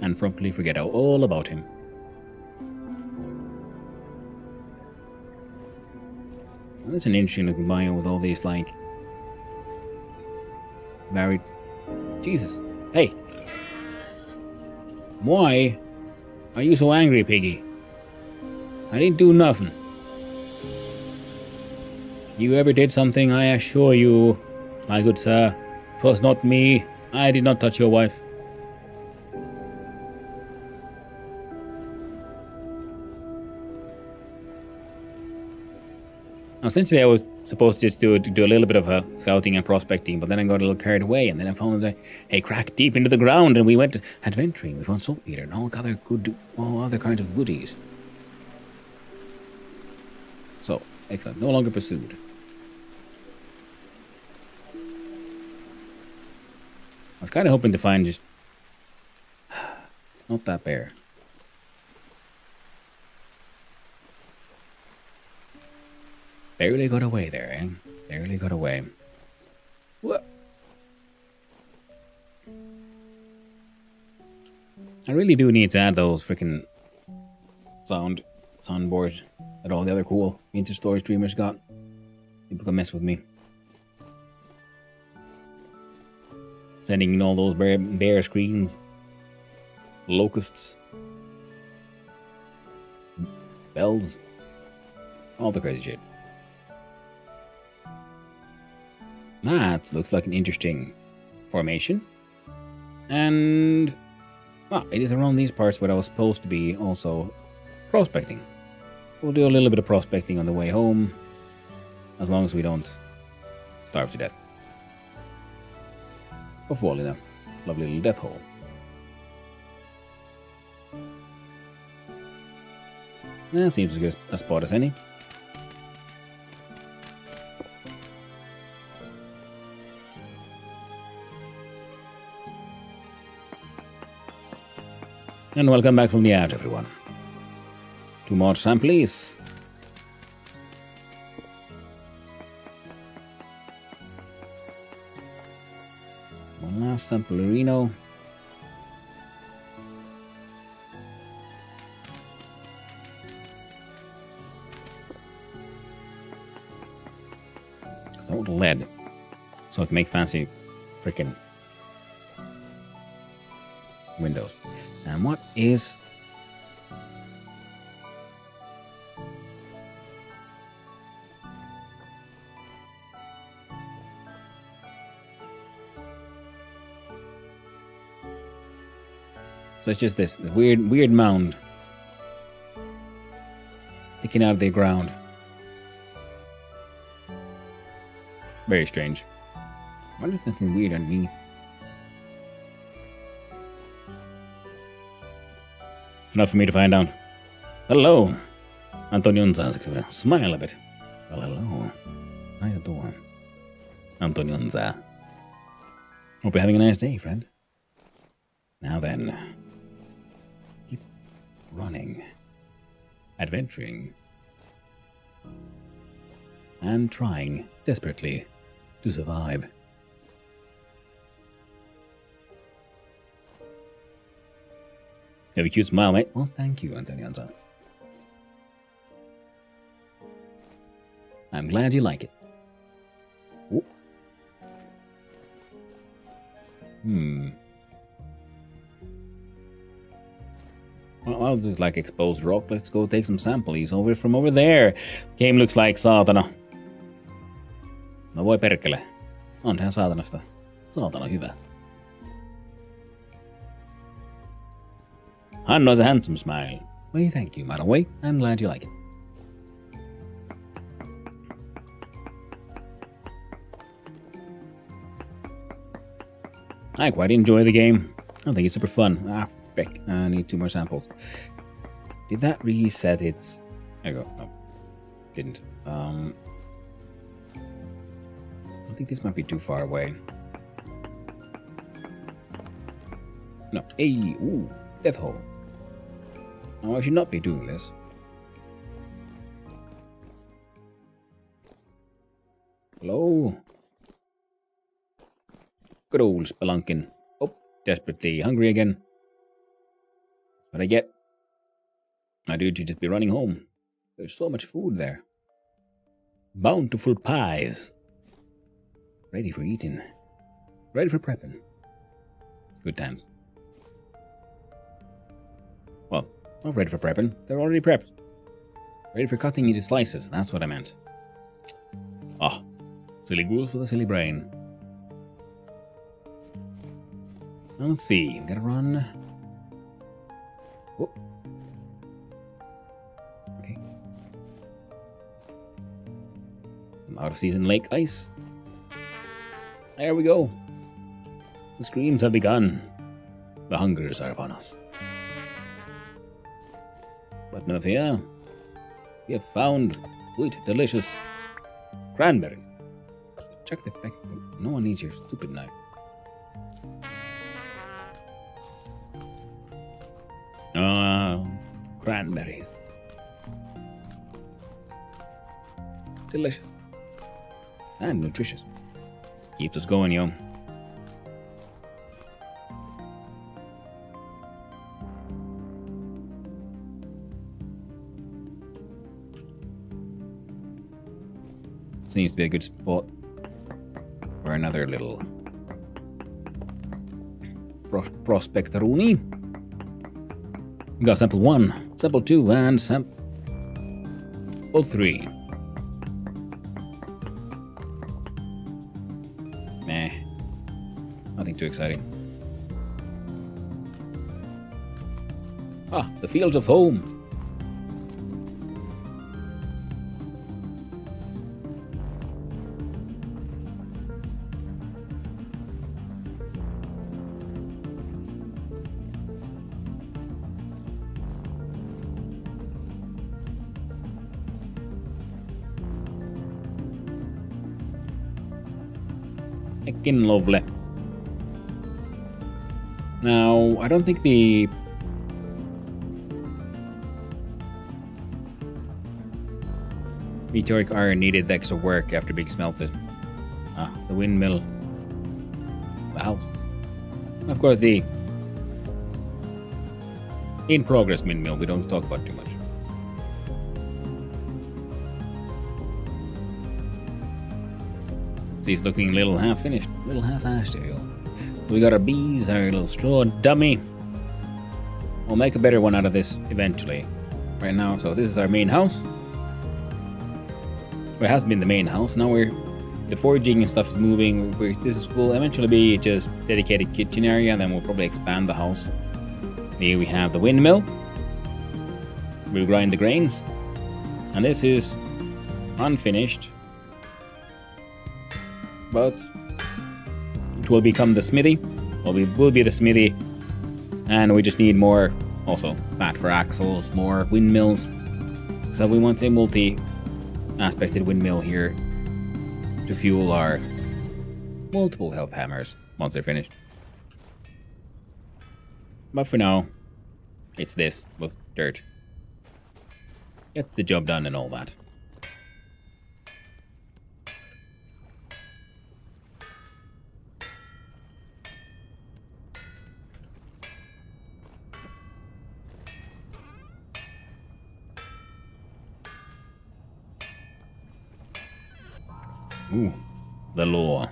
And promptly forget all about him. Well, that's an interesting looking bio with all these, like... Married... Jesus. Hey! Why are you so angry, Piggy? I didn't do nothing. You ever did something, I assure you, my good sir, 'twas not me. I did not touch your wife. Now, essentially, I was supposed to just do a little bit of scouting and prospecting, but then I got a little carried away, and then I found a crack deep into the ground, and we went adventuring. We found saltpeter and all other kinds of goodies. So, excellent. No longer pursued. I was kind of hoping to find just... Not that bear. Barely got away there, eh? Barely got away. What? I really do need to add those freaking soundboards that all the other cool vintage story streamers got. People can mess with me. Sending in all those bear screens. Locusts. Bells. All the crazy shit. That looks like an interesting formation. And... well, it is around these parts where I was supposed to be also prospecting. We'll do a little bit of prospecting on the way home. As long as we don't starve to death. Or fall in a lovely little death hole. That seems as good a spot as any. And welcome back from the ad, everyone. 2 more samples. One last samplerino. Some lead. So I can make fancy freaking windows. And what is... So it's just this weird mound sticking out of the ground. Very strange. I wonder if there's something weird underneath. Enough for me to find out. Hello. Antonionza. Smile a bit. Well, hello. How you doing? Antonionza. Hope you're having a nice day, friend. Now then. Keep running. Adventuring. And trying desperately to survive. You have a cute smile, mate. Well, thank you, Antonionza. I'm glad you like it. Ooh. Well, I'll just like exposed rock. Let's go take some samples from over there. Game looks like saatana. No voi perkele. On ihan saatanasta. Saatana hyvä. Hanno has a handsome smile. Well, thank you, madam. Wait, I'm glad you like it. I quite enjoy the game. I think it's super fun. Ah, frick. I need 2 more samples. Did that reset its... There you go. No. Didn't. I think this might be too far away. No. Hey, ooh. Death hole. Now, I should not be doing this. Hello? Good old spelunking. Oh, desperately hungry again. That's what I get. My dude should just be running home. There's so much food there. Bountiful pies. Ready for eating. Ready for prepping. Good times. Well, not ready for prepping. They're already prepped. Ready for cutting into slices. That's what I meant. Ah, silly goose with a silly brain. Now let's see. Gotta run. Whoop. Okay. Some out of season lake ice. There we go. The screams have begun. The hungers are upon us. But no fear. We have found sweet, delicious cranberries. Check the pack. No one needs your stupid knife. Cranberries. Delicious. And nutritious. Keeps us going, yo. Seems to be a good spot for another little prospectoruni. We got sample 1, sample 2, and sample 3. Meh. Nothing too exciting. Ah, the fields of home. Heckin' lovely. Now, I don't think the meteoric iron needed the extra work after being smelted. Ah, the windmill. The house. And of course, the in-progress windmill we don't talk about too much. He's looking a little half-finished, a little half-assed here. So we got our bees, our little straw dummy. We'll make a better one out of this eventually. Right now, so this is our main house. Well, it has been the main house. Now the foraging and stuff is moving. This will eventually be just dedicated kitchen area, and then we'll probably expand the house. Here we have the windmill. We'll grind the grains. And this is unfinished. But it will become the smithy. Well, we will be the smithy. And we just need more, also, fat for axles, more windmills. So we want a multi-aspected windmill here to fuel our multiple health hammers once they're finished. But for now, it's this with dirt. Get the job done and all that. Ooh, the law.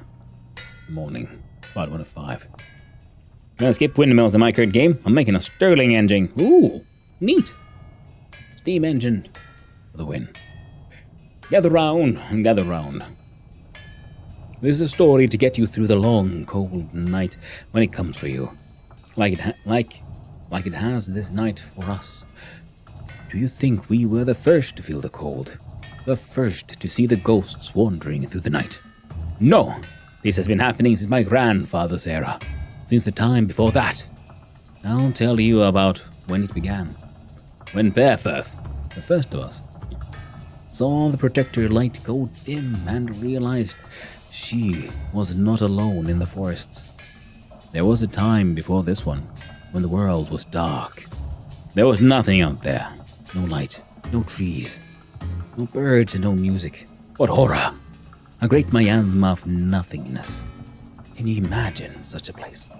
Morning. Part 1 of 5. Gonna skip windmills in my current game. I'm making a Stirling engine. Ooh, neat. Steam engine for the win. Gather round and gather round. This is a story to get you through the long, cold night when it comes for you. Like it has this night for us. Do you think we were the first to feel the cold? The first to see the ghosts wandering through the night? No! This has been happening since my grandfather's era. Since the time before that. I'll tell you about when it began. When Bearfirth, the first of us, saw the protector light go dim and realized she was not alone in the forests. There was a time before this one when the world was dark. There was nothing out there. No light, no trees, no birds and no music. What horror! A great miasma of nothingness. Can you imagine such a place?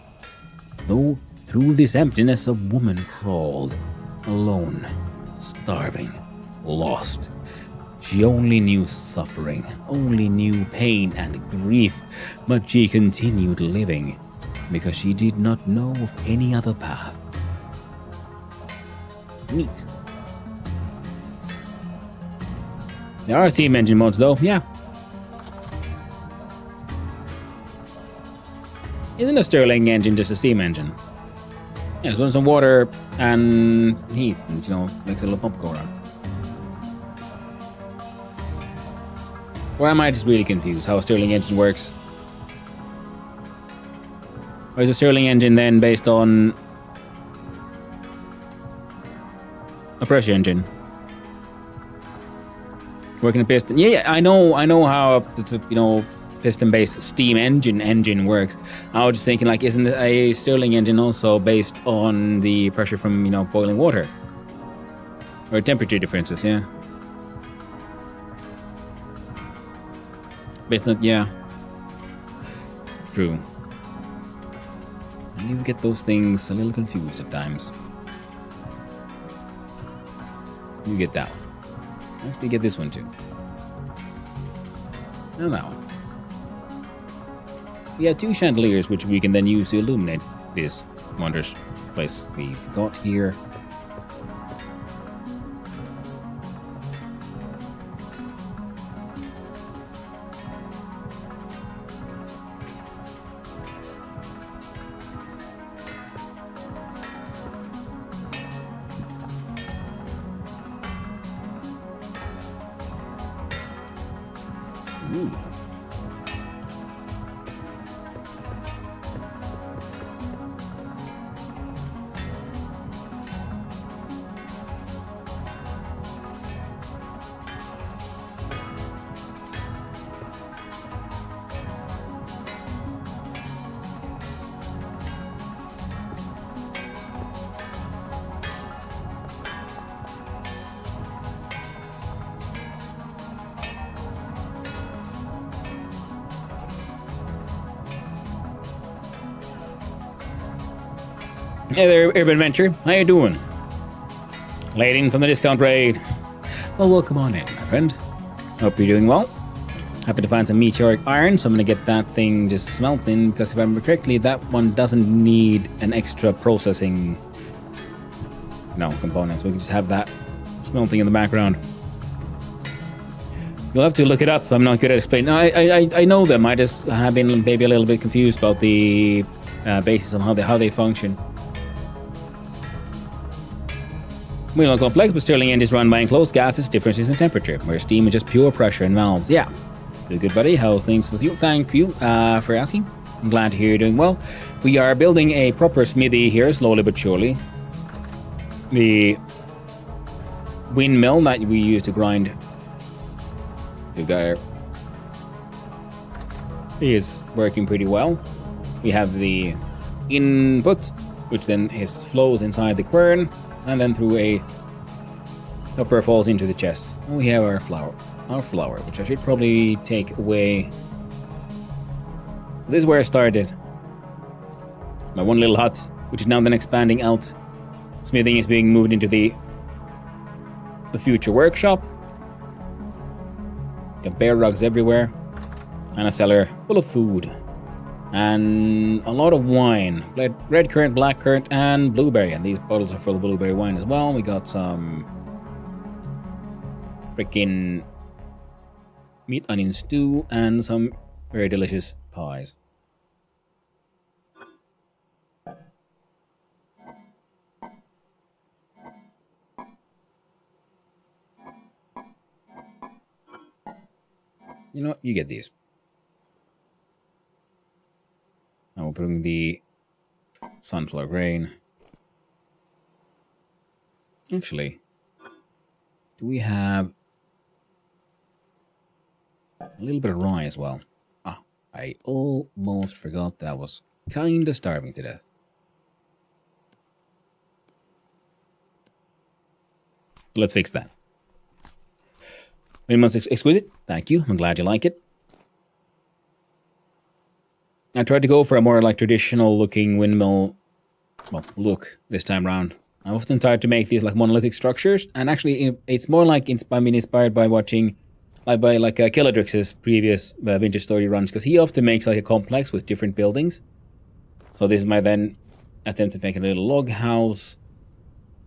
Though through this emptiness a woman crawled, alone, starving, lost. She only knew suffering, only knew pain and grief, but she continued living because she did not know of any other path. Neat. There are steam engine modes though, yeah. Isn't a Stirling engine just a steam engine? Yeah, it's some water and heat, you know, makes a little pump go around. Or am I just really confused how a Stirling engine works? Or is a Stirling engine then based on a pressure engine? Working a piston. Yeah, I know how it's a, you know, piston-based steam engine works. I was just thinking, like, isn't a Stirling engine also based on the pressure from, you know, boiling water? Or temperature differences, yeah. Based on, yeah. True. I do get those things a little confused at times. You get that one. I actually get this one too. And that one. We have 2 chandeliers which we can then use to illuminate this wondrous place we've got here. Ooh. Hey there, Urban Venture. How you doing? Lading from the discount raid. Well, welcome on in, my friend. Hope you're doing well. Happy to find some meteoric iron, so I'm gonna get that thing just smelting, because if I remember correctly, that one doesn't need an extra processing components. We can just have that smelting in the background. You'll have to look it up. I'm not good at explaining. I know them. I just have been maybe a little bit confused about the basis of how they function. Windmill complex, but Stirling end is run by enclosed gases, differences in temperature, where steam is just pure pressure and valves. Yeah. Doing good, buddy. How's things with you? Thank you for asking. I'm glad to hear you're doing well. We are building a proper smithy here, slowly but surely. The windmill that we use to grind together is working pretty well. We have the input, which then flows inside the quern, and then through a upper falls into the chest. And we have our flour, which I should probably take away. This is where I started. My one little hut, which is now then expanding out. Smithing is being moved into the future workshop. Got bear rugs everywhere. And a cellar full of food. And a lot of wine. Red currant, black currant, and blueberry. And these bottles are full of blueberry wine as well. We got some freaking meat onion stew and some very delicious pies. You know what? You get these. Now we'll bring the sunflower grain. Actually, do we have a little bit of rye as well? Ah, I almost forgot that I was kinda starving to death. Let's fix that. Very much exquisite. Thank you. I'm glad you like it. I tried to go for a more like traditional looking windmill look this time around. I often tried to make these like monolithic structures, and actually it's more like inspired by watching Killadrix's previous Vintage Story runs, because he often makes like a complex with different buildings. So this is my then attempt to make a little log house,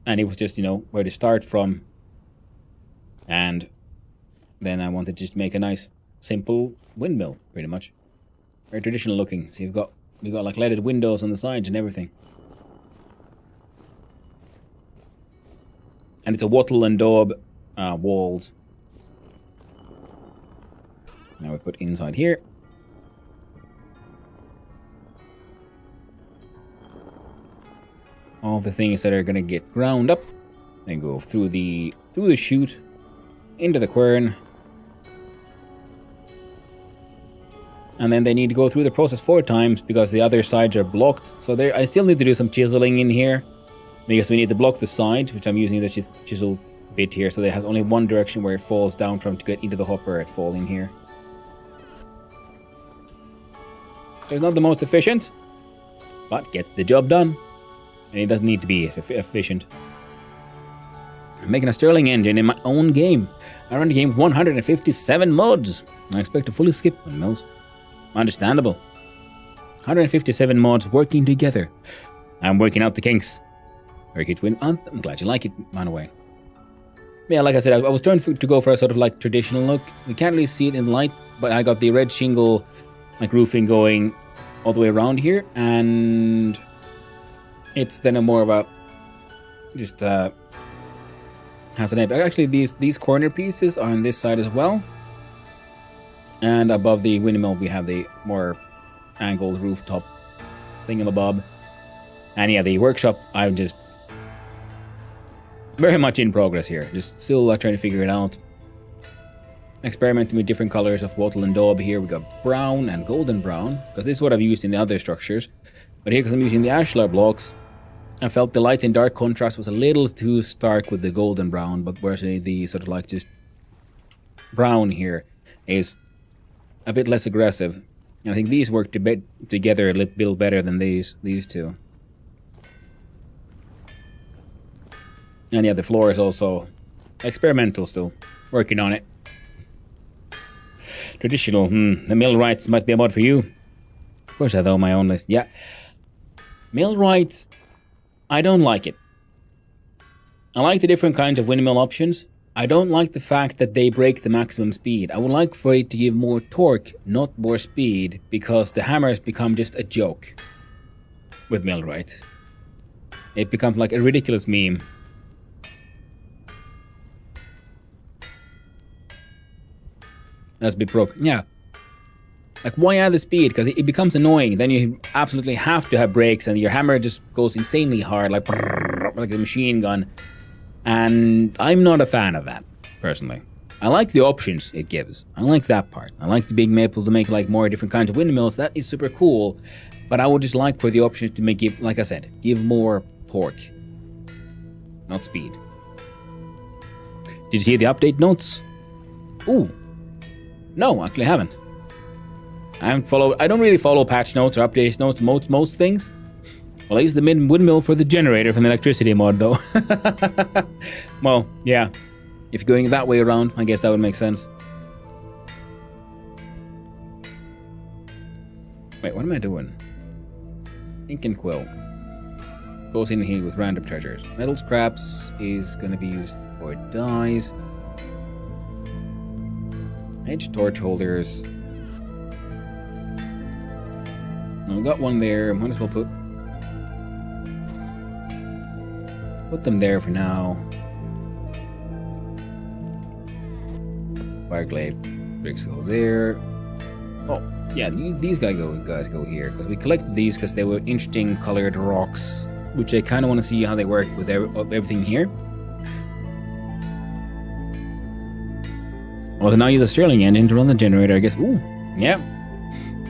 and it was just, you know, where to start from. And then I wanted to just make a nice, simple windmill, pretty much. Very traditional looking. So we've got like leaded windows on the sides and everything. And it's a wattle and daub walls. Now we put inside here. All the things that are gonna get ground up. Then go through the chute into the quern. And then they need to go through the process 4 times because the other sides are blocked. So I still need to do some chiseling in here, because we need to block the sides, which I'm using the chisel bit here, so it has only one direction where it falls down from to get into the hopper. It falls in here. So it's not the most efficient, but gets the job done. And it doesn't need to be efficient. I'm making a Stirling engine in my own game. I run the game with 157 mods. I expect to fully skip windmills. Understandable. 157 mods working together. I'm working out the kinks. Very good win. I'm glad you like it, man away. Yeah, like I said, I was trying to go for a sort of like traditional look. We can't really see it in the light, but I got the red shingle like roofing going all the way around here, and it's then a more of a just has an edge. Actually, these corner pieces are on this side as well. And above the windmill, we have the more angled rooftop thingamabob. And yeah, the workshop, I'm just very much in progress here. Just still trying to figure it out. Experimenting with different colors of wattle and daub here. We got brown and golden brown, because this is what I've used in the other structures. But here, because I'm using the ashlar blocks, I felt the light and dark contrast was a little too stark with the golden brown, but whereas the sort of like just brown here is a bit less aggressive. And I think these work together a little bit better than these two. And yeah, the floor is also experimental still. Working on it. Traditional. The millwrights might be a mod for you. Of course I know my own list. Yeah. Millwrights, I don't like it. I like the different kinds of windmill options. I don't like the fact that they break the maximum speed. I would like for it to give more torque, not more speed, because the hammers become just a joke with millwright. It becomes like a ridiculous meme. That's a bit broken. Yeah. Like, why add the speed? Because it becomes annoying. Then you absolutely have to have brakes, and your hammer just goes insanely hard, like a machine gun. And I'm not a fan of that, personally. I like the options it gives. I like that part. I like the being able to make like more different kinds of windmills. That is super cool. But I would just like for the options to make it, like I said, give more torque, not speed. Did you see the update notes? Ooh. No, actually I haven't. I don't really follow patch notes or update notes most things. Well, I use the windmill for the generator from the electricity mod, though. Well, yeah. If you're going that way around, I guess that would make sense. Wait, what am I doing? Ink and quill. Goes in here with random treasures. Metal scraps is going to be used for dyes. Edge torch holders. We got one there. Might as well put them there for now. Fireclay bricks go there. Oh, yeah, these guys go here, because we collected these because they were interesting colored rocks, which I kind of want to see how they work with everything here. Well, I can now use a Stirling engine to run the generator, I guess. Ooh, yeah.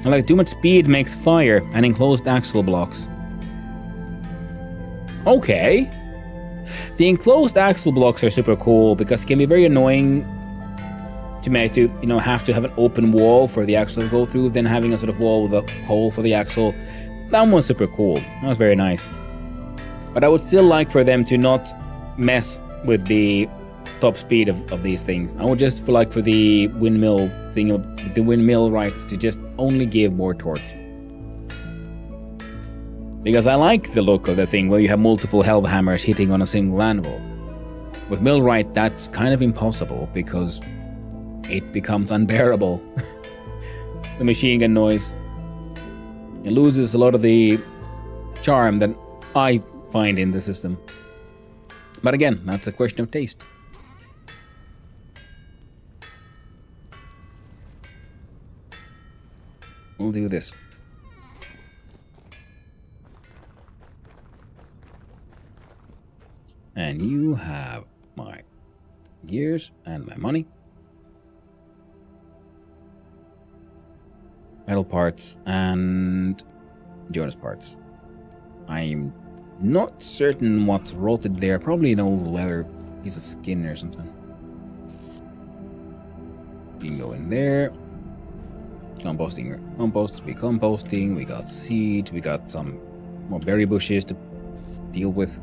I like too much speed makes fire and enclosed axle blocks. Okay. The enclosed axle blocks are super cool because it can be very annoying to have to have an open wall for the axle to go through, then having a sort of wall with a hole for the axle. That one was super cool. That was very nice. But I would still like for them to not mess with the top speed of these things. I would just like for the windmill thing, the windmill rights to just only give more torque. Because I like the look of the thing where you have multiple hell hammers hitting on a single anvil. With millwright, that's kind of impossible because it becomes unbearable. The machine gun noise. It loses a lot of the charm that I find in the system. But again, that's a question of taste. We'll do this. And you have my gears and my money. Metal parts and Jonas parts. I'm not certain what's rotted there. Probably an old leather piece of skin or something. You can go in there. Composts be composting. We got seeds. We got some more berry bushes to deal with.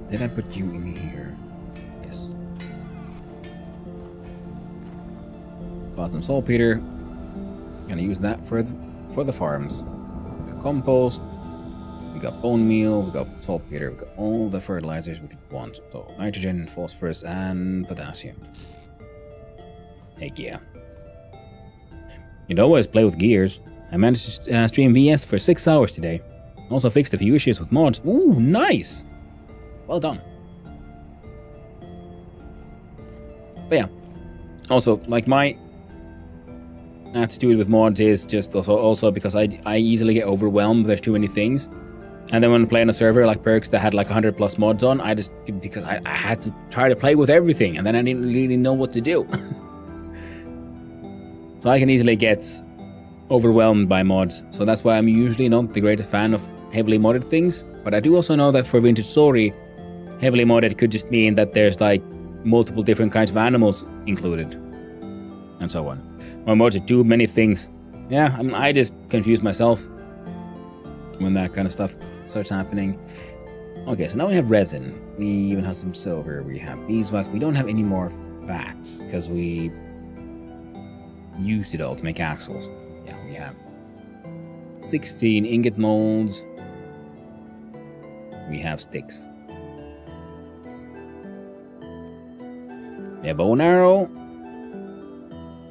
Did I put you in here? Yes. Bought some saltpeter. Gonna use that for the farms. We got compost. We got bone meal. We got saltpeter. We got all the fertilizers we could want. So nitrogen, phosphorus, and potassium. Heck yeah. You'd always play with gears. I managed to stream VS for 6 hours today. Also fixed a few issues with mods. Ooh, nice! Well done. But yeah. Also, like my attitude with mods is just also because I easily get overwhelmed. There's too many things. And then when playing a server like Perks that had like 100 plus mods on, because I had to try to play with everything and then I didn't really know what to do. So I can easily get overwhelmed by mods. So that's why I'm usually not the greatest fan of heavily modded things. But I do also know that for Vintage Story, heavily modded could just mean that there's like multiple different kinds of animals included. And so on. Or mods are too many things. Yeah, I just confuse myself when that kind of stuff starts happening. Okay, so now we have resin. We even have some silver. We have beeswax. We don't have any more fat because we used it all to make axles. Yeah, we have. 16 ingot molds. We have sticks. Yeah, bow and arrow.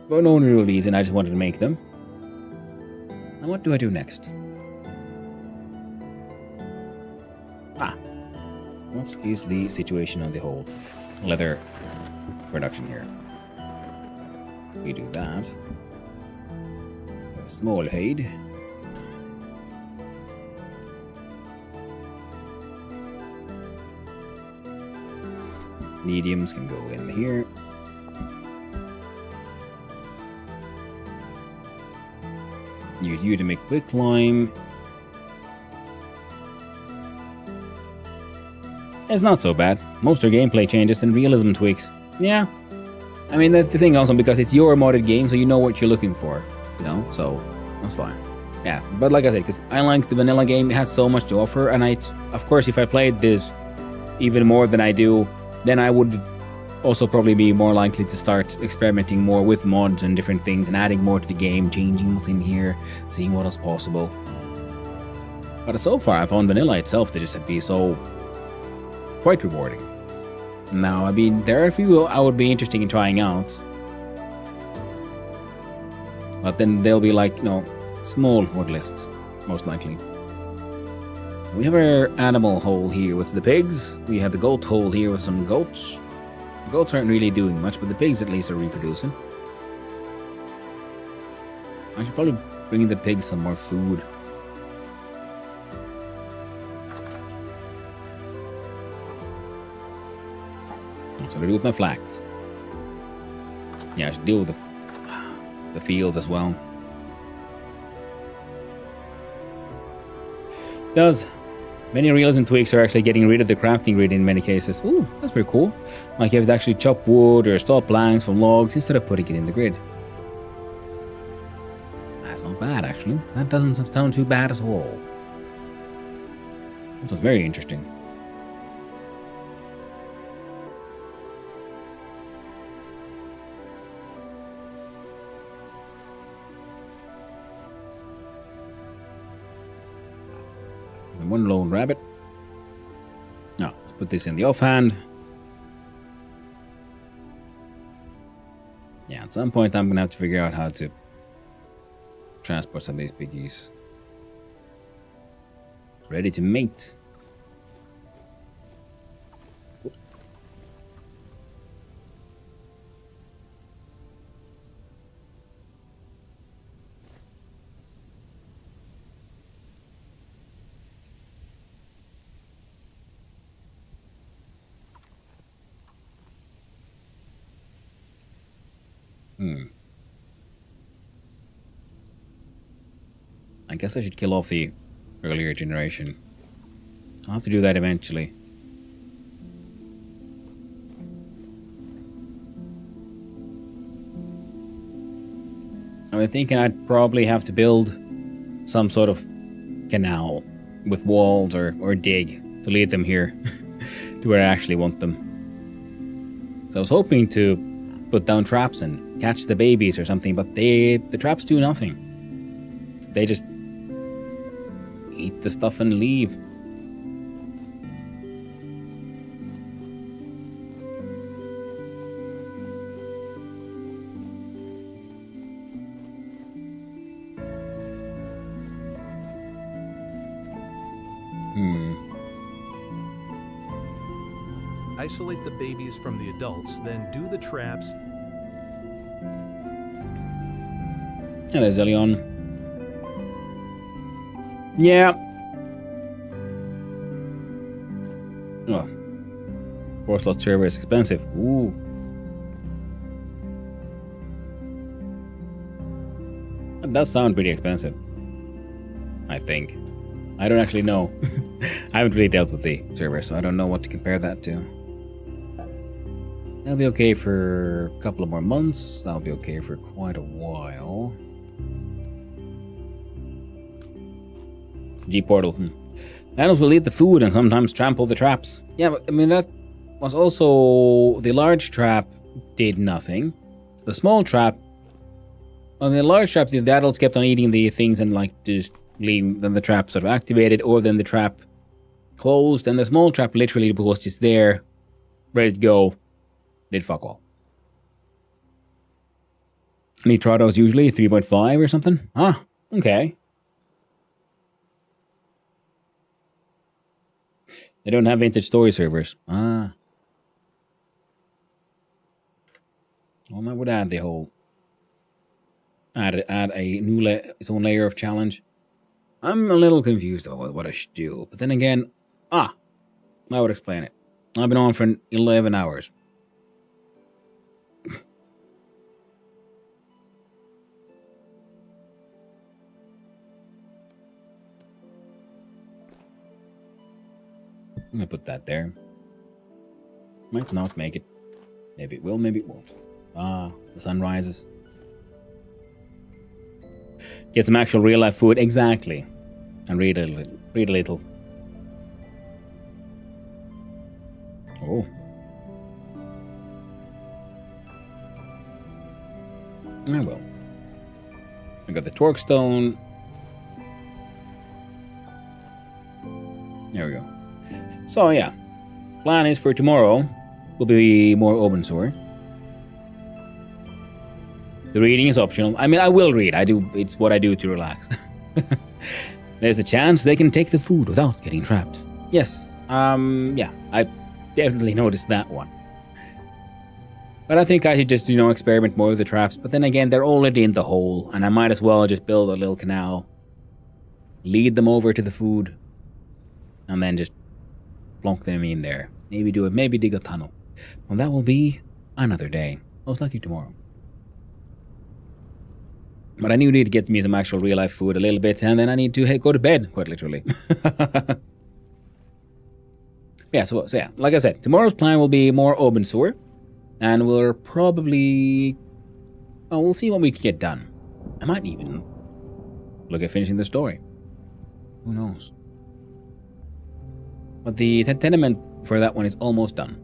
But no real reason, I just wanted to make them. And what do I do next? What is the situation on the whole leather production here? We do that. Small hide. Mediums can go in here. Use you to make quick climb. It's not so bad. Most are gameplay changes and realism tweaks. Yeah. I mean, that's the thing also, because it's your modded game, so you know what you're looking for. You know, so that's fine. Yeah, but like I said, because I like the vanilla game, it has so much to offer, and of course, if I played this even more than I do, then I would also probably be more likely to start experimenting more with mods and different things and adding more to the game, changing what's in here, seeing what is possible. But so far, I found vanilla itself to just be so quite rewarding. Now, I mean, there are a few I would be interested in trying out. But then they'll be like, you know, small mod lists, most likely. We have our animal hole here with the pigs. We have the goat hole here with some goats. The goats aren't really doing much, but the pigs at least are reproducing. I should probably bring the pigs some more food. That's what I do with my flax. Yeah, I should deal with the field as well. Does many realism tweaks are actually getting rid of the crafting grid in many cases. Ooh, that's pretty cool. Like you have to actually chop wood or stop planks from logs instead of putting it in the grid. That's not bad, actually. That doesn't sound too bad at all. That's very interesting. One lone rabbit. Now, let's put this in the offhand. Yeah, at some point I'm gonna have to figure out how to transport some of these piggies. Ready to mate. I guess I should kill off the earlier generation. I'll have to do that eventually. I'm thinking I'd probably have to build some sort of canal with walls or dig to lead them here to where I actually want them. So I was hoping to put down traps and catch the babies or something, but the traps do nothing. They just eat the stuff and leave. Isolate the babies from the adults, then do the traps. Yeah, there's Elion. Yeah. Oh. 4-slot server is expensive. Ooh. That does sound pretty expensive. I think. I don't actually know. I haven't really dealt with the server, so I don't know what to compare that to. That'll be okay for a couple of more months. That'll be okay for quite a while. G-portal. Animals will eat the food and sometimes trample the traps. Yeah, but I mean, that was also... The large trap did nothing. The small trap... On the large traps, the adults kept on eating the things and like just then the trap sort of activated, or then the trap closed, and the small trap literally was just there, ready to go, did fuck all. Nitrado's usually 3.5 or something. Ah, okay. They don't have vintage story servers. Ah. Well, that would add the whole... Add a new its own layer of challenge. I'm a little confused about what I should do. But then again... Ah! I would explain it. I've been on for 11 hours. I'm gonna put that there. Might not make it. Maybe it will, maybe it won't. Ah, the sun rises. Get some actual real life food, exactly. And read a little. Read a little. Oh. I will. I got the torque stone. There we go. So yeah, plan is for tomorrow will be more open source. The reading is optional. I mean, I will read. I do. It's what I do to relax. There's a chance they can take the food without getting trapped. Yes. Yeah, I definitely noticed that one. But I think I should just, experiment more with the traps. But then again, they're already in the hole, and I might as well just build a little canal, lead them over to the food, and then just plonk them in there. Maybe dig a tunnel. Well, that will be another day. Most likely tomorrow. But I need to get me some actual real life food a little bit, and then I need to go to bed, quite literally. So yeah, like I said, tomorrow's plan will be more open source, and we'll probably... Oh, we'll see what we can get done. I might even look at finishing the story. Who knows? But the tenement for that one is almost done.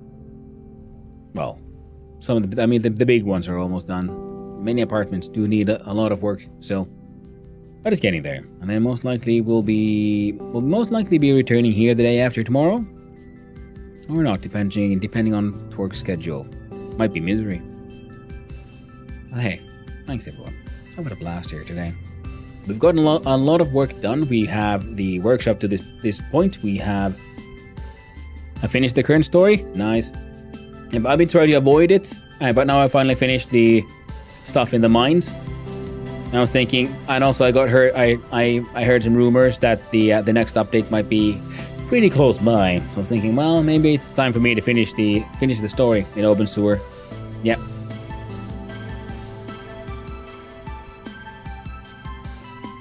Well, some of the big ones are almost done. Many apartments do need a lot of work still, but it's getting there. And then most likely we'll most likely be returning here the day after tomorrow, or not, depending on Torque's schedule. Might be misery. But hey, thanks everyone. I've had a blast here today. We've gotten a lot of work done. We have the workshop to this point. I finished the current story. Nice. I've been trying to avoid it, but now I finally finished the stuff in the mines. And I was thinking, and also I heard some rumors that the next update might be pretty close by. So I was thinking, well, maybe it's time for me to finish the story in open sewer. Yep.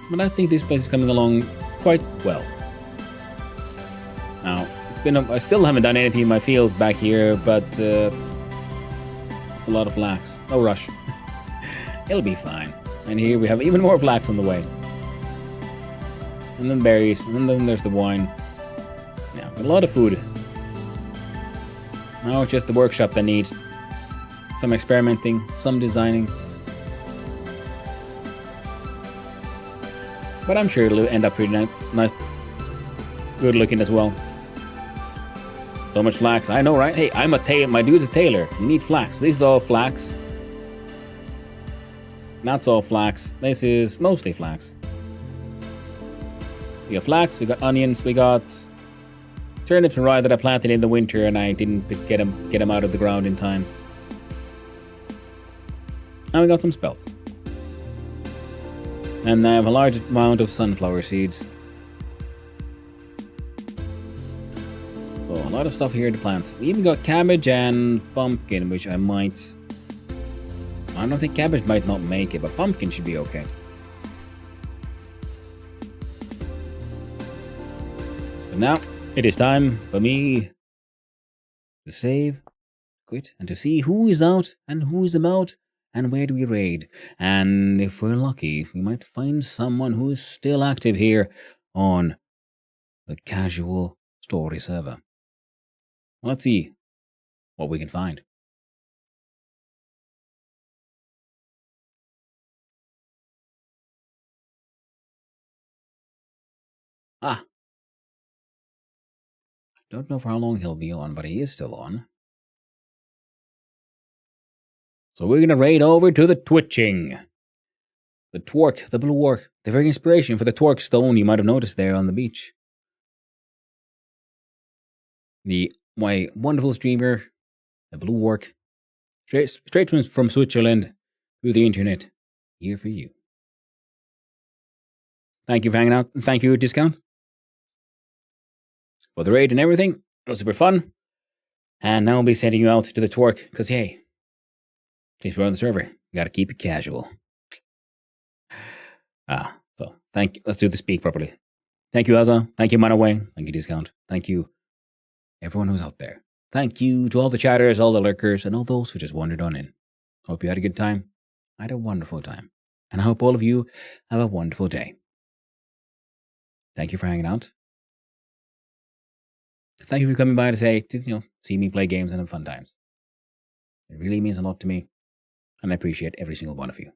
But I think this place is coming along quite well. Now, I still haven't done anything in my fields back here, but it's a lot of flax. No rush. It'll be fine. And here we have even more flax on the way. And then berries, and then there's the wine. Yeah, a lot of food. Now it's just the workshop that needs some experimenting, some designing. But I'm sure it'll end up pretty nice, good looking as well. So much flax, I know, right? Hey, my dude's a tailor. You need flax. This is all flax. That's all flax. This is mostly flax. We got flax, we got onions, we got turnips and rye that I planted in the winter and I didn't get them out of the ground in time. And we got some spelt. And I have a large amount of sunflower seeds. So a lot of stuff here to plant. We even got cabbage and pumpkin, which I don't think cabbage might not make it, but pumpkin should be okay. But now, it is time for me to save, quit, and to see who is out and who is about and where do we raid. And if we're lucky, we might find someone who is still active here on the casual story server. Let's see what we can find. Ah. Don't know for how long he'll be on, but he is still on. So we're going to raid over to the twitching. The twerk, the blue work. The very inspiration for the twerk stone you might have noticed there on the beach. My wonderful streamer, the blue work. Straight from Switzerland through the internet. Here for you. Thank you for hanging out. And thank you, Discount. For the raid and everything. It was super fun. And now I'll be sending you out to the twerk. Because, hey, since we're on the server, you gotta keep it casual. So thank you. Let's do the speak properly. Thank you, Azza. Thank you, Manaway. Thank you, Discount. Thank you, everyone who's out there. Thank you to all the chatters, all the lurkers, and all those who just wandered on in. Hope you had a good time. I had a wonderful time. And I hope all of you have a wonderful day. Thank you for hanging out. Thank you for coming by to see me play games and have fun times. It really means a lot to me, and I appreciate every single one of you.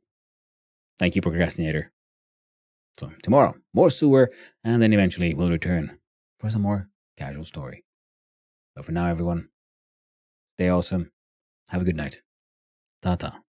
Thank you, Procrastinator. So, tomorrow, more sewer, and then eventually we'll return for some more casual story. But for now, everyone, stay awesome. Have a good night. Ta-ta.